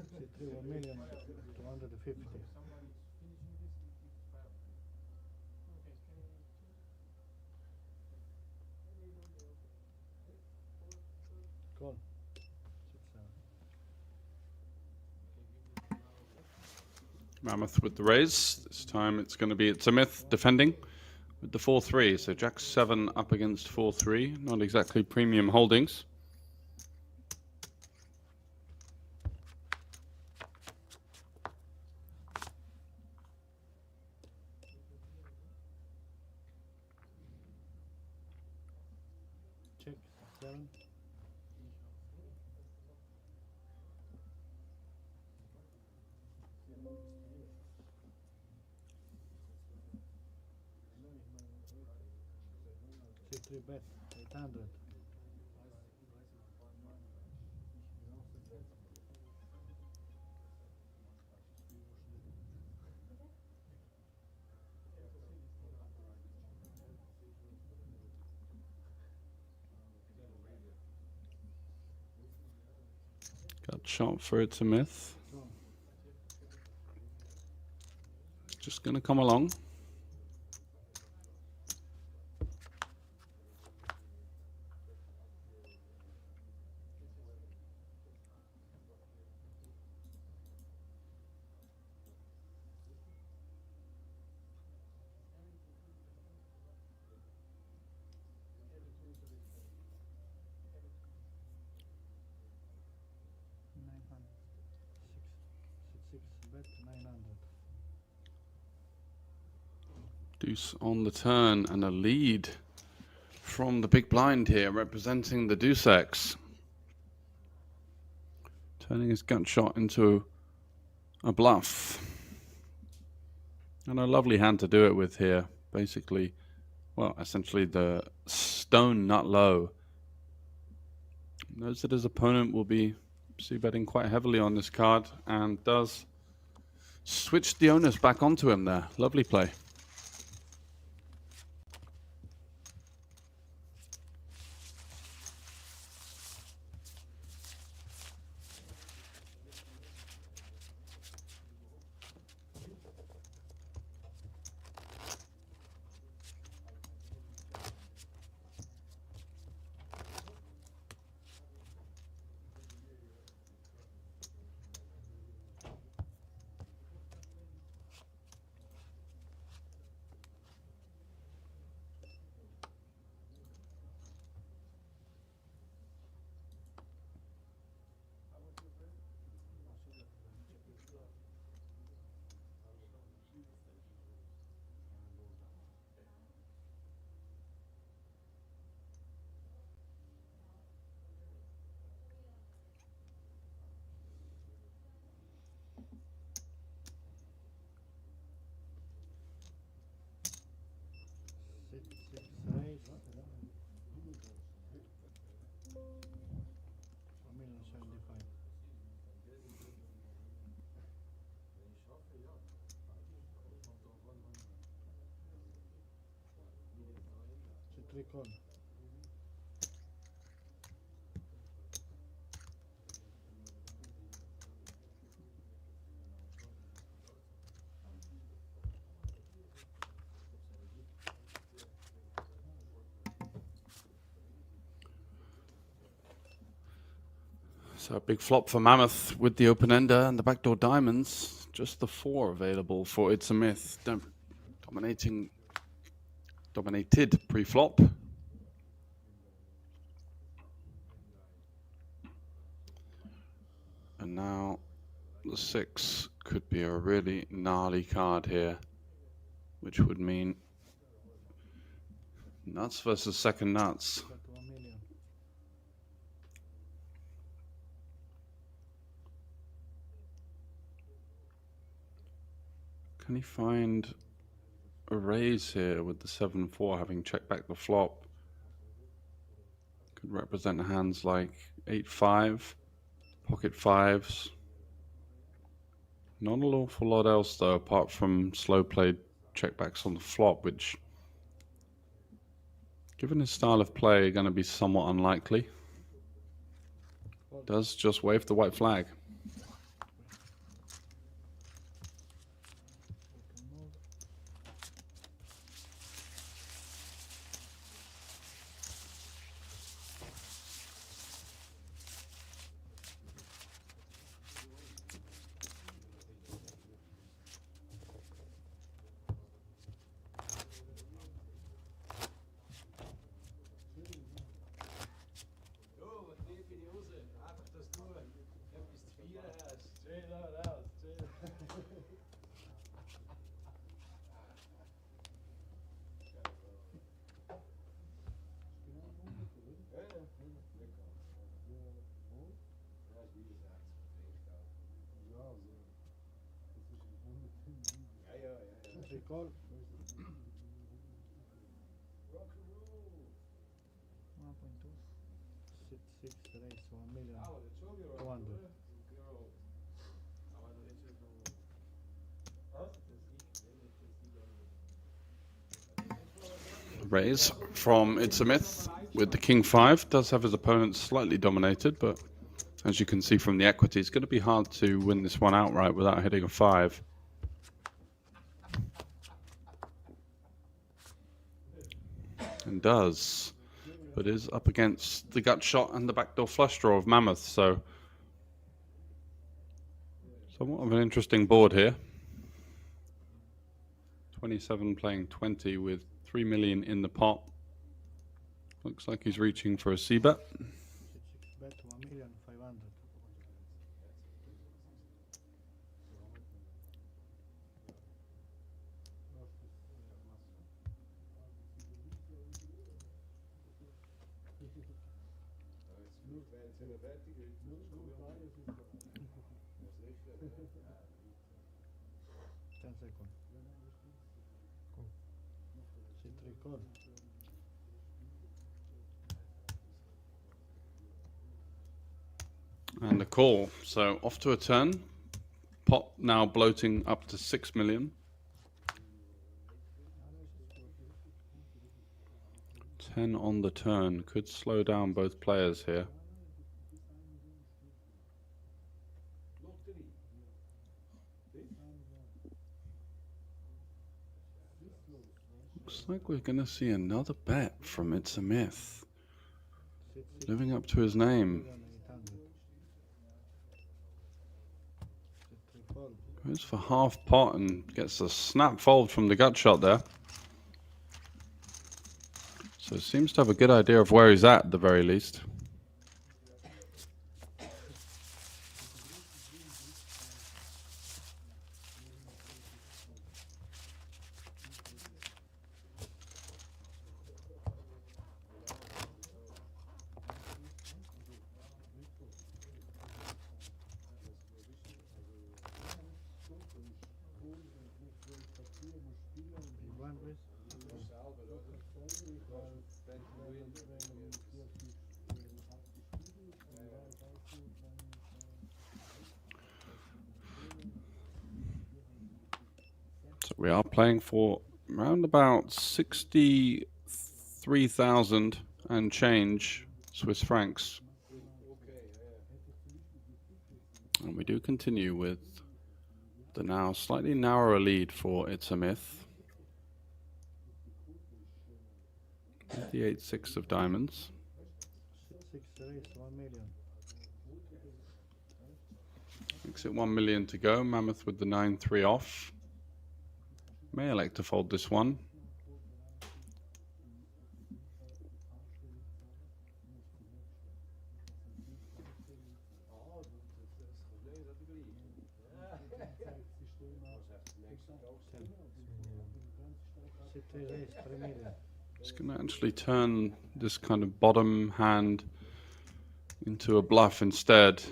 C3 1 million 250. Call. 6-7. Mammoth with the raise. This time it's going to be it's a myth defending with the 4-3. So Jack 7 up against 4-3. Not exactly premium holdings. Check 7. C3 bet 800. Got shot for it's a myth. Just going to come along. Six bet 900. Deuce on the turn and a lead from the big blind here, representing the Deuce X. Turning his gut shot into a bluff. And a lovely hand to do it with here. Basically, well, essentially the stone nut low. Knows that his opponent will be c-betting quite heavily on this card and does switch the onus back onto him there. Lovely play. three call. So a big flop for Mammoth with the open ender and the backdoor diamonds. Just the 4 available for It's a Myth. Dominated pre-flop. And now the 6 could be a really gnarly card here, which would mean nuts versus second nuts. Got 1 million. Can he find a raise here with the 7-4 having checked back the flop? Could represent hands like 8-5, pocket 5s. Not an awful lot else though, apart from slow played checkbacks on the flop, which, given his style of play, are going to be somewhat unlikely. Does just wave the white flag. Three call. 1.2. 6 raise 1 million. 200. Raise from It's a Myth with the King 5. Does have his opponent slightly dominated, but as you can see from the equity, it's going to be hard to win this one outright without hitting a 5. And does, but is up against the gut shot and the backdoor flush draw of Mammoth, so somewhat of an interesting board here. 27 playing 20 with 3 million in the pot. Looks like he's reaching for a C-bet. 6 bet 1,500,000. Call. And a call. So off to a turn. Pot now bloating up to 6 million. 10 on the turn. Could slow down both players here. Looks like we're going to see another bet from It's a Myth. Living up to his name. Goes for half pot and gets a snap fold from the gut shot there. So seems to have a good idea of where he's at the very least. So we are playing for around about 63 3,000 and change Swiss francs. And we do continue with the now slightly narrower lead for It's a Myth. With the 8-6 of diamonds. 6 raise, 1 million. Makes it 1 million to go. Mammoth with the 9-3 off. May elect to fold this one. It's going to actually turn this kind of bottom hand into a bluff instead.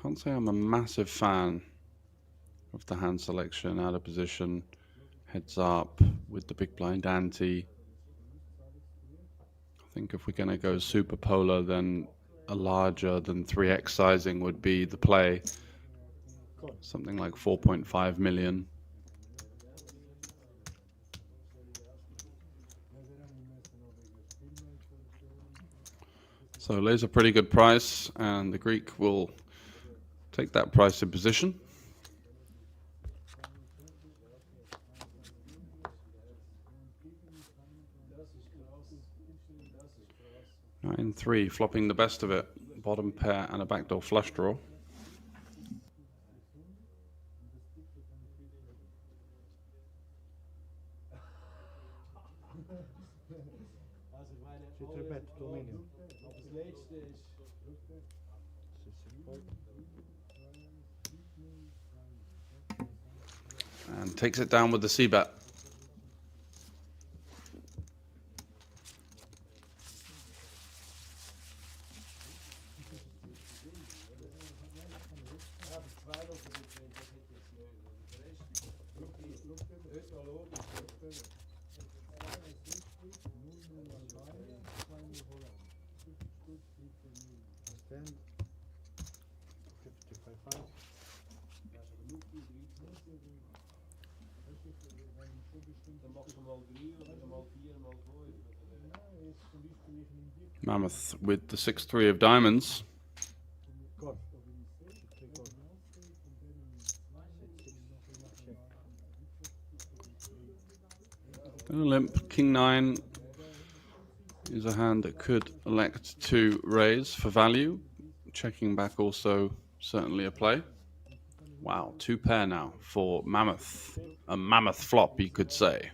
Can't say I'm a massive fan of the hand selection, out of position, heads up with the big blind ante. I think if we're going to go super polar, then a larger than 3x sizing would be the play. Something like 4.5 million. So lays a pretty good price, and the Greek will take that price in position. Nine three, flopping the best of it. Bottom pair and a backdoor flush draw. Bet 2 million. And takes it down with the C-bet. Mammoth with the 6-3 of diamonds. And a limp. King 9 is a hand that could elect to raise for value. Checking back also certainly a play. Wow, 2 pair now for Mammoth. A Mammoth flop, you could say.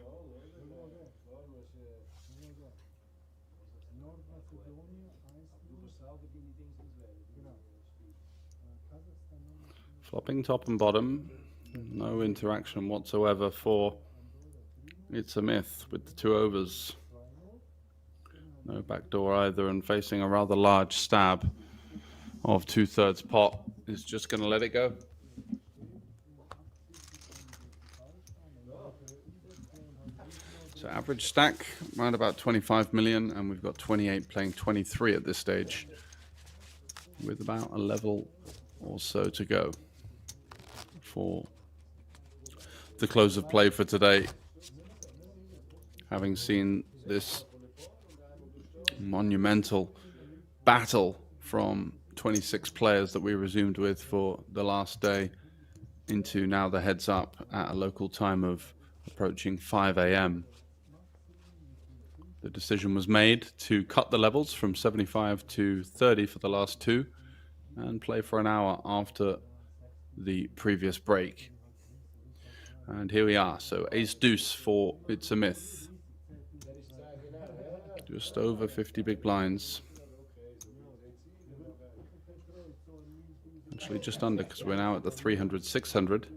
Flopping top and bottom, no interaction whatsoever for It's a Myth with the 2 overs. No backdoor either, and facing a rather large stab of 2/3 pot is just going to let it go. So average stack around about 25 million, and we've got 28 playing 23 at this stage, with about a level or so to go for the close of play for today. Having seen this monumental battle from 26 players that we resumed with for the last day into now the heads up at a local time of approaching 5 a.m. The decision was made to cut the levels from 75 to 30 for the last 2 and play for an hour after the previous break. And here we are. So ace deuce for It's a Myth. Just over 50 big blinds. Actually just under, because we're now at the 300, 600.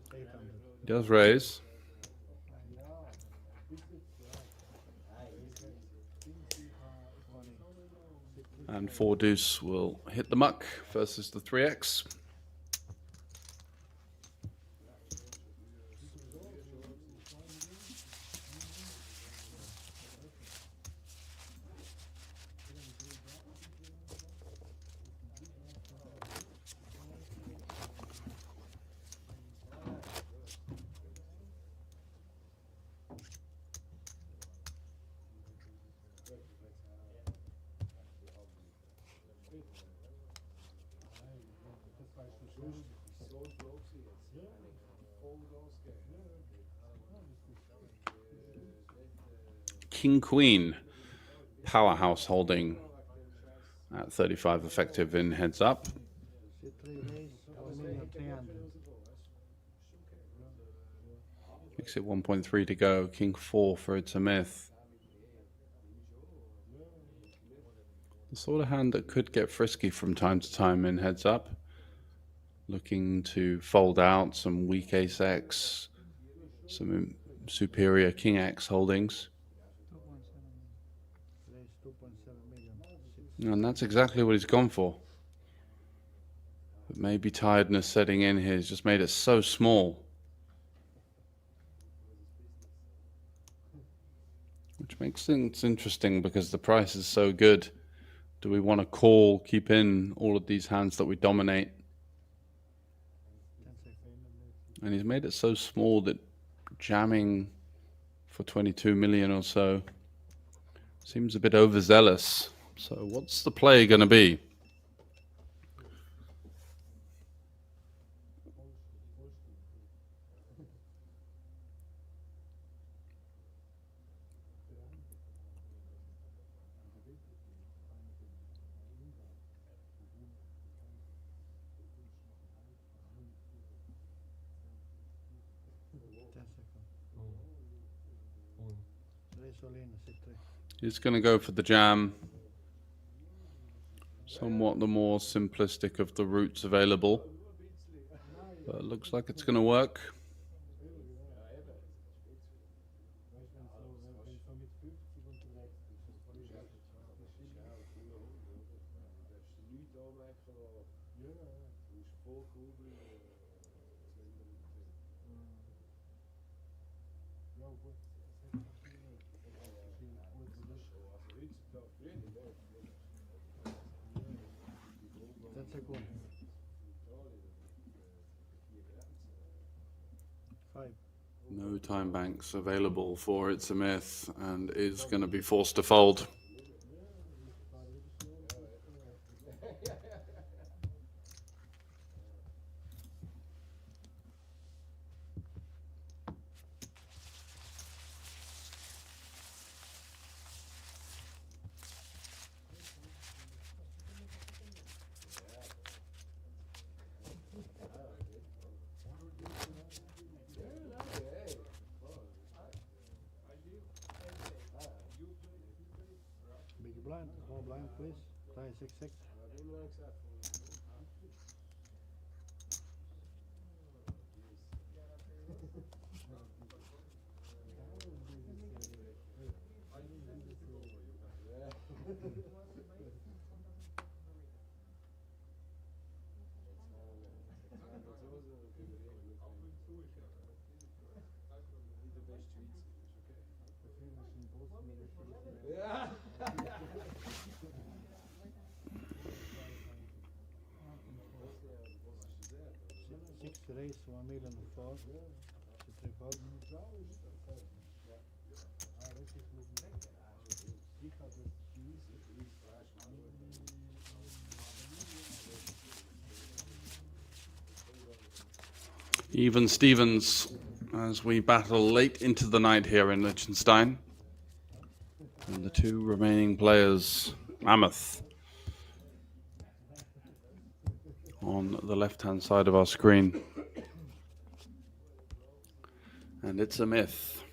He does raise. And 4 deuce will hit the muck versus the 3x. King Queen. Powerhouse holding at 35 effective in heads up. Makes it 1.3 to go. King 4 for It's a Myth. The sort of hand that could get frisky from time to time in heads up. Looking to fold out some weak ace X, some superior King X holdings. And that's exactly what he's gone for. But maybe tiredness setting in here has just made it so small. Which makes things interesting because the price is so good. Do we want to call, keep in all of these hands that we dominate? And he's made it so small that jamming for 22 million or so seems a bit overzealous. So what's the play going to be? He's going to go for the jam. Somewhat the more simplistic of the routes available. But it looks like it's going to work. No time banks available for It's a Myth and is going to be forced to fold. Blind, please. Try 6-6. Race 1 million for Even Stevens as we battle late into the night here in Liechtenstein. And the two remaining players, Mammoth on the left-hand side of our screen. And It's a Myth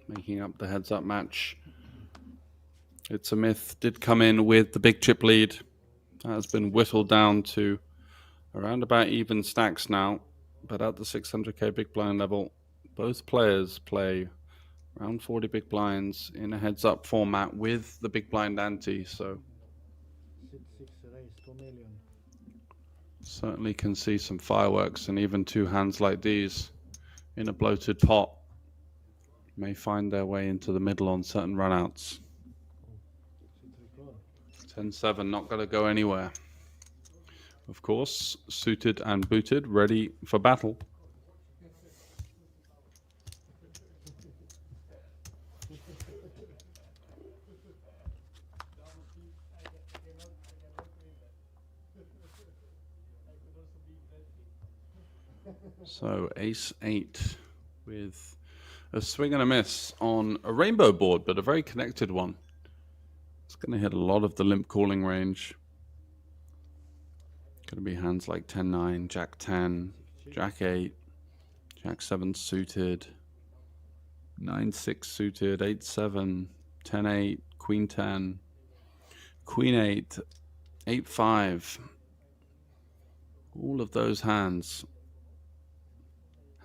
making up the heads-up match. It's a Myth did come in with the big chip lead. That has been whittled down to around about even stacks now. But at the 600k big blind level, both players play around 40 big blinds in a heads-up format with the big blind ante. So 6 race 2 million. Certainly can see some fireworks, and even two hands like these in a bloated pot may find their way into the middle on certain runouts. 10-7, not going to go anywhere. Of course, suited and booted, ready for battle. So Ace 8 with A swing and a miss on a rainbow board, but a very connected one. It's going to hit a lot of the limp calling range. Going to be hands like 10-9, Jack-10, Jack-8, Jack-7 suited, 9-6 suited, 8-7, 10-8, Queen-10, Queen-8, 8-5. All of those hands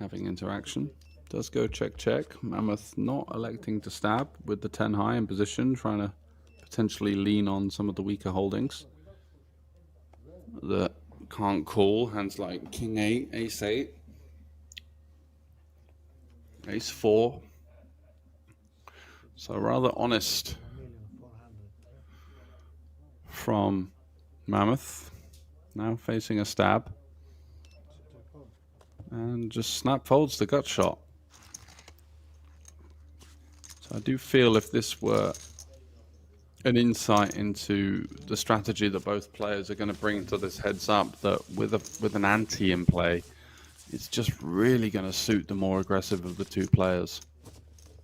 having interaction. Does go check, check. Mammoth not electing to stab with the 10 high in position, trying to potentially lean on some of the weaker holdings that can't call. Hands like King 8, Ace 8, Ace 4. So rather honest from Mammoth. Now facing a stab. And just snap folds the gut shot. So I do feel if this were an insight into the strategy that both players are going to bring to this heads up, that with an ante in play, it's just really going to suit the more aggressive of the two players.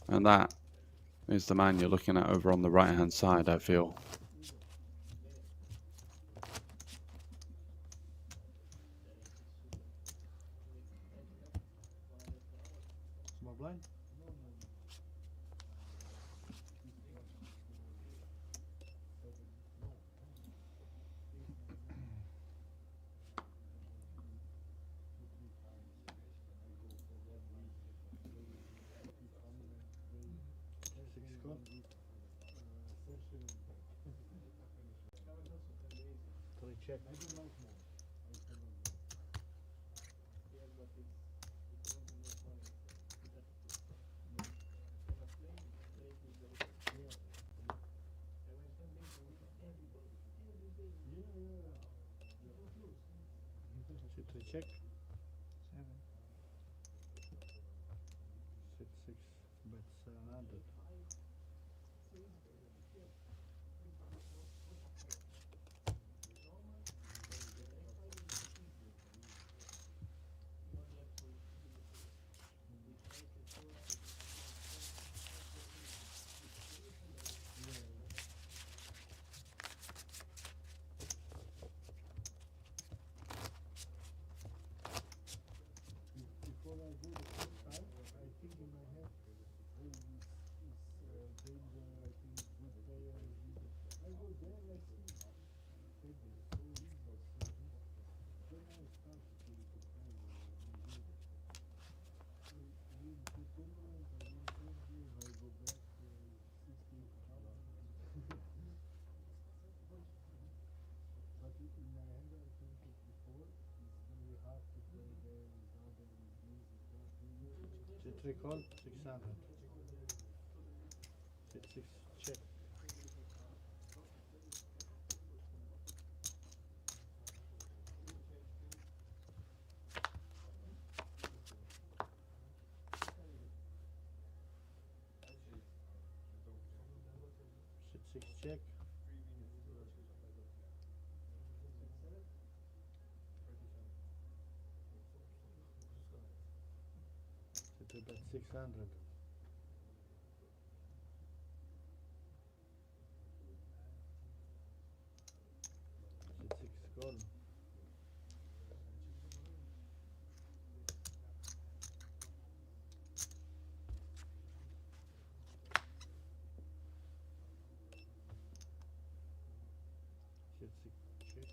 And that is the man you're looking at over on the right hand side, I feel. Small blind. Check. Check. 7. 6, bet 700. Before I go the first time, I think in my head, oh, this is danger, I think good player. I go there, I see, take this, so easy, so easy. Then I start to play really good. Really good tournament, I win every, I go back to 16 But in my head, I think it before, it's very hard to play there without any music. Three call, 600. 6, check. Six, check. Bet 600. 6 call. Check.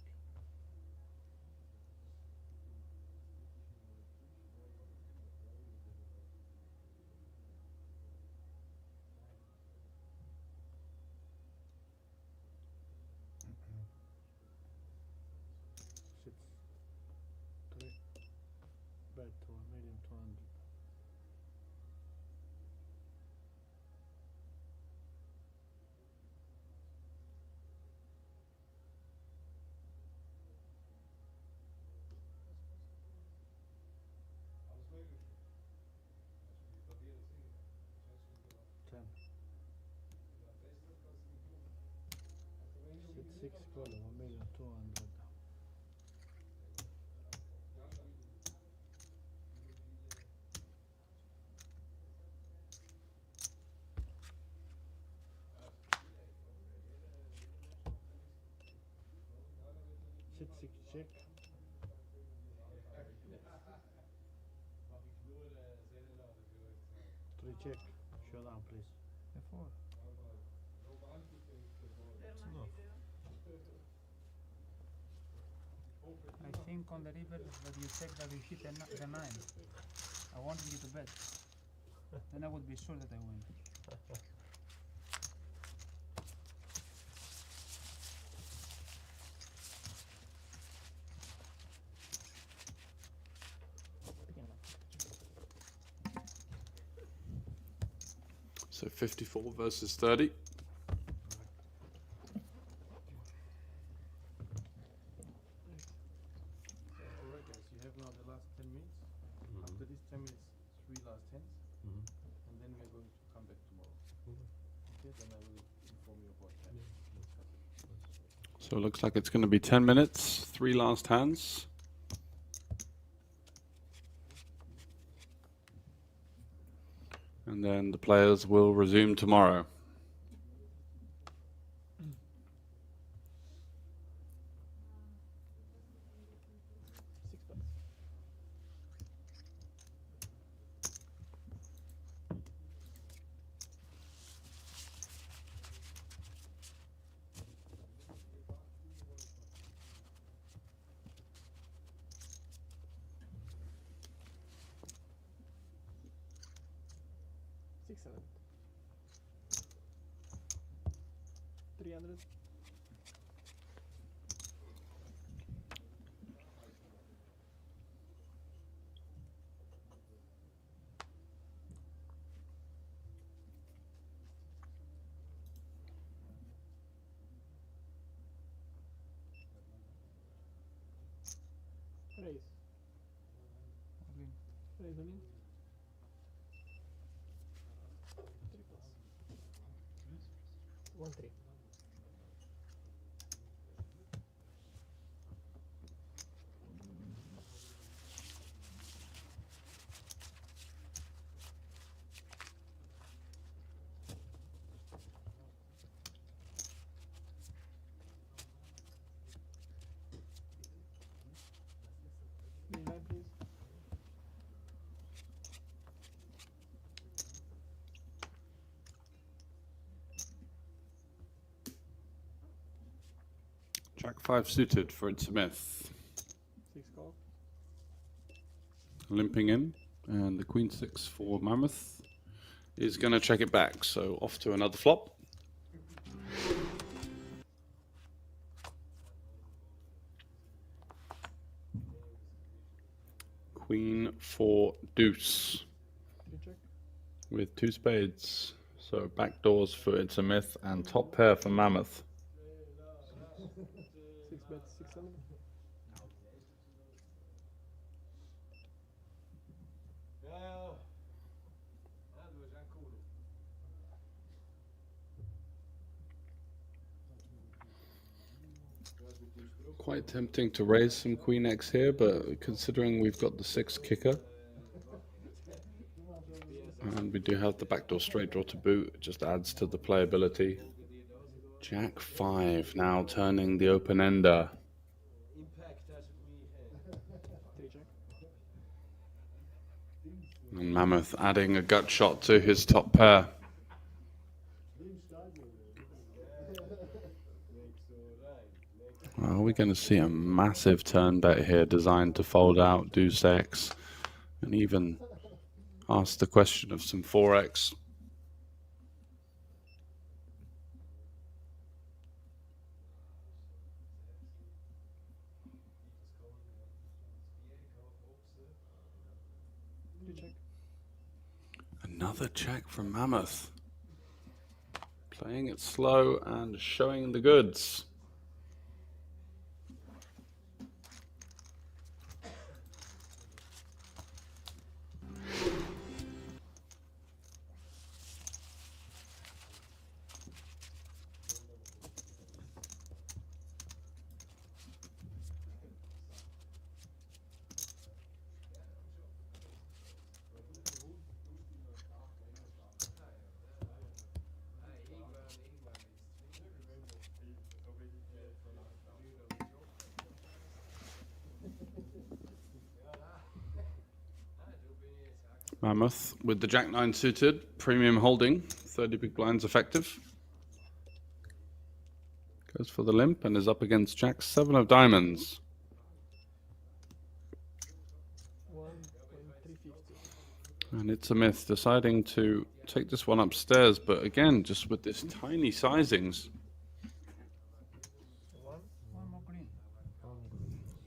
six check. Three check. Showdown, please. F4. I think on the river that you check that you hit the 9. I wanted you to bet. Then I would be sure that I win. So 54 versus 30. Alright guys, you have now the last 10 minutes. After this 10 minutes, 3 last tens. And then we are going to come back tomorrow. Okay, then I will inform you about that. So it looks like it's going to be 10 minutes, 3 last hands. And then the players will resume tomorrow. $600. 300. Raise. Raise all in. Triples. 1-3. Nine, please. Jack 5 suited for Ed Smith. 6 call. Limping in. And the Queen 6 for Mammoth is going to check it back. So off to another flop. Queen 4 deuce. 3 check. With 2 spades. So back doors for It's a Myth and top pair for Mammoth. 6 bets, 600. Quite tempting to raise some Queen X here, but considering we've got the 6 kicker and we do have the backdoor straight draw to boot, it just adds to the playability. Jack 5 now turning the open ender. And Mammoth adding a gut shot to his top pair. Are we going to see a massive turn bet here designed to fold out deuce X and even ask the question of some 4X? Another check from Mammoth. Playing it slow and showing the goods. Mammoth with the Jack 9 suited, premium holding, 30 big blinds effective. Goes for the limp and is up against Jack 7 of diamonds. 1.350. And it's a myth deciding to take this one upstairs, but again, just with this tiny sizings. One more green.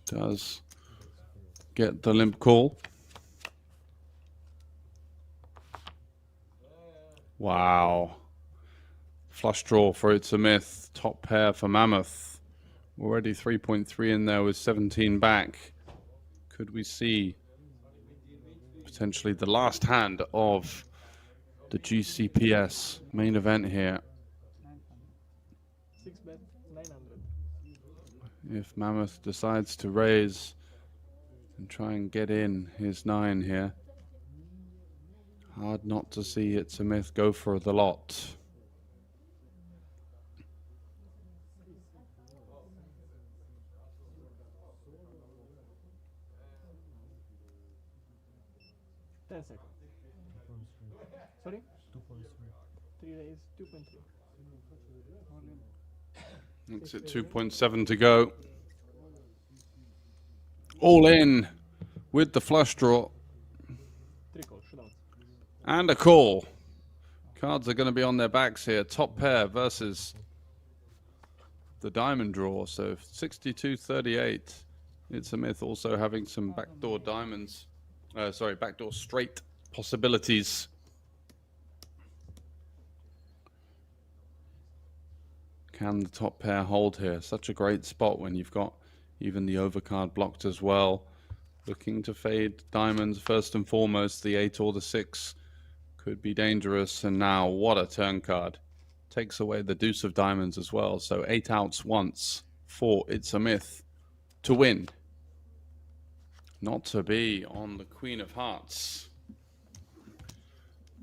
Does get the limp call. Wow. Flush draw for It's a Myth. Top pair for Mammoth. Already 3.3 in there with 17 back. Could we see potentially the last hand of the GCPS main event here? 6 bet, 900. If Mammoth decides to raise and try and get in his 9 here. Hard not to see It's a Myth go for the lot. Sorry? 2.3. 3 raise, 2.3. It's at 2.7 to go. All in with the flush draw. 3 call, shootout. And a call. Cards are going to be on their backs here. Top pair versus the diamond draw. So 62-38. It's a Myth also having some backdoor diamonds. Backdoor straight possibilities. Can the top pair hold here? Such a great spot when you've got even the overcard blocked as well. Looking to fade diamonds first and foremost. The 8 or the 6 could be dangerous. And now what a turn card. Takes away the deuce of diamonds as well. So 8 outs once for It's a Myth to win. Not to be on the Queen of Hearts.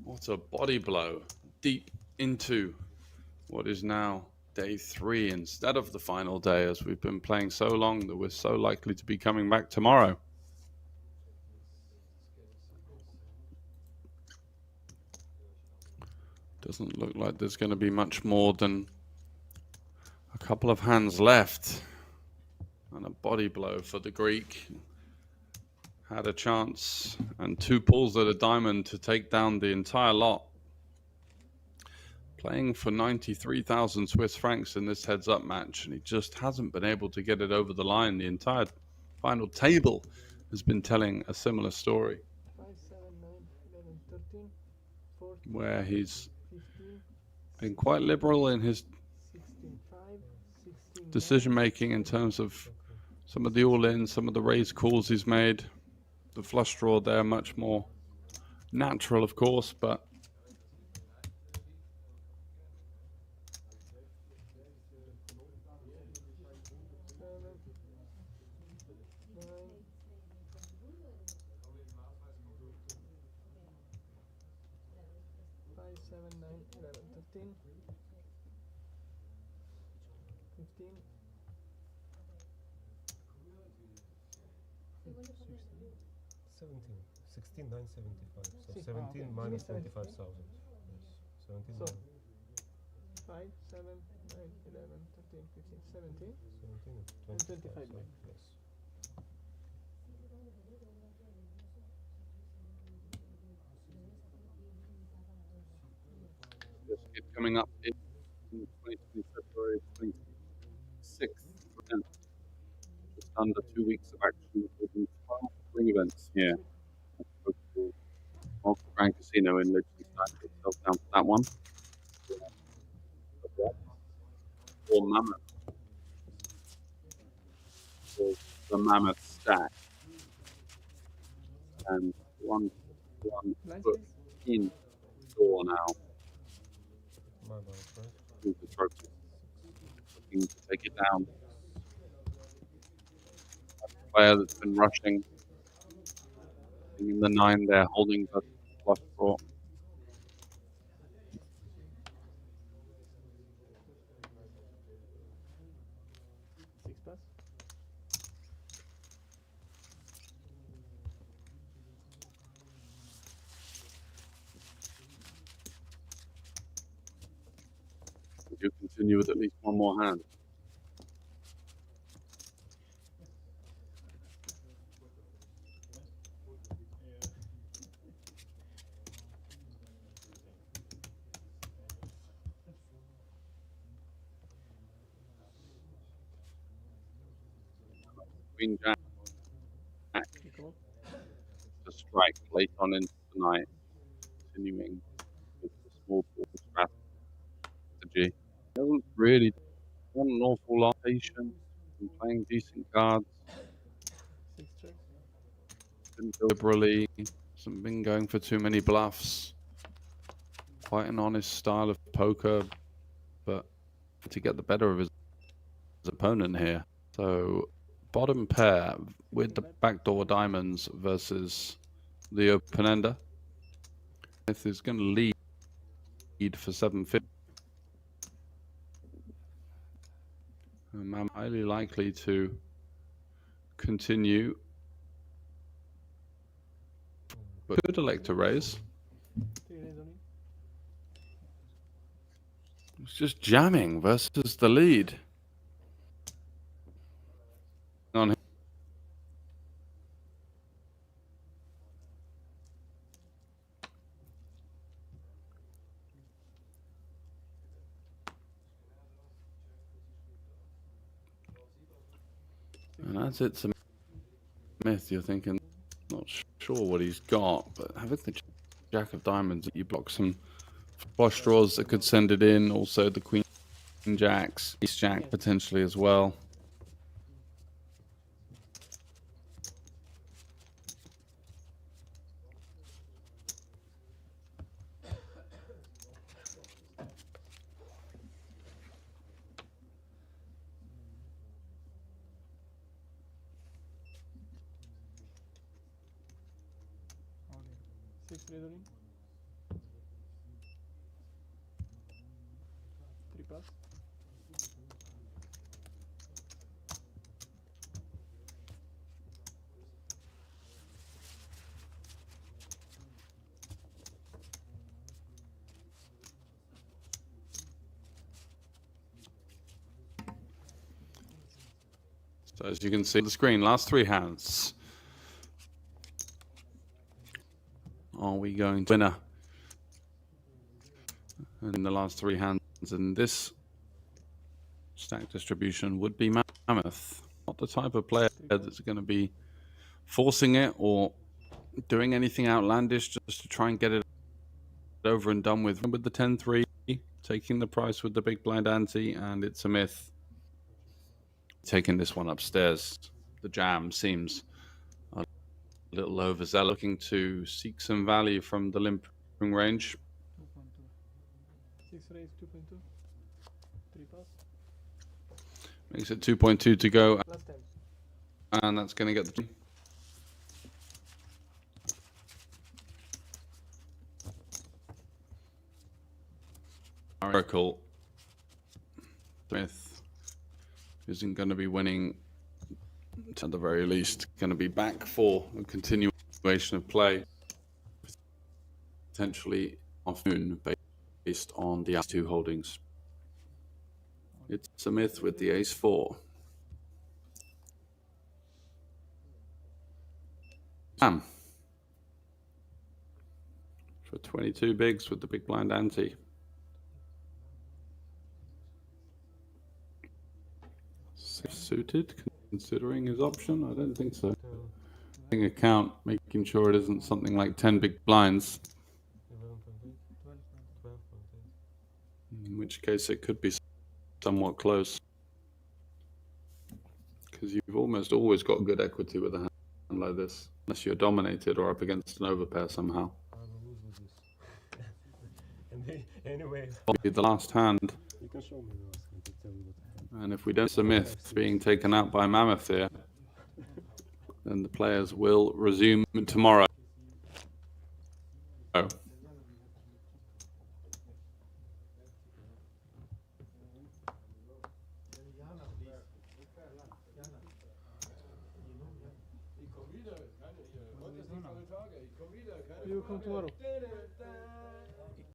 What a body blow. Deep into what is now day 3 instead of the final day, as we've been playing so long that we're so likely to be coming back tomorrow. Doesn't look like there's going to be much more than a couple of hands left. And a body blow for the Greek. Had a chance and 2 pulls at a diamond to take down the entire lot. Playing for 93,000 Swiss francs in this heads-up match, and he just hasn't been able to get it over the line. The entire final table has been telling a similar story, 5, 7, 9, 11, 13, 14, where he's 15, been quite liberal in his 16, 5, 16, decision-making in terms of some of the all-ins, some of the raise calls he's made. The flush draw there, much more natural, of course, but 7, 9, 11, 13, 15, 17, 16, 975. So See, 17 okay. minus Give me 25,000. Yes. 17 So, minus 5, 7, 9, 11, 13, 15, 17, 17 and 25 so, back. yes. coming up in 2020 February 26th. Just under 2 weeks of action within 12 ring events here at the local Grand Casino in Liechtenstein. Put yourself down for that one. Or Mammoth. Or the Mammoth stack. And one foot in door now. My bad, right? Move the trophy. Looking to take it down. Player that's been rushing. In the 9 there, holding the flush draw. You continue with at least one more hand. Queen Jack to strike late on into the night, continuing with the small ball strategy. Doesn't really want an awful lot of patience and playing decent cards. Didn't go liberally. Hasn't been going for too many bluffs. Quite an honest style of poker, but to get the better of his opponent here. So bottom pair with the backdoor diamonds versus the open ender. Smith is going to lead for 750. I'm highly likely to continue, but could elect to raise. It's just jamming versus the lead. On him. And that's it, Smith. You're thinking, not sure what he's got, but having the Jack of Diamonds, you block some flush draws that could send it in. Also, the Queen Jacks, Ace Jack potentially as well. Six reasoning. 3 pass. So as you can see on the screen, last 3 hands. Are we going to winner in the last 3 hands? And this stack distribution would be Mammoth. Not the type of player that's going to be forcing it or doing anything outlandish just to try and get it over and done with. With the 10-3, taking the price with the big blind ante, and it's a myth. Taking this one upstairs. The jam seems a little over Zella, looking to seek some value from the limping range. 2.2. 6 raise, 2.2. 3 pass. Makes it 2.2 to go. Last time. And that's going to get the... Miracle. Smith isn't going to be winning at the very least. Going to be back for a continuation of play, potentially afternoon, based on the Ace 2 holdings. It's a myth with the Ace 4. For 22 bigs with the big blind ante. Suited, considering his option? I don't think so. Account, making sure it isn't something like 10 big blinds. In which case it could be somewhat close. Because you've almost always got good equity with a hand like this. Unless you're dominated or up against an overpair somehow. Anyway. The last hand. You can show me those. I can tell you what. And if we don't see Myth being taken out by Mammoth here, then the players will resume tomorrow. Oh. You come tomorrow.